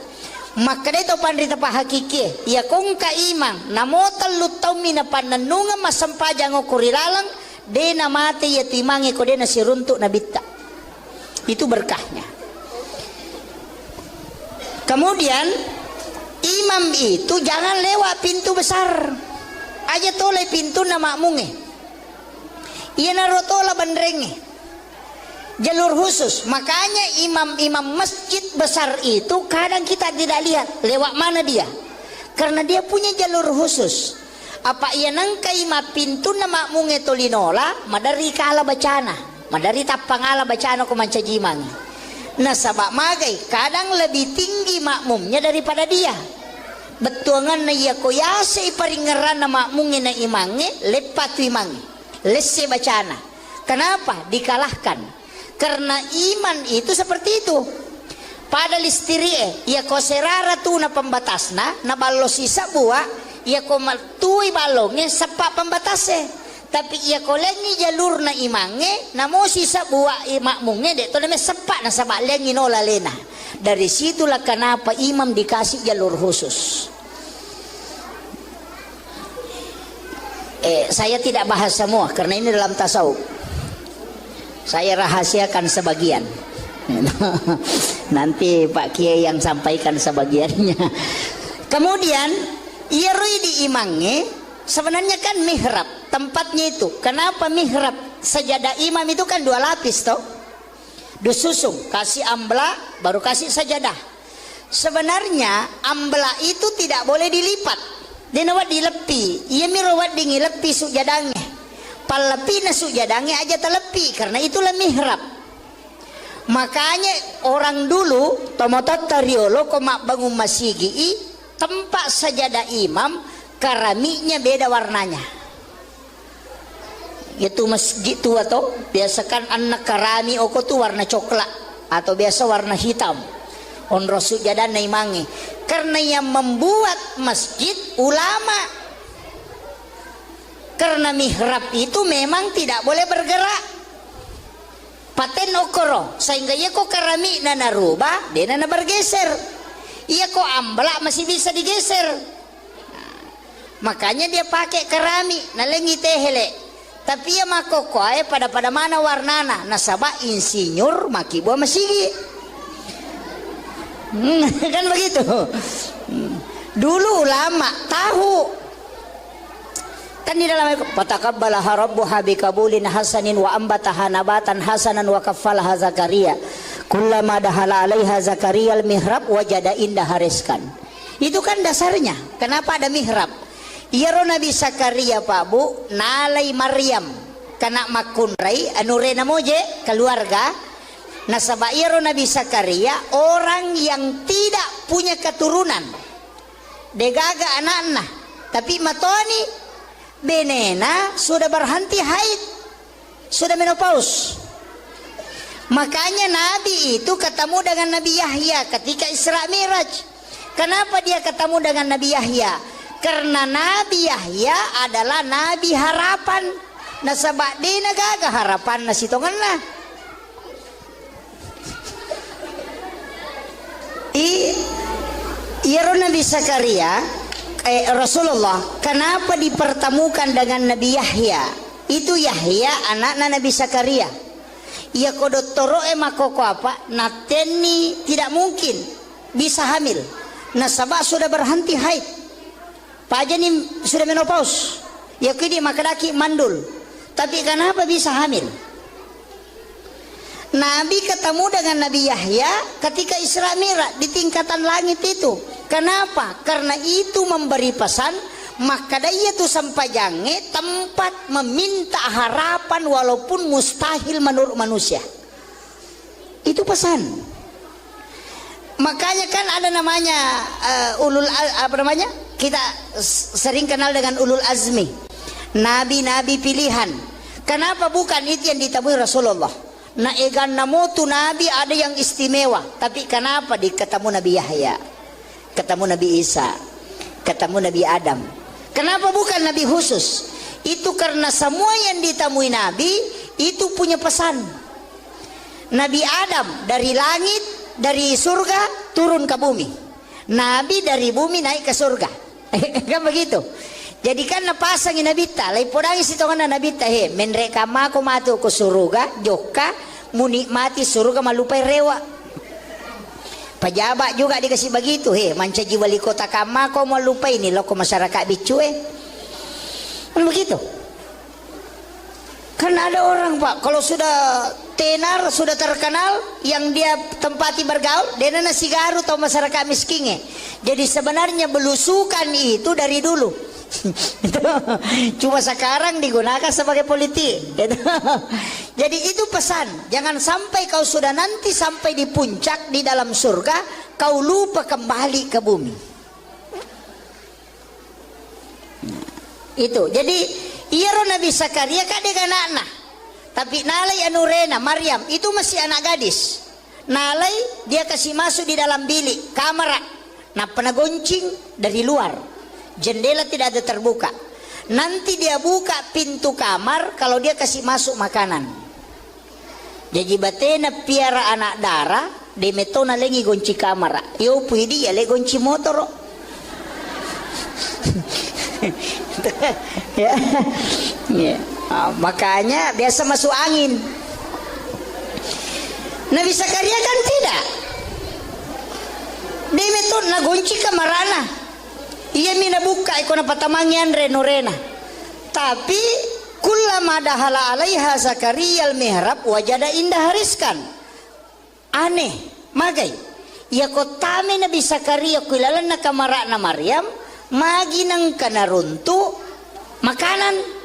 Maka itu pandita pa hakiki. Ya kong ka imang namotal lutaw mina pananunga masampajang okurilalang dena mati ya timangi ko dena siruntuk na bitta. Itu berkahnya. Kemudian imam itu jangan lewat pintu besar. Aja toleh pintu na makmunge. Iya narotola bandrenge. Jalur khusus. Makanya imam-imam masjid besar itu kadang kita tidak lihat lewat mana dia. Karena dia punya jalur khusus. Apa ia nangkai ma pintu na makmunge tolinola madari kala bacana. Madari tapangala bacana ko mancajimang. Nah sabak magai kadang lebih tinggi makmumnya daripada dia. Betuangan na iya ko yase iparingeran na makmunge na imange lepat imange. Lesse bacana. Kenapa? Dikalahkan. Karena iman itu seperti itu. Pada listirie ia ko serara tu na pembatasna na ballo sisa buah ia ko matui balongnya sepak pembatasnya. Tapi ia ko lengi jalur na imange na mo sisa buah makmunge dek to na sepak na sabak lengi nola lena. Dari situlah kenapa imam dikasih jalur khusus. Saya tidak bahas semua karena ini dalam tasawuf. Saya rahasiakan sebagian. Nanti Pak Kiai yang sampaikan sebagiannya. Kemudian ia rui di imangnya sebenarnya kan mihrab tempatnya itu. Kenapa mihrab? Sajadah imam itu kan 2 lapis toh. Disusung, kasih ambla baru kasih sajadah. Sebenarnya ambla itu tidak boleh dilipat. Dia nawat dilepi. Ia mirawat dingi lepi sujadangnya. Palepi na sujadangnya aja telepi karena itulah mihrab. Makanya orang dulu tomotot tariolo komak bangun masigi tempat sajadah imam keramiknya beda warnanya. Itu masjid tua toh biasakan anak kerami oko tuh warna coklat atau biasa warna hitam. Onro sujadah na imangi karena yang membuat masjid ulama. Karena mihrab itu memang tidak boleh bergerak. Paten okoro sehingga ia kok keramik na narubah dia na bergeser. Ia kok ambla masih bisa digeser. Makanya dia pakai keramik na lengi tehele. Tapi ia makoko pada mana warnana nasaba insinyur maki buah masigi. Kan begitu. Dulu ulama tahu. Kan di dalam fataqabbalaha rabbuha biqabulin hasanin wa ambataha nabatan hasanan wa kaffalaha Zakaria kullama dahala 'alaiha Zakaria al-mihrab wajada indaha rizqan. Itu kan dasarnya. Kenapa ada mihrab? Iyaro Nabi Zakaria Pak Bu nalai Maryam kana makunrai anurena moje keluarga nasaba iyaro Nabi Zakaria orang yang tidak punya keturunan. Degaga anak-anak tapi matoni benena sudah berhenti haid, sudah menopause. Makanya Nabi itu ketemu dengan Nabi Yahya ketika Isra Miraj. Kenapa dia ketemu dengan Nabi Yahya? Karena Nabi Yahya adalah Nabi harapan. Nasabak di nagaga harapan nasitongan lah. Iya Nabi Zakaria Rasulullah kenapa dipertemukan dengan Nabi Yahya? Itu Yahya anaknya Nabi Zakaria. Ia kodottoro makoko apa? Nateni tidak mungkin bisa hamil. Nasabah sudah berhenti haid. Pajani sudah menopause. Ya kini makalaki mandul. Tapi kenapa bisa hamil? Nabi ketemu dengan Nabi Yahya ketika Isra Mi'raj di tingkatan langit itu. Kenapa? Karena itu memberi pesan, maka dia tu sampajange tempat meminta harapan walaupun mustahil menurut manusia. Itu pesan. Makanya kan ada namanya kita sering kenal dengan ulul azmi, nabi-nabi pilihan. Kenapa bukan itu yang ditemui Rasulullah? Nah, egan namo tu nabi ada yang istimewa, tapi kenapa ketemu Nabi Yahya, ketemu Nabi Isa, ketemu Nabi Adam? Kenapa bukan nabi khusus? Itu karena semua yang ditemui nabi itu punya pesan. Nabi Adam dari langit, dari surga turun ke bumi. Nabi dari bumi naik ke surga. Kan begitu. Jadi kan napasang nabi ta, lai podang isitongan nabi ta he, menreka mako matu ke surga, joka menikmati surga malupai rewa. Pejabat juga dikasih begitu he, mancaji wali kota kamako malupai ini loko masyarakat bicu kan begitu. Kan ada orang Pak, kalau sudah tenar, sudah terkenal, yang dia tempati bergaul, dia nasi garu atau masyarakat miskinnya. Jadi sebenarnya belusukan itu dari dulu. Cuma sekarang digunakan sebagai politik. Jadi itu pesan, jangan sampai kau sudah nanti sampai di puncak di dalam surga, kau lupa kembali ke bumi. Itu. Jadi iya Nabi Zakaria kadek anak-anak. Tapi nalai anurena Maryam itu masih anak gadis. Nalai dia kasih masuk di dalam bilik kamar. Nah penagoncing dari luar. Jendela tidak ada terbuka. Nanti dia buka pintu kamar kalau dia kasih masuk makanan. Jadi batena piara anak darah, de metona lagi gonci kamar. Yo puidi ya le gonci motor. Ya. Ya. Makanya biasa masuk angin. Nabi Zakaria kan tidak. De metona gonci kamarana. Ia mina buka ikona patamangian renorena. Tapi kullama dahala alaiha Zakaria al-mihrab wajada indah hariskan. Aneh, magai. Ya kotame Nabi Zakaria kuilalan na kamara na Maryam, magi nang kanaruntu makanan.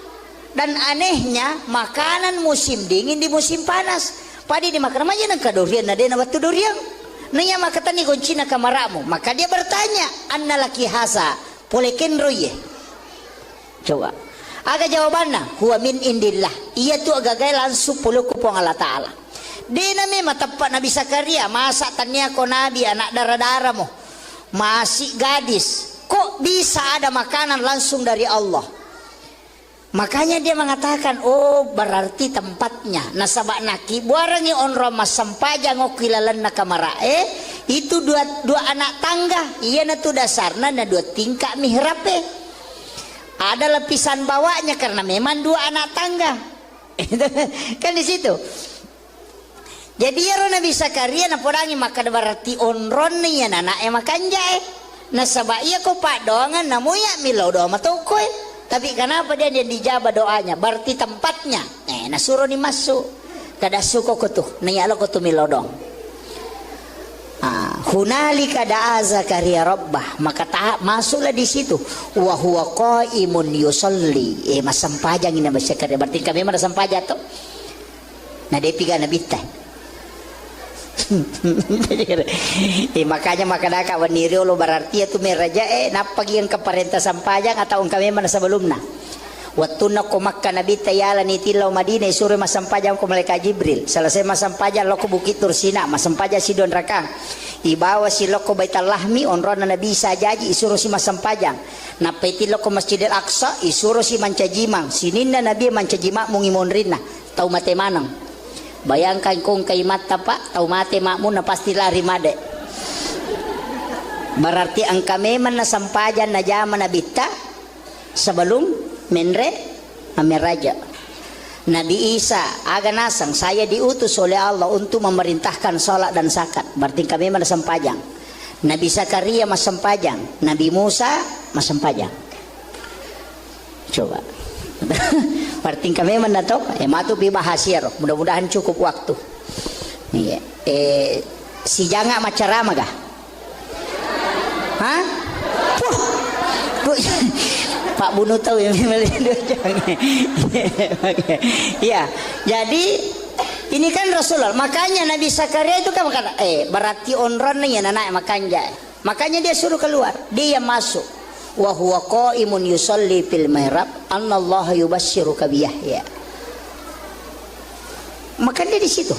Dan anehnya makanan musim dingin di musim panas. Padi dimakan aja nang kadurian na dena batu durian. Nanya maka tani goncina kamaramu. Maka dia bertanya, anna laki hasa polekin roye. Coba. Aga jawabannya, huwa min indillah. Ia tu agak langsung puluh kupong Allah Ta'ala. Dia memang tepat Nabi Zakaria. Masa tanya ko Nabi anak darah-darah mo. Masih gadis. Kok bisa ada makanan langsung dari Allah? Makanya dia mengatakan, oh berarti tempatnya. Nasabak naki buarangi onro mas sampaja ngokilalan na kamarae. Itu dua anak tangga. Iya na tu dasarna na dua tingkah mihrabe. Ada lapisan bawahnya karena memang dua anak tangga. Kan di situ. Jadi ya Nabi Zakaria na podangi maka berarti onron ni ya anak makan jae. Nasabak iya ko pak doangan namuya milo doa matokoy. Tapi kenapa dia dijabah doanya? Berarti tempatnya. Nasuruh ni masuk. Kada suko ko tu. Niyalo ko tu milodong. Hunalika da'a Zakaria rabbah. Maka masuklah di situ. Wa huwa qaimun yusalli. Masampajang ini Nabi Zakaria. Berarti kami mana sampaja tu? Nah dia piga Nabi teh. Makanya makadaka waniri lo berarti itu meraja napagi yang keparenta sampajang atau kami mana sebelumna waktu nak Makkah Nabi tayala ni tilau Madinah suruh masampajang ko malaikat Jibril selesai masampajang lo ko Bukit Tursina masampajang si Don Rakang ibawa si lo ko Baitul Lahmi onrona Nabi sajaji isuruh si masampajang napeti lo ko Masjidil Aqsa isuruh si mancajimang sininna Nabi mancajimang mungimonrina tau mate manang. Bayangkan kung kay mata pak, tau mati makmu na pasti lari made. Berarti ang kami man nasampajan na jaman na bita sebelum menre amiraja. Nabi Isa aga nasang saya diutus oleh Allah untuk memerintahkan salat dan zakat. Berarti kami man nasampajan. Nabi Zakaria masampajan, Nabi Musa masampajan. Coba. Berarti kami menato matu bibahasir mudah-mudahan cukup waktu. Si janga macarama gah Hah? Pak Bunu tahu yang ya, jadi ini kan Rasulullah. Makanya Nabi Zakaria itu kan berkata, berarti onron nih anak makanya. Makanya dia suruh keluar, dia masuk. Wa huwa qaimun yusalli fil mihrab, anallaha yubasyshiruka bi Yahya. Maka dia di situ.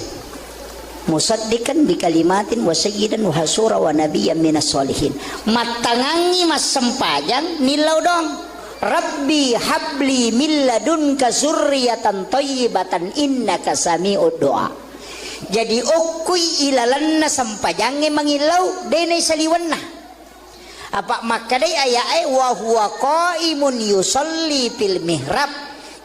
Musaddiqan bi kalimatin wa sayyidan wa hasura wa nabiyyan minas solihin. Matangangi mas sempajang nilau dong. Rabbi habli min ladunka zurriyatan thayyibatan innaka sami'ud du'a. Jadi okui ilalanna sampajange mangilau dene saliwanna. Apa makadai ayae wa huwa qaimun yusalli fil mihrab.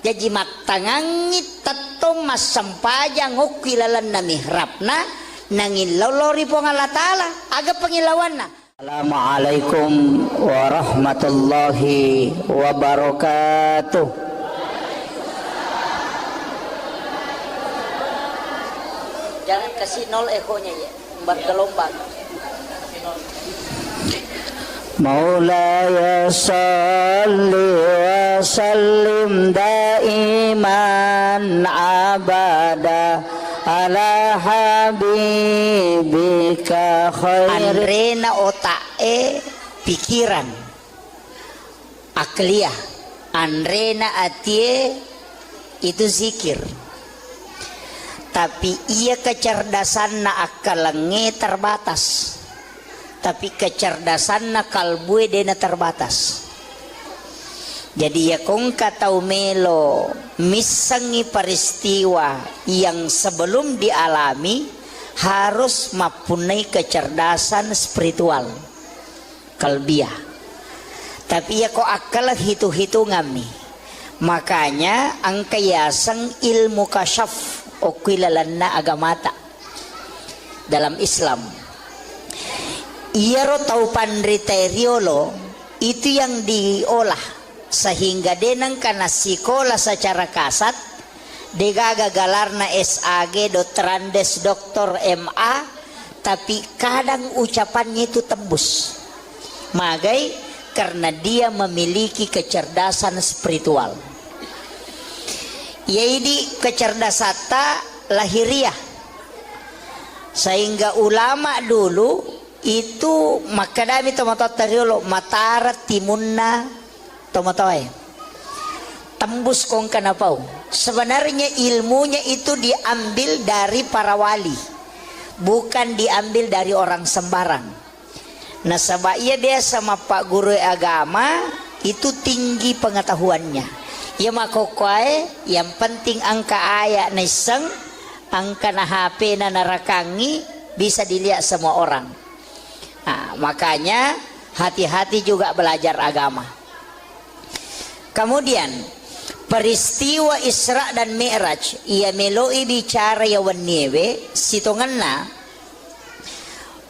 Jadi matangangi tato mas sampajang okui ilalanna mihrabna nangilau lori pong Allah Ta'ala aga pangilawanna. Assalamualaikum warahmatullahi wabarakatuh. Jangan kasih nol ekonya ya, bergelombang. Maulaya salli wa sallim daiman abada ala habibika khair. Andrena otae pikiran akliyah, andrena atie itu zikir, tapi ia kecerdasan na akalenge terbatas, tapi kecerdasan na kalbue dena terbatas. Jadi ya kong katau melo misangi peristiwa yang sebelum dialami harus mempunyai kecerdasan spiritual kalbiah. Tapi ya kok akal hitung-hitungami. Makanya angka yasang ilmu kasyaf okilalanna agamata dalam Islam. Ia ro tau pandriteriolo itu yang diolah sehingga denang kana sikola secara kasat degaga galarna SAG Dotrandes Doktor MA, tapi kadang ucapannya itu tembus magai karena dia memiliki kecerdasan spiritual, yaitu kecerdasan lahiriah. Sehingga ulama dulu itu makadami tomatotariolo matara timunna tomatoy tembus kong kanapau. Sebenarnya ilmunya itu diambil dari para wali, bukan diambil dari orang sembarang. Nah sebabnya dia sama Pak Guru agama itu tinggi pengetahuannya. Ya makokoy yang penting angka ayat neseng, angka na HP na narakangi bisa dilihat semua orang. Nah, makanya hati-hati juga belajar agama. Kemudian peristiwa Isra dan Mi'raj ia meloi bicara ya waniewe sitonganna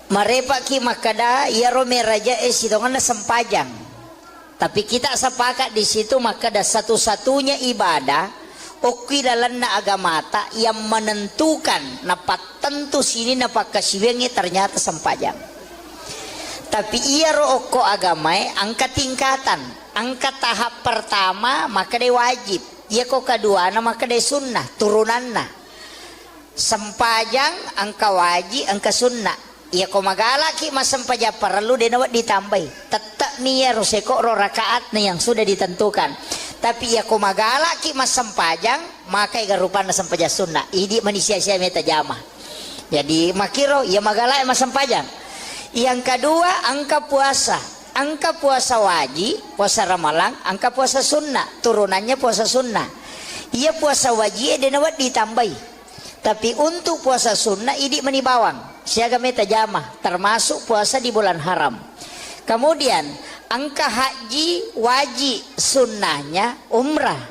marepa ki makada ya ro meraja sitonganna sempajang. Tapi kita sepakat di situ makada satu-satunya ibadah okilalanna agamata yang menentukan napat tentu sini napak kasiwengi ternyata sempajang. Tapi ia ro oko agamai angka tingkatan. Angka tahap pertama maka dia wajib, ia kok kedua maka dia sunnah turunanna. Sempajang angka wajib, angka sunnah. Ia kok magala ki mas sempaja perlu dia nawat ditambah. Tetap nih ya roseko ro rakaat nih yang sudah ditentukan. Tapi ia kok magala ki mas sempajang maka ia rupana sempaja sunnah. Ini manusia sia meta jamah. Jadi makiro ia magala mas sempajang. Yang kedua angka puasa. Angka puasa wajib, puasa Ramalan, angka puasa sunnah, turunannya puasa sunnah. Ia puasa wajib dia nawat ditambah. Tapi untuk puasa sunnah ini menibawang. Siaga meta jamah, termasuk puasa di bulan haram. Kemudian angka haji wajib, sunnahnya umrah.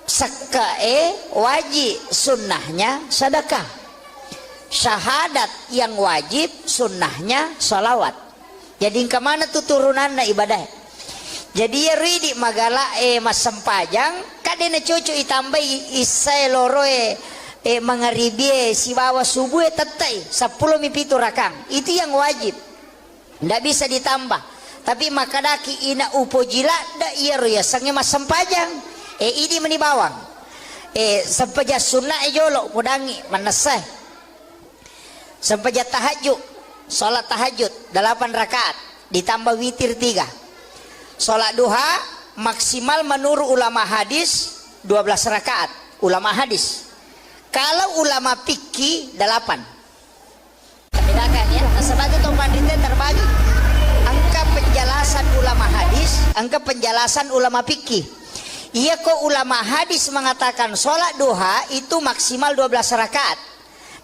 Sakae wajib, sunnahnya sedekah. Syahadat yang wajib, sunnahnya salawat. Jadi kemana tuh turunan na ibadah? Jadi ya ridi magala mas sempajang kadena cucu itambah isai loroe mangaribie si bawa subuh tetai 10 mipitu rakang itu yang wajib. Ndak bisa ditambah. Tapi makadaki ina upo jila da iya ya sange mas sempajang. Ini meni bawang. Sempaja sunnah jolo mudangi manasah. Sempaja tahajud. Salat tahajud 8 rakaat ditambah witir 3. Salat duha maksimal menurut ulama hadis 12 rakaat. Ulama hadis. Kalau ulama fikih 8. Bedakan ya. Sebab itu panditnya terbagi. Angka penjelasan ulama hadis, angka penjelasan ulama fikih. Iya kok ulama hadis mengatakan sholat duha itu maksimal 12 rakaat.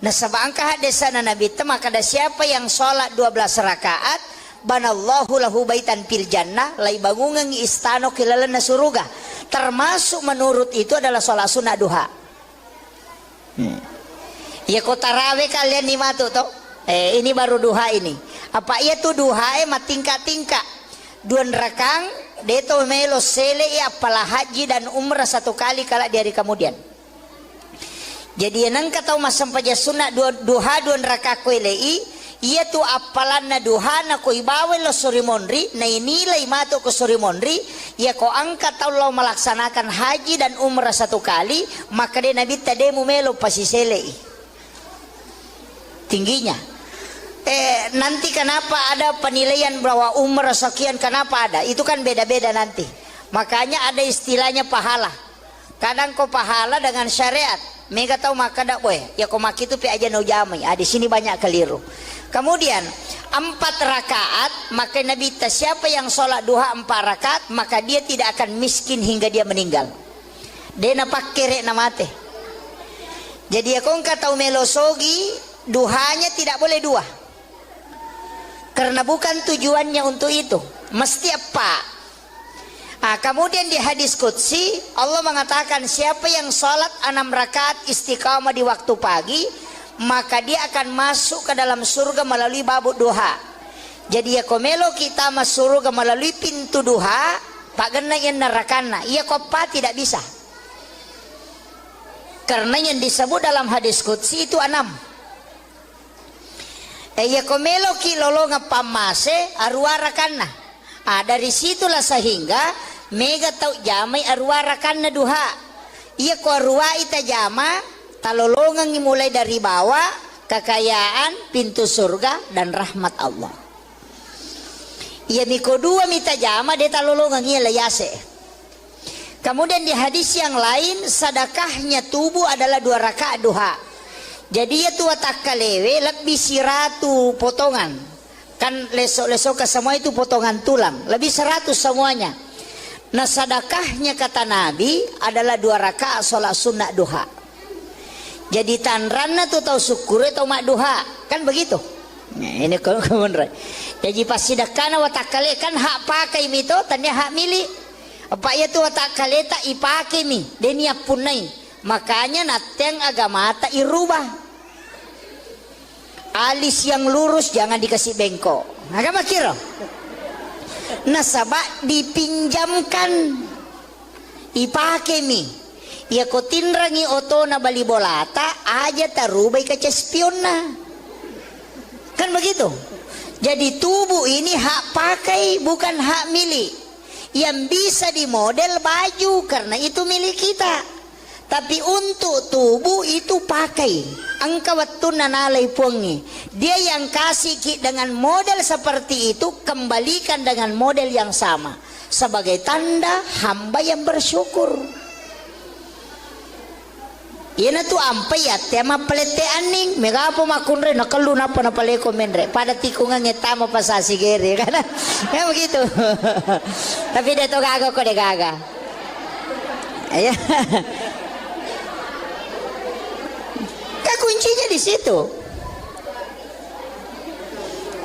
Nah sebab angka hadisan Nabi itu maka ada siapa yang sholat 12 rakaat, banallahu lahu baitan fil jannah, lai bangungan istano kilalana suruga. Termasuk menurut itu adalah sholat sunnah duha. Ya kok tarawih kalian nih matu toh? Ini baru duha ini. Apa iya tuh duha tingkat-tingkat. 2 rakang deto melo sele apalah haji dan umrah 1 kali kala di hari kemudian. Jadi nang kata mas sampaja sunnah duha 2 rakang kuelei iya tu apalan na duha na ko ibawe lo surimonri na inilai mato ko surimonri ya ko angkat Allah melaksanakan haji dan umrah 1 kali maka de nabi tade mumelo pasisele tingginya. Nanti kenapa ada penilaian bahwa umrah sekian, kenapa ada? Itu kan beda-beda nanti. Makanya ada istilahnya pahala. Kadang kau pahala dengan syariat. Mega tahu maka dak boy. Ya kau maki itu pi aja no jamai. Di sini banyak keliru. Kemudian 4 rakaat, maka Nabi siapa yang sholat duha 4 rakaat, maka dia tidak akan miskin hingga dia meninggal. Dia napak kere namate. Jadi ya kau tahu melosogi duhanya tidak boleh 2. Karena bukan tujuannya untuk itu. Mesti apa? Kemudian di hadis qudsi Allah mengatakan siapa yang sholat 6 rakaat istiqamah di waktu pagi, maka dia akan masuk ke dalam surga melalui babuk duha. Jadi ya komelo kita masuk surga melalui pintu duha, pak gena yang nerakana. Iya kopa tidak bisa. Karena yang disebut dalam hadis qudsi itu 6. Ya komelo ki lolo ngapamase arwara kana. Dari situlah sehingga mega tau jamai arwara kana duha. Iya ko arwa ita jama talolongan mulai dari bawah kekayaan pintu surga dan rahmat Allah. Iya miko 2 mita jama de talolongan iya layase. Kemudian di hadis yang lain sedekahnya tubuh adalah 2 rakaat duha. Jadi ya tua tak kalewe lebih siratu potongan. Kan lesok-lesok ke semua itu potongan tulang. Lebih 100 semuanya. Nah sedekahnya kata Nabi adalah 2 rakaat sholat sunnah duha. Jadi tanranna tuh tahu syukur atau mak duha. Kan begitu. Nah, ini kemudian. Jadi pas sedekahna watak kale kan hak pakai mito tanya hak milik. Apa ya tuh watak kale tak ipake mi. Denia punai. Makanya nateng agama tak irubah. Alis yang lurus jangan dikasih bengkok. Agama kira. Nasabak dipinjamkan. Ipake mi. Ya ko tinrangi oto na bali bolata aja tarubai ke cespiona. Kan begitu. Jadi tubuh ini hak pakai bukan hak milik. Yang bisa dimodel baju karena itu milik kita. Tapi untuk tubuh itu pakai. Angka waktu nanalai pungi. Dia yang kasih dengan model seperti itu kembalikan dengan model yang sama. Sebagai tanda hamba yang bersyukur. Ina tu ampai ya tema pelete aning. Megapo makunre nakalu napa na paleko menre. Pada tikungan ngetama pasasi gere kan. Ya begitu. Tapi dia to gaga ko de gaga. Ya. Kuncinya di situ.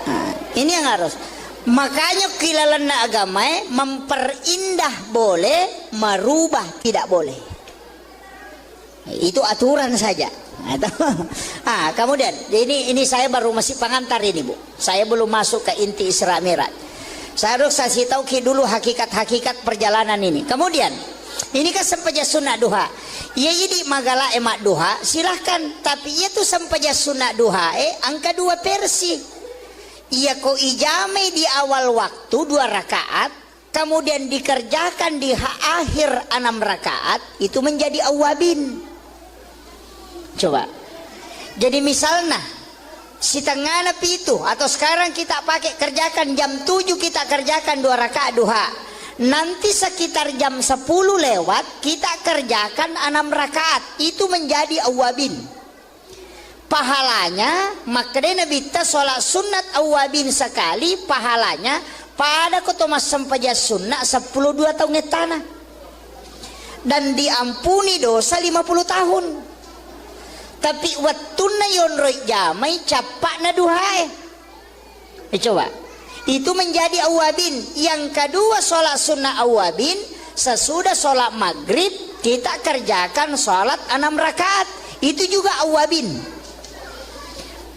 Nah, ini yang harus. Makanya kilalan agama memperindah boleh, merubah tidak boleh. Itu aturan saja. Kemudian ini saya baru masih pengantar ini Bu. Saya belum masuk ke inti Isra Mi'raj. Saya harus kasih tahu dulu hakikat-hakikat perjalanan ini. Kemudian ini kan sempaja sunnah duha. Ya jadi magala emak duha silahkan. Tapi itu sempaja sunnah duha angka 2 versi. Ia ko ijame di awal waktu 2 rakaat, kemudian dikerjakan di akhir 6 rakaat, itu menjadi awabin. Coba. Jadi misalnya si tengah itu, atau sekarang kita pakai kerjakan jam 7 kita kerjakan 2 rakaat duha. Nanti sekitar jam 10 lewat kita kerjakan 6 rakaat, itu menjadi awabin. Pahalanya makanya Nabi ta sholat sunat awabin sekali, pahalanya pada kotomas sampaja sunnah 12 tahun tanah, dan diampuni dosa 50 tahun. Tapi wattuna yonroi jamai capak na duhae. Coba, itu menjadi awabin. Yang kedua sholat sunnah awabin, sesudah sholat maghrib kita kerjakan sholat 6 rakaat, itu juga awabin.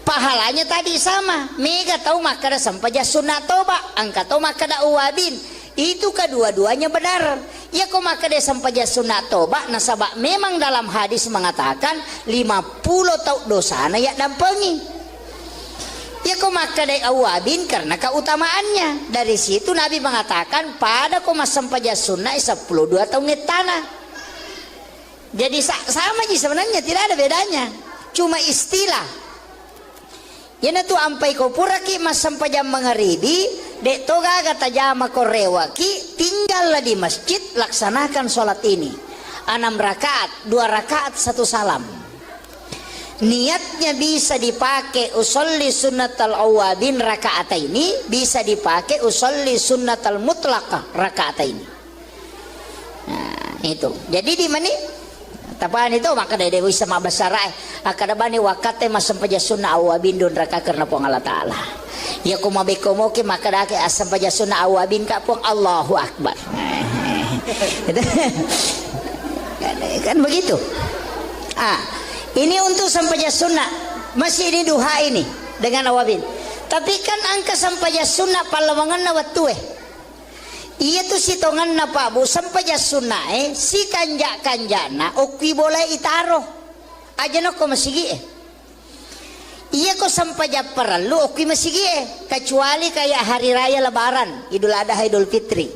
Pahalanya tadi sama. Mega tahu makada sampaja sunat toba, angka tahu makada awabin. Itu kedua-duanya benar. Ya kok makada sampaja sunat toba, nasabak memang dalam hadis mengatakan 50 tahun dosana ya dampengi. Ya kok makada awabin karena keutamaannya. Dari situ Nabi mengatakan pada kok sampaja sunat 12 tahun tanah. Jadi sama aja sebenarnya, tidak ada bedanya. Cuma istilah. Yana tu ampai ko puraki mas sampai jam magharibi, dek toga kata jama korewaki, tinggallah di masjid laksanakan sholat ini 6 rakaat, 2 rakaat 1 salam. Niatnya bisa dipakai usolli sunnatal awabin rakaat ini, bisa dipakai usolli sunnatal mutlaqah rakaat ini. Nah, itu. Jadi di mana? Tapaan itu maka dari dewi sama basarai akada bani wakate masam paja sunnah awabin don raka karena pong Allah Ta'ala. Ya kumabe komoke maka dake asam paja sunnah awabin ka pong Allahu Akbar. Kan begitu. Ini untuk sampaja sunnah, masih ini duha ini dengan awabin. Tapi kan angka sampaja sunnah palawangan na watue. Iya tuh si tongan na Pak Bu sampaja sunnah si kanjana okwi boleh itaro aja no ko masigi iya ko sampaja perlu okwi masigi kecuali kayak hari raya lebaran Idul Adha Idul Fitri.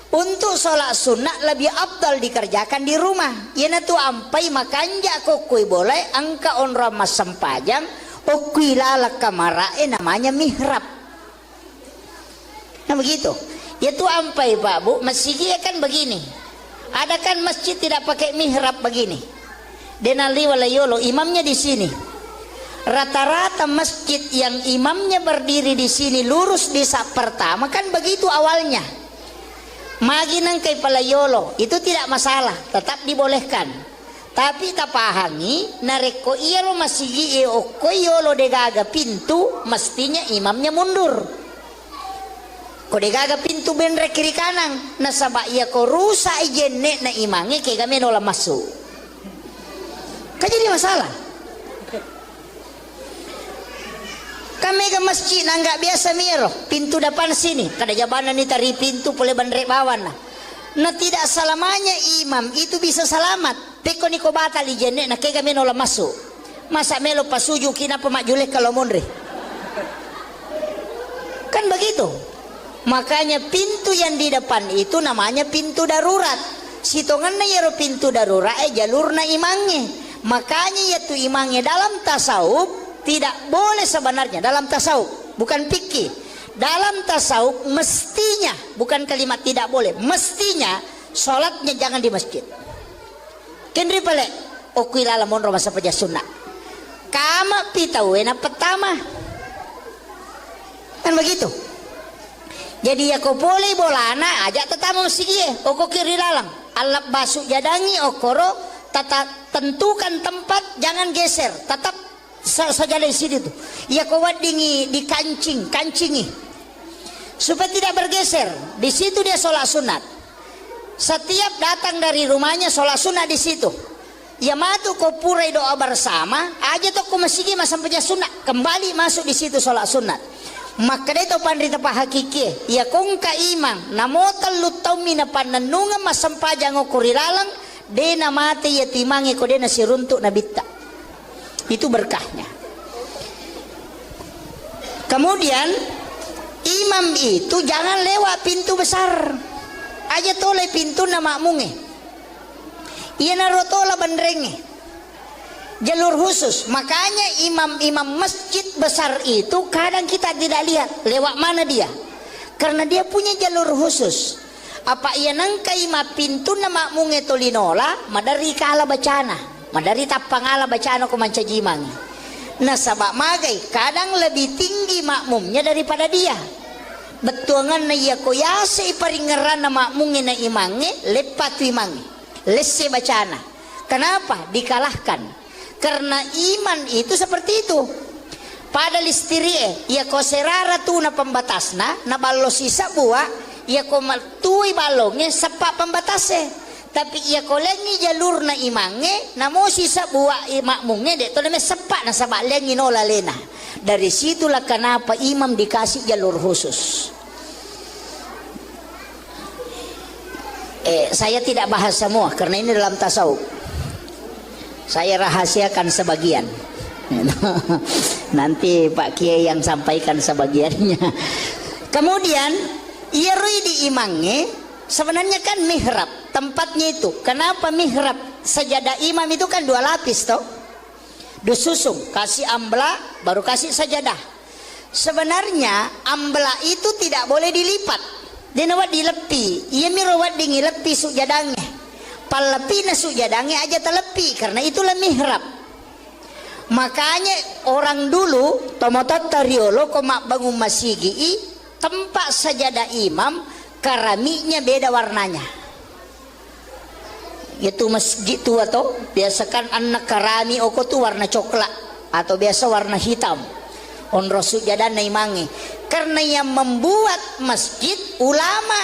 Untuk sholat sunnah lebih abdal dikerjakan di rumah. Iya na tuh ampai makanja ko kui boleh angka on ramas sampajang okwi lalak kamarae namanya mihrab. Nah begitu. Ya tuh ampai Pak Bu, masjidnya kan begini. Ada kan masjid tidak pakai mihrab begini. Denali walayolo, imamnya di sini. Rata-rata masjid yang imamnya berdiri di sini lurus di sak pertama kan begitu awalnya. Maginang kay palayolo, itu tidak masalah, tetap dibolehkan. Tapi tapahani nareko iya lo masjid o koyolo degaga pintu, mestinya imamnya mundur. Kode gaga pintu benre kiri kanan nasaba iya ko rusa ijenne na imangi kay kami nola masuk. Kan jadi masalah. Kami ke masjid na nggak biasa miro pintu depan sini kada jabana ni tari pintu pole bandre bawan na tidak selamanya imam itu bisa selamat. Peko ni ko batal ijenne na kay kami nola masuk. Masa melo pasuju kina pemajuleh kalau monre. Kan begitu. Makanya pintu yang di depan itu namanya pintu darurat. Sitonganna yero pintu darurat jalurna imangnya. Makanya yaitu imangnya dalam tasawuf tidak boleh sebenarnya dalam tasawuf, bukan fikih. Dalam tasawuf mestinya, bukan kalimat tidak boleh, mestinya sholatnya jangan di masjid. Kendri pale okuila lamon roma sapaja sunnah. Kama pitawena pertama. Kan begitu. Jadi ya ko boleh bolana aja tetama mesigie oko kiri lalang alap basuk jadangi okoro tata tentukan tempat jangan geser tetap saja di sini tuh ya ko wadingi di kancingi supaya tidak bergeser di situ dia sholat sunat setiap datang dari rumahnya sholat sunat di situ ya matu ko purai doa bersama aja tuh ko mesigie sampai sunat kembali masuk di situ sholat sunat. Maka itu pandrita pa hakiki ya kung kaimang namotal lutaw mina pananunga masampajang o kurilalang de na mati ya timangi ko de na siruntuk na bitta itu berkahnya. Kemudian imam itu jangan lewat pintu besar, aja toleh pintu na makmunge, iya narotola bandrenge, jalur khusus. Makanya imam-imam masjid besar itu kadang kita tidak lihat lewat mana dia, karena dia punya jalur khusus. Apa ia nangkai ma pintu na makmunge tolinola madari kala bacana, madari tapangala bacana ko mancajimang. Nah sabak magai kadang lebih tinggi makmumnya daripada dia. Betuangan na iya ko yase iparingeran na makmunge na imange lepat imange lesse bacana. Kenapa dikalahkan? Karena iman itu seperti itu. Pada listirie ia ko serara tu na pembatasna na ballo sisa buah ia ko matui balongnya sepak pembatasnya, tapi ia ko lengi jalur na imange namo sisa buah makmunge dek to leme sepak na sabak lengi nola lena. Dari situlah kenapa imam dikasih jalur khusus. Saya tidak bahas semua karena ini dalam tasawuf. Saya rahasiakan sebagian. Nanti Pak Kiai yang sampaikan sebagiannya. Kemudian ia rui di imangnya sebenarnya kan mihrab tempatnya itu. Kenapa mihrab? Sajadah imam itu kan 2 lapis toh, disusung kasih ambla baru kasih sajadah. Sebenarnya ambla itu tidak boleh dilipat, dia nawat dilepi. Ia mirawat dingilepi sujadangnya, palepi na sujadangnya aja telepi, karena itulah mihrab. Makanya orang dulu tomotot tariolo komak bangun masigi tempat sajadah imam keramiknya beda warnanya. Itu masjid tua toh biasakan anak kerami oko tuh warna coklat atau biasa warna hitam. On sujadah na imangi. Karena yang membuat masjid ulama.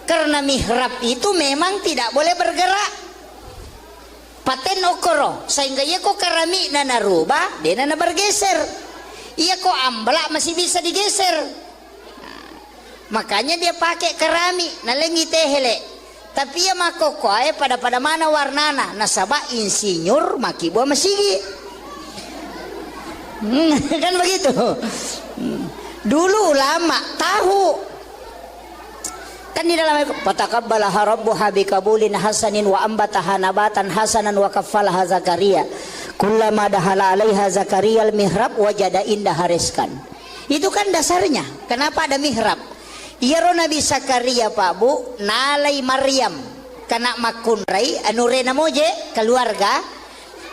Karena mihrab itu memang tidak boleh bergerak. Paten okoro sehingga ya kok keramik na narubah dia na bergeser. Iya kok amblak masih bisa digeser. Nah, makanya dia pakai keramik nalengi tehele. Tapi ya makoko pada mana warnana nasabah insinyur maki buah masigi. Kan begitu. Dulu ulama tahu. Kan di dalam fataqabbalaha rabbuha biqabulin hasanin wa ambataha nabatan hasanan wa kaffalaha Zakaria. Kullama dahala alaiha Zakaria al-mihrab wajada indah hariskan. Itu kan dasarnya. Kenapa ada mihrab? Iyaro Nabi Zakaria Pak Bu nalai Maryam kana makunrai anure namoje keluarga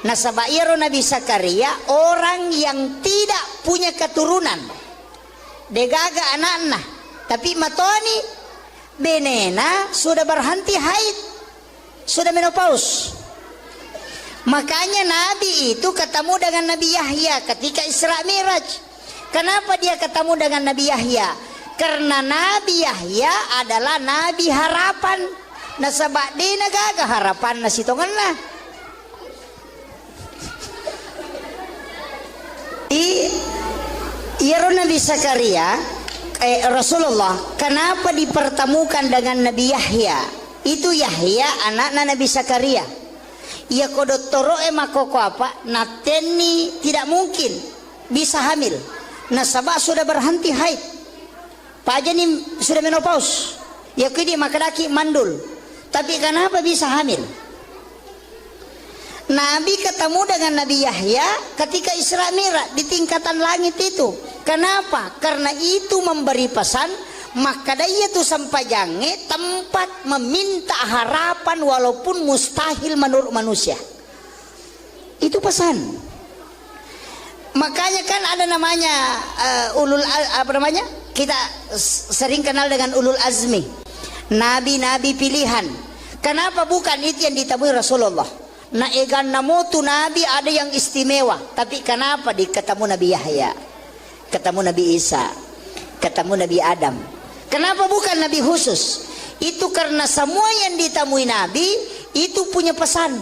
nasaba iyaro Nabi Zakaria orang yang tidak punya keturunan. Degaga anak-anak tapi matoni benena sudah berhenti haid, sudah menopause. Makanya Nabi itu ketemu dengan Nabi Yahya ketika Isra Miraj. Kenapa dia ketemu dengan Nabi Yahya? Karena Nabi Yahya adalah Nabi harapan. Nasabak di nagaga harapan nasitongan lah. Iyaro Nabi Zakaria Rasulullah kenapa dipertemukan dengan Nabi Yahya? Itu Yahya anak Nabi Zakaria. Ia kodottoro makoko apa nateni tidak mungkin bisa hamil. Nasabah sudah berhenti haid, pajani sudah menopause. Ya kini makadaki mandul. Tapi kenapa bisa hamil? Nabi ketemu dengan Nabi Yahya ketika Isra Mi'raj di tingkatan langit itu. Kenapa? Karena itu memberi pesan maka daya tu sampajange tempat meminta harapan walaupun mustahil menurut manusia. Itu pesan. Makanya kan ada namanya kita sering kenal dengan ulul azmi, nabi-nabi pilihan. Kenapa bukan itu yang ditemui Rasulullah? Na egan namo tu nabi ada yang istimewa, tapi kenapa ketemu Nabi Yahya, ketemu Nabi Isa, ketemu Nabi Adam? Kenapa bukan nabi khusus? Itu karena semua yang ditemui nabi itu punya pesan.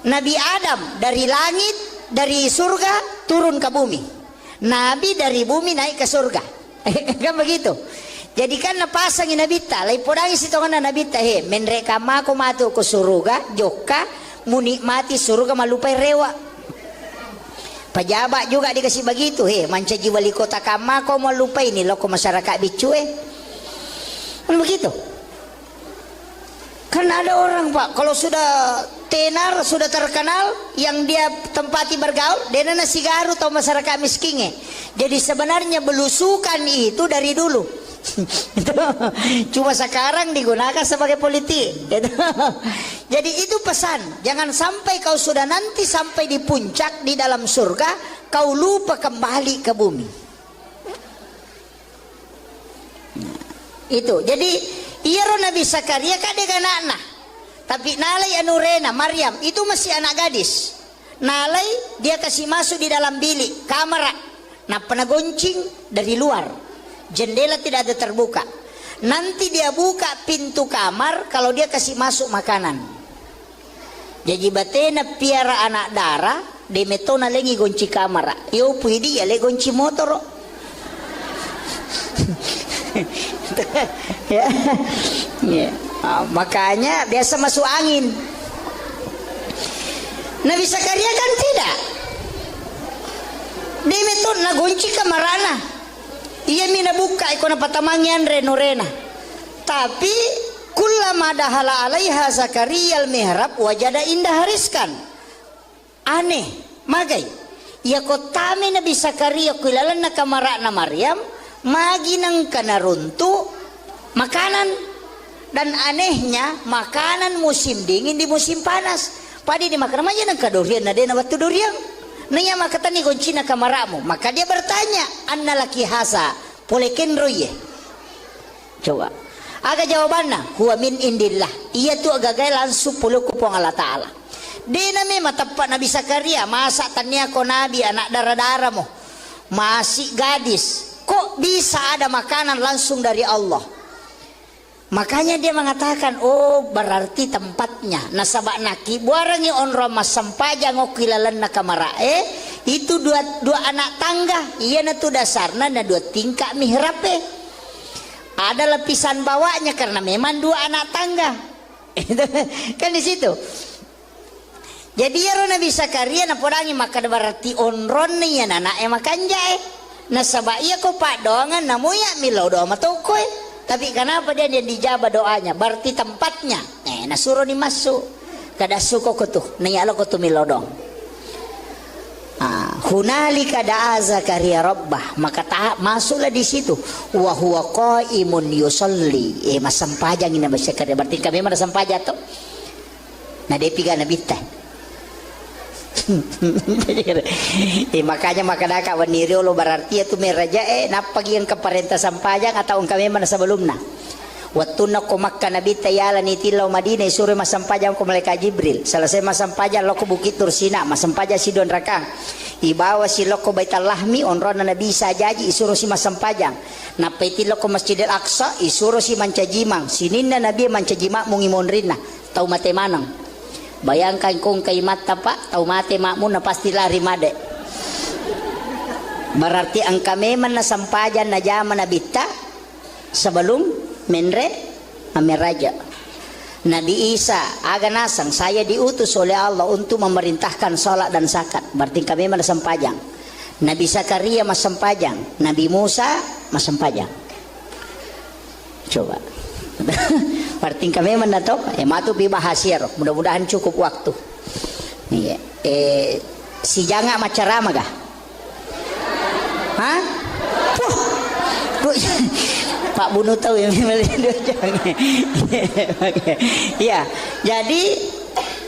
Nabi Adam dari langit, dari surga turun ke bumi. Nabi dari bumi naik ke surga. Kan begitu. Jadi kan napasangin Nabi ta, lai podangi sitongan Nabi ta he, menreka mako matu ke surga, joka munikmati surga malupai rewa. Pejabat juga dikasih begitu. Mancaji wali kota kama kau mau lupa ini loko masyarakat bicu kan begitu. Kan ada orang Pak, kalau sudah tenar, sudah terkenal, yang dia tempati bergaul, dia nasi garu atau masyarakat miskin. Jadi sebenarnya belusukan itu dari dulu. Cuma sekarang digunakan sebagai politik. Jadi itu pesan, jangan sampai kau sudah nanti sampai di puncak di dalam surga, kau lupa kembali ke bumi. Itu. Jadi iya Nabi Zakaria kadek anakna. Tapi nalai anurena Maryam itu masih anak gadis. Nalai dia kasih masuk di dalam bilik kamar. Nah pernah goncing dari luar. Jendela tidak ada terbuka. Nanti dia buka pintu kamar kalau dia kasih masuk makanan. Jadi batena piara anak darah, de metona lengi gonci kamar. Yo puidi ya le gonci motor. Ya. Ya. Makanya biasa masuk angin. Nabi Zakaria kan tidak. De metona gonci kamarana. Ia mina buka ikona patamangian renorena. Tapi kullama dahala alaiha Zakaria al-mihrab wajada indah hariskan. Aneh, magai. Ya kotame Nabi Zakaria kuilalan na kamara na Maryam, magi nang kanaruntu makanan. Dan anehnya makanan musim dingin di musim panas. Padi di makan aja nang kadurian na dena waktu durian. Nanya makata ni goncina kamaramu. Maka dia bertanya, anna laki hasa poleken roye. Coba. Aga jawabannya, huwa min indillah. Ia tu agak langsung puluh kupong Allah Ta'ala. Dia memang tepat Nabi Zakaria. Masa tanya kau Nabi anak darah-darah mo. Masih gadis. Kok bisa ada makanan langsung dari Allah? Makanya dia mengatakan, oh berarti tempatnya. Nasabak naki, buarangi onro mas sampaja ngokilalan nakamarae. Itu dua anak tangga. Iya na tu dasarna na dua tingkah mihrape. Ada lapisan bawahnya karena memang dua anak tangga. Kan di situ. Jadi ya Nabi Zakaria na podangi maka berarti onron nih ya anak makan jae. Nasabak iya ko pak doangan namuya milau doa matokoy. Tapi kenapa dia dijabah doanya? Berarti tempatnya. Nasuruh dimasuk. Kada suko ko tuh. Niyalo ko tuh milau dong. Hunalika da'a Zakaria rabbah, maka masuklah di situ wa huwa qaimun yusalli. Masampajang ina Zakaria, berarti kami mana sampaja to. Nah dia piga nabi teh. Makanya makadaka waniri lo berarti itu meraja napagi yang keparenta sampajang atau kami mana sebelumna. Watuna ko Makkah Nabi tayala ni tilaw Madinah suri masampajang ko malaikat Jibril. Selesai masampajang lo ko Bukit Tursina, masampajang si Don Rakang. Ibawa si lo ko Baitul Lahmi onron na Nabi sajaji isuro si masampajang. Napaiti lo ko Masjidil Aqsa isuro si mancajimang. Sinin na Nabi mancajima mungimon rin na. Tau mate manang. Bayangkan kung kay mata pa, tau mate makmu na pasti lari made. Berarti ang kami man nasampajan na jaman na bita sebelum menre amiraja. Nabi Isa aga nasang saya diutus oleh Allah untuk memerintahkan salat dan zakat. Berarti kami masampajang. Nabi Zakaria masampajang, Nabi Musa masampajang. Coba. Berarti kami menatok matu pi bahasir. Mudah-mudahan cukup waktu. Iya. Si janga macarama gah? Hah? Pak Bunu tahu yang ya. Jadi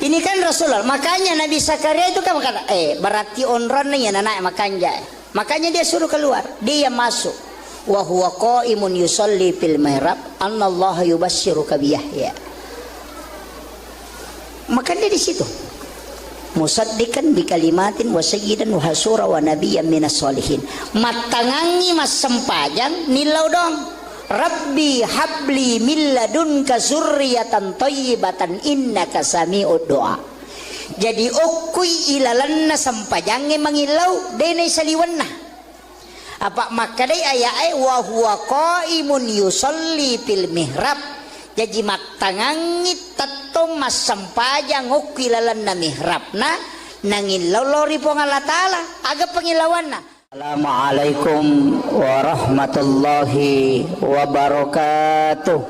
ini kan Rasulullah. Makanya Nabi Zakaria itu kan kata, berarti onron nih anak makanya. Makanya dia suruh keluar, dia masuk. Wa huwa qaimun yusalli fil mihrab, anallahu yubasyyiruka bi Yahya. Maka dia di situ. Musaddiqan bi kalimatin wa sayyidan wa hasura wa nabiyyan minas solihin. Matangangi mas sempajang nilau dong. Rabbi habli min ladunka zurriyatan thayyibatan innaka sami'ud du'a. Jadi ukui ilalanna sampajange mangilau dene saliwanna. Apa makadai ayai wa huwa qaimun yusalli fil mihrab. Jadi matangangi tatong mas sampajang ukui ilalanna mihrabna nangilolori pong Allah Ta'ala aga pangilawan na. Assalamualaikum warahmatullahi wabarakatuh.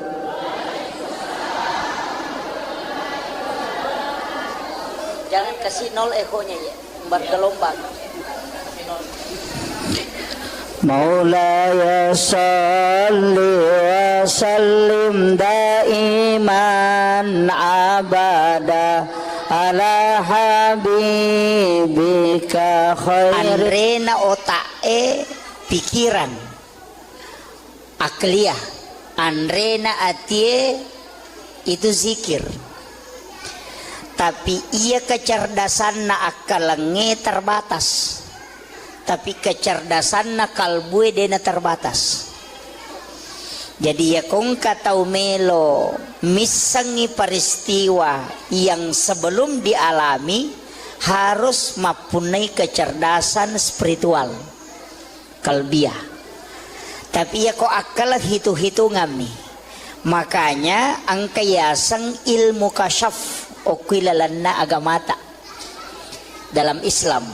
Jangan kasih nol ekonya ya, bergelombang. Maulaya salli wa sallim daiman abada ala habibika khair. Andrena otae pikiran akliyah, andrena atie itu zikir, tapi ia kecerdasan na akalenge terbatas, tapi kecerdasan na kalbue dena terbatas. Jadi ya kong katau melo misangi peristiwa yang sebelum dialami harus mempunyai kecerdasan spiritual kalbiah. Tapi ya kok akal hitung-hitungan nih. Makanya angka yasang ilmu kasyaf okuilalanna agamata dalam Islam.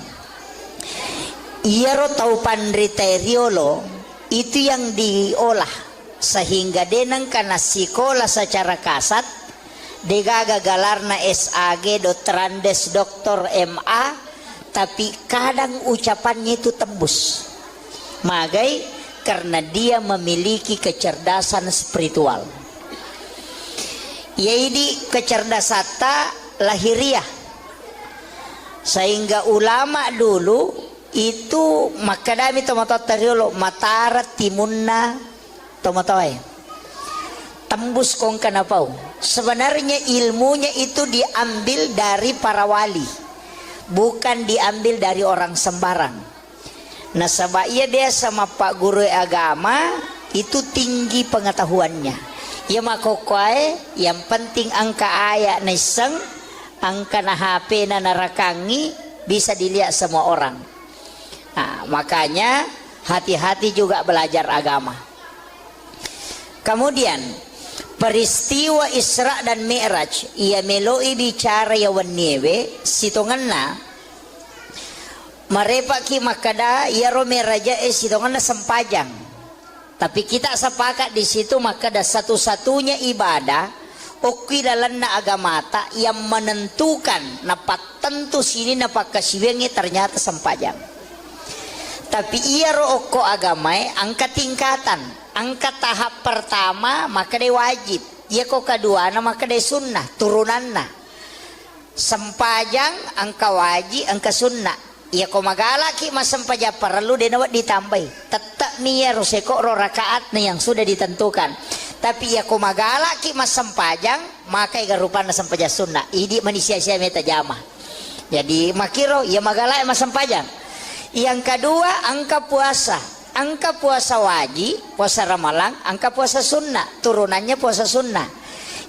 Iaro tau pandriteriolo itu yang diolah sehingga denang kana sikola secara kasat degaga galarna SAG Dotrandes Doktor MA, tapi kadang ucapannya itu tembus magai karena dia memiliki kecerdasan spiritual, yaitu kecerdasan lahiriah. Sehingga ulama dulu itu makadami tomatoriolo matara timunna tomatoy tembus kong kanapau. Sebenarnya ilmunya itu diambil dari para wali, bukan diambil dari orang sembarang. Nah sebab dia sama pak guru agama itu tinggi pengetahuannya. Ya makokoy yang penting angka ayat niseng, angka na HP na narakangi bisa dilihat semua orang. Nah, makanya hati-hati juga belajar agama. Kemudian peristiwa Isra dan Mi'raj ia meloi bicara ya waniewe sitonganna marepaki makada ya romeraja sitonganna sempajang. Tapi kita sepakat di situ makada satu-satunya ibadah okilalanna agamata yang menentukan napak tentu sini napak kasiwengi ternyata sempajang. Tapi ia roko agamai angka tingkatan, angka tahap pertama maka dia wajib, ia kok kedua maka dia sunnah turunanna. Sempajang angka wajib, angka sunnah. Ia kok magalaki mas sempajang perlu dia nawat ditambah. Tetap nih ya roseko ro rakaat nih yang sudah ditentukan. Tapi ia kok magalaki mas sempajang maka ia rupana sempajang sunnah. Idi manusia-sia meta jamah. Jadi makiro ia magalaki mas sempajang. Yang kedua angka puasa. Angka puasa wajib, puasa ramalan, angka puasa sunnah, turunannya puasa sunnah.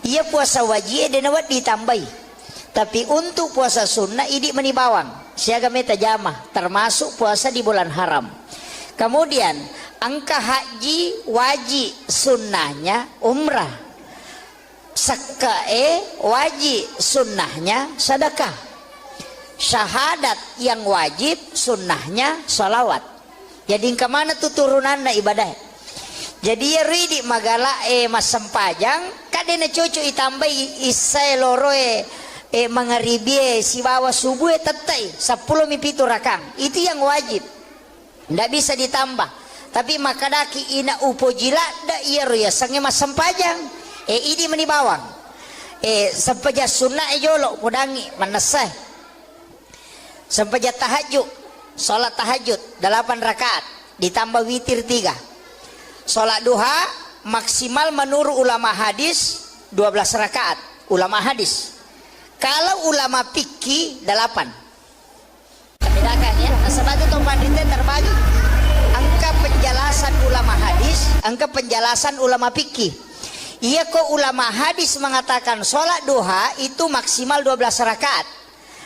Ia puasa wajib dia nawat ditambahi. Tapi untuk puasa sunnah ini menibawang. Siaga meta jamah, termasuk puasa di bulan haram. Kemudian angka haji wajib, sunnahnya umrah. Sakae wajib, sunnahnya sedekah. Syahadat yang wajib, sunnahnya salawat. Jadi kemana tuh turunannya ibadah? Jadi ya ridi magala mas sempajang kadena cucu itambah isai loroe mangaribi si bawa subuh tetai 10 mipitu rakang. Itu yang wajib. Ndak bisa ditambah. Tapi makadaki ina upojila da iya roya sange mas sempajang. Ini menibawang. Sempajang sunnah jolo mudangi manasah. Sempajang tahajud, sholat tahajud 8 rakaat ditambah witir 3. Sholat duha maksimal menurut ulama hadis 12 rakaat ulama hadis. Kalau ulama fikih 8. Bedakan ya. Nah, sebab itu pandita terbagi angka penjelasan ulama hadis, angka penjelasan ulama fikih. Iya kok ulama hadis mengatakan sholat duha itu maksimal 12 rakaat.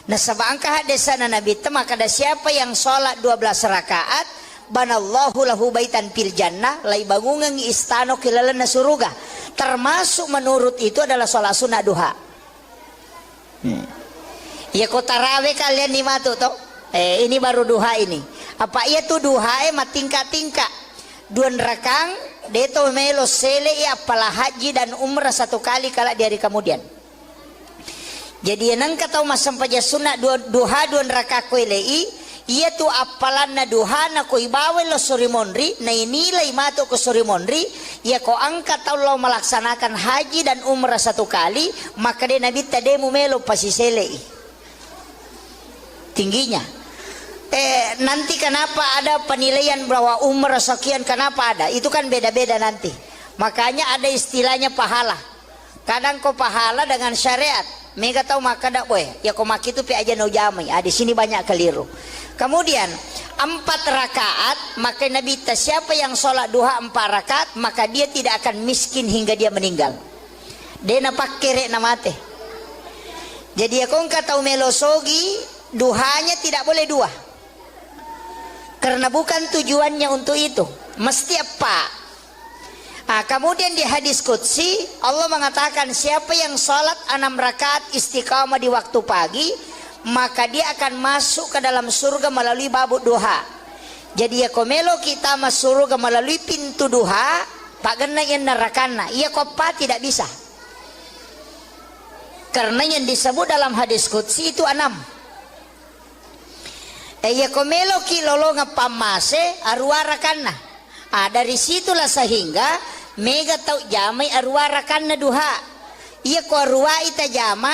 Nah sebab angka hadisana Nabi itu maka ada siapa yang sholat 12 rakaat banallahu lahu baitan fil jannah lai bangungan istana kilalana suruga. Termasuk menurut itu adalah sholat sunnah duha. Ya kau taraweh kalian di matu toh. Ini baru duha ini. Apa iya tuh duha tingkat-tingkat. Duan rakang deto melo sele apalah haji dan umrah satu kali kala di hari kemudian. Jadi nang kata mas sampaja sunat duha duan raka kuelei ia tu apalan na duha na ko ibawe lo suri monri na inilai mato ko suri monri ia ko angkat Allah melaksanakan haji dan umrah satu kali maka dia nabi tademu melo pasisele tingginya. Nanti kenapa ada penilaian bahwa umrah sekian, kenapa ada? Itu kan beda-beda nanti. Makanya ada istilahnya pahala. Kadang kau pahala dengan syariat. Mega tahu maka dak boy. Ya kau maki itu pi aja no jamai. Di sini banyak keliru. Kemudian 4 rakaat, maka Nabi siapa yang sholat duha 4 rakaat, maka dia tidak akan miskin hingga dia meninggal. Dia napak kere namate. Jadi ya kau tahu melosogi duhanya tidak boleh 2. Karena bukan tujuannya untuk itu. Mesti apa? Kemudian di hadis qudsi Allah mengatakan siapa yang sholat 6 rakaat istiqamah di waktu pagi maka dia akan masuk ke dalam surga melalui babuk duha. Jadi ya komelo kita masuk surga melalui pintu duha pak gena yang nerakana iya kopa tidak bisa. Karena yang disebut dalam hadis qudsi itu 6. Ya komelo ki lolonga pamase arwara kanna. Dari situlah sehingga mega tau jamai arwara kanna duha. Iya ko arwa ita jama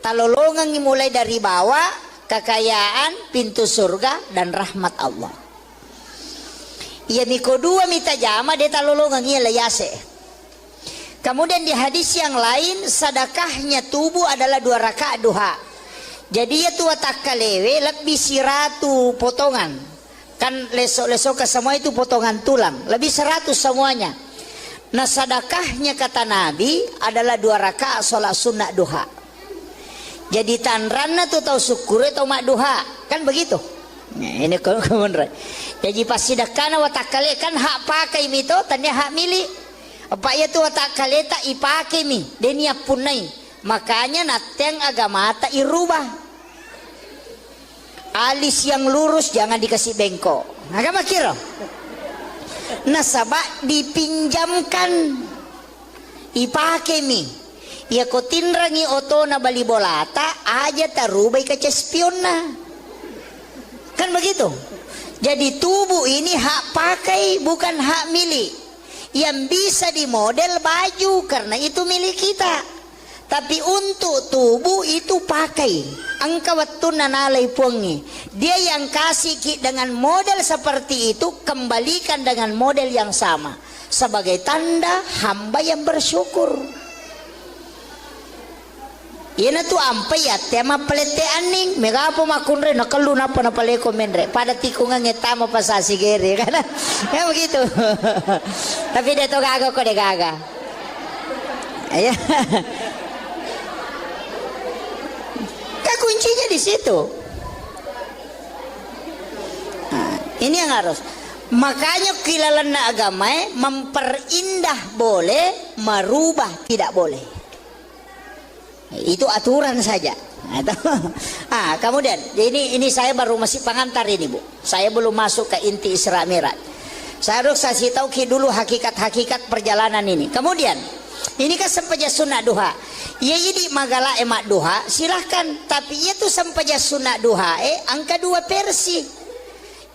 talolongan mulai dari bawah kekayaan pintu surga dan rahmat Allah. Iya miko 2 mita jama dia talolongan iya layase. Kemudian di hadis yang lain sedekahnya tubuh adalah 2 rakaat duha. Jadi ya tua tak kalewe lebih siratu potongan kan lesok-lesok ke semua itu potongan tulang lebih 100 semuanya. Nah sedekahnya kata Nabi adalah 2 rakaat sholat sunnah duha. Jadi tanranna tuh tahu syukur atau mak duha kan begitu. Nah, ini kebenaran. Jadi pas sedekahna watak kale kan hak pakai mito tanya hak milik. Apa ya tuh watak kale tak ipake mi denia punai. Makanya nateng agama tak irubah. Alis yang lurus jangan dikasih bengkok. Agama kira. Nasabak dipinjamkan. Ipake mi. Ya ko tinrangi oto na bali bolata aja tarubai ke cespionna. Kan begitu. Jadi tubuh ini hak pakai bukan hak milik. Yang bisa dimodel baju karena itu milik kita. Tapi untuk tubuh itu pakai. Angka waktu nanalai puangi. Dia yang kasih dengan model seperti itu kembalikan dengan model yang sama. Sebagai tanda hamba yang bersyukur. Ina tu ampai ya tema pelete aning. Mega apa makunre nakalu napa na paleko menre. Pada tikungan ngetama pasasi gere kan. Ya begitu. Tapi dia tu gaga kok dia gaga. Ya. Kuncinya di situ. Nah, ini yang harus. Makanya kilalan agama memperindah boleh, merubah tidak boleh. Itu aturan saja. Kemudian ini saya baru masih pengantar ini Bu. Saya belum masuk ke inti Isra Mi'raj. Saya harus kasih tahu dulu hakikat-hakikat perjalanan ini. Kemudian ini kan sempaja sunat duha. Ya jadi magala emak duha silahkan. Tapi ia tuh sempaja sunat duha angka 2 versi.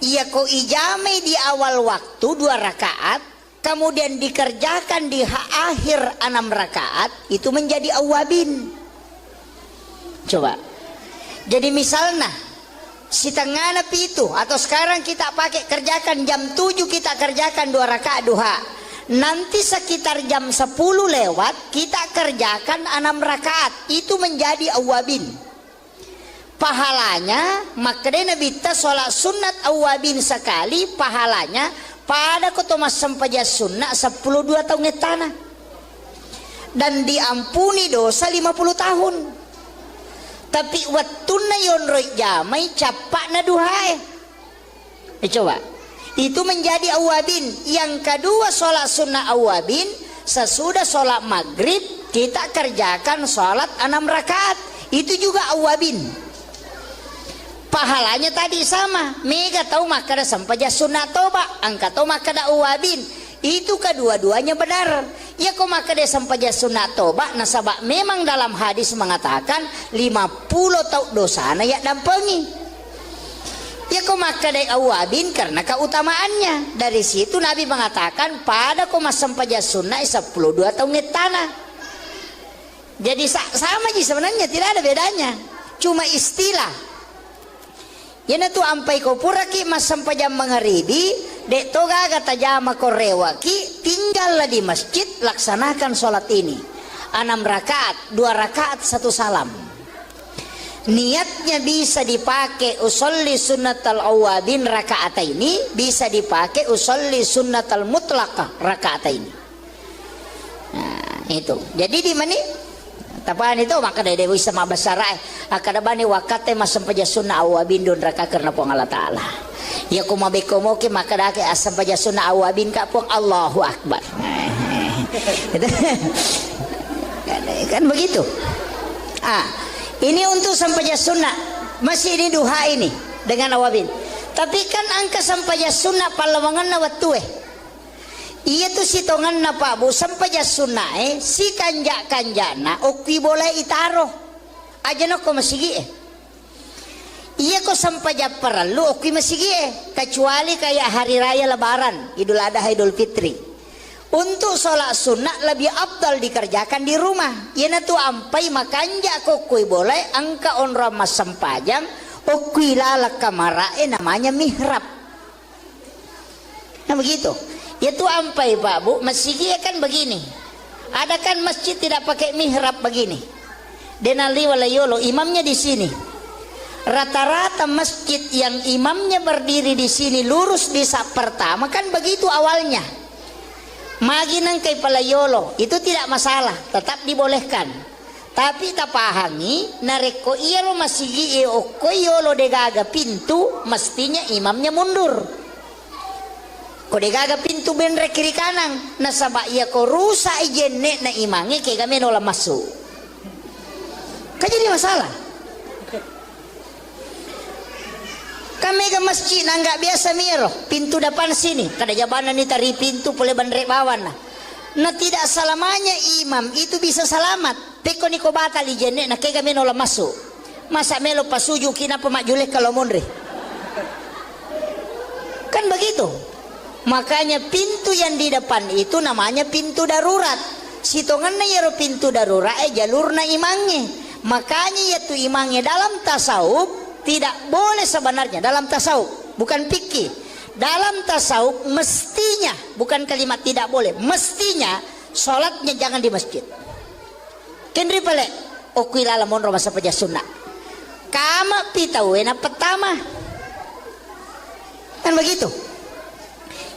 Ia ko ijame di awal waktu 2 rakaat. Kemudian dikerjakan di akhir 6 rakaat. Itu menjadi awabin. Coba. Jadi misalnya si tengah napi itu. Atau sekarang kita pakai kerjakan jam 7 kita kerjakan 2 rakaat duha. Nanti sekitar jam 10 lewat kita kerjakan 6 rakaat. Itu menjadi awabin. Pahalanya makanya Nabi ta sholat sunat awabin sekali. Pahalanya pada kotomas sempaja sunnah 10-2 tahun tanah. Dan diampuni dosa 50 tahun. Tapi waktu na yon roy jamai capak na duhae. Coba. Itu menjadi awabin. Yang kedua sholat sunnah awabin. Sesudah sholat maghrib kita kerjakan sholat 6 rakaat. Itu juga awabin. pahalanya tadi sama. Mega tahu makada sampaja sunat toba, angka tahu makada uwabin. Itu kedua-duanya benar. Ya kok makada sampaja sunat toba nasabak memang dalam hadis mengatakan 50 tau dosana ya dampengi. Ya kok makada awabin karena keutamaannya. Dari situ Nabi mengatakan pada koma sampaja sunat 12 tahun tanah. Jadi sama aja sebenarnya, tidak ada bedanya. Cuma istilah. Yana tu ampai ko puraki mas sampajam mengeribi dek toga kata jama ko rewaki tinggallah di masjid laksanakan sholat ini 6 rakaat 2 rakaat 1 salam. Niatnya bisa dipakai usolli sunnatal awabin rakaat ini, bisa dipakai usolli sunnatal mutlaqah rakaat ini. Nah, itu. Jadi di mana? Tapaan itu maka dari Dewi sama basarai akada bani wakate masam paja sunnah awabin don raka karena pong Allah Ta'ala. Ya kumabe komoke maka dake asam paja sunnah awabin ka pong Allahu Akbar. Kan begitu. Ini untuk sampaja sunnah. Masih ini duha ini dengan awabin. Tapi kan angka sampaja sunnah palawangan na watue. Iya tuh sitongan na Pak Bu sampaja sunnah si kanjana okwi boleh itaro. Aja no ko masigi Iya ko sampaja perlu okwi masigi kecuali kayak hari raya lebaran, Idul Adha, Idul Fitri. Untuk sholat sunnah lebih abdal dikerjakan di rumah. Iya tuh ampai makanja ko kui boleh angka on ramas sampajang okwi lalak kamarae namanya mihrab. Nah begitu. Itu ampai Pak Bu, masjid kan begini. Ada kan masjid tidak pakai mihrab begini. Denali walayolo imamnya di sini. Rata-rata masjid yang imamnya berdiri di sini lurus di sak pertama kan begitu awalnya. Maginang kay palayolo itu tidak masalah, tetap dibolehkan. Tapi tapahangi nareko iya lo masjid o koyolo degaga pintu mestinya imamnya mundur. Kode gaga pintu benre kiri kanan nasaba iya ko rusa ijenne na imangi kay kami nola masuk. Kan jadi masalah. Kami ke masjid na nggak biasa miro pintu depan sini kada jabana ni tari pintu pole bandre bawan na tidak selamanya imam itu bisa selamat. Peko ni ko batal ijenne na kay kami nola masuk. Masa melo pasuju kina pemajuleh kalau mondre. Kan begitu. Makanya pintu yang di depan itu namanya pintu darurat. Sitongan na yaro pintu darurat jalur na imangnya. Makanya yaitu imangnya dalam tasawuf tidak boleh sebenarnya dalam tasawuf, bukan fikih. Dalam tasawuf mestinya, bukan kalimat tidak boleh, mestinya sholatnya jangan di masjid. Kendri pale okuilala monro masa paja sunnah. Kama pitawena pertama. Kan begitu.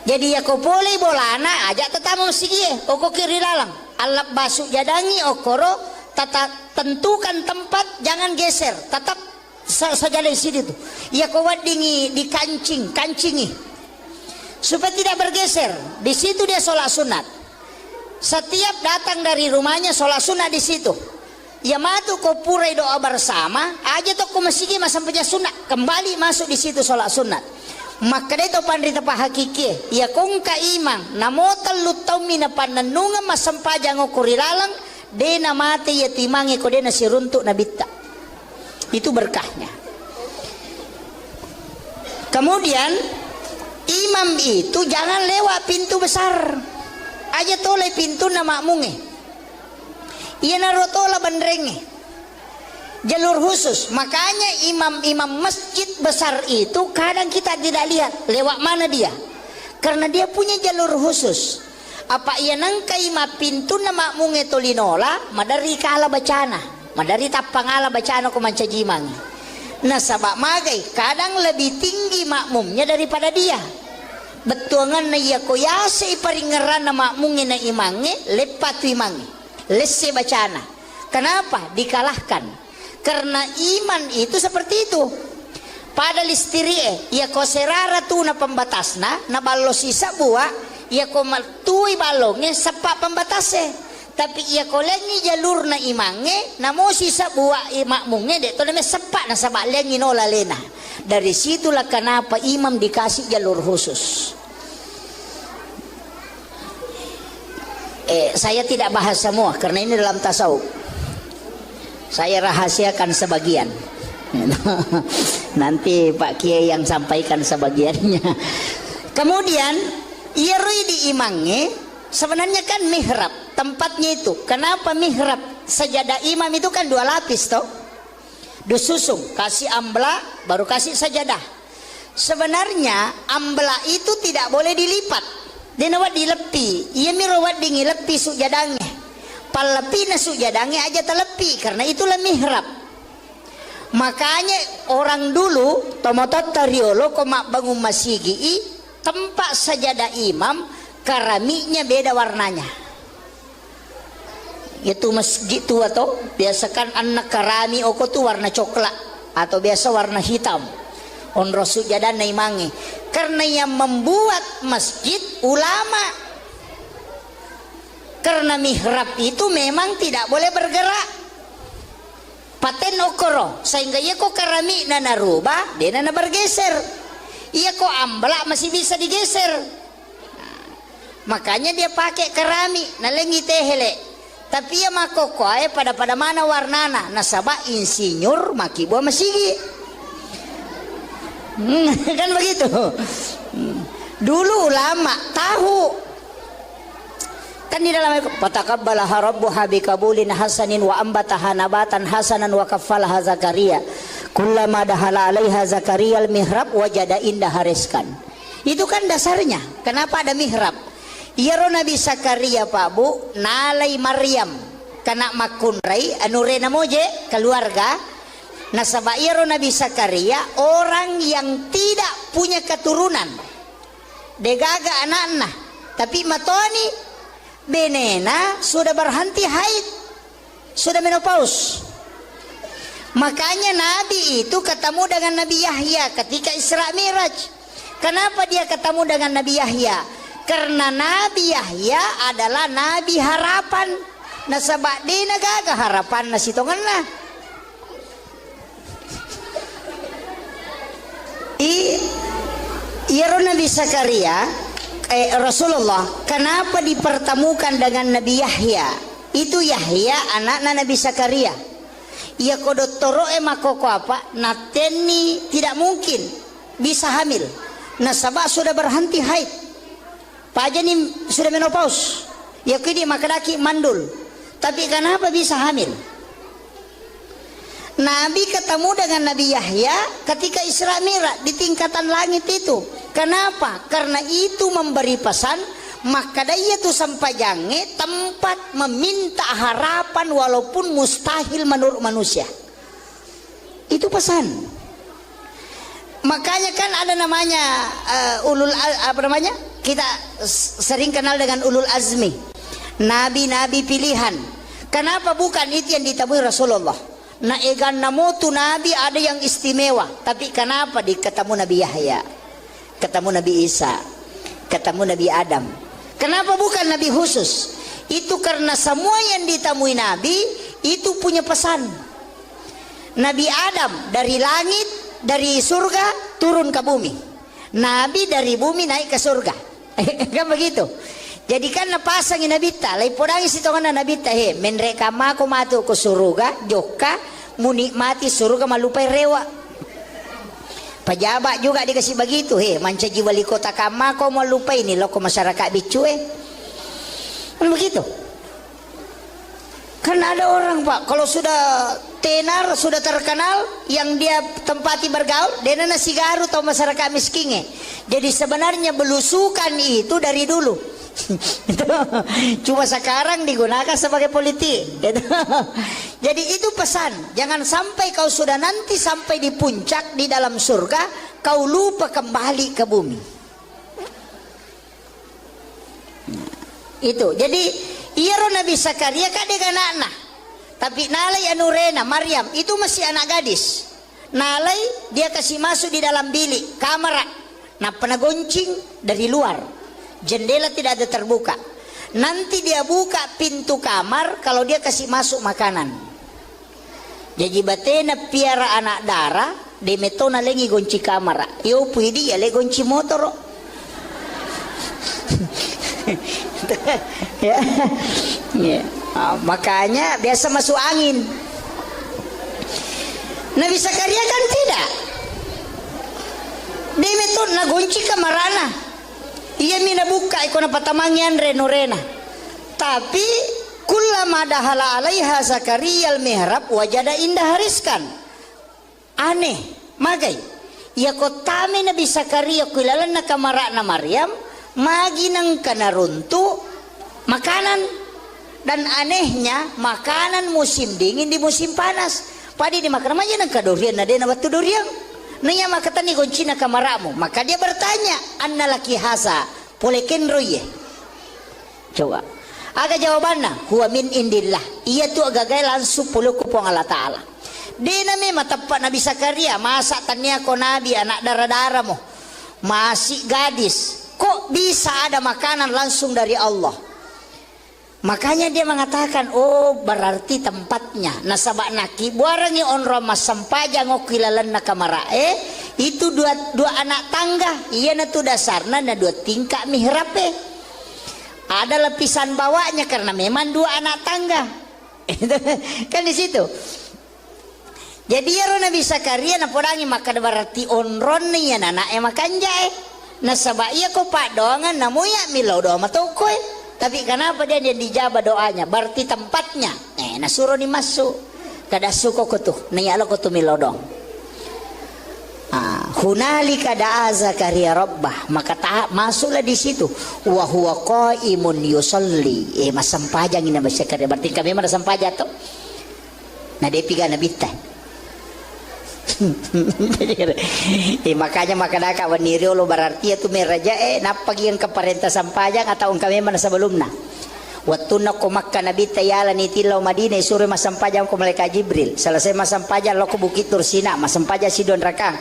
Jadi ya ko boleh bolana aja tetamu sigi oko kiri lalang alap basuk jadangi okoro tata tentukan tempat jangan geser tetap saja di sini tuh ya ko wadingi di kancingi supaya tidak bergeser di situ dia sholat sunat setiap datang dari rumahnya sholat sunat di situ ya matu ko purai doa bersama aja tuh ko masigi masam paja sunat kembali masuk di situ sholat sunat. Maka itu pandita pa hakiki ya kung kaimang namotal lutaw mina pananunga masampajang o kurilalang de na mati ya timangi ko de na siruntuk na bitta itu berkahnya. Kemudian imam itu jangan lewat pintu besar aja toleh pintu na makmunge iya narotola bandrenge jalur khusus. Makanya imam-imam masjid besar itu kadang kita tidak lihat lewat mana dia karena dia punya jalur khusus. Apa ia nangka ima pintu na makmunge tolinola madari kala bacana madari tapangala bacana ko mancajimang nah sabak magai kadang lebih tinggi makmumnya daripada dia betuangan na iya koyase iparingeran na makmunge na imange lepatu imange lesse bacana. Kenapa dikalahkan? Karena iman itu seperti itu. Pada listirie, ya ko serara tu na pembatasna, na balo sisa buah, ya ko matui balongnya sepak pembatasnya. Tapi ya ko lengi jalur na imange, na mo sisa buah makmunge de to na sepak na sabak lengi no lalena. Dari situlah kenapa imam dikasih jalur khusus. Saya tidak bahas semua karena ini dalam tasawuf. Saya rahasiakan sebagian. Nanti Pak Kiai yang sampaikan sebagiannya. Kemudian irui diimangi, sebenarnya kan mihrab tempatnya itu. Kenapa mihrab? Sajadah imam itu kan 2 lapis toh, disusung, kasih ambla baru kasih sajadah. Sebenarnya ambla itu tidak boleh dilipat, dia nawat dilepi. Ia mirawat dingilepi sujadangnya, palepi na sujadangnya aja telepi, karena itulah mihrab. Makanya orang dulu tomotot tariolo komak bangun masigi tempat sajadah imam keramiknya beda warnanya. Itu masjid tua toh, biasakan anak karami oko tuh warna coklat atau biasa warna hitam. On sujadah naimangi. Karena yang membuat masjid ulama. Karena mihrab itu memang tidak boleh bergerak. Paten okoro, sehingga ia kok karami nana rubah, dia nana bergeser. Ia kok ambla masih bisa digeser. Nah, makanya dia pakai kerami, nalengi tehele. Tapi ya makoko pada mana warnana, nasabah insinyur maki buah masigi. Kan begitu. Dulu ulama tahu. Kan di dalam fataqabbalaha rabbuha biqabulin hasanin wa ambataha nabatan hasanan wa kaffalaha Zakaria. Kullama dahala 'alaiha Zakaria al-mihrab wajada indaha rizqan. Itu kan dasarnya. Kenapa ada mihrab? Iyaro Nabi Zakaria Pak Bu nalai Maryam kana makunrai anure namoje keluarga nasaba iyaro Nabi Zakaria orang yang tidak punya keturunan degaga anak-anak tapi matoni benena sudah berhenti haid, sudah menopause. Makanya Nabi itu ketemu dengan Nabi Yahya ketika Isra Miraj. Kenapa dia ketemu dengan Nabi Yahya? Karena Nabi Yahya adalah Nabi harapan. Nasabak di nagaga harapan na sitongan na. Iyaro Nabi Zakaria Rasulullah kenapa dipertemukan dengan Nabi Yahya? Itu Yahya anak Nabi Zakaria. Ia kodotoro makoko apa? Nateni tidak mungkin bisa hamil. Nasabak sudah berhenti haid. Paja ni sudah menopause. Ya kini makanaki mandul. Tapi kenapa bisa hamil? Nabi ketemu dengan Nabi Yahya ketika Isra Mi'raj di tingkatan langit itu. Kenapa? Karena itu memberi pesan, maka dia itu sampai jange tempat meminta harapan walaupun mustahil menurut manusia. Itu pesan. Makanya kan ada namanya kita sering kenal dengan ulul azmi, nabi-nabi pilihan. Kenapa bukan itu yang ditemui Rasulullah? Nah egan namo tu nabi ada yang istimewa, tapi kenapa ketemu Nabi Yahya, ketemu Nabi Isa, ketemu Nabi Adam? Kenapa bukan nabi khusus? Itu karena semua yang ditemui nabi itu punya pesan. Nabi Adam dari langit, dari surga turun ke bumi. Nabi dari bumi naik ke surga. Kan begitu. Jadi kan napasang Nabi ta, lai podangi sitongan Nabi ta he, menreka mako matu ke surga, joka menikmati surga malupai rewa. Pejabat juga dikasih begitu he, mancaji wali kota kamako malupai ini loko masyarakat bicue. Kan begitu. Kan ada orang Pak, kalau sudah tenar, sudah terkenal, yang dia tempati bergaul, dia nasi garu atau masyarakat miskinnya. Jadi sebenarnya belusukan itu dari dulu. Cuma sekarang digunakan sebagai politik. Jadi itu pesan, jangan sampai kau sudah nanti sampai di puncak di dalam surga, kau lupa kembali ke bumi. Itu, jadi iyaro Nabi Zakaria kadek anak-anak. Tapi nalai anurena Maryam itu masih anak gadis. Nalai dia kasih masuk di dalam bilik kamar. Nah penagoncing dari luar. Jendela tidak ada terbuka. Nanti dia buka pintu kamar kalau dia kasih masuk makanan. Jadi batena piara anak darah de metona lengi gonci kamera yo puidi ya le gonci motor ya. Ya. Makanya biasa masuk angin. Nabi Zakaria kan tidak. Dia metode na gonci kamarana. Iya mina buka ikona patamangian renorena. Tapi kullama dahala alaiha Zakaria al-mihrab wajada indah hariskan. Aneh, magai. Ya kotame Nabi Zakaria kuilalan na kamara na Maryam magi nang kanaruntu makanan. Dan anehnya makanan musim dingin di musim panas. Padi dimakan aja nang kadurian na dia na batu durian. Nanya makata ni goncina kamaramu. Maka dia bertanya, anna laki hasa polekin roye. Coba. Aga jawabannya, huwa min indillah. Ia tu agagai langsung puluh kupong Allah Ta'ala. Dia namanya tepat Nabi Zakaria. Masa tanya ko Nabi anak darah-darah mo. Masih gadis. Kok bisa ada makanan langsung dari Allah? Makanya dia mengatakan, oh berarti tempatnya. Nasabak naki buarangi onro mas sampaja ngokilalan nakamarae. Itu dua anak tangga. Iya na tu dasarna na dua tingkah mihrabe. Ada lapisan bawahnya karena memang dua anak tangga. Kan di situ. Jadi ya Nabi Zakaria na podangi makan berarti onron nih ya anak makan jae. Nasabak iya ko pak doangan namuya milau doa matokoy. Tapi kenapa dia dijabah doanya? Berarti tempatnya. Nasuruh dimasuk. Kada suko ko tuh. Niyalo ko tuh milodong. Hunalika da'a Zakaria rabbah. Maka masuklah di situ. Wa huwa qaimun yusalli. Masampajang ini Nabi Zakaria. Berarti kami mana sampaja tuh. Nah dia piga Nabi teh. Makanya makadaka waniri lo berarti itu meraja napagian ke perintah sampajang atau kami mana sebelumnya waktu nak ko Makkah Nabi tayala ni tilau Madinah suruh masampajang ko malaikat Jibril selesai masampajang lo ko Bukit Tursina masampajang si Don Rakang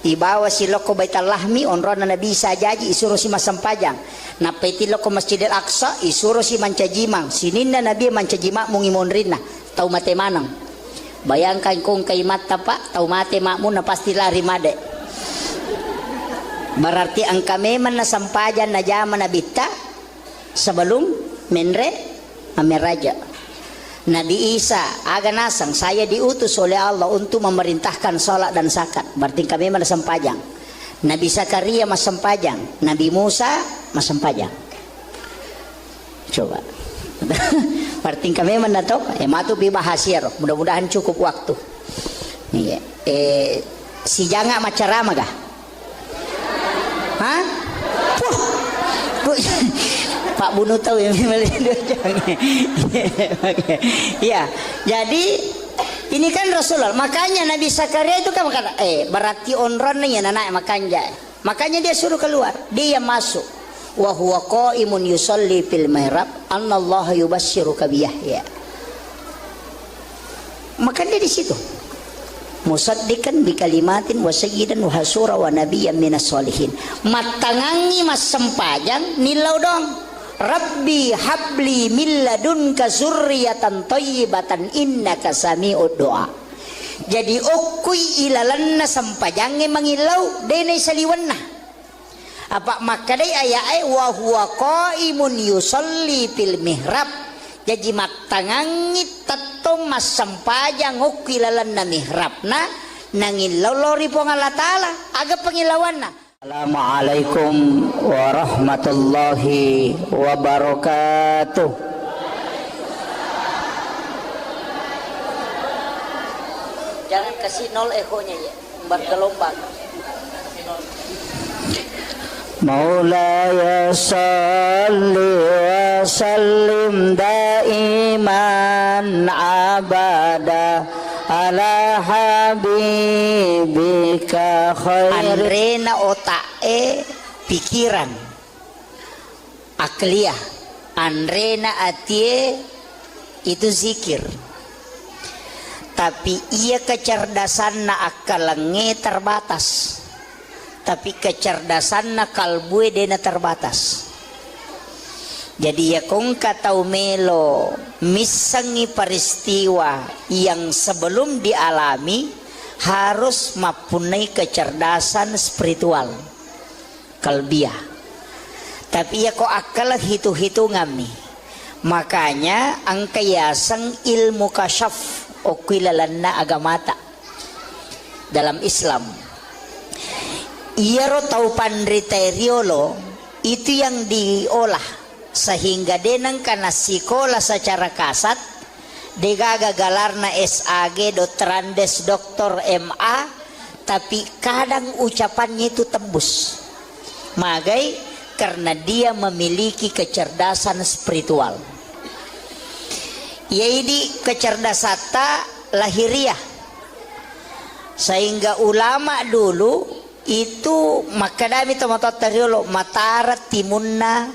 ibawa si lo ko Baitul Lahmi onrona Nabi sajaji isuruh si masampajang napeti lo ko Masjidil Aqsa isuruh si mancajimang sininna Nabi mancajimang mungimonrinna tau mate manang. Bayangkan kung kay mata pak, tau mate makmu na pasti lari made. Berarti ang kami man nasampajan na jaman na bita sebelum menre amiraja. Nabi Isa aga nasang saya diutus oleh Allah untuk memerintahkan salat dan zakat. Berarti kami man nasampajan. Nabi Zakaria masampajang, Nabi Musa masampajang. Coba. Berarti kami menato matu bibahasir mudah-mudahan cukup waktu. Si janga macarama kah? Hah? Pak Bunu tahu yang ya. Jadi ini kan Rasulullah. Makanya Nabi Zakaria itu kan kata, berarti onron nih anak makanya. Makanya dia suruh keluar, dia masuk. Wa huwa qaimun yusalli fil mihrab annallaha yubasyyiruka bi Yahya. Maka dia di situ. Musaddiqan bi kalimatin wa sayyidan wa hasura wa nabiyyan minas solihin. Matangangi mas sempajang nilau dong. Rabbi habli min ladunka zurriyatan thayyibatan innaka sami'ud du'a. Jadi okui ilalanna sampajange mangilau dene saliwanna. Apa makadai ayat wa huwa qaimun yusalli fil mihrab. Jadi matangangi tato mas sampajang ukilalan na mihrabna nangilaw lori po Allah Ta'ala aga pangilawan na. Assalamualaikum warahmatullahi wabarakatuh. Jangan kasih nol ekonya ya, bergelombang. Maulaya salli wa sallim daiman abada ala habibika khair. Andrena otae pikiran akliyah, andrena atie itu zikir. Tapi ia kecerdasan na akalenge terbatas. Tapi kecerdasan na kalbue dena terbatas. Jadi ya kung katau melo misangi peristiwa yang sebelum dialami harus mempunyai kecerdasan spiritual kalbiah. Tapi ya kok akal hitung-hitungan nih. Makanya angka yasang ilmu kasyaf okilalanna agamata dalam Islam. Iya ro tau pandriteriolo itu yang diolah sehingga denang kana sekolah secara kasat degaga galarna SAG Dotrandes Doktor MA, tapi kadang ucapannya itu tembus. Magai karena dia memiliki kecerdasan spiritual. Yaitu kecerdasan lahiriah. Sehingga ulama dulu itu makadami tomato matara timunna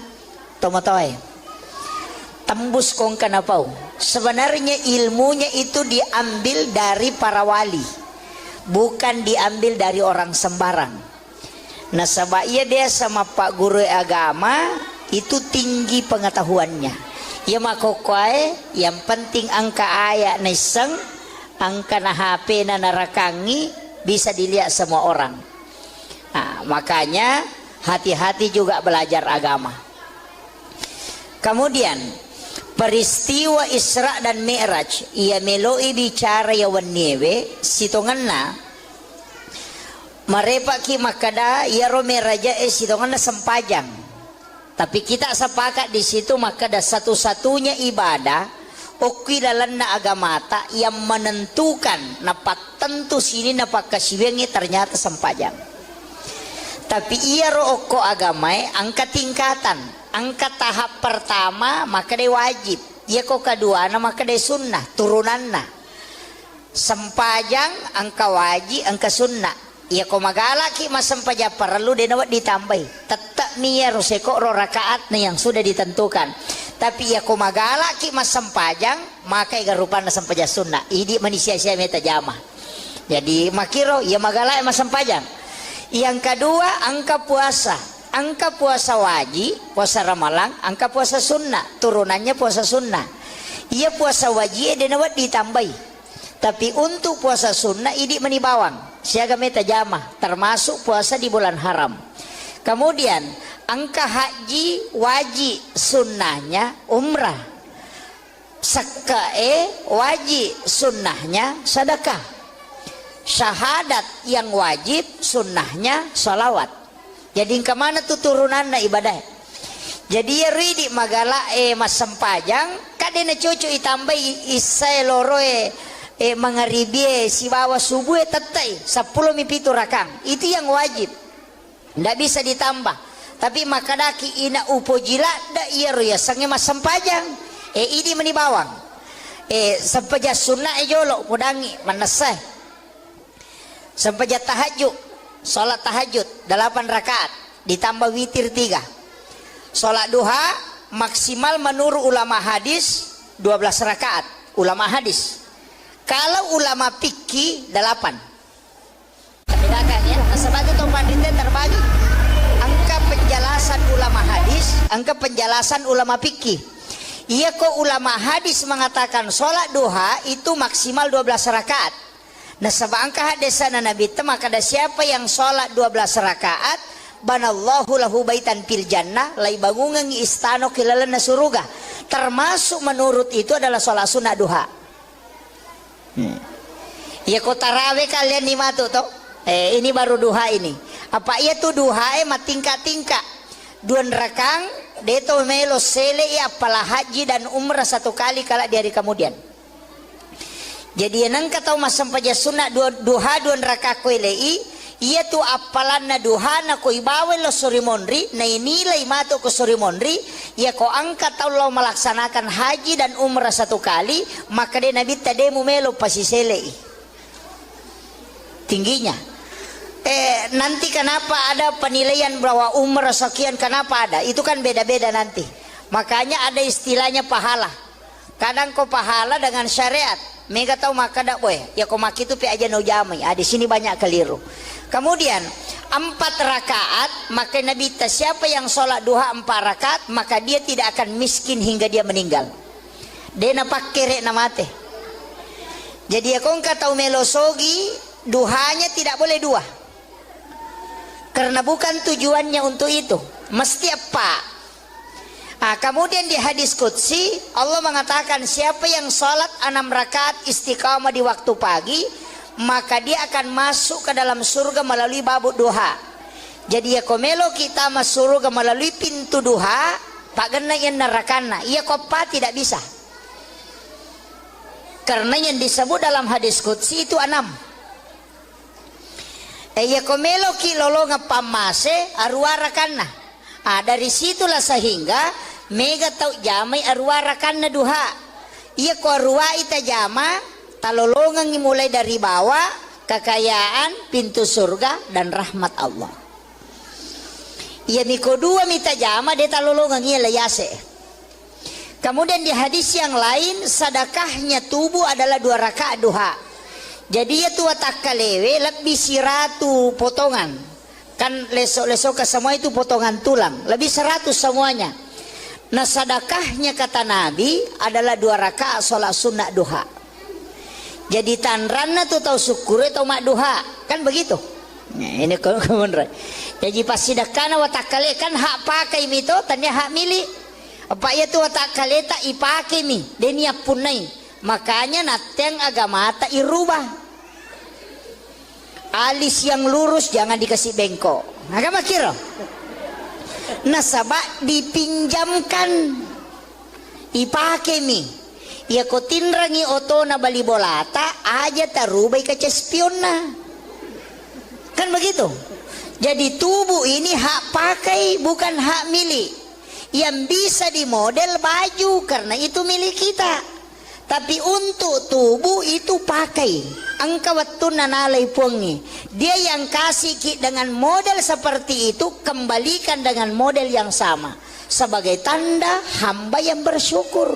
tomatoy. Tembus kong kanapau. Sebenarnya ilmunya itu diambil dari para wali, bukan diambil dari orang sembarang. Nah sebab dia sama Pak Guru agama itu tinggi pengetahuannya. Ya makokoy yang penting angka ayat neseng, angka na HP na narakangi bisa dilihat semua orang. Nah, makanya hati-hati juga belajar agama. Kemudian peristiwa Isra dan Mi'raj ia meloi bicara ya wanewe sitonganna marepa ki makada ya ro meraja sitonganna sempajang. Tapi kita sepakat di situ makada satu-satunya ibadah okilalanna agamata yang menentukan napak tentu sini napak kasiwengi ternyata sempajang. Tapi ia ro oko agamai angka tingkatan. Angka tahap pertama maka dia wajib. Ya kok kedua maka dia sunnah turunanna. Sempajang angka wajib angka sunnah. Ya kok magalaki mas sempaja perlu dia nawat ditambahi. Tetap niya roseko ro rakaat yang sudah ditentukan. Tapi ya kok magalaki mas sempajang maka igarupana sempaja sunnah. Idi manusia sia meta jamah. Jadi makiro ya magalai mas sempajang. Yang kedua angka puasa. Angka puasa wajib, puasa Ramalan, angka puasa sunnah, turunannya puasa sunnah. Ia puasa wajib dia nawat ditambahi. Tapi untuk puasa sunnah ini menibawang, siaga meta jamah, termasuk puasa di bulan haram. Kemudian angka haji wajib sunnahnya umrah. Sakae wajib sunnahnya sedekah. Syahadat yang wajib sunnahnya salawat. Jadi kemana tuh turunanna ibadah? Jadi ya ridi magala mas sempajang kadena cucu itambah isai loroe mangaribie si bawa subuh tetai 10 mipitu rakang. Itu yang wajib. Ndak bisa ditambah. Tapi makadaki ina upojila da iya ya sange mas sempajang. Ini menibawang. Sempaja sunnah jolo mudangi manasah. Sempaja tahajud. Sholat tahajud 8 rakaat ditambah witir 3. Sholat duha maksimal menurut ulama hadis 12 rakaat ulama hadis. Kalau ulama fikih 8. Bedakan ya. Sebagai tompandite terbagi angka penjelasan ulama hadis, angka penjelasan ulama fikih. Iya kok ulama hadis mengatakan sholat duha itu maksimal 12 rakaat. Nah sebab angka hadisana Nabi maka ada siapa yang sholat 12 rakaat banallahu lahu baitan fil jannah lai bangungan istano kilalana suruga. Termasuk menurut itu adalah sholat sunnah duha. Ya kok tarawih kalian nih matu toh? Ini baru duha ini. Apa iya tuh duha tingkat-tingkat. 2 rakang deto melo sele apalah haji dan umrah 1 kali kala di hari kemudian. Jadi nang katau masam paja sunat duha 2 rakaat ko ilei ia tu apalan na duha na ko ibawe lo surimonri na inilai mato ko surimonri ia ko angkat tau lo melaksanakan haji dan umrah 1 kali maka dia nabi tade mumelo pasiselei tingginya. Nanti kenapa ada penilaian bahwa umrah sekian kenapa ada itu kan beda-beda nanti. Makanya ada istilahnya pahala. Kadang kau pahala dengan syariat. Mega tahu maka dak boy. Ya kau maki itu pi aja no jamai. Di sini banyak keliru. Kemudian 4 rakaat maka Nabi siapa yang sholat duha 4 rakaat maka dia tidak akan miskin hingga dia meninggal. Dia napak kere namate. Jadi ya kau tahu melosogi duhanya tidak boleh 2. Karena bukan tujuannya untuk itu. Mesti apa? Kemudian di hadis qudsi Allah mengatakan siapa yang sholat 6 rakaat istiqamah di waktu pagi, maka dia akan masuk ke dalam surga melalui babu duha. Jadi ya komelo kita masuk surga melalui pintu duha, pak gena yang nerakana, iya kopa tidak bisa. Karena yang disebut dalam hadis qudsi itu 6. Ya komelo ki lolonga pamase arwarakanna. Dari situlah sehingga mega tau jamai arwarakanna duha. Iya ko arwa ita jama talolongan mulai dari bawah, kekayaan, pintu surga dan rahmat Allah. Iya miko 2 mita jama de talolongan iya layase. Kemudian di hadis yang lain sedekahnya tubuh adalah 2 rakaat duha. Jadi ya tua takkalewe lebih siratu potongan. Kan lesok-lesok ke semua itu potongan tulang, lebih 100 semuanya. Nah sedekahnya kata Nabi adalah 2 rakaat sholat sunnah duha. Jadi tanranna tuh tahu syukur atau mak duha, kan begitu. Nah, ini kemudian. Jadi pas sedekahna watakale kan hak pakai mito, tanya hak milik. Apa ya tuh watakale tak ipake mi, denia punai. Makanya nateng agama tak irubah. Alis yang lurus jangan dikasih bengkok. Agama kira. Nasabak dipinjamkan ipake mi. Ya ko tinrangi oto na bali bolata aja tarubai kaca spionna. Kan begitu. Jadi tubuh ini hak pakai bukan hak milik. Yang bisa dimodel baju karena itu milik kita. Tapi untuk tubuh itu pakai. Angka waktu nanalai puangi. Dia yang kasih dengan model seperti itu, kembalikan dengan model yang sama. Sebagai tanda hamba yang bersyukur.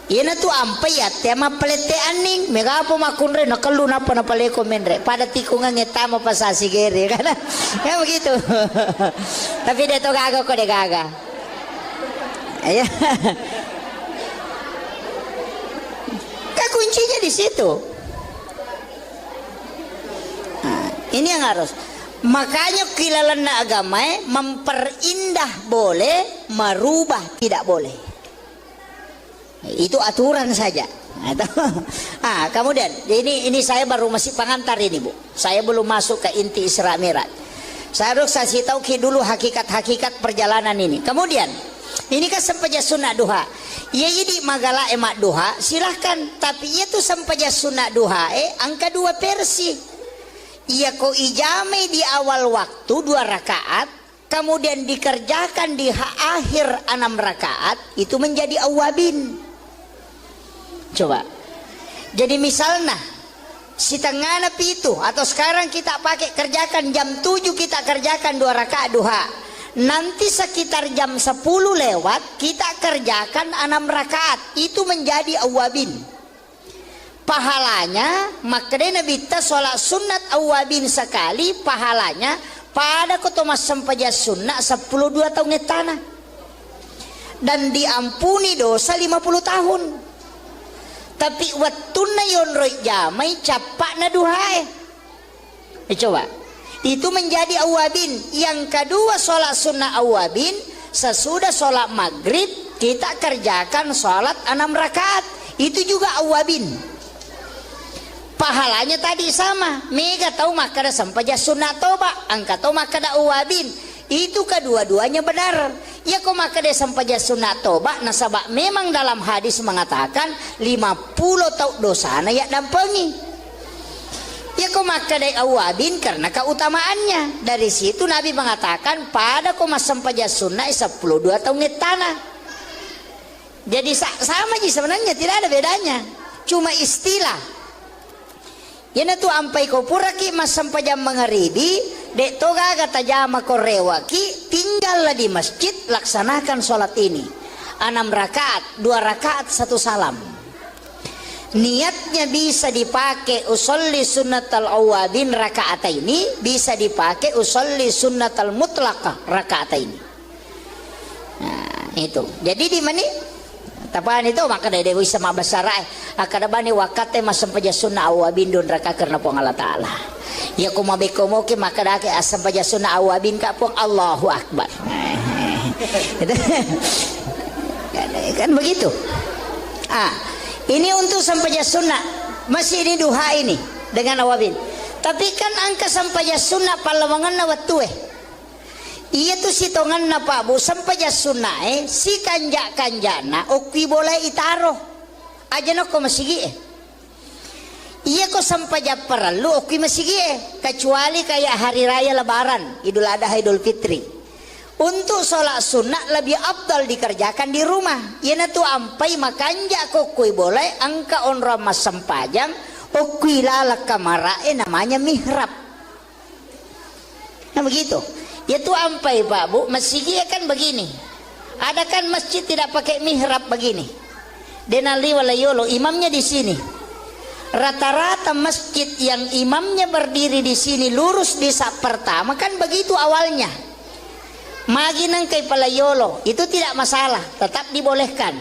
Ina tu ampai ya tema pelete aning mega apa makunre nakalu napa na paleko menre pada tikungan ngetama pasasi gere kan ya begitu. Tapi dia to gaga kok dia gaga ya. Kuncinya di situ. Nah, ini yang harus. Makanya kilalan agama memperindah boleh, merubah tidak boleh. Itu aturan saja. Kemudian ini saya baru masih pengantar ini Bu. Saya belum masuk ke inti Isra Mi'raj. Saya harus kasih tahu dulu hakikat-hakikat perjalanan ini. Kemudian ini kan sempaja sunnah duha. Ya jadi magala emak duha silahkan. Tapi itu sempaja sunnah duha angka 2 versi. Ia ko ijame di awal waktu 2 rakaat. Kemudian dikerjakan di akhir 6 rakaat. Itu menjadi awabin. Coba. Jadi misalnya si tengah napi itu atau sekarang kita pakai kerjakan jam 7 kita kerjakan 2 rakaat duha. Nanti sekitar jam 10 lewat kita kerjakan 6 rakaat. Itu menjadi awabin. Pahalanya makanya Nabi ta sholat sunat awabin sekali. Pahalanya pada kotomas sempaja sunnah 12 tahun tanah. Dan diampuni dosa 50 tahun. Tapi wattuna yonroi jamai capak na duhae. Coba. Itu menjadi awabin. Yang kedua sholat sunnah awabin. Sesudah sholat maghrib kita kerjakan sholat 6 rakaat. Itu juga awabin. Pahalanya tadi sama. Mega tahu makada sampaja sunnah toba. Angka tahu makada awabin. Itu kedua-duanya benar. Ya kok makada sampaja sunnah toba. Nasabak memang dalam hadis mengatakan 50 tahun dosana ya dampengi. Ya kau makadai awabin karena keutamaannya. Dari situ Nabi mengatakan pada kau sampaja sunnah 12 tahun tanah. Jadi sama aja sebenarnya, tidak ada bedanya. Cuma istilah. Ya tu ampai kau puraki mas sampaja mengeribi, dek toga kata jama korewaki, tinggallah di masjid laksanakan sholat ini. 6 rakaat, 2 rakaat 1 salam. Niatnya bisa dipakai usolli sunnatal awabin rakaat ini, bisa dipakai usolli sunnatal mutlaqah rakaat ini. Nah, itu. Jadi di mana? Tapaan itu maka dari dewi sama basara akada bani wakate masam paja sunnah awabin dun raka karena pong Allah Ta'ala. Ya kumabe komoke maka dake asam paja sunnah awabin ka pong Allahu Akbar. Kan begitu. Ini untuk sampaja sunnah. Masih ini duha ini dengan awabin. Tapi kan angka sampaja sunnah palawangan na watue. Iya tuh sitongan na Pak Bu sampaja sunnah si kanjana okwi boleh itaro. Aja no ko masigi Iya ko sampaja perlu okwi masigi kecuali kayak hari raya lebaran, Idul Adha, Idul Fitri. Untuk sholat sunnah lebih abdal dikerjakan di rumah. Ia tu ampai makanja kokui boleh angka onra mas sampajang okui lala kamarae namanya mihrab. Nah begitu. Ia tu ampai Pak Bu, masjid kan begini. Ada kan masjid tidak pakai mihrab begini. Denali walayolo imamnya di sini. Rata-rata masjid yang imamnya berdiri di sini lurus di sak pertama kan begitu awalnya. Maginang kay palayolo itu tidak masalah, tetap dibolehkan.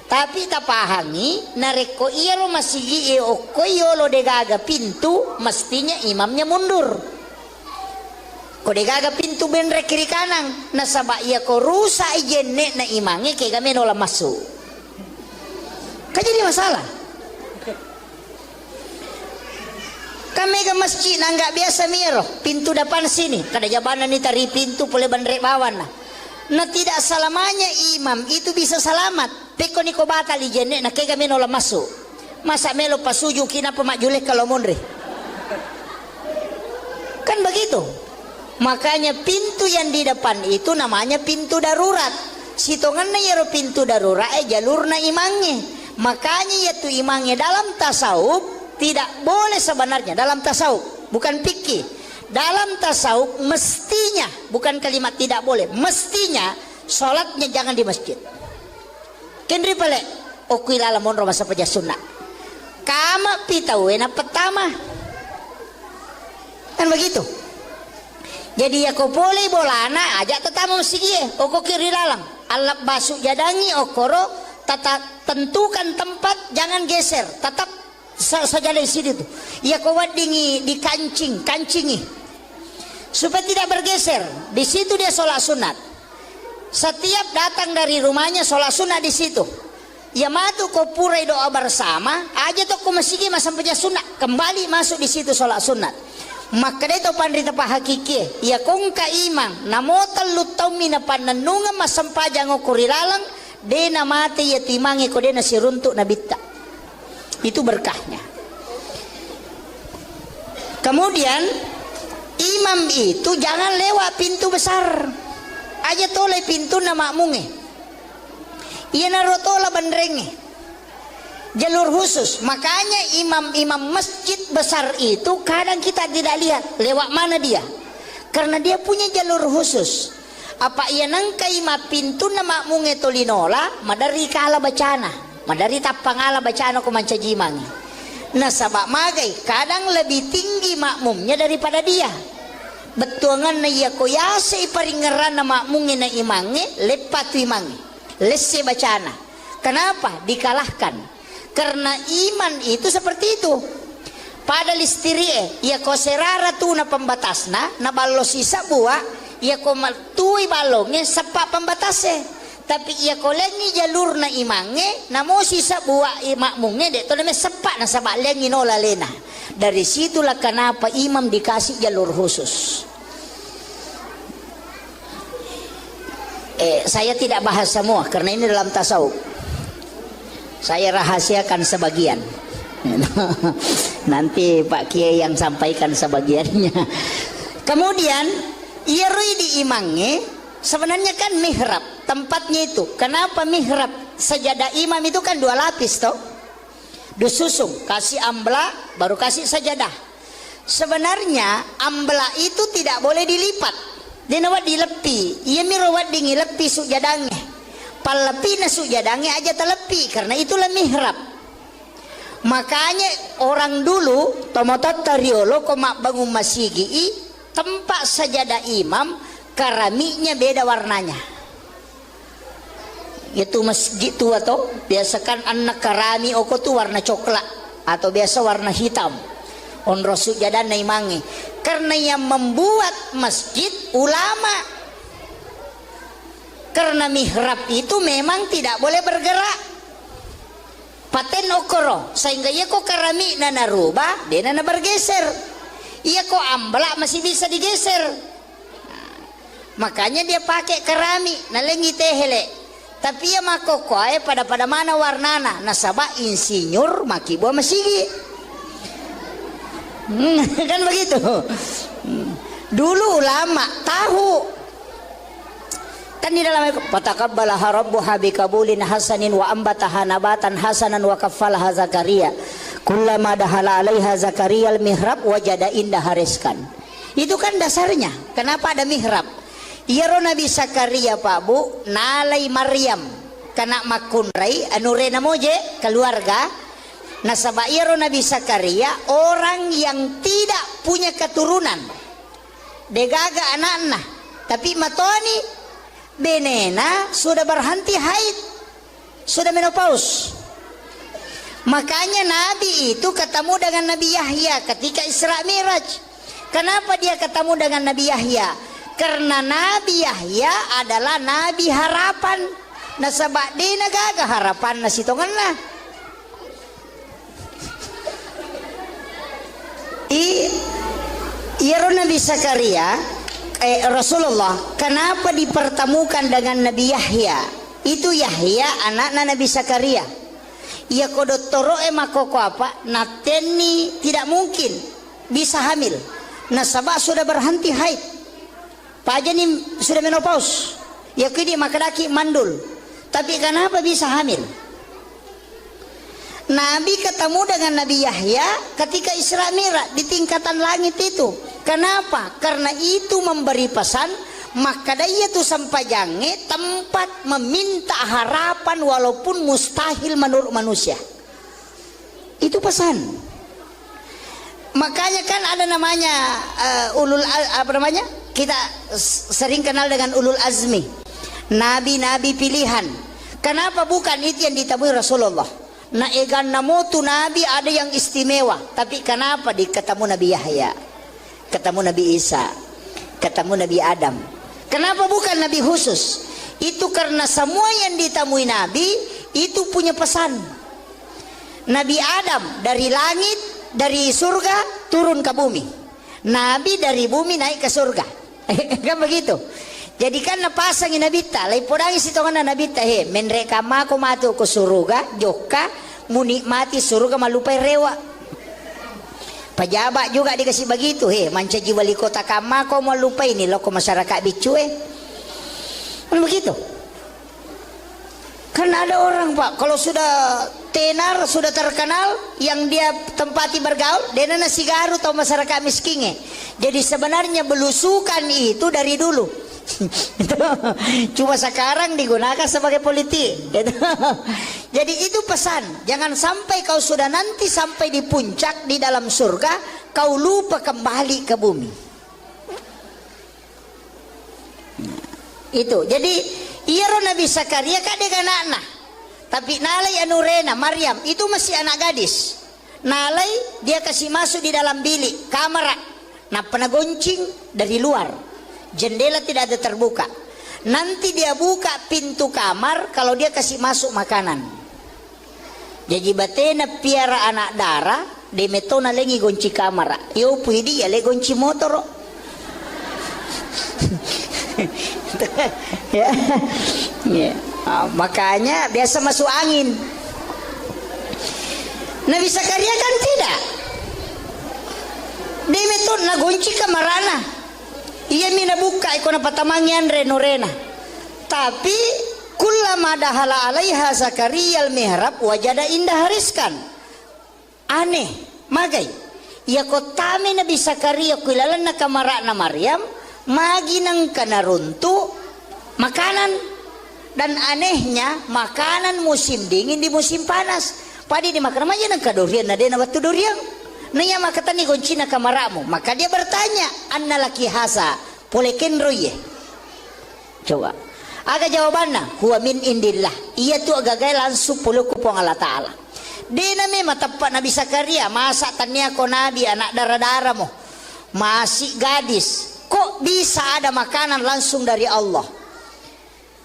Tapi tapahami nareko iya lo masigi o koyolo degaga pintu mestinya imamnya mundur. Ko degaga pintu benre kiri kanan nasaba iya ko rusa ijenne na imangi kay kami nola masuk. Kan jadi masalah. Kami ke masjid nggak biasa miro pintu depan sini kada jabanan ni tari pintu pole bandre bawan nah tidak selamanya imam itu bisa selamat peko niko batal ijenne na kay kami nola masuk masa melo pasuju kina pemajuleh kalau munri kan begitu. Makanya pintu yang di depan itu namanya pintu darurat. Sitonganna yero pintu darurat jalurna imangnya. Makanya yaitu imangnya dalam tasawuf tidak boleh sebenarnya dalam tasawuf, bukan fikih. Dalam tasawuf mestinya, bukan kalimat tidak boleh, mestinya sholatnya jangan di masjid. Kendri pale okui lalamon roma sapaja sunnah. Kama pitawena pertama. Kan begitu. Jadi ya ko boleh bolana ajak tetamu masjid oko kiri lalang alap basuk jadangi okoro tata tentukan tempat jangan geser tetap saja di sini tuh ya ko wadingi di kancingi supaya tidak bergeser di situ dia sholat sunat setiap datang dari rumahnya sholat sunat di situ ya matu ko purai doa bersama aja tuh ko masjid masam punya sunat kembali masuk di situ sholat sunat. Maka itu pandrita pa hakiki ya kung ka imang namotal lutaw mina pananunga masampajang o kurilalang de na mati ya timangi ko de na siruntuk na bitta itu berkahnya. Kemudian imam itu jangan lewat pintu besar aja toleh pintu na makmunge iya narotola bandrenge jalur khusus. Makanya imam-imam masjid besar itu kadang kita tidak lihat lewat mana dia karena dia punya jalur khusus. Apa ia nangka ima pintu na makmunge tolinola madari kala bacana madari tapangala bacana ko mancajimang nah sabak magai kadang lebih tinggi makmumnya daripada dia betuangan na iya ko yase iparingeran na makmunge na imange lepatu imange lesse bacana. Kenapa dikalahkan? Karena iman itu seperti itu. Pada listiri ya ko serara tu na pembatasna na ballo sisa buah ya ko tui balongnya sepak pembatasnya. Tapi ya ko lengi jalur na imange na mo sisa buah makmunge de to na sepak na sabak lengi nola lena. Dari situlah kenapa imam dikasih jalur khusus. Saya tidak bahas semua karena ini dalam tasawuf. Saya rahasiakan sebagian. Nanti Pak Kiai yang sampaikan sebagiannya. Kemudian iri di imangnya sebenarnya kan mihrab tempatnya itu. Kenapa mihrab? Sajadah imam itu kan 2 lapis toh. Disusung kasih ambla baru kasih sajadah. Sebenarnya ambla itu tidak boleh dilipat. Dia nawat dilepi. Ia mirawat dingi lepi sujadangnya. Palepi nasuk jadangnya aja telepi karena itulah mihrab. Makanya orang dulu tomotot tariolo komak bangun masigi tempat sajadah imam keramiknya beda warnanya Itu masjid tua toh, biasakan anak karami oko tu warna coklat atau biasa warna hitam. On rasul jadan naimangi. Karena yang membuat masjid ulama. Karena mihrab itu memang tidak boleh bergerak. Paten okoro sehingga ia kok karami nana rubah, dia nana bergeser. Ia kok ambla masih bisa digeser. Nah, makanya dia pakai karami nalengi tehele. Tapi ia makoko pada mana warnana nasabah insinyur maki buah masigi. Kan begitu. Dulu ulama tahu. Kan di dalam fataqabbalaha rabbuha biqabulin hasanin wa ambataha nabatan hasanan wa kaffalaha Zakaria. Kullama dahala 'alaiha Zakaria al-mihrab wajada indaha rizqan. Itu kan dasarnya. Kenapa ada mihrab? Iyaro Nabi Zakaria Pak Bu nalai Maryam kana makunrai anurena moje keluarga nasaba iyaro Nabi Zakaria orang yang tidak punya keturunan degaga anak-anak tapi matoni benena sudah berhenti haid sudah menopause. Makanya Nabi itu ketemu dengan Nabi Yahya ketika Isra Miraj. Kenapa dia ketemu dengan Nabi Yahya? Karena Nabi Yahya adalah Nabi harapan. Nasabak di nagaga harapan na sitongan na. Iyaro Nabi Zakaria Rasulullah kenapa dipertemukan dengan Nabi Yahya? Itu Yahya anak Nabi Zakaria. Ia kodotoro makoko apa? Nateni tidak mungkin bisa hamil. Nasabak sudah berhenti haid. Pajani sudah menopause. Ya kini makadaki mandul. Tapi kenapa bisa hamil? Nabi ketemu dengan Nabi Yahya ketika Isra Mi'raj di tingkatan langit itu. Kenapa? Karena itu memberi pesan maka dia tuh sampai jange tempat meminta harapan walaupun mustahil menurut manusia. Itu pesan. Makanya kan ada namanya kita sering kenal dengan ulul azmi, nabi-nabi pilihan. Kenapa bukan itu yang ditemui Rasulullah? Nah egan namotu nabi ada yang istimewa, tapi kenapa ketemu Nabi Yahya, ketemu Nabi Isa, ketemu Nabi Adam? Kenapa bukan nabi khusus? Itu karena semua yang ditemui nabi itu punya pesan. Nabi Adam dari langit, dari surga turun ke bumi. Nabi dari bumi naik ke surga. Kan begitu. Jadi kan napasang inabita, lai podangi sitongan nabita he, menreka mako matu ke surga, joka munikmati surga malupai rewa. Pejabat juga dikasih begitu he, mancaji wali kota kamako malupai ini loko masyarakat bicu Kan begitu. Karena ada orang Pak, kalau sudah tenar, sudah terkenal, yang dia tempati bergaul, dia nasi garu atau masyarakat miskinnya. Jadi sebenarnya belusukan itu dari dulu. Cuma sekarang digunakan sebagai politik. Jadi itu pesan, jangan sampai kau sudah nanti sampai di puncak di dalam surga, kau lupa kembali ke bumi. Itu, jadi Iyaro Nabi Zakaria kadek anak-anak. Tapi nalai anurena Maryam itu masih anak gadis. Nalai dia kasih masuk di dalam bilik kamar. Nah pernah goncing dari luar. Jendela tidak ada terbuka. Nanti dia buka pintu kamar kalau dia kasih masuk makanan. Jadi batena piara anak darah de metona lengi gonci kamar. Yo puidi ya le gonci motor. Ya. Ya. Makanya biasa masuk angin. Nabi Zakaria kan tidak. Dia meton na gonci kamarana. Ia mina buka ikona patamangian renorena. Tapi kullama dahala alaiha Zakaria al-mihrab wajada indah hariskan. Aneh, magai. Ia kotame Nabi Zakaria kuilalan na kamarana Maryam magi nang kanaruntu makanan. Dan anehnya makanan musim dingin di musim panas. Padi dimakan aja nang kadurian na dena waktu durian. Nanya makatan ni goncina kamaramu. Maka dia bertanya, anna laki hasa poleken roye. Coba. Aga jawabannya, huwa min indillah. Iya tu agak langsung puluh kupong Allah Ta'ala. Di nami matapat Nabi Zakaria, masa tanya ko Nabi anak darah-darah mo, masih gadis, kok bisa ada makanan langsung dari Allah?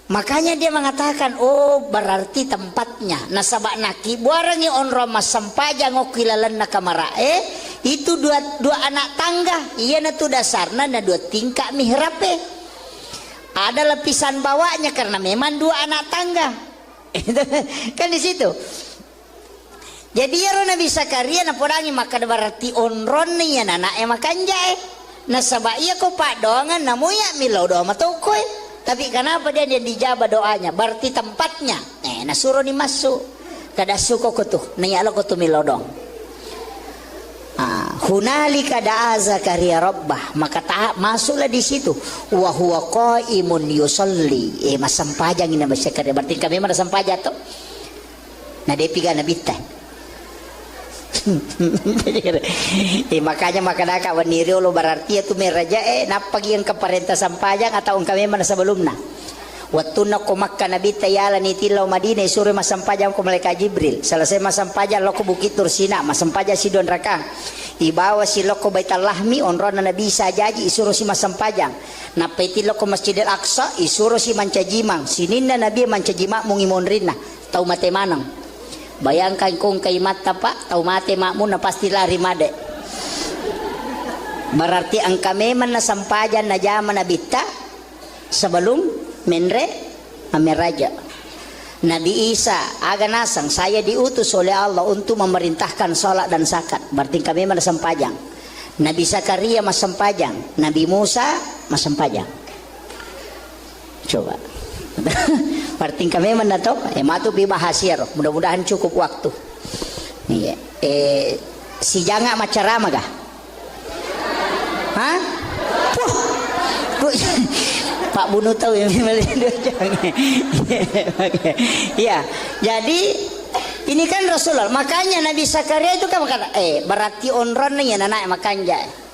Makanya dia mengatakan, oh berarti tempatnya. Nasabak naki buarangi onro mas sampaja ngokilalan nakamarae. Itu dua anak tangga. Iya na tu dasarna na dua tingkah mihrape. Ada lapisan bawahnya karena memang dua anak tangga. Kan di situ. Jadi ya Nabi Zakaria na porangi maka berarti onron nih ya anak makan jae. Nasabak iya ko pak doangan namuya milau doa matukoy. Tapi kenapa dia dijabah doanya? Berarti tempatnya. Nasuruh ni masuk. Kada suko ko tu. Nayalo ko tu milodong. Hunalika da'a Zakaria rabbah. Maka masuklah di situ. Wa huwa qaimun yusalli. Masampajang ina Zakaria. Berarti kami mana sampaja to? Na depiga na bitan. Makanya makanaka waniri lo berarti itu meraja napagi yang keparenta sampajang atau kami mana sebelumnya waktu nak makan nabi tayala ni tilau Madinah suruh masampajang ko malaikat Jibril selesai masampajang lo ko bukit Tursina masampajang si don rakang ibawa si lo ko baital lahmi onron na nabi sajaji isuruh si masampajang napeti lo ko Masjidil Aqsa isuruh si mancajimang sinin na nabi mancajima mungimon rin na tau mate manang. Bayangkan kung kay mata pak, tau mate makmu na pasti lari made. Berarti ang kami man na sampajan na jaman na bita sebelum menre ameraja. Nabi Isa aga nasang saya diutus oleh Allah untuk memerintahkan salat dan zakat. Berarti kami man na sampajang. Nabi Zakaria mas sampajang, Nabi Musa mas sampajang. Coba. Berarti kami menato matu bibahasir mudah-mudahan cukup waktu si janga macarama kah hah Pak Bunu tahu yang ya jadi ini kan Rasulullah makanya Nabi Zakaria itu kan berkata berarti onron nih anak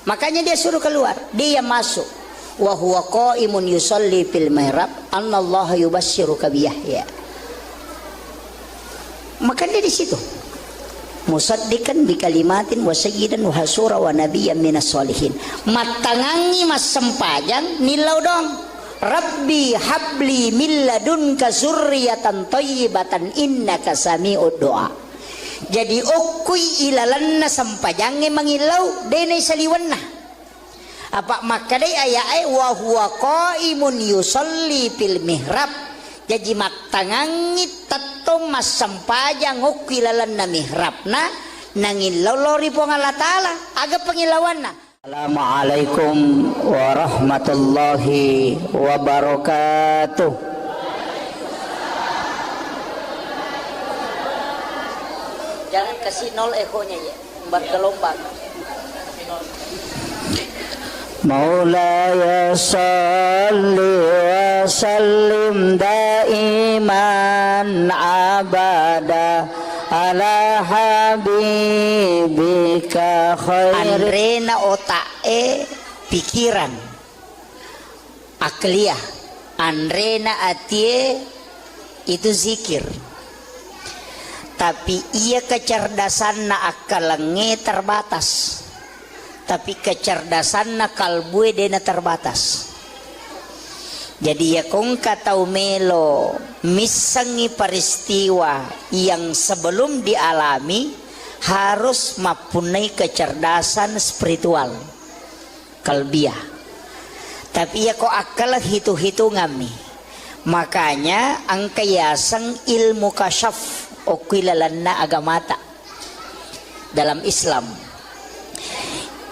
makanya dia suruh keluar dia masuk wa huwa qaimun yusalli fil mihrab anallaha yubasyshiruka bi Yahya. Maka dia di situ. Musaddiqan bi kalimatin wa sayyidan wa hasura wa nabiyyan minas solihin. Matangangi mas sempajang nilau dong. Rabbi habli min ladunka zurriyatan thayyibatan innaka sami'ud du'a. Jadi okui ilalanna sempajange mangilau dene saliwanna. Apa makadai ayat wa huwa qaimun yusalli fil mihrab jadi maktangangi tatong mas sampajang ukilalan na mihrabna nangilaw lori po Allah Ta'ala aga pangilawan na. Assalamualaikum warahmatullahi wabarakatuh. Jangan kasih nol ekonya ya bergelombang. Maulaya salli wa sallim daiman abada ala habibika khair. Andrena otae pikiran akliyah andrena atie itu zikir tapi ia kecerdasan na akalenge terbatas tapi kecerdasan na kalbue dena terbatas. Jadi ya kung katau melo misangi peristiwa yang sebelum dialami harus mempunyai kecerdasan spiritual kalbiah. Tapi ya kok akal hitung-hitungan nih. Makanya ang kayasang ilmu kasyaf o kilalan agamata dalam Islam.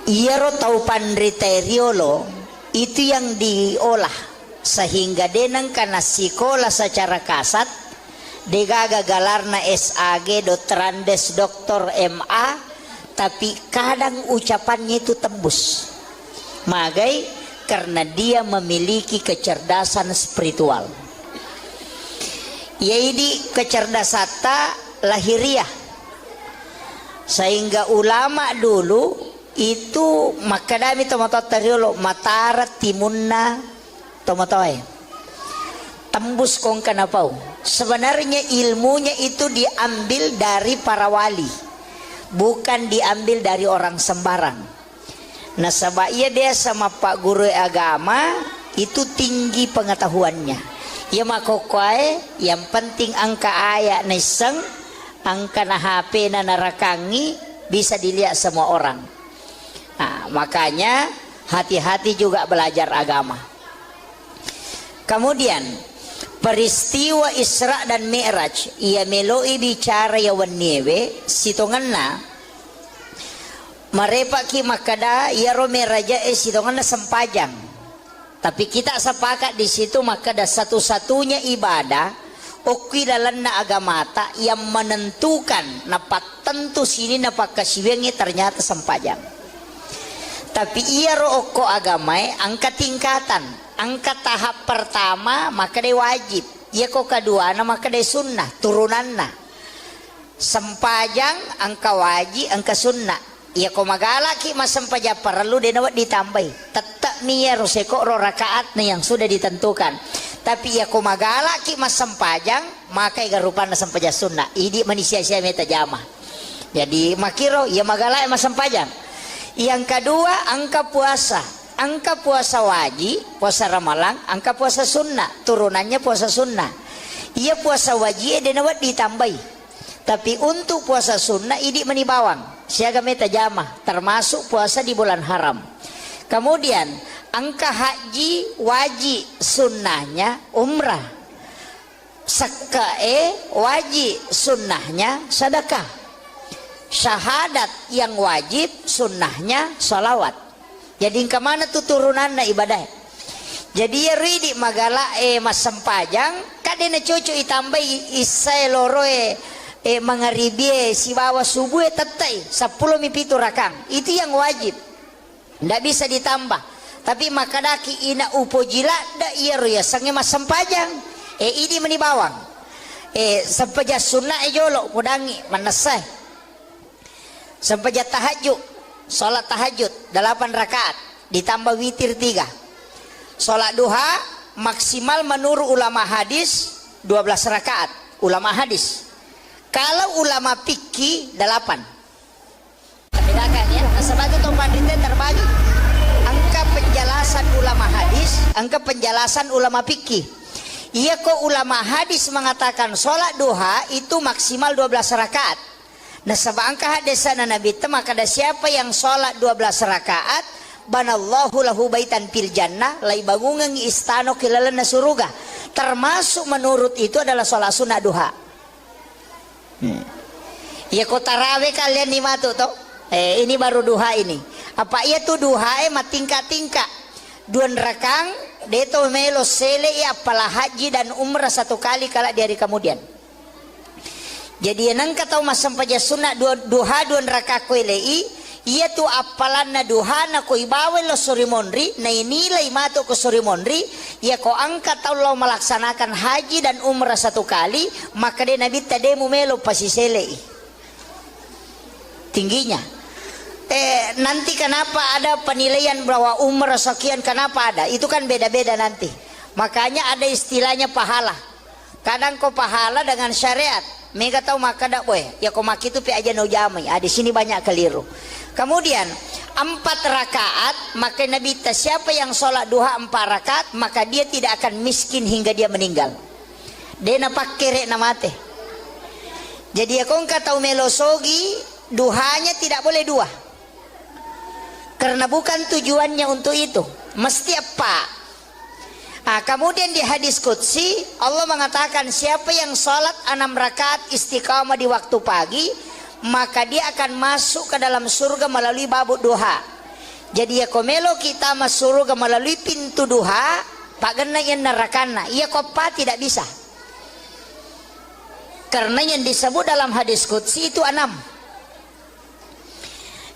Iero tau pandriteriolo itu yang diolah sehingga denang kana sikola secara kasat degagagalarna SAG Dotrandes Doktor MA tapi kadang ucapannya itu tembus magai karena dia memiliki kecerdasan spiritual yaitu kecerdasan lahiriah sehingga ulama dulu itu makadami tomato tariolo matara timunna tomatoy tembus kong kanapau. Sebenarnya ilmunya itu diambil dari para wali, bukan diambil dari orang sembarang. Nah sebab dia sama Pak Guru agama itu tinggi pengetahuannya. Ya makokoy yang penting angka ayat neseng, angka na HP na narakangi bisa dilihat semua orang. Nah, makanya hati-hati juga belajar agama. Kemudian peristiwa Isra dan Mi'raj ia meloi bicara ya waniewe sitonganna marepa ki makada ya romeraja sitonganna sempajang. Tapi kita sepakat di situ makada satu-satunya ibadah okilalan na agamata yang menentukan napat tentu sini napak kasiwengi ternyata sempajang. Tapi ia roko agamai angka tingkatan, angka tahap pertama maka dia wajib, ia kok kedua na maka dia sunnah turunanna. Sempajang angka wajib angka sunnah. Ia kok magala ki mas sempajang perlu dia nawat ditambah. Tetap nih ya roseko ro rakaat nih yang sudah ditentukan. Tapi ia kok magala ki mas sempajang maka igarupan na sempajang sunnah. Idi manusia sia meta jama. Jadi makiro ia magala mas sempajang. Yang kedua angka puasa. Angka puasa wajib, puasa ramalan, angka puasa sunnah, turunannya puasa sunnah. Ia puasa wajib dia nawat ditambah. Tapi untuk puasa sunnah ini menibawang. Siaga meta jamah, termasuk puasa di bulan haram. Kemudian angka haji wajib, sunnahnya umrah. Sakae wajib, sunnahnya sedekah. Syahadat yang wajib, sunnahnya salawat. Jadi kemana tuh turunan na ibadah? Jadi ya ridi magala mas sempajang kadena cucu itambah isai loroe mangaribi si bawa subuh tetai 10 mipitu rakang. Itu yang wajib. Ndak bisa ditambah. Tapi makadaki ina upo jila da iya roya sange mas sempajang. Ini menibawang. Sempajang sunnah jolo kudangi manasai. Sempajang tahajud. Sholat tahajud 8 rakaat ditambah witir 3. Sholat duha maksimal menurut ulama hadis 12 rakaat ulama hadis. Kalau ulama fikih 8. Bedakan ya. Sebab itu pandita terbagi. Angka penjelasan ulama hadis, angka penjelasan ulama fikih. Iya kok ulama hadis mengatakan sholat duha itu maksimal 12 rakaat. Nah sebab angka hadisana Nabi itu maka ada siapa yang sholat 12 rakaat banallahu lahu baitan fil jannah lai bangungan istano kilalana suruga. Termasuk menurut itu adalah sholat sunnah duha. Ya kok tarawih kalian nih matu toh? Ini baru duha ini. Apa iya tuh duha tingkat-tingkat. 2 rakang deto melo sele ya apalah haji dan umrah 1 kali kala di hari kemudian. Jadi nang kata mas sampaja sunnah duha 2 rakaat kuelei ia tu apalan na duha na ko ibawe lo surimonri na inilai mato ko surimonri ia ko angkat Allah melaksanakan haji dan umrah 1 kali maka dia nabi tademu melo pasisele tingginya. Nanti kenapa ada penilaian bahwa umrah sekian kenapa ada itu kan beda-beda nanti. Makanya ada istilahnya pahala. Kadang kau pahala dengan syariat mega tahu maka dak boy ya kau maki itu pi aja no jamai. Di sini banyak keliru. Kemudian 4 rakaat maka Nabi siapa yang sholat duha 4 rakaat maka dia tidak akan miskin hingga dia meninggal. Dia napak kere namate. Jadi ya kau tahu melosogi duhanya tidak boleh 2. Karena bukan tujuannya untuk itu. Mesti apa? Kemudian di hadis qudsi Allah mengatakan siapa yang sholat 6 rakaat istiqamah di waktu pagi maka dia akan masuk ke dalam surga melalui babu duha. Jadi ya komelo kita masuk surga melalui pintu duha pak gena yang nerakana ia kopa tidak bisa. Karena yang disebut dalam hadis qudsi itu 6.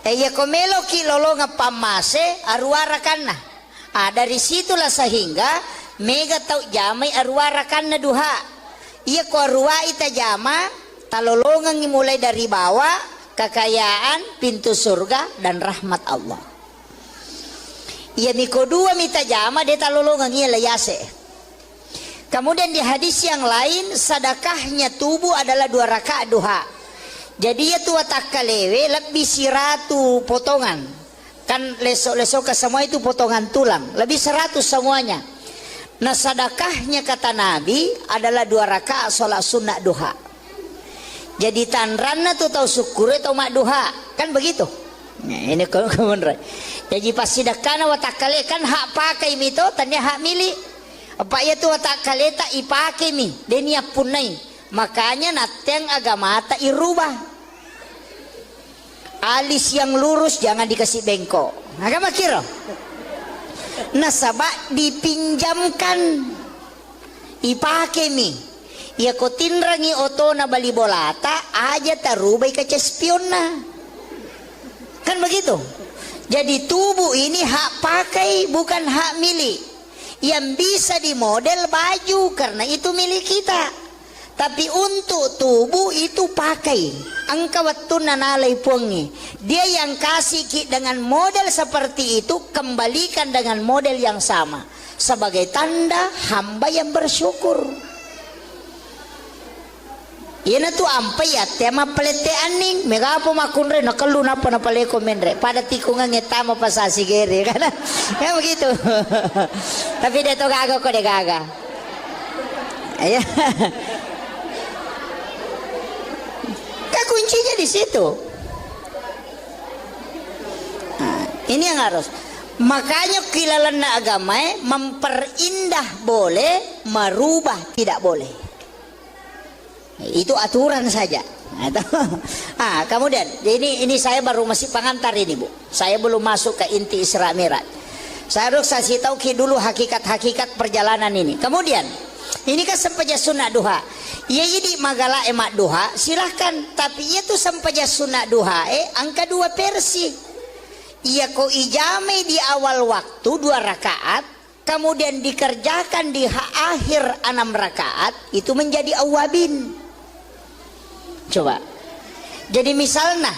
Ya komelo ki lolonga pamase arwara kana. Dari situlah sehingga mega tau jamai arwara kana duha. Ia ko arwa ita jama talolongan mulai dari bawah kekayaan pintu surga dan rahmat Allah. Ia miko 2 mita jama dia talolongan ia layase. Kemudian di hadis yang lain sedekahnya tubuh adalah 2 rakaat duha. Jadi ya tua takalewe lebih siratu potongan. Kan lesok-lesok ke semua itu potongan tulang, lebih 100 semuanya. Nah sedekahnya kata Nabi adalah 2 rakaat sholat sunnah duha. Jadi tanranna tuh tahu syukur atau mak duha, kan begitu. Nah, ini kemudian. Jadi pas sedekahna watakale kan hak pakai mito, tanya hak milik. Apa ya tuh watakale tak ipake mi, denia punai. Makanya nateng agama tak irubah. Alis yang lurus jangan dikasih bengkok. Agama kira. Nasabak dipinjamkan, ipake mi. Ya ko tinrangi oto na bali bolata aja tarubai ke cespionna. Kan begitu. Jadi tubuh ini hak pakai bukan hak milik. Yang bisa dimodel baju karena itu milik kita. Tapi untuk tubuh itu pakai. Angka waktu nanalai pungi. Dia yang kasih dengan model seperti itu kembalikan dengan model yang sama. Sebagai tanda hamba yang bersyukur. Ina tu ampai ya tema pelete aning megapo makunre nakalu napa na paleko menre pada tikungan ngetama pasasi gere kan ya begitu. Tapi dia tu gaga kok dia gaga ya. Kuncinya di situ. Nah, ini yang harus. Makanya kilalan agama memperindah boleh, merubah tidak boleh. Itu aturan saja. Kemudian ini saya baru masih pengantar ini Bu. Saya belum masuk ke inti Isra Mi'raj. Saya harus kasih tahu dulu hakikat-hakikat perjalanan ini. Kemudian ini kan sempaja sunnah duha. Ya jadi magala emak duha silahkan. Tapi ia tuh sempaja sunnah duha angka 2 versi. Ia ko ijame di awal waktu 2 rakaat. Kemudian dikerjakan di akhir 6 rakaat. Itu menjadi awabin. Coba. Jadi misalnya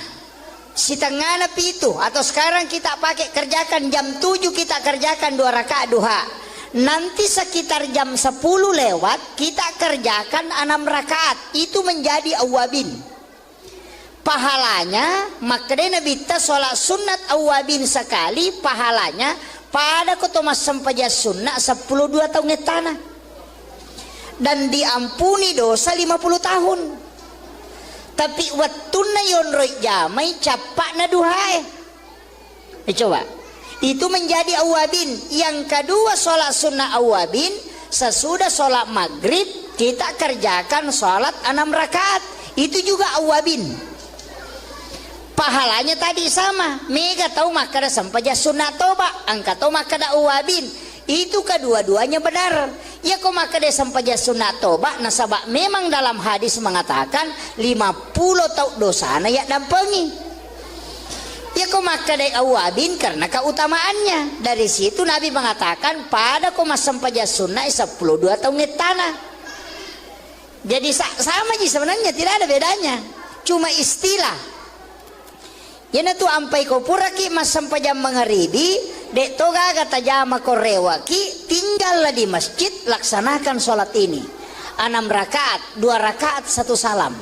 si tengah napi itu atau sekarang kita pakai kerjakan jam 7 kita kerjakan 2 rakaat duha. Nanti sekitar jam 10 lewat kita kerjakan 6 rakaat. Itu menjadi awabin. Pahalanya makanya Nabi ta sholat sunat awabin sekali pahalanya pada kotomas sempaja sunnah 12 tahun tanah. Dan diampuni dosa 50 tahun. Tapi wattuna yonroi jamai capak na duhae. Coba. Itu menjadi awabin. Yang kedua sholat sunnah awabin. Sesudah sholat maghrib kita kerjakan sholat 6 rakaat. Itu juga awabin. Pahalanya tadi sama. Mega tahu makada sampaja sunnah toba. Angka tahu makada awabin. Itu kedua-duanya benar. Ya kok makada sampaja sunnah toba. Nasabak memang dalam hadis mengatakan 50 tahun dosana ya dampengi. Ya kok makada awabin karena keutamaannya. Dari situ Nabi mengatakan pada koma sampaja sunnah 12 tahun tanah. Jadi sama aja sebenarnya tidak ada bedanya. Cuma istilah. Yana tu ampai ko puraki mas sampaja mengeribi dek toga kata jama ko rewaki tinggallah di masjid laksanakan sholat ini 6 rakaat 2 rakaat 1 salam.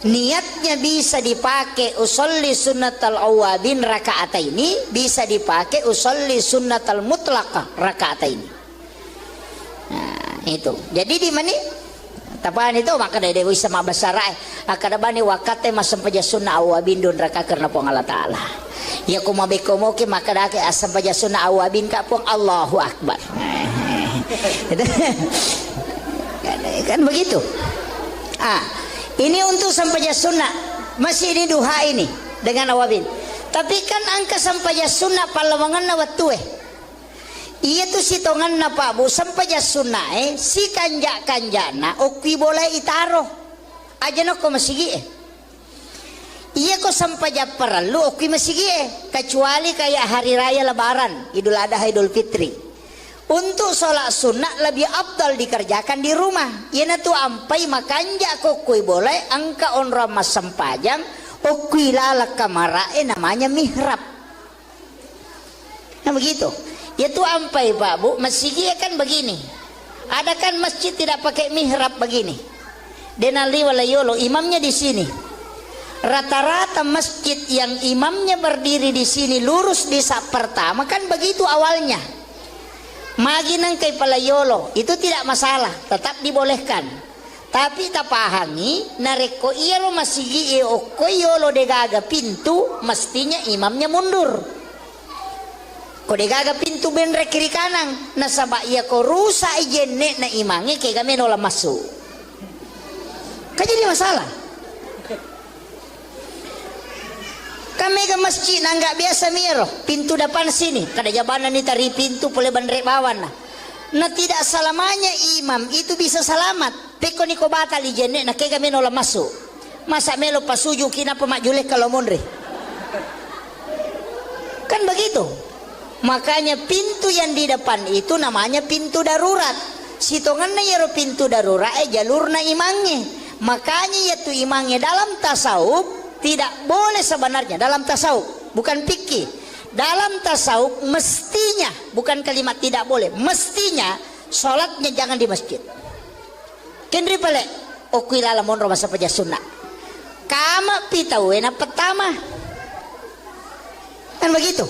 Niatnya bisa dipakai usolli sunnatal awabin rakaat ini, bisa dipakai usolli sunnatal mutlaqah rakaat ini. Nah itu jadi di mana tapaan itu maka dari dewi sama basarai akada bani wakate masam paja sunnah awabin dun raka karena pong Allah Ta'ala ya kumabe komoke maka dake asam paja sunnah awabin ka pong Allahu Akbar. Kan begitu. Ini untuk sampaja sunnah masih ini duha ini dengan awabin. Tapi kan angka sampaja sunnah palawangan na watue. Iya tuh si tongan na Pak Bu sampaja sunnah si kanja-kanjana okwi boleh itaro aja no ko masigi iya ko sampaja perlu okwi masigi kecuali kayak hari raya lebaran Idul Adha Idul Fitri. Untuk sholat sunnah lebih abdal dikerjakan di rumah. Iya tuh ampai makanja ko kui boleh angka on ramas sampajang okwi lalak kamara namanya mihrab. Nah begitu. Itu ampai Pak Bu, masih kan begini. Ada kan masjid tidak pakai mihrab begini. Denali walayolo, imamnya di sini. Rata-rata masjid yang imamnya berdiri di sini lurus di saf pertama kan begitu awalnya. Maginang kay palayolo, itu tidak masalah, tetap dibolehkan. Tapi tapahangi nareko iya lo masigi o koyolo degaga pintu, mestinya imamnya mundur. Kode gaga pintu benre kiri kanan nasaba iya ko rusa ijenne na imangi kay kami nola masuk. Kan jadi masalah. Kami ke masjid na nggak biasa miro pintu depan sini kada jabanan ni tari pintu pole bandre bawan na tidak selamanya imam itu bisa selamat. Peko ni ko batal ijenne na kay kami nola masuk. Masa melo pasuju kina pemajulek kalau mondre. Kan begitu. Makanya pintu yang di depan itu namanya pintu darurat. Sitongan na yaro pintu darurat jalur na imangnya. Makanya yaitu imangnya dalam tasawuf tidak boleh sebenarnya dalam tasawuf, bukan fikih. Dalam tasawuf mestinya, bukan kalimat tidak boleh, mestinya sholatnya jangan di masjid. Kendri pale okuilala monro masa paja sunnah. Kama pitawena pertama. Kan begitu.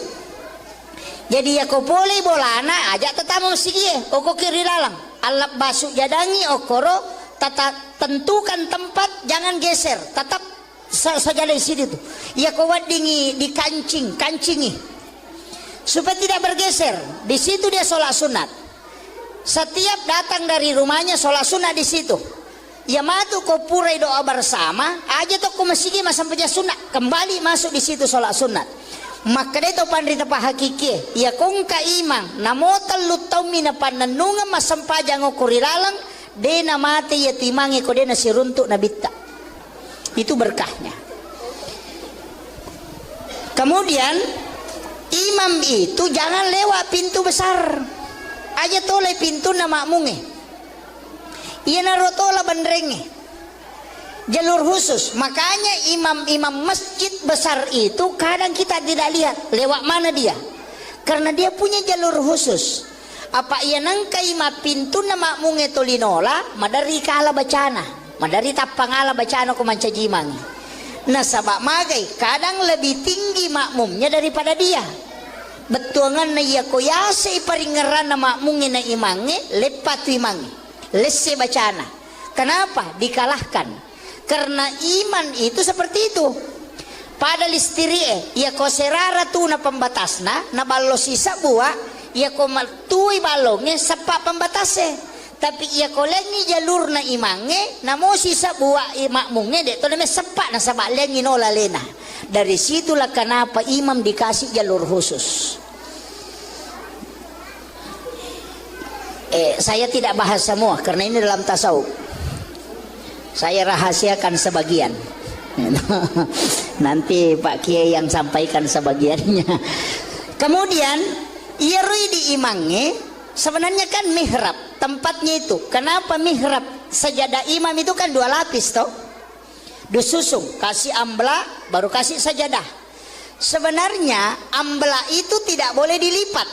Jadi ya ko boleh bolana ajak tetamu sigie oko kiri lalang alap basuk jadangi okoro tata tentukan tempat jangan geser tetap saja di sini tuh ya ko wadingi di kancingi supaya tidak bergeser di situ dia sholat sunat setiap datang dari rumahnya sholat sunat di situ ya matu ko purai doa bersama aja tuh ko masigi sampai sunat kembali masuk di situ sholat sunat. Maka itu pandrita pa hakiki ya kung kaimang namotal lutaw mina pananunga masampajang o kurilalang de na mati ya timangi ko de na siruntuk na bitta itu berkahnya. Kemudian imam itu jangan lewat pintu besar aja toleh pintu na makmunge iya narotola bandrenge jalur khusus. Makanya imam-imam masjid besar itu kadang kita tidak lihat lewat mana dia karena dia punya jalur khusus. Apa ia nangkai ma pintu na makmunge tolinola madari kala bacana madari tapangala bacana ko mancajimang nah sabak magai kadang lebih tinggi makmumnya daripada dia betuangan na iya koyase iparingeran na makmunge na imange lepatu imange lesse bacana. Kenapa dikalahkan? Karena iman itu seperti itu. Pada listiri ya ko serara tu na pembatasna na ballo sisa buah ya ko maltui balongnya sepak pembatasnya. Tapi ya ko lengi jalur na imange na mo sisa buah makmunge de to na sepak na sabak lengi no lalena. Dari situlah kenapa imam dikasih jalur khusus. Saya tidak bahas semua karena ini dalam tasawuf. Saya rahasiakan sebagian. Nanti Pak Kiai yang sampaikan sebagiannya. Kemudian irui di imangnya sebenarnya kan mihrab tempatnya itu. Kenapa mihrab? Sajadah imam itu kan 2 lapis toh. Disusung kasih ambla baru kasih sajadah. Sebenarnya ambla itu tidak boleh dilipat.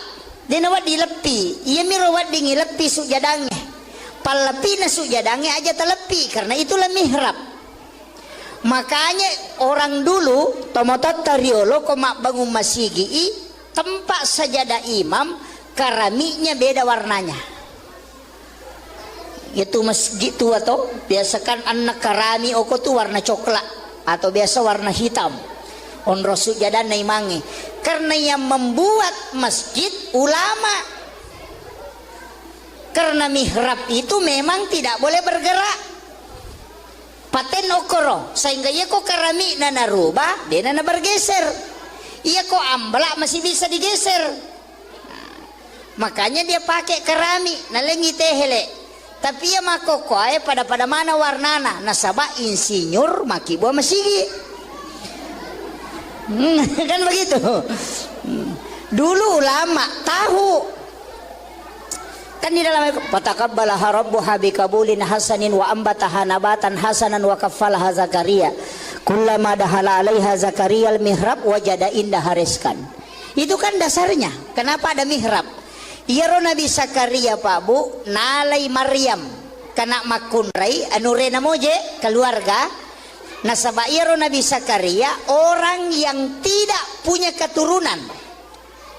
Dia nawat dilepi. Ia mirawat dingilepi sujadangnya. Palepi na sujadangnya aja telepi karena itulah mihrab. Makanya orang dulu tomotot tariolo komak bangun masigi tempat sajadah imam keramiknya beda warnanya. Itu masjid tu atau biasakan anak karami oko tu warna coklat atau biasa warna hitam. Onro sujadah na imangi karena yang membuat masjid ulama. Karena mihrab itu memang tidak boleh bergerak. Paten okoro sehingga ia kok keramik na narubah dia na bergeser. Ia kok amblak masih bisa digeser. Makanya dia pakai keramik na lengi tehele. Tapi ia makoko pada mana warnana nasaba insinyur maki buah masigi. Kan begitu. Dulu ulama tahu. Kan di dalam fataqabbalaha rabbuha biqabulin hasanin wa ambataha nabatan hasanan wa kaffalaha Zakaria kullama dahala 'alaiha Zakaria al-mihrab wajada indaha rizqan. Itu kan dasarnya. Kenapa ada mihrab? Iyaro Nabi Zakaria Pak Bu nalay Maryam kana makunray anurena moje keluarga. Nasaba iyaro Nabi Zakaria orang yang tidak punya keturunan.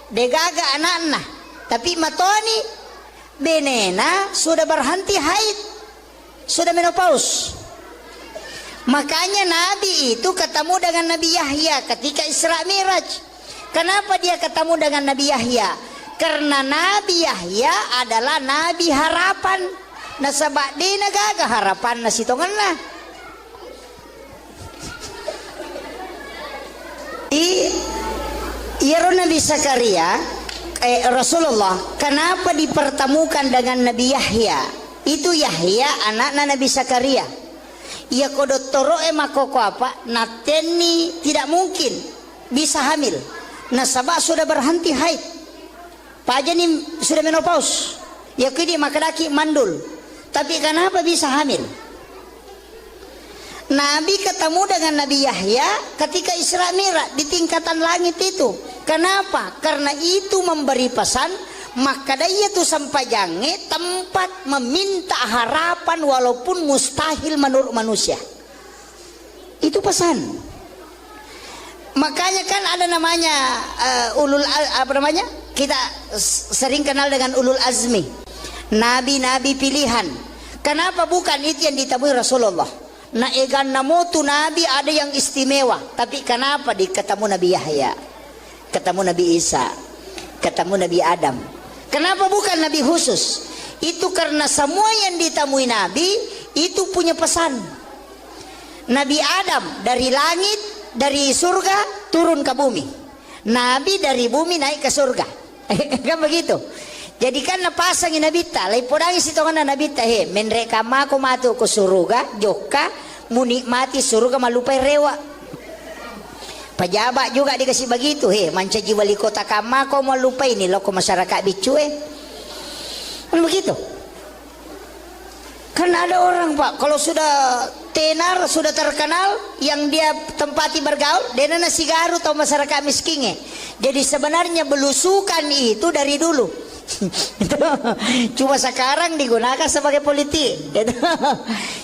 Degaga anak-anak. Tapi matoni benena sudah berhenti haid. Sudah menopause. Makanya Nabi itu ketemu dengan Nabi Yahya ketika Isra Miraj. Kenapa dia ketemu dengan Nabi Yahya? Karena Nabi Yahya adalah Nabi harapan. Nasaba di nagaga harapan na sitongan lah. Iyaro Nabi Zakaria Rasulullah kenapa dipertemukan dengan Nabi Yahya? Itu Yahya anak Nabi Zakaria. Ia kodotoro makoko apa? Nateni tidak mungkin bisa hamil. Nasabah sudah berhenti haid. Pajani sudah menopause. Ya kini makadaki mandul. Tapi kenapa bisa hamil? Nabi ketemu dengan Nabi Yahya ketika Isra Mi'raj di tingkatan langit itu. Kenapa? Karena itu memberi pesan, maka dia itu sampai jange tempat meminta harapan walaupun mustahil menurut manusia. Itu pesan. Makanya kan ada namanya kita sering kenal dengan ulul azmi, nabi-nabi pilihan. Kenapa bukan itu yang ditemui Rasulullah? Nah egan namutu nabi ada yang istimewa, tapi kenapa ketemu Nabi Yahya, ketemu Nabi Isa, ketemu Nabi Adam? Kenapa bukan nabi khusus? Itu karena semua yang ditemui nabi itu punya pesan. Nabi Adam dari langit, dari surga turun ke bumi. Nabi dari bumi naik ke surga. Kan begitu. Jadi kan napasangin nabita, lay podangi sitongan na nabita he, menreka mako matu ko suruga, joka, munikmati suruga malupai rewa. Pejabat juga dikasih begitu he, manca wali kota kama ko malupai ni loko masyarakat bicue. Kan begitu. Kan ada orang Pak, kalau sudah tenar, sudah terkenal, yang dia tempati bergaul, dia nasi garu atau masyarakat miskinnya. Jadi sebenarnya belusukan itu dari dulu. Cuma sekarang digunakan sebagai politik.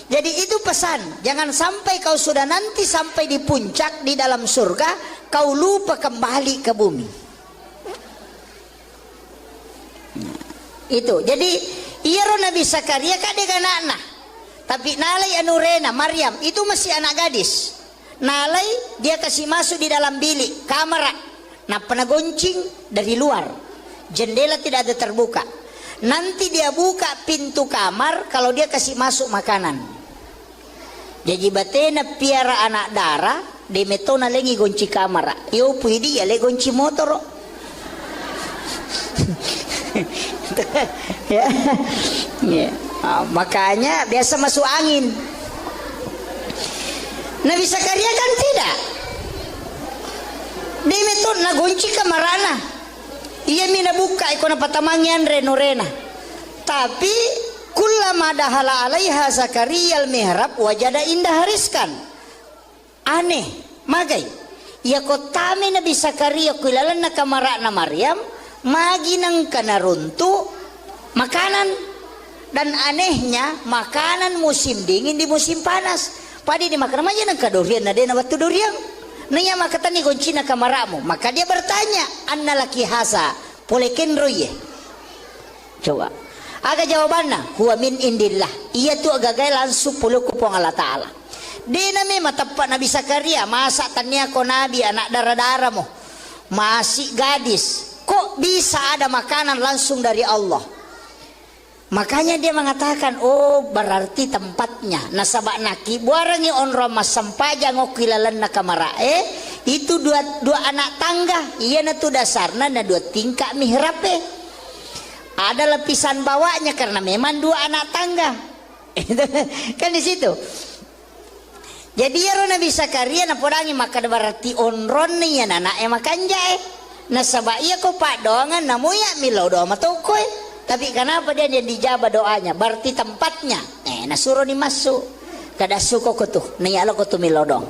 Jadi itu pesan, jangan sampai kau sudah nanti sampai di puncak di dalam surga kau lupa kembali ke bumi. Itu jadi iyaro Nabi Zakaria kadek anak-anak, tapi nalai anurena Maryam itu masih anak gadis. Nalai dia kasih masuk di dalam bilik kamar, nah pernah goncing dari luar. Jendela tidak ada terbuka. Nanti dia buka pintu kamar kalau dia kasih masuk makanan. Jadi batena piara anak darah, de metona lengi gonci kamar. Yo puidi ya le gonci motor. Ya. Ya. Makanya biasa masuk angin. Nabi Zakaria kan tidak. De metona gonci kamarana. Iya mina buka ikona patamangyan renorena. Tapi kullama dahala alaiha Zakaria al-mihrab wajada indah hariskan. Aneh, magai. Ya kotame Nabi Zakaria kuilalan na kamara na Maryam, magi nang kanaruntu makanan. Dan anehnya makanan musim dingin di musim panas. Padi di makan aja nang kadurian na dena batu durian. Naya makatani goncina kamaramu, maka dia bertanya, anna laki hasa, polekin roye. Coba, aga jawabannya, huwa min indillah. Iya tu agak langsung puluh kupong Allah Taala. Dia nama tepat Nabi Zakaria, masa tanya ko Nabi anak darah-darah mo, masih gadis, kok bisa ada makanan langsung dari Allah? Makanya dia mengatakan, oh berarti tempatnya. Nasabak naki buarangi onro mas sampaja ngokilalan na kamara. Itu dua anak tangga. Iya na tu dasarna na dua tingkah mihrape. Ada lapisan bawahnya karena memang dua anak tangga. Kan di situ. Jadi ya Nabi Zakaria na podangi maka berarti onron ni ya anak makan jae. Nasabak iya ko pak doangan namuya milau doa matokoi. Tapi kenapa dia dijabah doanya? Berarti tempatnya. Nasuruh dimasuk. Kada suko ko tuh. Niyalo ko tuh milodong.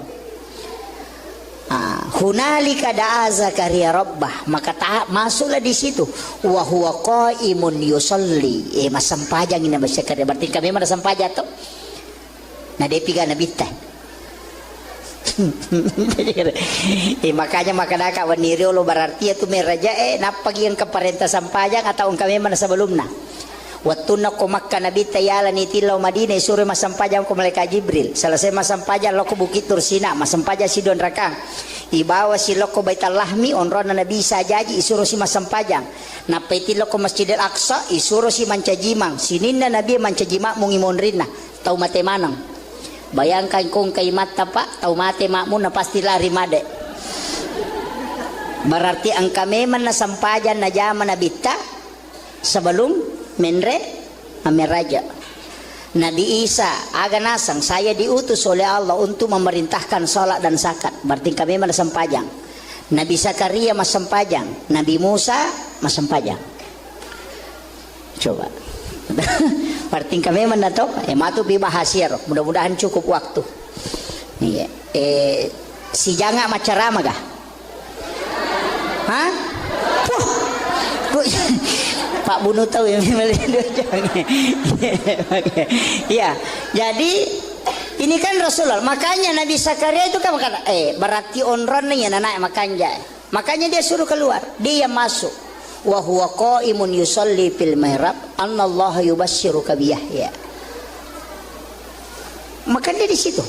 Hunalika da'a Zakaria rabbah, maka masuklah di situ. Wa huwa qaimun yusalli. Mas sampajang ini Mas Zakaria. Berarti kami mana sampaja tuh. Nah dia piga nabi teh. Makanya makadaka waniri lo berarti itu meraja napagi yang keparenta sampajang atau kami mana sebelumna. Waktu nak Makkah Nabi tayala ni tilau Madinah suruh masampajang ko malaikat Jibril. Selesai masampajang lo ko Bukit Tursina, masampajang si Don Rakang. Ibawa si lo ko Baitul Lahmi onron na Nabi sajaji isuruh si masampajang. Napeti lo ko Masjidil Aqsa isuruh si mancajimang. Sinin na Nabi mancajima mung imonrin na. Tau mate manang. Bayangkan kung kay mata pa, tau mate makmu na pasti lari made. Berarti ang kami man nasampajan na jaman na bita sebelum menre ameraja. Nabi Isa aganasang saya diutus oleh Allah untuk memerintahkan salat dan zakat. Berarti kami mana sampajang. Nabi Zakaria mas sampajang, Nabi Musa mas sampajang. Coba. Berarti kami mana to? Matu pi bahasir. Mudah-mudahan cukup waktu. Iya. Si janga macarama gah? Hah? Pak Bunu tahu yang ya, jadi ini kan Rasulullah. Makanya Nabi Zakaria itu kan berarti onron nih anak makanya dia suruh keluar, dia masuk. Wa huwa qaimun yusalli fil mihrab annallaha yubasyyiruka bi Yahya. Makanya di situ.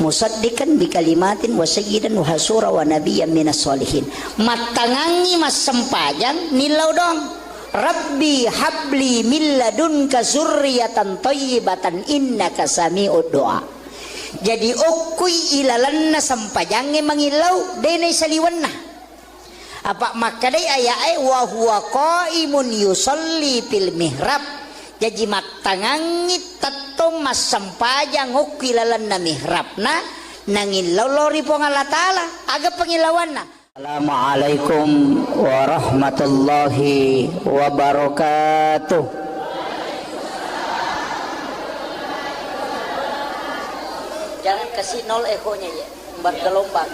Musaddiqan bi kalimatin wa sayyidan wa hasura wa nabiyyan minas solihin. Matangangi mas sempajang nilau dong. Rabbi habli min ladunka zurriyatan thayyibatan innaka sami'ud du'a. Jadi ukui ilalanna sampajange mangilau denai saliwanna. Apa makadai ayae wa huwa qaimun yusalli fil mihrab. Jadi matangangi tato mas sampajang ukui ilalanna mihrabna nangilau lori pong Allah Ta'ala aga pangilawanna. Assalamualaikum warahmatullahi wabarakatuh. Jangan kasih nol ekonya ya, bergelombang.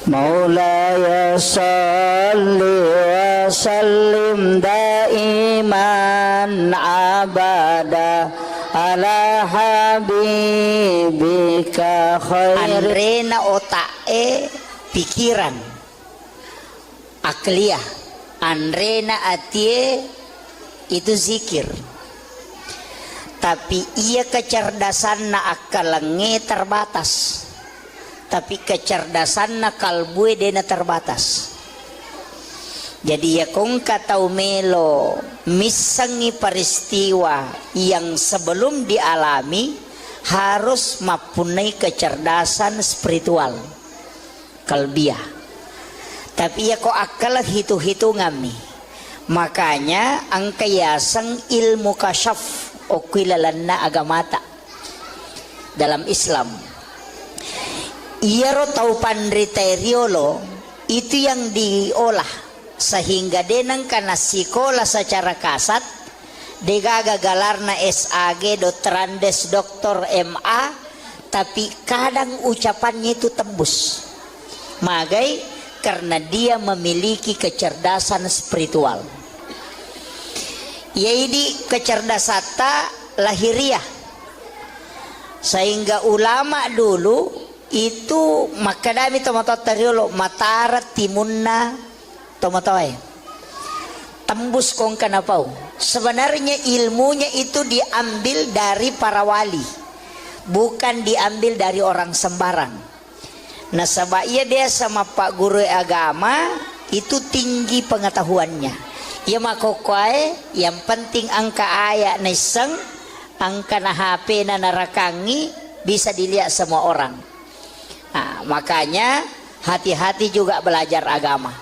Maulaya salli wa sallim daiman abada ala habibika khair. Andrena otae pikiran akliyah, andrena atie itu zikir, tapi ia kecerdasan na akalenge terbatas, tapi kecerdasan na kalbue dena terbatas. Jadi ya kung katau melo misangi peristiwa yang sebelum dialami harus mempunyai kecerdasan spiritual kalbiah. Tapi ya kok akal hitung-hitungan nih. Makanya angkayasang ilmu kasyaf okilalanna agamata dalam Islam. Iaro tau pandriteriolo itu yang diolah sehingga denang karena sekolah secara kasat degaga galarna SAG Dotrandes Doktor MA, tapi kadang ucapannya itu tembus magai karena dia memiliki kecerdasan spiritual. Yaitu kecerdasan lahiriah, sehingga ulama dulu itu makadami tomato teriolo matarat timunna tomatoy tembus kong kanapau. Sebenarnya ilmunya itu diambil dari para wali, bukan diambil dari orang sembarang. Nah sebabnya dia sama pak guru agama itu tinggi pengetahuannya. Ya makokoy yang penting angka ayat neseng, angka na HP na narakangi bisa dilihat semua orang. Nah, makanya hati-hati juga belajar agama.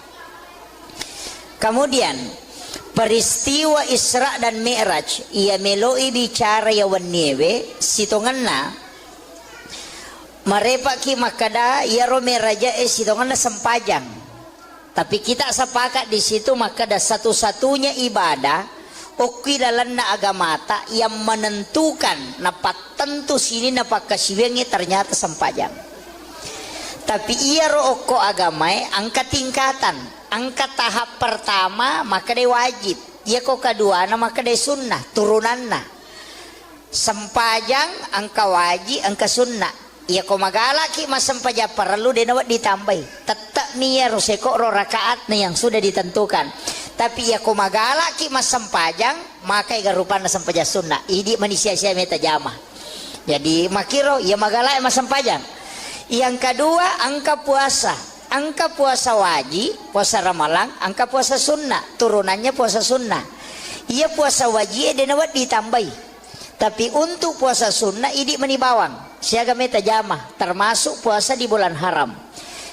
Kemudian peristiwa Isra dan Mi'raj ia meloi bicara ya waniewe sitonganna marepaki makada ya romeraja sitonganna sempajang. Tapi kita sepakat di situ makada satu-satunya ibadah okilalanna agamata yang menentukan napak tentu sini napak kasiwengi ternyata sempajang. Tapi ia rooko agamai angka tingkatan, angka tahap pertama maka dia wajib, ia ko kedua maka dia sunnah turunanna. Sempajang angka wajib angka sunnah. Ia ko magalaki mas sempaja perlu dia nawat ditambahi. Tetap niya ruseko ro rakaat yang sudah ditentukan. Tapi ia ko magalaki mas sempajang maka iga rupana sempaja sunnah. Idi manusia-sia meta jamah. Jadi makiro ia magalaki mas sempajang. Yang kedua angka puasa. Angka puasa wajib, puasa Ramalan, angka puasa sunnah, turunannya puasa sunnah. Ia puasa wajib dia nawat ditambahi. Tapi untuk puasa sunnah idi menibawang. Siaga meta jamah, termasuk puasa di bulan haram.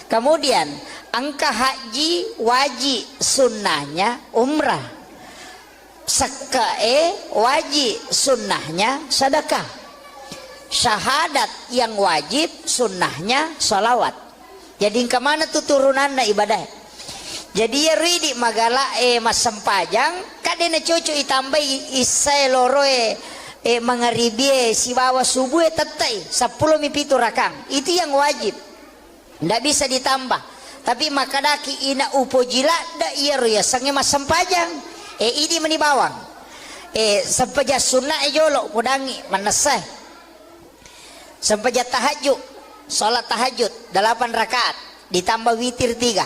Kemudian angka haji wajib, sunnahnya umrah. Sakae wajib, sunnahnya sedekah. Syahadat yang wajib, sunnahnya salawat. Jadi kemana tuh turunannya ibadah? Jadi ya ridi magala mas sempajang kadena cucu itambah isai loroe mangaribi si bawa subuh tetai 10 mipitu rakang. Itu yang wajib. Ndak bisa ditambah. Tapi makadaki ina upo jila da iya ya sange mas sempajang. Ini menibawang. Sempaja sunnah jolo kudangi manasah. Sempaja tahajud, sholat tahajud 8 rakaat ditambah witir 3.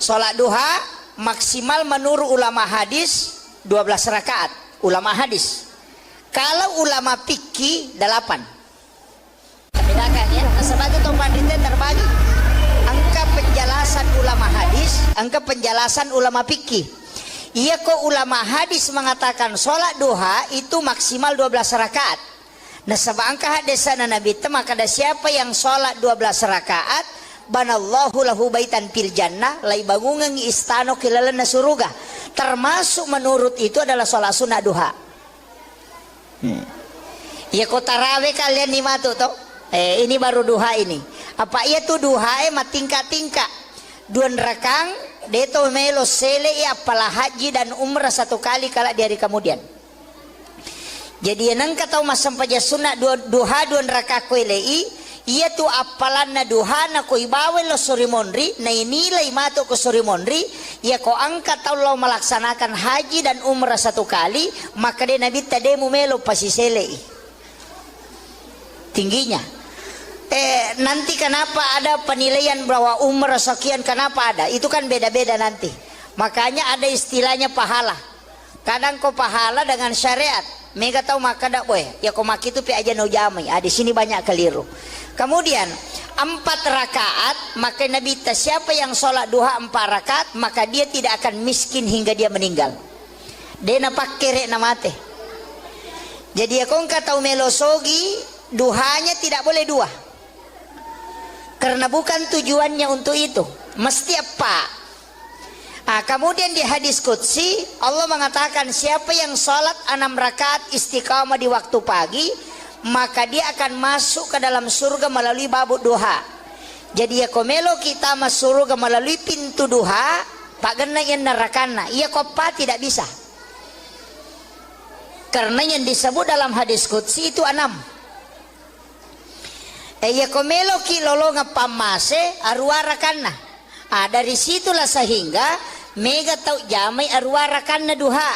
Sholat duha maksimal menurut ulama hadis 12 rakaat ulama hadis. Kalau ulama fikih 8. Bedakan ya. Sebab itu panditnya terbagi. Angka penjelasan ulama hadis, angka penjelasan ulama fikih. Iya kok ulama hadis mengatakan sholat duha itu maksimal 12 rakaat. Nah sebab angka hadisana Nabi itu maka ada siapa yang sholat 12 rakaat banallahu lahu baitan fil jannah lai bangungan istano kilalana suruga. Termasuk menurut itu adalah sholat sunnah duha. Ya kok tarawih kalian nih matu toh? Ini baru duha ini. Apa iya tuh duha tingkat-tingkat. 2 rakang deto melo sele apalah haji dan umrah 1 kali kala di hari kemudian. Jadi yang kata mas sampaja sunnah duha 2 rakaat koilei ia tu apalan na duha na ko ibawe lo suri monri na inilai mato ko suri monri ia ko angkat Allah melaksanakan haji dan umrah 1 kali maka dia nabi tademu melo pasiselei tingginya. Nanti kenapa ada penilaian bahwa umrah sekian kenapa ada itu kan beda-beda nanti. Makanya ada istilahnya pahala. Kadang kau pahala dengan syariat mega tahu maka dak boy ya kau maki itu pi aja no jamai. Di sini banyak keliru. Kemudian 4 rakaat maka Nabi siapa yang sholat duha 4 rakaat maka dia tidak akan miskin hingga dia meninggal. Dia napak kere namate. Jadi ya kau tahu melosogi duhanya tidak boleh 2. Karena bukan tujuannya untuk itu. Mesti apa? Kemudian di hadis qudsi Allah mengatakan siapa yang sholat 6 rakaat istiqamah di waktu pagi maka dia akan masuk ke dalam surga melalui babuk duha. Jadi ya komelo kita masuk surga melalui pintu duha pak gena yang nerakana ia kopa tidak bisa. Karena yang disebut dalam hadis qudsi itu 6. Ya komelo ki lolonga pamase arwara kana. Dari situlah sehingga mega tau jamai arwara kana duha.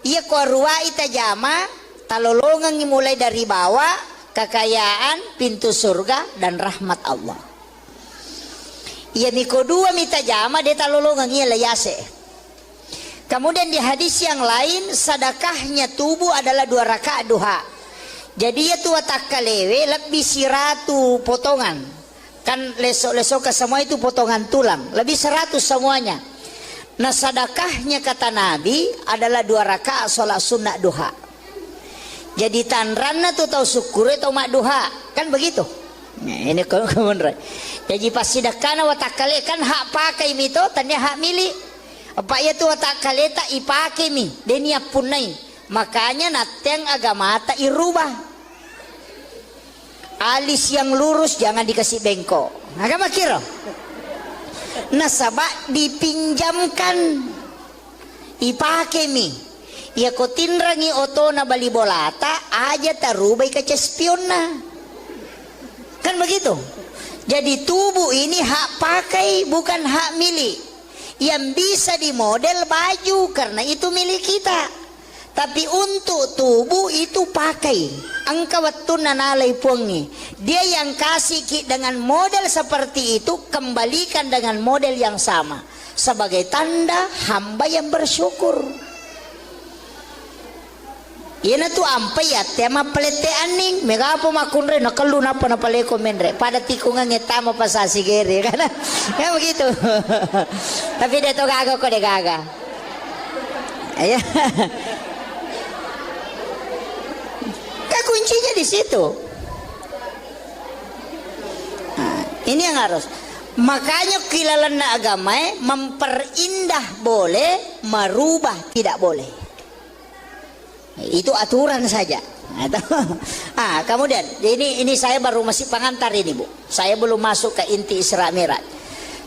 Iya ko arwa ita jama talolongan mulai dari bawah kekayaan pintu surga dan rahmat Allah. Iya miko 2 mita jama dia talolongan ia layase. Kemudian di hadis yang lain sedekahnya tubuh adalah 2 rakaat duha. Jadi ya tua tak kalewe lebih siratu potongan. Kan lesok-lesok ke semua itu potongan tulang. Lebih 100 semuanya. Nah sedekahnya kata Nabi adalah 2 rakaat sholat sunnah duha. Jadi tanranna tuh tahu syukur atau mak duha. Kan begitu. Nah, ini kemudian. Jadi pas sedekahna watak kale kan hak pakai mito tanya hak milik. Apa ya tuh watak kale tak ipake mi. Denia punai. Makanya nateng agama tak irubah. Alis yang lurus jangan dikasih bengkok. Agama kira. Nasabak dipinjamkan. Ipake mi. Ya ko tinrangi oto na bali bolata aja tarubai kaca spion na. Kan begitu. Jadi tubuh ini hak pakai bukan hak milik. Yang bisa dimodel baju karena itu milik kita. Tapi untuk tubuh itu pakai. Angka waktu nanalai puangi. Dia yang kasih dengan model seperti itu, kembalikan dengan model yang sama. Sebagai tanda hamba yang bersyukur. Ina tu ampai ya tema pelete aning megapo makunre nakalu napa napaleko menre pada tikungan ngetama pasasi gere kan ya begitu. Tapi dia to gaga kok dia gaga ya. Kuncinya di situ. Nah, ini yang harus. Makanya kilalan agama memperindah boleh, merubah tidak boleh. Itu aturan saja. Kemudian ini saya baru masih pengantar ini Bu. Saya belum masuk ke inti Isra Mi'raj.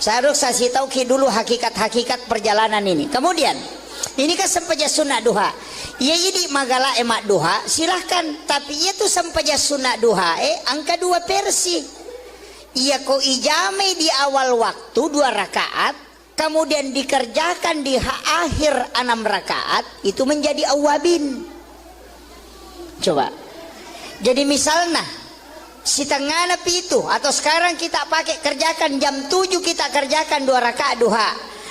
Saya harus kasih tahu dulu hakikat-hakikat perjalanan ini. Kemudian ini kan sempaja sunat duha. Ya ini magala emak duha silahkan. Tapi itu sempaja sunat duha angka 2 versi. Ia ko ijame di awal waktu 2 rakaat. Kemudian dikerjakan di akhir 6 rakaat. Itu menjadi awabin. Coba. Jadi misalnya si tengah itu atau sekarang kita pakai kerjakan jam 7 kita kerjakan 2 rakaat duha.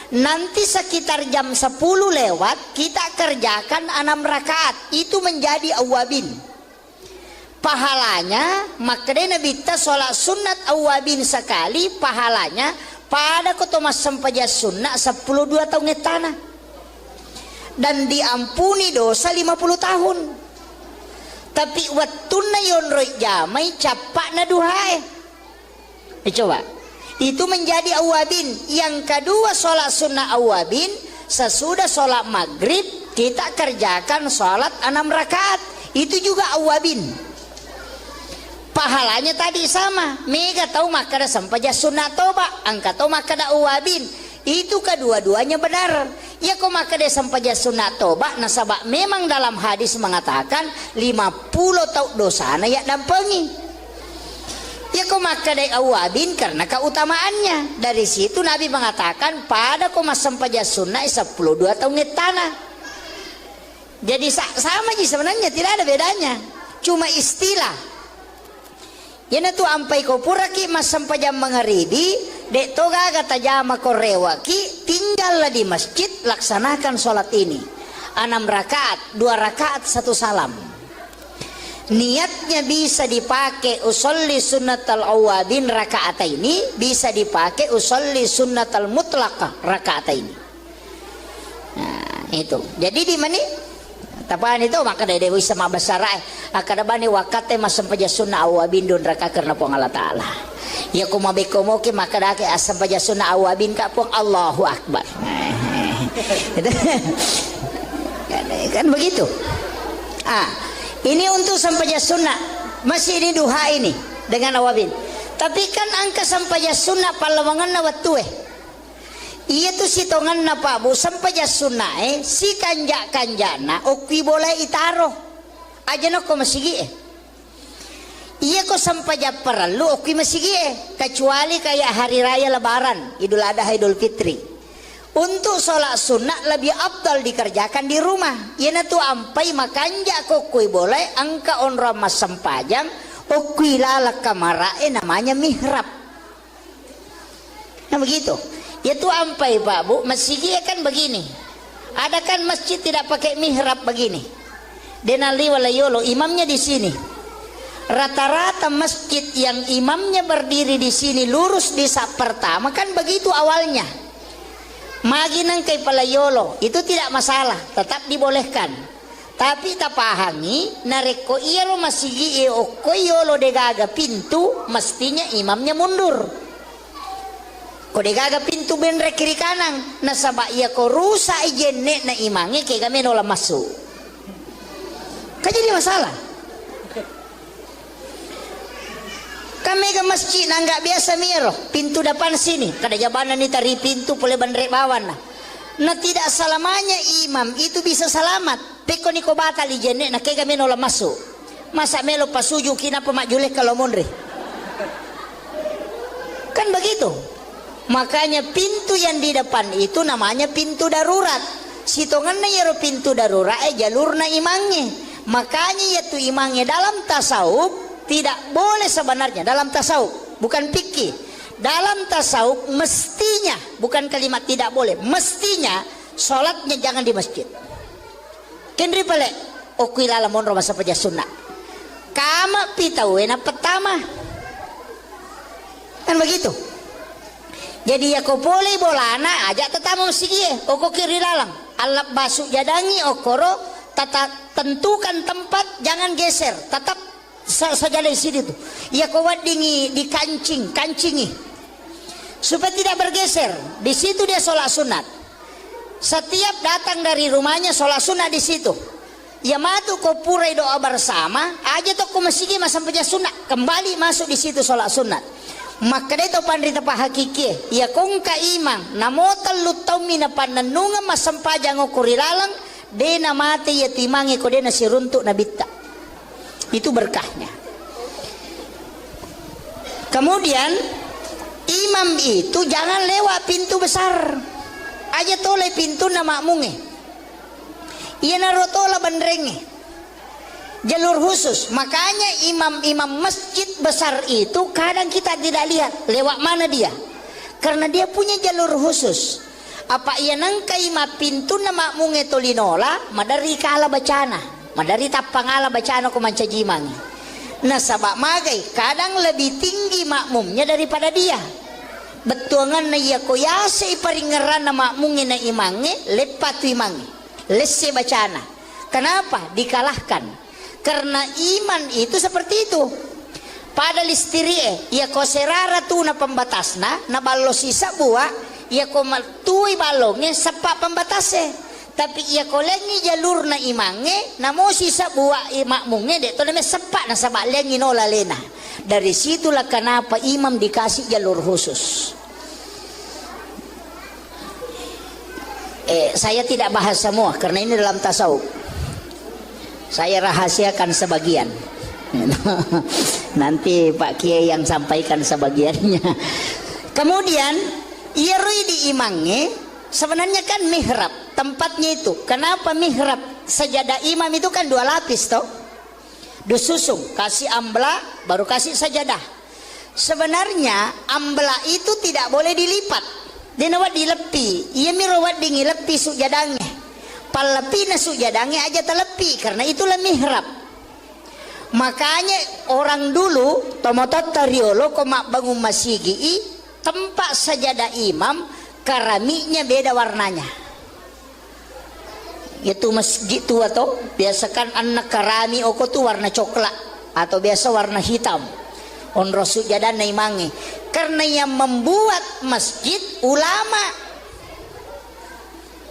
Nanti sekitar jam 10 lewat kita kerjakan 6 rakaat. Itu menjadi awabin. Pahalanya makanya Nabi kita sholat sunat awabin sekali. Pahalanya pada kotomas sempaja sunat 10-2 tahun tanah. Dan diampuni dosa 50 tahun. Tapi wattuna yonroi jamai capak na duhae. Coba. Itu menjadi awabin. Yang kedua sholat sunnah awabin. Sesudah sholat maghrib kita kerjakan sholat 6 rakaat. Itu juga awabin. Pahalanya tadi sama. Mega tahu makada sampaja sunnah toba. Angka tahu makada awabin. Itu kedua-duanya benar. Ya kok makada sampaja sunnah toba. Nasabak memang dalam hadis mengatakan 50 tahun dosana ya dampengi. Ya kok makadai awabin karena keutamaannya. Dari situ Nabi mengatakan pada koma sempaja sunnah 10-2 tahun tanah. Jadi sama aja sebenarnya, tidak ada bedanya. Cuma istilah. Ya tu ampai ko puraki mas sempaja mengeridi dek toga kata jama korewaki tinggallah di masjid laksanakan sholat ini 6 rakaat 2 rakaat 1 salam. Niatnya bisa dipakai usolli sunnatal awabin rakaat ini, bisa dipakai usolli sunnatal mutlaqah rakaat ini. Nah, itu. Jadi di mana? Tapaan itu maka dari bisa mabasara akada bani wakate masam paja sunnah awabin dun rakaat karena pong Allah Taala. Ya kumabekomoke maka dake asam paja sunnah awabin ka pong Allahu Akbar. Kan begitu. Ini untuk sampaja sunnah. Masih ini duha ini dengan awabin. Tapi kan angka sampaja sunnah palawangan na wattu Iya tu sitongan na pa bu sampaja sunnah si kanja-kanjana okwi boleh itaro. Aja no ko masigi Iya ko sampaja perlu okwi masigi kecuali kayak hari raya lebaran, Idul Adha, Idul Fitri. Untuk sholat sunnah lebih abdal dikerjakan di rumah. Yana tu ampai makanja kokui boleh angka onra mas sempajang okui lalak kamarae namanya mihrab. Nah begitu. Ya tu ampai Pak Bu, masjid kan begini. Ada kan masjid tidak pakai mihrab begini. Denali walayolo imamnya di sini. Rata-rata masjid yang imamnya berdiri di sini lurus di sak pertama kan begitu awalnya. Maginang kay palayolo itu tidak masalah, tetap dibolehkan. Tapi tapahami nareko iyalo masigi o koyolo degaga pintu mestinya imamnya mundur. Ko degaga pintu benre kiri kanan nasaba iya ko rusa ijenne na imange kay gamen ola masuk. Jadi masalah. Kami ke masjid nggak biasa miro pintu depan sini kada jabanan ni tari pintu boleh bandre bawan nah tidak selamanya imam itu bisa selamat peko niko batal ijenne na kega menola masuk masa melo pasuju kina pemak julek kalau mondre Kan begitu. Makanya pintu yang di depan itu namanya pintu darurat. Sitonganna yero pintu darurat jalurna imangnya. Makanya yaitu imangnya dalam tasawuf tidak boleh sebenarnya, dalam tasawuf bukan fikih. Dalam tasawuf mestinya, bukan kalimat tidak boleh, mestinya sholatnya jangan di masjid. Kendri pale okuilala monro masa peja sunnah. Kama pitawena pertama. Kan begitu. Jadi ya ko boleh bolana ajak tetamu sige oko kiri lalang alap basuk jadangi okoro tata tentukan tempat jangan geser tetap saja di sini tuh ya ko wadingi di kancingi supaya tidak bergeser. Di situ dia sholat sunat. Setiap datang dari rumahnya sholat sunat di situ. Ya matu ko purai doa bersama aja tuh ko masigi masam peja sunat kembali masuk di situ sholat sunat. Maka itu pandrita pa hakiki ya kong ka imang namotal lutaw mina pananunga masampajang okuri lalang dena mati ya timangi ko dena siruntuk na bitta. Itu berkahnya. Kemudian imam itu jangan lewat pintu besar aja toleh pintu na makmunge iya narotola bandrenge jalur khusus. Makanya imam-imam masjid besar itu kadang kita tidak lihat lewat mana dia, karena dia punya jalur khusus. Apa ia nangka ima pintu na makmunge tolinola madari kala bacana madari tapangala bacana ko mancajimangi. Nah sabak magai kadang lebih tinggi makmumnya daripada dia. Betuangan na iya ko yase iparingeran na makmunge na imange lepat imange lesse bacana. Kenapa dikalahkan? Karena iman itu seperti itu. Pada listiri ya ko serara tu na pembatasna na ballo sisa buah ya ko tui balongnya sepak pembatasnya. Tapi ya ko lengi jalur na imange na mo sisa buah makmunge de to na sepak na sabak lengi nola lena. Dari situlah kenapa imam dikasih jalur khusus. Saya tidak bahas semua karena ini dalam tasawuf. Saya rahasiakan sebagian. Nanti Pak Kiai yang sampaikan sebagiannya. Kemudian irui di imangnya sebenarnya kan mihrab tempatnya itu. Kenapa mihrab? Sajadah imam itu kan 2 lapis toh. Disusung, kasih ambla baru kasih sajadah. Sebenarnya ambla itu tidak boleh dilipat. Dia nawat dilepi. Ia mirawat dingi lepi sujadangnya. Palepi na sujadangnya aja telepi karena itulah mihrab. Makanya orang dulu tomotot tariolo komak bangun masigi tempat sajadah imam keramiknya beda warnanya. Itu masjid tua toh biasakan anak kerami oko tuh warna coklat atau biasa warna hitam. Onro sujadah na imangi karena yang membuat masjid ulama.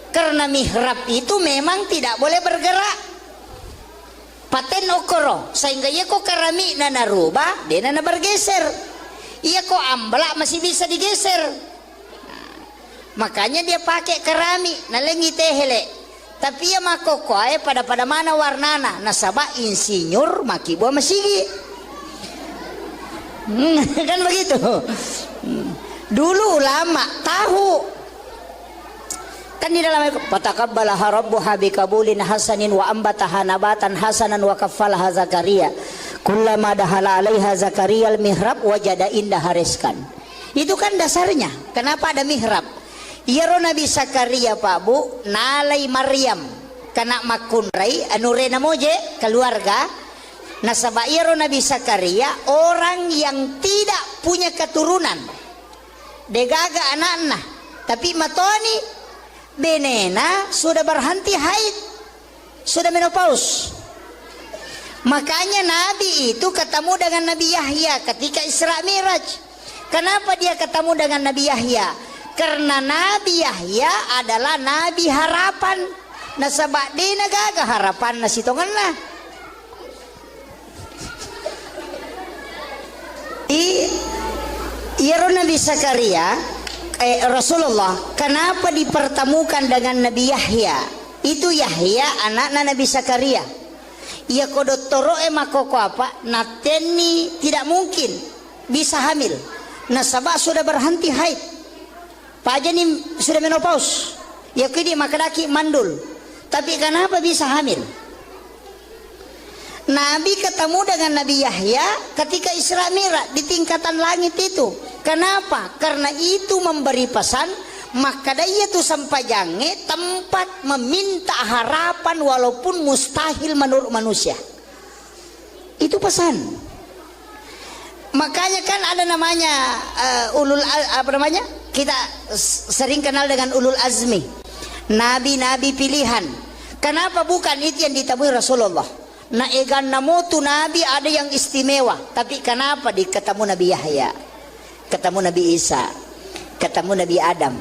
Karena mihrab itu memang tidak boleh bergerak. Paten okoro sehingga ia kok kerami na narubah dia na bergeser. Ia kok ambla masih bisa digeser. Nah, makanya dia pakai kerami na lengi tehele. Tapi ia makoko pada mana warnana nasaba insinyur maki buah masigi. Kan begitu. Dulu ulama tahu. Kan di dalam fataqabbalaha rabbuha biqabulin hasanin wa ambataha nabatan hasanan wa kaffalaha Zakaria kullama dahala 'alaiha Zakaria al-mihrab wajada indaha rizqan. Itu kan dasarnya. Kenapa ada mihrab? Iyaro Nabi Zakaria Pak Bu nalai Maryam kana makunrai anurena moje keluarga nasaba iyaro Nabi Zakaria orang yang tidak punya keturunan. Degaga anak-anak tapi matoni benena sudah berhenti haid, sudah menopause. Makanya Nabi itu ketemu dengan Nabi Yahya ketika Isra Miraj. Kenapa dia ketemu dengan Nabi Yahya? Karena Nabi Yahya adalah Nabi harapan. Nasabak di nagaga harapan nasitongan lah. Iya Nabi Zakaria Rasulullah kenapa dipertemukan dengan Nabi Yahya? Itu Yahya anak Nabi Zakaria. Ia kodotoro makoko apa? Nateni tidak mungkin bisa hamil. nasabah sudah berhenti haid. Pak Janim sudah menopause. Ya kini makadaki mandul. Tapi kenapa bisa hamil? Nabi ketemu dengan Nabi Yahya ketika Isra Mi'raj di tingkatan langit itu. Kenapa? Karena itu memberi pesan, maka dia tu sampajange tempat meminta harapan walaupun mustahil menurut manusia. Itu pesan. Makanya kan ada namanya kita sering kenal dengan ulul azmi, nabi-nabi pilihan. Kenapa bukan itu yang ditemui Rasulullah? Nah egan namo tu nabi ada yang istimewa, tapi kenapa ketemu Nabi Yahya, ketemu Nabi Isa, ketemu Nabi Adam?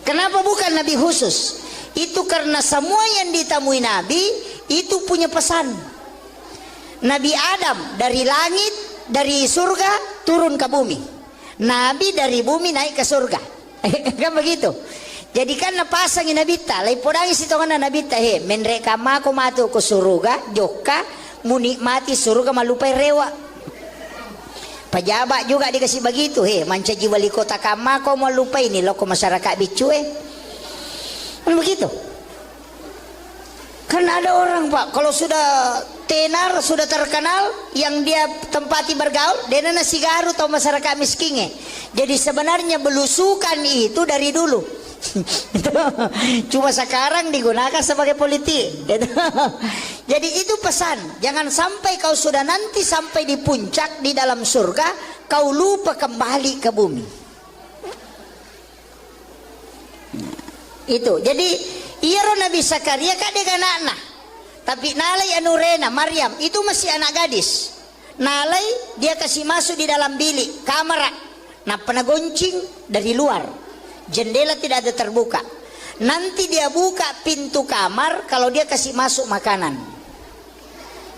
Kenapa bukan nabi khusus? Itu karena semua yang ditemui nabi itu punya pesan. Nabi Adam dari langit, dari surga turun ke bumi. Nabi dari bumi naik ke surga. Kan begitu. Jadi kan napasang inabita, lai podangi sitongan nabita he, menreka mako matu ke surga, joka menikmati surga malupai rewa. Pejabat juga dikasih begitu he, mancaji wali kota kamako malupai ini loko masyarakat bicu kan begitu. Kan ada orang Pak, kalau sudah tenar, sudah terkenal, yang dia tempati bergaul, dia nasi garu atau masyarakat miskinnya. Jadi sebenarnya belusukan itu dari dulu. Cuma sekarang digunakan sebagai politik. Jadi itu pesan, jangan sampai kau sudah nanti sampai di puncak di dalam surga, kau lupa kembali ke bumi. Itu. Jadi iya Nabi Zakaria kadek anak-anak. Tapi nalai anurena Maryam itu masih anak gadis. Nalai dia kasih masuk di dalam bilik kamar. Nah penagoncing dari luar. Jendela tidak ada terbuka. Nanti dia buka pintu kamar kalau dia kasih masuk makanan.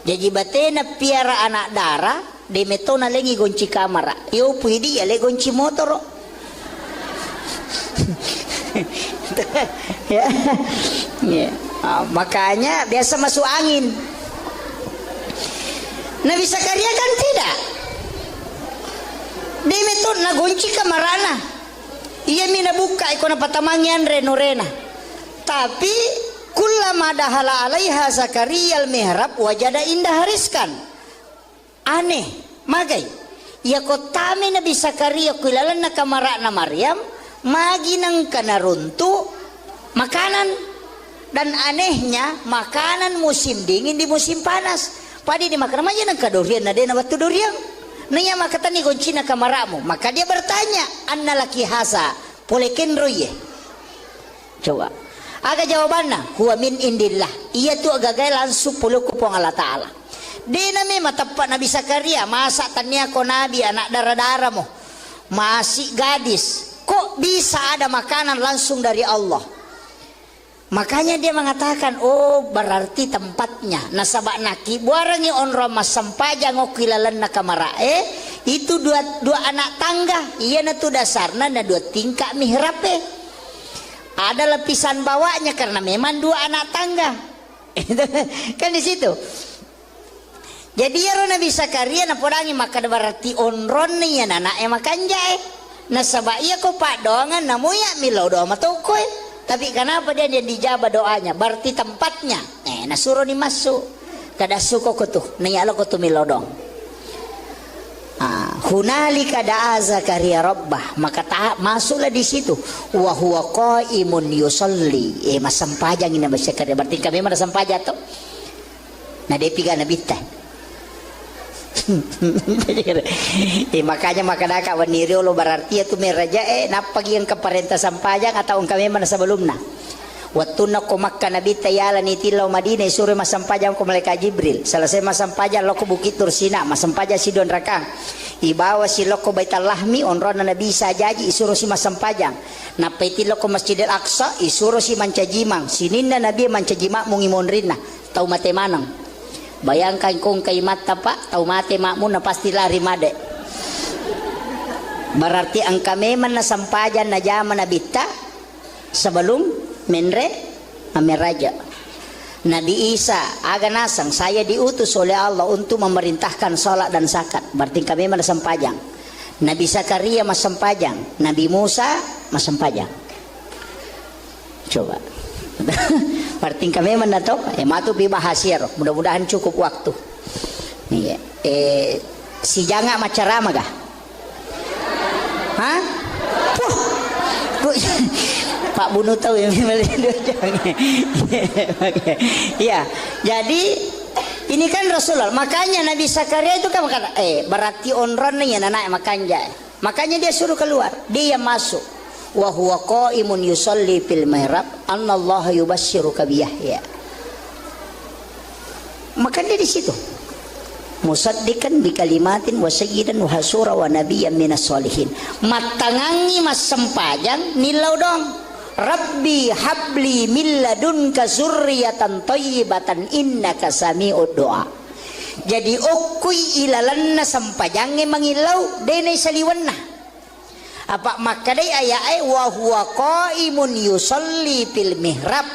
Jadi batena piara anak darah, de metona lengi gonci kamar. Yo puidi ya le gonci motor. Ya. Ya. Makanya biasa masuk angin. Nabi Zakaria kan tidak. De metona gonci kamarana. Ia mina buka ikona patamangian renorena. Tapi kullama dahala alaiha Zakaria al-mihrab wajada indah hariskan. Aneh, magai. Ya kotame Nabi Zakaria kuilalan na kamara na Maryam, magi nang kanaruntu makanan. Dan anehnya makanan musim dingin di musim panas. Padi dimakan aja nang kadorian na dena waktu dorian. Nanya maka tani goncina kamaramu. Maka dia bertanya, anna laki hasa polekin roye. Coba. Aga jawabannya, huwa min indillah. Ia tu agak langsung puluh kupong Allah Ta'ala. Dina memang tepat Nabi Zakaria. Masa tanya ko Nabi anak darah-darah mo. Masih gadis. Kok bisa ada makanan langsung dari Allah? Makanya dia mengatakan, oh berarti tempatnya. Nasabak naki buarangi onro mas sampaja ngokilalan na kamarae. Itu dua anak tangga. Iya na tu dasarna na dua tingkah mihrabe. Ada lapisan bawahnya karena memang dua anak tangga. Kan di situ. Jadi ya Nabi Zakaria na podangi maka berarti onron ni ya anak makan jae. Nasabak iya ko pak doangan namuya milo doa matokoy. Tapi kenapa dia dijabah doanya? Berarti tempatnya. Nasuruh ni masuk. Kada suko ko tu. Niyalo ko tu milodong. Hunalika da'a Zakaria rabbah. Maka masuklah di situ. Wa huwa qaimun yusalli. Masampajang ini Nabi Zakaria. Berarti kami mana sampaja to? Nah dia piga Nabi teh. Makanya makadaka waniri lo berarti itu meraja napagi yang keparenta sampajang atau kami mana sebelumna waktu nak Makkah Nabi tayala ni tilau Madinah suruh masampajang ko malaikat Jibril selesai masampajang loko bukit Tursina masampajang Sidon Rakang ibawa si loko Baitul Lahmi onrona Nabi sajaji isuruh si masampajang napaiti loko Masjidil Aqsa isuruh si mancajimang sininda Nabi mancajimang mungimonrina tau mate manang. Bayangkan kung kay mata pak, tau mati makmu na pasti lari made. Berarti ang kami man nasampajan na jaman na bita sebelum menre amiraja. Nabi Isa aga nasang saya diutus oleh Allah untuk memerintahkan salat dan zakat. Berarti kami man nasampajan. Nabi Zakaria mas sempajang, Nabi Musa mas sempajang. Coba. Parting kami mana tahu? Matu bibahasir. Mudah-mudahan cukup waktu. Iya. Si janga macarama kah? Hah? Pak Bunu tahu yang ya. Jadi ini kan Rasulullah. Makanya Nabi Zakaria itu kan kata, berarti onron nih anak makanya. Makanya dia suruh keluar, dia masuk. Wa huwa qaimun yusalli fil mihrab annallaha yubasyshiruka bi Yahya. Maka dia di situ. Musaddiqan bi kalimatin wa sayyidan wa hasura wa nabiyyan minas solihin. Matangangi mas sempajang nilau dong. Rabbi habli min ladunka zurriyatan thayyibatan innaka sami'ud du'a. Jadi okui ilalanna sampajange mangilau dene saliwanna. Apa makadai ayae wa huwa qaimun yusalli fil mihrab.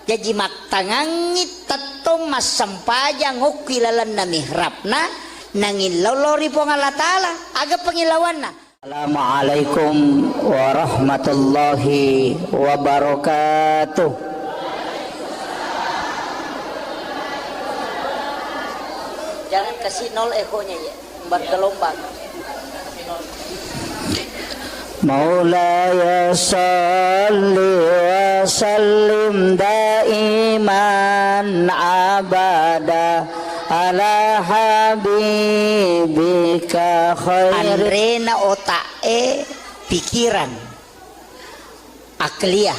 Jadi matangangi tato mas sampajang okui ilalanna mihrabna nangilau lori pong Allah Ta'ala aga pangilawanna. Assalamualaikum warahmatullahi wabarakatuh. Jangan kasih nol ekonya ya, bergelombang. Maulaya salli wa sallim daiman abada ala habibika khair. Andrena otae pikiran akliyah,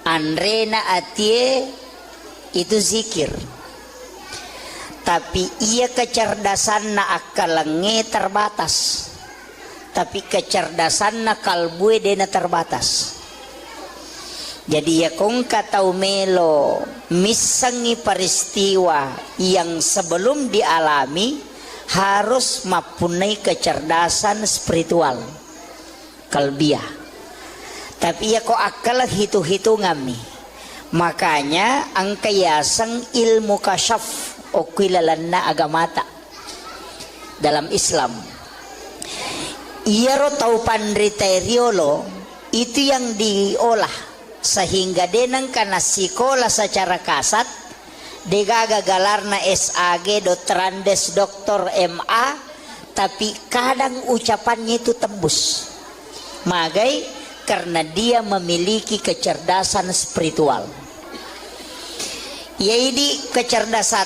andrena atie itu zikir. Tapi ia kecerdasan na akalenge terbatas. Tapi kecerdasan na kalbue dena terbatas. Jadi ya kong katau melo misangi peristiwa yang sebelum dialami harus mempunyai kecerdasan spiritual kalbiah. Tapi ya kok akal hitung-hitungan nih. Makanya angka yasang ilmu kasyaf okilalanna agamata dalam Islam. Ia tau pandriteriolo itu yang diolah sehingga denang kana sikola secara kasat degaga galarna SAG Dotrandes Doktor MA tapi kadang ucapannya itu tembus magai karena dia memiliki kecerdasan spiritual. Yaitu kecerdasan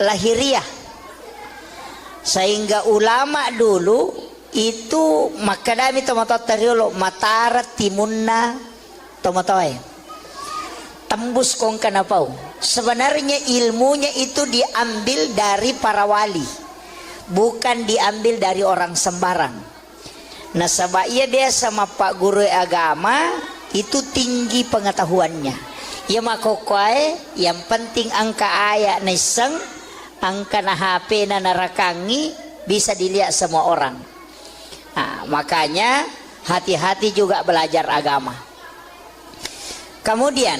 lahiriah sehingga ulama dulu itu makadami tomatotariolo matara timunna tomatoy tembus kong kanapau. Sebenarnya ilmunya itu diambil dari para wali, bukan diambil dari orang sembarang. Nah sebabnya dia sama Pak Guru agama itu tinggi pengetahuannya. Ya makokoy yang penting angka ayat niseng, angka na HP na narakangi bisa dilihat semua orang. Nah, makanya hati-hati juga belajar agama. Kemudian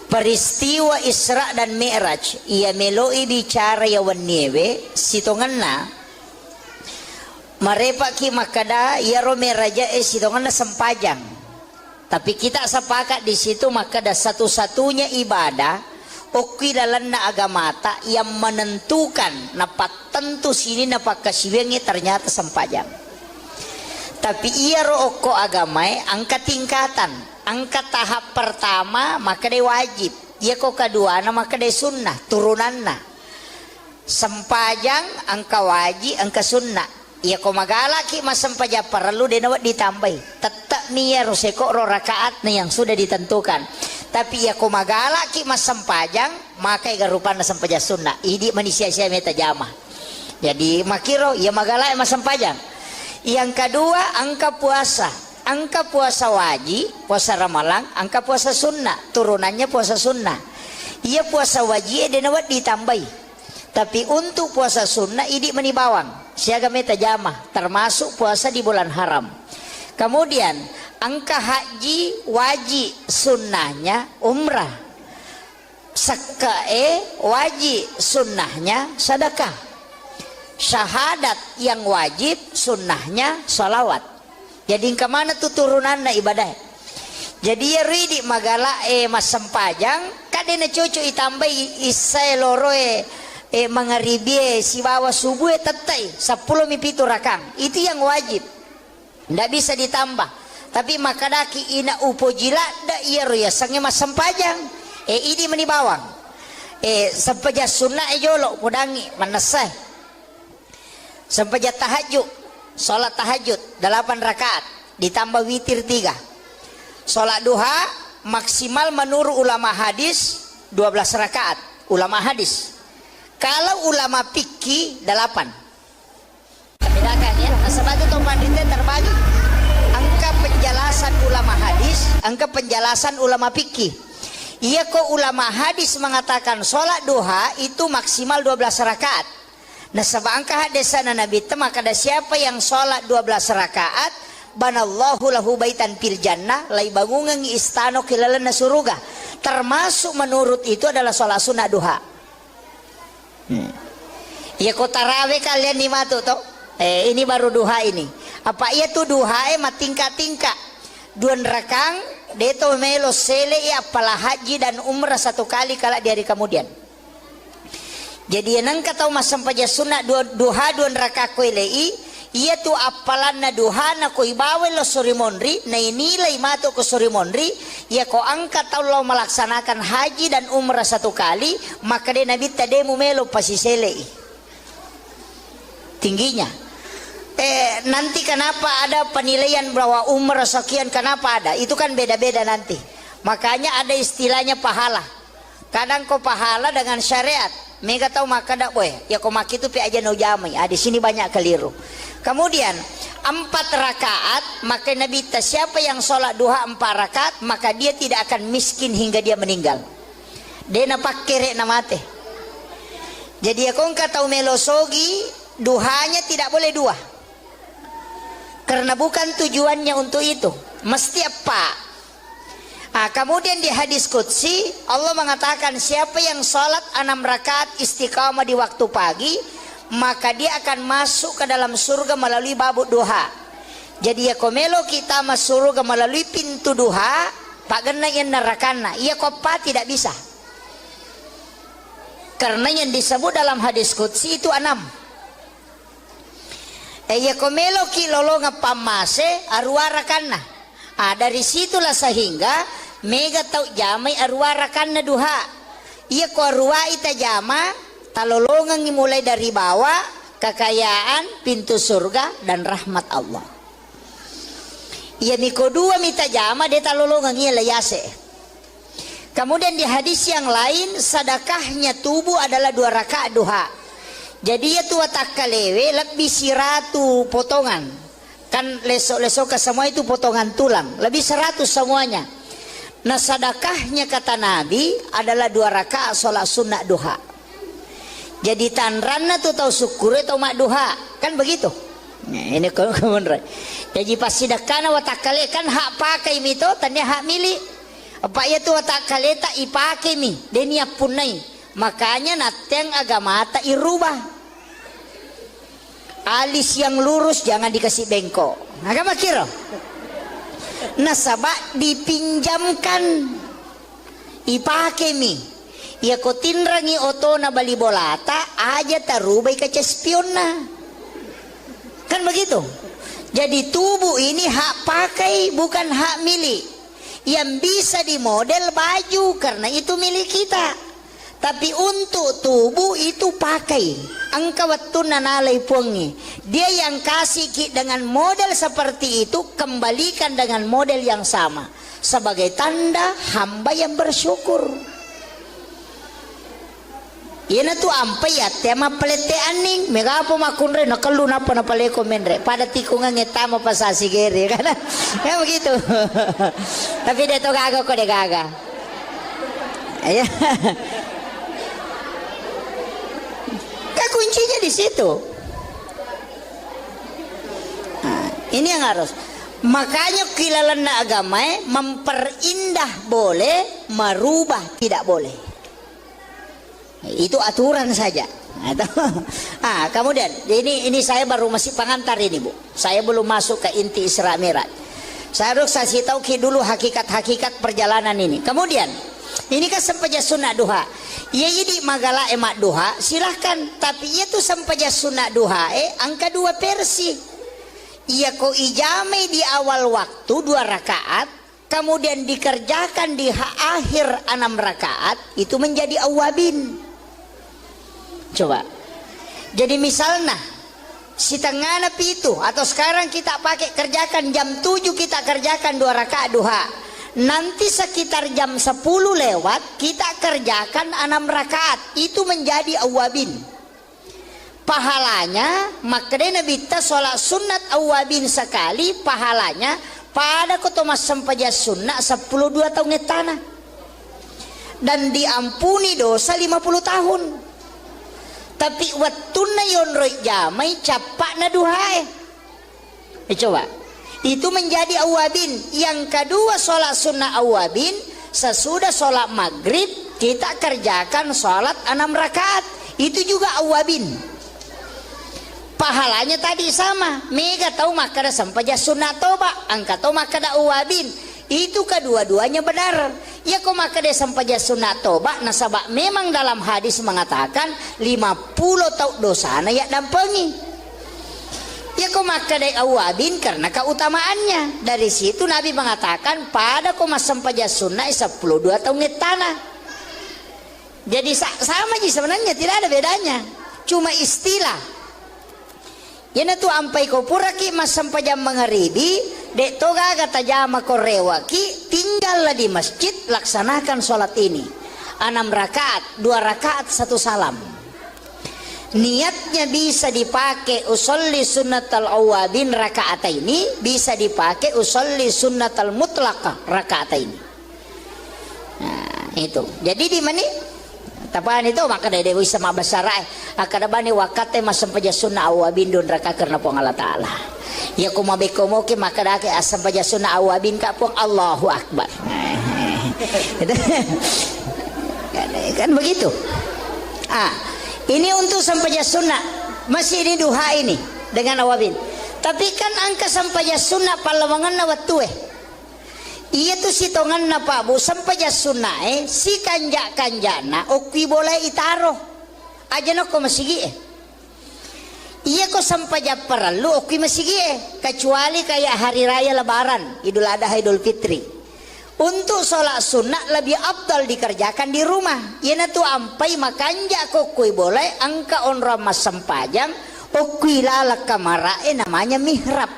peristiwa Isra dan Mi'raj ia meloi bicara ya waniewe sitonganna marepaki makada ya romeraja sitonganna sempajang. Tapi kita sepakat di situ makada satu-satunya ibadah okilalanna agamata yang menentukan napat tentu sini napak kasiwengi ternyata sempajang. Tapi ia roko agamai angka tingkatan, angka tahap pertama maka dia wajib, ia kok kedua maka dia sunnah turunanna. Sempajang angka wajib, angka sunnah. Ia kok magalaki mas sempajang perlu dia nawat ditambahi. Tetap nia roseko ro rakaat yang sudah ditentukan. Tapi ia kok magalaki mas sempajang maka ia rupana sempajang sunnah. Ini manusia saya meta jamah. Jadi makiro ia magalai mas sempajang. Yang kedua angka puasa. Angka puasa wajib, puasa Ramalan, angka puasa sunnah, turunannya puasa sunnah. Ia puasa wajib dia nawat ditambahi. Tapi untuk puasa sunnah ini menibawang. Siaga meta jamah termasuk puasa di bulan haram. Kemudian angka haji wajib sunnahnya umrah. Sakae wajib sunnahnya sedekah. syahadat yang wajib, sunnahnya salawat. Jadi kemana tuh turunannya ibadah. Jadi ya ridi magala mas sempajang kadena cucu itambah isai loro mangaribi si bawa subuh tetai 10 mipitu rakang. Itu yang wajib, ndak bisa ditambah. Tapi makadaki ina upo jila da iya ya sange mas sempajang ini menibawang sempaja sunnah jolo mudangi manasai sempaja tahajud, sholat tahajud 8 rakaat ditambah witir 3. Sholat duha maksimal menurut ulama hadis 12 rakaat. Ulama hadis. Kalau ulama fikih 8. Bedakan ya. Sebab itu panditnya terbagi. Angka penjelasan ulama hadis, angka penjelasan ulama fikih. Iya kok ulama hadis mengatakan sholat duha itu maksimal 12 rakaat. Nah sebab angka hadisana Nabi maka ada siapa yang sholat 12 rakaat banallahu lahu baitan fil jannah, lai bangunan istana kilalana surga. Termasuk menurut itu adalah sholat sunnah duha. Ya kok tarawih kalian nih matu toh? Ini baru duha ini. Apa iya tuh duha tingkat-tingkat. 2 rakang deto melo sele ya apalah haji dan umrah 1 kali kala di hari kemudian. Jadi nang kata mas sampaja sunnah duha 2 rakak kuilei. Iya tu apalan na duha na ko ibawe lo surimonri na inilai mato ko surimonri ya ko angkat Allah melaksanakan haji dan umrah 1 kali maka de nabi tade mumelo pasisele tingginya. Nanti kenapa ada penilaian bahwa umrah sekian, kenapa ada? Itu kan beda-beda nanti. Makanya ada istilahnya pahala. Kadang kau pahala dengan syariat. Mega tahu maka dak boy. Ya kau maki itu pi aja no jamai. Di sini banyak keliru. Kemudian 4 rakaat maka Nabi siapa yang sholat duha 4 rakaat maka dia tidak akan miskin hingga dia meninggal. Dia napak kere namate. Jadi ya kau tahu melosogi duhanya tidak boleh 2. Karena bukan tujuannya untuk itu. Mesti apa? Kemudian di hadis qudsi Allah mengatakan siapa yang sholat 6 rakaat istiqamah di waktu pagi maka dia akan masuk ke dalam surga melalui babuk duha. Jadi ya komelo kita masuk surga melalui pintu duha pak gena yang nerakana iya kopa tidak bisa. Karena yang disebut dalam hadis qudsi itu 6. Ya komelo ki lolonga pamase arwara kana. Dari situlah sehingga mega tau jamai arwara kana duha. Iya ko arwa ita jama talolongan mulai dari bawah kekayaan pintu surga dan rahmat Allah. Iya miko 2 mita jama de talolongan iya layase. Kemudian di hadis yang lain sedekahnya tubuh adalah 2 rakaat duha. Jadi ya tua tak kalewe lebih siratu potongan kan lesok-lesok ke semua itu potongan tulang lebih 100 semuanya. Nah sedekahnya kata Nabi adalah 2 rakaat sholat sunnah duha. Jadi tanranna tuh tahu syukur atau mak duha kan begitu. Nah, ini kemudian. Jadi pas sedekahna watak kale kan hak pakai mito tanya hak milik. Apa ya tuh watak kale tak ipake mi denia punai. Makanya nateng agama tak irubah. Alis yang lurus jangan dikasih bengkok. Agama kira. Nasabak dipinjamkan. Ipake mi. Ya ko tinrangi oto na bali bolata aja tarubai kaca spion na. Kan begitu. Jadi tubuh ini hak pakai bukan hak milik. Yang bisa dimodel baju karena itu milik kita. Tapi untuk tubuh itu pakai. Angka waktu nanalai pungi. Dia yang kasih dengan model seperti itu kembalikan dengan model yang sama sebagai tanda hamba yang bersyukur. Ina tu ampai ya tema pelete aning megapo makunre nakalu napa na paleko menre pada tikungan ngetama pasasi gere kan ya begitu. Tapi dia to gaga ko de gaga. Ya. Kuncinya di situ. Nah, ini yang harus. Makanya kilalan agama memperindah boleh, merubah tidak boleh. Itu aturan saja. Kemudian ini saya baru masih pengantar ini Bu. Saya belum masuk ke inti Isra Mi'raj. Saya harus kasih tahu dulu hakikat-hakikat perjalanan ini. Kemudian ini kan sempaja sunnah duha. Iya jadi magala emak duha silahkan. Tapi itu sempaja sunnah duha angka 2 versi. Iya ko ijame di awal waktu 2 rakaat. Kemudian dikerjakan di akhir 6 rakaat. Itu menjadi awabin. Coba. Jadi misalnya si tengah napi itu atau sekarang kita pakai kerjakan jam 7 kita kerjakan 2 rakaat duha. Nanti sekitar jam 10 lewat kita kerjakan 6 rakaat. Itu menjadi awabin. Pahalanya makanya Nabi kita sholat sunat awabin sekali pahalanya pada kotomas sempaja sunnah 12 tahun tanah. Dan diampuni dosa 50 tahun. Tapi wattuna yonroi jamai capak na duhae. Coba. Itu menjadi awabin. Yang kedua sholat sunnah awabin. Sesudah sholat maghrib kita kerjakan sholat 6 rakaat. Itu juga awabin. Pahalanya tadi sama. Mega tahu makada sampaja sunnah toba. Angka tahu makada awabin. Itu kedua-duanya benar. Ya kok makada sampaja sunnah toba. Nasabak memang dalam hadis mengatakan 50 tahun dosana ya dampengi. Ya kok makada awabin karena keutamaannya. Dari situ Nabi mengatakan pada kok sampaja sunnah 12 tahun tanah. Jadi sama aja sebenarnya tidak ada bedanya. Cuma istilah. Yana tu ampai ko puraki mas sampajam mengharibi dek toga kata jama korewaki tinggallah di masjid laksanakan sholat ini 6 rakaat 2 rakaat 1 salam. Niatnya bisa dipakai usolli sunnatal awabin rakaat ini, bisa dipakai usolli sunnatal mutlaqah rakaat ini. Nah itu jadi di mana tapaan itu maka dari dewi sama basarai akadabani wakate masam paja sunnah awabin don raka karena pong Allah Ta'ala ya kumabe komoke maka dake asam paja sunnah awabin ka pong Allahu Akbar. Kan begitu. Ini untuk sampaja sunnah masih ini duha ini dengan awabin. Tapi kan angka sampaja sunnah palawangan na wattu iya tuh si tongan na Pak Bu sampaja sunnah si kanjana okwi boleh itaro aja no ko masigi iya ko sampaja perlu okwi masigi kecuali kayak hari raya lebaran Idul Adha Idul Fitri. Untuk sholat sunnah lebih abdal dikerjakan di rumah. Iya na tuh ampai makanja ko kui boleh angka on ramas sampajang okwi lalak kamarae namanya mihrab.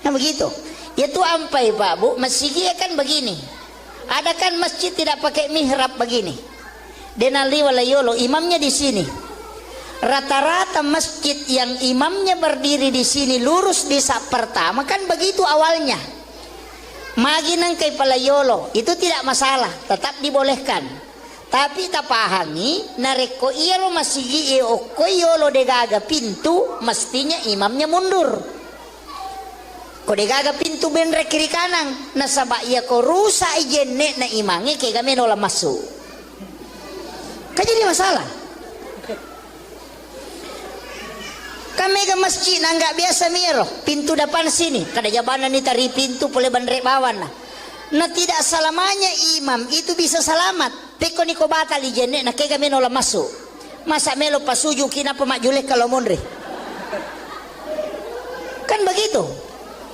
Nah begitu. Itu ampai Pak Bu, masjidnya kan begini. Ada kan masjid tidak pakai mihrab begini. Denali walayolo imamnya di sini. Rata-rata masjid yang imamnya berdiri di sini lurus di sak pertama kan begitu awalnya. Maginang kay palayolo itu tidak masalah, tetap dibolehkan. Tapi tak pahami nareko iya lo masjid o koyolo degaga pintu mestinya imamnya mundur. Kode gaga pintu benre kiri kanan nasaba iya ko rusa ijenne na imangi kay kami nola masuk. Kan jadi masalah. Kami ke masjid na nggak biasa miro pintu depan sini kada jabanan ni tari pintu pole bandre bawan na tidak selamanya imam itu bisa selamat. Peko ni ko batal ijenne na kay kami nola masuk. Masa melo pasuju kina pemajuleh kalau monre. Kan begitu.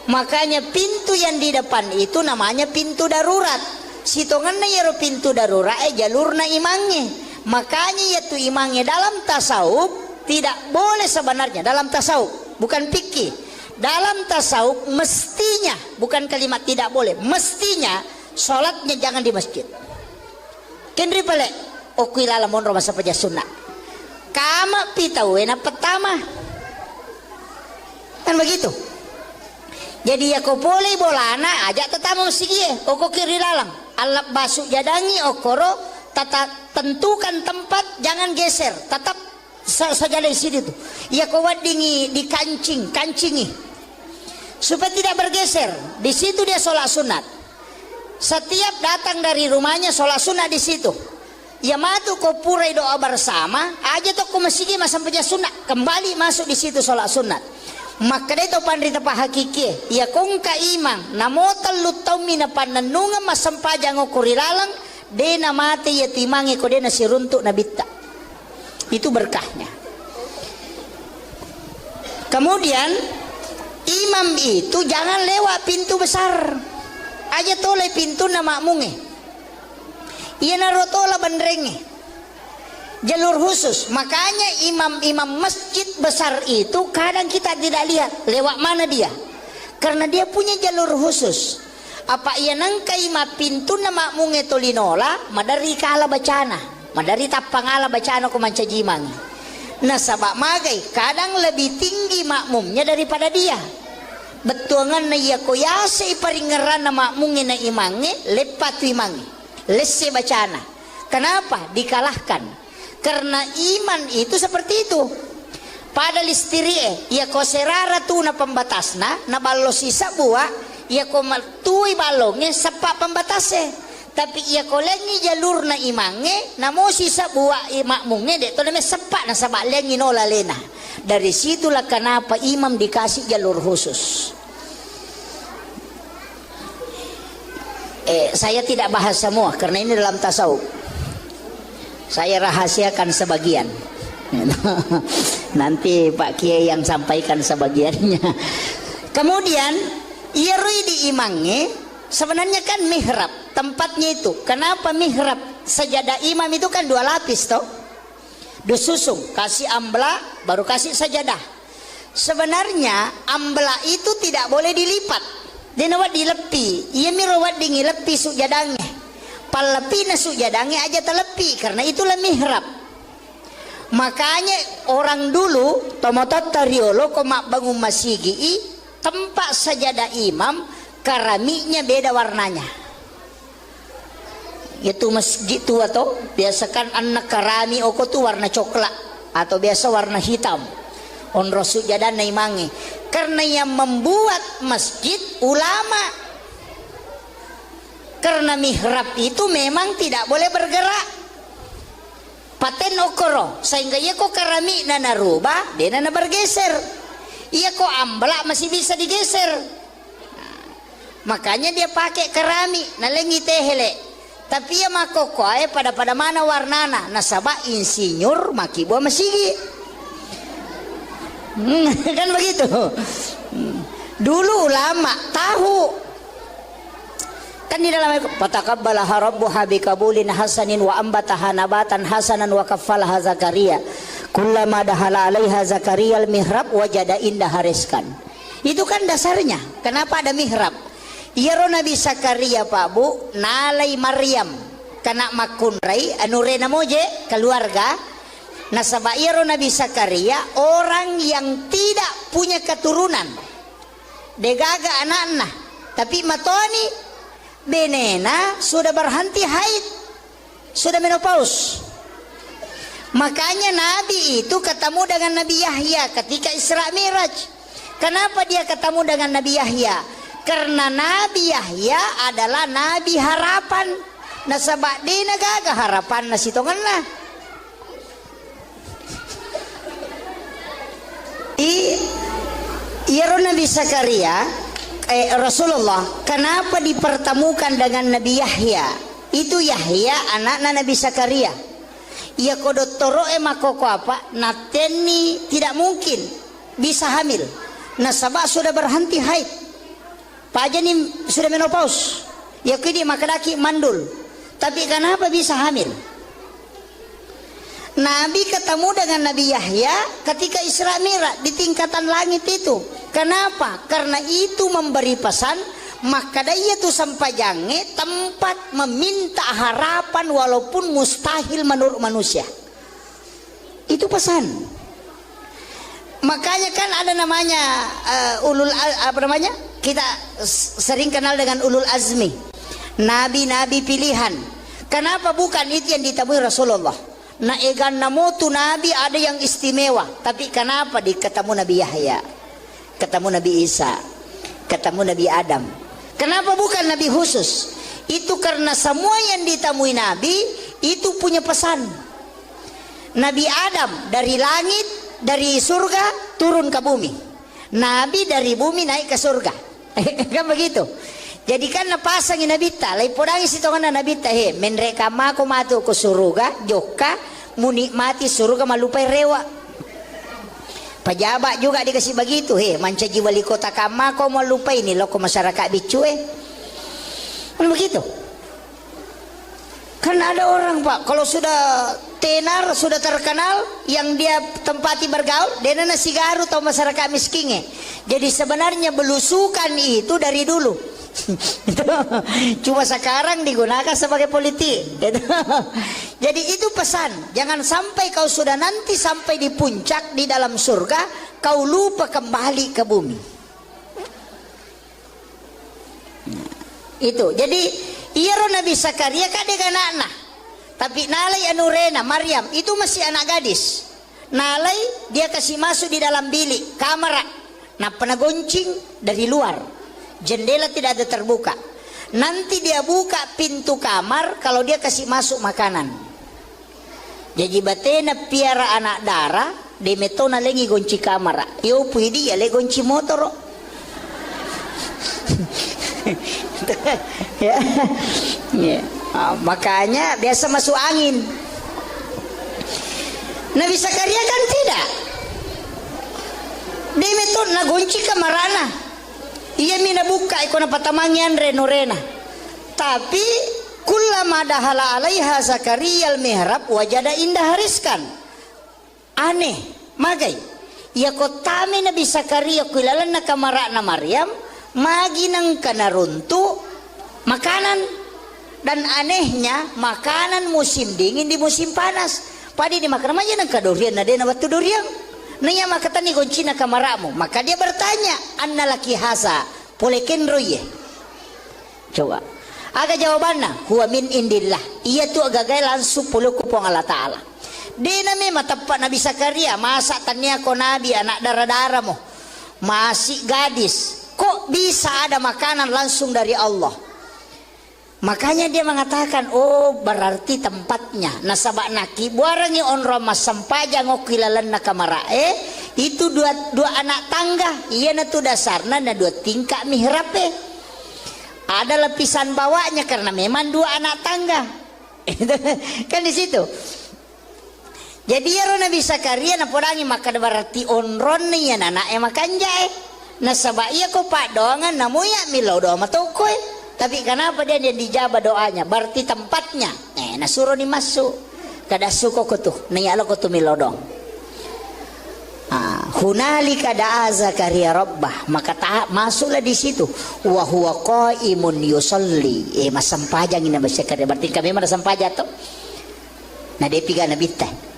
Makanya pintu yang di depan itu namanya pintu darurat. Sitonganna yaro pintu darurat jalurna imangnya. Makanya yaitu imangnya dalam tasawuf tidak boleh sebenarnya dalam tasawuf, bukan fikih. Dalam tasawuf mestinya, bukan kalimat tidak boleh, mestinya sholatnya jangan di masjid. Kendri pale okuila lamon roma sapaja sunnah. Kama pitawena pertama. Kan begitu. Jadi ya ko boleh bolana ajak tetamu sigie oko kiri lalang alap basuk jadangi okoro tata tentukan tempat jangan geser tetap saja di sini tuh ya ko wadingi di kancingi supaya tidak bergeser di situ dia sholat sunat setiap datang dari rumahnya sholat sunat di situ ya matu kau purai doa bersama aja tuh kau masih sampai sunat kembali masuk di situ sholat sunat. Maka itu pandrita pa hakiki ya kong ka imang namotal lutaw mina pananunga masampajang o kurilalang de na mati ya timangi ko de na siruntuk na bitta. Itu berkahnya. Kemudian imam itu jangan lewat pintu besar aja toleh pintu na makmunge iya narotola bandrenge jalur khusus. Makanya imam-imam masjid besar itu kadang kita tidak lihat lewat mana dia, karena dia punya jalur khusus. Apa ia nangkai ma pintu na makmunge tolinola madari kala bacana madari tapangala bacana ko mancajimang. Nah sabak magai kadang lebih tinggi makmumnya daripada dia. Betuangan na iya koyase iparingeran na makmunge na imange lepat imange lesse bacana. Kenapa dikalahkan? Karena iman itu seperti itu. Pada listirie ya ko serara tu na pembatasna na ballo sisa buah ya ko matui balongnya sepak pembatasnya. Tapi ia ko lengi jalur na imange na mo sisa buah makmunge de to na sepak na sabak lengi nola lena. Dari situlah kenapa imam dikasih jalur khusus. Saya tidak bahas semua karena ini dalam tasawuf. Saya rahasiakan sebagian. Nanti Pak Kiai yang sampaikan sebagiannya. Kemudian irui di imangnya sebenarnya kan mihrab tempatnya itu. Kenapa mihrab? Sajadah imam itu kan 2 lapis toh. Disusung, kasih ambla baru kasih sajadah. Sebenarnya ambla itu tidak boleh dilipat. Dia nawat dilepi. Ia mirawat dingilepi sujadangnya. Palepi na sujadangnya aja telepi karena itulah mihrab. Makanya orang dulu tomotot tariolo komak bangun masigi tempat sajadah imam keramiknya beda warnanya. Itu masjid tua toh biasakan anak karami oko tuh warna coklat atau biasa warna hitam. Onro sujadah naimangi karena yang membuat masjid ulama. Karena mihrab itu memang tidak boleh bergerak. Paten okoro sehingga ia kok keramik nana rubah dia nana bergeser. Ia kok amblak masih bisa digeser. Nah, makanya dia pakai keramik nalengi tehele. Tapi ya mako koe pada mana warnana nasabah insinyur maki buah masigi. Kan begitu. Dulu ulama tahu. Kan di dalam fataqabbalaha rabbuha biqabulin hasanin wa ambataha nabatan hasanan wa kaffalaha Zakaria. Kullama dahala 'alaiha Zakaria al-mihrab wajada indaha rizqan. Itu kan dasarnya. Kenapa ada mihrab? Iyaro Nabi Zakaria Pak Bu nalai Maryam kana makunrai anu rena moje keluarga nasaba iyaro Nabi Zakaria orang yang tidak punya keturunan degaga anak-anak tapi matoni benena sudah berhenti haid sudah menopause. Makanya Nabi itu ketemu dengan Nabi Yahya ketika Isra Miraj. Kenapa dia ketemu dengan Nabi Yahya? Karena Nabi Yahya adalah Nabi harapan. Nasabak di nagaga harapan na sitongan na. Iyaro Nabi Zakaria Rasulullah kenapa dipertemukan dengan Nabi Yahya? Itu Yahya anak Nabi Zakaria. Ia kodotoro makoko apa? Nateni tidak mungkin bisa hamil. Nasabak sudah berhenti haid. Pajani sudah menopause. Ya kini makadaki mandul. Tapi kenapa bisa hamil? Nabi ketemu dengan Nabi Yahya ketika Isra Mi'raj di tingkatan langit itu. Kenapa? Karena itu memberi pesan maka daya tu sampajange tempat meminta harapan walaupun mustahil menurut manusia. Itu pesan. Makanya kan ada namanya kita sering kenal dengan ulul azmi, nabi-nabi pilihan. Kenapa bukan itu yang ditemui Rasulullah? Na egan namotu nabi ada yang istimewa, tapi kenapa ketemu Nabi Yahya, ketemu Nabi Isa, ketemu Nabi Adam? Kenapa bukan nabi khusus? Itu karena semua yang ditemui nabi itu punya pesan. Nabi Adam dari langit, dari surga turun ke bumi. Nabi dari bumi naik ke surga. Kan begitu. Jadi kan napasangin nabita, lai podangi sitongan nabita he, menreka mako matu ke surga, joka menikmati surga malupai rewa. Pejabat juga dikasih begitu he, mancaji wali kota kama kau malupai ini loko masyarakat bicu kan begitu. Kan ada orang pak, kalau sudah tenar, sudah terkenal, yang dia tempati bergaul, dia nasi garu atau masyarakat miskin. Jadi sebenarnya belusukan itu dari dulu. Cuma sekarang digunakan sebagai politik. Jadi itu pesan, jangan sampai kau sudah nanti sampai di puncak di dalam surga, kau lupa kembali ke bumi. Itu jadi iya Nabi Zakaria kadek anak-anak, tapi nalai anurena Maryam itu masih anak gadis. Nalai dia kasih masuk di dalam bilik kamar, nah pernah goncing dari luar, jendela tidak ada terbuka. Nanti dia buka pintu kamar kalau dia kasih masuk makanan. Jadi batena piara anak darah, de metona lengi gonci kamar. Yo puidi ya le gonci motor. Ya. Ya. Makanya biasa masuk angin. Nabi Zakaria kan tidak. Dia meton na gonci kamarana. Ia mina buka ikona patamangian renorena. Tapi kullama dahala alaiha Zakaria al-mihrab wajada indah hariskan. Aneh, magai. Ya kotame Nabi Zakaria kuilalan na kamarana Maryam magi nang kanaruntu makanan, dan anehnya makanan musim dingin di musim panas. Padi di makan aja nang kadurian na dena batu durian. Nanya makatan ni goncina kamaramu. Maka dia bertanya, anna laki hasa poleken roye. Coba. Aga jawabannya, huwa min indillah. Ia tu agak langsung puluh kupong Allah Ta'ala. Dena memang tepat Nabi Zakaria, masa tanya ko Nabi anak darah-darah mo. Masih gadis. Kok bisa ada makanan langsung dari Allah? Makanya dia mengatakan, oh berarti tempatnya. Nasabak naki buarangi onro mas sampaja ngokilalan na kamarae. Itu dua anak tangga. Iya na tu dasarna na dua tingkah mihrape. Ada lapisan bawahnya karena memang dua anak tangga. Kan di situ. Jadi ya Nabi Zakaria na podangi maka berarti onron ni ya anak makan jae. Nasabak iya ko pak doangan namuya milau doa matokoi. Tapi kenapa dia dijabah doanya? Berarti tempatnya. Nasuruh ni masuk. Kada suko ko tuh. Niyalo ko tuh milodong. Hunalika da'a Zakaria rabbah. Maka masuklah di situ. Wa huwa qaimun yusalli. Masampajang ina Zakaria. Berarti kami mana sampaja to? Nah dia piga nabita.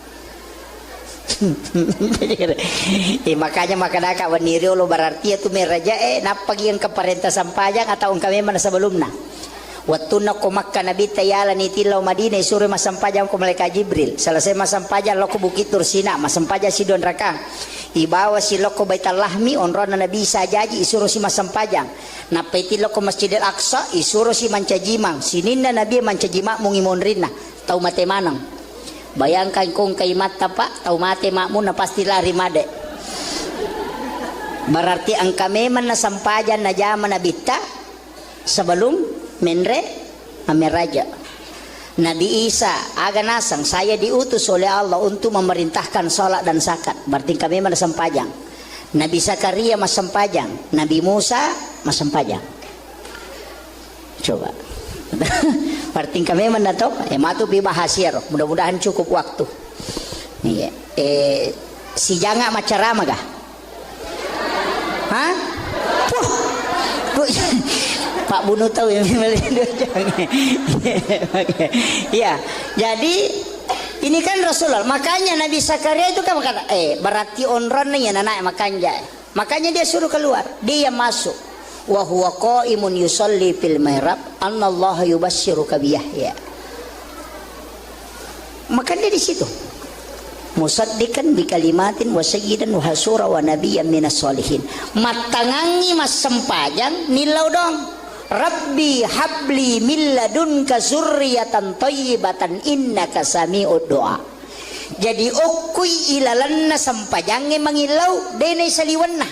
Makanya makadaka waniri lo berarti itu meraja napagi yang keparenta sampajang atau kami mana sebelumnya. Waktu nak Makkah Nabi tayala ni tilau Madinah suruh masampajang ko malaikat Jibril. Selesai masampajang lo ko Bukit Tursina, masampajang si Don Rakang. Ibawa si lo ko Baitul Lahmi onron na Nabi sajaji isuruh si masampajang. Napaiti lo ko Masjidil Aqsa isuruh si mancajimang. Sinin na Nabi mancajimang mungimon rin na. Tau mate manang. Bayangkan kung kay mata pak, tau mate makmu na pasti lari made. Berarti ang kami man na sampajan na jaman na bita sebelum menre ameraja. Nabi Isa aga nasang saya diutus oleh Allah untuk memerintahkan salat dan zakat. Berarti kami man na sampajang. Nabi Zakaria mas sampajang, Nabi Musa mas sampajang. Coba. Berarti kami menato matu pi bahasiar. Mudah-mudahan cukup waktu. Iya. Si janga macarama gah? Hah? Pak Bunu tahu yang ya. Jadi ini kan Rasulullah. Makanya Nabi Zakaria itu kan berkata, berarti onron nih anak makanya. Makanya dia suruh keluar, dia masuk. Wa huwa qaimun yusalli fil mihrab annallaha yubasyyiruka bi Yahya. Maka dia di situ. Musaddiqan bi kalimatin wa sayyidan wa hasura wa nabiyyan minas solihin. Matangangi mas sempajang nilau dong. Rabbi habli min ladunka zurriyatan thayyibatan innaka sami'ud doa. Jadi ukui ilalanna sampajange mangilau denai saliwanna.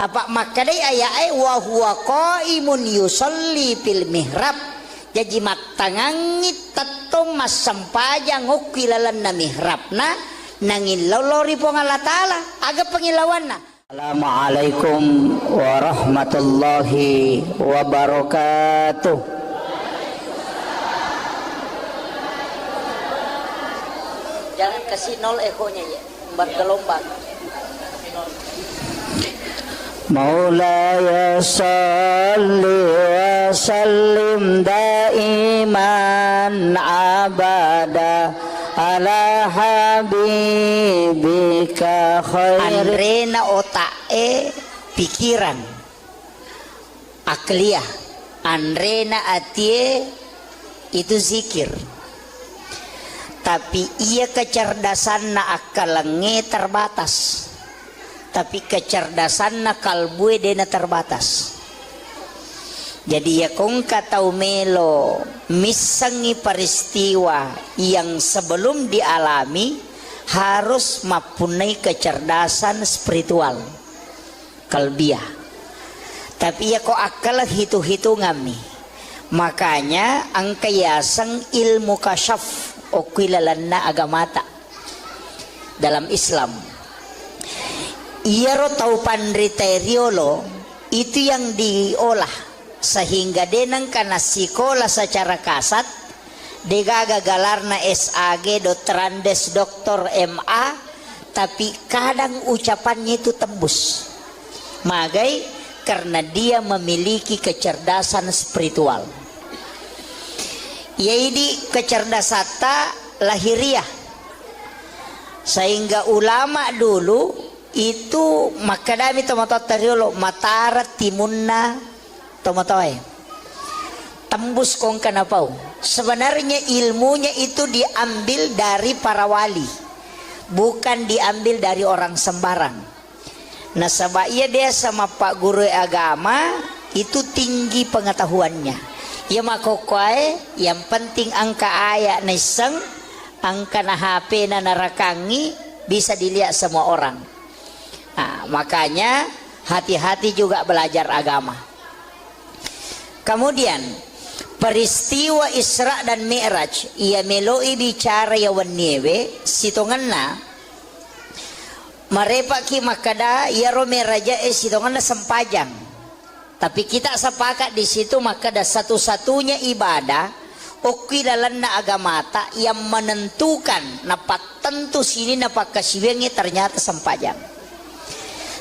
Apa makadai ayai wa huwa qaimun yusalli fil mihrab. Jadi matangangit tatong mas sampajang ukui ilalanna mihrabna nangilau lori pong Allah Ta'ala aga pangilawanna. Assalamualaikum warahmatullahi wabarakatuh. Jangan kasih nol ekonya ya, bergelombang. Maulaya salli wa sallim daiman abada ala habibika khair. Andrena otae pikiran akliyah, andrena atie itu zikir. Tapi ia kecerdasan na akalenge terbatas. Tapi kecerdasan na kalbue dena terbatas. Jadi ya kong katau melo misangi peristiwa yang sebelum dialami harus mempunyai kecerdasan spiritual kalbiah. Tapi ya kok akal hitung-hitungan nih. Makanya angkayasang ilmu kasyaf okuilalanna agamata dalam Islam. Iaro tau pandriteriolo itu yang diolah sehingga denang kana sikola secara kasat degaga galarna SAG Dotrandes Doktor MA, tapi kadang ucapannya itu tembus magai karena dia memiliki kecerdasan spiritual. Yaitu kecerdasata lahiriah, sehingga ulama dulu itu makadami tomatotariolo matara timunna tomatoy tembus kong kanapau. Sebenarnya ilmunya itu diambil dari para wali, bukan diambil dari orang sembarang. Nah sebab dia sama pak guru agama itu tinggi pengetahuannya. Ya makokoy yang penting angka ayat niseng, angka na HP na narakangi bisa dilihat semua orang. Nah, makanya hati-hati juga belajar agama. Kemudian peristiwa Isra dan Mi'raj ia meloi bicara ya waniewe sitonganna marepaki makada ya romeraja sitonganna sempajang. Tapi kita sepakat di situ makada satu-satunya ibadah okilalanna agamata yang menentukan napak tentu sini napak kasiwengi ternyata sempajang.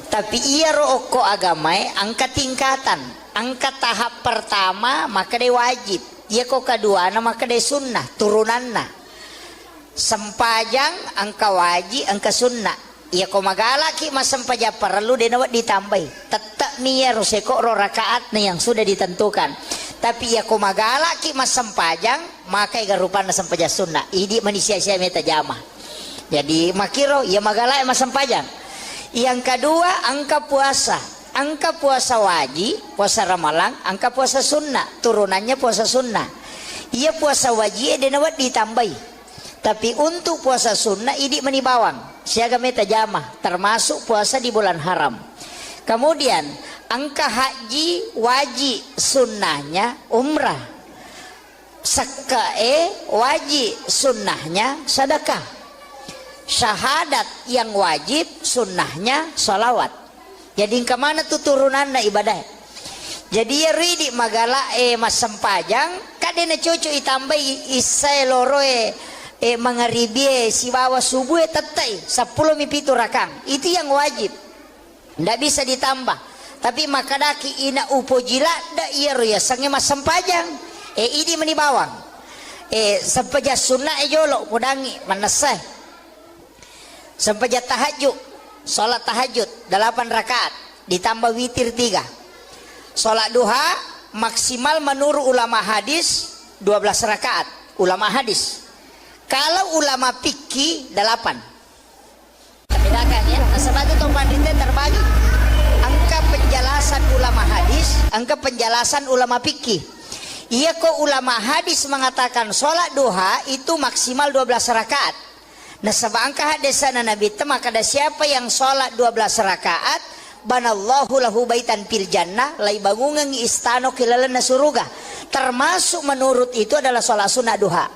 Tapi ia roko agamai angka tingkatan, angka tahap pertama maka dia wajib, ia kok kedua maka dia sunnah turunanna. Sempajang angka wajib, angka sunnah. Ia kok magalaki mas sempaja perlu dia nawat ditambahi. Tetap niya roseko ro rakaat yang sudah ditentukan. Tapi ia kok magalaki mas sempajang maka ia rupana sempaja sunnah. Idi manusia-sia meta jamah. Jadi makiro ia magalaki mas sempajang. Yang kedua angka puasa. Angka puasa wajib, puasa ramalan, angka puasa sunnah, turunannya puasa sunnah. Ia puasa wajib dia nawat ditambahi. Tapi untuk puasa sunnah ini menibawang. Siaga meta jamah, termasuk puasa di bulan haram. Kemudian angka haji wajib, sunnahnya umrah. Sakae wajib, sunnahnya sedekah. Syahadat yang wajib, sunnahnya salawat. Jadi kemana tuh turunannya ibadah? Jadi ya ridi magala mas sempajang kadena cucu itambah isai loroe mangaribi si bawa subuh tetai 10 mipitu rakang. Itu yang wajib. Ndak bisa ditambah. Tapi makadaki ina upojila da iya roya sange mas sempajang. Ini menibawang. Sempaja sunnah jolo kudangi manasah. Sempaja tahajud, sholat tahajud 8 rakaat ditambah witir 3. Sholat duha maksimal menurut ulama hadis 12 rakaat ulama hadis. Kalau ulama fikih 8. Bedakan ya. Nah, sebab itu panditnya terbagi. Angka penjelasan ulama hadis, angka penjelasan ulama fikih. Iya kok ulama hadis mengatakan sholat duha itu maksimal 12 rakaat. Nah sebangka hadisana Nabi itu maka ada siapa yang sholat 12 rakaat, banallahu lahu baitan fil jannah, lai bangungan istano kilalana suruga. Termasuk menurut itu adalah sholat sunnah duha.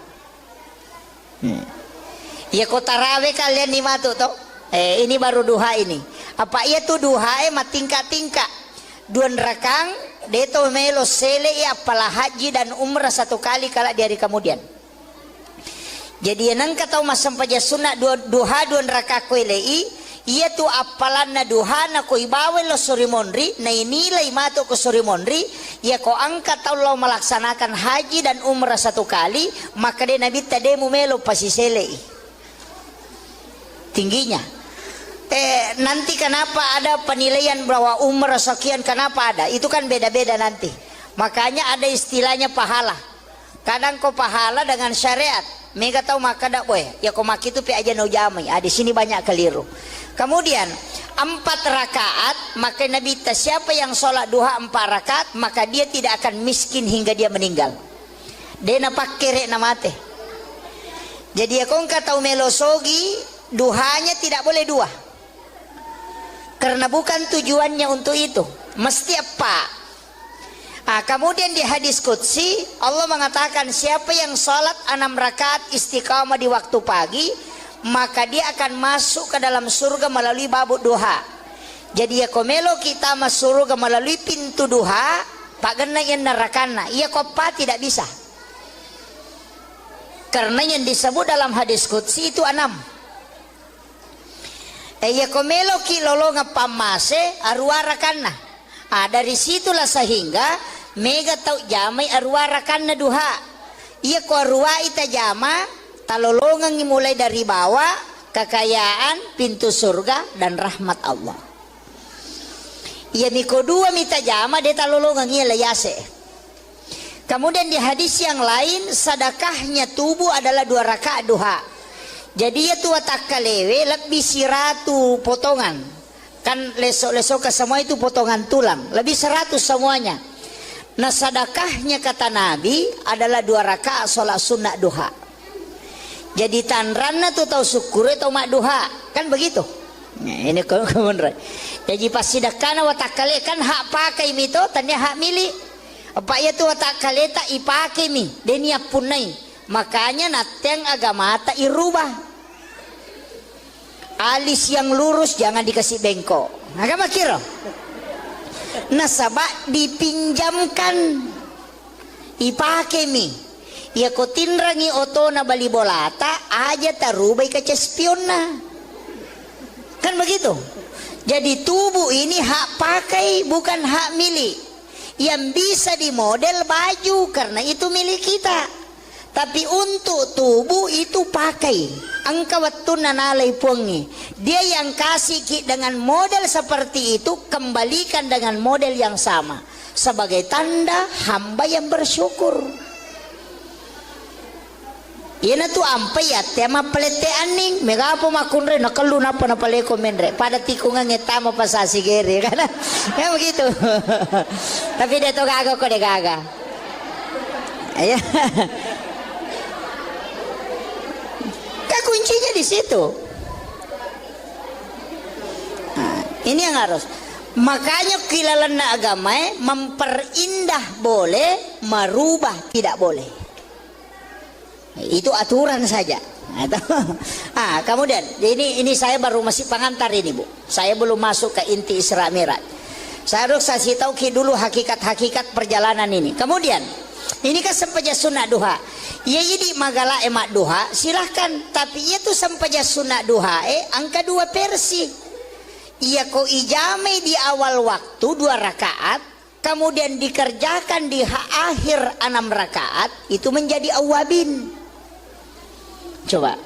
Ya kok tarawih kalian di matu toh? Ini baru duha ini. Apa iya tuh duha tingkat-tingkat. Duan rakang deto melo sele apalah haji dan umrah satu kali kala di hari kemudian. Jadi yang kata mas sampaja sunat duha duan raka kuelei ia tu apalan na duha na ko ibawe lo suri monri na inilai mato ko suri monri ia ko angkat Allah melaksanakan haji dan umrah satu kali maka de nabi tademu melo pasisele tingginya. Nanti kenapa ada penilaian bahwa umrah sekian, kenapa ada? Itu kan beda-beda nanti. Makanya ada istilahnya pahala. Kadang kau pahala dengan syariat. Mega tahu maka dak boy. Ya kau maki itu pi aja no jamai. Di sini banyak keliru. Kemudian 4 rakaat, maka Nabi siapa yang sholat duha 4 rakaat, maka dia tidak akan miskin hingga dia meninggal. Dia napak kere namate. Jadi ya kau tahu melosogi duhanya tidak boleh 2. Karena bukan tujuannya untuk itu. Mesti apa? Kemudian di hadis qudsi Allah mengatakan siapa yang sholat 6 rakaat istiqamah di waktu pagi, maka dia akan masuk ke dalam surga melalui babuk duha. Jadi ya komelo kita masuk surga melalui pintu duha, pak gena yang nerakana. Iya kopa tidak bisa. Karena yang disebut dalam hadis qudsi itu 6. Ya komelo ki lolonga pamase arwara kana. Dari situlah sehingga mega tau jamai arwara kana duha. Iya ko arwa ita jama talolongan mulai dari bawah kekayaan pintu surga dan rahmat Allah. Iya miko 2 mita jama de talolongan ia layase. Kemudian di hadis yang lain sedekahnya tubuh adalah 2 rakaat duha. Jadi ya tua tak kalewe lebih siratu potongan. Kan lesok-lesok ke semua itu potongan tulang. Lebih 100 semuanya. Nah sedekahnya kata Nabi adalah 2 rakaat sholat sunnah duha. Jadi tanranna tuh tahu syukur atau mak duha. Kan begitu. Nah, ini kebenaran. Jadi pas sedekahna watak kale kan hak pakai mito tanya hak milik. Apa ya tuh watak kale tak ipake mi. Denia punai. Makanya nateng agama tak irubah. Alis yang lurus jangan dikasih bengkok. Agama kira. Nasabak dipinjamkan. Ipake mi. Ya ko tinrangi oto na bali bolata aja tarubai ke cespionna. Kan begitu. Jadi tubuh ini hak pakai bukan hak milik. Yang bisa dimodel baju karena itu milik kita. Tapi untuk tubuh itu pakai. Angka waktu nanalai puangi. Dia yang kasih dengan model seperti itu, kembalikan dengan model yang sama. Sebagai tanda hamba yang bersyukur. Ina tu ampai ya tema pelete aning. Megapo makunre nakalu napa na paleko menre. Pada tikungan ngetama pasasi gere kan. Ya begitu. Tapi dia tu gaga kok dia gaga. Ya. Kuncinya di situ. Nah, ini yang harus. Makanya kilalan agama memperindah boleh, merubah tidak boleh. Itu aturan saja. Kemudian ini saya baru masih pengantar ini Bu. Saya belum masuk ke inti Isra Mi'raj. Saya harus kasih tahu dulu hakikat-hakikat perjalanan ini. Kemudian ini kan sempaja sunat duha. Ya jadi magala emak duha silahkan. Tapi ia tuh sempaja sunat duha angka 2 versi. Ia ko ijame di awal waktu 2 rakaat. Kemudian dikerjakan di akhir 6 rakaat. Itu menjadi awabin. Coba.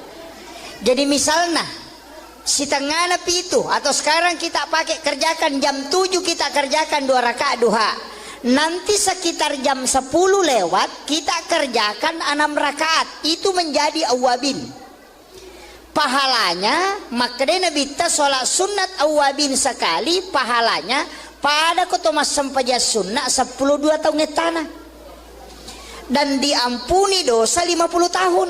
Jadi misalnya si tengah napi itu. Atau sekarang kita pakai kerjakan jam 7 kita kerjakan 2 rakaat duha. Nanti sekitar jam 10 lewat kita kerjakan 6 rakaat. Itu menjadi awabin. Pahalanya makanya Nabi sholat sunat awabin sekali. Pahalanya pada kotomas sampaja sunnah 12 tahun tanah dan diampuni dosa 50 tahun.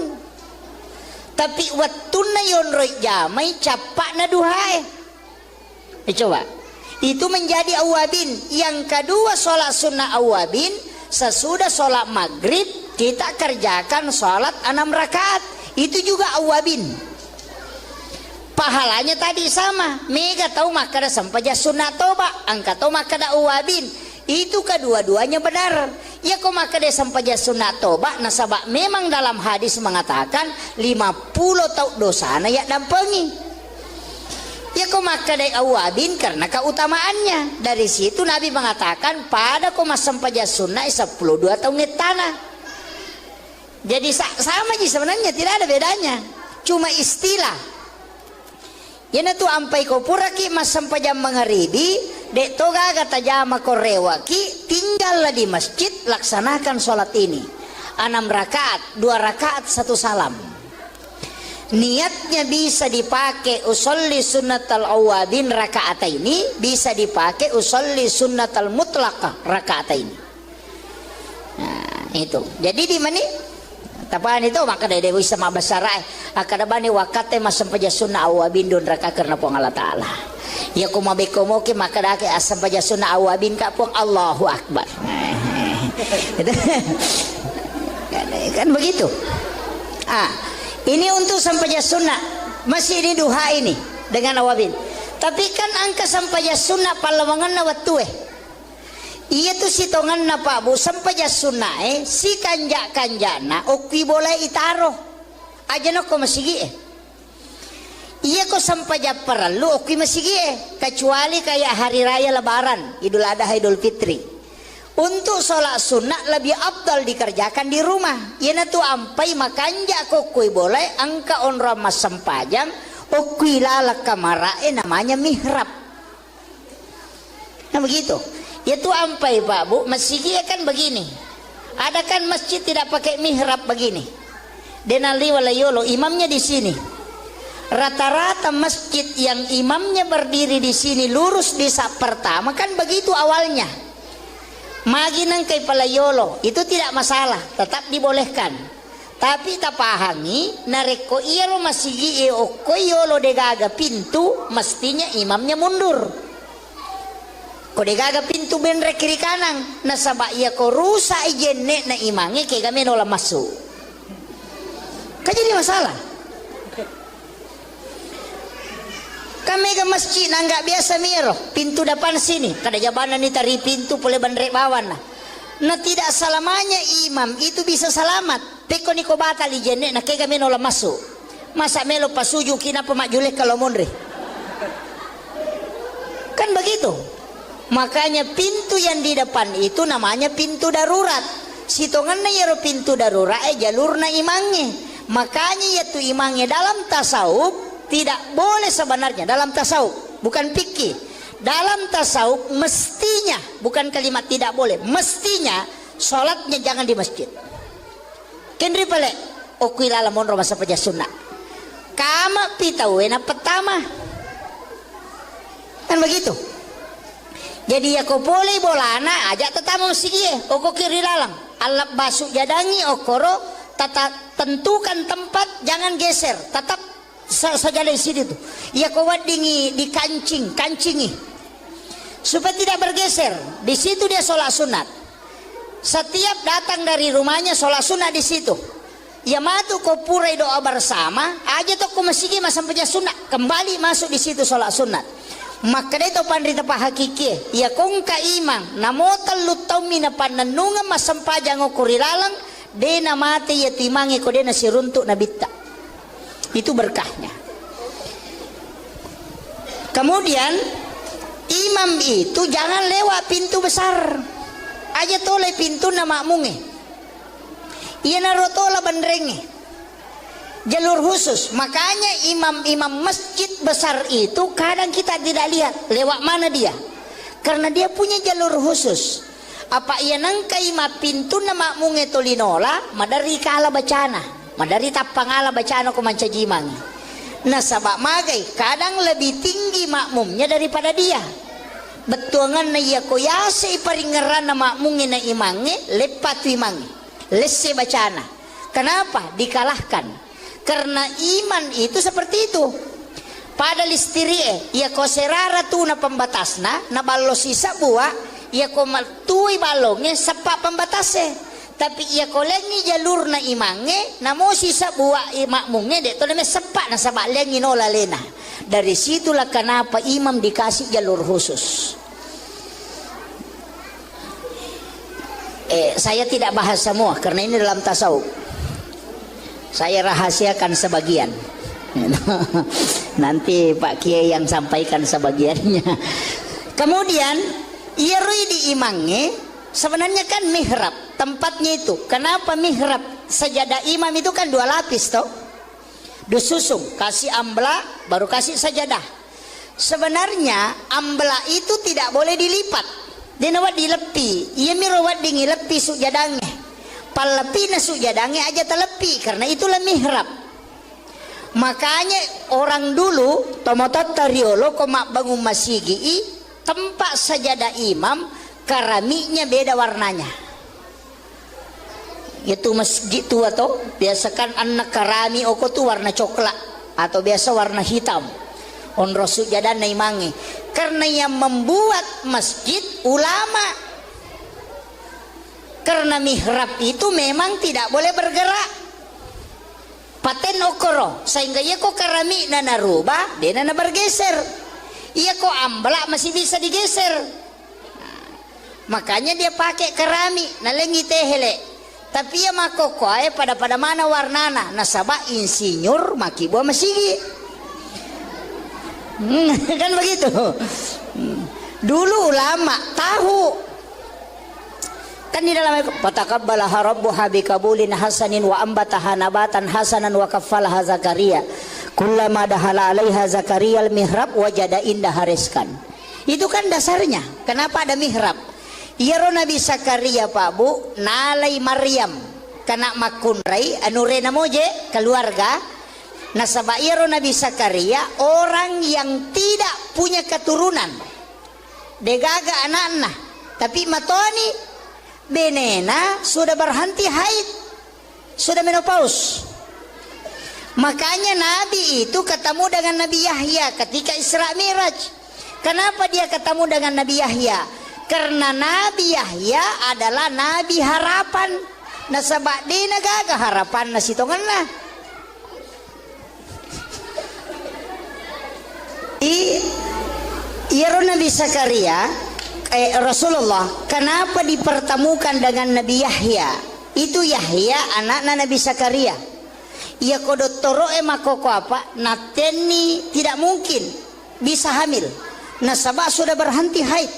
Tapi wattuna yonroi jamai capak na duhae. Coba, itu menjadi awabin. Yang kedua sholat sunnah awabin, sesudah sholat maghrib kita kerjakan sholat 6 rakaat, itu juga awabin. Pahalanya tadi sama. Mega tahu makada sampaja sunnah toba, angka tahu makada awabin. Itu kedua-duanya benar. Ya kok makada sampaja sunnah toba nasabak memang dalam hadis mengatakan 50 tahun dosana ya dampengi. Ya kok makada awabin karena keutamaannya. Dari situ Nabi mengatakan pada koma sampaja sunnah 12 tahun tanah. Jadi sama aja sebenarnya, tidak ada bedanya. Cuma istilah. Yana tu ampai ko puraki mas sampajam mengharibi dek toga kata jama korewaki, tinggallah di masjid laksanakan sholat ini 6 rakaat, 2 rakaat 1 salam. Niatnya bisa dipakai usolli sunnatal awabin rakaat ini, bisa dipakai usolli sunnatal mutlaqah rakaat ini. Nah itu jadi di mana tapaan itu maka dari dewi sama basarai akada bani wakate masam paja sunnah awabin don raka karena pong Allah Ta'ala. Ya kumabe komoke maka dake asam paja sunnah awabin ka pong Allahu Akbar. Kan begitu. Ini untuk sampaja sunnah, masih ini duha ini dengan awabin. Tapi kan angka sampaja sunnah palawangan na watue. Iya tuh sitongan na Pak Bu sampaja sunnah si kanjana okwi boleh itaro aja no ko masigi iya ko sampaja perlu okwi masigi kecuali kayak hari raya lebaran Idul Adha Idul Fitri. Untuk sholat sunnah lebih abdal dikerjakan di rumah. Iya na tuh ampai makanja ko okwi boleh angka on ramas sampajang okwi lalak kamarae namanya mihrab. Nah begitu. Itu ampai Pak Bu, masjidnya kan begini. Ada kan masjid tidak pakai mihrab begini. Denali walayolo imamnya di sini. Rata-rata masjid yang imamnya berdiri di sini lurus di sak pertama kan begitu awalnya. Maginang kay palayolo itu tidak masalah, tetap dibolehkan. Tapi tapahami nareko iya lo masigi o koyolo degaga pintu mestinya imamnya mundur. Kode gaga pintu benre kiri kanan nasaba iya ko rusa ijenne na imange ke kami nola masuk. Kan jadi masalah. Kami ke masjid nggak biasa miro pintu depan sini kada jabana ni tari pintu pole bandre bawan nah. Nah tidak selamanya imam itu bisa selamat. Peko ni ko batal ijenne na ke kami nola masuk. Masa melo pasuju kina pemajulek kalau mondre. Kan begitu. Makanya pintu yang di depan itu namanya pintu darurat. Sitonganna ya pintu darurat jalurna imangnya. Makanya yaitu imangnya dalam tasawuf tidak boleh sebenarnya dalam tasawuf, bukan fikih. Dalam tasawuf mestinya, bukan kalimat tidak boleh, mestinya sholatnya jangan di masjid. Kendri pale okuilala monro masa paja sunnah. Kama pitawena pertama. Kan begitu. Jadi ya ko boleh bolana aja tetamu sigie oko kiri lalang alap basuk jadangi okoro tata tentukan tempat jangan geser tetap saja di sini tuh ya ko wadingi di kancingi supaya tidak bergeser di situ dia sholat sunat setiap datang dari rumahnya sholat sunat di situ ya matu ko purai doa bersama aja tuh ko masigi masam paja sunat kembali masuk di situ sholat sunat. Maka itu pandrita pa hakiki ya kung kaimang namotal lutaw mina pananunga masampajang o kurilalang de na mati ya timangi ko de na siruntuk na bitta itu berkahnya. Kemudian imam itu jangan lewat pintu besar aja toleh pintu na makmunge iya narotola bandrenge jalur khusus. Makanya imam-imam masjid besar itu kadang kita tidak lihat lewat mana dia karena dia punya jalur khusus. Apa ia nangka ima pintu na makmunge tolinola madari kala bacana madari tapangala bacana ko mancajimang nah sabak magai kadang lebih tinggi makmumnya daripada dia betuangan na iya ko yasa iparingaran na makmungin na imangi lepat imangi lesse bacana. Kenapa dikalahkan? Karena iman itu seperti itu. Pada listiri ia ko serara tu na pembatasna na ballo sisa buah ia ko matui balongnya sepak pembatasnya. Tapi ia ko lengi jalur na imange na mo sisa buah makmungnya dek to na sepak na sabak lengi no lalena. Dari situlah kenapa imam dikasih jalur khusus. Saya tidak bahas semua karena ini dalam tasawuf. Saya rahasiakan sebagian. Nanti Pak Kiai yang sampaikan sebagiannya. Kemudian ia rui di imangnya sebenarnya kan mihrab tempatnya itu. Kenapa mihrab? Sajadah imam itu kan 2 lapis toh. Disusung, kasih ambla baru kasih sajadah. Sebenarnya ambla itu tidak boleh dilipat. Dia nawat dilepi, ia mirawat dingi lepi sujadangnya. Palepi na sujadangnya aja telepi karena itulah mihrab. Makanya orang dulu tomotot tariolo komak bangun masigi tempat sajadah imam keramiknya beda warnanya. Itu masjid tua toh biasakan anak karami oko tuh warna coklat atau biasa warna hitam. On sujadah na imangi. Karena yang membuat masjid ulama. Karena mihrab itu memang tidak boleh bergerak. Paten okoro sehingga ia kok keramik nana rubah dia nana bergeser. Ia kok amblak masih bisa digeser. Makanya dia pakai keramik nalengi tehele. Tapi ia makoko pada mana warnana nasabah insinyur maki buah masigi. Kan begitu. Dulu ulama tahu. Kan di dalam fataqabbalaha rabbuha biqabulin hasanin wa ambataha nabatan hasanan wa kaffalaha Zakaria. Kullama dahala 'alaiha Zakaria al-mihrab wajada indaha rizqan. Itu kan dasarnya. Kenapa ada mihrab? Iyaro Nabi Zakaria Pak Bu, nalai Maryam kana makunrai anurena moje keluarga. Nasabah iyaro Nabi Zakaria orang yang tidak punya keturunan. Degaga anak-anak. Tapi matoni benena sudah berhenti haid. Sudah menopause. Makanya Nabi itu ketemu dengan Nabi Yahya ketika Isra Miraj. Kenapa dia ketemu dengan Nabi Yahya? Karena Nabi Yahya adalah Nabi harapan. Nasabah di negaga harapan nasitongan lah. Iyaro Nabi Zakaria Rasulullah kenapa dipertemukan dengan Nabi Yahya? Itu Yahya anak Nabi Zakaria. Ia kodotoro makoko apa? Nateni tidak mungkin bisa hamil. Nasabah sudah berhenti haid.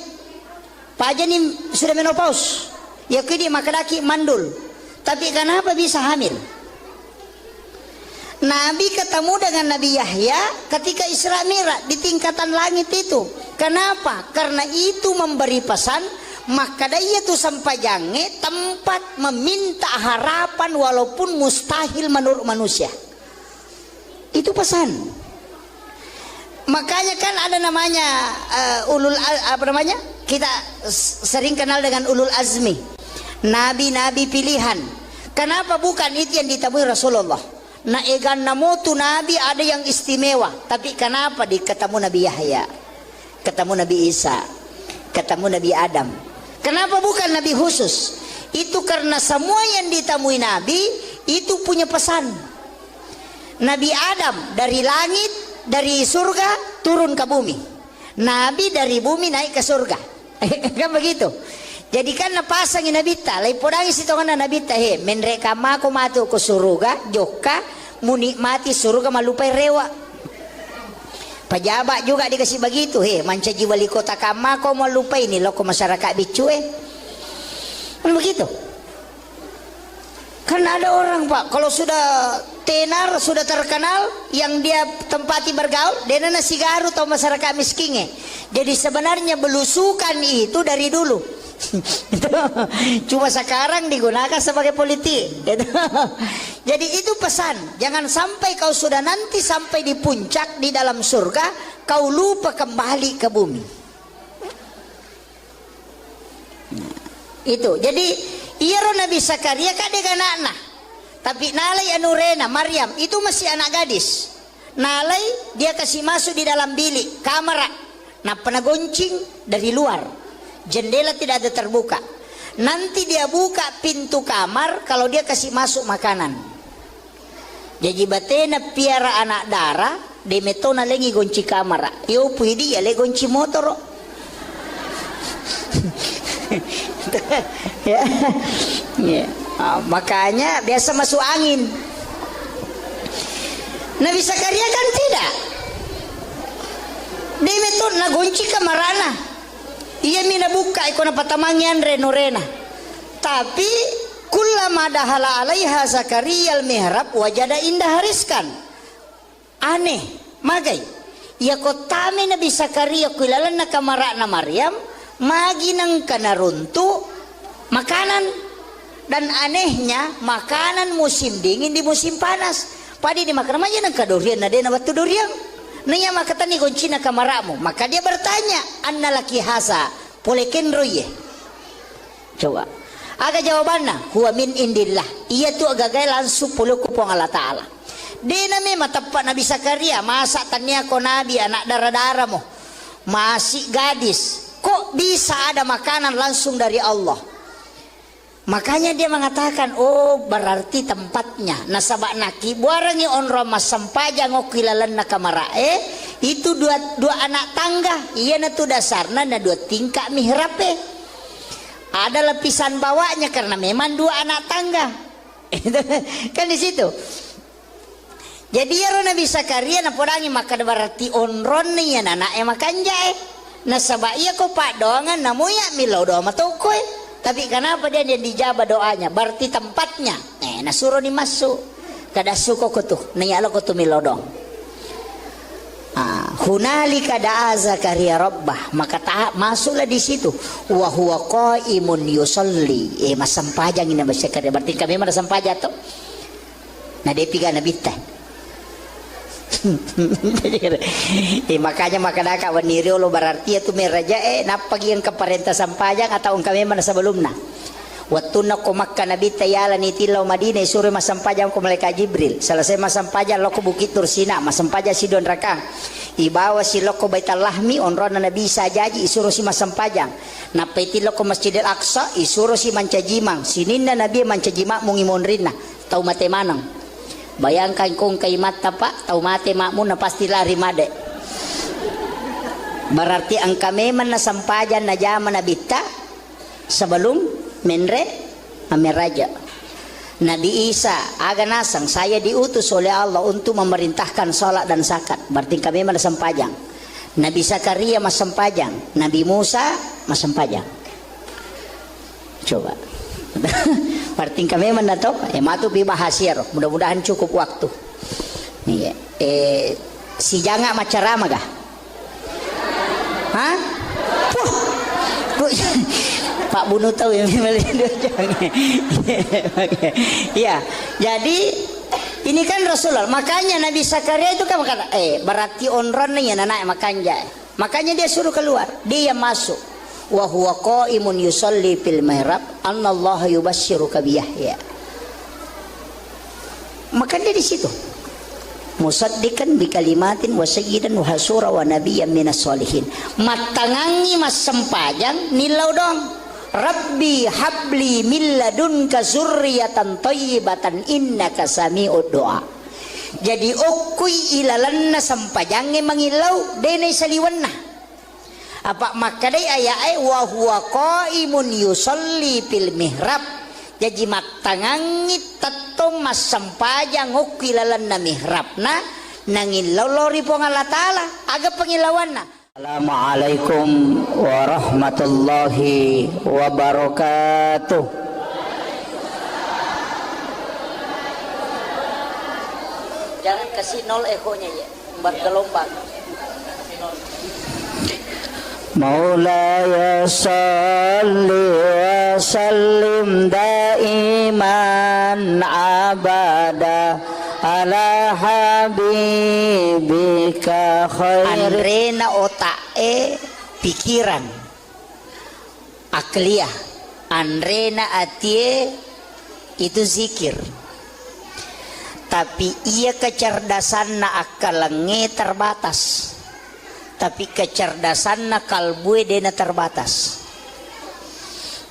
Pajani sudah menopause. Ya kini makadaki mandul. Tapi kenapa bisa hamil? Nabi ketemu dengan Nabi Yahya ketika Isra Mi'raj di tingkatan langit itu. Kenapa? Karena itu memberi pesan maka dia itu sampai jange tempat meminta harapan walaupun mustahil menurut manusia. Itu pesan. Makanya kan ada namanya kita sering kenal dengan ulul azmi. Nabi-nabi pilihan. Kenapa bukan itu yang ditemui Rasulullah? Na egan namo tu nabi ada yang istimewa, tapi kenapa ketemu Nabi Yahya, ketemu Nabi Isa, ketemu Nabi Adam? Kenapa bukan nabi khusus? Itu karena semua yang ditemui nabi itu punya pesan. Nabi Adam dari langit, dari surga turun ke bumi. Nabi dari bumi naik ke surga. Kan begitu. Jadi kan napasangin nabita, lay podangi sitongan na nabita menreka mako matu ko suruga, joka munikmati suruga malupai rewa. Pejabat juga dikasih begitu mancaji wali kota kamako malupai ini loko masyarakat bicu kan begitu. Kan ada orang Pak kalau sudah tenar sudah terkenal yang dia tempati bergaul dia nasi garu atau masyarakat miskin. Jadi sebenarnya belusukan itu dari dulu. Cuma sekarang digunakan sebagai politik. Jadi itu pesan, jangan sampai kau sudah nanti sampai di puncak di dalam surga kau lupa kembali ke bumi. Itu. Jadi iya Nabi Zakaria kadek anak-anak. Tapi nalai anurena Maryam itu masih anak gadis. Nalai dia kasih masuk di dalam bilik kamar. Nah pernah goncing dari luar. Jendela tidak ada terbuka. Nanti dia buka pintu kamar kalau dia kasih masuk makanan. Jadi batena piara anak darah. De metona lengi gonci kamar. Yo pui dia le gonci motor. Ya. Ya. Makanya biasa masuk angin. Nabi Zakaria kan tidak. Dia metona gonci kamarana. Iya mina buka ikona patamangian renorena. Tapi kullama dahala alaiha Zakaria al-mihrab wajada indah hariskan. Aneh, magai. Ya kotame Nabi Zakaria kuilalan na kamara na Maryam, magi nang kanaruntu makanan. Dan anehnya makanan musim dingin di musim panas. Padi dimakan aja nang kadurian na dia na batu durian. Nanya makatani kunci na kamaramu. Maka dia bertanya, anna laki hasa, polekin roye. Coba. Aga jawabannya, huwa min indillah. Iya tu agagay langsung puluh kupong Allah Ta'ala. Dia nama tepat Nabi Zakaria. Masa tanya ko Nabi anak darah-darah mo. Masih gadis. Kok bisa ada makanan langsung dari Allah? Makanya dia mengatakan, oh berarti tempatnya. Nasabak naki buarangi onro mas sampaja ngokilalan na kamarae. Itu dua anak tangga. Iya na tu dasarna na dua tingkah mihrape. Ada lapisan bawahnya karena memang dua anak tangga. Kan di situ. Jadi ya Nabi Zakaria na podangi maka berarti onron ni ya anak makan jae. Nasaba iya ko pak doangan namuya milau doa matokoy. Tapi kenapa dia dijabah doanya? Berarti tempatnya. Nasuruh ni masuk. Kada suko ko tu. Niyalo ko tu milau dong. Hunalika da'a Zakaria rabbah. Maka masuklah di situ. Wa huwa qaimun yusalli. Masampajang ini Nabi Zakaria. Berarti kami mana sampaja to? Nah dia piga Nabi tan. Makanya makadaka waniri lo berarti itu meraja napagian ke parenta sampajang atau kami mana sebelumnya. Waktu nak ko Makkah Nabi tayala ni tilau Madinah suruh masampajang ko malaikat Jibril. Selesai masampajang lo ko Bukit Tursina masampajang si Don Rakang. Ibawa si lo ko Baitul Lahmi onrona Nabi sajaji isuruh si masampajang. Napeti lo ko Masjidil Aqsa isuruh si mancajimang. Sininna Nabi mancajimang mungimonrina tau mate manang. Bayangkan kong kay mata pak, tau mate makmu na pasti lari made. Berarti ang kami man nasampajan na jaman na bita sebelum menre amiraja. Nabi Isa aga nasang saya diutus oleh Allah untuk memerintahkan salat dan zakat. Berarti kami man nasampajan. Nabi Zakaria masampajan, Nabi Musa masampajan. Coba. Berarti kami mendato matu pi bahasir. Mudah-mudahan cukup waktu. Iya. Si janga macarama kah? Hah? Pak Bunu tahu yang Iya. Jadi ini kan Rasulullah. Makanya Nabi Zakaria itu kan kata, berarti onron nih anak makanya. Makanya dia suruh keluar. Dia masuk. Wa huwa qaimun yusalli fil mihrab annallaha yubashshiruka bi Yahya. Maka dia di situ. Musaddiqan bi kalimatin wa sayyidan wa hasura wa nabiyyan minas solihin. Matangangi mas sempajang nilau dong. Rabbi habli min ladunka zurriyatan thayyibatan innaka sami'ud du'a. Jadi okui ilalanna sampajange mangilau dene saliwanna. Apa makadai ayat wa huwa qaimun yusalli fil mihrab. Jadi matangangi tato mas sampajang ukilalan na mihrabna nangilaw lori po Allah Ta'ala aga pangilawan na. Assalamualaikum warahmatullahi wabarakatuh. Jangan kasih nol ekonya ya, bergelombang. Maulaya salli wa sallim daiman abada ala habibika khair. Andrena otak pikiran akliyah Andrena atie itu zikir. Tapi ia kecerdasan na akalenge terbatas. Tapi kecerdasan na kalbue dena terbatas.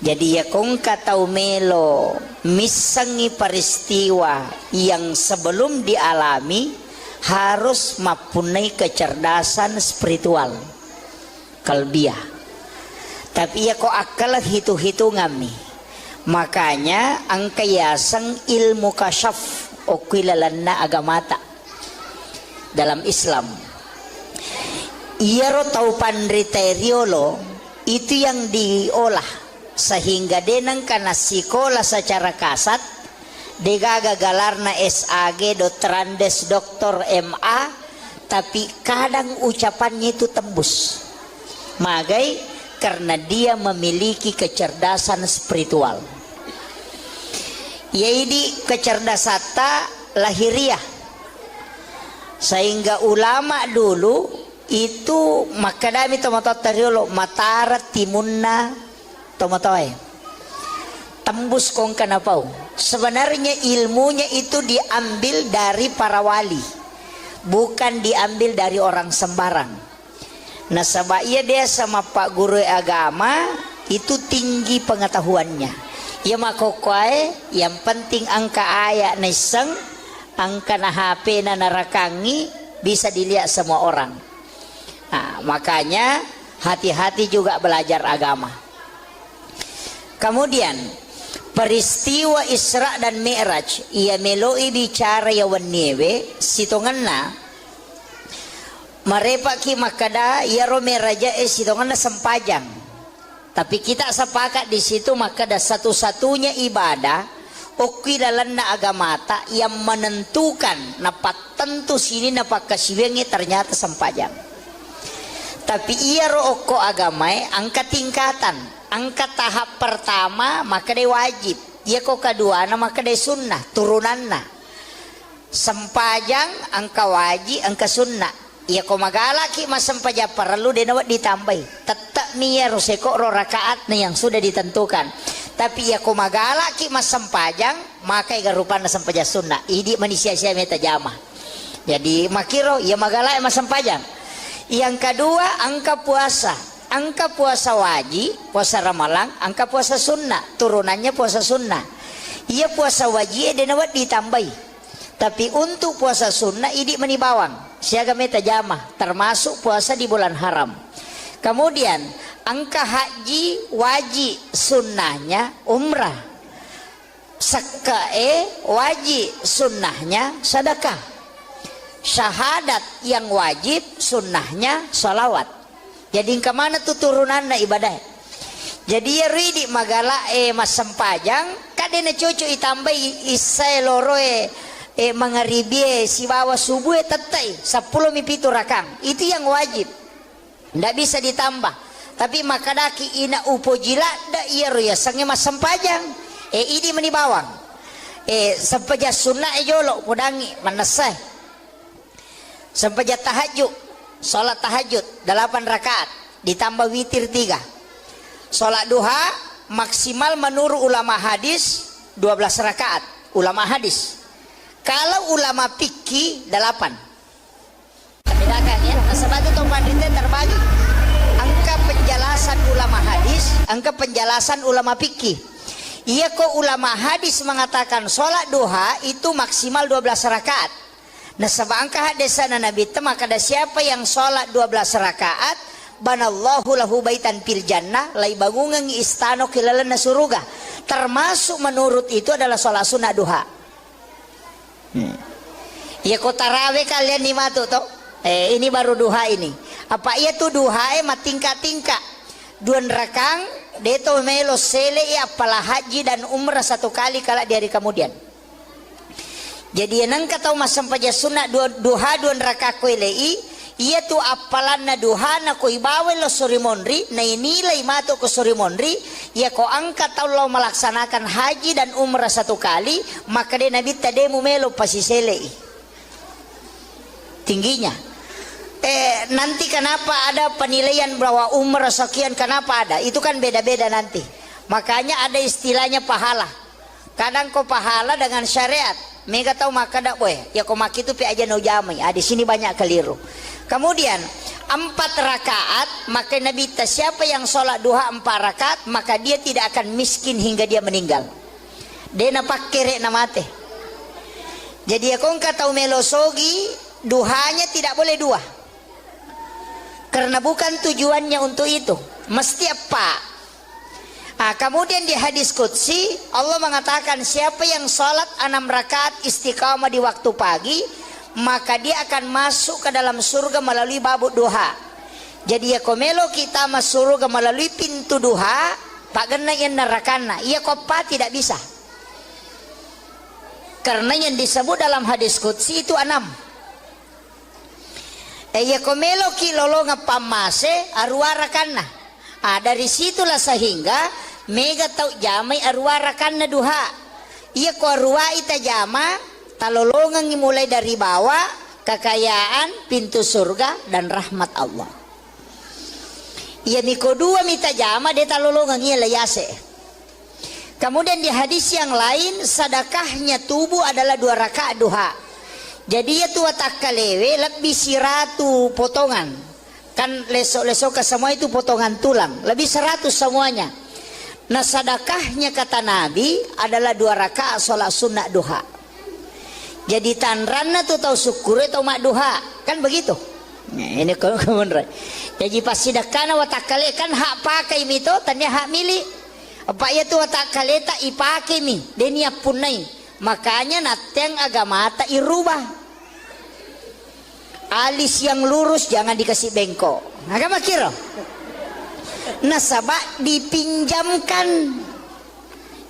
Jadi ya kong katau melo misangi peristiwa yang sebelum dialami harus mempunyai kecerdasan spiritual kalbiah. Tapi ya kok akal hitung-hitungan nih. Makanya angkayasang ilmu kasyaf okilalanna agamata dalam Islam. Ia ro tau pandriteriolo itu yang diolah sehingga denang kana sekolah secara kasat degaga galarna SAG Dotrandes Doktor MA, tapi kadang ucapannya itu tembus magai karena dia memiliki kecerdasan spiritual. Yaitu kecerdasan lahiriah, sehingga ulama dulu itu makadami tomatotariolo matara timunna tomatoy tembus kong kanapau. Sebenarnya ilmunya itu diambil dari para wali, bukan diambil dari orang sembarang. Nah sebab dia sama pak guru agama itu tinggi pengetahuannya. Ya makokoy yang penting angka ayat neseng, angka na HP na narakangi bisa dilihat semua orang. Nah, makanya hati-hati juga belajar agama. Kemudian peristiwa Isra dan Mi'raj ia meloi bicara ya wanewe sitonganna marepa ki makada ya ro meraja sitonganna sempajang. Tapi kita sepakat di situ makada satu-satunya ibadah okilalanna agamata yang menentukan napak tentu sini napak kasiwengi ternyata sempajang. Tapi ia ro oko agamai angka tingkatan. Angka tahap pertama maka dia wajib. Ia kok kedua maka dia sunnah turunanna. Sempajang angka wajib angka sunnah. Ia kok magalaki mas sempaja perlu dia nawat ditambahi. Tetap niya roseko ro rakaat yang sudah ditentukan. Tapi ia kok magalaki mas sempajang maka iga rupana sempaja sunnah. Idi manusia sia meta jamah. Jadi makiro ia magalaki mas sempajang. Yang kedua angka puasa. Angka puasa wajib, puasa Ramalan, angka puasa sunnah, turunannya puasa sunnah. Ia puasa wajib dia nawat ditambahi. Tapi untuk puasa sunnah idi menibawang, siaga meta jamah, termasuk puasa di bulan haram. Kemudian angka haji wajib sunnahnya umrah. Sakae wajib sunnahnya sedekah. Syahadat yang wajib sunnahnya salawat. Jadi kemana tuh turunanna ibadah? Jadi ya ridi magala mas sempajang kadena cucu itambah isai loroe mangaribie si bawa subuh tetai 10 mipitu rakang. Itu yang wajib. Ndak bisa ditambah. Tapi makadaki ina upojila da iya roya sange mas sempajang. Ini menibawang. Sempaja sunnah jolo pudangi manasai. Sempaja tahajud. Sholat tahajud 8 rakaat ditambah witir 3. Sholat duha maksimal menurut ulama hadis 12 rakaat ulama hadis. Kalau ulama fikih 8. Bedakan ya. Sebab itu pandita terbagi. Angka penjelasan ulama hadis, angka penjelasan ulama fikih. Iya kok ulama hadis mengatakan sholat duha itu maksimal 12 rakaat. Nah sebab angka hadisana Nabi itu maka ada siapa yang sholat 12 rakaat banallahu lahu baitan fil jannah lai bangungan istana kilalana suruga. Termasuk menurut itu adalah sholat sunnah duha. Ya kok tarawih kalian ni matu toh? Ini baru duha ini. Apa iya tuh duha tingkat-tingkat. 2 rakang deto melo sele apalah haji dan umrah 1 kali kala di hari kemudian. Jadi nang katau masam paja sunat duha 2 rakaat ko ilei ia tu apalan na duha na ko ibawe lo surimonri na inilai mato ko surimonri ia ko angkat tau lo melaksanakan haji dan umrah 1 kali maka de nabi tade mumelo pasisele tingginya. Nanti kenapa ada penilaian bahwa umrah sekian kenapa ada itu kan beda-beda nanti. Makanya ada istilahnya pahala. Kadang kau pahala dengan syariat. Mega tahu maka dak boy. Ya kau maki itu pi aja no jamai. Di sini banyak keliru. Kemudian 4 rakaat, maka Nabi siapa yang sholat duha 4 rakaat, maka dia tidak akan miskin hingga dia meninggal. Dia napak kere namate. Jadi ya kau tahu melosogi, duhanya tidak boleh 2. Karena bukan tujuannya untuk itu. Mesti apa? Kemudian di hadis qudsi Allah mengatakan siapa yang sholat 6 rakaat istiqamah di waktu pagi, maka dia akan masuk ke dalam surga melalui babuk duha. Jadi ya komelo kita masuk surga melalui pintu duha, pak gena yang nerakana, iya kopa tidak bisa. Karena yang disebut dalam hadis qudsi itu 6. Ya komelo ki lolo ngapamase arwarakana. Dari situlah sehingga mega tau jamai arwarakana duha. Iya ko arwa ita jama talolongan mulai dari bawah, kekayaan, pintu surga dan rahmat Allah. Iya miko 2 mita jama dia talolongan iya layase. Kemudian di hadis yang lain sedekahnya tubuh adalah 2 rakaat duha. Jadi ya tua tak kalewe lebih siratu potongan. Kan lesok-lesok ke semua itu potongan tulang, lebih 100 semuanya. Nah sedekahnya kata Nabi adalah 2 rakaat sholat sunnah duha. Jadi tanranna tuh tahu syukur atau mak duha kan begitu. Nah, ini kemudian. Jadi pas sedekahna watakale kan hak pakai mito tanya hak milik. Apa ya tuh watakale tak ipake mi denia punai. Makanya nateng agama tak irubah. Alis yang lurus jangan dikasih bengkok. Agama kira. Nasabak dipinjamkan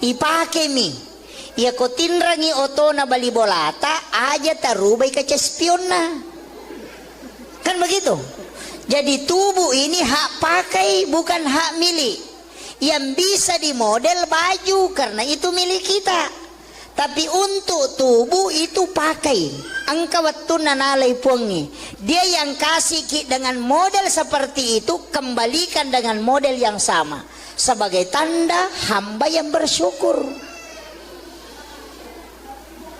ipake mi. Ya ko tinrangi oto na bali bolata aja tarubay ka cespion na. Kan begitu. Jadi tubuh ini hak pakai bukan hak milik. Yang bisa dimodel baju karena itu milik kita. Tapi untuk tubuh itu pakai. Angka waktu nanalay puangi. Dia yang kasih dengan model seperti itu kembalikan dengan model yang sama. Sebagai tanda hamba yang bersyukur.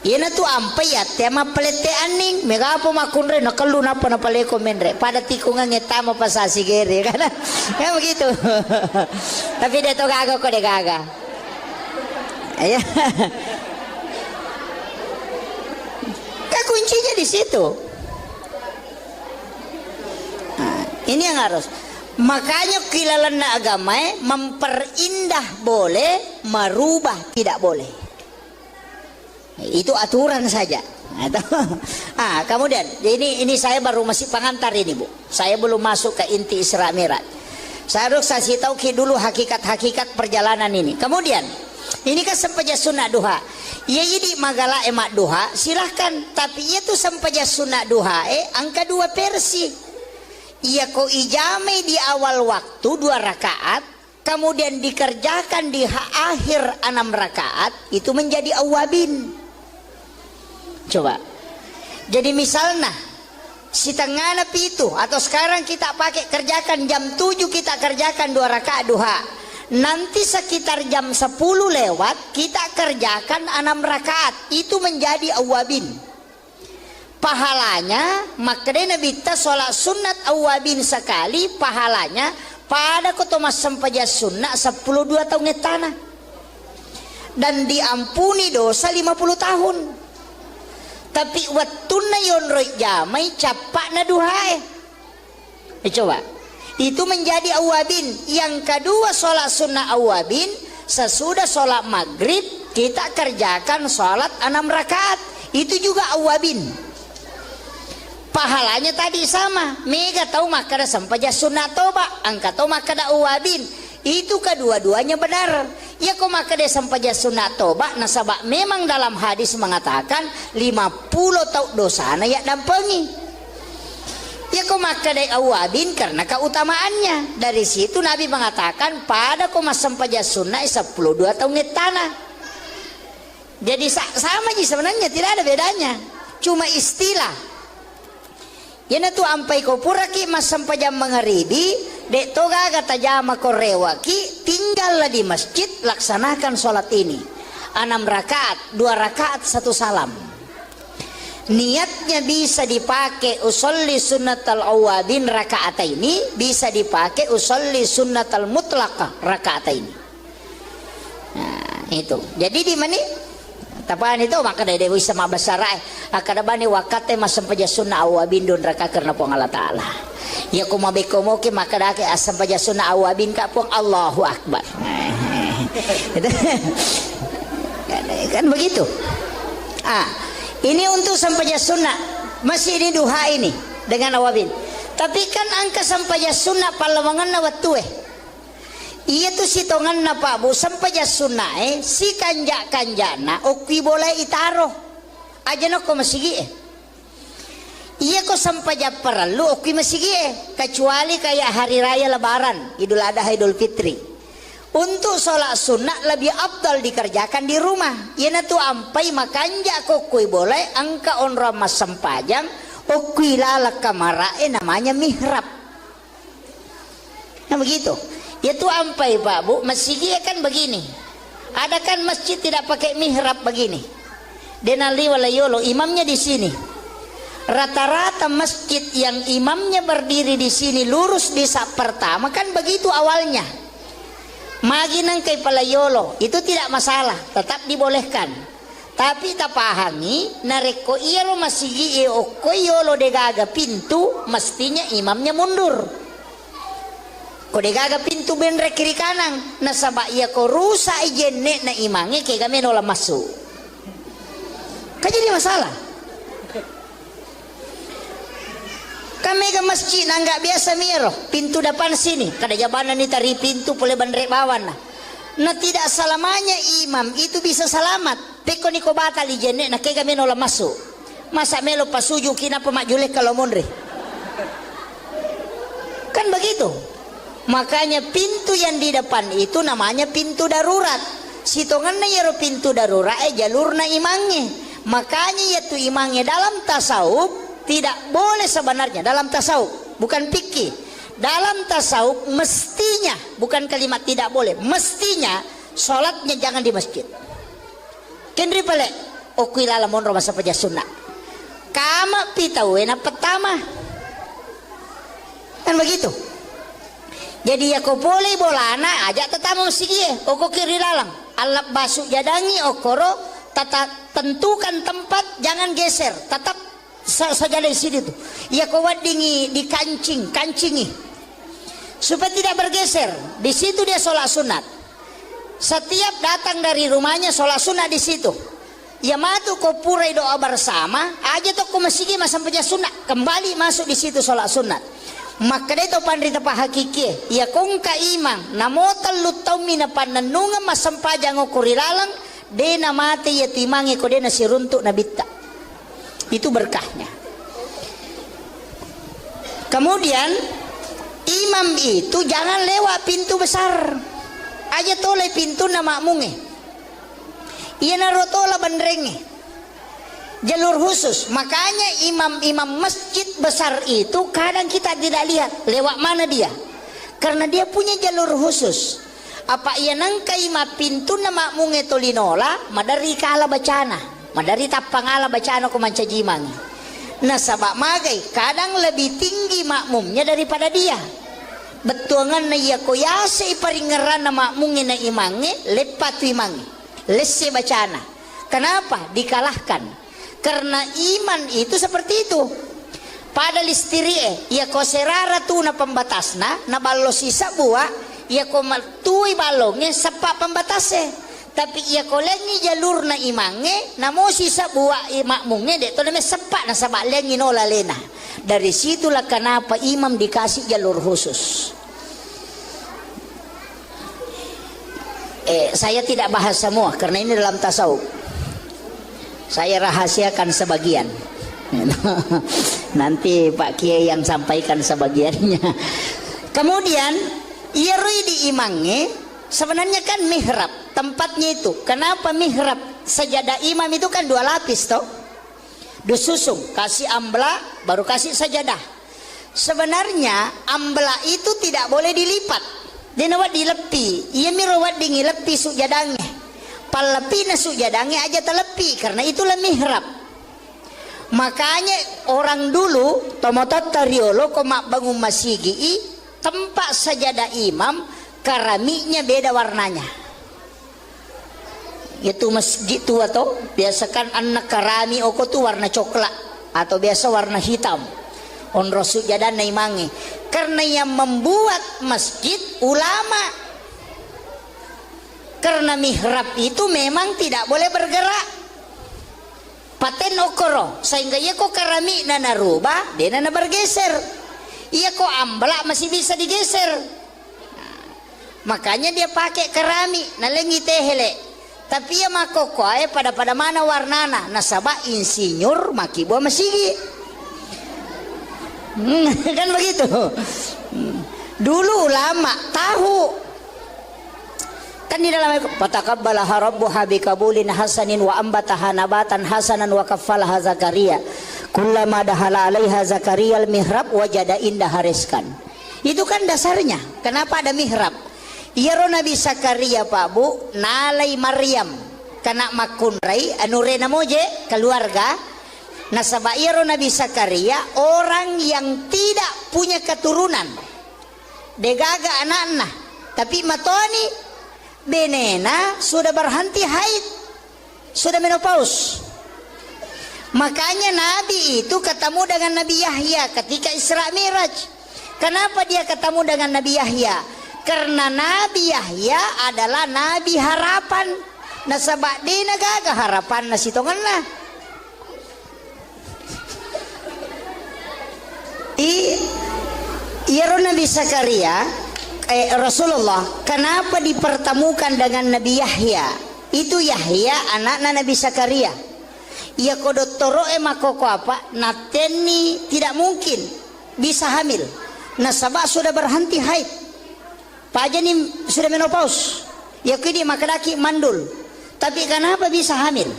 Ina tu ampai ya tema pelete aning mega apa makunre nakalu napa na paleko menre pada tikungan ngetama pasasi gere kan ya begitu. Tapi dia to gaga kok dia gaga ya. Kan kuncinya di situ. Nah, ini yang harus. Makanya kilalan agama memperindah boleh, merubah tidak boleh. Itu aturan saja. Kemudian ini saya baru masih pengantar ini Bu. Saya belum masuk ke inti Isra Mi'raj. Saya harus kasih tahu dulu hakikat perjalanan ini. Kemudian ini kan sempaja sunat duha. Ya jadi magala emak duha silahkan. Tapi itu sempaja sunat duha angka 2 versi. Iya ko ijame di awal waktu 2 rakaat. Kemudian dikerjakan di akhir 6 rakaat. Itu menjadi awabin. Coba. Jadi misalnya si tengah napi itu atau sekarang kita pakai kerjakan jam 7 kita kerjakan 2 rakaat duha. Nanti sekitar jam 10 lewat kita kerjakan 6 rakaat. Itu menjadi awabin. Pahalanya makanya Nabi kita sholat sunat awabin sekali pahalanya pada kotomas sempaja sunnah 12 tahun tanah. Dan diampuni dosa 50 tahun. Tapi wattuna yon roy jamai capak na duhae. Coba. Itu menjadi awabin. Yang kedua sholat sunnah awabin. Sesudah sholat maghrib kita kerjakan sholat 6 rakaat. Itu juga awabin. Pahalanya tadi sama. Mega tahu makada sampaja sunnah toba. Angka tahu makada awabin. Itu kedua-duanya benar. Ya kok maka dia sampaja sunat toba nasabak memang dalam hadis mengatakan 50 tahun dosa na ya dampengi. Ya kok maka dia awabin karena keutamaannya. Dari situ Nabi mengatakan pada kok mas sampaja sunat 12 tahun tanah. Jadi sama aja sebenarnya tidak ada bedanya. Cuma istilah. Yana tu ampai ko puraki mas sampaja mengeribi dek toga kata jama korewaki tinggallah di masjid, laksanakan sholat ini 6 rakaat, 2 rakaat 1 salam. Niatnya bisa dipakai usolli sunnatal awabin rakaataini, bisa dipakai usolli sunnatal mutlaqah rakaataini. Nah, itu. Jadi di mana? Tapaan itu maka dari dewi sama basara akada bani wakate masam paja sunnah awabin don raka karena pong Allah taala. Ya kumabe komoke maka dake asam paja sunnah awabin ka pong Allahu akbar. Kan begitu. Ini untuk sampaja sunnah, masih ini duha ini dengan awabin. Tapi kan angka sampaja sunnah palawangan na watue. Iya tuh sitongan na Pak Bu sampaja sunnah si kanjana okwi boleh itaro. Aja no ko masigi Iya ko sampaja perlu okwi masigi kecuali kayak hari raya lebaran, Idul Adha, Idul Fitri. Untuk sholat sunnah lebih abdal dikerjakan di rumah. Yana tu ampai makanja kokui boleh angka onra mas sempajang okui lala kamarae namanya mihrab. Nah begitu. Ya tu ampai Pak Bu, masjid kan begini. Ada kan masjid tidak pakai mihrab begini. Denali walayolo imamnya di sini. Rata-rata masjid yang imamnya berdiri di sini lurus di sak pertama kan begitu awalnya. Maginang kay palayolo itu tidak masalah, tetap dibolehkan. Tapi tak pahami nareko iya lo masigi o koyolo degaga pintu mestinya imamnya mundur. Ko degaga pintu benre kiri kanan nasaba iya ko rusa ijenne na imange kay kami nola masuk. Kan jadi masalah. Kami ke masjid nggak biasa miro pintu depan sini kada jabanan ni tari pintu boleh bandre bawan nah tidak selamanya imam itu bisa selamat peko niko batal ijenne na kaya kami nola masuk masa melo pasuju kina pemakjulek kalau munri kan begitu. Makanya pintu yang di depan itu namanya pintu darurat. Sitongan na yero pintu darurat jalur na imangnya. Makanya yaitu imangnya dalam tasawuf tidak boleh sebenarnya dalam tasawuf, bukan fikih. Dalam tasawuf mestinya, bukan kalimat tidak boleh, mestinya sholatnya jangan di masjid. Kendri pale, okui lalamon roma sapaja sunnah. Kama pitawena pertama. Kan begitu. Jadi ya kau boleh bolana ajak tetamu masjid, oko kiri lalang. Alap basuk jadangi okoro, tata tentukan tempat jangan geser, tetap saja di sini tuh. Ya kau wadingi di kancingi supaya tidak bergeser. Di situ dia sholat sunat. Setiap datang dari rumahnya sholat sunat di situ. Ya matu kau purai doa bersama aja tuh kau masih sampai sunat kembali masuk di situ sholat sunat. Maka itu pandrita pa hakiki. Ya kong ka imang namotal lutaw mina pananunga masampajang okurilalang de namate ya timangi ko de na siruntuk na bitta. Itu berkahnya. Kemudian imam itu jangan lewat pintu besar aja tole pintu na makmunge iya narotola bandrenge jalur khusus. Makanya imam-imam masjid besar itu kadang kita tidak lihat lewat mana dia karena dia punya jalur khusus. Apa iya nangka ima pintu na makmunge tolinola madari kala bacana madari tapangala bacana ko mancajimang. Nah sabak magai kadang lebih tinggi makmumnya daripada dia. Betuangan na iya ko yase iparingeran na makmunge na imange lepat imange lesse bacana. Kenapa dikalahkan? Karena iman itu seperti itu. Pada listiri ya ko serara tu na pembatasna na ballo sisa buah ya ko matui balongnya sepak pembatasnya. Tapi ia kolengi jalur na imange namo sisa buah makmunge dek to name sepak na sabak lengi nola lena. Dari situlah kenapa imam dikasih jalur khusus. Saya tidak bahas semua karena ini dalam tasawuf. Saya rahasiakan sebagian. Nanti Pak Kiai yang sampaikan sebagiannya. Kemudian ia di imangnya sebenarnya kan mihrab tempatnya itu. Kenapa mihrab? Sajadah imam itu kan 2 lapis toh. Disusung kasih ambla baru kasih sajadah. Sebenarnya ambla itu tidak boleh dilipat. Dia nawat dilepi, ia mirawat dingilepi sujadangnya. Palepi na sujadangnya aja telepi, karena itulah mihrab. Makanya orang dulu tomotot tariolo komak bangun masigi tempat sajadah imam keramiknya beda warnanya. Itu masjid tua tuh biasakan anak kerami oko tuh warna coklat atau biasa warna hitam. Onro sujadah naimangi karena yang membuat masjid ulama. Karena mihrab itu memang tidak boleh bergerak. Paten okoro sehingga ia kok keramik nana rubah dia nana bergeser. Ia kok amblak masih bisa digeser. Nah, makanya dia pakai keramik nalengi tehele. Tapi ia makoko pada mana warnana nasabah insinyur maki buah masigi. Kan begitu. Dulu ulama tahu. Kan di dalam fataqabbalaha rabbuha biqabulin hasanin wa ambataha nabatan hasanan wa kaffalaha Zakaria. Kullama dahala 'alaiha Zakaria al-mihrab wajada indaha rizqan. Itu kan dasarnya. Kenapa ada mihrab? Iyaro Nabi Zakaria Pak Bu, nalai Maryam kana makunrai anurena moje keluarga. Nasabah iyaro Nabi Zakaria orang yang tidak punya keturunan. Degaga anak-anak, tapi matoni benena sudah berhenti haid, sudah menopause. Makanya Nabi itu ketemu dengan Nabi Yahya ketika Isra Miraj. Kenapa dia ketemu dengan Nabi Yahya? Karena Nabi Yahya adalah Nabi harapan. Nasabak di nagaga harapan nasitongan lah. Iya Nabi Zakaria Rasulullah kenapa dipertemukan dengan Nabi Yahya? Itu Yahya anak Nabi Zakaria. Ia kodottoro makoko apa? Nateni tidak mungkin bisa hamil. Nasabah sudah berhenti haid. Pajani sudah menopause. Ya kini makalaki mandul. Tapi kenapa bisa hamil?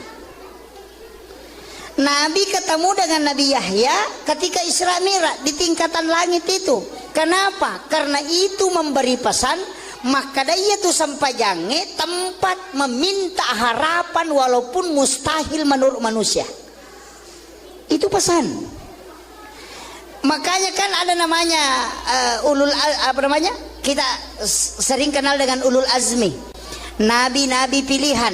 Nabi ketemu dengan Nabi Yahya ketika Isra Mi'raj di tingkatan langit itu. Kenapa? Karena itu memberi pesan maka dia tuh sampai jange tempat meminta harapan walaupun mustahil menurut manusia. Itu pesan. Makanya kan ada namanya kita sering kenal dengan ulul azmi. Nabi-nabi pilihan.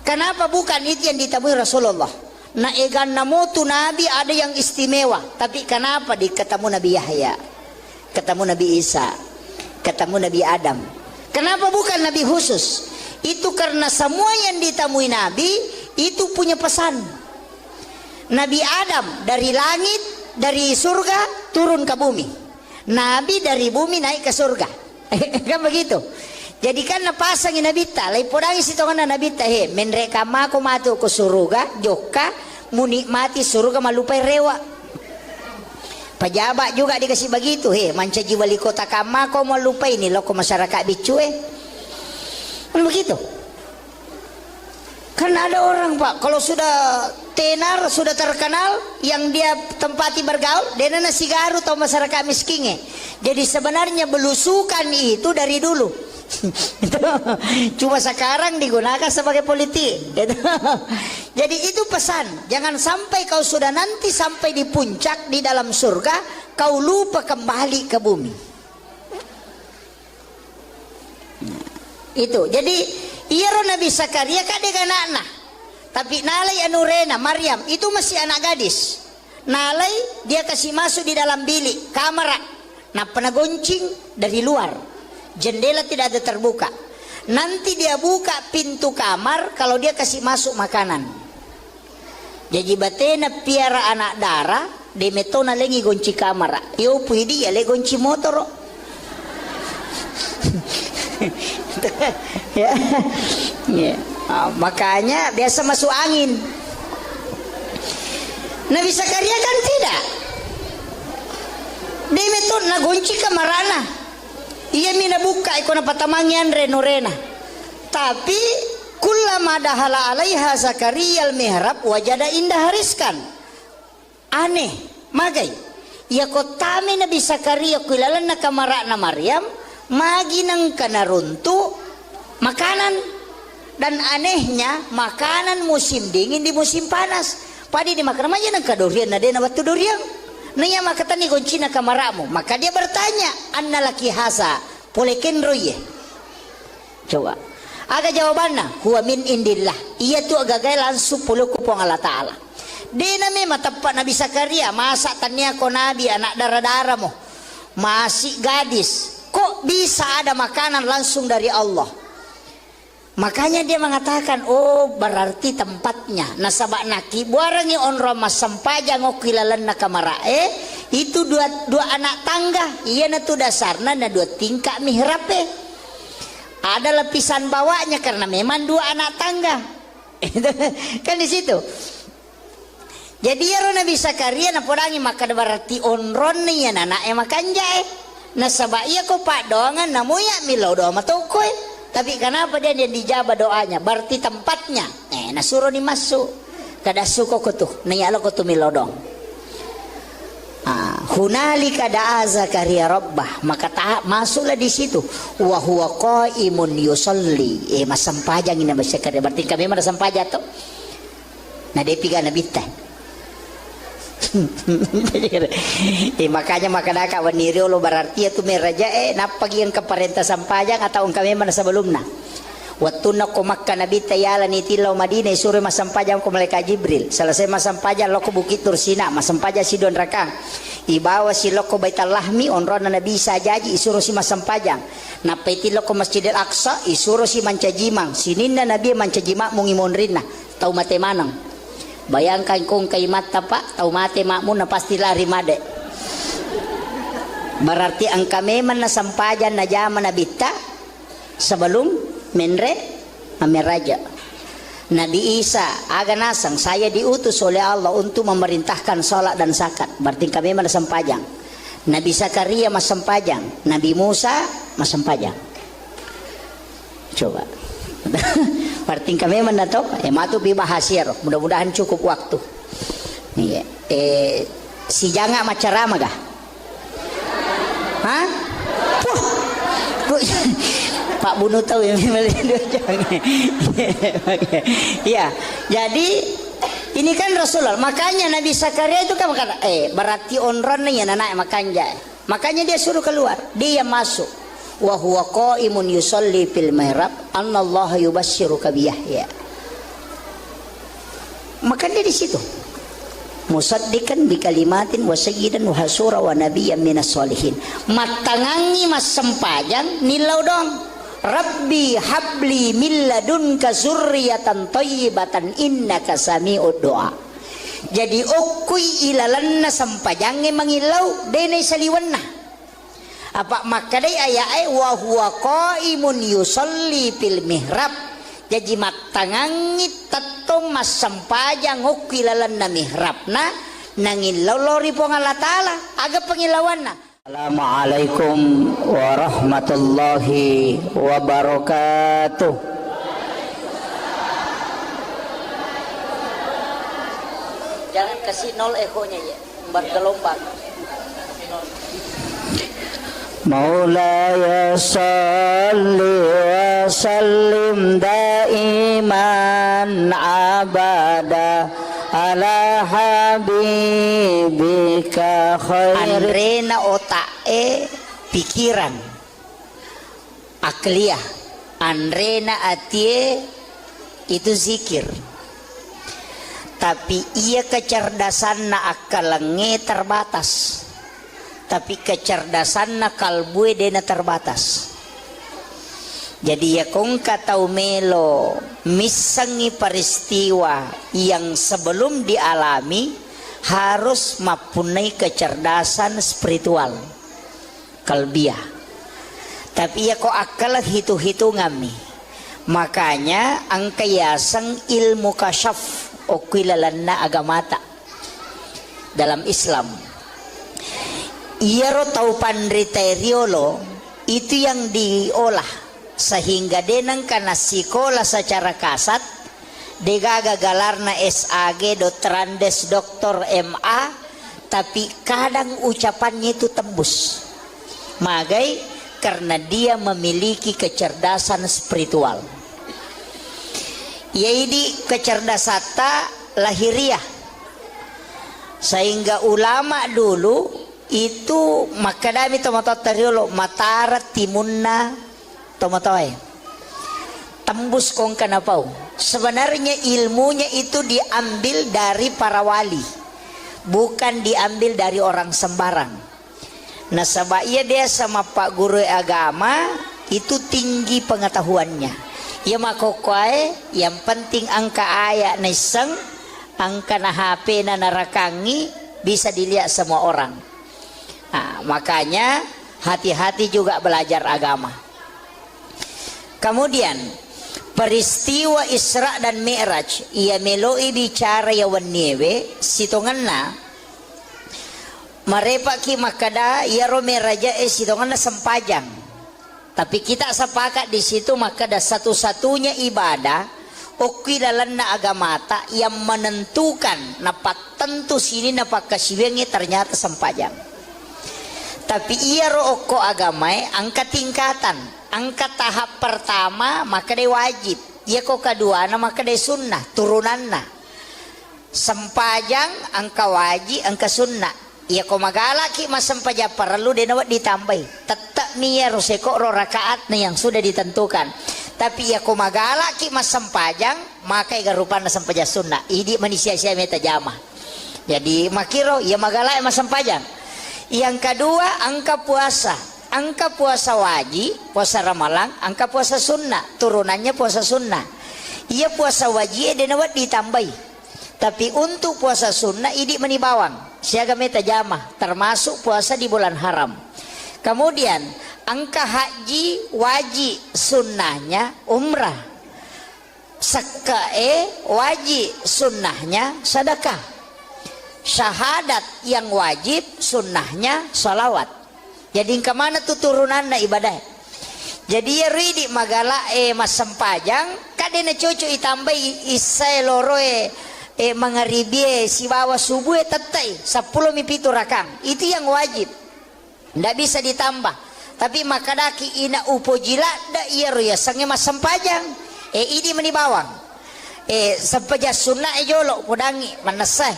Kenapa bukan itu yang ditemui Rasulullah? Nah egan namo tu nabi ada yang istimewa, tapi kenapa ketemu Nabi Yahya, ketemu Nabi Isa, ketemu Nabi Adam? Kenapa bukan Nabi khusus? Itu karena semua yang ditemui Nabi itu punya pesan. Nabi Adam dari langit, dari surga turun ke bumi. Nabi dari bumi naik ke surga. Kan begitu. Jadi kan napasang Nabi ta, lai podangi sitongan Nabi ta he, menreka mako matu ke surga, joka munikmati surga malupai rewa. Pejabat juga dikasih begitu he, mancaji wali kota kamako malupai ini loko masyarakat bicu kan begitu. Kan ada orang Pak, kalau sudah tenar, sudah terkenal, yang dia tempati bergaul, dia nasi garu atau masyarakat miskin. Jadi sebenarnya belusukan itu dari dulu. Cuma sekarang digunakan sebagai politik. Jadi itu pesan, jangan sampai kau sudah nanti sampai di puncak di dalam surga kau lupa kembali ke bumi. Itu jadi iya Nabi Zakaria kadek anak-anak, tapi nalai anurena Maryam itu masih anak gadis. Nalai dia kasih masuk di dalam bilik kamar, nah pernah goncing dari luar. Jendela tidak ada terbuka. Nanti dia buka pintu kamar kalau dia kasih masuk makanan. Jadi batena piara anak darah, de metona lengi gonci kamar. Yo puidi ya le gonci motor. Ya. Ya. Makanya biasa masuk angin. Nabi Zakaria kan tidak. De metona gonci kamarana. Ia mina buka ikona patamangian renorena. Tapi kullama dahala 'alaiha Zakaria al-mihrab wajada indah rizqan. Aneh, magai. Ia kotame Nabi Zakaria kuilalan na kamara na Maryam maginang kanaruntu makanan, dan anehnya makanan musim dingin di musim panas. Padi dimakan aja nang kadurian na dena batu durian. Nanya makatani goncina kamaramu. Maka dia bertanya, anna laki hasa polekin roye. Coba. Aga jawabannya, huwa min indillah. Iya tu agak langsung puluku pong Allah Ta'ala. Dena memang tepat Nabi Zakaria, masa tanya ko Nabi anak darah-darah mo, masih gadis, kok bisa ada makanan langsung dari Allah? Makanya dia mengatakan, oh berarti tempatnya nasabak naki buarangi onro mas sampaja ngokilalan nakamarae itu dua anak tangga, iya na tu dasarna na dua tingkah mihrape, ada lapisan bawahnya karena memang dua anak tangga. Kan di situ. Jadi ya Nabi Zakaria na podangi maka berarti onron nih ya anak makan jae nasabak iya ko pak doangan namuya milau doa matokoy. Tapi kenapa dia dijabah doanya? Berarti tempatnya. Nasuruh ni masuk. Kada suko ko tu. Nayalo ko tu milodong. Hunalika da'a Zakaria rabbah. Maka masuklah di situ. Wa huwa qaimun yusalli. Masampajang ina Zakaria. Berarti kami mana sampaja to? Na depiga na bitan. Makanya makanaka waniri lo berarti itu meraja napagi yang keparenta sampajang atau kami mana sebelumnya waktu nak makan nabi tayala ni tilau Madinah suruh masampajang ko malaikat Jibril selesai masampajang lo ko bukit Tursina masampajang si don rakang ibawa si lo ko baital lahmi onron na nabi sajaji isuruh si masampajang napaiti lo ko Masjidil Aqsa isuruh si mancajimang sinin na nabi mancajima mungimon rin na tau mate manang. Bayangkan kung kay mata pak, tau mati makmu na pasti lari made. Berarti ang kami man na sampajan na jaman na bita sebelum menre ameraja. Nabi Isa aga nasang saya diutus oleh Allah untuk memerintahkan salat dan zakat. Berarti kami man na sampajang. Nabi Zakaria mas sampajang, Nabi Musa mas sampajang. Coba. Berarti kami menatok matu bibahasir mudah-mudahan cukup waktu. Si janga macarama gah? Hah? Pak Bunu tahu yang ya. Jadi ini kan Rasulullah. Makanya Nabi Zakaria itu kan berkata, berarti onron nih anak makan jaya. Makanya dia suruh keluar, dia masuk. Wa huwa qaimun yusalli fil mihrab annallaha yubasyyiruka bi Yahya. Maka dia di situ. Musaddiqan bi kalimatin wa sayyidan wa hasura wa nabiyyan minas solihin. Matangangi mas sempajang nilau dong. Rabbi habli min ladunka zurriyatan thayyibatan innaka sami'ud du'a. Jadi ukui ilalanna sampajange mangilau dene saliwanna. Apa makadai ayat wa huwa qaimun yusalli fil mihrab. Jadi matangangi tatong mas sampajang ukilalan na mihrabna nangilaw lori pong Allah Ta'ala aga pangilawan na. Assalamualaikum warahmatullahi wabarakatuh. Jangan kasih nol ekonya ya, bergelombang. Maulaya salli wa sallim daiman abada ala habibika khair. Andrena otae pikiran akliyah, andrena atie itu zikir. Tapi ia kecerdasan na akalenge terbatas. Tapi kecerdasan na kalbue dena terbatas. Jadi ya kung katau melo misangi peristiwa yang sebelum dialami harus mempunyai kecerdasan spiritual kalbiah. Tapi ya kok akal hitung-hitungan nih. Makanya ang kayasang ilmu kasyaf o kilalan na agamata dalam Islam. Iero tau pandriteriolo itu yang diolah sehingga denang kana sikola secara kasat degagagalarna SAG Dotrandes Doktor MA tapi kadang ucapannya itu tembus magai karena dia memiliki kecerdasan spiritual. Yaitu kecerdasan lahiriah. Sehingga ulama dulu itu makadami tomato teriolo matara timunna tomatoy. Tembus kong kanapau. Sebenarnya ilmunya itu diambil dari para wali, bukan diambil dari orang sembarang. Nah sebabnya dia sama pak guru agama itu tinggi pengetahuannya. Ya makokoy yang penting angka ayat neseng, angka na HP na narakangi bisa dilihat semua orang. Nah, makanya hati-hati juga belajar agama. Kemudian peristiwa Isra dan Mi'raj ia meloi bicara ya waniewe sitonganna marepa ki makada ya romeraja sitonganna sempajang. Tapi kita sepakat di situ makada satu-satunya ibadah okilalan na agamata yang menentukan napak tentu sini napak kasiwengi ternyata sempajang. Tapi ia roko agamai angka tingkatan. Angka tahap pertama maka dia wajib. Ia kok kedua maka dia sunnah turunanna. Sempajang angka wajib angka sunnah. Ia kok magala ki mas sempajang perlu dia nawat ditambah. Tetap niya roseko ro rakaat yang sudah ditentukan. Tapi ia kok magala ki mas sempajang maka igarupan na sempajang sunnah. Idi manusia sia meta jama. Jadi makiro ia magala mas sempajang. Yang kedua angka puasa. Angka puasa wajib, puasa ramalan, angka puasa sunnah, turunannya puasa sunnah. Ia puasa wajib dia nawat ditambahi. Tapi untuk puasa sunnah ini menibawang. Siaga meta jamah, termasuk puasa di bulan haram. Kemudian angka haji wajib sunnahnya umrah. Sekae wajib sunnahnya sedekah. Syahadat yang wajib sunnahnya salawat. Jadi kemana tuh turunan na ibadah? Jadi ya ridi magala mas sempajang kadena cucu itambah isai loroe mangaribie si bawa subuh tetai 10 mipitu rakang. Itu yang wajib. Ndak bisa ditambah. Tapi makadaki ina upojila da iya roya sange mas sempajang. Ini menibawang. Sempajang sunnah jolo podangi manasai.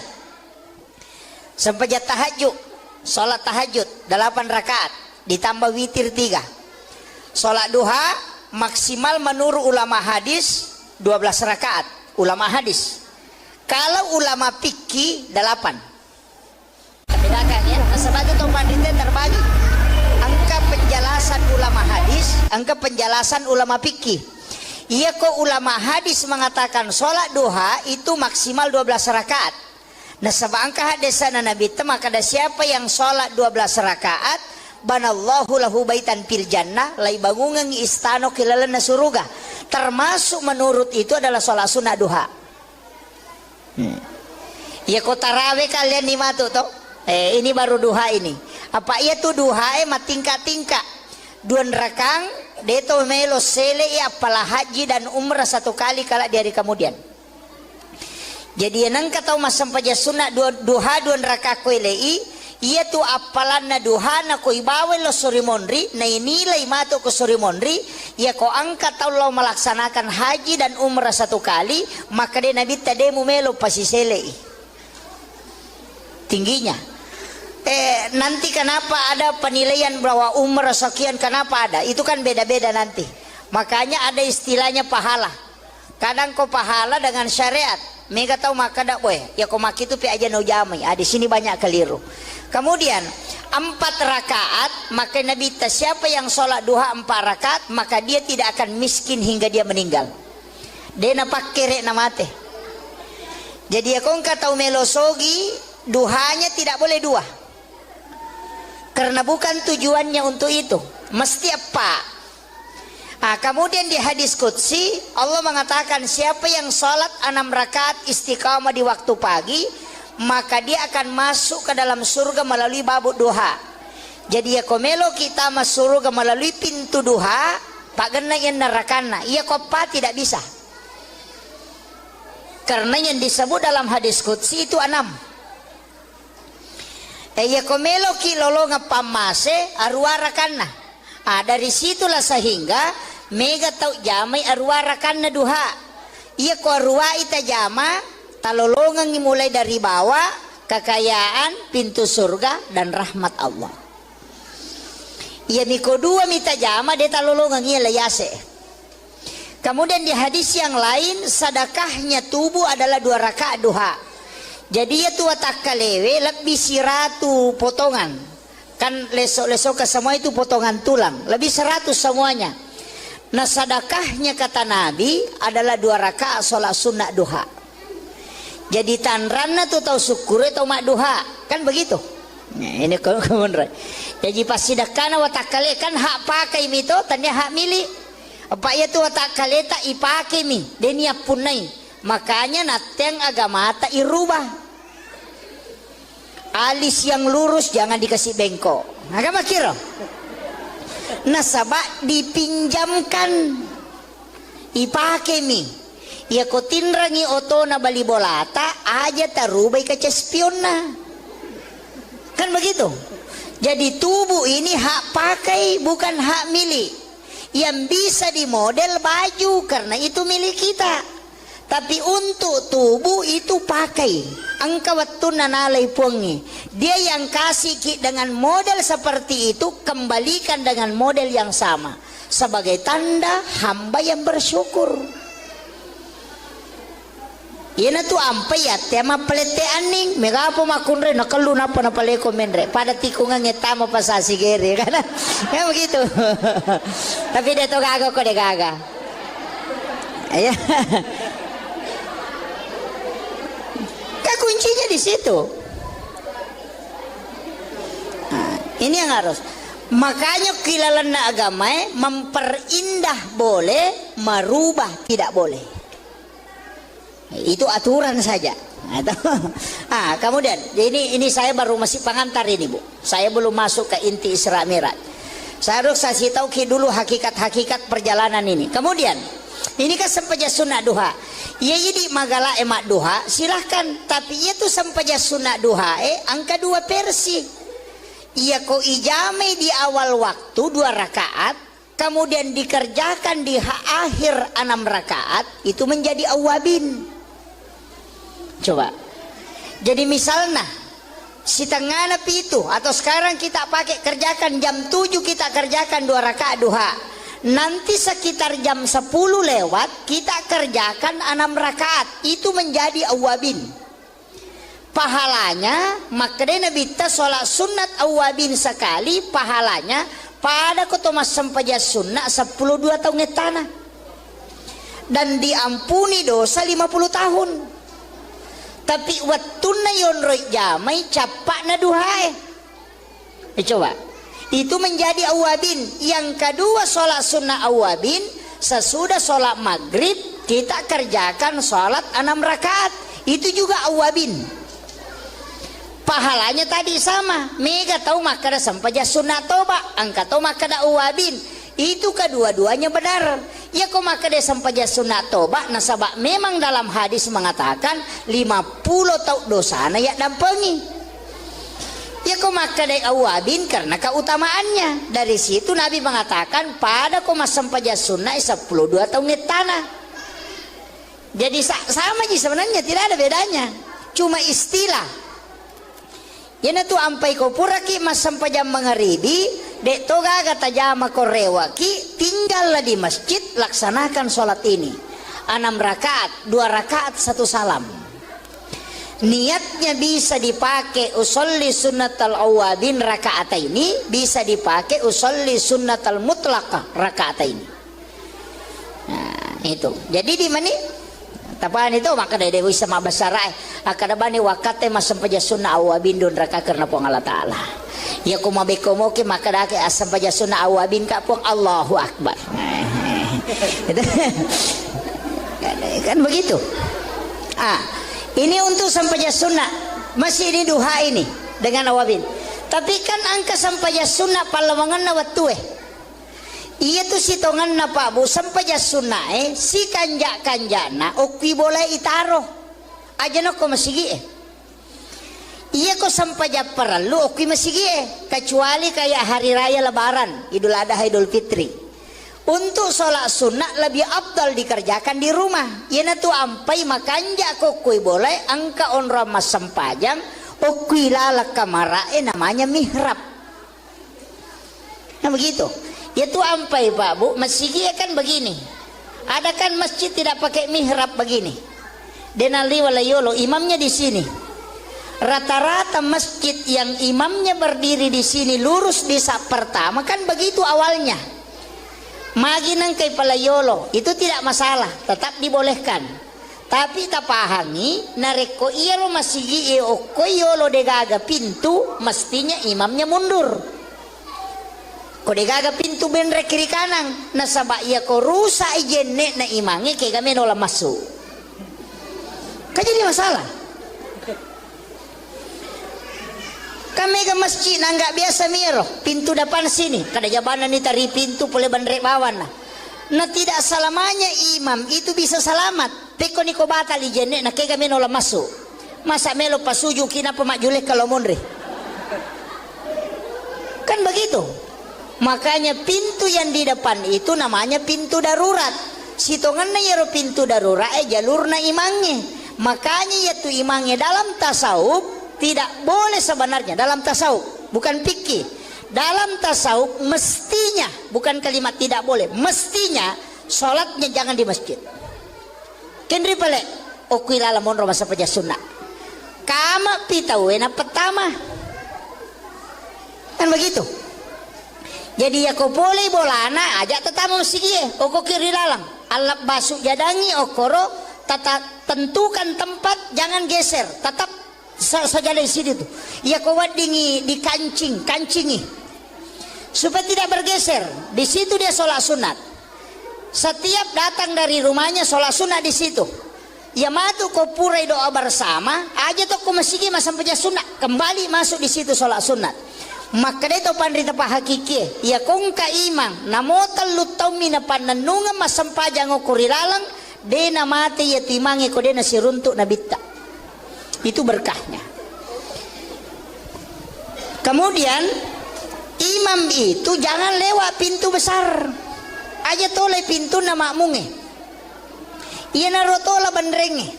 Sempajang tahajud. Sholat tahajud 8 rakaat ditambah witir 3. Sholat duha maksimal menurut ulama hadis 12 rakaat. Ulama hadis. Kalau ulama fikih 8. Bedakan ya. Sebab itu panditnya terbagi. Angka penjelasan ulama hadis, angka penjelasan ulama fikih. Iya kok ulama hadis mengatakan sholat duha itu maksimal 12 rakaat. Nah sebangka hadisana Nabi maka ada siapa yang sholat 12 rakaat banallahu lahu baitan fil jannah lai bangungan istana kilalana surga. Termasuk menurut itu adalah sholat sunnah duha. Ya kok tarawih kalian nih matu toh? Ini baru duha ini. Apa iya tuh duha tingkat-tingkat. 2 rakang deto melo sele apalah haji dan umrah 1 kali kala di hari kemudian. Jadi yang kata mas sampaja sunnah duha 2 rakaat kuilei ia tu apalan na duha na ko ibawe lo surimonri na inilai mato ko surimonri ia ko angkat Allah melaksanakan haji dan umrah 1 kali maka dia nabi tademu melo pasisele tingginya. Nanti kenapa ada penilaian bahwa umrah sekian kenapa ada itu kan beda-beda nanti. Makanya ada istilahnya pahala. Kadang kau pahala dengan syariat. Mega tahu maka dak boy. Ya kau maki itu pi aja no jamai. Di sini banyak keliru. Kemudian 4 rakaat maka Nabi siapa yang sholat duha 4 rakaat maka dia tidak akan miskin hingga dia meninggal. Dia napak kere namate. Jadi ya kau tahu melosogi duhanya tidak boleh 2. Karena bukan tujuannya untuk itu. Mesti apa? Kemudian di hadis qudsi Allah mengatakan siapa yang sholat 6 rakaat istiqamah di waktu pagi maka dia akan masuk ke dalam surga melalui babu duha. Jadi ya komelo kita masuk surga melalui pintu duha pak gena yang nerakana ia kopa tidak bisa. Karena yang disebut dalam hadis qudsi itu 6. Ya komelo ki lolo ngapamase arwara kana Dari situlah sehingga mega tau jamai arwarakan na duha. Iya ko arwa ita jama talolongan mulai dari bawah, kekayaan, pintu surga dan rahmat Allah. Iya miko dua mita jama dia talolongan iya layase. Kemudian di hadis yang lain sedekahnya tubuh adalah 2 rakaat duha. Jadi ya tua takkalewe lebih siratu potongan. Kan lesok-lesok ke semua itu potongan tulang, lebih 100 semuanya. Nah sedekahnya kata Nabi adalah 2 rakaat sholat sunnah duha. Jadi tanranna tuh tahu syukur atau mak duha, kan begitu. Nah, ini kemudian. Jadi pas sedekahna watakale kan hak pakai mito, tanya hak milik. Apa ya tuh watakale tak ipake mi, denia punai. Makanya nateng agama tak irubah. Alis yang lurus jangan dikasih bengkok. Agama kira. Nasabak dipinjamkan, ipake mi. Ya ko tinrangi oto na bali bolata aja tarubai ke cespionna. Kan begitu. Jadi tubuh ini hak pakai bukan hak milik. Yang bisa dimodel baju karena itu milik kita. Tapi untuk tubuh itu pakai. Angka waktu nanalai puangi. Dia yang kasih dengan model seperti itu, kembalikan dengan model yang sama. Sebagai tanda hamba yang bersyukur. Ina tu ampai ya tema pelete aning megapo makunre nakalu napa na paleko menre pada tikungan ngetama pasasi gere kan ya begitu. Tapi dia to gaga kok dia gaga ya. Kuncinya di situ. Nah, ini yang harus. Makanya kilalan agama memperindah boleh, merubah tidak boleh. Itu aturan saja. Kemudian ini saya baru masih pengantar ini Bu. Saya belum masuk ke inti Isra Mi'raj. Saya harus kasih tahu dulu hakikat-hakikat perjalanan ini. Kemudian ini kan sempaja sunnah duha. Ya jadi magala emak duha silahkan. Tapi itu sempaja sunnah duha angka 2 versi. Iya ko ijame di awal waktu 2 rakaat. Kemudian dikerjakan di akhir 6 rakaat. Itu menjadi awabin. Coba. Jadi misalnya si tengah napi itu atau sekarang kita pakai kerjakan jam 7 kita kerjakan 2 rakaat duha. Nanti sekitar jam 10 lewat kita kerjakan 6 rakaat. Itu menjadi awabin. Pahalanya makanya Nabi ta sholat sunat awabin sekali pahalanya pada kotomas sempaja sunnah 10 2 tahun tanah. Dan diampuni dosa 50 tahun. Tapi wattuna yonroi jamai capak na duhae. Coba. Itu menjadi awabin. Yang kedua sholat sunnah awabin. Sesudah sholat maghrib kita kerjakan sholat 6 rakaat. Itu juga awabin. Pahalanya tadi sama. Mega tahu makada sampaja sunnah toba. Angka tahu makada awabin. Itu kedua-duanya benar. Ya kok makada sampaja sunnah toba. Nasabak memang dalam hadis mengatakan 50 tahun dosana ya dampengi. Ya kok makada awabin karena keutamaannya. Dari situ Nabi mengatakan pada koma sampaja sunnah 10 2 tahun tanah. Jadi sama aja sebenarnya, tidak ada bedanya. Cuma istilah. Yana tu ampai ko puraki mas sampaja mengeribi dek toga kata jama korewaki tinggallah di masjid laksanakan sholat ini 6 rakaat 2 rakaat 1 salam. Niatnya bisa dipakai usolli sunnatal awabin rakaataini, bisa dipakai usolli sunnatal mutlaqah rakaataini. Nah, itu. Jadi di mana? Tapan itu maka dari dewi sama basarai akada bani wakate masam paja sunnah awabin don raka karena pong Allah Ta'ala. Ya kumabe komoke maka dake asam paja sunnah awabin ka pong Allahu Akbar. Kan begitu. Ini untuk sampaja sunnah. Masih ini duha ini dengan awabin. Tapi kan angka sampaja sunnah palawangan na watue. Iya tuh si tongan na Pak Bu sampaja sunnah si kanjana okwi boleh itaro. Aja no ko masigi iya ko sampai perlu oke masih kecuali kayak hari raya lebaran, Idul Adha, Idul Fitri. Untuk sholat sunnah lebih afdal dikerjakan di rumah. Ia tu ampai makanja ko kui boleh angka on ramas sempajang okui lala kamarae namanya mihrab. Nah begitu. Ia tu ampai Pak Bu, masjid kan begini. Ada kan masjid tidak pakai mihrab begini. Denali walayolo imamnya di sini. Rata-rata masjid yang imamnya berdiri di sini lurus di sak pertama kan begitu awalnya. Magi nang kay palayolo itu tidak masalah, tetap dibolehkan. Tapi tapahani nareko iyalo masigi o koyolo degaga pintu mestinya imamnya mundur. Ko degaga pintu benre kiri kanan nasaba iya ko rusa ijenne na imangi kay kami nola masuk. Kan jadi masalah. Kami ke masjid nggak biasa miro pintu depan sini kada jabana ni tari pintu boleh bandrek bawan nah tidak selamanya imam itu bisa selamat peko niko batal ijenne na kaya kami nola masuk masa melo pasuju kina pemakjulek kalau mondre kan begitu. Makanya pintu yang di depan itu namanya pintu darurat. Sitongan na yero pintu darurat jalur na imangnya. Makanya yaitu imangnya dalam tasawuf tidak boleh sebenarnya dalam tasawuf, bukan fikih. Dalam tasawuf mestinya, bukan kalimat tidak boleh, mestinya sholatnya jangan di masjid. Kendri pale, okui lala monro masa peja sunnah. Kama pitawena pertama, kan begitu. Jadi ya kau boleh bolana ajak tetamu masjid, oko kiri lalang, alap basuk jadangi okoro, tata tentukan tempat jangan geser, tetap saja di sini tuh. Ya kau wadingi di kancingi supaya tidak bergeser. Di situ dia sholat sunat. Setiap datang dari rumahnya sholat sunat di situ. Ya matu kau purai doa bersama aja tuh kau masih sampai sunat kembali masuk di situ sholat sunat. Maka itu pandrita pak hakiki. Ya kong ka imang namotal lutau mina pananunga masampajang okurilalang dena mati ya timangi ko dena siruntuk nabita. Itu berkahnya. Kemudian imam itu jangan lewat pintu besar aja toleh pintu na makmunge iya narotola bandrenge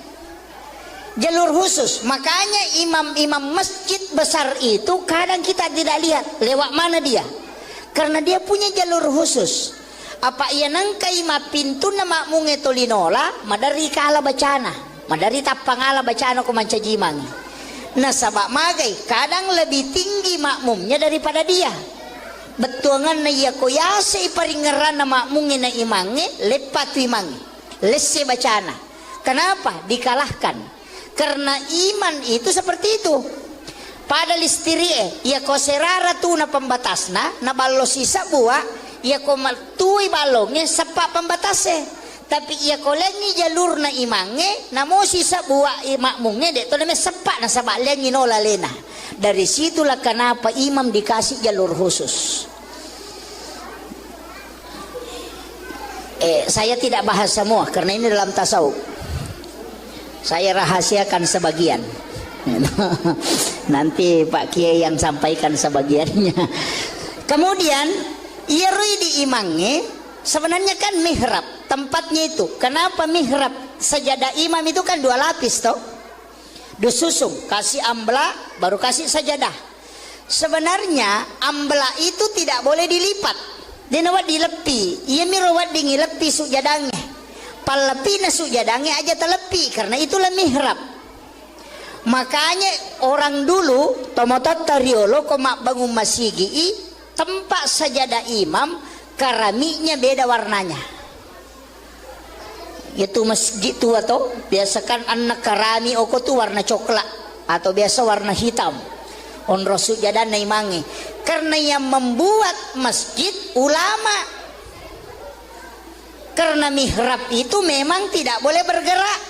jalur khusus. Makanya imam-imam masjid besar itu kadang kita tidak lihat lewat mana dia karena dia punya jalur khusus. Apa iya nangkai ma pintu na makmunge tolinola madari kala bacana madari tapang ala bacaan ko mancajimang. Nah sabak magai kadang lebih tinggi makmumnya daripada dia. Betuangan na iya ko yase iparingeran na makmungin na imange lepat imange lesse bacana. Kenapa dikalahkan? Karena iman itu seperti itu. Pada listirie iya ko serara tu na pembatasna na ballo sisa buah iya ko maltui balongnya sepak pembatasnya. Tapi ia kolengi jalur na imange namo sisa buah makmunge dek to name sepak na sabak lengi nola lena. Dari situlah kenapa imam dikasih jalur khusus. Saya tidak bahas semua karena ini dalam tasawuf. Saya rahasiakan sebagian. Nanti Pak Kiai yang sampaikan sebagiannya. Kemudian ia rui di imangnya sebenarnya kan mihrab tempatnya itu. Kenapa mihrab? Sajadah imam itu kan 2 lapis toh. Disusung, kasih ambla baru kasih sajadah. Sebenarnya ambla itu tidak boleh dilipat. Dia nawat dilepi. Ia mirawat dingi lepi sujadangnya. Palepi na sujadangnya aja telepi karena itulah mihrab. Makanya orang dulu tomotot tariolo komak bangun masigi tempat sajadah imam keramiknya beda warnanya. Itu masjid tu atau biasakan anak karami oko tu warna coklat atau biasa warna hitam. On rasul jadan naimangi. Karena yang membuat masjid ulama. Karena mihrab itu memang tidak boleh bergerak.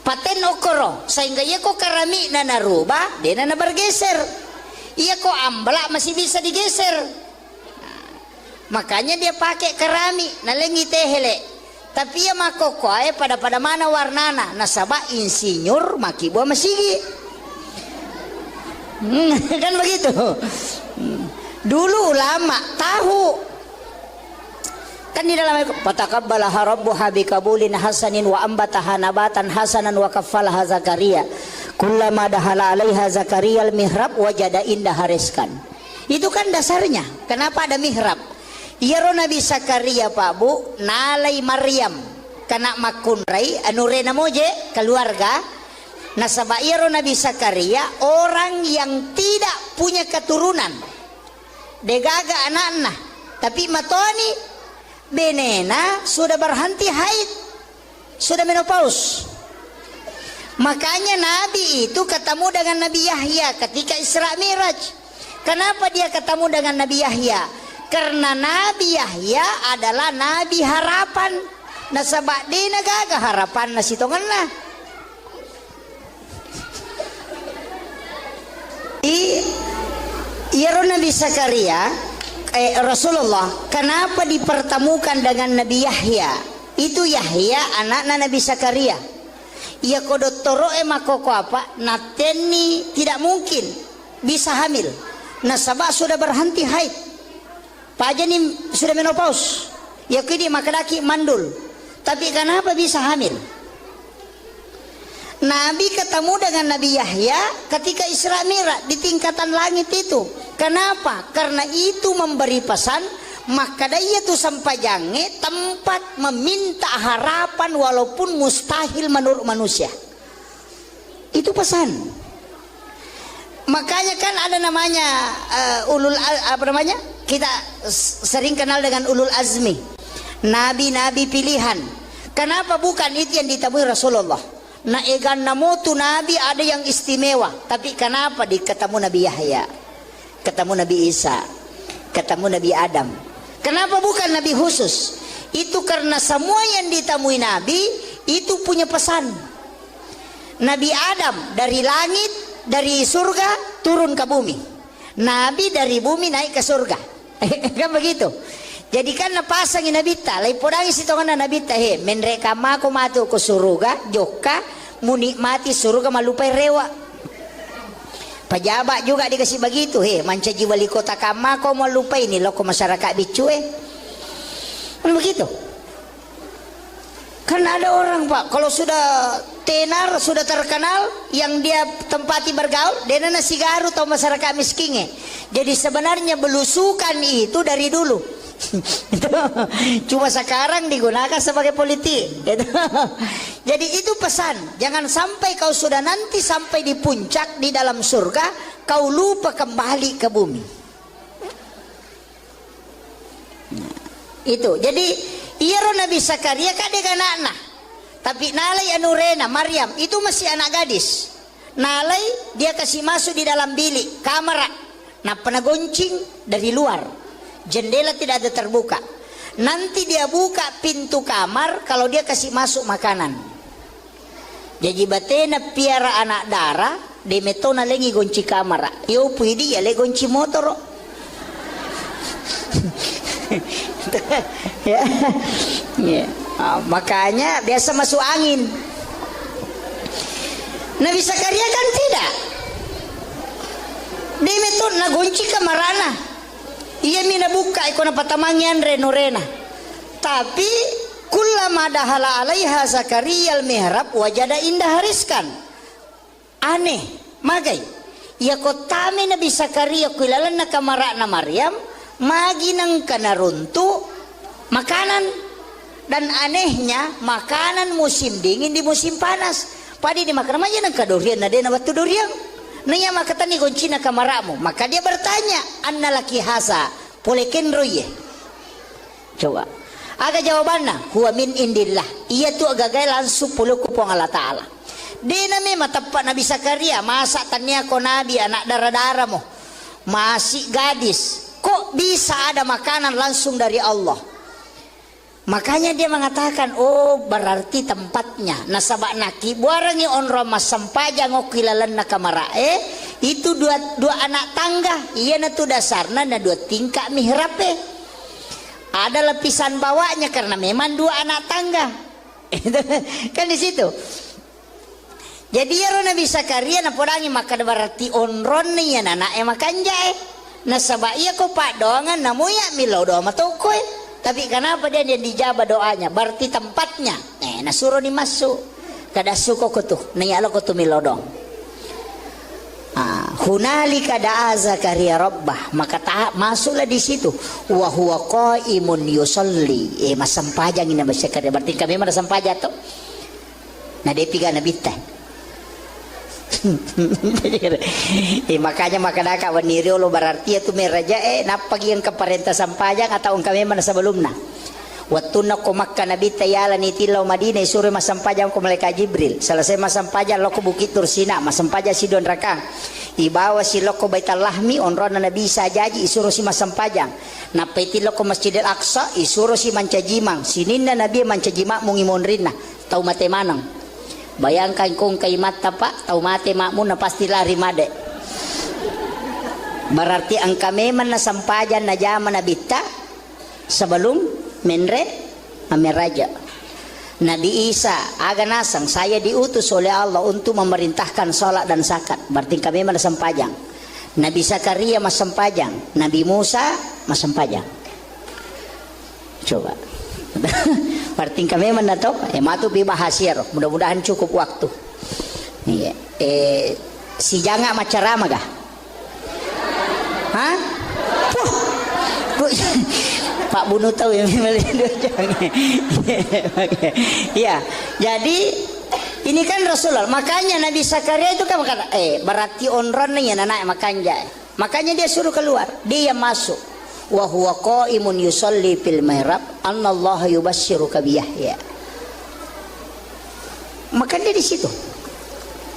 Paten okoro sehingga ia kok keramik nana rubah dia nana bergeser. Ia kok amblak masih bisa digeser. Makanya dia pakai keramik nalengi tehele. Tapi ya makoko pada mana warnana nasaba insinyur maki buah masigi. Kan begitu. Dulu ulama tahu. Kan di dalam fataqabbalaha rabbuha biqabulin hasanin wa ambataha nabatan hasanan wa kaffalaha Zakaria. Kullama dahala 'alaiha Zakaria al-mihrab wajada indaha rizqan. Itu kan dasarnya. Kenapa ada mihrab? Iyaro Nabi Zakaria Pak Bu, nalai Maryam kana makunrai anurena moje keluarga. Nasaba iyaro Nabi Zakaria orang yang tidak punya keturunan. Degaga anak-anak, tapi matoni benena sudah berhenti haid, sudah menopause. Makanya Nabi itu ketemu dengan Nabi Yahya ketika Isra Miraj. Kenapa dia ketemu dengan Nabi Yahya? Karena Nabi Yahya adalah Nabi harapan. Nasabak di nagaga harapan na sitongan na. Iyaro Nabi Zakaria Rasulullah kenapa dipertemukan dengan Nabi Yahya? Itu Yahya anaknya Nabi Zakaria. Ia kodottoro makoko apa? Nateni tidak mungkin bisa hamil. Nasabak sudah berhenti haid. Pajani sudah menopause. Ya kini makadaki mandul. Tapi kenapa bisa hamil? Nabi ketemu dengan Nabi Yahya ketika Isra Mi'raj di tingkatan langit itu. Kenapa? Karena itu memberi pesan, maka dia itu sampai jange tempat meminta harapan walaupun mustahil menurut manusia. Itu pesan. Makanya kan ada namanya kita sering kenal dengan ulul azmi, nabi-nabi pilihan. Kenapa bukan itu yang ditemui Rasulullah? Nah egan namotu nabi ada yang istimewa, tapi kenapa ketemu Nabi Yahya, ketemu Nabi Isa, ketemu Nabi Adam? Kenapa bukan nabi khusus? Itu karena semua yang ditemui nabi itu punya pesan. Nabi Adam dari langit, dari surga turun ke bumi. Nabi dari bumi naik ke surga. Kan begitu. Jadi kan napasangin nabita, lay podangi sitongan na nabita he, menreka mako matu ko suruga, joka, munikmati suruga malupai rewa. Pejabat juga dikasih begitu he, manca jiwali kota kama ko malupai ni loko masyarakat bicue. Kan begitu. Kan ada orang Pak, kalau sudah tenar, sudah terkenal, yang dia tempati bergaul, dia nasi garu atau masyarakat miskinnya. Jadi sebenarnya belusukan itu dari dulu. Cuma sekarang digunakan sebagai politik. Jadi itu pesan, jangan sampai kau sudah nanti sampai di puncak di dalam surga kau lupa kembali ke bumi. Itu jadi iyaro Nabi Zakaria kadek anak-anak, tapi nalai anurena Maryam itu masih anak gadis. Nalai dia kasih masuk di dalam bilik kamar, nah pernah goncing dari luar. Jendela tidak ada terbuka. Nanti dia buka pintu kamar kalau dia kasih masuk makanan. Jadi batena piara anak darah, de metona lengi gonci kamar. Yo puidi ya le gonci motor. Ya. Ya. Makanya biasa masuk angin. Nabi Zakaria kan tidak. De metona gonci kamarana. Iya mina buka ikona patamangian renorena. Tapi kullama dahala 'alaiha Zakaria al-mihrab wajada indah rizqan. Aneh, magai. Ya kotame Nabi Zakaria kuilalan na kamara na Maryam, magi nang kanaruntu makanan. Dan anehnya makanan musim dingin di musim panas. Padi di makan aja nang kadurian na de na batu durian. Nanya makatani goncina kamaramu, maka dia bertanya, anna laki hasa, polekin roye. Coba, aga jawabannya, huwa min indillah. Ia tu agak langsung puluku pong Allah Taala. Dia nama tepat Nabi Zakaria, masa tanya ko nabi anak darah-darah mo, masih gadis, kok bisa ada makanan langsung dari Allah? Makanya dia mengatakan, oh berarti tempatnya. Nasabak naki buarangi onro mas sampaja ngokilalan na kamarae. Itu dua anak tangga. Iya na tu dasarna na dua tingkah mihrape. Ada lapisan bawahnya karena memang dua anak tangga. Kan di situ. Jadi ya Nabi Zakaria na podangi maka berarti onron ni ya anak makan jai. Na sabaya ko pak doangan namuya milau doa matokoy. Tapi kenapa dia dijabah doanya? Berarti tempatnya. Nasuruh dimasuk. Kada suko ko tuh. Niyalo ko tuh milau dong. Hunalika da'a Zakaria rabbah, maka masuklah di situ wa huwa qaimun yusalli. Masampajang ini Nabi Zakaria, berarti kami mana sampaja tuh. Nah dia piga Nabi teh. Makanya maka daka waniri lo berarti itu meraja napagi yang keparenta sampajang atau kami mana sebelumna. Waktu nak Makkah Nabi tayala ni tilau Madinah suruh masampajang ko malaikat Jibril. Selesai masampajang lo ko Bukit Tursina, masampajang si Don Rakang. Ibawa si loko Baitul Lahmi onron na Nabi sajaji isuruh si masampajang. Napeti loko Masjidil Aqsa isuruh si mancajimang. Sinin na Nabi mancajima mungimon rin na. Tau mate manang. Bayangkan kung kay mata pak, tau mate makmu na pasti lari made. Berarti ang kami man na sampajan na jaman na bita sebelum menre ameraja. Nabi Isa aga nasang saya diutus oleh Allah untuk memerintahkan salat dan zakat. Berarti kami mana sampajang. Nabi Zakaria mas sampajang, Nabi Musa mas sampajang. Coba. Berarti kami mana to? Matu pi bahasir. Mudah-mudahan cukup waktu. Iya. Si janga macarama gah? Hah? Pak Bunu tahu yang ya. Jadi ini kan Rasulullah. Makanya Nabi Zakaria itu kan berkata, berarti onron nih anak makanya. Makanya dia suruh keluar, dia masuk. Wa huwa qaimun yusalli fil mihrab, anallaha yubasyyiruka bi Yahya. Maka dia di situ.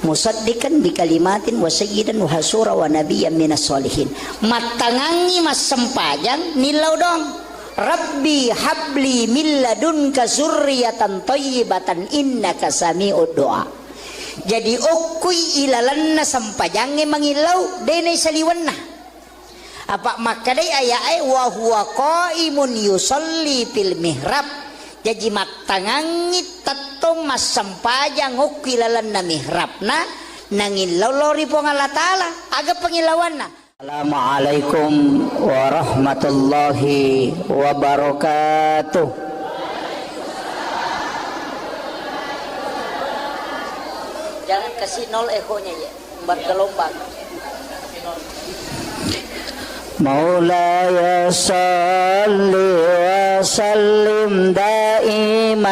Musaddiqan bi kalimatin wa sayyidan wa hasura wa nabiyyan minas solihin. Matangangi mas sempajang nilau dong. Rabbi habli min ladunka zurriyatan thayyibatan innaka sami'ud du'a. Jadi okui ilalanna sampajange mangilau denai saliwanna. Apa makadai ayai wa huwa qaimun yusalli fil mihrab. Jadi matangangi tatong mas sampajang okui ilalanna mihrabna nangilau lori pong Allah Ta'ala aga pangilawanna. Assalamualaikum warahmatullahi wabarakatuh. Jangan kasih nol ekonya ya, bergelombang. Maulaya salli wa sallim daiman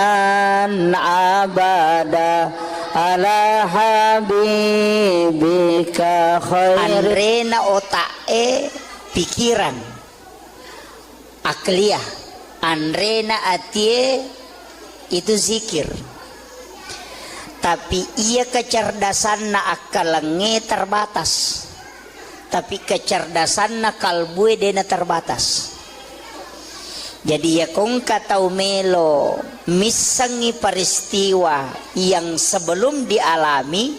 abada ala habibika khair. Andrena otae pikiran akliyah, andrena atie itu zikir. Tapi ia kecerdasan na akalenge terbatas. Tapi kecerdasan na kalbue dena terbatas. Jadi ya kung katau melo misangi peristiwa yang sebelum dialami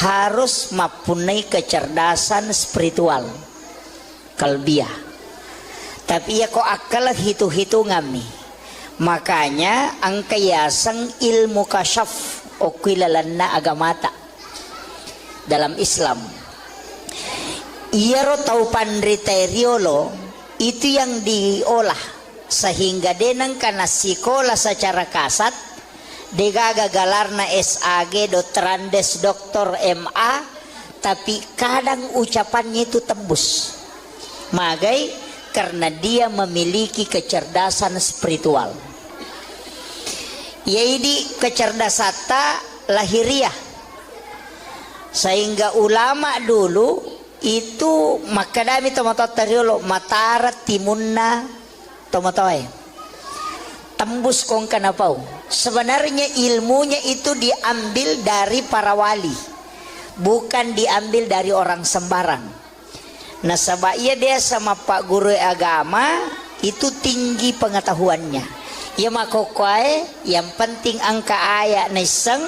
harus mempunyai kecerdasan spiritual kalbiah. Tapi ya kok akal hitung-hitungan nih. Makanya angkayasang ilmu kasyaf okilalanna agamata dalam Islam. Ia tau pandriteriolo itu yang diolah sehingga denang karena sekolah secara kasat degaga galarna SAG Dotrandes Doktor MA tapi kadang ucapannya itu tembus magai karena dia memiliki kecerdasan spiritual. Yaitu kecerdasan lahiriah sehingga ulama dulu itu makadami tomatot teriolo matarat timunna tomatoy tembus kong kanapau. Sebenarnya ilmunya itu diambil dari para wali, bukan diambil dari orang sembarang. Nah sebabnya dia sama Pak Guru agama itu tinggi pengetahuannya. Ya makokoy yang penting angka ayat neseng,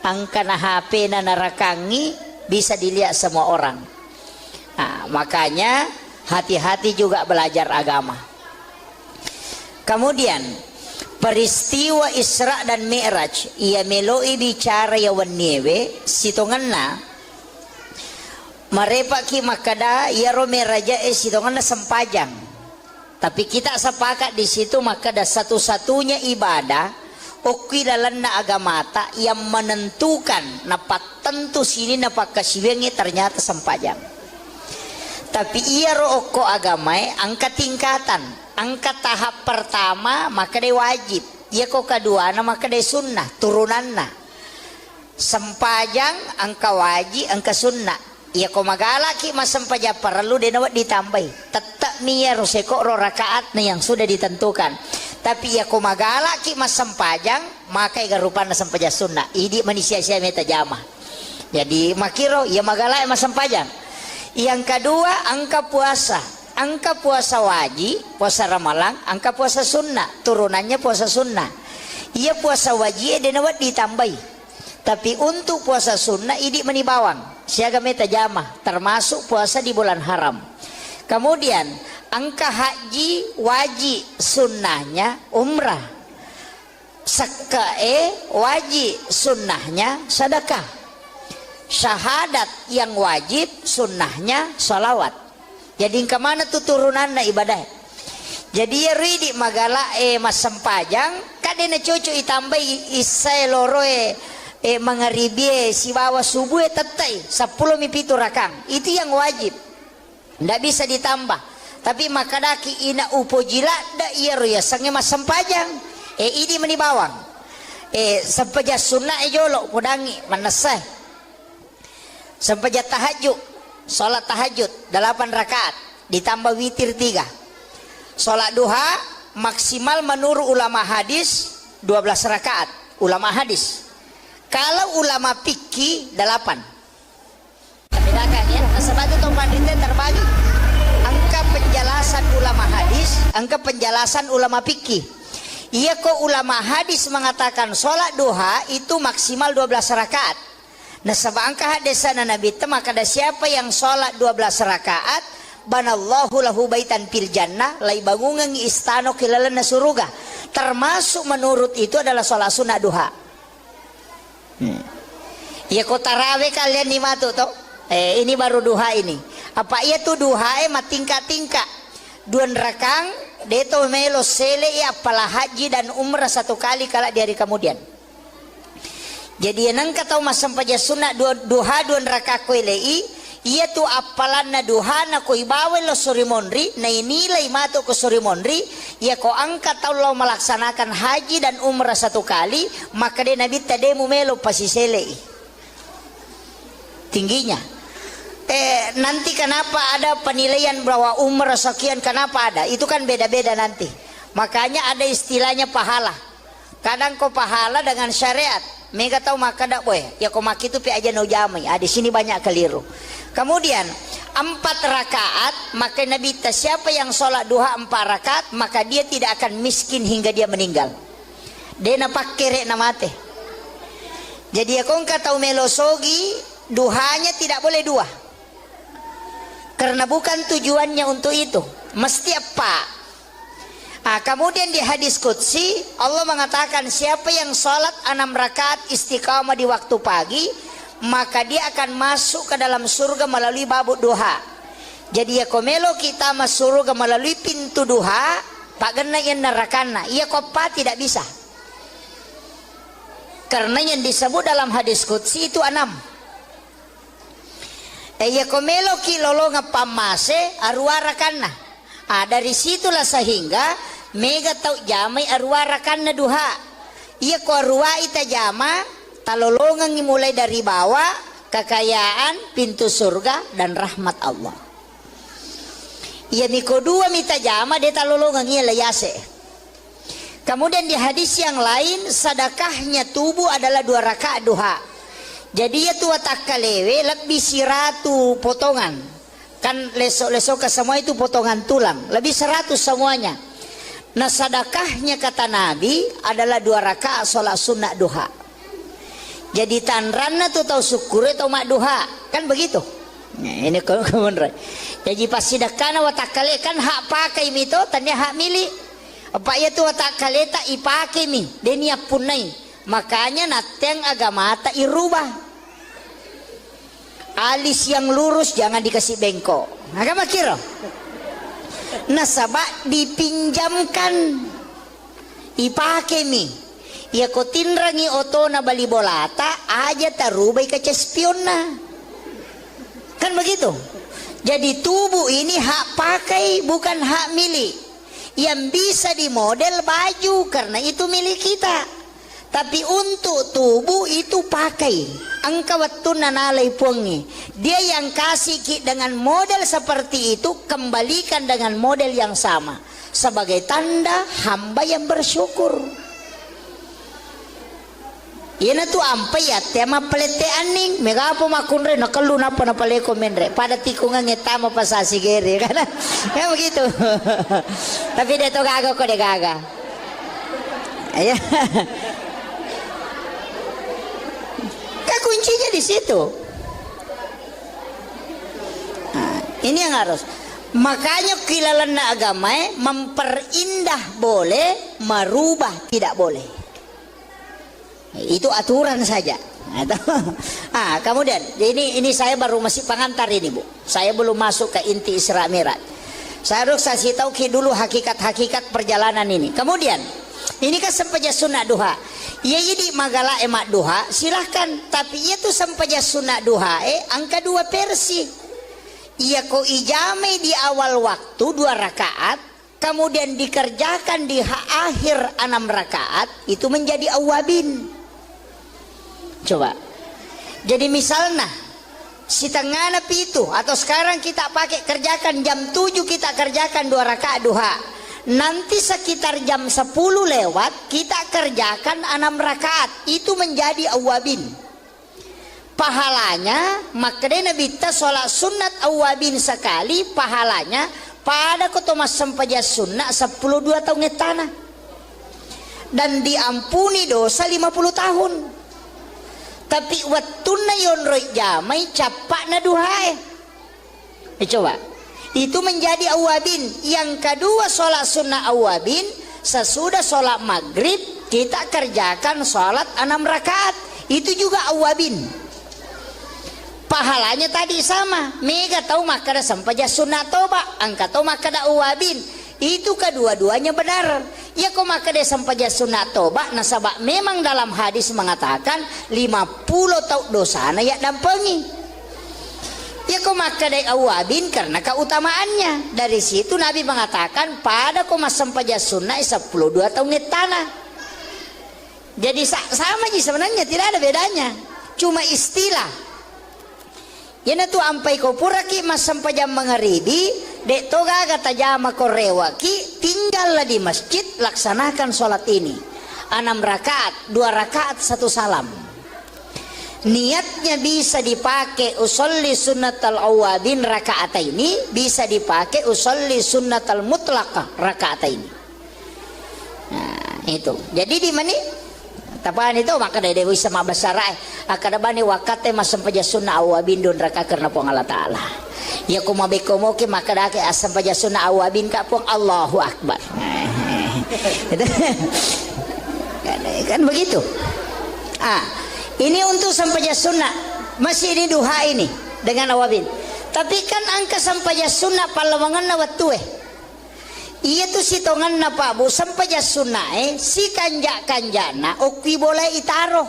angka na HP na narakangi bisa dilihat semua orang. Nah, makanya hati-hati juga belajar agama. Kemudian peristiwa Isra dan Mi'raj ia meloi bicara ya waniewe sitonganna marepa ki makada ya ro meraja sitonganna sempajang. Tapi kita sepakat di situ makada satu-satunya ibadah oki dalam na agamata yang menentukan napak tentu sini napak kasiwengi ternyata sempajang. Tapi ia ro oko agamai angka tingkatan. Angka tahap pertama maka dia wajib, ia kok kedua maka dia sunnah turunanna. Sempajang angka wajib, angka sunnah. Ia kok magalaki mas sempaja perlu dia nawat ditambahi. Tetap niya roseko ro rakaat yang sudah ditentukan. Tapi ia kok magalaki mas sempajang maka iga rupana sempaja sunnah. Idi manusia sia meta jamah. Jadi makiro ia magalaki mas sempajang. Yang kedua angka puasa. Angka puasa wajib, puasa Ramalan, angka puasa sunnah, turunannya puasa sunnah. Ia puasa wajib dia nawat ditambahi. Tapi untuk puasa sunnah ini menibawang, siaga meta jamah, termasuk puasa di bulan haram. Kemudian angka haji wajib, sunnahnya umrah. Sakae wajib, sunnahnya sedekah. Syahadat yang wajib, sunnahnya salawat. Jadi kemana tuh turunanna ibadah? Jadi ya ridi magala mas sempajang kadena cucu itambah isai loroe mangaribie si bawa subuh tetai 10 mipitu rakang itu yang wajib, ndak bisa ditambah. Tapi makadaki ina upojila da iya roya sange mas sempajang ini menibawang sempaja sunnah jolo mudangi manasah sempaja tahajud. Sholat tahajud 8 rakaat ditambah witir 3. Sholat duha maksimal menurut ulama hadis 12 rakaat ulama hadis. Kalau ulama fikih 8. Bedakan ya. Sebab itu panditnya terbagi. Angka penjelasan ulama hadis, angka penjelasan ulama fikih. Ia kok ulama hadis mengatakan sholat duha itu maksimal 12 rakaat. Nah sebab angka hadisana Nabi itu maka ada siapa yang sholat 12 rakaat banallahu lahu baitan fil jannah lai bangungan istano kilalana suruga. Termasuk menurut itu adalah sholat sunnah duha. Ya kok tarawih kalian nih matu toh? Ini baru duha ini. Apa iya tuh duha tingkat-tingkat. 2 rakang deto melo sele apalah haji dan umrah 1 kali kala di hari kemudian. Jadi yang kata mas sampaja sunnah duha 2 rakaat koilei ia tu apalan na duha na ko ibawe lo suri monri na inilai mato ko suri monri ia ko angkat tau lo melaksanakan haji dan umrah 1 kali maka dia nabi tademu melo pasiselei tingginya. Nanti kenapa ada penilaian bahwa umrah sekian kenapa ada itu kan beda-beda nanti. Makanya ada istilahnya pahala. Kadang kau pahala dengan syariat mega tahu maka dak boy ya kau maki itu pi aja no jamai di sini banyak keliru. Kemudian 4 rakaat maka Nabi siapa yang sholat duha 4 rakaat maka dia tidak akan miskin hingga dia meninggal. Dia napak kere namate. Jadi ya kau tahu melosogi duhanya tidak boleh 2 karena bukan tujuannya untuk itu mesti apa. Kemudian di hadis qudsi Allah mengatakan siapa yang sholat 6 rakaat istiqamah di waktu pagi maka dia akan masuk ke dalam surga melalui babuk duha. Jadi ya komelo kita masuk surga melalui pintu duha pak gena yang nerakana ia kopa tidak bisa karena yang disebut dalam hadis qudsi itu 6. Ya komelo ki lolo ngapamase arwa rakana. Dari situlah sehingga mega tau jamai arwa rakanna duha. Ia ko arwa ita jama talolongan mulai dari bawah kekayaan pintu surga dan rahmat Allah. Ia miko 2 mita jama dia talolongan ia layase. Kemudian di hadis yang lain sedekahnya tubuh adalah 2 rakaat duha. Jadi ya tua takalewe lebih siratu potongan. Kan lesok-lesok ke semua itu potongan tulang. Lebih 100 semuanya. Nah sedekahnya kata Nabi adalah 2 rakaat sholat sunnah duha. Jadi tanranna tuh tahu syukur atau mak duha. Kan begitu. Nah, ini kemudian. Jadi pas sedekahna watakale kan hak pakai mito tanya hak milik. Apa ya tu tak kaleta ipake mi denia punai. Makanya nateng agama tak irubah. Alis yang lurus jangan dikasih bengkok. Agama kira. Nasabak dipinjamkan ipake mi. Ya ko tinrangi oto na bali bolata aja tarubai kaca spion na. Kan begitu. Jadi tubuh ini hak pakai bukan hak milik. Yang bisa dimodel baju karena itu milik kita. Tapi untuk tubuh itu pakai. Angka waktu nanalai puangi. Dia yang kasih dengan model seperti itu kembalikan dengan model yang sama. Sebagai tanda hamba yang bersyukur. Ina tu ampai ya tema pelete aning megapo makunre nakalu napa na paleko menre pada tikungan ngetama pasasi gere kan ya begitu. Tapi dia tu gaga kok dia gaga ya. Kan kuncinya di situ. Nah, ini yang harus. Makanya kilalan agama memperindah boleh, merubah tidak boleh. Itu aturan saja. Kemudian ini saya baru masih pengantar ini Bu. Saya belum masuk ke inti Isra Mi'raj. Saya harus kasih tahu dulu hakikat-hakikat perjalanan ini. Kemudian ini kan sempaja sunat duha. Ya jadi magala emak duha silahkan. Tapi itu sempaja sunat duha angka 2 versi. Ia ko ijame di awal waktu 2 rakaat. Kemudian dikerjakan di akhir 6 rakaat. Itu menjadi awabin. Coba. Jadi misalnya si tengah napi itu atau sekarang kita pakai kerjakan jam 7 kita kerjakan 2 rakaat duha. Nanti sekitar jam 10 lewat kita kerjakan 6 rakaat. Itu menjadi awabin. Pahalanya makanya Nabi ta sholat sunat awabin sekali pahalanya pada kotomas sempaja sunnah 10 2 tahun tanah. Dan diampuni dosa 50 tahun. Tapi wattuna yon roy jamai capak na duhai. Coba. Itu menjadi awabin. Yang kedua sholat sunnah awabin. Sesudah sholat maghrib kita kerjakan sholat 6 rakaat. Itu juga awabin. Pahalanya tadi sama. Mega tahu makada sampaja sunnah toba. Angka tahu makada awabin. Itu kedua-duanya benar. Ya kok makada sampaja sunnah toba. Nasabak memang dalam hadis mengatakan 50 tahun dosa na ya dampengi. Ya kok makada awabin karena keutamaannya. Dari situ Nabi mengatakan pada kok sampaja sunnah 10 2 tahun tanah. Jadi sama aja sebenarnya tidak ada bedanya. Cuma istilah. Yana tu ampai ko puraki mas sampajam mangaribi dek toga kata jama korewaki tinggallah di masjid laksanakan sholat ini 6 rakaat 2 rakaat 1 salam. Niatnya bisa dipakai usolli sunnatal awabin rakaat ini, bisa dipakai usolli sunnatal mutlaqah rakaat ini. Nah itu jadi di mana tapaan itu maka dari dewi sama basarai akada bani wakate masam paja sunnah awabin don raka karena pong Allah Ta'ala ya kumabe komoke maka dake asam paja sunnah awabin ka pong Allahu Akbar. Kan begitu. Ini untuk sampaja sunnah masih ini duha ini dengan awabin. Tapi kan angka sampaja sunnah palawangan na wattu iya tu si tongan na pa bu sampaja sunnah si kanja-kanjana okwi boleh itaro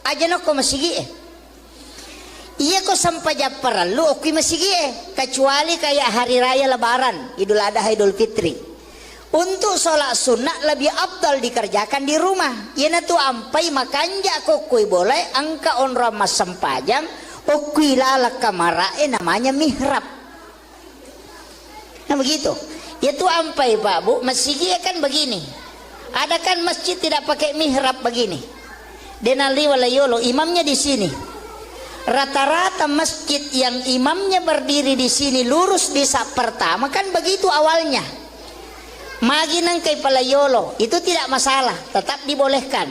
aja no ko masigi iya ko sampaja perlu okwi masigi kecuali kayak hari raya lebaran Idul Adha Idul Fitri. Untuk sholat sunnah lebih abdal dikerjakan di rumah. Iya na tu ampai makanja ko okwi boleh angka on ramas sampajam okwi lalak kamarae namanya mihrab. Nah begitu. Itu ampai Pak Bu, masjid kan begini. Ada kan masjid tidak pakai mihrab begini. Denali walayolo imamnya di sini. Rata-rata masjid yang imamnya berdiri di sini lurus di sak pertama kan begitu awalnya. Maginang kay palayolo itu tidak masalah, tetap dibolehkan.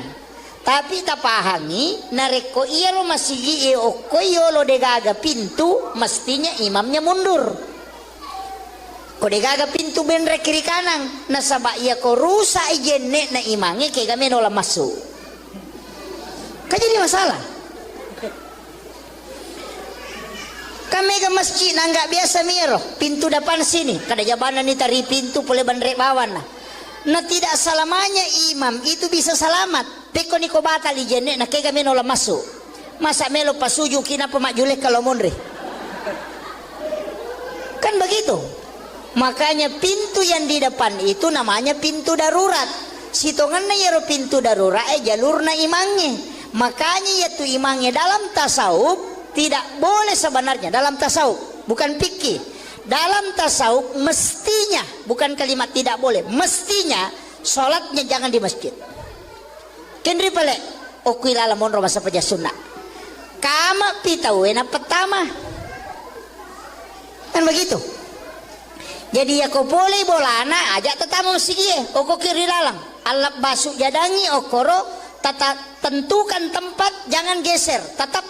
Tapi tak pahami nareko iya lo masjid o koyolo degaga pintu mestinya imamnya mundur. Kode gaga pintu benre kiri kanan. Nasaba iya ko rusa ijenne na imangi kaya kami nola masuk. Kan jadi masalah. Kami ke masjid na nggak biasa miro. Pintu depan sini. Kada jabanan ni tari pintu pole bandre bawan na. Na tidak selamanya imam itu bisa selamat. Peko ni ko batal ijenne na kaya kami nola masuk. Masa melo pasuju kina pemakjulek kalau mondre. Kan begitu. Makanya pintu yang di depan itu namanya pintu darurat. Sitonganna yero pintu darurat jalurna imangnya. Makanya yaitu imangnya dalam tasawuf tidak boleh sebenarnya dalam tasawuf, bukan fikih. Dalam tasawuf mestinya, bukan kalimat tidak boleh, mestinya sholatnya jangan di masjid. Kendri pale okuilala monro masa peja sunnah. Kama pitawena pertama. Kan begitu. Jadi ya ko boleh bolana ajak tetamu sigie oko kiri lalang alap basuk jadangi okoro tata tentukan tempat jangan geser tetap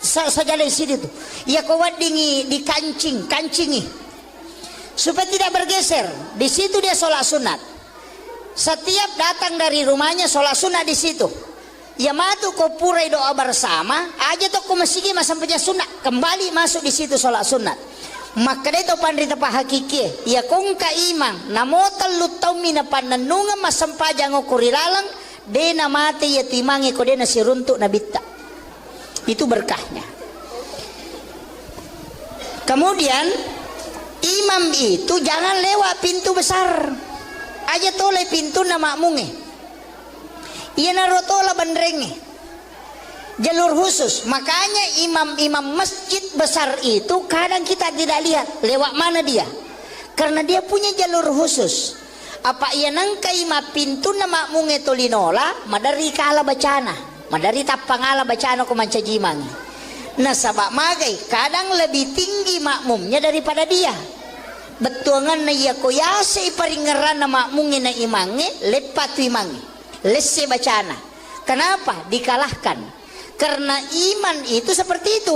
saja di sini tuh ya ko wadingi di kancingi supaya tidak bergeser di situ dia sholat sunat setiap datang dari rumahnya sholat sunat di situ ya matu ko purai doa bersama aja tuh ko masigi masam punya sunat kembali masuk di situ sholat sunat. Maka itu pandrita pa hakiki ya kung ka imang namotal lutaw mina pananunga masampajang o kurilalang de na mati ya timangi ko de na siruntuk na bitta itu berkahnya. Kemudian imam itu jangan lewat pintu besar aja toleh pintu na makmunge iya narotola bandrenge jalur khusus. Makanya imam-imam masjid besar itu kadang kita tidak lihat lewat mana dia karena dia punya jalur khusus. Apa ia nangka ima pintu na makmunge tolinola madari kala bacana madari tapangala bacana ko mancajimang nah sabak magai kadang lebih tinggi makmumnya daripada dia betuangan na iya ko yase iparingeran na makmunge na imange lepat imange lesse bacana. Kenapa dikalahkan? Karena iman itu seperti itu.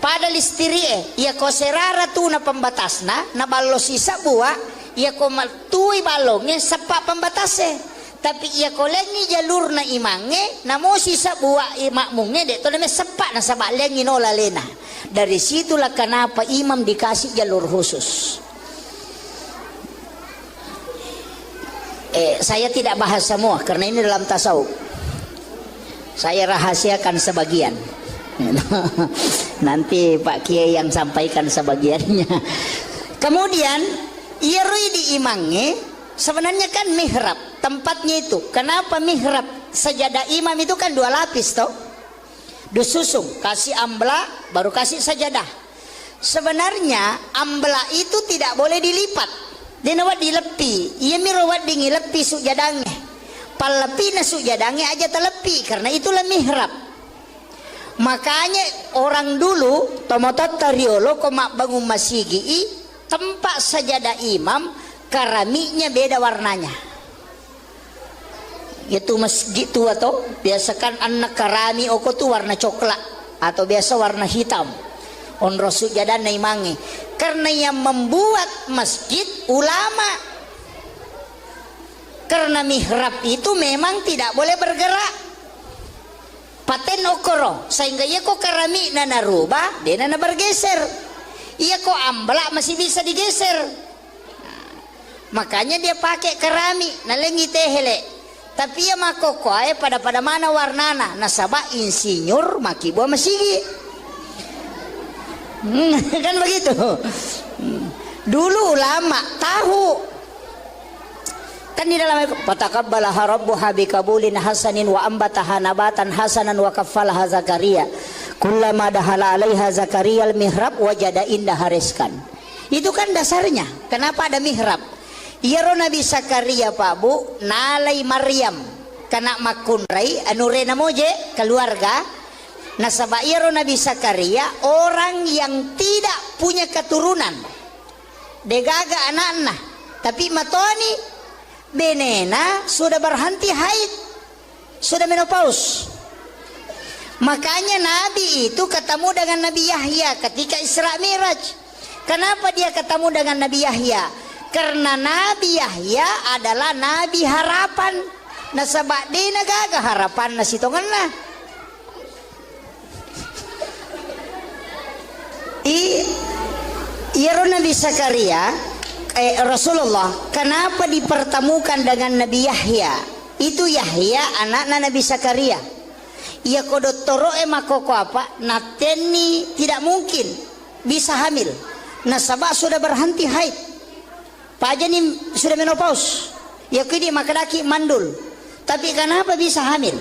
Pada listiri ya ko serara tu na pembatasna na ballo sisa buah ya ko matui balongnya sepak pembatasnya. Tapi ya ko lengi jalur na imange na mo sisa buah makmungnya dek to na sepak na sabak lengi nola lena. Dari situlah kenapa imam dikasih jalur khusus. Saya tidak bahas semua karena ini dalam tasawuf. Saya rahasiakan sebagian. Nanti Pak Kiai yang sampaikan sebagiannya. Kemudian ia rui di imangnya sebenarnya kan mihrab tempatnya itu. Kenapa mihrab? Sajadah imam itu kan 2 lapis toh. Disusung kasih ambla baru kasih sajadah. Sebenarnya ambla itu tidak boleh dilipat. Dia nawat dilepi. Ia mirawat dingi lepi sujadangnya. Palepi nasuk jadangnya aja telepi karena itulah mihrab. Makanya orang dulu tomotot tariolo komak bangun masigi tempat sajadah imam keramiknya beda warnanya. Itu masjid tua toh biasakan anak kerami oko tuh warna coklat atau biasa warna hitam. On rasuk jadah na imangi karena yang membuat masjid ulama. Karena mihrab itu memang tidak boleh bergerak paten okoro sehingga ia kok keramik na narubah dia na bergeser ia kok ambla masih bisa digeser makanya dia pakai keramik na lengi tehele tapi ia makoko pada mana warnana nasaba insinyur maki buah masigi kan begitu dulu ulama tahu kan di dalam fataqabbalaha rabbuha biqabulin hasanin wa ambataha nabatan hasanan wa kaffalaha Zakaria kullama dahala 'alaiha Zakaria al-mihrab wajada indaha rizqan. Itu kan dasarnya. Kenapa ada mihrab? Iyaro Nabi Zakaria Pak Bu nalai Maryam kana makunrai anurena moje keluarga nasaba iyaro Nabi Zakaria orang yang tidak punya keturunan degaga anak-anak tapi matoni benena sudah berhenti haid sudah menopause. Makanya Nabi itu ketemu dengan Nabi Yahya ketika Isra Miraj Kenapa dia ketemu dengan Nabi Yahya? Karena Nabi Yahya adalah Nabi harapan. Nasabak di nagaga harapan na sitongan na. Iyaro Nabi Zakaria Rasulullah kenapa dipertemukan dengan Nabi Yahya? Itu Yahya anaknya Nabi Zakaria. Ia kodotoro makoko apa? Nateni tidak mungkin bisa hamil. Nasabah sudah berhenti haid. Pajani sudah menopause. Ya kini makadaki mandul. Tapi kenapa bisa hamil?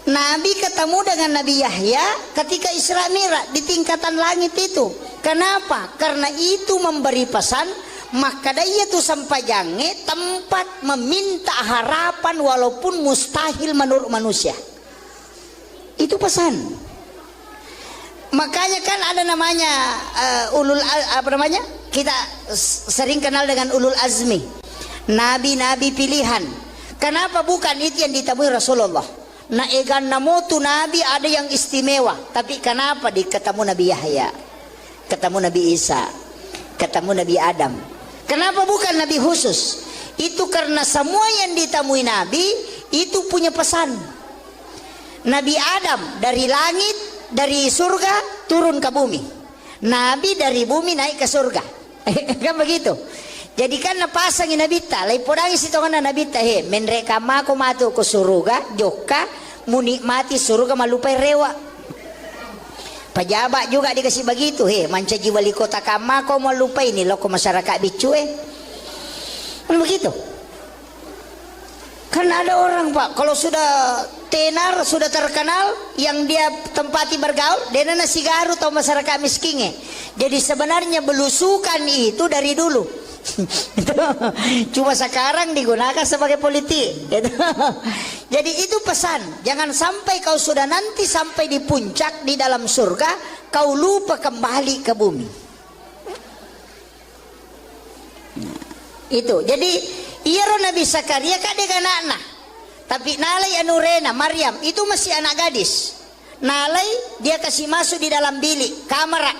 Nabi ketemu dengan Nabi Yahya ketika Isra Mi'raj di tingkatan langit itu. Kenapa? Karena itu memberi pesan, maka dia tuh sampai jange tempat meminta harapan walaupun mustahil menurut manusia. Itu pesan. Makanya kan ada namanya kita sering kenal dengan ulul azmi, nabi-nabi pilihan. Kenapa bukan itu yang ditemui Rasulullah? Nah egan namo tu nabi ada yang istimewa, tapi kenapa ketemu Nabi Yahya, ketemu Nabi Isa, ketemu Nabi Adam? Kenapa bukan nabi khusus? Itu karena semua yang ditemui nabi itu punya pesan. Nabi Adam dari langit, dari surga turun ke bumi. Nabi dari bumi naik ke surga. Kan begitu. Jadi kan napasang inabita, lai podangi sitongan nabita he, menreka mako matu ko suruga, joka, munikmati suruga malupai rewa. Pejabat juga dikasih begitu he, mancaji wali kota kamako malupai ini loko masyarakat bicu Kan begitu. Kan ada orang Pak, kalau sudah tenar, sudah terkenal, yang dia tempati bergaul, dia nasi garu atau masyarakat miskinnya. Jadi sebenarnya belusukan itu dari dulu. Cuma sekarang digunakan sebagai politik gitu. Jadi itu pesan, jangan sampai kau sudah nanti sampai di puncak di dalam surga kau lupa kembali ke bumi. Itu jadi Iyaro Nabi Zakaria kadek anak-anak, tapi nalai anurena Maryam itu masih anak gadis. Nalai dia kasih masuk di dalam bilik kamar,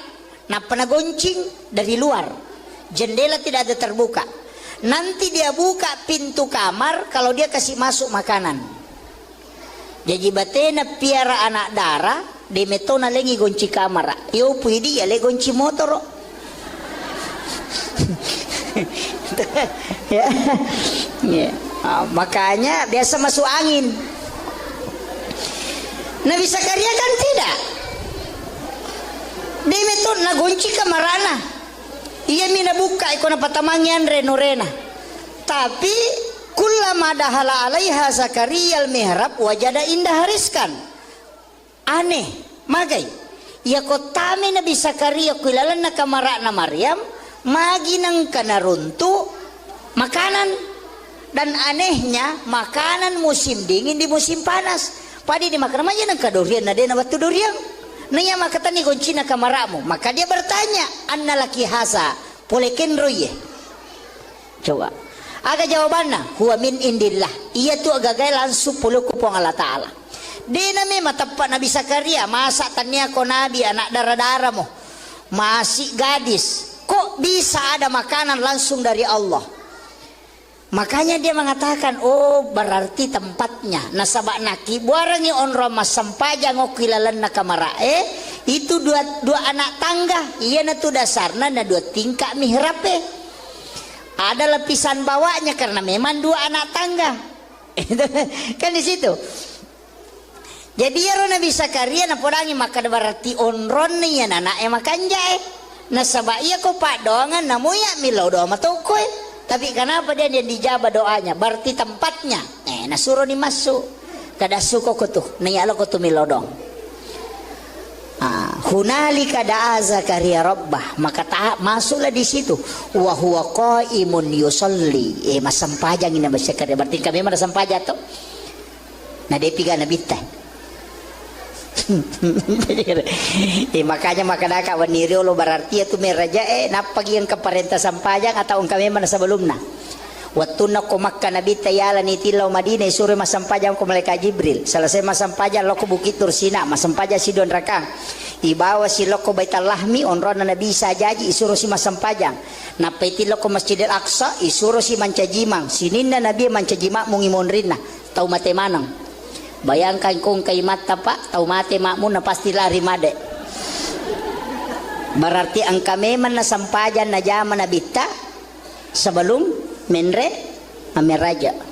nah penagoncing dari luar. Jendela tidak ada terbuka. Nanti dia buka pintu kamar kalau dia kasih masuk makanan. Jadi batena piara anak darah, de metona lagi gonci kamar. Yo puidi ya le gonci motor. Ya. Ya. Makanya biasa masuk angin. Nabi Zakaria kan tidak. De metona gonci kamarana. Ia mina buka ikona patamangyan renorena. Tapi kullama dahala alaiha Zakaria al-mihrab wajada indah hariskan. Aneh, magai. Ya kotame Nabi Zakaria kuilalan na kamara na Maryam, magi nang kanaruntu makanan. Dan anehnya makanan musim dingin di musim panas. Padi dimakan aja nang kadurian na dena batu durian. Nanya maka tani goncina kamaramu, maka dia bertanya, anna laki hasa, polekin roye. Coba, aga jawabannya, huwa min indillah. Ia tu agagai langsung puluh kupong Allah Taala. Dina me matapat Nabi Zakaria, masa tanya ko nabi anak darah-darah mo, masih gadis, kok bisa ada makanan langsung dari Allah? Makanya dia mengatakan, oh berarti tempatnya nasabak naki buarangi onro mas sampaja ngokilalan na kamarae itu dua anak tangga iya na tu dasarna na dua tingkah mihrabe ada lapisan bawahnya karena memang dua anak tangga kan di situ. Jadi ya Nabi Zakaria na podangi maka berarti onron ni ya anak makan jae nasabak iya ko pak doangan namuya milau doa matokoy. Tapi kenapa dia dijabah doanya? Berarti tempatnya. Nasuruh dimasuk. Kada suko ko tuh. Niyalo ko tuh milodong. Hunalika da'a Zakaria rabbah. Maka masuklah di situ. Wa huwa qaimun yusalli. Masampajang ina Nabi Zakaria. Berarti kami mana sampaja to? Nah dia piga nabita. Makanya makadaka waniriyo lo berarti itu meraja napagi yang keparenta sampajang atau kami mana sebelumnya waktu nak makan nabi tayala ni tilau Madinah sore masampajang ko malaikat Jibril selesai masampajang lo ko bukit Tursina masampajang Sidon Rakang Ibawa si loko Baitul Lahmi onrona Nabi Isa jaji isuruh si masampajang. Napeti loko Masjidil Aqsa isuruh si mancajimang. Sininna Nabi mancajima mungimonrinna. Tau mate manang. Bayangkan kung kay mata pak tau mate makmu na pasti lari made. Berarti ang kami man nasampajan na jaman nabita sebelum menre amiraja.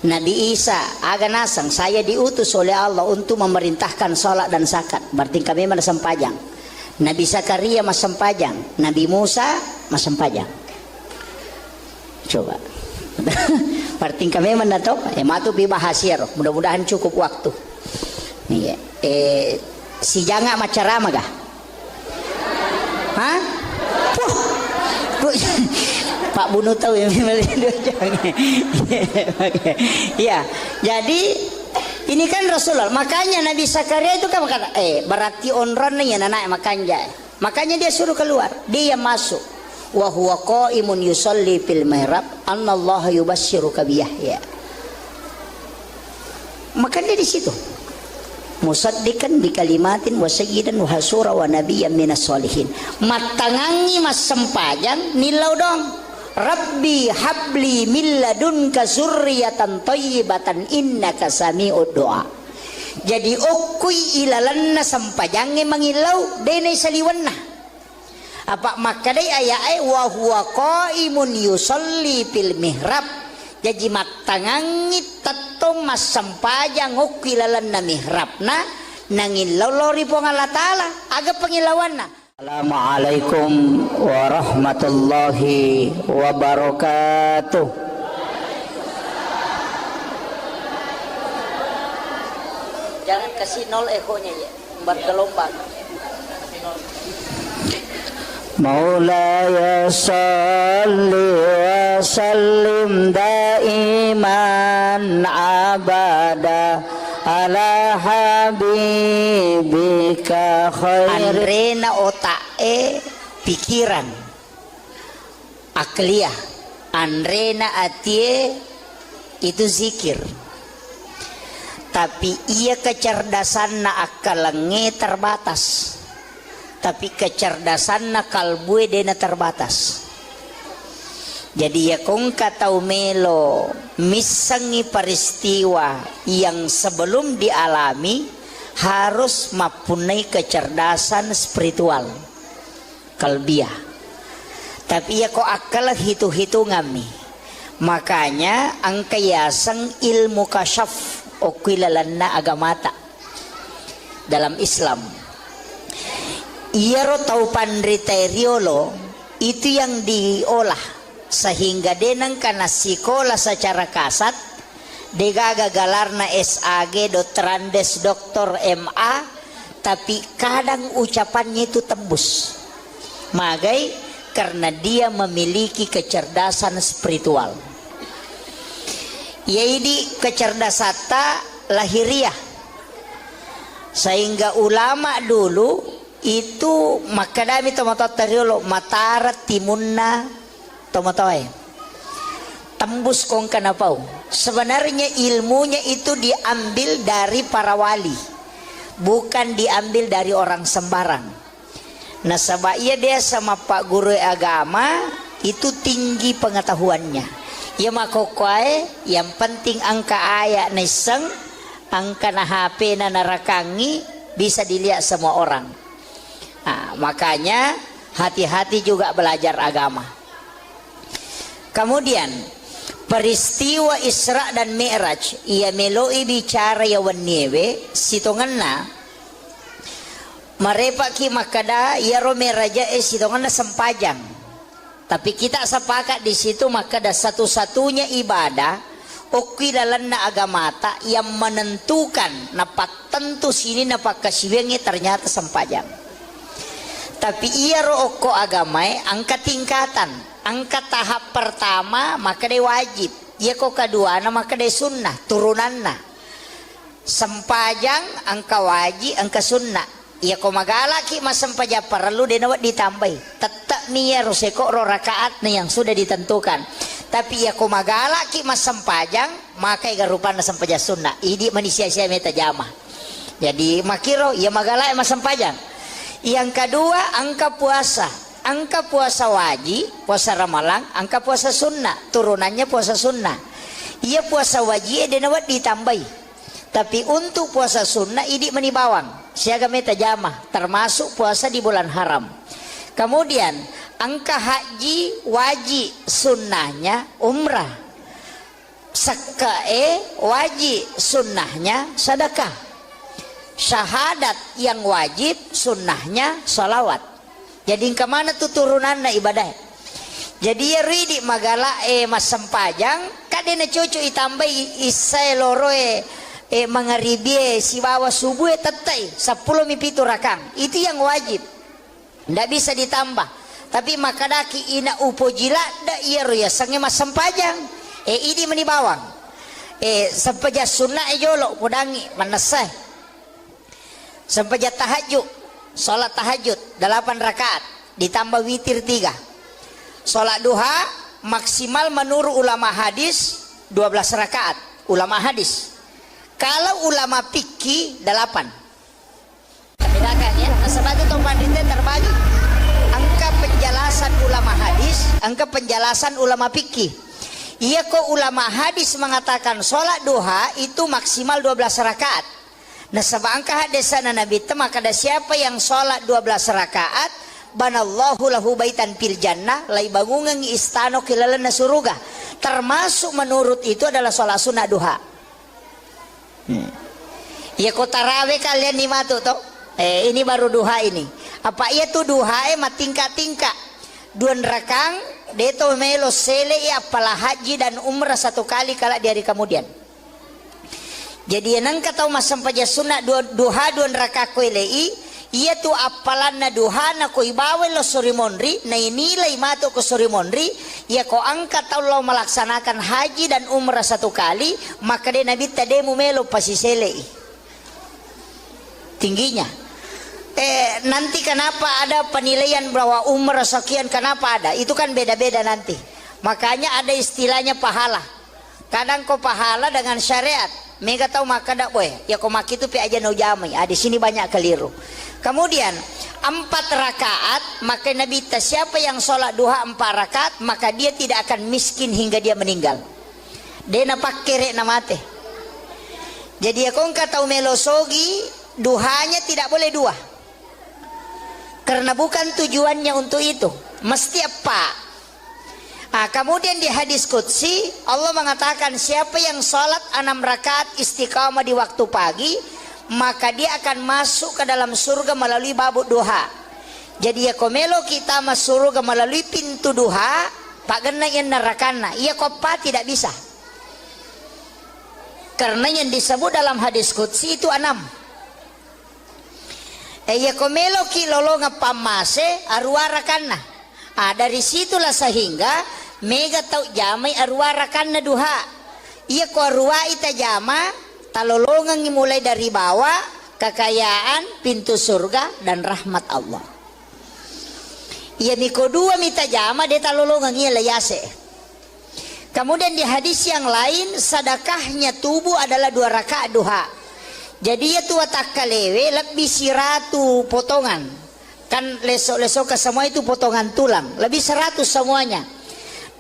Nabi Isa aga nasang saya diutus oleh Allah untuk memerintahkan salat dan zakat. Berarti kami masampajang. Nabi Zakaria masampajang, Nabi Musa masampajang. Coba. Berarti kami manato matu bibahasir. Mudah-mudahan cukup waktu. Iya. Si janga macarama gah? Hah? Pak Bunu tahu yang ya. Jadi ini kan Rasulullah. Makanya Nabi Zakaria itu kan berkata, berarti onron nih anak makanya. Makanya dia suruh keluar. Dia masuk. Wa huwa qaimun yusalli fil mihrab annallaha yubasyyiruka bi Yahya. Maka dia di situ. Musaddiqan bi kalimatin wa sayyidan wa hasura wa nabiyyan minas solihin. Matangangi mas sempajang nilau dong. Rabbi habli min ladunka zurriyatan thayyibatan innaka sami'ud du'a. Jadi okui ilalanna sampajange mangilau dene saliwanna. Apa makadai ayae wa huwa qaimun yusalli fil mihrab. Jadi matangangi tatong mas sampajang okui ilalanna mihrabna nangilau lori pong Allah Ta'ala aga pangilawanna. Assalamualaikum warahmatullahi wabarakatuh. Jangan kasih nol ekonya ya, bergelombang. Maulaya salli wa sallim daiman abada ala habibika khair. Andrena otae pikiran akliyah, andrena atie itu zikir. Tapi ia kecerdasan na akalenge terbatas. Tapi kecerdasan na kalbue dena terbatas. Jadi ya kong katau melo misangi peristiwa yang sebelum dialami harus mempunyai kecerdasan spiritual kalbiah. Tapi ya kok akal hitung-hitungami. Makanya angkayasang ilmu kasyaf okilalanna agamata dalam Islam. Iero tau pandriteriolo itu yang diolah sehingga denang kana sikola secara kasat degaga galarna SAG Dotrandes Doktor MA tapi kadang ucapannya itu tembus magai karena dia memiliki kecerdasan spiritual yaitu kecerdasan lahiriah sehingga ulama dulu itu makadami tomatotariolo matara timunna tomatoy tembus kong kanapau. Sebenarnya ilmunya itu diambil dari para wali, bukan diambil dari orang sembarang. Nah sebabnya dia sama Pak Guru agama itu tinggi pengetahuannya. Ya makokoy yang penting angka ayat neseng, angka na HP na narakangi bisa dilihat semua orang. Nah, makanya hati-hati juga belajar agama. Kemudian peristiwa Isra dan Mi'raj ia meloi bicara ya waniewe sitonganna marepaki makada ya romeraja sitonganna sempajang. Tapi kita sepakat di situ makada satu-satunya ibadah okilalanna agamata yang menentukan napak tentu sini napak kasiwengi ternyata sempajang. Tapi ia roko agamai angka tingkatan. Angka tahap pertama maka dia wajib. Ya kok kedua maka dia sunnah turunanna. Sempajang angka wajib angka sunnah. Ya kok magala ki mas sempaja perlu dia nawat ditambah. Tetap nih ya roseko ro rakaat nih yang sudah ditentukan. Tapi ya kok magala ki mas sempajang maka garupan sempaja sunnah. Ini manusia saya meta jamah. Jadi makiro ya magala mas sempajang. Yang kedua, angka puasa. Angka puasa wajib, puasa Ramalan, angka puasa sunnah, turunannya puasa sunnah. Ia puasa wajib dia nawat ditambahi. Tapi untuk puasa sunnah ini menibawang. Siaga meta jamah, termasuk puasa di bulan haram. Kemudian angka haji wajib, sunnahnya umrah. Sekae wajib, sunnahnya sedekah. Syahadat yang wajib, sunnahnya salawat. Jadi kemana tuh turunannya ibadah? Jadi ya ridi magala mas sempajang kadena cucu itambah isai loro mangaribi si bawa subuh tetai 10 mipitu rakang. Itu yang wajib. Ndak bisa ditambah. Tapi makadaki ina upo jila da iya ya sange mas sempajang. Ini menibawang. Sempaja sunnah jolo kudangi manasai. Sempaja tahajud. Sholat tahajud 8 rakaat ditambah witir 3. Sholat duha maksimal menurut ulama hadis 12 rakaat. Ulama hadis. Kalau ulama fikih 8. Bedakan ya. Sebab itu panditnya terbagi. Angka penjelasan ulama hadis, angka penjelasan ulama fikih. Iya kok ulama hadis mengatakan sholat duha itu maksimal 12 rakaat. Nah sebangka hadisana Nabi maka ada siapa yang sholat 12 rakaat banallahu lahu baitan fil jannah lai bangungan istana kilalana surga. Termasuk menurut itu adalah sholat sunnah duha. Ya kok tarawih kalian lima tuh toh. Ini baru duha ini. Apa iya tuh duha tingkat-tingkat. 2 rakang deto melo sele apalah haji dan umrah 1 kali kala di hari kemudian. Jadi nang kata mas sampaja sunat duha 2 rakaat koilei ia tu apalan na duha na ko ibawe lo surimonri na inilai mato ko surimonri ia ko angkat Allah melaksanakan haji dan umrah 1 kali maka de nabi tade mumelo pasisele tingginya. Nanti kenapa ada penilaian bahwa umrah sekian kenapa ada itu kan beda-beda nanti. Makanya ada istilahnya pahala. Kadang kau pahala dengan syariat. Mega tahu maka dak boy. Ya kau maki itu pi aja no jamai. Di sini banyak keliru. Kemudian 4 rakaat maka Nabi siapa yang sholat duha 4 rakaat maka dia tidak akan miskin hingga dia meninggal. Dia napak kere namate. Jadi ya kau tahu melosogi duhanya tidak boleh 2. Karena bukan tujuannya untuk itu. Mesti apa? Kemudian di hadis qudsi Allah mengatakan siapa yang sholat 6 rakaat istiqamah di waktu pagi maka dia akan masuk ke dalam surga melalui babuk duha. Jadi ya komelo kita masuk surga melalui pintu duha pak gena yang nerakana ia kopa tidak bisa. Karena yang disebut dalam hadis qudsi itu 6. Ya komelo ki lolonga pamase arwa rakana. Dari situlah sehingga mega tau jamai arwara karena duha. Ia ko arwa ita jama talolongan mulai dari bawah kekayaan pintu surga dan rahmat Allah. Ia miko 2 mita jama de talolongan ia layase. Kemudian di hadis yang lain sedekahnya tubuh adalah 2 rakaat duha. Jadi ia tua takalewe lebih siratu potongan. Kan lesok-lesok ke semua itu potongan tulang. Lebih 100 semuanya.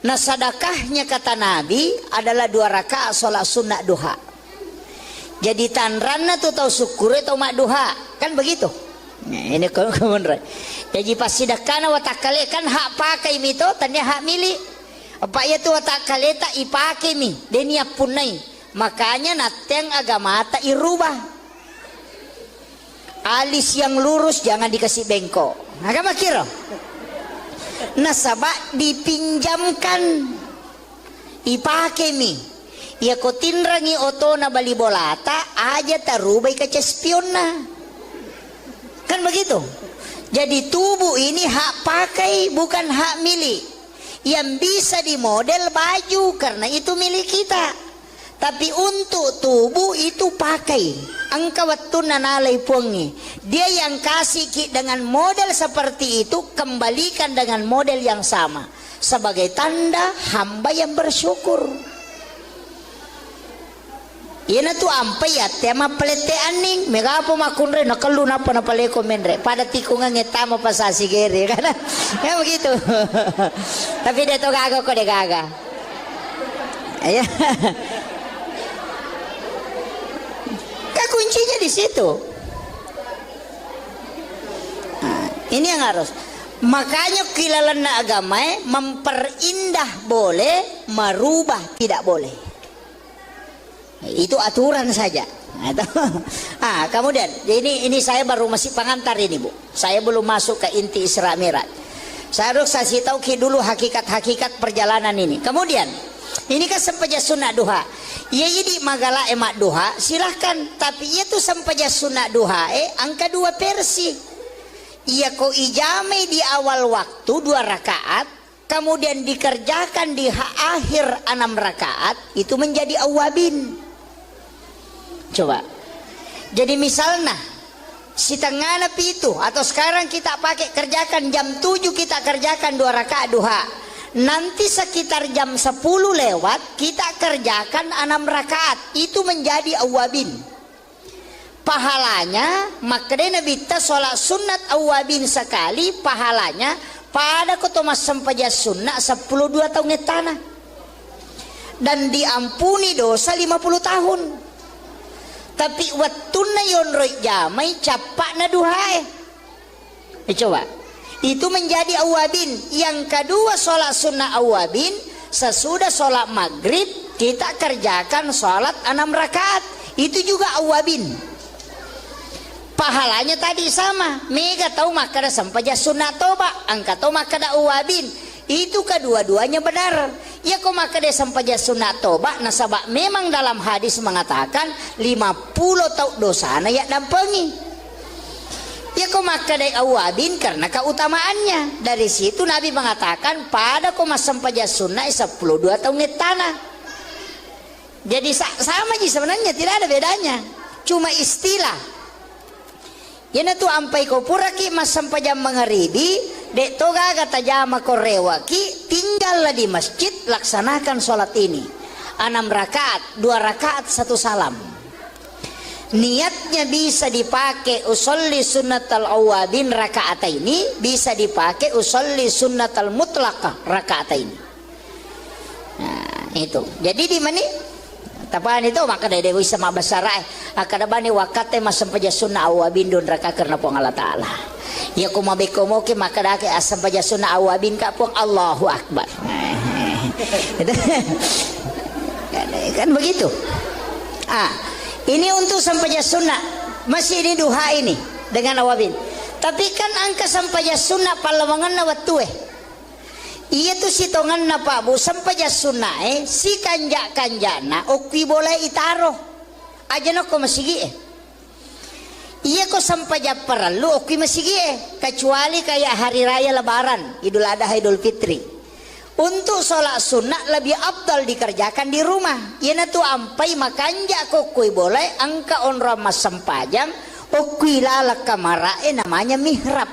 Nah sedekahnya kata Nabi adalah 2 rakaat sholat sunnah duha. Jadi tanranna tuh tahu syukur atau mak duha kan begitu. Nah, ini kemudian. Jadi pas sedekahna watakale kan hak pakai mito tanya hak milik. Apa ya tuh watakale tak ipake mi denia punai. Makanya nateng agama tak irubah. Alis yang lurus jangan dikasih bengkok. Agama kira. Nasabak dipinjamkan ipake mi ya ko tinrangi oto na bali bolata aja tarubay ka cespionna kan begitu. Jadi tubuh ini hak pakai bukan hak milik yang bisa dimodel baju karena itu milik kita. Tapi untuk tubuh itu pakai angka waktu nanalai pungi dia yang kasih dengan model seperti itu kembalikan dengan model yang sama sebagai tanda hamba yang bersyukur. Ina tu ampai ya tema pelete aning megapo makunre nakalu napa na paleko menre pada tikungan ngetama pasasi gere kan ya begitu. Tapi dia to gaga ko de gaga ya. Kuncinya di situ. Nah, ini yang harus. Makanya kilalan agama memperindah boleh, merubah tidak boleh. Itu aturan saja. Kemudian ini saya baru masih pengantar ini Bu. Saya belum masuk ke inti Isra Mi'raj. Saya harus kasih tahu dulu hakikat-hakikat perjalanan ini. Kemudian ini kan sempaja sunat duha. Ya jadi magala emak duha silahkan. Tapi itu sempaja sunat duha angka 2 versi. Ia ko ijame di awal waktu 2 rakaat. Kemudian dikerjakan di akhir 6 rakaat. Itu menjadi awabin. Coba. Jadi misalnya setengah napi itu atau sekarang kita pakai kerjakan jam 7 kita kerjakan 2 rakaat duha. Nanti sekitar jam 10 lewat kita kerjakan 6 rakaat. Itu menjadi awabin. Pahalanya makanya Nabi ta sholat sunat awabin sekali. Pahalanya pada kotomas sempaja sunat 12 tahun tanah. Dan diampuni dosa 50 tahun. Tapi wattuna yonroi jamai capak na duhae. Coba. Itu menjadi awabin. Yang kedua sholat sunnah awabin. Sesudah sholat maghrib kita kerjakan sholat 6 rakaat. Itu juga awabin. Pahalanya tadi sama. Mega tahu makada sampaja sunnah toba. Angka tahu makada awabin. Itu kedua-duanya benar. Ya kok makada sampaja sunnah toba. Nasabak memang dalam hadis mengatakan 50 tahun dosa na ya dampengi. Ya kau makadai awabin karena keutamaannya. Dari situ Nabi mengatakan pada kau sampaja sunnah 12 tahun tanah. Jadi sama aja sebenarnya, tidak ada bedanya. Cuma istilah. Yana tu ampai kau puraki mas sampaja mengeribi, dek toga kata jama korewaki, tinggallah di masjid laksanakan sholat ini. 6 rakaat, 2 rakaat 1 salam. Niatnya bisa dipakai usolli sunnatal awabin rakaat ini, bisa dipakai usolli sunnatal mutlaqah rakaat ini. Nah, itu. Jadi di mana? Tapaan itu maka dari dewi sama basara akada bani wakate masam paja sunnah awabin don rakaat karena pong Allah Taala. Ya kumabe komoke maka dake asam paja sunnah awabin ka pong Allahu Akbar. Kan begitu. Ini untuk sampaja sunnah. Masih ini duha ini dengan awabin. Tapi kan angka sampaja sunnah palawangan na wattu Iya tu sitongan na pa bu sampaja sunnah si kanja-kanjana okwi boleh itaro. Aja no ko masigi Iya ko sampaja perlu okwi masigi kecuali kayak hari raya lebaran, Idul Adha, Idul Fitri. Untuk sholat sunnah lebih abdal dikerjakan di rumah. Ia tu ampai makanja kokui boleh angka onra mas sempajang okui lalak kamarae namanya mihrab.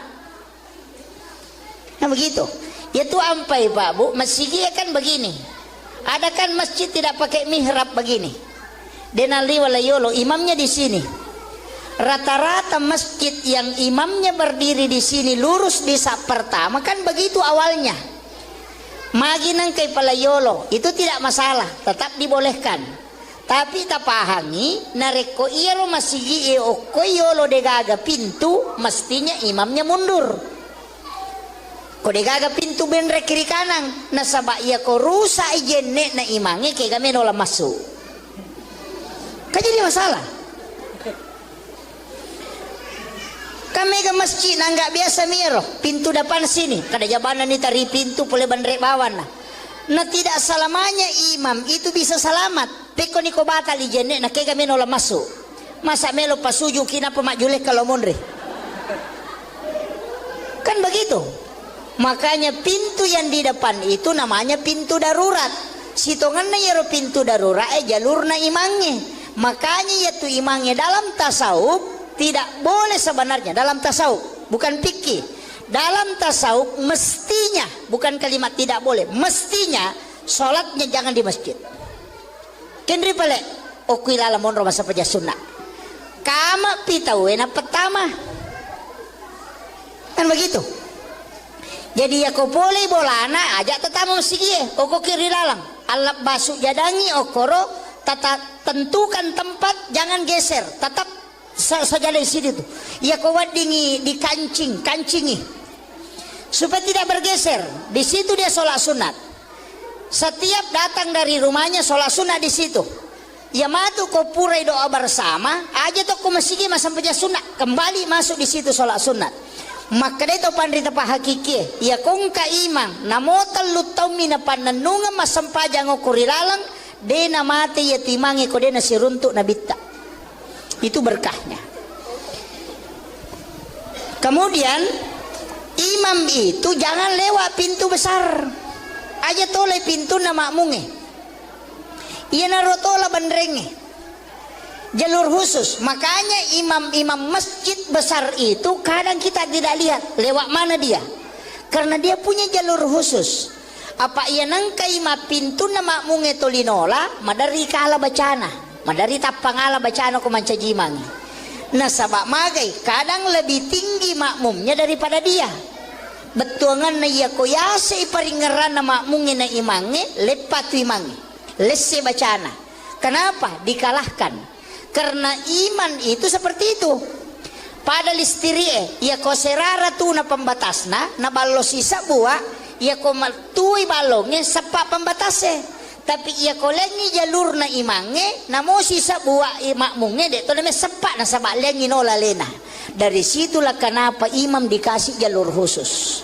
Nah begitu. Ia tu ampai Pak Bu, masjid kan begini. Ada kan masjid tidak pakai mihrab begini. Denali walayolo imamnya di sini. Rata-rata masjid yang imamnya berdiri di sini lurus di sak pertama kan begitu awalnya. Maginang kay palayolo itu tidak masalah, tetap dibolehkan. Tapi tak pahami nareko iyalo masigi o koyolo degaga pintu mestinya imamnya mundur. Ko degaga pintu benre kiri kanan nasaba iya ko rusa ijenne na imange kay gamen ola masuk. Kan jadi masalah. Kami ke masjid nggak biasa miro pintu depan sini kada jabanan ni tari pintu boleh bandrek bawan nah tidak selamanya imam itu bisa selamat peko niko batal ijenne na kega menola masuk masa melo pasuju kina pemajuleh kalau monre kan begitu. Makanya pintu yang di depan itu namanya pintu darurat. Sitongan na yero pintu darurat jalurna imangnya. Makanya yaitu imangnya dalam tasawuf tidak boleh sebenarnya dalam tasawuf, bukan fikih. Dalam tasawuf mestinya, bukan kalimat tidak boleh, mestinya sholatnya jangan di masjid. Kendri pale, okuilala monro masa paja sunnah kama pitawena pertama kan begitu. Jadi ya ko boleh bolana ajak tetamu sigie oko kiri lalang alap basuk jadangi okoro tata tentukan tempat jangan geser tetap saja di situ tuh ya ko wadingi di kancingi supaya tidak bergeser di situ dia sholat sunat setiap datang dari rumahnya sholat sunat di situ ya matu ko purai doa bersama aja tuh ko masigi sampai sunat kembali masuk di situ sholat sunat maka itu pandrita pa hakiki ya kung kaimang namotal lutaw mina pananunga masampajang o kurilalang de na mati ya timangi ko de na siruntuk na bitta itu berkahnya. Kemudian imam itu jangan lewat pintu besar aja toleh pintu na makmunge iya narotola bandrenge jalur khusus. Makanya imam-imam masjid besar itu kadang kita tidak lihat lewat mana dia karena dia punya jalur khusus. Apa ia nangkai ma pintu na makmunge tolinola madari kala bacana madari tapangala bacana ko mancajimang nah sabak magai kadang lebih tinggi makmumnya daripada dia betuangan na iya ko yase iparingeran na makmunge na imange lepat imange lesse bacana. Kenapa dikalahkan? Karena iman itu seperti itu. Pada listirie, ya ko serara tu na pembatasna, na balo sisa buah, ya ko tui balongnya sepak pembatasnya. Tapi ya ko lengi jalur na imange, na mo sisa buah makmunge dek, to namanya sepak na sabak lengi nola lena. Dari situlah kenapa imam dikasih jalur khusus.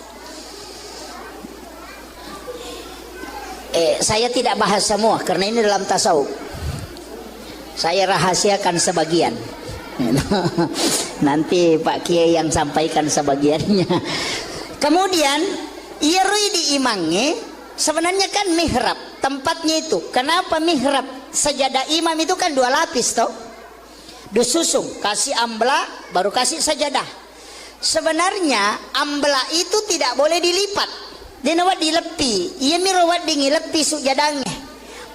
Saya tidak bahas semua karena ini dalam tasawuf. Saya rahasiakan sebagian. Nanti Pak Kiai yang sampaikan sebagiannya. Kemudian irui di imangnya sebenarnya kan mihrab tempatnya itu. Kenapa mihrab? Sajadah imam itu kan 2 lapis toh. Disusung kasih ambla baru kasih sajadah. Sebenarnya ambla itu tidak boleh dilipat. Dia nawat dilepi. Ia mirawat dingilepi sujadangnya.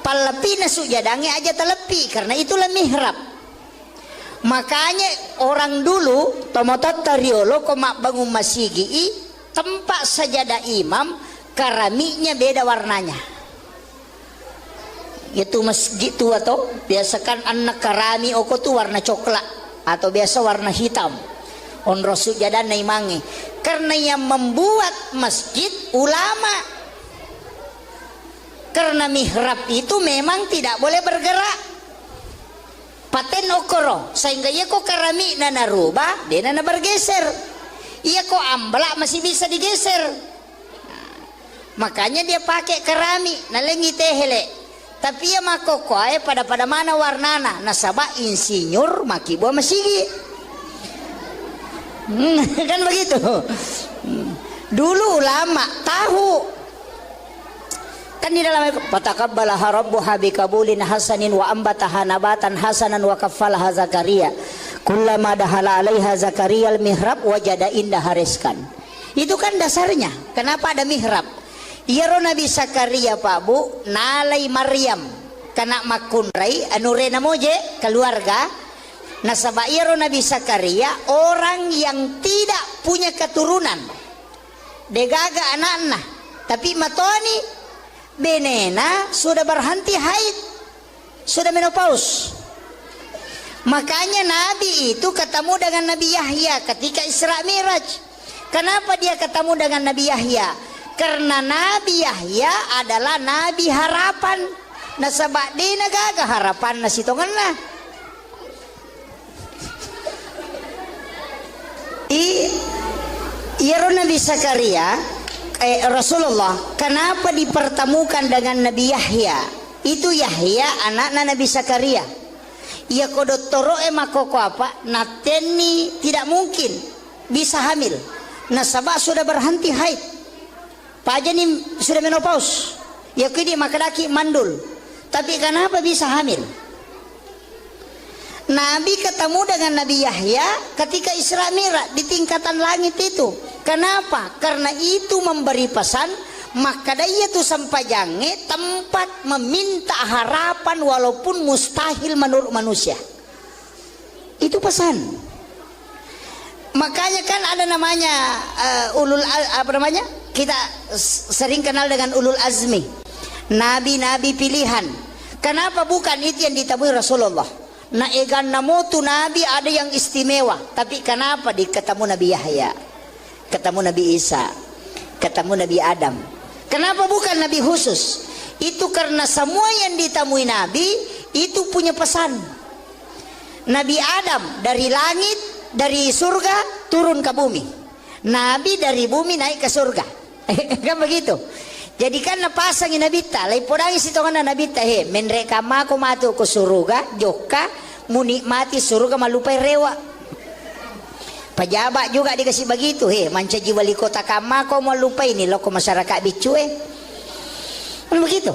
Palepi nasuk jadangnya aja telepi karena itulah mihrab. Makanya orang dulu tomotot tariolo komak bangun masigi tempat sajadah imam keramiknya beda warnanya. Itu masjid tua toh biasakan anak karami oko tuh warna coklat atau biasa warna hitam. On rasul jadan naimangi karena yang membuat masjid ulama. Karena mihrab itu memang tidak boleh bergerak. Paten okoro sehingga ia kok keramik nana rubah dia nana bergeser. Ia kok amblak masih bisa digeser. Makanya dia pakai keramik nalengi tehele. Tapi ia makoko pada mana warnana nasabak insinyur maki buah masigi. Kan begitu. Dulu ulama tahu kan di dalam fataqabbalaha rabbuha biqabulin hasanin wa ambataha nabatan hasanan wa kaffalaha Zakaria kullama dahala 'alaiha Zakaria al-mihrab wajada indaha rizqan. Itu kan dasarnya. Kenapa ada mihrab? Iyaro Nabi Zakaria Pak Bu nalai Maryam kana makunrai anu rena moje keluarga nasaba iyaro Nabi Zakaria orang yang tidak punya keturunan degaga anak-anak tapi matoni benena sudah berhenti haid, sudah menopause. Makanya Nabi itu ketemu dengan Nabi Yahya ketika Isra Miraj. Kenapa dia ketemu dengan Nabi Yahya? Karena Nabi Yahya adalah Nabi harapan. Nasabak di nagaga harapan nasitongan lah. Iya Nabi Zakaria Rasulullah kenapa dipertemukan dengan Nabi Yahya? Itu Yahya anaknya Nabi Zakaria. Ia kodottoro makoko apa? Nateni tidak mungkin bisa hamil. Nasabah sudah berhenti haid. Pajani sudah menopause. Ya kini makadaki mandul. Tapi kenapa bisa hamil? Nabi ketemu dengan Nabi Yahya ketika Isra Mi'raj di tingkatan langit itu. Kenapa? Karena itu memberi pesan maka daya tu sampajange tempat meminta harapan walaupun mustahil menurut manusia. Itu pesan. Makanya kan ada namanya kita sering kenal dengan ulul azmi, nabi-nabi pilihan. Kenapa bukan itu yang ditemui Rasulullah? Na egan namo tu nabi ada yang istimewa, tapi kenapa ketemu Nabi Yahya, ketemu Nabi Isa, ketemu Nabi Adam? Kenapa bukan nabi khusus? Itu karena semua yang ditemui nabi itu punya pesan. Nabi Adam dari langit, dari surga turun ke bumi. Nabi dari bumi naik ke surga. Kan begitu. Jadi kan napasangin Nabi ta, lai podang isi tongan Nabi ta he, menreka mako matu ke surga, joka menikmati surga malupai rewa. Pejabat juga dikasih begitu he, mancaji wali kota kama kau malupai ini loko masyarakat bicue. Kan begitu.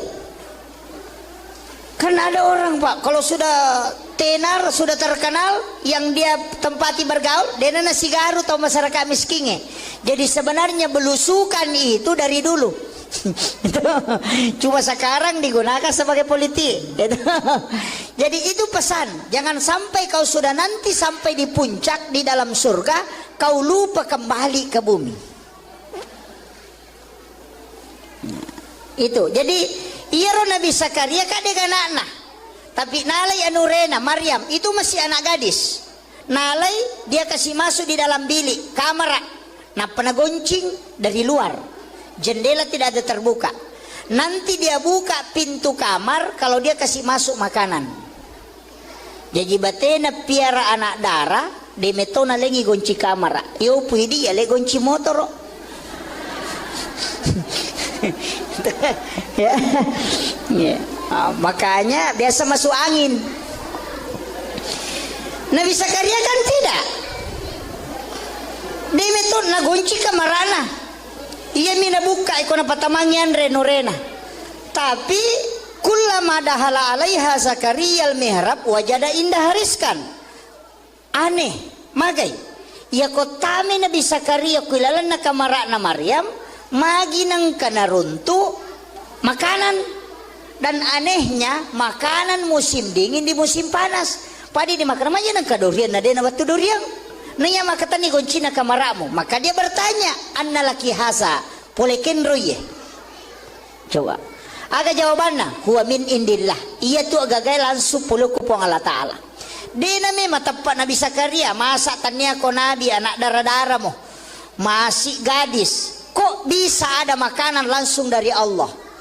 Kan ada orang Pak, kalau sudah tenar, sudah terkenal, yang dia tempati bergaul, dia nasi garu atau masyarakat miskinnya. Jadi sebenarnya belusukan itu dari dulu. Cuma sekarang digunakan sebagai politik. Jadi itu pesan, jangan sampai kau sudah nanti sampai di puncak di dalam surga, kau lupa kembali ke bumi. Itu. Jadi iya Nabi Zakaria kadek anak-anak, tapi nalai anurena Maryam itu masih anak gadis. Nalai dia kasih masuk di dalam bilik kamar, nah pernah goncing dari luar, jendela tidak ada terbuka. Nanti dia buka pintu kamar kalau dia kasih masuk makanan. Jadi batena piara anak darah, de metona lengi gonci kamar. Yo puidi ya le gonci motor. Ya. Ya. Makanya biasa masuk angin. Nabi Zakaria kan tidak. Dia meton na gonci kamarana. Ia mina buka ikona patamangian renorena. Tapi kullama dahala alaiha Zakaria al-mihrab wajada indah hariskan. Aneh, magai. Ya kotame Nabi Zakaria kuilalan na kamara na Maryam, magi nang kanaruntu makanan. Dan anehnya makanan musim dingin di musim panas. Padi di makan aja nang kadurian na dena waktu durian. Nanya makatan ni goncina kamaramu. Maka dia bertanya, anna laki hasa poleken roye. Coba. Aga jawabannya, huwa min indillah. Ia tu agak langsung puluku pong Allah Ta'ala. Dena memang tepat Nabi Zakaria. Masa tanya ko Nabi anak darah-darah mo. Masih gadis. Kok bisa ada makanan langsung dari Allah?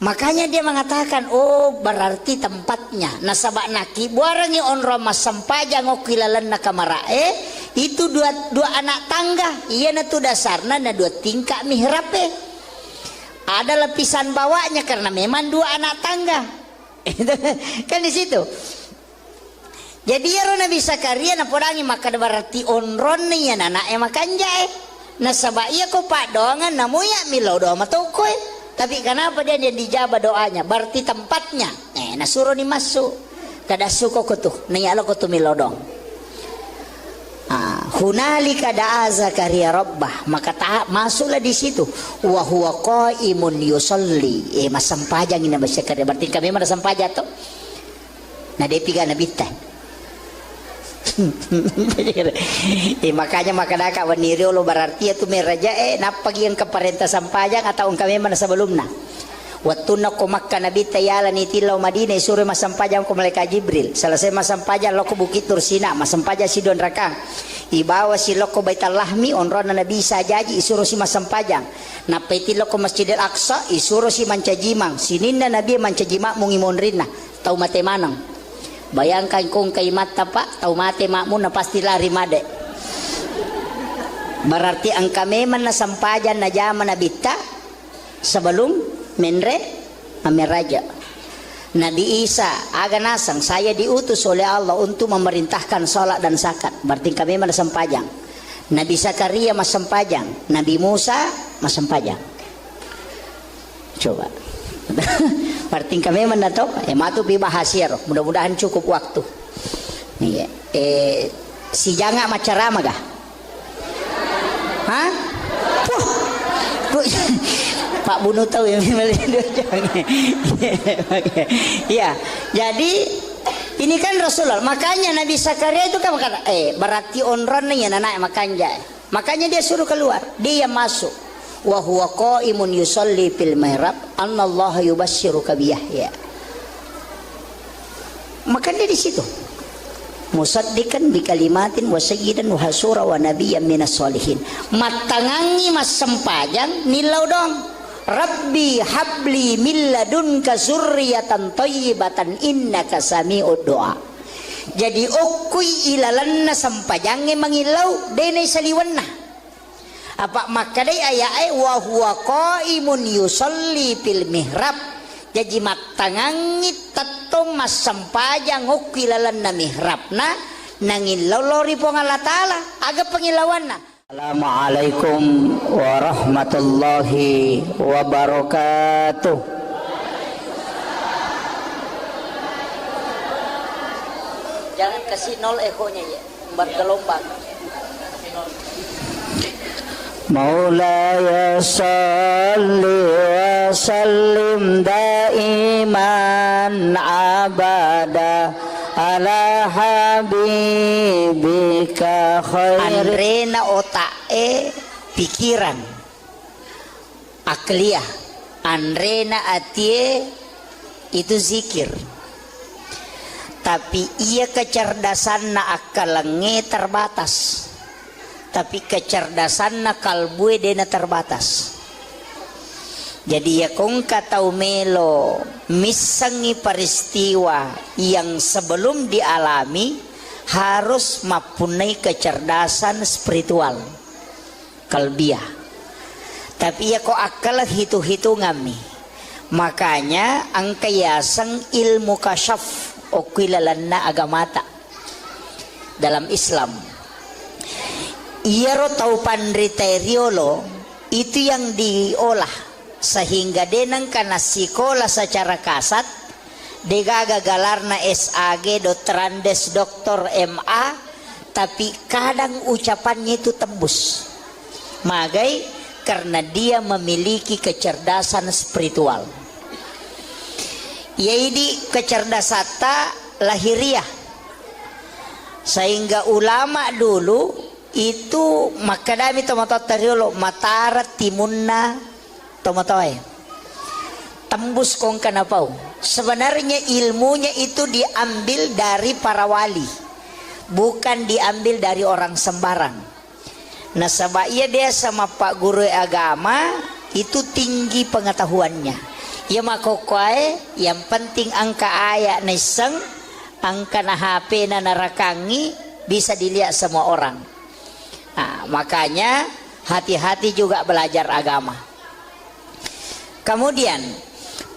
Makanya dia mengatakan, oh berarti tempatnya. Nasabak naki buarangi onro mas sampaja ngokilalan na kamarae. Itu dua anak tangga. Iya na tu dasarna na dua tingkah mihrape. Ada lapisan bawahnya karena memang dua anak tangga. Kan di situ. Jadi ya Nabi Zakaria na podangi maka berarti onron ni ya anak makan jae. Nasabak iya ko pak doangan namuya milau doa matokoi. Tapi kenapa dia dijabah doanya? Berarti tempatnya. Nasuruh ni masuk. Kada suko ko tuh. Niyalo ko tuh milodong. Hunalika da'a Zakaria rabbah. Maka masuklah di situ. Wa huwa qaimun yusalli. Masampajang ini Nabi Zakaria. Berarti kami mana sampaja to? Nah dia piga Nabi teh. Makanya makadaka waniri lo berarti itu meraja napagi yang keparenta sampajang atau kami mana sebelumnya waktu nak ko Makkah Nabi tayalan itilaw Madinah suruh masampajang ko malaikat Jibril selesai masampajang lo ko Bukit Tursina masampajang si Don Rakang ibawa si lo ko Baitul Lahmi onron na Nabi Isa jaji isuruh si masampajang napaiti lo ko Masjidil Aqsa isuruh si mancajimang sinin na Nabi mancajima mungimon rin na tau mate manang. Bayangkan kung kay mata pak, tau mate makmu na pasti lari made. Berarti ang kami man na sampajan na jaman na bita sebelum menre ameraja. Nabi Isa aga nasang saya diutus oleh Allah untuk memerintahkan salat dan zakat. Berarti kami man na sampajang. Nabi Zakaria mas sampajang, Nabi Musa mas sampajang. Coba. Berarti kami menato matu pi bahasir mudah-mudahan cukup waktu. Si janga macarama gah? Hah? Pak Bunu tahu yang ya. Jadi ini kan Rasulullah. Makanya Nabi Zakaria itu kan berkata, berarti onron nih anak makanya dia suruh keluar, dia masuk. Wa huwa qaimun yusalli fil mihrab anallaha yubasyshiruka bi Yahya. Maka dia di situ. Musaddiqan bi kalimatin wa sayyidan wa hasura wa nabiyyan minas solihin. Matangangi mas sempajang nilau dong. Rabbi habli min ladunka zurriyatan thayyibatan innaka sami'ud du'a. Jadi ukui ilalanna sampajange mangilau dene saliwanna. Apa makadai ayae wa huwa qaimun yusalli fil mihrab. Jadi matangangi tatong mas sampajang ukui ilalanna mihrabna nangilau lori pong Allah Ta'ala aga pangilawanna. Assalamualaikum warahmatullahi wabarakatuh. Jangan kasih nol ekonya ya, bergelombang. Maulaya salli wa sallim daiman abada ala habibika khair. Andrena otae pikiran akliyah, andrena atie itu zikir. Tapi ia kecerdasan na akalenge terbatas. Tapi kecerdasan na kalbue dena terbatas. Jadi ya kung katau melo misangi peristiwa yang sebelum dialami harus mempunyai kecerdasan spiritual kalbiah. Tapi ya kok akal hitung-hitungan nih. Makanya angkayasang ilmu kasyaf okilalanna agamata dalam Islam. Iero tau pandriteriolo itu yang diolah sehingga denang kana sikola secara kasat degaga galarna SAG Dotrandes Doktor MA tapi kadang ucapannya itu tembus magai karena dia memiliki kecerdasan spiritual yaitu kecerdasan lahiriah sehingga ulama dulu itu makadami tomato teriolo matara timunna tomatoy tembus kong kanapau. Sebenarnya ilmunya itu diambil dari para wali, bukan diambil dari orang sembarang. Nah sebab dia sama pak guru agama itu tinggi pengetahuannya. Ya makokoy yang penting angka ayat neseng, angka na HP na narakangi bisa dilihat semua orang. Nah, makanya hati-hati juga belajar agama. Kemudian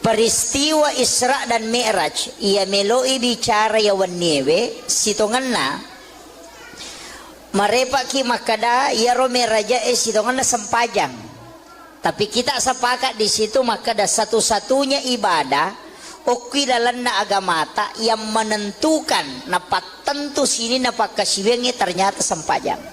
peristiwa Isra dan Mi'raj ia meloi bicara ya wanewe sitonganna marepaki makada ya ro meraja sitonganna sempajang. Tapi kita sepakat di situ makada satu-satunya ibadah okilalanna agamata yang menentukan napak tentu sini napak kasiwengi ternyata sempajang.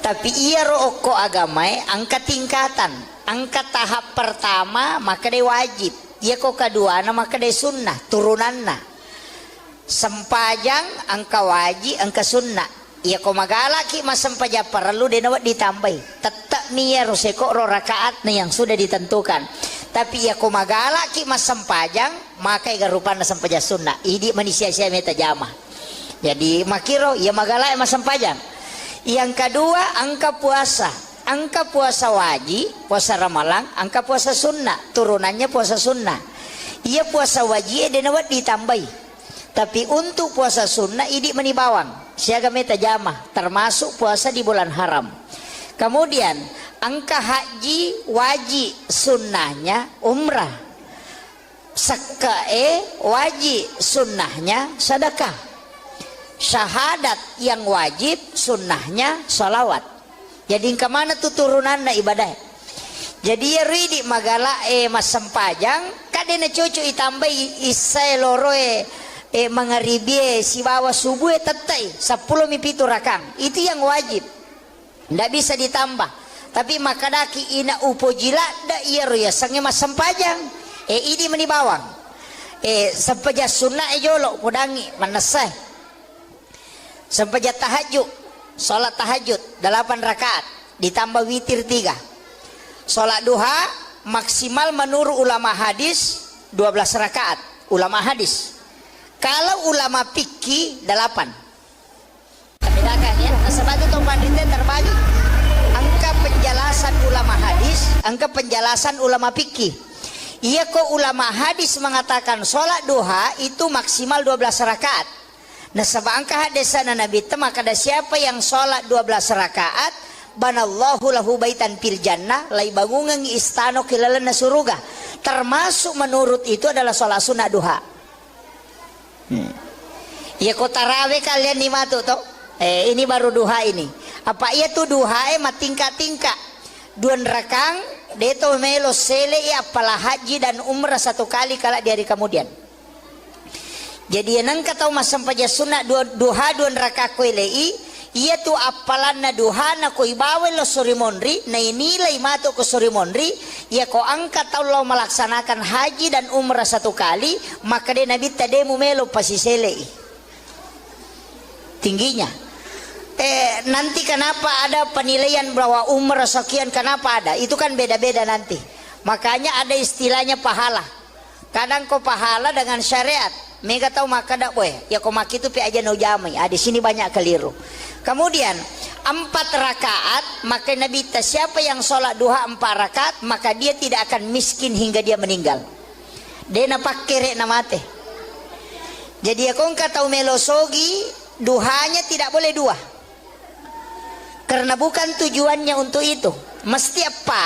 Tapi ia roko agamai angka tingkatan, angka tahap pertama maka dia wajib, ia kok kedua maka dia sunnah turunanna. Sempajang angka wajib, angka sunnah. Ia kok magalaki mas sempaja perlu dia nawat ditambahi. Tetap nih ya roseko ro rakaat nih yang sudah ditentukan. Tapi ia kok magalaki mas sempajang maka ia rupana sempaja sunnah. Idi manusia-sia meta jamah. Jadi makiro ia magalaki mas sempajang. Yang kedua angka puasa. Angka puasa wajib, puasa ramalan, angka puasa sunnah. Turunannya puasa sunnah. Ia puasa wajib dia nawat ditambahi. Tapi untuk puasa sunnah idi menibawang. Siaga meta jamah termasuk puasa di bulan haram. Kemudian angka haji wajib sunnahnya umrah. Sakae wajib sunnahnya sedekah. Syahadat yang wajib sunnahnya salawat. Jadi kemana tuh turunannya ibadah? Jadi ya ridi magala mas sempajang kadena cucu itambah isai loroe mangaribie si bawa subuh tetai 10 mipitu rakang. Itu yang wajib. Ndak bisa ditambah. Tapi makadaki ina upo jila da iya roya sange mas sempajang. Ini meni bawang. Sempaja sunnah jolo kudangi manasai. Sempaja tahajud, salat tahajud 8 rakaat ditambah witir 3. Salat duha maksimal menurut ulama hadis 12 rakaat. Ulama hadis. Kalau ulama fikih 8. Bedakan ya. Nah, sebab itu pandita terbagi. Angka penjelasan ulama hadis, angka penjelasan ulama fikih. Iya kok ulama hadis mengatakan sholat duha itu maksimal 12 rakaat. Nah sebab angka hadisana Nabi itu maka ada siapa yang sholat 12 rakaat, banallahu lahu baitan fil jannah, lai bangungan istano kilalana suruga. Termasuk menurut itu adalah sholat sunnah duha. Iya kok tarawih kalian di matu toh? Ini baru duha ini. Apa iya tuh duha tingkat-tingkat. 2 rakang deto melo sele apalah haji dan umrah 1 kali kala di hari kemudian. Jadi yang kata mas sampaja sunat duha 2 rakak kuilei ia tu apalan na duha na ko ibawe lo suri monri na inilai mato ko suri monri ia ko angkat Allah melaksanakan haji dan umrah 1 kali maka de nabi tademu melo pasisele tingginya. Nanti kenapa ada penilaian bahwa umrah sekian, kenapa ada? Itu kan beda-beda nanti. Makanya ada istilahnya pahala. Kadang kau pahala dengan syariat. Mega tahu maka dak boy. Ya kau maki itu pi aja no jamai. Di sini banyak keliru. Kemudian 4 rakaat, maka Nabi siapa yang sholat duha 4 rakaat, maka dia tidak akan miskin hingga dia meninggal. Dia napak kere namate. Jadi ya kau tahu melosogi duhanya tidak boleh 2. Karena bukan tujuannya untuk itu. Mesti apa?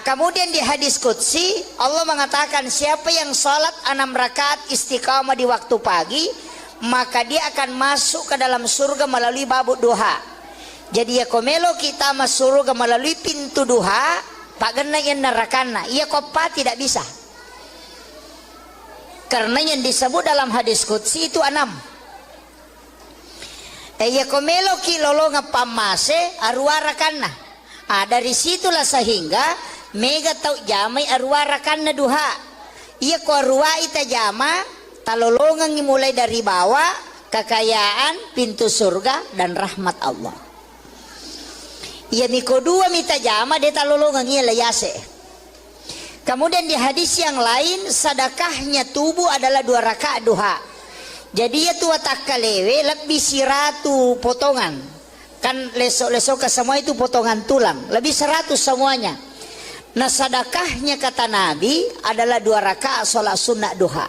Kemudian di hadis qudsi Allah mengatakan siapa yang sholat 6 rakaat istiqamah di waktu pagi maka dia akan masuk ke dalam surga melalui babuk duha. Jadi ya komelo kita masuk surga melalui pintu duha pak gena yang nerakana. Iya kopa tidak bisa. Karena yang disebut dalam hadis qudsi itu 6. Ya komelo kilolo ngapamase arwara kana. Dari situlah sehingga mega tau jamai arwara kana duha. Iya ko arwa ita jama talolongan mulai dari bawah kekayaan pintu surga dan rahmat Allah. Iya miko 2 mita jama de talolongan iya layase. Kemudian di hadis yang lain sedekahnya tubuh adalah 2 rakaat duha. Jadi ya tua tak kalewe lebih siratu potongan. Kan lesok-lesok ke semua itu potongan tulang. Lebih 100 semuanya. Nah sedekahnya kata Nabi adalah 2 rakaat sholat sunnah duha.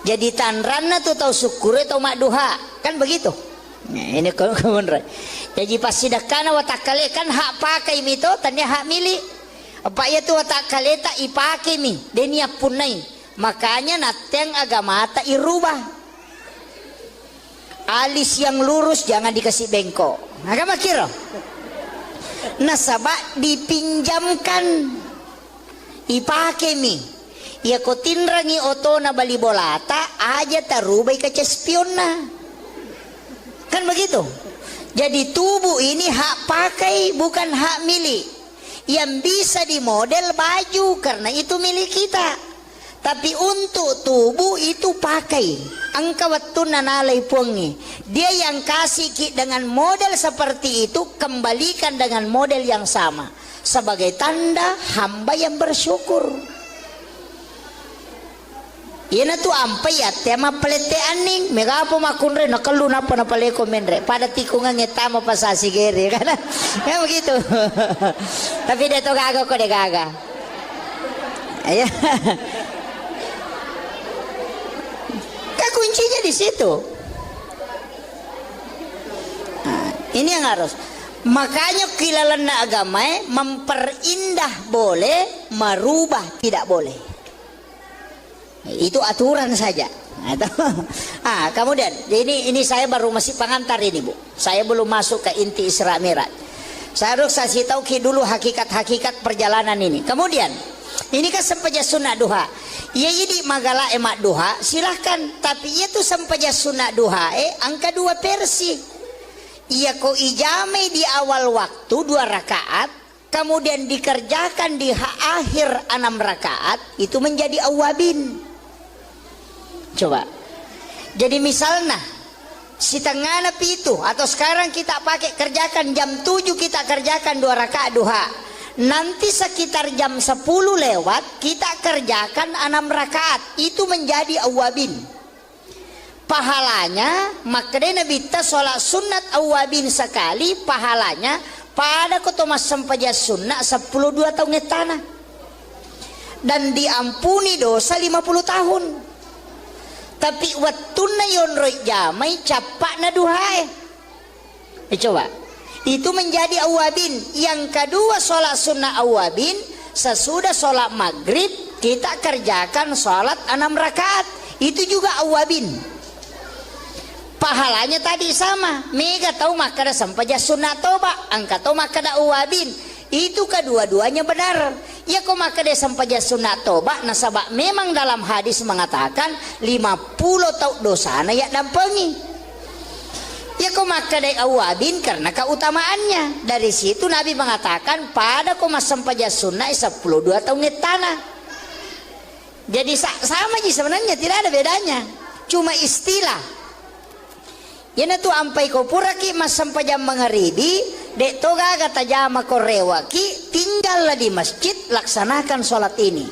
Jadi tanranna tuh tahu syukur atau mak duha. Kan begitu. Nah, ini kebenaran. Jadi pas sedekahna watak kale kan hak pakai mito tanya hak milik. Apa ya tuh watak kale tak ipake mi. Denia punai. Makanya nateng agama tak irubah. Alis yang lurus jangan dikasih bengkok. Agama kira. Nasabak dipinjamkan. Ipake mi. Ya ko tinrangi otona bali bolata aja tarubai ke cespionna. Kan begitu. Jadi tubuh ini hak pakai bukan hak milik. Yang bisa dimodel baju karena itu milik kita. Tapi untuk tubuh itu pakai. Angka waktu nanalai puangi. Dia yang kasih dengan model seperti itu kembalikan dengan model yang sama. Sebagai tanda hamba yang bersyukur. Ina tu ampai ya tema pelete aning. Mega apa makunre nakalu napa na paleko menre. Pada tikungan ngetama pasasi gere kan. Ya begitu. Tapi dia tu gaga kok dia gaga. Ya. Kuncinya di situ. Nah, ini yang harus. Makanya kilalana agama memperindah boleh, merubah tidak boleh. Itu aturan saja. Kemudian ini saya baru masih pengantar ini Bu. Saya belum masuk ke inti Isra Mi'raj. Saya harus kasih tahu dulu hakikat-hakikat perjalanan ini. Kemudian ini kan sempaja sunnah duha. Ya jadi magala emak duha silahkan. Tapi itu sempaja sunnah duha angka 2 versi. Ia ko ijame di awal waktu 2 rakaat, kemudian dikerjakan di akhir 6 rakaat, itu menjadi awabin. Coba. Jadi misalnya si tengah itu, atau sekarang kita pakai kerjakan jam 7 kita kerjakan 2 rakaat duha. Nanti sekitar jam 10 lewat kita kerjakan 6 rakaat, itu menjadi awabin. Pahalanya makanya Nabi ta sholat sunat awabin sekali, pahalanya pada kotomas sampaja sunnah 12 tahun tanah, dan diampuni dosa 50 tahun. Tapi wattuna yonroi jamai capak na duhae. Coba, itu menjadi awabin. Yang kedua sholat sunnah awabin, sesudah sholat maghrib kita kerjakan sholat 6 rakaat, itu juga awabin. Pahalanya tadi sama. Mega tahu makada sampaja sunnah toba, angka tahu makada awabin. Itu kedua-duanya benar. Ya kok makada sampaja sunnah toba nasabak memang dalam hadis mengatakan 50 tahun dosana ya dampengi. Ya kok makada awabin karena keutamaannya. Dari situ Nabi mengatakan pada koma sampaja sunnah 12 tahun tanah. Jadi sama aja sebenarnya, tidak ada bedanya. Cuma istilah. Yana tu ampai ko puraki mas sampajam mengeribi dek toga kata jama korewaki, tinggallah di masjid laksanakan sholat ini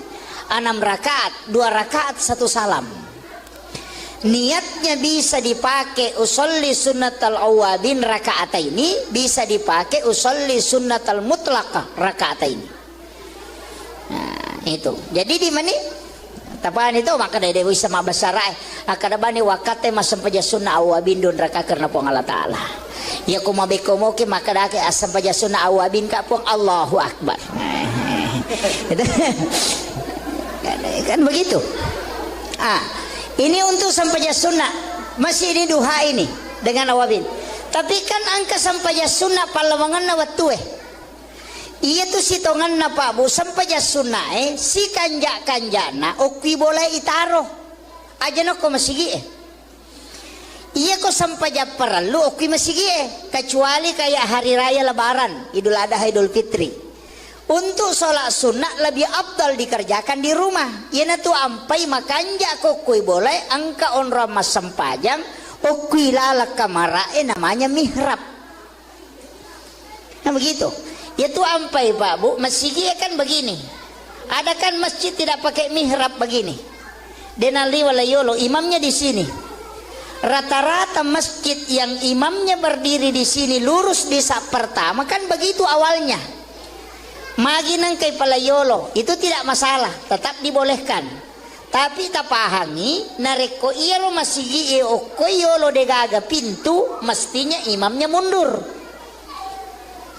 6 rakaat, 2 rakaat 1 salam. Niatnya bisa dipakai usolli sunnatal awabin rakaat ini, bisa dipakai usolli sunnatal mutlaqah rakaat ini. Nah itu jadi di mana tapaan itu maka dari dewi sama basarai akada bani wakate masam paja sunnah awabin don raka karena pong Allah Ta'ala. Ya kuma bekomo ke maka dake asam paja sunnah awabin ka pong Allahu Akbar. Kan begitu. Ini untuk sampaja sunnah, masih ini duha ini dengan awabin. Tapi kan angka sampaja sunnah palawangan na watue. Iya tuh sitongan na Pak Bu sampaja sunnah si kanjana okwi boleh itaro aja no ko masigi iya ko sampaja perlu okwi masigi kecuali kayak hari raya lebaran Idul Adha Idul Fitri. Untuk sholat sunnah lebih afdal dikerjakan di rumah. Iya na tuh ampai makanja ko okwi boleh angka on ramas sampajang okwi lalak kamarae namanya mihrab. Nah begitu. Itu ampai Pak Bu, masjid kan begini. Ada kan masjid tidak pakai mihrab begini. Denali walayolo imamnya di sini. Rata-rata masjid yang imamnya berdiri di sini lurus di sak pertama kan begitu awalnya. Maginang kay palayolo itu tidak masalah, tetap dibolehkan. Tapi tak pahami nareko iya lo masjid o koyolo degaga pintu mestinya imamnya mundur.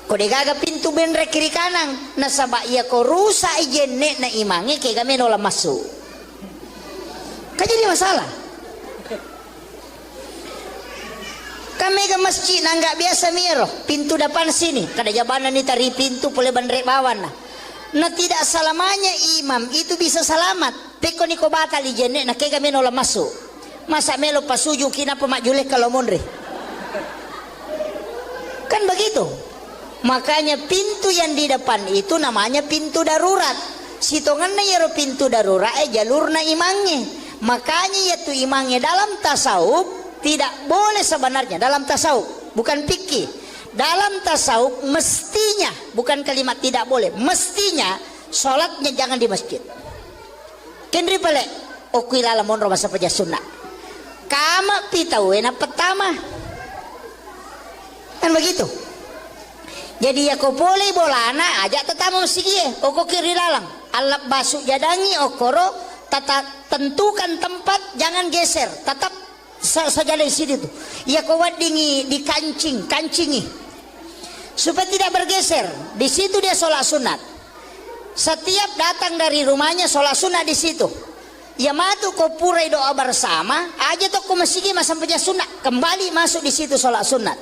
Kode gaga pintu benre kiri kanan nasaba iya ko rusa ijenne na imange ke game nola masuk. Kan jadi masalah. Kami ke masjid nggak biasa miro pintu depan sini kada jabana ni tari pintu pole bandre bawan na tidak selamanya imam itu bisa selamat. Peko ni ko batal ijenne na ke game nola masuk. Masa melo pasuju kina pemajule kalau mondre. Kan begitu. Makanya pintu yang di depan itu namanya pintu darurat. Sitonganna ya pintu darurat jalurna imangnya. Makanya yaitu imangnya dalam tasawuf tidak boleh sebenarnya dalam tasawuf, bukan fikih. Dalam tasawuf mestinya, bukan kalimat tidak boleh, mestinya sholatnya jangan di masjid. Kendri pale okuilala monro masa paja sunnah. Kama pitawena pertama. Kan begitu. Jadi ya ko boleh bolana aja tetamu sige oko kiri lalang alap basuk jadangi okoro tata tentukan tempat jangan geser tetap saja di sini tuh ya ko wadingi di kancingi supaya tidak bergeser di situ dia sholat sunat setiap datang dari rumahnya sholat sunat di situ ya matu ko purai doa bersama aja tuh ko masigi masam paja sunat kembali masuk di situ sholat sunat.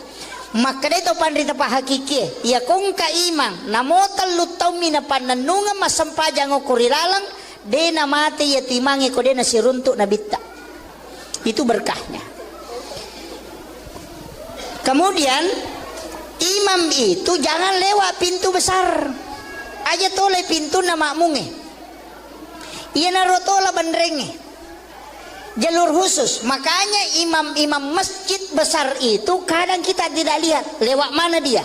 Maka itu pandita pa hakiki ya kung kaimang namotal lutaw mina pananunga masampajang o kurilalang de na mati ya timangi ko de na siruntuk na bitta itu berkahnya. Kemudian imam itu jangan lewat pintu besar, aja toleh pintu na makmunge, iya narotola bandrenge, jalur khusus. Makanya imam-imam masjid besar itu kadang kita tidak lihat lewat mana dia,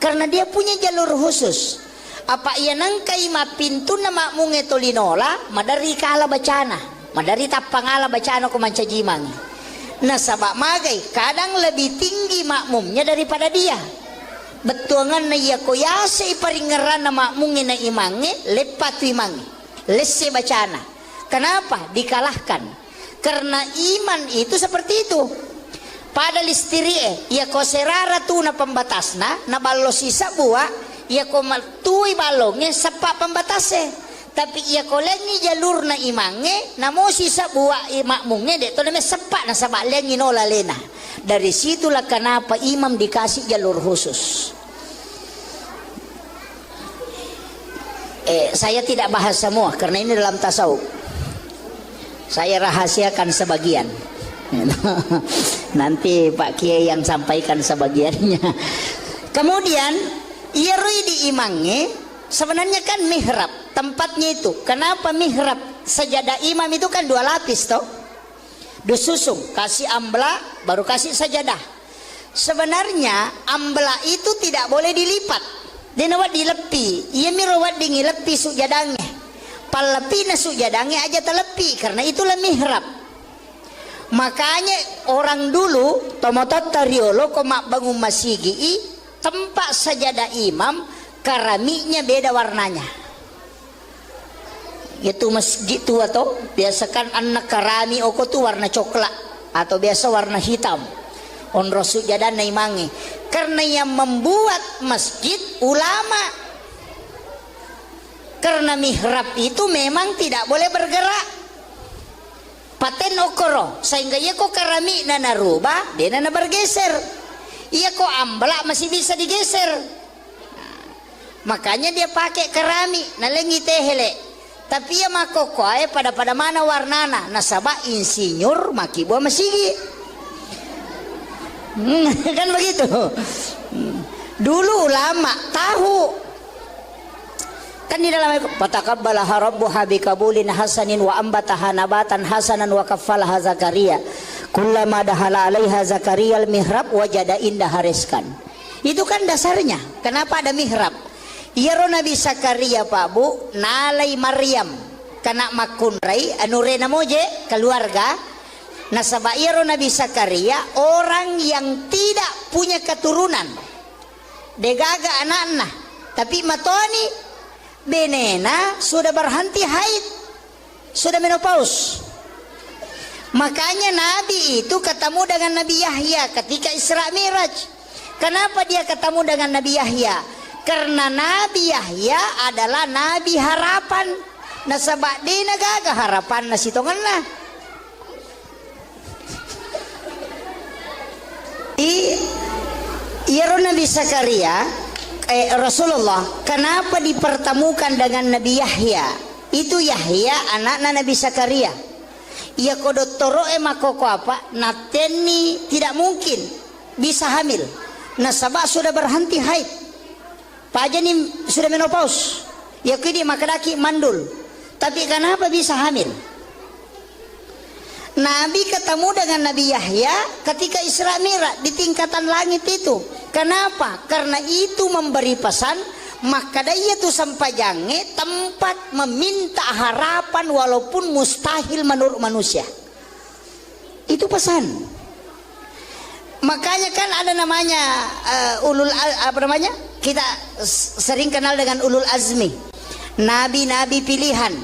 karena dia punya jalur khusus. Apa iya nangkai ma pintu na makmunge tolinola madari kala bacana, madari tapangala bacana ko mancajimangi. Nah sabak magai kadang lebih tinggi makmumnya daripada dia. Betuangan na iya koyase iparingeran na makmunge na imange lepat imange lesse bacana. Kenapa dikalahkan? Karena iman itu seperti itu. Pada listirie ia ko serara tu na pembatasna na ballo sisa buah ia ko matui balongnya sepak pembatase. Tapi ia ko lengi jalur na imange na mo sisa buah makmunge de to na sepak na sabak lengi nola lena. Dari situlah kenapa imam dikasih jalur khusus. Saya tidak bahas semua karena ini dalam tasawuf. Saya rahasiakan sebagian. Nanti Pak Kiai yang sampaikan sebagiannya. Kemudian ia rui di imangnya sebenarnya kan mihrab tempatnya itu. Kenapa mihrab? Sajadah imam itu kan 2 lapis toh. Disusung, kasih ambla baru kasih sajadah. Sebenarnya ambla itu tidak boleh dilipat. Dia nawat dilepi, ia mirawat dingi lepi sujadangnya. Palepi na sujadangnya aja telepi karena itulah mihrab. Makanya orang dulu tomotot tariolo komak bangun masigi tempat sajadah imam keramiknya beda warnanya. Itu masjid tu atau biasakan anak karami oko tu warna coklat atau biasa warna hitam. On sujadah na imangi. Karena yang membuat masjid ulama. Karena mihrab itu memang tidak boleh bergerak. Paten okoro sehingga ia kok keramik na narubah dia na bergeser. Ia kok amblak masih bisa digeser. Makanya dia pakai keramik na lengi tehele. Tapi ia makoko pada mana warnana nasabah insinyur maki buah masigi. Kan begitu. Dulu ulama tahu kan di dalam fataqabbalaha rabbuha biqabulin hasanin wa ambataha nabatan hasanan wa kaffalaha Zakaria kullama dahala alaiha Zakaria al-mihrab wajada indaha rizqan. Itu kan dasarnya. Kenapa ada mihrab? Iyaro Nabi Zakaria Pak Bu nalai Maryam kana makunrai anurena moje keluarga. Nasabah iyaro Nabi Zakaria orang yang tidak punya keturunan. Degaga anak-anak tapi matoni benena sudah berhenti haid, sudah menopause. Makanya Nabi itu ketemu dengan Nabi Yahya ketika Isra Miraj. Kenapa dia ketemu dengan Nabi Yahya? Karena Nabi Yahya adalah Nabi harapan. Nasabak di nagaga harapan nasitongan lah. Iyaro Nabi Zakaria Rasulullah kenapa dipertemukan dengan Nabi Yahya? Itu Yahya anaknya Nabi Zakaria. Ia kodottoro makoko apa? Nateni tidak mungkin bisa hamil. Nasabah sudah berhenti haid. Pajani sudah menopause. Ya kini makadaki mandul. Tapi kenapa bisa hamil? Nabi ketemu dengan Nabi Yahya ketika Isra Mi'raj di tingkatan langit itu. Kenapa? Karena itu memberi pesan maka dia tu sampai jange tempat meminta harapan walaupun mustahil menurut manusia. Itu pesan. Makanya kan ada namanya kita sering kenal dengan ulul azmi. Nabi-nabi pilihan.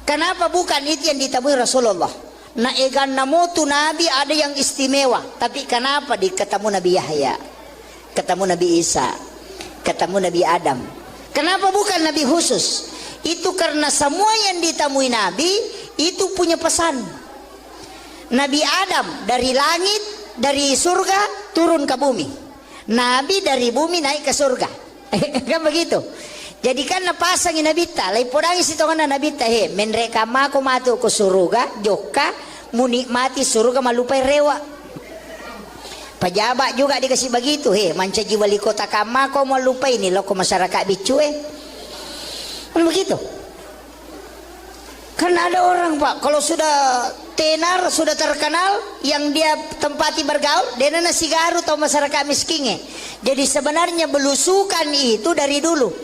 Kenapa bukan itu yang ditemui Rasulullah? Nah egan namo tu Nabi ada yang istimewa. Tapi kenapa ketemu Nabi Yahya, ketemu Nabi Isa, ketemu Nabi Adam? Kenapa bukan Nabi khusus? Itu karena semua yang ditemui Nabi itu punya pesan. Nabi Adam dari langit, dari surga turun ke bumi. Nabi dari bumi naik ke surga. Kan begitu. Jadi kan napasangin Nabi ta, lai podangi sitongan Nabi ta menreka mako matu ke surga, joka munikmati surga malupai rewa. Pejabat juga dikasih begitu. Mancaji wali kota kama kau mau lupa ini loko masyarakat bicu kan begitu. Kan ada orang Pak, kalau sudah tenar, sudah terkenal, yang dia tempati bergaul, dia nasi garu atau masyarakat miskin. Jadi sebenarnya belusukan itu dari dulu.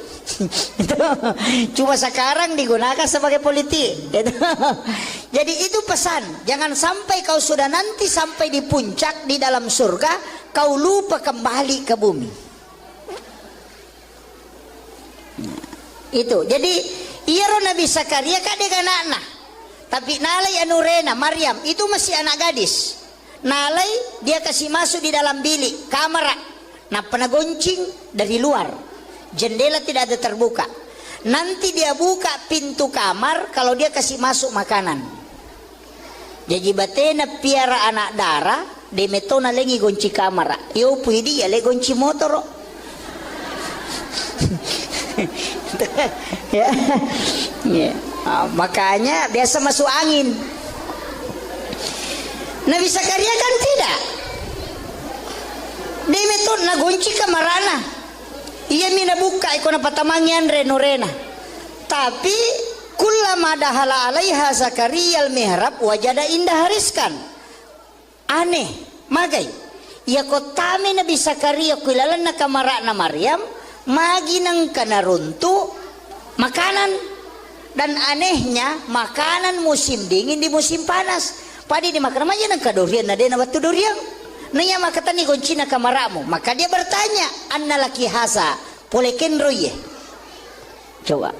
Cuma sekarang digunakan sebagai politik. Jadi itu pesan, jangan sampai kau sudah nanti sampai di puncak di dalam surga, kau lupa kembali ke bumi. Itu. Jadi Iro Nabi Zakaria kadek anak-anak. Tapi nalai anurena Maryam itu masih anak gadis. Nalai dia kasih masuk di dalam bilik kamar. Nah pernah goncing dari luar. Jendela tidak ada terbuka. Nanti dia buka pintu kamar kalau dia kasih masuk makanan. Jadi batena piara anak darah de metona lengi gonci kamar. Yo pui dia le gonci motor. Ya. Ya. Makanya biasa masuk angin. Nabi Zakaria kan tidak. Dia meton na gonci kamarana. Ia mina buka ikona patamangian renorena. Tapi kullama dahala alaiha Zakaria al-mihrab wajada indah hariskan. Aneh, magai. Ya kotame Nabi Zakaria kuilalan na kamara na Maryam magi nang kanaruntu makanan. Dan anehnya makanan musim dingin di musim panas. Padi dimakan aja nang kadurian na dia na batu durian. Naya makata ni goncina kamaramu. Maka dia bertanya, anna laki hasa polekin roye. Coba.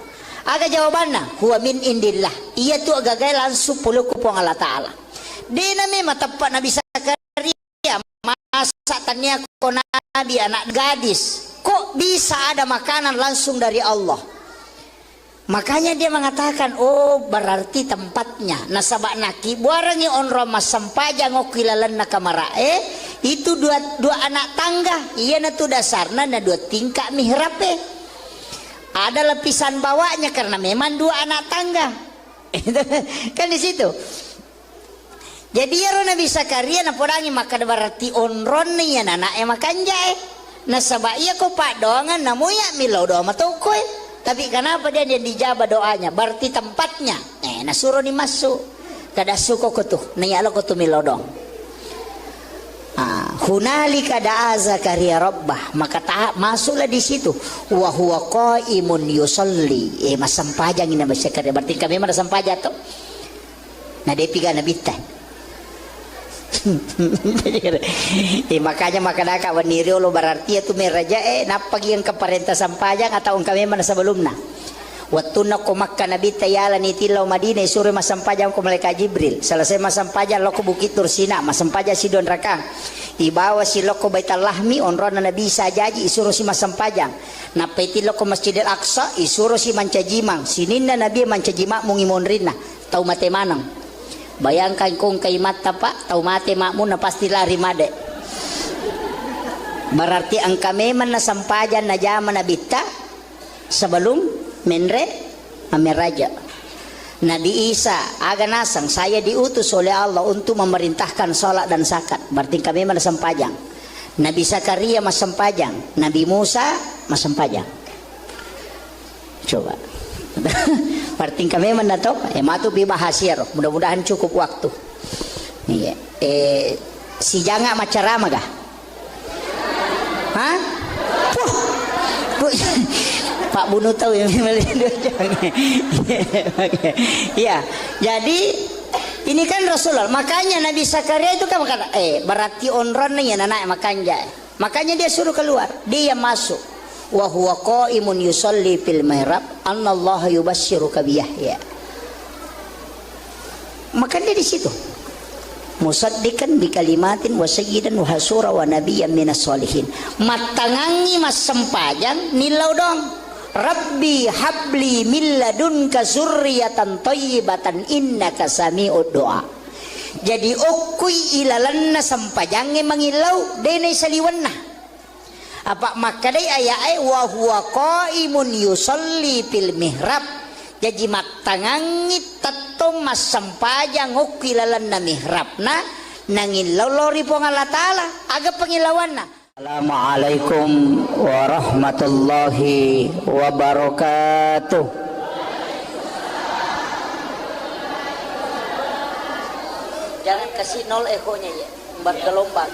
Aga jawabannya, huwa min indillah. Ia tu agak langsung puluku pong Allah Ta'ala. Dia memang tepat Nabi Zakaria. Masa tanya ko Nabi anak gadis. Kok bisa ada makanan langsung dari Allah? Makanya dia mengatakan, oh berarti tempatnya. Nasabak naki buarangi onro mas sampaja ngokilalan na kamarae. Itu dua anak tangga. Iya na tu dasarna na dua tingkah mihrape. Ada lapisan bawahnya karena memang dua anak tangga. Kan di situ. Jadi ya Nabi Zakaria na porangi maka berarti onron ni ya anak makan jae. Nasabak iya ko pak doangan namuya milau doa matokoi. Tapi kenapa dia dijabah doanya? Berarti tempatnya. Nasuruh dimasuk. Kada suko ko tuh. Niyalo ko tuh milodong. Hunalika da'a Zakaria rabbah. Maka masuklah di situ. Wa huwa qaimun yusalli. Masampajang ini Nabi Zakaria. Berarti kami mana sampaja tuh. Nah dia piga nabitan. Makanya makadaka waniri lo berarti itu meraja napagi yang keparenta sampajang atau kami mana sebelumnya waktu nak Makkah Nabi tayala ni tilau Madinah suruh masampajang ko malaikat Jibril selesai masampajang lo ko bukit Tursina masampajang si Don Rakang ibawa si lo ko Baitul Lahmi onron Nabi sajaji isuruh si masampajang napeti lo ko Masjidil Aqsa isuruh si mancajimang sininna Nabi mancajima mungimon rinna tau mate manang. Bayangkan kung kay mata pak, tau mati makmu na pasti lari made. Berarti ang kami man na sampajan na jaman na bita sebelum menre ameraja. Nabi Isa aga nasang saya diutus oleh Allah untuk memerintahkan salat dan zakat. Berarti kami man na sampajang. Nabi Zakaria mas sampajang, Nabi Musa mas sampajang. Coba. Berarti kami menatok matu bahas ya mudah-mudahan cukup waktu. Iya. Si janga macarama gah? Hah? Pak Bunu tahu yang dua janga. Iya. Jadi ini kan Rasulullah. Makanya Nabi Zakaria itu kan berkata, berarti onron nih anak makan jaya. Makanya dia suruh keluar, dia masuk. Wa huwa qaimun yusalli fil mihrab annallaha yubasyyiruka bi Yahya. Maka dia di situ. Musaddiqan bi kalimatin wa sayyidan wa hasura wa nabiyyan minas solihin. Matangangi mas sempajang nilau dong. Rabbi habli min ladunka zurriyatan thayyibatan innaka sami'ud du'a. Jadi okui ilalanna sampajange mangilau dene saliwanna. Apa makadai ayat wa huwa qaimun yusalli fil mihrab. Jadi matangangi tatong mas sampajang ukilalan na mihrabna nangin lolori pong Allah Ta'ala aga pengilawan na. Assalamualaikum warahmatullahi wabarakatuh. Jangan kasih nol ekonya ya, bergelombang.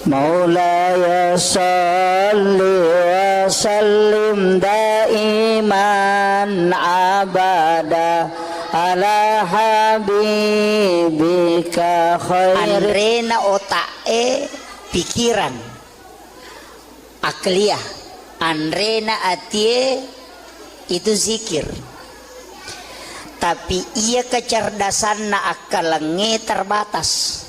Maulaya salli wa sallim daiman abada ala habibika khair. Andrena otae pikiran akliyah, andrena atie itu zikir, tapi ia kecerdasan na akalenge terbatas,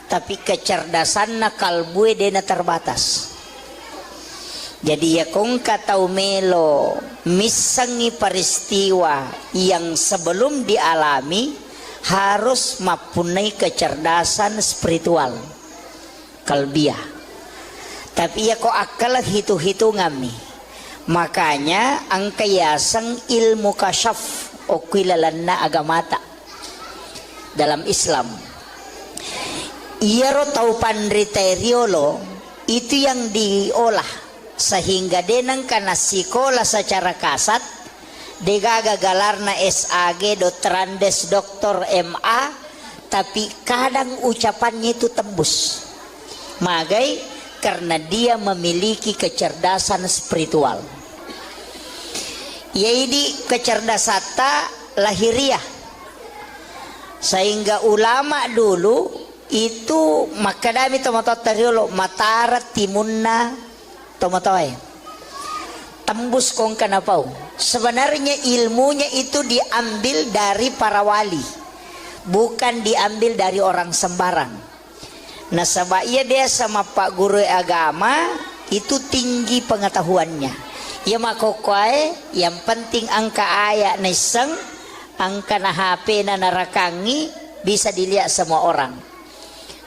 tapi kecerdasan na kalbue dena terbatas. Jadi ya kong katau melo misangi peristiwa yang sebelum dialami harus mempunyai kecerdasan spiritual kalbiah. Tapi ya kok akal hitung-hitungan nih. Makanya angka yasang ilmu kasyaf okuilalanna agamata dalam Islam. Ia tahu pandriteriolo itu yang diolah sehingga denang kana sikola secara kasat degaga galarna SAG Dotrandes Doktor MA, tapi kadang ucapannya itu tembus magai karena dia memiliki kecerdasan spiritual, yaitu kecerdasan lahiriah. Sehingga ulama dulu itu makadami tomatotariolo matara timunna tomatoy tembus kong kanapau. Sebenarnya ilmunya itu diambil dari para wali, bukan diambil dari orang sembarang. Nah sebab dia sama pak guru agama itu tinggi pengetahuannya. Ya makokoy yang penting angka ayat neseng, angka na HP na narakangi bisa dilihat semua orang.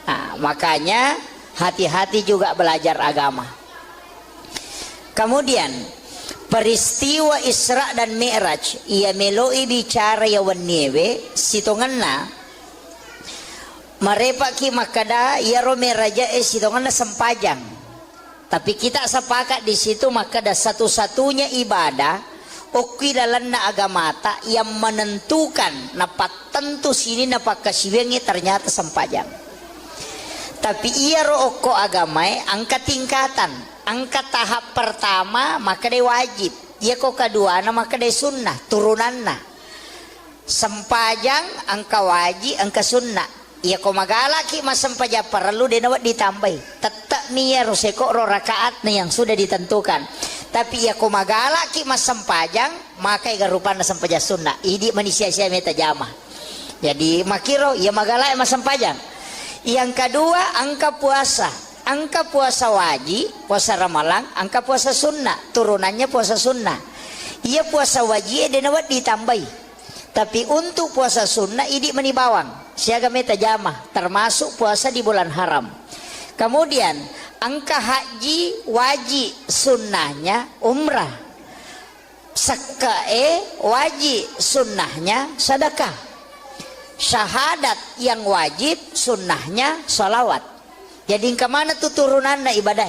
Nah, makanya hati-hati juga belajar agama. Kemudian peristiwa Isra dan Mi'raj ia meloi bicara ya waniewe sitonganna marepaki makada ya romeraja sitonganna sempajang. Tapi kita sepakat di situ makada satu-satunya ibadah okilalanna agamata yang menentukan napak tentu sini napak kasiwengi ternyata sempajang. Tapi ia roko agamai angka tingkatan. Angka tahap pertama maka dia wajib, ia kok kedua maka dia sunnah turunan na. Sempajang angka wajib angka sunnah. Ia kok magalaki mas sempajang perlu dia nawat ditambah. Tetap niya roseko ro rakaat na yang sudah ditentukan. Tapi ia kok magalaki mas sempajang maka ia rupana sempajang sunnah. Idi manusia-sia meta jamah. Jadi makiro ia magalaki mas sempajang. Yang kedua angka puasa. Angka puasa wajib, puasa ramalan, angka puasa sunnah, turunannya puasa sunnah. Ia puasa wajib dia nawat ditambahi. Tapi untuk puasa sunnah ini menibawang, siaga meta jamah, termasuk puasa di bulan haram. Kemudian angka haji wajib, sunnahnya umrah. Sakae wajib, sunnahnya sedekah. Syahadat yang wajib, sunnahnya sholawat. Jadi kemana tuh turunan na ibadah?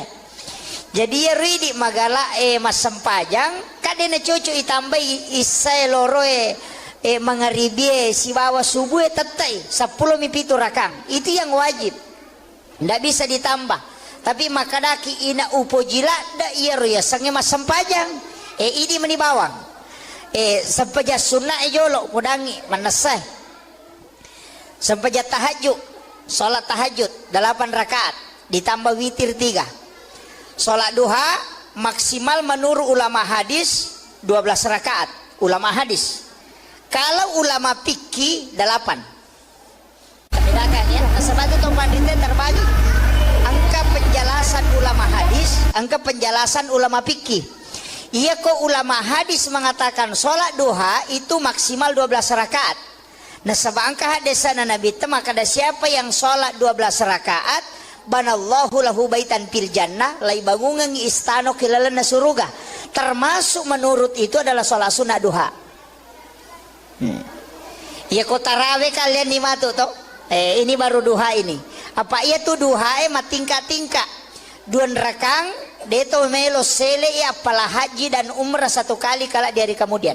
Jadi ya ridi magala mas sempajang kadena cucu itambah isai loroe mangaribie si bawa subuh tetai 10 mipitu rakang itu yang wajib, ndak bisa ditambah. Tapi makadaki ina upo jilat da iya roya sange mas sempajang ini menibawang sempajang sunnah jolo mudangi manasai sempajang tahajud. Sholat tahajud 8 rakaat ditambah witir 3. Sholat duha maksimal menurut ulama hadis 12 rakaat ulama hadis. Kalau ulama fikih 8. Bedakan ya. Sebab itu panditnya terbagi. Angka penjelasan ulama hadis, angka penjelasan ulama fikih. Iya kok ulama hadis mengatakan sholat duha itu maksimal 12 rakaat. Nah sebangka hadisana Nabi itu maka ada siapa yang sholat 12 rakaat banallahu lahu baitan fil jannah lai bangungan istana kilalana suruga, termasuk menurut itu adalah sholat sunnah duha. Ya kau taraweh kalian di matu toh. Ini baru duha ini. Apa iya tuh duha tingkat-tingkat. Duan rakang deto melo sele apalah haji dan umrah satu kali kala di hari kemudian.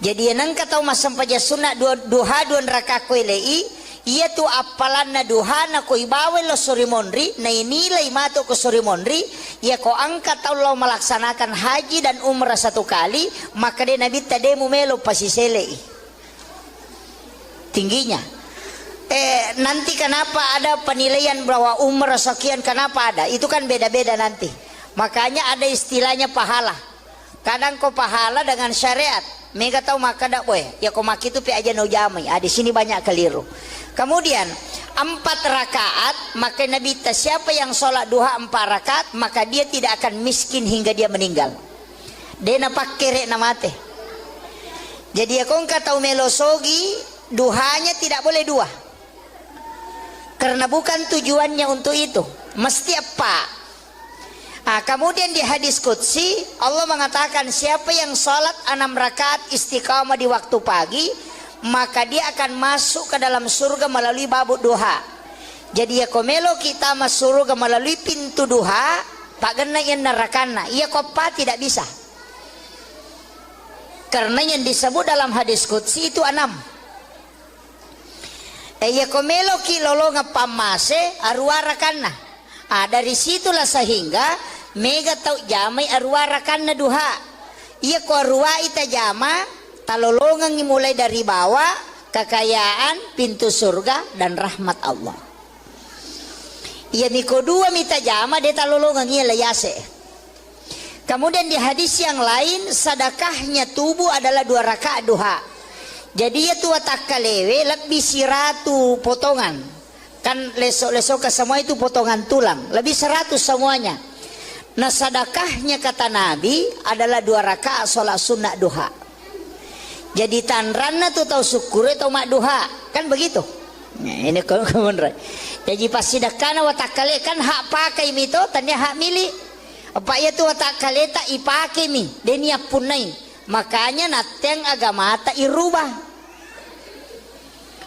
Jadi nang kata mas sampaja sunat duha duan raka kuelei ia tu apalan na duha na ko ibawe lo surimonri na inilai mato ko surimonri ia ko angkat Allah melaksanakan haji dan umrah satu kali maka dia nabi tademu melo pasisele tingginya. Nanti kenapa ada penilaian bahwa umrah sekian, kenapa ada? Itu kan beda-beda nanti. Makanya ada istilahnya pahala. Kadang kau pahala dengan syariat. Mega tahu maka dak boy. Ya kau maki itu pi aja no jamai. Di sini banyak keliru. Kemudian 4 rakaat, maka Nabi siapa yang sholat duha 4 rakaat, maka dia tidak akan miskin hingga dia meninggal. Dia napak kere namate. Jadi ya kau tahu melosogi duhanya tidak boleh 2. Karena bukan tujuannya untuk itu. Mesti apa? Kemudian di hadis qudsi Allah mengatakan siapa yang sholat 6 rakaat istiqamah di waktu pagi maka dia akan masuk ke dalam surga melalui babuk duha. Jadi ya komelo kita masuk surga melalui pintu duha pak gena yang nerakana ia kopa tidak bisa. Karena yang disebut dalam hadis qudsi itu 6. Ya komelo kilolo ngapamase arwara kana. Dari situlah sehingga mega tau jamai arwara kana duha. Iya ko arwa ita jama talolongan mulai dari bawah kekayaan pintu surga dan rahmat Allah. Iya miko 2 mita jama de talolongan ia layase. Kemudian di hadis yang lain sedekahnya tubuh adalah 2 rakaat duha. Jadi ya tua tak kalewe lebih siratu potongan. Kan lesok-lesok ke semua itu potongan tulang. Lebih 100 semuanya. Nah sedekahnya kata Nabi adalah 2 rakaat sholat sunnah duha. Jadi tanranna tuh tahu syukur atau mak duha. Kan begitu. Nah, ini kebenaran. Jadi pas sedekahna watak kale kan hak pakai mito tanya hak milik. Apa ya tuh watak kale tak ipake mi. Denia punai. Makanya nateng agama tak irubah.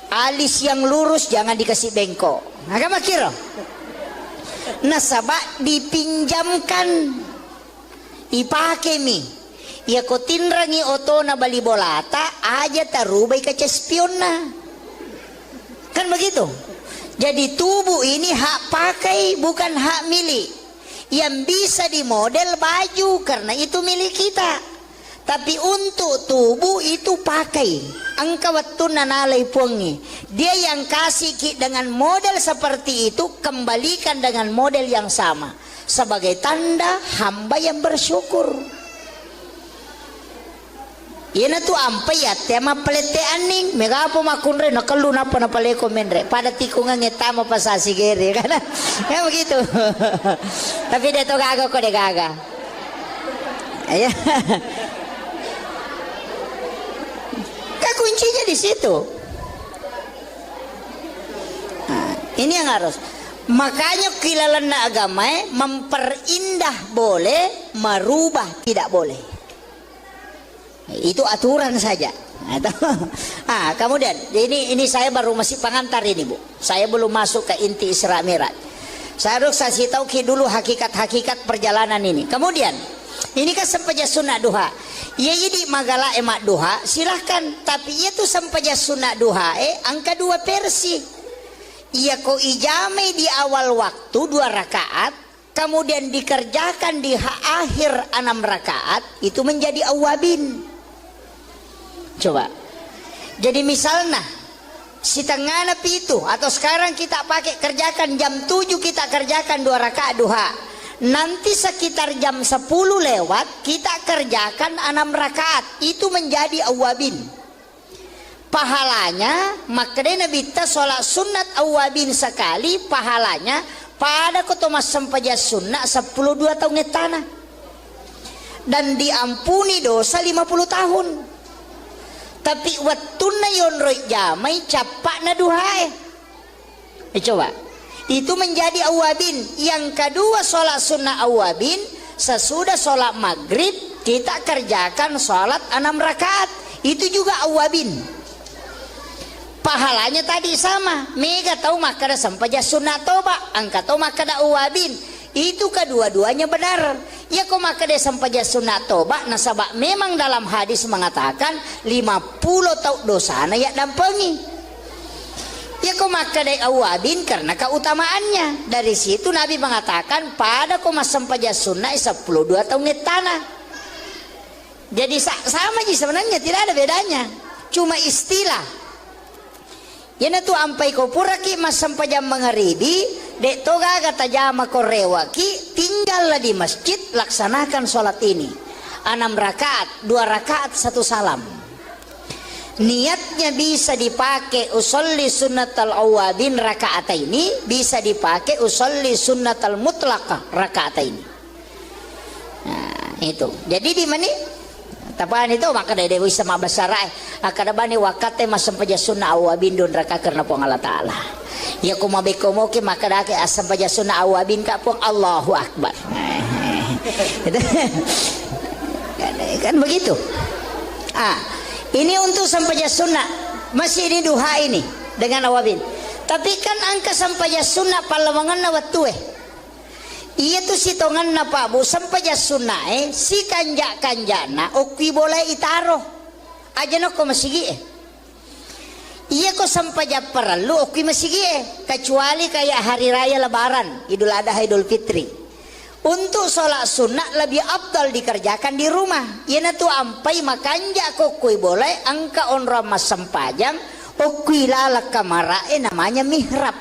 Alis yang lurus jangan dikasih bengkok. Agama kira. Nasabak dipinjamkan. Ipake mi. Ya ko tinrangi oto na bali bolata aja tarubai kaca spionna. Kan begitu. Jadi tubuh ini hak pakai bukan hak milik. Yang bisa dimodel baju karena itu milik kita. Tapi untuk tubuh itu pakai. Angka waktu nanalai puangi. Dia yang kasih dengan model seperti itu kembalikan dengan model yang sama. Sebagai tanda hamba yang bersyukur. Ina tu ampai ya tema pelete aning. Mega apa makunre nakalu napa na paleko menre. Pada tikungan ngetama pasasi gere kan. Ya begitu. Tapi dia tu gaga kok dia gaga. Ya. Kuncinya di situ. Nah, ini yang harus. Makanya kilalan agama memperindah boleh, merubah tidak boleh. Itu aturan saja. Kemudian ini saya baru masih pengantar ini Bu. Saya belum masuk ke inti Isra Mi'raj. Saya harus kasih tahu dulu hakikat-hakikat perjalanan ini. Kemudian ini kan sempaja sunat duha. Ya jadi magala emak duha silahkan. Tapi ia tuh sempaja sunat duha angka 2 versi. Ia ko ijame di awal waktu 2 rakaat. Kemudian dikerjakan di akhir 6 rakaat. Itu menjadi awabin. Coba. Jadi misalnya si tengah napi itu. Atau sekarang kita pakai kerjakan jam 7 kita kerjakan 2 rakaat duha. Nanti sekitar jam 10 lewat kita kerjakan 6 rakaat. Itu menjadi awabin. Pahalanya makanya Nabi ta sholat sunat awabin sekali. Pahalanya pada kotomas sempaja sunnah 10-2 tahun tanah. Dan diampuni dosa 50 tahun. Tapi waktu na yon roy jamai capak na duhae. Coba. Itu menjadi awabin. Yang kedua sholat sunnah awabin. Sesudah sholat maghrib kita kerjakan sholat 6 rakaat. Itu juga awabin. pahalanya tadi sama. Mega tahu makada sampaja sunat toba, angka tahu makada uwabin. Itu kedua-duanya benar. Ya kok makada sampaja sunat toba nasabak memang dalam hadis mengatakan 50 tau dosana ya dampengi. Ya kok makada awabin karena keutamaannya. Dari situ Nabi mengatakan pada koma sampaja sunat 12 tahun tanah. Jadi sama aja sebenarnya, tidak ada bedanya. Cuma istilah. Yana tu ampai ko puraki mas sampajam mengeribi dek toga kata jama korewaki tinggallah di masjid laksanakan sholat ini 6 rakaat 2 rakaat 1 salam. Niatnya bisa dipakai usolli sunnatal awabin rakaat ini, bisa dipakai usolli sunnatal mutlaqah rakaat ini. Nah itu jadi di mana tapaan itu maka dari dewi sama basarai akada bani wakate masam paja sunnah awabin don raka karena pong Allah Ta'ala ya kumabe komoke maka dake asam paja sunnah awabin ka pong Allahu Akbar. Kan begitu. Ini untuk sampaja sunnah masih ini duha ini dengan awabin, tapi kan angka sampaja sunnah palawangan na watue iya tuh sitongan na Pak Bu sampaja sunnah si kanjana okwi boleh itaro aja no ko masigi iya ko sampaja perlu okwi masigi kecuali kayak hari raya lebaran Idul Adha Idul Fitri. Untuk sholat sunnah lebih abdal dikerjakan di rumah. Iya na tuh ampai makanja ko kui boleh angka on ramas sampajang okwi lalak kamarae namanya mihrab.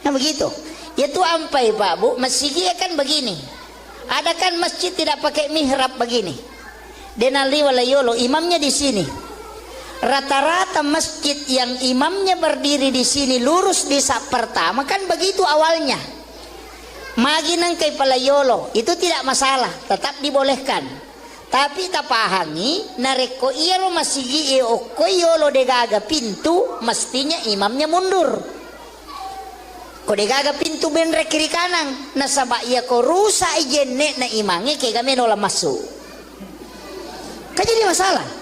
Nah begitu. Itu ampai Pak Bu, masjid kan begini. Ada kan masjid tidak pakai mihrab begini. Denali walayolo imamnya di sini. Rata-rata masjid yang imamnya berdiri di sini lurus di sak pertama kan begitu awalnya. Maginang kay palayolo itu tidak masalah, tetap dibolehkan. Tapi tapahangi nareko iya lo masigi o koyolo degaga pintu mestinya imamnya mundur. Kode gaga pintu benre kiri kanan nasaba iya ko rusa ijenne na imange ke game nola masuk. Kan jadi masalah.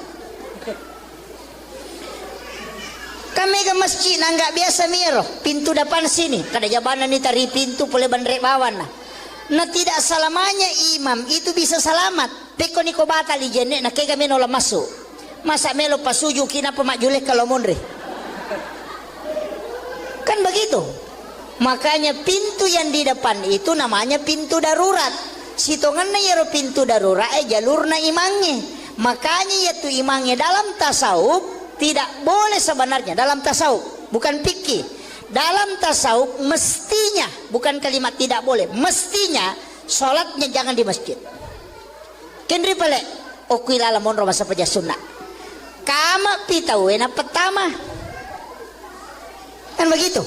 Kami ke masjid nggak biasa miro pintu depan sini kada jabana ni tari pintu pole bandre bawan na tidak selamanya imam itu bisa selamat. Peko ni ko batal ijenne na ke game nola masuk. Masa melo pasuju kina pemajule kalau mondre. Kan begitu. Makanya pintu yang di depan itu namanya pintu darurat. Sitonganna ya pintu darurat jalurna imangnya. Makanya yaitu imangnya dalam tasawuf tidak boleh sebenarnya dalam tasawuf, bukan fikih. Dalam tasawuf mestinya, bukan kalimat tidak boleh, mestinya sholatnya jangan di masjid. Kendri pale okuilala monro masa paja sunnah. Kama pitawena pertama. Kan begitu.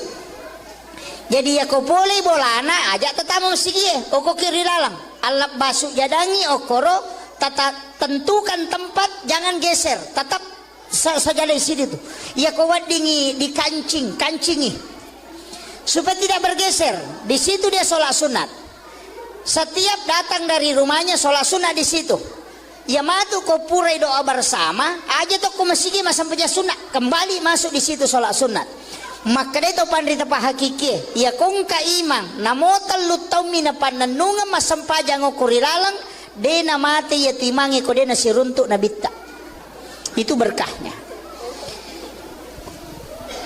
Jadi ya kau boleh bolana ajak tetamu masjid oko kiri lalang alap basuk jadangi okoro tata tentukan tempat jangan geser tetap saja di sini tuh ya kau wadingi di kancingi supaya tidak bergeser di situ dia sholat sunat setiap datang dari rumahnya sholat sunat di situ ya matu kau purai doa bersama aja tuh kau masjid masam paja sunat kembali masuk di situ sholat sunat. Maka itu pandrita pa hakiki ya kung kaimang namotal lutaw mina pananunga masampajang o kurilalang de na mati ya timangi ko de na siruntuk na bitta itu berkahnya.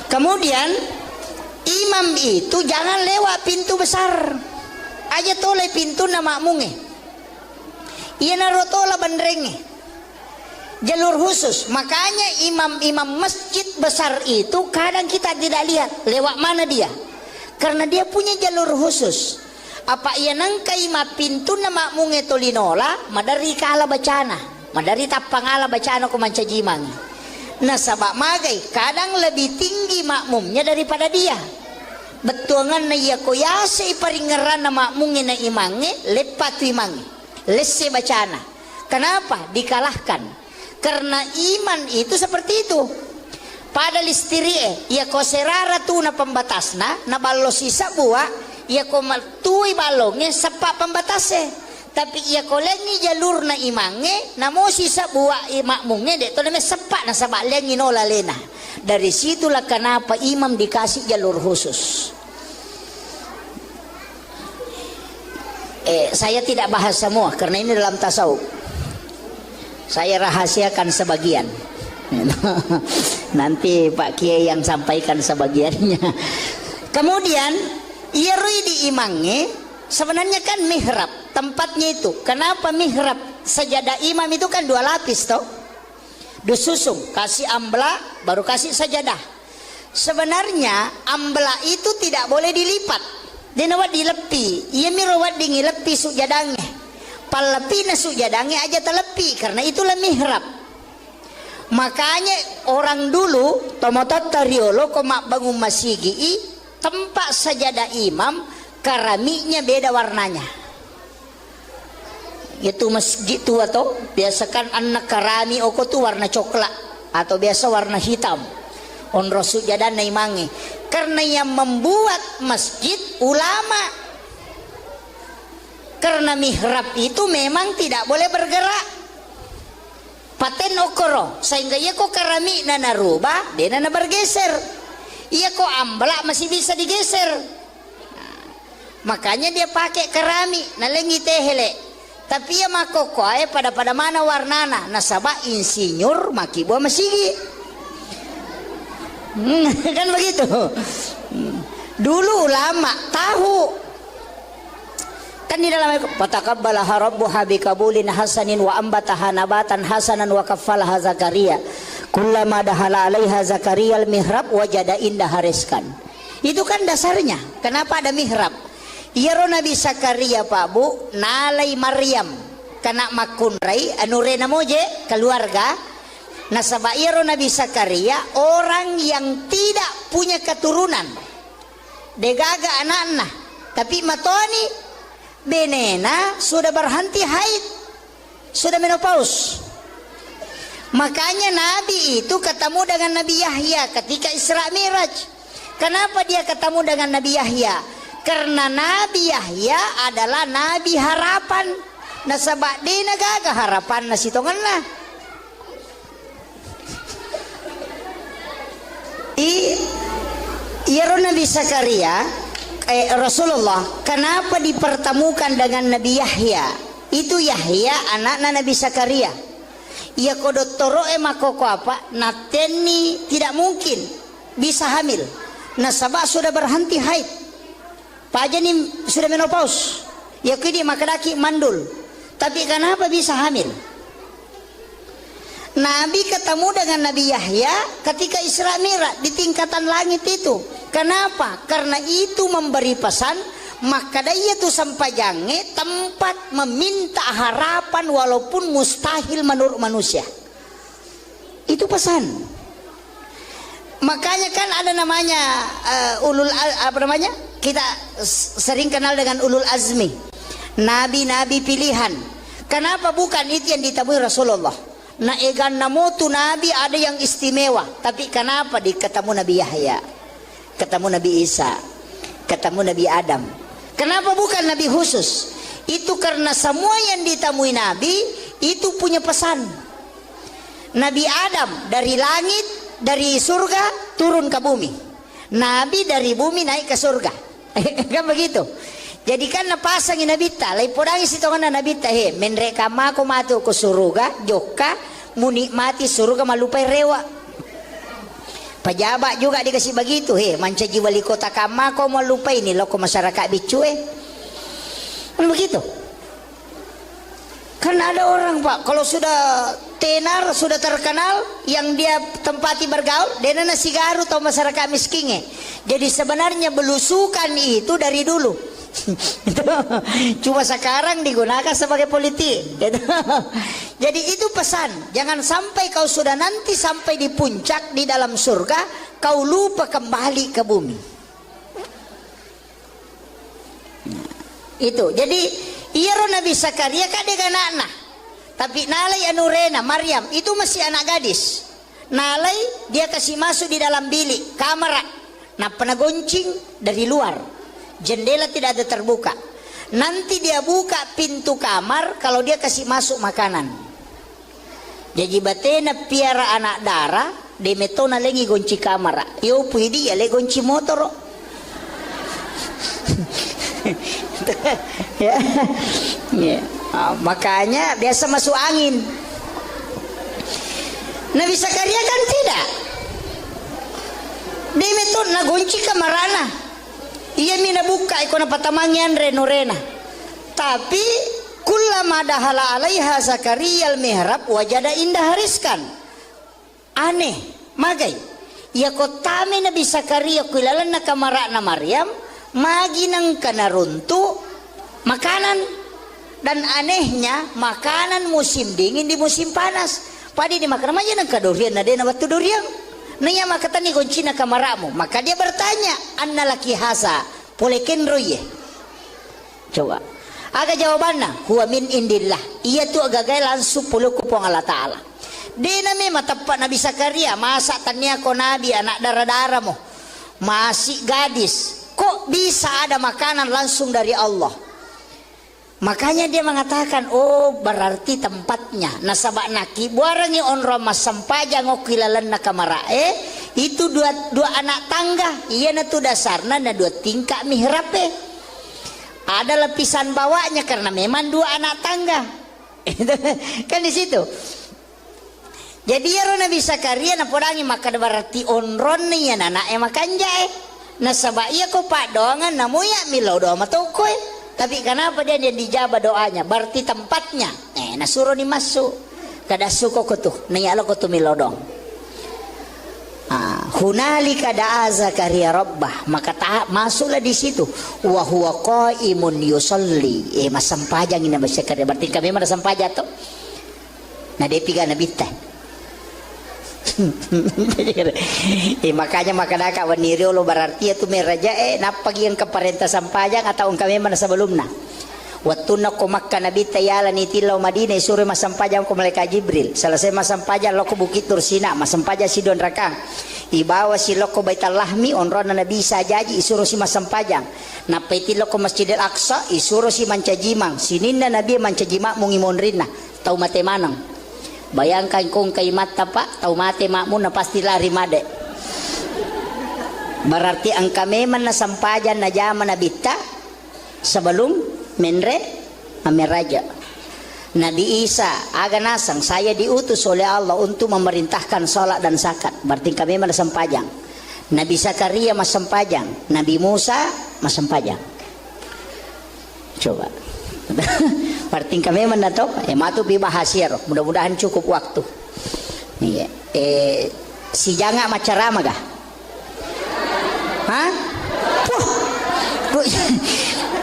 Kemudian imam itu jangan lewat pintu besar aja toleh pintu na makmunge iya narotola bandrenge jalur khusus. Makanya imam-imam masjid besar itu kadang kita tidak lihat lewat mana dia karena dia punya jalur khusus. Apa ia nangka ima pintu na makmunge tolinola madari kala bacana madari tapangala bacana ko mancajimang nah sabak magai kadang lebih tinggi makmumnya daripada dia betuangan na iya koyase iparingeran na makmunge na imange lepatu imange lesse bacana. Kenapa dikalahkan? Karena iman itu seperti itu. Pada listirie, ya ko serara tu na pembatasna, na balo sisa buah, ya ko matui balongnya sepak pembatasnya. Tapi ya ko lengi jalur na imange, na mo sisa buah makmunge de to na sepak na sabak lengi no lalena. Dari situlah kenapa imam dikasih jalur khusus. Saya tidak bahas semua karena ini dalam tasawuf. Saya rahasiakan sebagian. Nanti Pak Kiai yang sampaikan sebagiannya. Kemudian Ierui diimangi, sebenarnya kan mihrab tempatnya itu. Kenapa mihrab? Sajadah imam itu kan 2 lapis toh, disusung, kasih ambla baru kasih sajadah. Sebenarnya ambla itu tidak boleh dilipat, dia nawat dilepi. Ia mirawat dingilepi sujadangnya, palepi na sujadangnya aja telepi, karena itulah mihrab. Makanya orang dulu tomotot tariolo komak bangun masigi tempat sajadah imam keramiknya beda warnanya. Itu masjid tua tuh biasakan anak kerami oko tuh warna coklat atau biasa warna hitam. On sujadah naimangi. Karena yang membuat masjid ulama. Karena mihrab itu memang tidak boleh bergerak. Paten okoro sehingga ia kok keramik nana rubah dia nana bergeser. Iya kok ambla masih bisa digeser. Makanya dia pakai keramik nalengi tehele. Tapi ya makoko pada mana warnana nasabah insinyur maki buah masigi. Kan begitu. Dulu ulama tahu. Kan di dalam fataqabbalaha rabbuha biqabulin hasanin wa ambataha nabatan hasanan wa kaffalaha Zakaria. Kullama dahala alaiha Zakaria al-mihrab wajada indaha rizqan. Itu kan dasarnya. Kenapa ada mihrab? Iyaro Nabi Zakaria Pak Bu nalai Maryam kana makunrai anurena moje keluarga. Nasaba iyaro Nabi Zakaria orang yang tidak punya keturunan. Degaga anak-anak. Tapi matoni benena sudah berhenti haid. Sudah menopause. Makanya Nabi itu ketemu dengan Nabi Yahya ketika Isra Miraj. Kenapa dia ketemu dengan Nabi Yahya? Karena Nabi Yahya adalah Nabi harapan. Nasabak di nagaga harapan nasitongan lah. Iya Nabi Zakaria Rasulullah kenapa dipertemukan dengan Nabi Yahya? Itu Yahya anaknya Nabi Zakaria. Ia kodotoro makoko apa? Nateni tidak mungkin bisa hamil. Nasabah sudah berhenti haid. Pajani sudah menopause. Ya kini makadaki mandul. Tapi kenapa bisa hamil? Nabi ketemu dengan Nabi Yahya ketika Isra Mi'raj di tingkatan langit itu. Kenapa? Karena itu memberi pesan maka dia itu sampai jange tempat meminta harapan walaupun mustahil menurut manusia. Itu pesan. Makanya kan ada namanya kita sering kenal dengan ulul azmi, nabi-nabi pilihan. Kenapa bukan itu yang ditemui Rasulullah? Nah egan namotu nabi ada yang istimewa, tapi kenapa ketemu Nabi Yahya, ketemu Nabi Isa, ketemu Nabi Adam? Kenapa bukan Nabi khusus? Itu karena semua yang ditemui Nabi itu punya pesan. Nabi Adam dari langit, dari surga turun ke bumi. Nabi dari bumi naik ke surga. Kan begitu. Jadi kan napasangin Nabi ta, lai podang isitongan na Nabi ta menreka mako matu ke surga, joka munikmati surga malupai rewa. Pejabat juga dikasih begitu, mancaji wali kota kama kau mau lupa ini loko masyarakat bicu kan begitu. Karena ada orang Pak kalau sudah tenar sudah terkenal yang dia tempati bergaul dia nasi garu atau masyarakat miskinnya. Jadi sebenarnya belusukan itu dari dulu. Cuma sekarang digunakan sebagai politik. Jadi itu pesan, jangan sampai kau sudah nanti sampai di puncak di dalam surga kau lupa kembali ke bumi. Itu jadi Iyaro Nabi Zakaria kadek anak-anak, tapi nalai anurena Maryam itu masih anak gadis. Nalai dia kasih masuk di dalam bilik kamar, nah penagoncing dari luar, jendela tidak ada terbuka. Nanti dia buka pintu kamar kalau dia kasih masuk makanan. Jadi batena piara anak darah de metona lengi gonci kamera yo puidi ya le gonci motor ya. Ya. Makanya biasa masuk angin. Nabi Zakaria kan tidak. Dia metode na gonci kamarana. Iya mina buka ikona patamangian renorena. Tapi kullama dahala alaiha Zakaria al-mihrab wajada indah hariskan. Aneh, magai. Ya kotame Nabi Zakaria kuilalan na kamara na Maryam magi nang kanaruntu makanan. Dan anehnya makanan musim dingin di musim panas. Padi dimakan aja nang kadurian na dia na batu durian. Nanya maka tani goncina kamaramu. Maka dia bertanya, anna laki hasa polekin roye. Coba. Aga jawabannya, huwa min indillah. Iya tu agak langsung puluku pong Allah Ta'ala. Dia nama tepat Nabi Zakaria. Masa tanya ko Nabi anak darah-darah mo. Masih gadis. Kok bisa ada makanan langsung dari Allah? Makanya dia mengatakan, oh berarti tempatnya nasabak naki buarangi onro mas sampaja ngokilalan nakamarae itu dua anak tangga iya na tu dasarna na dua tingkak mihrabe ada lapisan bawahnya karena memang dua anak tangga kan di situ. Jadi ya Nabi Zakaria na podangi maka berarti onron nih ya anak makan jae nasabak iya ko pak doangan namuya milau doa matokoy. Tapi kenapa dia dijabah doanya? Berarti tempatnya. Nasuruh ni masuk. Kada suko ko tu. Nayalo ko tu milodong. Hunalika da'a Zakaria rabbah. Maka masuklah di situ. Wa huwa qaimun yusalli. Masampajang ini Nabi Zakaria. Berarti kami mana sampaja tu? Nah dia piga Nabi teh. Makanya makadaka waniri lo berarti itu meraja napagian ke parenta sampajang atau kami mana sebelumnya waktu nak ko Makkah Nabi tayala ni tilau Madinah suruh masampajang ko malaikat Jibril selesai masampajang lo ko Bukit Tursina masampajang si Don Rakang ibawa si lo ko Baitul Lahmi onrona Nabi sajaji isuruh si masampajang napeti lo ko Masjidil Aqsa isuruh si mancajimang sininna Nabi mancajimang mungimonrina tau mate manang. Bayangkan kong kay mata pak, tau mati makmu na pasti lari made. Berarti ang kami man nasampajan na jaman na bita sebelum menre amiraja. Nabi Isa aga nasang saya diutus oleh Allah untuk memerintahkan salat dan zakat. Berarti kami man nasampajan. Nabi Zakaria masampajang, Nabi Musa masampajang. Coba. Berarti kami mendato matu bibahasir mudah-mudahan cukup waktu. Iya. Si janga macarama gah? Hah?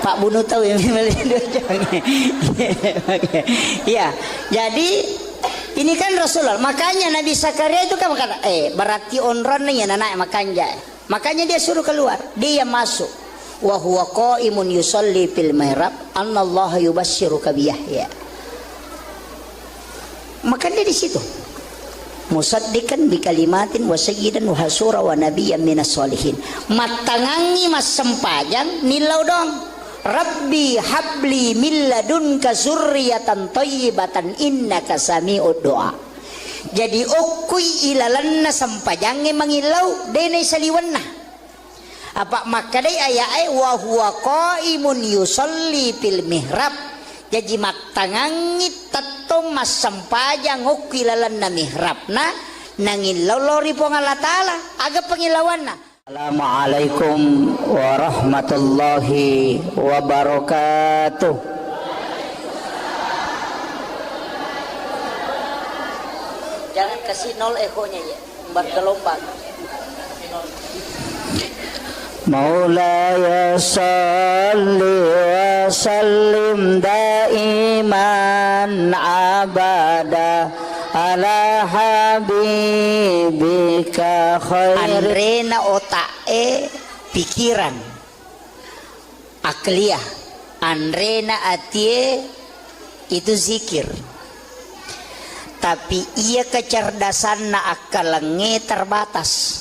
Pak Bunu tahu yang Iya. Jadi ini kan Rasulullah. Makanya Nabi Zakaria itu kan kata, berarti onron nih anak makanya. Makanya dia suruh keluar, dia masuk. Wa huwa qaimun yusalli fil mihrab annallaha yubasyshiruka bi Yahya. Maka dia di situ. Musaddiqan bi kalimatin wa sayyidan wa hasura wa nabiyyan minas solihin. Matangangi mas sempajang nilau dong. Rabbi habli min ladunka zurriyatan thayyibatan innaka sami'ud du'a. Jadi okui ilalanna sampajange mangilau dene saliwanna. Apa makadai ayat wa huwa qaimun yusalli fil mihrab. Jadi matangangi tato mas sampajang ukilalan na mihrabna nangilaw lori pong Allah Ta'ala aga pangilawan na. Assalamualaikum warahmatullahi wabarakatuh. Jangan kasih nol ekonya ya, bergelombang. Maulaya salli wa sallim daiman abada ala habibika khair. Andrena otae pikiran akliyah, andrena atie itu zikir. Tapi ia kecerdasan na akalenge terbatas.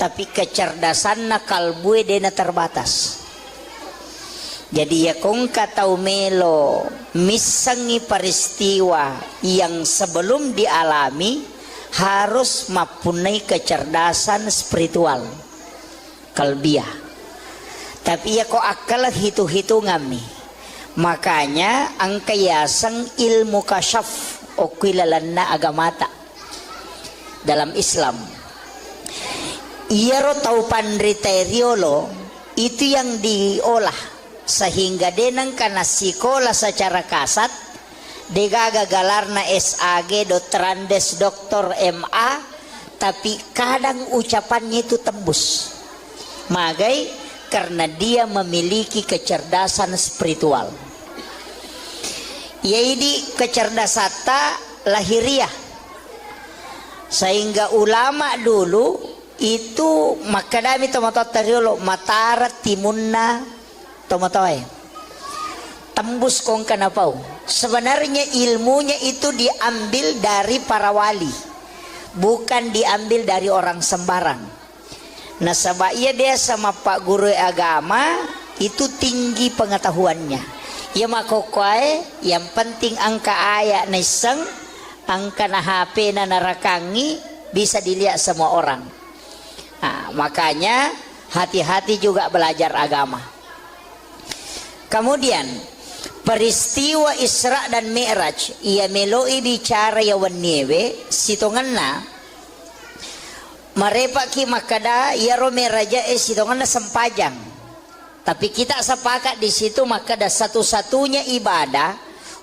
Tapi kecerdasan na kalbue dena terbatas. Jadi ya kong katau melo misangi peristiwa yang sebelum dialami harus mempunyai kecerdasan spiritual kalbiah. Tapi ya kok akal hitung-hitungan nih. Makanya angka yasang ilmu kasyaf okilalanna agamata dalam Islam. Iya ro tau pandriteriolo itu yang diolah sehingga denang karena sekolah secara kasat degaga galarna SAG Dotrandes Doktor MA, tapi kadang ucapannya itu tembus magai karena dia memiliki kecerdasan spiritual. Yaitu kecerdasan lahiriah, sehingga ulama dulu itu makadami tomato teriolo matara timunna tomatoe tembus kong kanapau. Sebenarnya ilmunya itu diambil dari para wali, bukan diambil dari orang sembarang. Nah sebab dia sama pak guru agama itu tinggi pengetahuannya. Ya makokoy yang penting angka ayat neseng, angka na HP na narakangi bisa dilihat semua orang. Nah, makanya hati-hati juga belajar agama. Kemudian peristiwa Isra dan Mi'raj ia meloi bicara ya waniewe sitonganna marepa ki makada ya ro meraja sitonganna sempajang. Tapi kita sepakat di situ makada satu-satunya ibadah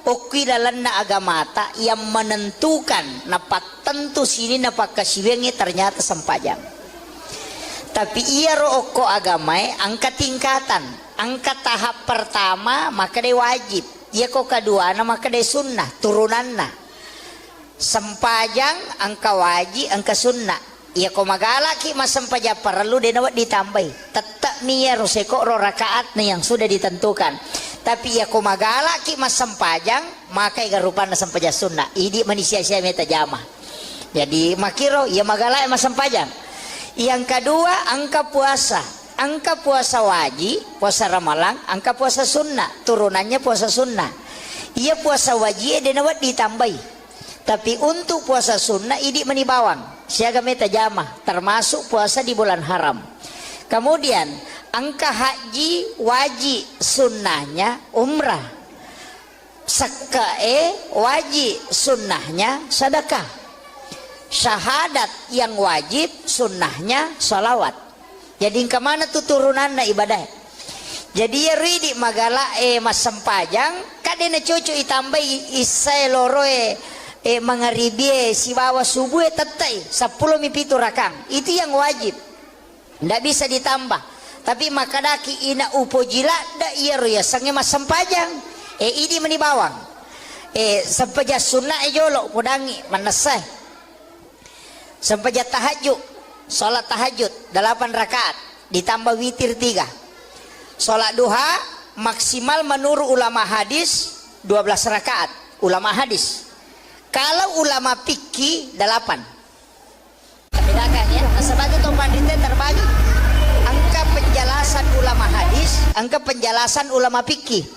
okilalanna agamata yang menentukan napak tentu sini napak kasiwengi ternyata sempajang. Tapi ia ro oko agamai angka tingkatan. Angka tahap pertama maka dia wajib, ya kok kedua maka dia sunnah turunanna. Sempajang angka wajib, angka sunnah. Ya kok magalaki mas sempaja perlu dia nawat ditambahi. Tetap niya roseko ro rakaat yang sudah ditentukan. Tapi ya kok magalaki mas sempajang maka igarupana sempaja sunnah. Idi manusia saya meta jamah. Jadi makiro ya magalaki mas sempajang. Yang kedua angka puasa. Angka puasa wajib, puasa Ramalan, angka puasa sunnah, turunannya puasa sunnah. Ia puasa wajib dia nawat ditambahi. Tapi untuk puasa sunnah ini menibawang, siaga meta jamah, termasuk puasa di bulan haram. Kemudian angka haji wajib sunnahnya umrah. Sakae wajib sunnahnya sedekah. Syahadat yang wajib sunnahnya salawat. Jadi kemana tuh turunanna ibadah? Jadi ya ridi magala mas sempajang kadena cucu itambah isai loroe mangaribie si bawa subuh tetai 10 mipitu rakang. Itu yang wajib. Ndak bisa ditambah. Tapi makadaki ina upojila da iya ya sange mas sempajang. Ini menibawang. Sempaja sunnah jolo pudangi manasai. Sempaja tahajud. Sholat tahajud 8 rakaat ditambah witir 3. Sholat duha maksimal menurut ulama hadis 12 rakaat ulama hadis. Kalau ulama fikih 8. Bedakan ya. Sebab itu pandita terbagi angka penjelasan ulama hadis, angka penjelasan ulama fikih.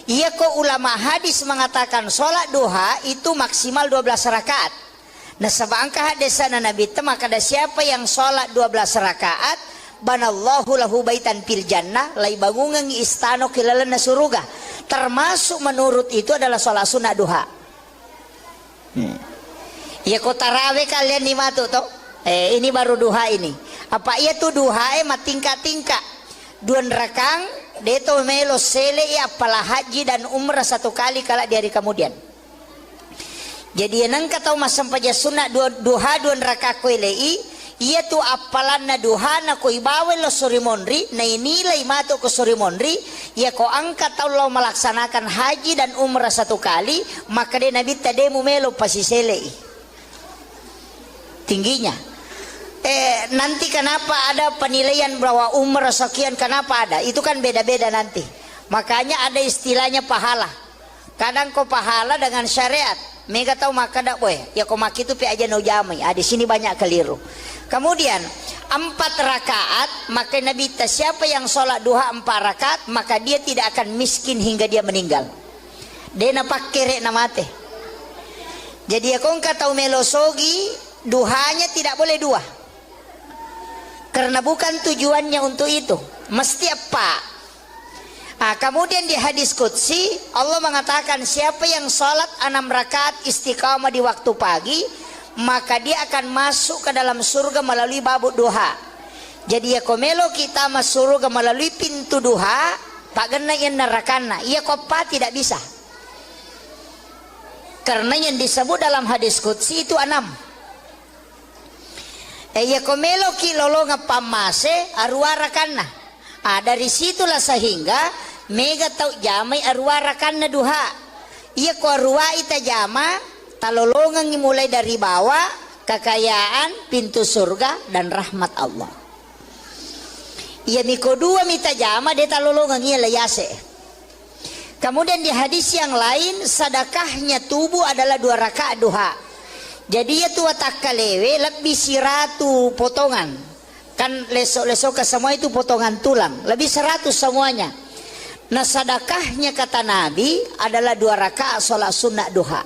Iya kok ulama hadis mengatakan sholat duha itu maksimal 12 rakaat. Nah sebab angka hadisana Nabi itu maka ada siapa yang sholat 12 rakaat banallahu lahu baitan fil jannah lai bangungan istana kilalana suruga. Termasuk menurut itu adalah sholat sunnah duha. Ya kok tarawih kalian ni matu toh? Ini baru duha ini. Apa iya tuh duha tingkat-tingkat. 2 rakang deto melo sele apalah haji dan umrah 1 kali kala di hari kemudian. Jadi nang katau masam paja sunat duha 2 rakaat ko ilei ia tu apalan na duha na ko ibawe lo surimonri na inilai mato ko surimonri ia ko angkat tau lo melaksanakan haji dan umrah 1 kali maka dia nabi tade mumelo pasiselei tingginya. Nanti kenapa ada penilaian bahwa umrah sekian kenapa ada itu kan beda-beda nanti. Makanya ada istilahnya pahala. Kadang kau pahala dengan syariat. Mega tahu maka dak boy. Ya kau maki itu pi aja no jamai. Di sini banyak keliru. Kemudian 4 rakaat maka Nabi siapa yang sholat duha 4 rakaat maka dia tidak akan miskin hingga dia meninggal. Dia napak kere namate. Jadi ya kau tahu melosogi duhanya tidak boleh 2. Karena bukan tujuannya untuk itu. Mesti apa? Kemudian di hadis qudsi Allah mengatakan siapa yang sholat 6 rakaat istiqamah di waktu pagi, maka dia akan masuk ke dalam surga melalui babu duha. Jadi ya komelo kita masuk surga melalui pintu duha, pak gena yang nerakana, iya kopa tidak bisa. Karena yang disebut dalam hadis qudsi itu 6. Ya komelo ki lolonga pamase arwarakanna. Dari situlah sehingga mega tau jamai arwarakanna duha. Iya ko arwa ita jama talolongan mulai dari bawah, kekayaan, pintu surga dan rahmat Allah. Iya miko 2 mita jama de talolongan iya layase. Kemudian di hadis yang lain sedekahnya tubuh adalah 2 rakaat duha. Jadi ya tua takalewe lebih siratu potongan. Kan lesok-lesok ke semua itu potongan tulang. Lebih 100 semuanya. Nah sedekahnya kata Nabi adalah 2 rakaat sholat sunnah duha.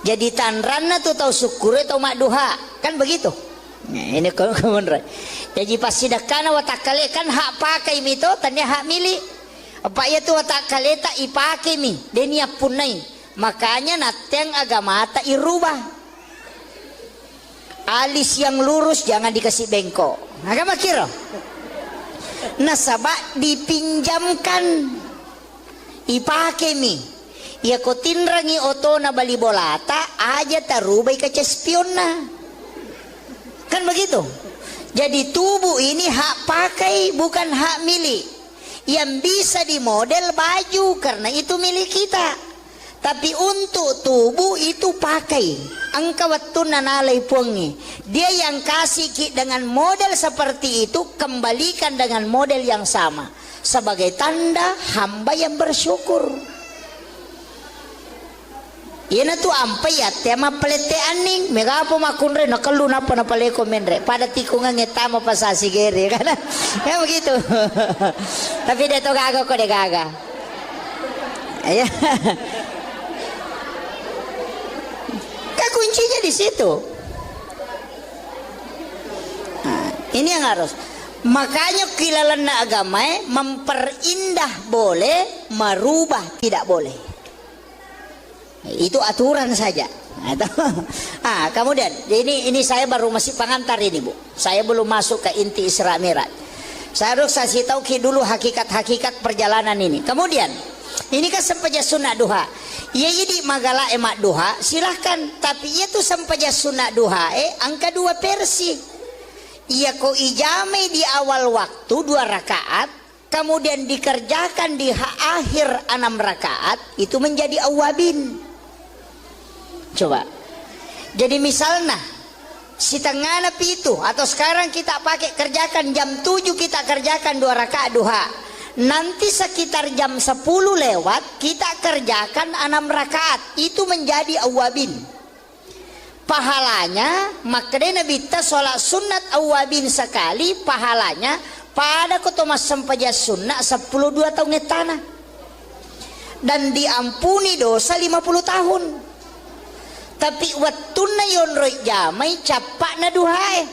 Jadi tanranna tuh tahu syukur atau mak duha. Kan begitu. Nah, ini kebenaran. Jadi pas sedekahna watakale kan hak pakai mito tanya hak milik. Apa ya tuh watakale tak ipake mi. Denia punai. Makanya nateng agama tak irubah. Alis yang lurus jangan dikasih bengkok. Agama kira. Nasabak dipinjamkan. Ipake mi. Ya ko tinrangi oto na bali bolata aja tarubay kaca spion na. Kan begitu. Jadi tubuh ini hak pakai bukan hak milik. Yang bisa dimodel baju karena itu milik kita. Tapi untuk tubuh itu pakai. Angka waktu nanalay puangi. Dia yang kasih dengan model seperti itu kembalikan dengan model yang sama. Sebagai tanda hamba yang bersyukur. Ina tu ampai ya tema pelete aning mega apa makunre nakalu napa na paleko menre pada tikungan ngetama pasasi gere kan ya begitu. Tapi dia to gaga kok dia gaga ya. Kan kuncinya di situ. Nah, ini yang harus. Makanya kilalana agama memperindah boleh, merubah tidak boleh. Itu aturan saja. Kemudian ini saya baru masih pengantar ini Bu. Saya belum masuk ke inti Isra Mi'raj. Saya harus kasih tahu dulu hakikat-hakikat perjalanan ini. Kemudian ini kan sempaja sunat duha. Ya jadi magala emak duha silahkan. Tapi itu sempaja sunat duha angka 2 versi. Ia ko ijame di awal waktu 2 rakaat. Kemudian dikerjakan di akhir 6 rakaat. Itu menjadi awabin. Coba. Jadi misalnya si tengah napi itu atau sekarang kita pakai kerjakan jam 7 kita kerjakan 2 rakaat duha. Nanti sekitar jam 10 lewat kita kerjakan 6 rakaat. Itu menjadi awabin. Pahalanya makanya Nabi ta sholat sunat awabin sekali pahalanya pada kotomas sempaja sunnah 12 tahun tanah. Dan diampuni dosa 50 tahun. Tapi wattuna yonroi jamai capak na duhai.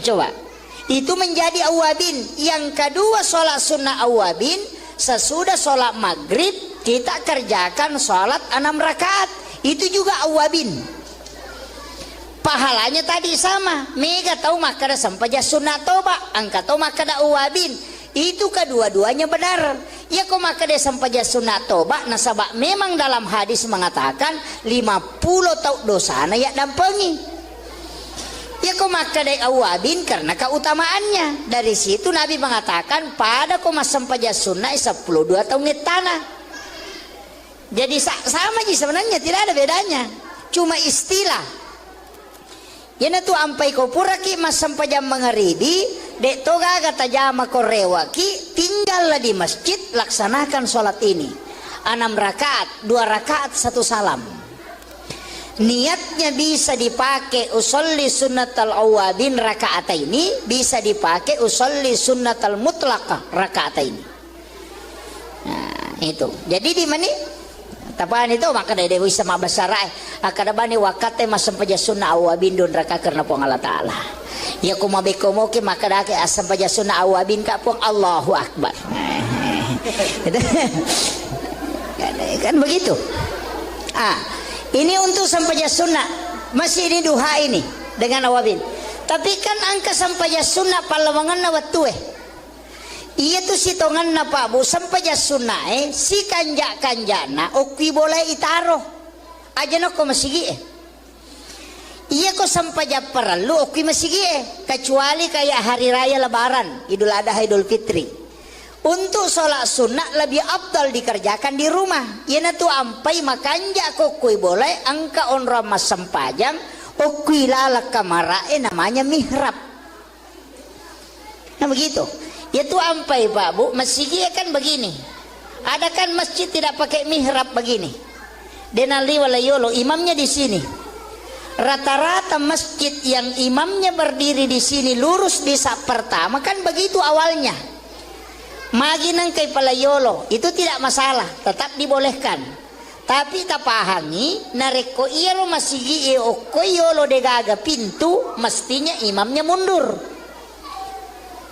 Coba. Itu menjadi awabin. Yang kedua sholat sunnah awabin. Sesudah sholat maghrib kita kerjakan sholat 6 rakaat. Itu juga awabin. Pahalanya tadi sama. Mega tahu makada sampaja sunnah toba. Angka tahu makada awabin. Itu kedua-duanya benar. Ya kok maka dia sampaja sunat toba nasabak memang dalam hadis mengatakan 50 tahun dosa na ya dampengi. Ya kok maka dia awabin karena keutamaannya. Dari situ Nabi mengatakan pada kok mas sampaja sunat 12 tahun tanah. Jadi sama aja sebenarnya tidak ada bedanya. Cuma istilah. Ya tu ampai ko puraki mas sampaja mengeribi. Dek toga kata jama korewaki tinggallah di masjid laksanakan sholat ini 6 rakaat 2 rakaat 1 salam. Niatnya bisa dipakai usolli sunnatal awabin rakaat ini, bisa dipakai usolli sunnatal mutlaqah rakaat ini. Nah itu jadi di mana Tapaan itu maka dari dewi sama basarai akada bani wakate masam paja sunnah awabin don raka karena pong Allah Ta'ala. Ya kumabe komoke maka dake asam paja sunnah awabin ka pong Allahu Akbar. Kan begitu. Ini untuk sampaja sunnah. Masih ini duha ini dengan awabin. Tapi kan angka sampaja sunnah palawangan na watue. Iya tu sitongan na pa bu sampaja sunnah si kanjana okwi boleh itaro. Aja no ko masigi Iya ko sampaja perlu okwi masigi kecuali kayak hari raya lebaran, Idul Adha, Idul Fitri. Untuk sholat sunnah lebih abdal dikerjakan di rumah. Ia tu ampai makanja ko kui boleh angka on ramas sampajang okwi lala kamarae namanya mihrab. Nah begitu. Itu ampai Pak Bu, masjid kan begini. Ada kan masjid tidak pakai mihrab begini. Denali walayolo imamnya di sini. Rata-rata masjid yang imamnya berdiri di sini lurus di sak pertama kan begitu awalnya. Maginang kay palayolo itu tidak masalah, tetap dibolehkan. Tapi tapahangi nareko iya lo masigi o koyolo degaga pintu mestinya imamnya mundur.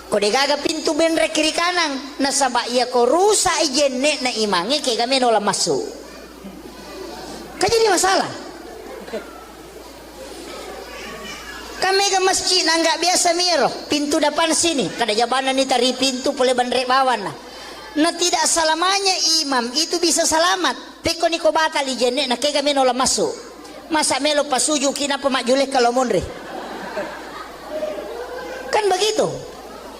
Kode gaga pintu benre kiri kanan nasaba iya ko rusa ijenne na imangi kay kami nola masuk. Kan jadi masalah. Kami ke masjid nggak biasa miro pintu depan sini kada jabana ni tari pintu pole bandre bawan na tidak selamanya imam itu bisa selamat peko niko batal ijenne na kay kami nola masuk. Masa melo pasuju kina pemajuleh kalau munre. Kan begitu.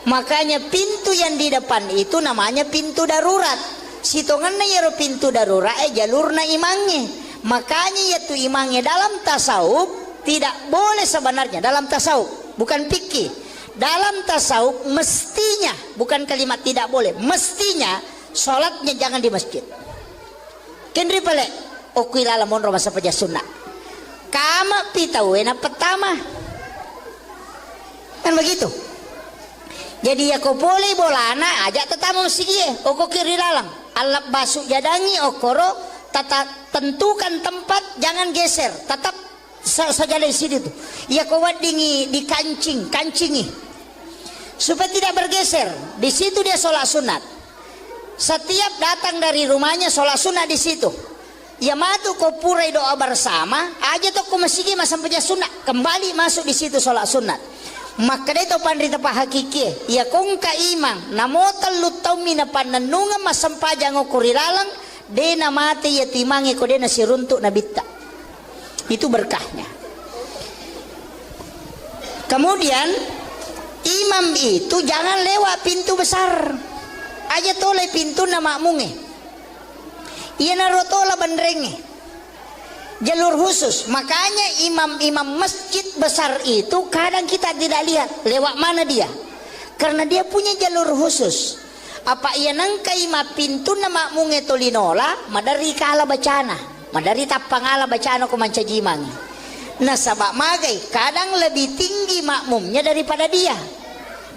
Makanya pintu yang di depan itu namanya pintu darurat. Sitonganna yero pintu darurat jalurna imangnya. Makanya yaitu imangnya dalam tasawuf tidak boleh sebenarnya dalam tasawuf, bukan fikih. Dalam tasawuf mestinya, bukan kalimat tidak boleh, mestinya sholatnya jangan di masjid. Kendri pale okwilala monro masa paja sunnah. Kama pitawena pertama. Kan begitu. Jadi ya ko boleh bolana ajak tetamu masjid oko kiri lalang alap basuk jadangi okoro tata tentukan tempat jangan geser tetap saja di sini tuh ya ko wadingi di kancingi supaya tidak bergeser di situ dia sholat sunat setiap datang dari rumahnya sholat sunat di situ ya matu ko purai doa bersama aja tuh ko masjid masam punya sunat kembali masuk di situ sholat sunat. Maka itu pandrita pa hakiki ya kung ka imang namotal lutaw mina pananunga masampajang o kurilalang de na mati ya timangi ko de na siruntuk na bitta itu berkahnya. Kemudian imam itu jangan lewat pintu besar aja toleh pintu na makmunge iya narotola bandrenge jalur khusus. Makanya imam-imam masjid besar itu kadang kita tidak lihat lewat mana dia karena dia punya jalur khusus. Apa ia nangka ima pintu na makmunge tolinola madari kala bacana madari tapangala bacana ko mancajimang nah sabak magai kadang lebih tinggi makmumnya daripada dia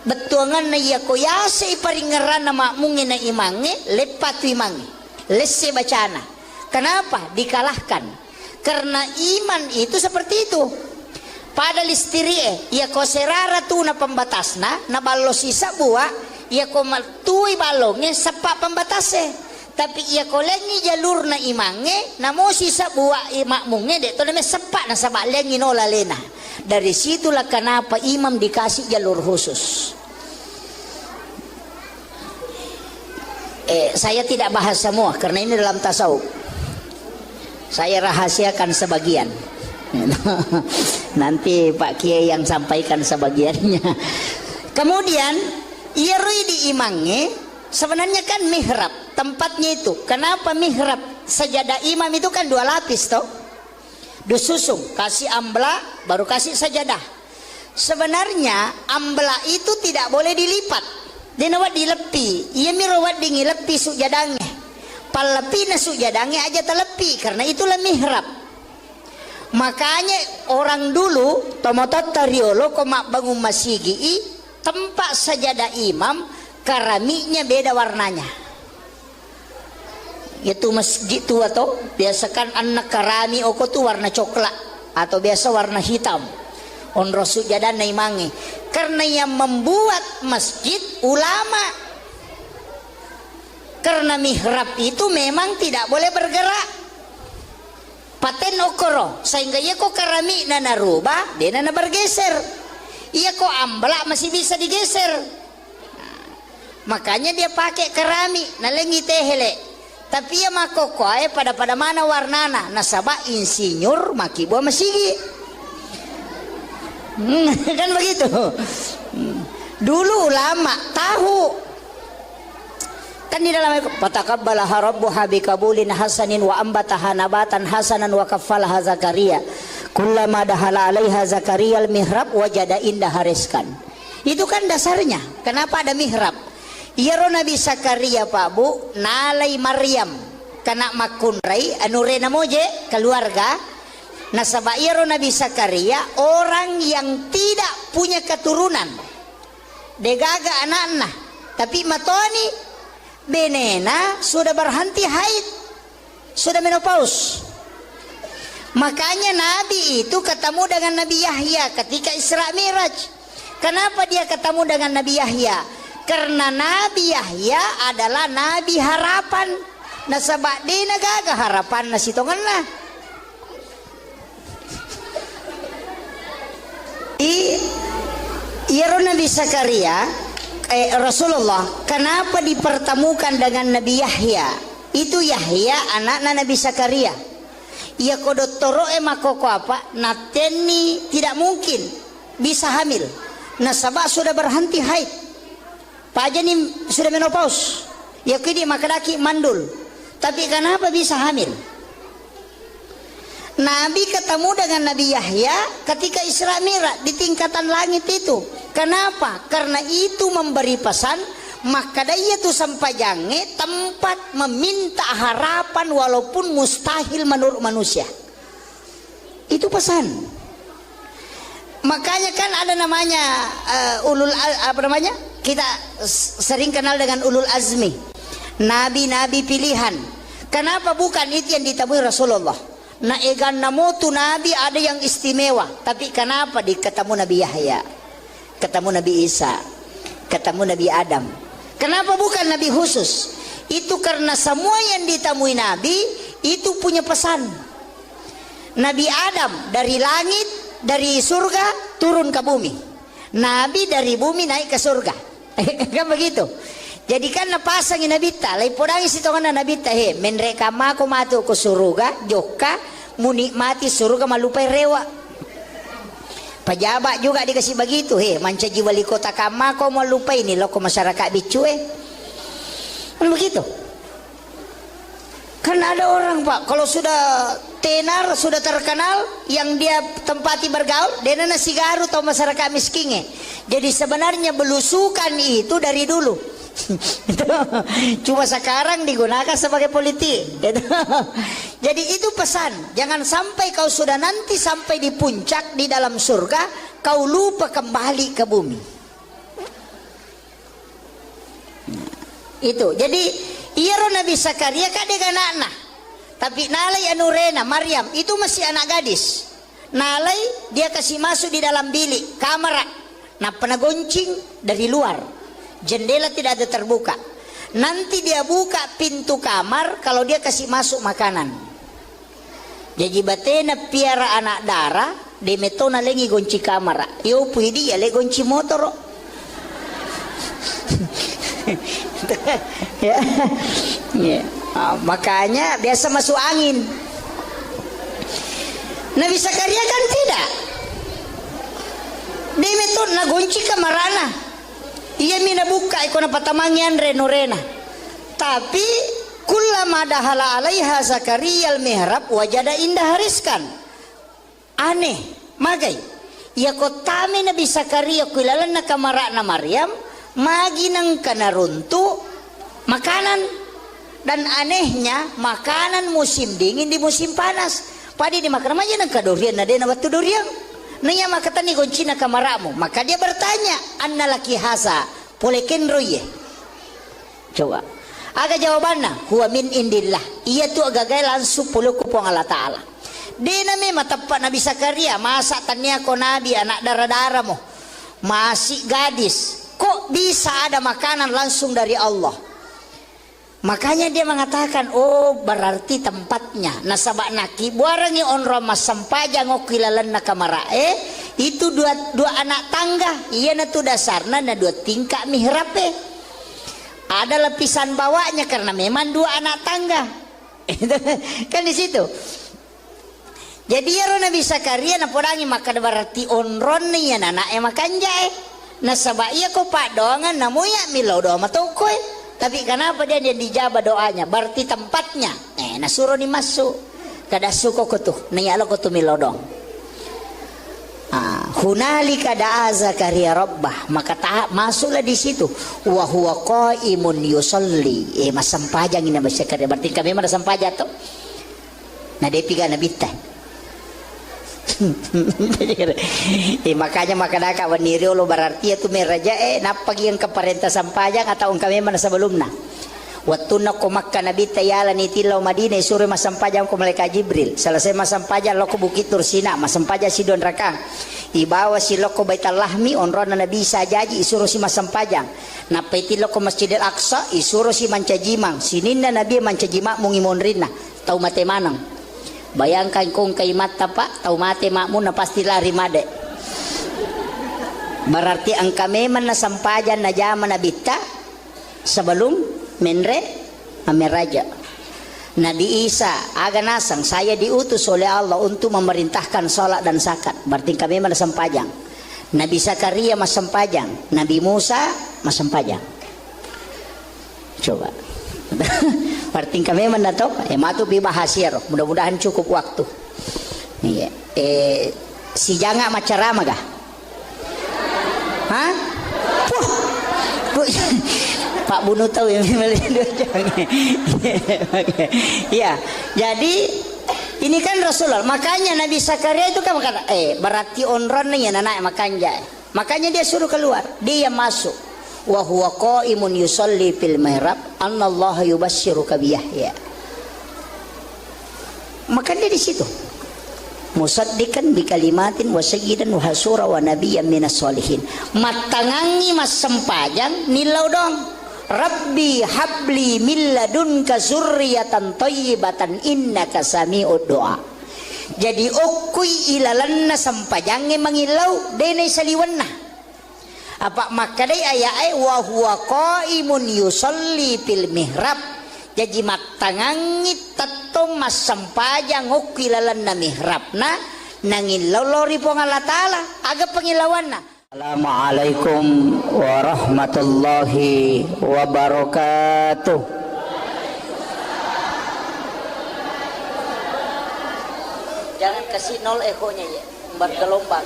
betuangan na iya ko yase iparingeran na makmunge na imange lepatu imange lesse bacana. Kenapa dikalahkan? Karena iman itu seperti itu. Pada listiri ya ko serara tu na pembatasna na ballo sisa buah ya ko tui balongnya sepak pembatasnya. Tapi ya ko lengi jalur na imange na mo sisa buah makmunge de to na sepak na sabak lengi nola lena. Dari situlah kenapa imam dikasih jalur khusus. Saya tidak bahas semua karena ini dalam tasawuf. Saya rahasiakan sebagian. Nanti Pak Kiai yang sampaikan sebagiannya. Kemudian irui di imangnya sebenarnya kan mihrab tempatnya itu. Kenapa mihrab? Sajadah imam itu kan 2 lapis toh. Dususung kasih ambla baru kasih sajadah. Sebenarnya ambla itu tidak boleh dilipat. Dia nawat dilepi. Ia mirawat dingi lepi sujadangnya. Palepi nasuk jadangnya aja telepi karena itulah mihrab. Makanya orang dulu tomotot tariolo komak bangun masigi tempat sajadah imam keramiknya beda warnanya. Itu masjid tua tuh biasakan anak karami oko tuh warna coklat atau biasa warna hitam. On rasul jadan naimangi. Karena yang membuat masjid ulama. Karena mihrab itu memang tidak boleh bergerak. Paten okoro sehingga ia kok karami nana rubah dia nana bergeser. Ia kok amblak masih bisa digeser. Makanya dia pakai kerami nalengi tehele. Tapi ya makoko pada mana warnana nasabah insinyur maki buah masigi. Kan begitu. Dulu ulama tahu. Kan di dalam fataqabbalaha rabbuha biqabulin hasanin wa ambataha nabatan hasanan wa kaffalaha Zakaria. Kullama dahala 'alaiha Zakaria al-mihrab wajada indaha rizqan. Itu kan dasarnya. Kenapa ada mihrab? Iyaro Nabi Zakaria Pak Bu nalai Maryam kana makunrai anurena moje keluarga nasabah iyaro Nabi Zakaria orang yang tidak punya keturunan degaga anak-anak tapi matoni benena sudah berhenti haid sudah menopause. Makanya Nabi itu ketemu dengan Nabi Yahya ketika Isra Miraj. Kenapa dia ketemu dengan Nabi Yahya? Karena Nabi Yahya adalah Nabi harapan. Nasabak di nagaga harapan na sitongan na. Iyaro Nabi Zakaria Rasulullah kenapa dipertemukan dengan Nabi Yahya? Itu Yahya anak Nabi Zakaria. Ia kodottoro makoko apa? Nateni tidak mungkin bisa hamil. Nasabak sudah berhenti haid. Pak nih sudah menopause. Ya kini makalaki mandul. Tapi kenapa bisa hamil? Nabi ketemu dengan Nabi Yahya ketika Isra Mi'raj di tingkatan langit itu. Kenapa? Karena itu memberi pesan maka dia tuh sampai jange tempat meminta harapan walaupun mustahil menurut manusia. Itu pesan. Makanya kan ada namanya kita sering kenal dengan ulul azmi, nabi-nabi pilihan. Kenapa bukan itu yang ditemui Rasulullah? Nah egan namotu nabi ada yang istimewa, tapi kenapa ketemu Nabi Yahya, ketemu Nabi Isa, ketemu Nabi Adam? Kenapa bukan nabi khusus? Itu karena semua yang ditemui nabi itu punya pesan. Nabi Adam dari langit, dari surga turun ke bumi. Nabi dari bumi naik ke surga. Kan begitu. Jadi kan napasang Nabi ta, lai podang isitongan Nabi ta he, menreka mako matu ke surga, joka munikmati surga malupai rewa. Pejabat juga dikasih begitu he, mancaji wali kota kamako malupai ini loko masyarakat bicu Kan begitu. Kan ada orang Pak, kalau sudah tenar, sudah terkenal, yang dia tempati bergaul, dia nasi garu atau masyarakat miskinnya. Jadi sebenarnya belusukan itu dari dulu. Cuma sekarang digunakan sebagai politik. Jadi itu pesan, jangan sampai kau sudah nanti sampai di puncak di dalam surga, kau lupa kembali ke bumi. Itu, jadi Iyaro Nabi Zakaria kadek anak-anak. Tapi nalai anurena Maryam itu masih anak gadis. Nalai dia kasih masuk di dalam bilik kamar. Nah penagoncing dari luar. Jendela tidak ada terbuka. Nanti dia buka pintu kamar kalau dia kasih masuk makanan. Jadi batena piara anak darah de metona lengi gonci kamar. Yo puidi ya le gonci motor. Ya. Ya. Makanya biasa masuk angin. Nabi Zakaria kan tidak. Dia meton nagonci kamarana. Ia mina buka ikona patamangian renorena. Tapi kullama dahala 'alaiha Zakaria al-mihrab wajada indah hariskan. Aneh, magai. Ya kotame Nabi Zakaria kuilalan na kamarana Maryam magi nang kanaruntu makanan. Dan anehnya makanan musim dingin di musim panas. Padi dimakan aja nang kadurian na dena batu durian. Nanya makatan ni goncina kamaramu. Maka dia bertanya, anna laki hasa, polekin roye. Coba. Aga jawabanna huwa min indillah. Iya tu agak langsung puluh kupong Allah Ta'ala. Di nami matapat Nabi Zakaria, masa tanya ko Nabi anak darah-darah mo, masih gadis, kok bisa ada makanan langsung dari Allah? Makanya dia mengatakan, oh berarti tempatnya nasabak naki buarangi onro mas sampaja ngokilalan na kamarae itu dua anak tangga. Iya na tu dasarna na dua tingkah mihrabe. Ada lapisan bawahnya karena memang dua anak tangga. Kan di situ. Jadi ya Nabi Zakaria na podangi maka berarti onron ni ya anak makan jae. Nasabak iya ko pak doangan namuya milau doa matokoy. Tapi kenapa dia dijabah doanya? Berarti tempatnya. Nasuruh ni masuk. Kada suko ko tu. Nayalo ko tu milodong. Hunalika da'a Zakaria rabbah. Maka masuklah di situ. Wa huwa qaimun yusalli. Masampajang ina Zakaria. Berarti kami mana sampaja to? Na depiga na bitan. Makanya makadaka waniri lo berarti itu meraja napagi yang keparenta sampajang atau kami mana sebelumna waktu nak Makkah Nabi tayala ni tilau Madinah suruh masampajang ko malaikat Jibril selesai masampajang lo ko Bukit Tursina masampajang si Don Rakang ibawa si lo ko Baitul Lahmi onrona Nabi sajaji isuruh si masampajang napaiti lo ko Masjidil Aqsa isuruh si mancajimang sininna Nabi mancajima mungimonrinna tau mate manang. Bayangkan kung kay mata pak, tau mati makmu na pasti lari made. Berarti ang kami man na sampajan na jaman na bita sebelum menre ameraja. Nabi Isa aga nasang saya diutus oleh Allah untuk memerintahkan salat dan zakat. Berarti kami man na sampajang. Nabi Zakaria mas sampajang, Nabi Musa mas sampajang. Coba. Berarti kami menatok matu bahas ya mudah-mudahan cukup waktu. Iya. Si janga macarama kah? Hah? Pak Bunu tahu yang ya. Jadi ini kan Rasulullah. Makanya Nabi Zakaria itu kan berkata, berarti onron nih anak makanya. Makanya dia suruh keluar, dia masuk. Wa huwa qaimun yusalli fil mihrab annallaha yubasyshiruka bi Yahya. Maka dia di situ. Musaddiqan bi kalimatin wa sayyidan wa hasura wa nabiyyan minas solihin. Matangangi mas sempajang nilau dong. Rabbi habli min ladunka zurriyatan thayyibatan innaka sami'ud du'a. Jadi okui ilalanna sampajange mangilau dene saliwanna. Apa makadai ayat wa huwa qaimun yusalli fil mihrab. Jadi matangangi tatong mas sampajang ukilalan na mihrabna nangilaw lori po Allah Ta'ala aga pangilawan na. Assalamualaikum warahmatullahi wabarakatuh. Jangan kasih nol ekonya ya, bergelombang.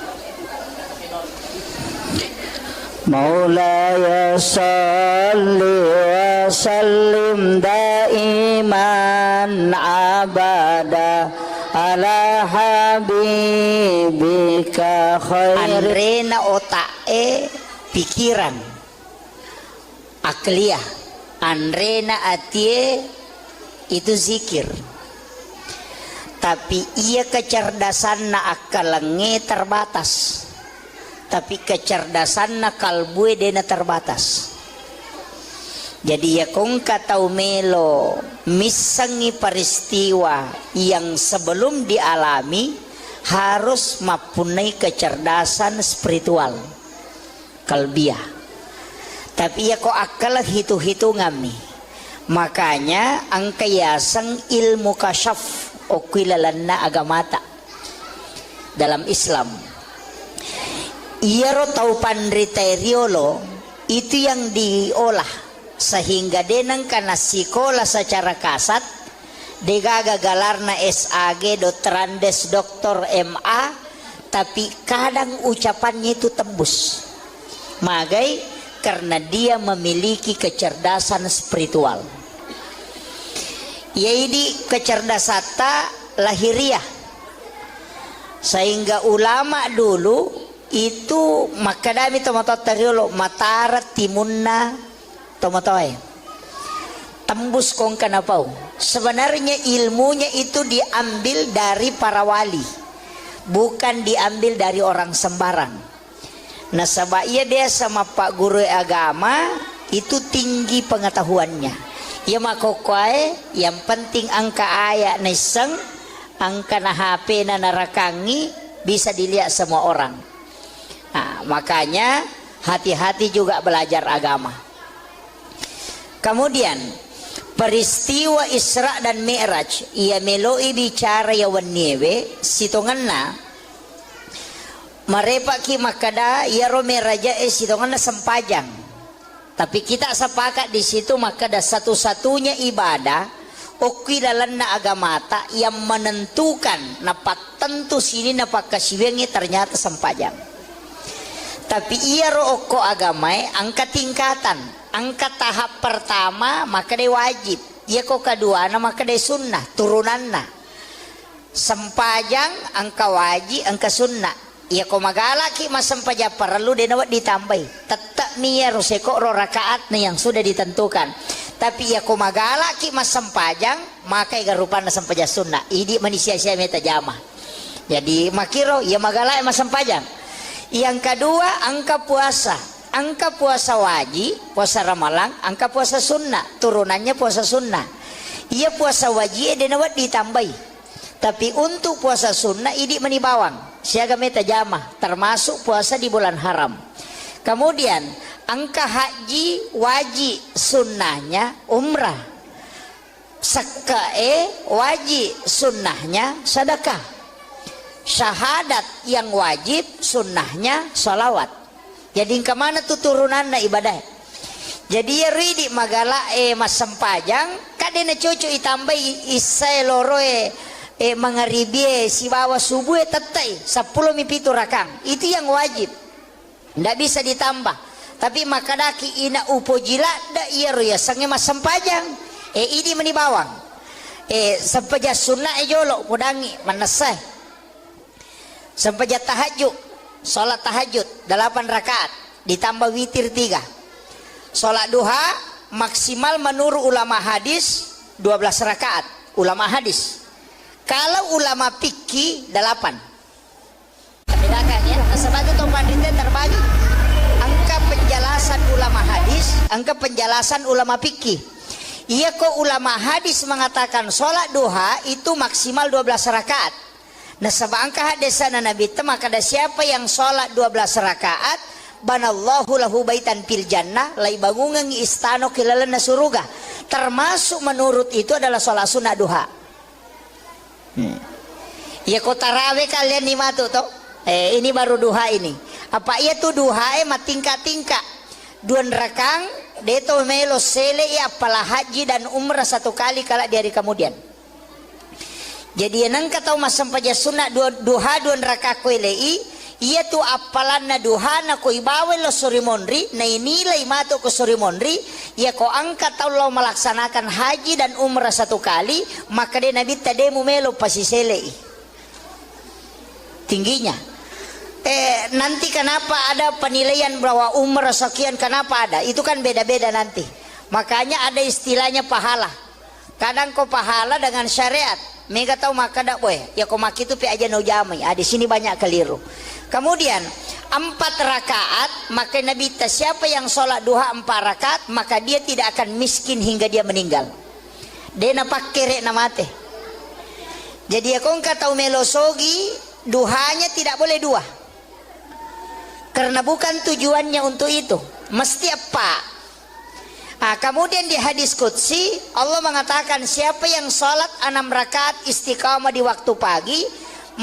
Maulaya salli wa sallim daiman abada ala habibika khair. Andrena otae pikiran akliyah, andrena atie itu zikir. Tapi ia kecerdasan na akalenge terbatas. Tapi kecerdasan na kalbue dena terbatas. Jadi ya kung katau melo misangi peristiwa yang sebelum dialami harus mempunyai kecerdasan spiritual kalbiah. Tapi ya kok akal hitung-hitungan nih. Makanya ang kayasang ilmu kasyaf o kilalan na agamata dalam Islam. Iero tau pandriteriolo itu yang diolah sehingga denang kana sikola secara kasat degagagalarna SAG Dotrandes Doktor MA tapi kadang ucapannya itu tembus magai karena dia memiliki kecerdasan spiritual yaitu kecerdasan lahiriah sehingga ulama dulu itu makadami tomato teriolo matara timunna tomatoy tembus kong kanapau. Sebenarnya ilmunya itu diambil dari para wali, bukan diambil dari orang sembarang. Nah sebab dia sama pak guru agama itu tinggi pengetahuannya. Ya makokoy yang penting angka ayat neseng, angka na HP na narakangi bisa dilihat semua orang. Nah, makanya hati-hati juga belajar agama. Kemudian peristiwa Isra dan Mi'raj ia meloi bicara ya waniewe sitonganna marepa ki makada ya romeraja sitonganna sempajang. Tapi kita sepakat di situ makada satu-satunya ibadah okilalan na agamata yang menentukan napat tentu sini napak kasiwengi ternyata sempajang. Tapi ia roko agamai angka tingkatan, angka tahap pertama maka dia wajib, ia kok kedua maka dia sunnah turunanna. Sempajang angka wajib, angka sunnah. Ia kok magalaki mas sempajang perlu dia nawat ditambahi. Tetap nia roseko ro rakaat yang sudah ditentukan. Tapi ia kok magalaki mas sempajang maka ia rupana sempajang sunnah. Ini manusia saya meta jamah. Jadi makiro ia magalaki mas sempajang. Yang kedua angka puasa. Angka puasa wajib, puasa ramalan, angka puasa sunnah, turunannya puasa sunnah. Ia puasa wajib dia nawat ditambahi. Tapi untuk puasa sunnah ini menibawang. Siaga meta jamah, termasuk puasa di bulan haram. Kemudian angka haji wajib, sunnahnya umrah. Sekae wajib, sunnahnya sedekah. Syahadat yang wajib, sunnahnya sholawat. Jadi kemana tuh turunan ibadah? Jadi ya ridi magala mas sempajang kadena cucu itambai isai loroe mangaribi si bawa subuh tetai 10 mipitu rakang. Itu yang wajib. Ndak bisa ditambah. Tapi makadaki ina upojila da iya roya sange mas sempajang. Ini menibawang. Sempajang sunnah jolo podangi manasai. Sempajang tahajud, sholat tahajud 8 rakaat ditambah witir 3. Sholat duha maksimal menurut ulama hadis 12 rakaat ulama hadis. Kalau ulama fikih 8. Bedakan ya. Sebab itu panditnya terbagi. Angka penjelasan ulama hadis, angka penjelasan ulama fikih. Iya kok ulama hadis mengatakan sholat duha itu maksimal 12 rakaat. Nah sebab angka hadisana Nabi maka ada siapa yang sholat 12 rakaat banallahu lahu baitan fil jannah lai bangungan istano kilalana suruga. Termasuk menurut itu adalah sholat sunnah duha. Ya kok tarawih kalian nih matu toh? Ini baru duha ini. Apa iya tuh duha tingkat-tingkat. 2 rakang deto melo sele ya apalah haji dan umrah 1 kali kala di hari kemudian. Jadi yang kata mas sampaja sunnah duha 2 rakaat kuelei ia tu apalan na duha na ko ibawe lo surimonri na inilai mato ko surimonri ia ko angkat Allah melaksanakan haji dan umrah 1 kali maka dia nabi tademu melo pasiselei tingginya. Nanti kenapa ada penilaian bahwa umrah sekian kenapa ada itu kan beda-beda nanti. Makanya ada istilahnya pahala. Kadang kau pahala dengan syariat mega tahu maka dak boy ya kau maki itu pi aja no jamai. Di sini banyak keliru. Kemudian 4 rakaat maka Nabi siapa yang sholat duha 4 rakaat maka dia tidak akan miskin hingga dia meninggal. Dia napak kere namate. Jadi ya kau tahu melosogi duhanya tidak boleh 2 karena bukan tujuannya untuk itu. Mesti apa? Kemudian di hadis qudsi Allah mengatakan siapa yang sholat 6 rakaat istiqamah di waktu pagi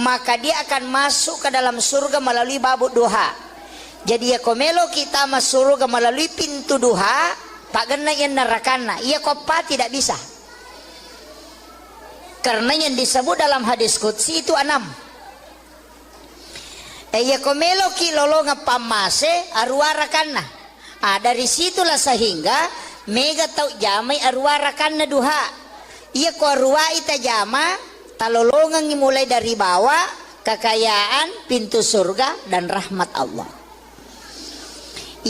maka dia akan masuk ke dalam surga melalui babu duha. Jadi ya komelo kita masuk surga melalui pintu duha pak gena yang nerakana ia kopa tidak bisa karena yang disebut dalam hadis qudsi itu 6. Ya komelo ki lolonga pamase arwara kana. Dari situlah sehingga mega tau jamai arwara kana duha. Ia ko arwa ita jama talolongan mulai dari bawah kekayaan pintu surga dan rahmat Allah.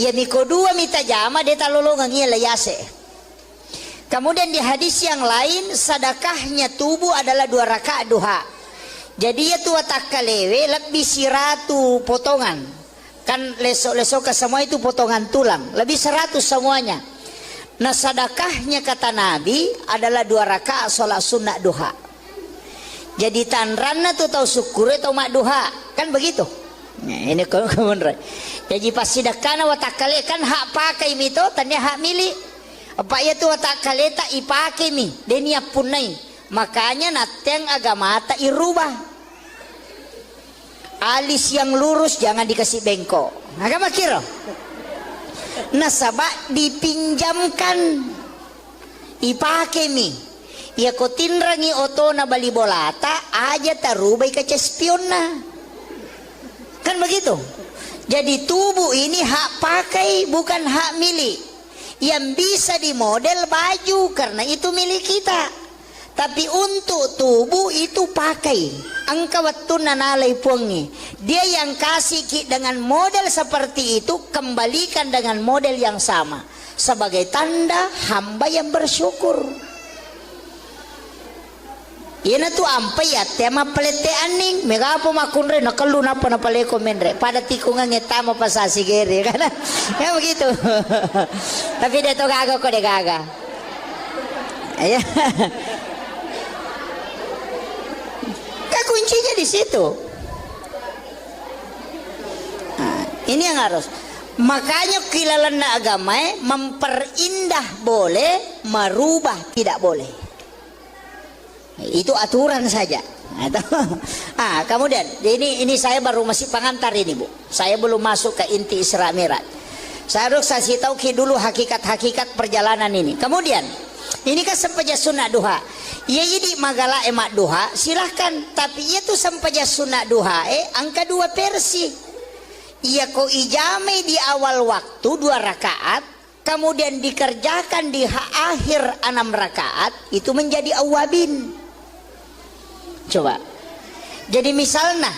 Ia miko 2 mita jama dia talolongan ia layase. Kemudian di hadis yang lain sedekahnya tubuh adalah 2 rakaat duha. Jadi ya tua takalewe lebih siratu potongan. Kan lesok-lesok ke semua itu potongan tulang, lebih 100 semuanya. Nah sedekahnya kata Nabi adalah 2 rakaat sholat sunnah duha. Jadi tanranna tuh tahu syukur atau mak duha, kan begitu. Nah, ini kemudian. Jadi pas sedekahna watakale kan hak pakai mito, tanya hak milik. Apa ya tuh watakale tak ipake mi, denia punai. Makanya nateng agama tak irubah. Alis yang lurus jangan dikasih bengkok. Agama kira. Nasabak dipinjamkan ipake mi. Ya ko tinrangi oto na bali bolata aja tarubai ke cespionna. Kan begitu. Jadi tubuh ini hak pakai bukan hak milik. Yang bisa dimodel baju karena itu milik kita. Tapi untuk tubuh itu pakai. Angka waktu nanalai puangi. Dia yang kasih dengan model seperti itu kembalikan dengan model yang sama. Sebagai tanda hamba yang bersyukur. Ina tu ampai ya tema pelete aning megapo makunre nakalu napa na paleko menre pada tikungan ngetama pasasi gere kan ya begitu. Tapi dia tu gaga kok dia gaga ya. Kuncinya di situ. Nah, ini yang harus. Makanya kilalan agama memperindah boleh, merubah tidak boleh. Itu aturan saja. Kemudian ini saya baru masih pengantar ini Bu. Saya belum masuk ke inti Isra Mi'raj. Saya harus kasih tahu dulu hakikat-hakikat perjalanan ini. Kemudian ini kan sempaja sunnah duha. Ya jadi magala emak duha silahkan. Tapi itu sempaja sunnah duha angka 2 versi. Ia ko ijame di awal waktu 2 rakaat. Kemudian dikerjakan di akhir 6 rakaat. Itu menjadi awabin. Coba. Jadi misalnya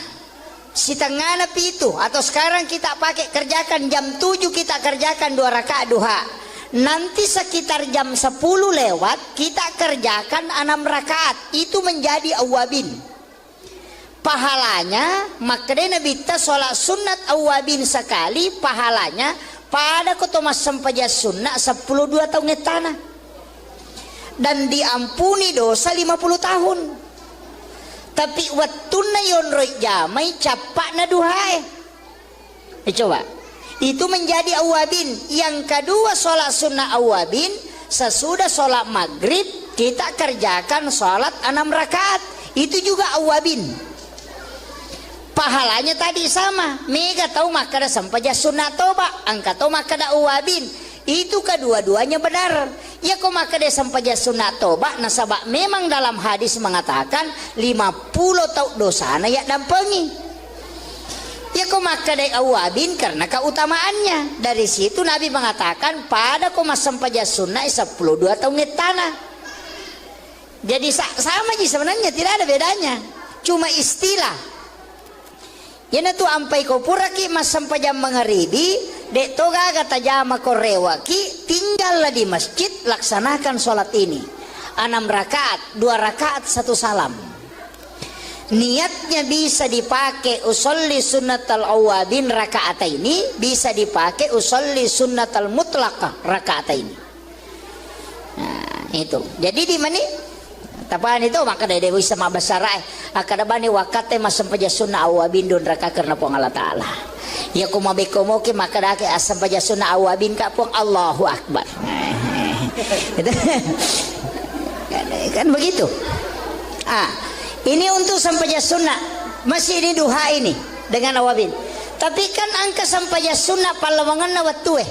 si tengah napi itu atau sekarang kita pakai kerjakan jam 7 kita kerjakan 2 rakaat duha. Nanti sekitar jam 10 lewat kita kerjakan 6 rakaat. Itu menjadi awabin. Pahalanya makanya Nabi ta sholat sunat awabin sekali pahalanya pada kotomas sempaja sunnah 12 tahun tanah. Dan diampuni dosa 50 tahun. Tapi wattuna yonroi jamai capak na duhae. Coba. Itu menjadi awabin. Yang kedua sholat sunnah awabin. Sesudah sholat maghrib kita kerjakan sholat 6 rakaat. Itu juga awabin. Pahalanya tadi sama. Mega tahu makada sampaja sunnah toba. Angka tahu makada awabin. Itu kedua-duanya benar. Ya kok makada sampaja sunnah toba. Nasabak memang dalam hadis mengatakan 50 tahun dosana ya dampengi. Ya kok makadai awabin karena keutamaannya. Dari situ Nabi mengatakan pada koma sampaja sunnah 12 tahun tanah. Jadi sama aja sebenarnya tidak ada bedanya. Cuma istilah. Yana tu ampai ko puraki mas sampaja mengeribi dek toga kata jama ko rewaki tinggallah di masjid laksanakan sholat ini 6 rakaat 2 rakaat 1 salam. Niatnya bisa dipakai usolli sunnatal awabin rakaataini, bisa dipakai usolli sunnatal mutlaqah rakaataini. Nah, itu. Jadi di mana? Tapan itu maka dari dewi sama basarai. Akada bani wakate masam paja sunnah awabin don raka karena pong Allah Taala. Ya kumabe komoke maka dake asam paja sunnah awabin ka pong Allahu Akbar. Kan begitu. Ini untuk sampaja sunnah. Masih ini duha ini dengan awabin. Tapi kan angka sampaja sunnah palawangan na watue.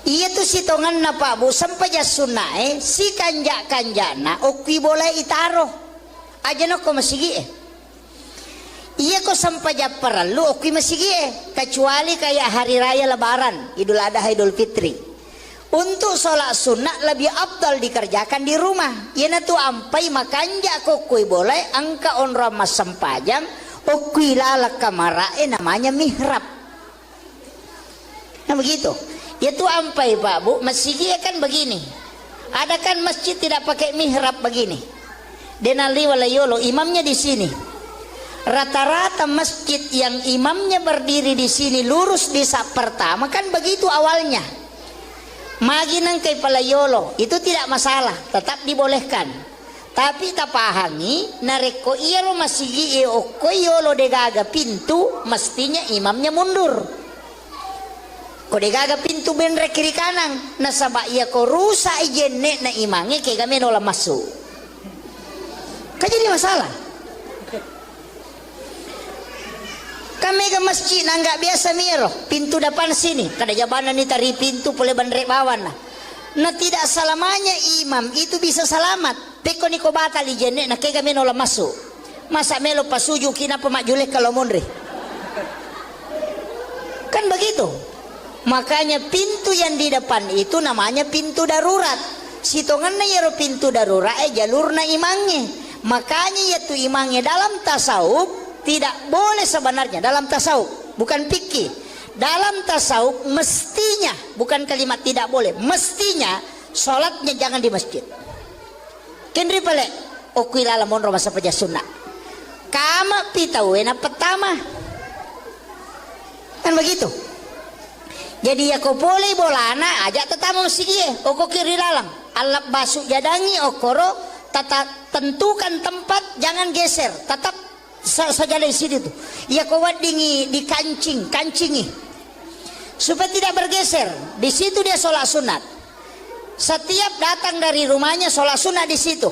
Iya tu sitongan na Pak Bu sampaja sunnah si kanja-kanjana okwi boleh itaro. Aja no ko masigi Iya ko sampaja perlu okwi masigi kecuali kayak hari raya lebaran, Idul Adha, Idul Fitri. Untuk sholat sunnah lebih abdal dikerjakan di rumah. Yana tu ampai makanja ko kui boleh angka onra mas sempajam okui lala kamarae namanya mihrab. Nah begitu. Ya tu ampai Pak Bu masih kan begini. Ada kan masjid tidak pakai mihrab begini. Denali walayolo, imamnya di sini. Rata-rata masjid yang imamnya berdiri di sini lurus di saf pertama kan begitu awalnya. Maginang kay palayolo, itu tidak masalah, tetap dibolehkan. Tapi tapahangi nareko iyalo masigi o koyolo degaga pintu, mestinya imamnya mundur. Kode gaga pintu benre kiri kanan nasaba iya ko rusa ijenne na imange kay kami nola masuk. Kan jadi masalah. Kami ke masjid na nggak biasa miro pintu depan sini kada jabana ni tari pintu pole bandre bawan na tidak selamanya imam itu bisa selamat. Peko ni ko batal ijenne na kay kami nola masuk. Masa melo pasuju kina pemajulek kalau mondre. Kan begitu. Makanya pintu yang di depan itu namanya pintu darurat. Sitongan na yero pintu darurat jalur na imangnya. Makanya yaitu imangnya dalam tasawuf tidak boleh sebenarnya dalam tasawuf, bukan fikih. Dalam tasawuf mestinya, bukan kalimat tidak boleh, mestinya sholatnya jangan di masjid. Kendri pale okuilala monro masa paja sunnah. Kama pitawena pertama. Kan begitu. Jadi ya ko boleh bolana aja tetamu sigie oko kiri lalang alap basuk jadangi okoro tata tentukan tempat jangan geser tetap saja di sini tuh ya ko wadingi di kancingi supaya tidak bergeser di situ dia sholat sunat setiap datang dari rumahnya sholat sunat di situ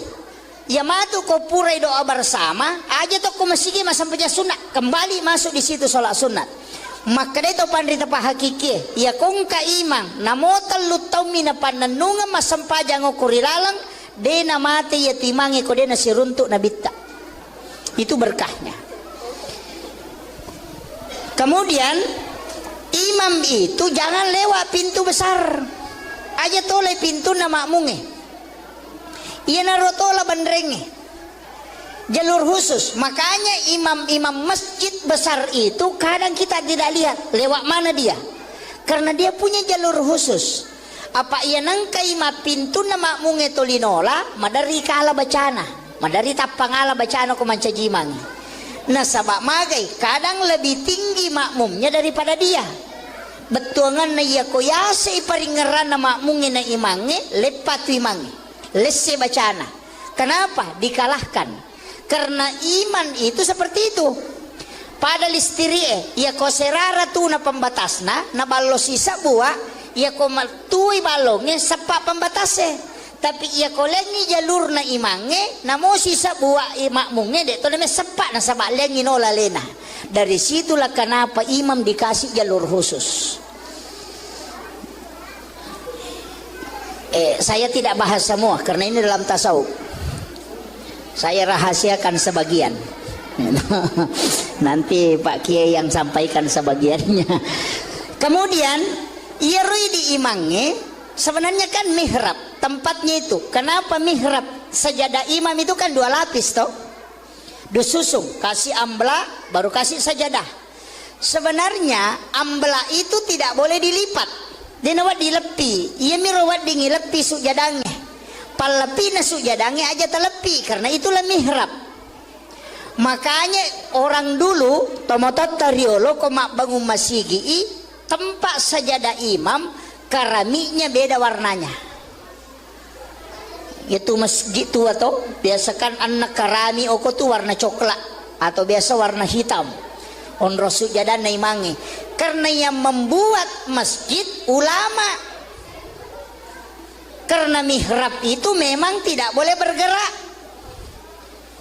ya matu ko purai doa bersama aja tuh ko masigi sampai sunat kembali masuk di situ sholat sunat. Maka itu pandrita pa hakiki ya kung kaimang namotal lutaw mina pananunga masampajang o kurilalang de na mati ya timangi ko de na siruntuk na bitta itu berkahnya. Kemudian imam itu jangan lewat pintu besar aja toleh pintu na makmunge iya narotola bandrenge jalur khusus. Makanya imam-imam masjid besar itu kadang kita tidak lihat lewat mana dia karena dia punya jalur khusus. Apa ia nangka ima pintu na makmunge tolinola madari kala bacana madari tapangala bacana ko mancajimang nah sabak magai kadang lebih tinggi makmumnya daripada dia betuangan na iya koyase iparingeran na makmunge na imange lepatu imange lesse bacana. Kenapa dikalahkan? Karena iman itu seperti itu. Pada listirie, ya ko serara tu na pembatasna, na balo sisa buah, ya ko maltui balongnya sepak pembatasnya. Tapi ya ko lengi jalur na imange, na mo sisa buah makmunge de to na sepak na sabak lengi no lalena. Dari situlah kenapa imam dikasih jalur khusus. Saya tidak bahas semua karena ini dalam tasawuf. Saya rahasiakan sebagian. Nanti Pak Kiai yang sampaikan sebagiannya. Kemudian ierui di imangnya sebenarnya kan mihrab tempatnya itu. Kenapa mihrab? Sajadah imam itu kan 2 lapis toh. Disusung, kasih ambla baru kasih sajadah. Sebenarnya ambla itu tidak boleh dilipat. Dia nawat dilepi. Ia mirawat dingilepi sujadangnya. Palepi na sujadangnya aja telepi karena itulah mihrab. Makanya orang dulu tomotot tariolo komak bangun masigi tempat sajadah imam keramiknya beda warnanya. Itu masjid tua toh biasakan anak karami oko tuh warna coklat atau biasa warna hitam. Onro sujadah na imangi karena yang membuat masjid ulama. Karena mihrab itu memang tidak boleh bergerak.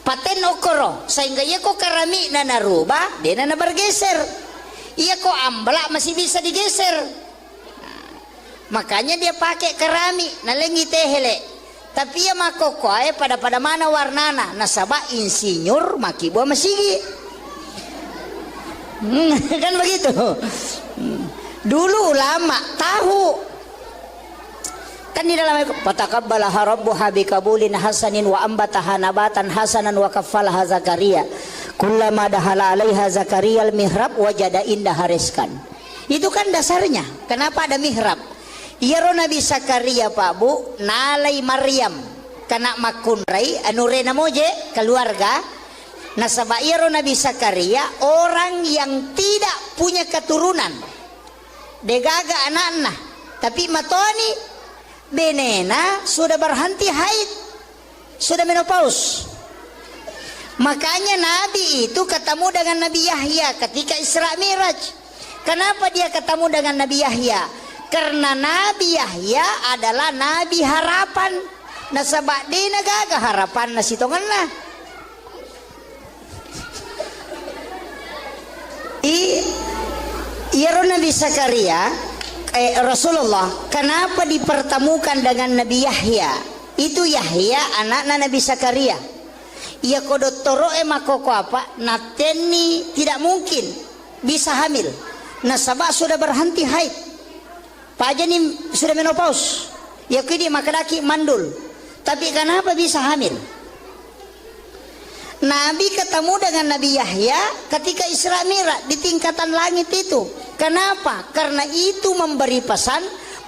Paten okoro sehingga ia kok keramik na narubah dia na bergeser. Ia kok amblak masih bisa digeser. Makanya dia pakai keramik na lengi tehele. Tapi ia makoko pada mana warnana nasaba insinyur maki buah masigi. Kan begitu. Dulu ulama tahu. Kan di dalam fataqabbalaha rabbuha biqabulin hasanin wa ambataha nabatan hasanan wa kaffalaha Zakaria kullama dahala 'alaiha Zakaria al-mihrab wajada indaha rizqan. Itu kan dasarnya. Kenapa ada mihrab? Iyaro Nabi Zakaria Pak Bu nalai Maryam kana makunrai anurena moje keluarga. Nasaba iyaro Nabi Zakaria orang yang tidak punya keturunan. Degaga anak-anak. Tapi matoni benena sudah berhenti haid. Sudah menopause. Makanya Nabi itu ketemu dengan Nabi Yahya ketika Isra Miraj. Kenapa dia ketemu dengan Nabi Yahya? Karena Nabi Yahya adalah Nabi harapan. Nasaba di nagaga harapan na sitongan na. Iyaro Nabi Zakaria Rasulullah kenapa dipertemukan dengan Nabi Yahya? Itu Yahya anak Nabi Zakaria. Ia kodotoro makoko apa? Nateni tidak mungkin bisa hamil. Nasaba sudah berhenti haid. Pajani sudah menopause. Ya kini makadaki mandul. Tapi kenapa bisa hamil? Nabi ketemu dengan Nabi Yahya ketika Isra Mi'raj di tingkatan langit itu. Kenapa? Karena itu memberi pesan,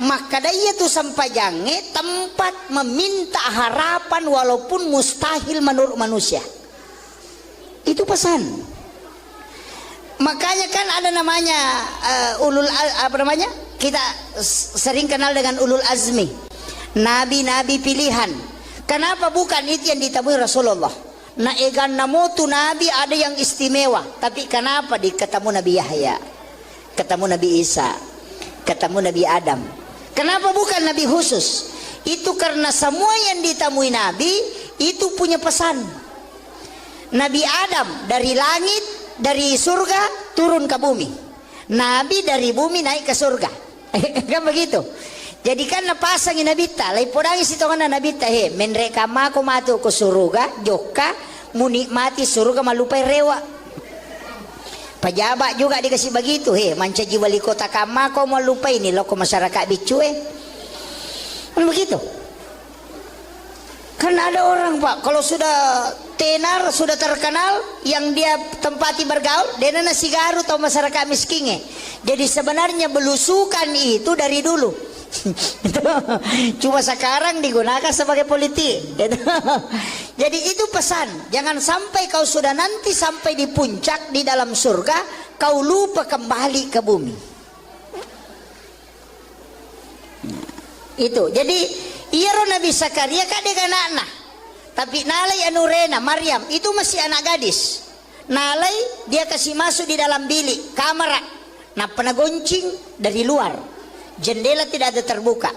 maka dia itu sampai jange tempat meminta harapan walaupun mustahil menurut manusia. Itu pesan. Makanya kan ada namanya kita sering kenal dengan ulul azmi, nabi-nabi pilihan. Kenapa bukan itu yang ditemui Rasulullah? Nah egan namotu nabi ada yang istimewa, tapi kenapa ketemu Nabi Yahya, ketemu Nabi Isa, ketemu Nabi Adam? Kenapa bukan nabi khusus? Itu karena semua yang ditemui nabi itu punya pesan. Nabi Adam dari langit, dari surga turun ke bumi. Nabi dari bumi naik ke surga. Kan begitu. Jadi kan napasangin nabita, lai podangi sitongan nabita he, menreka mako matu ke surga, joka menikmati surga malupai rewa. Pejabat juga dikasih begitu he, manca wali kota kama kau malupai ini loko masyarakat bicue. Kan begitu. Kan ada orang Pak, kalau sudah tenar, sudah terkenal, yang dia tempati bergaul, dia nasi garu atau masyarakat miskinnya. Jadi sebenarnya belusukan itu dari dulu. Cuma sekarang digunakan sebagai politik. Jadi itu pesan, jangan sampai kau sudah nanti sampai di puncak di dalam surga kau lupa kembali ke bumi. Itu jadi iyaro Nabi Zakaria kadek anak-anak, tapi nalai anurena Maryam itu masih anak gadis. Nalai dia kasih masuk di dalam bilik kamar, nah pernah goncing dari luar. Jendela tidak ada terbuka.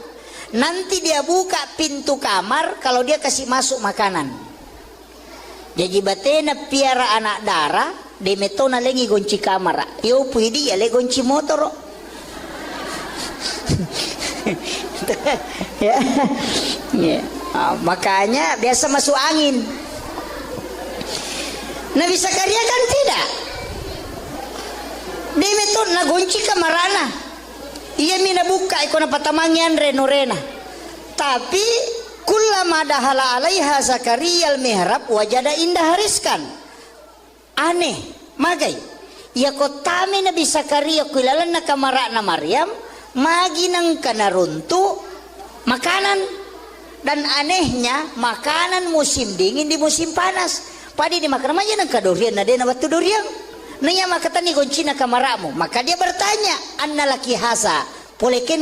Nanti dia buka pintu kamar kalau dia kasih masuk makanan. Jadi batena piara anak darah, de metona lengi gonci kamar. Yo puidi ya le gonci motor. Ya. Ya. Makanya biasa masuk angin. Nabi Zakaria kan tidak. De metona gonci kamarana. Ia mina buka ikona patamangian renorena. Tapi kullama dahala alaiha Zakaria al-mihrab wajada indah hariskan. Aneh, magai. Ia kotame Nabi Zakaria kuilalan na kamara na Maryam, magi nang kanaruntu makanan. Dan anehnya makanan musim dingin di musim panas. Padi di makan aja nang kadurian na dena batu durian. Nanya makata ni goncina kamaramu, maka dia bertanya, anna laki hasa, polekin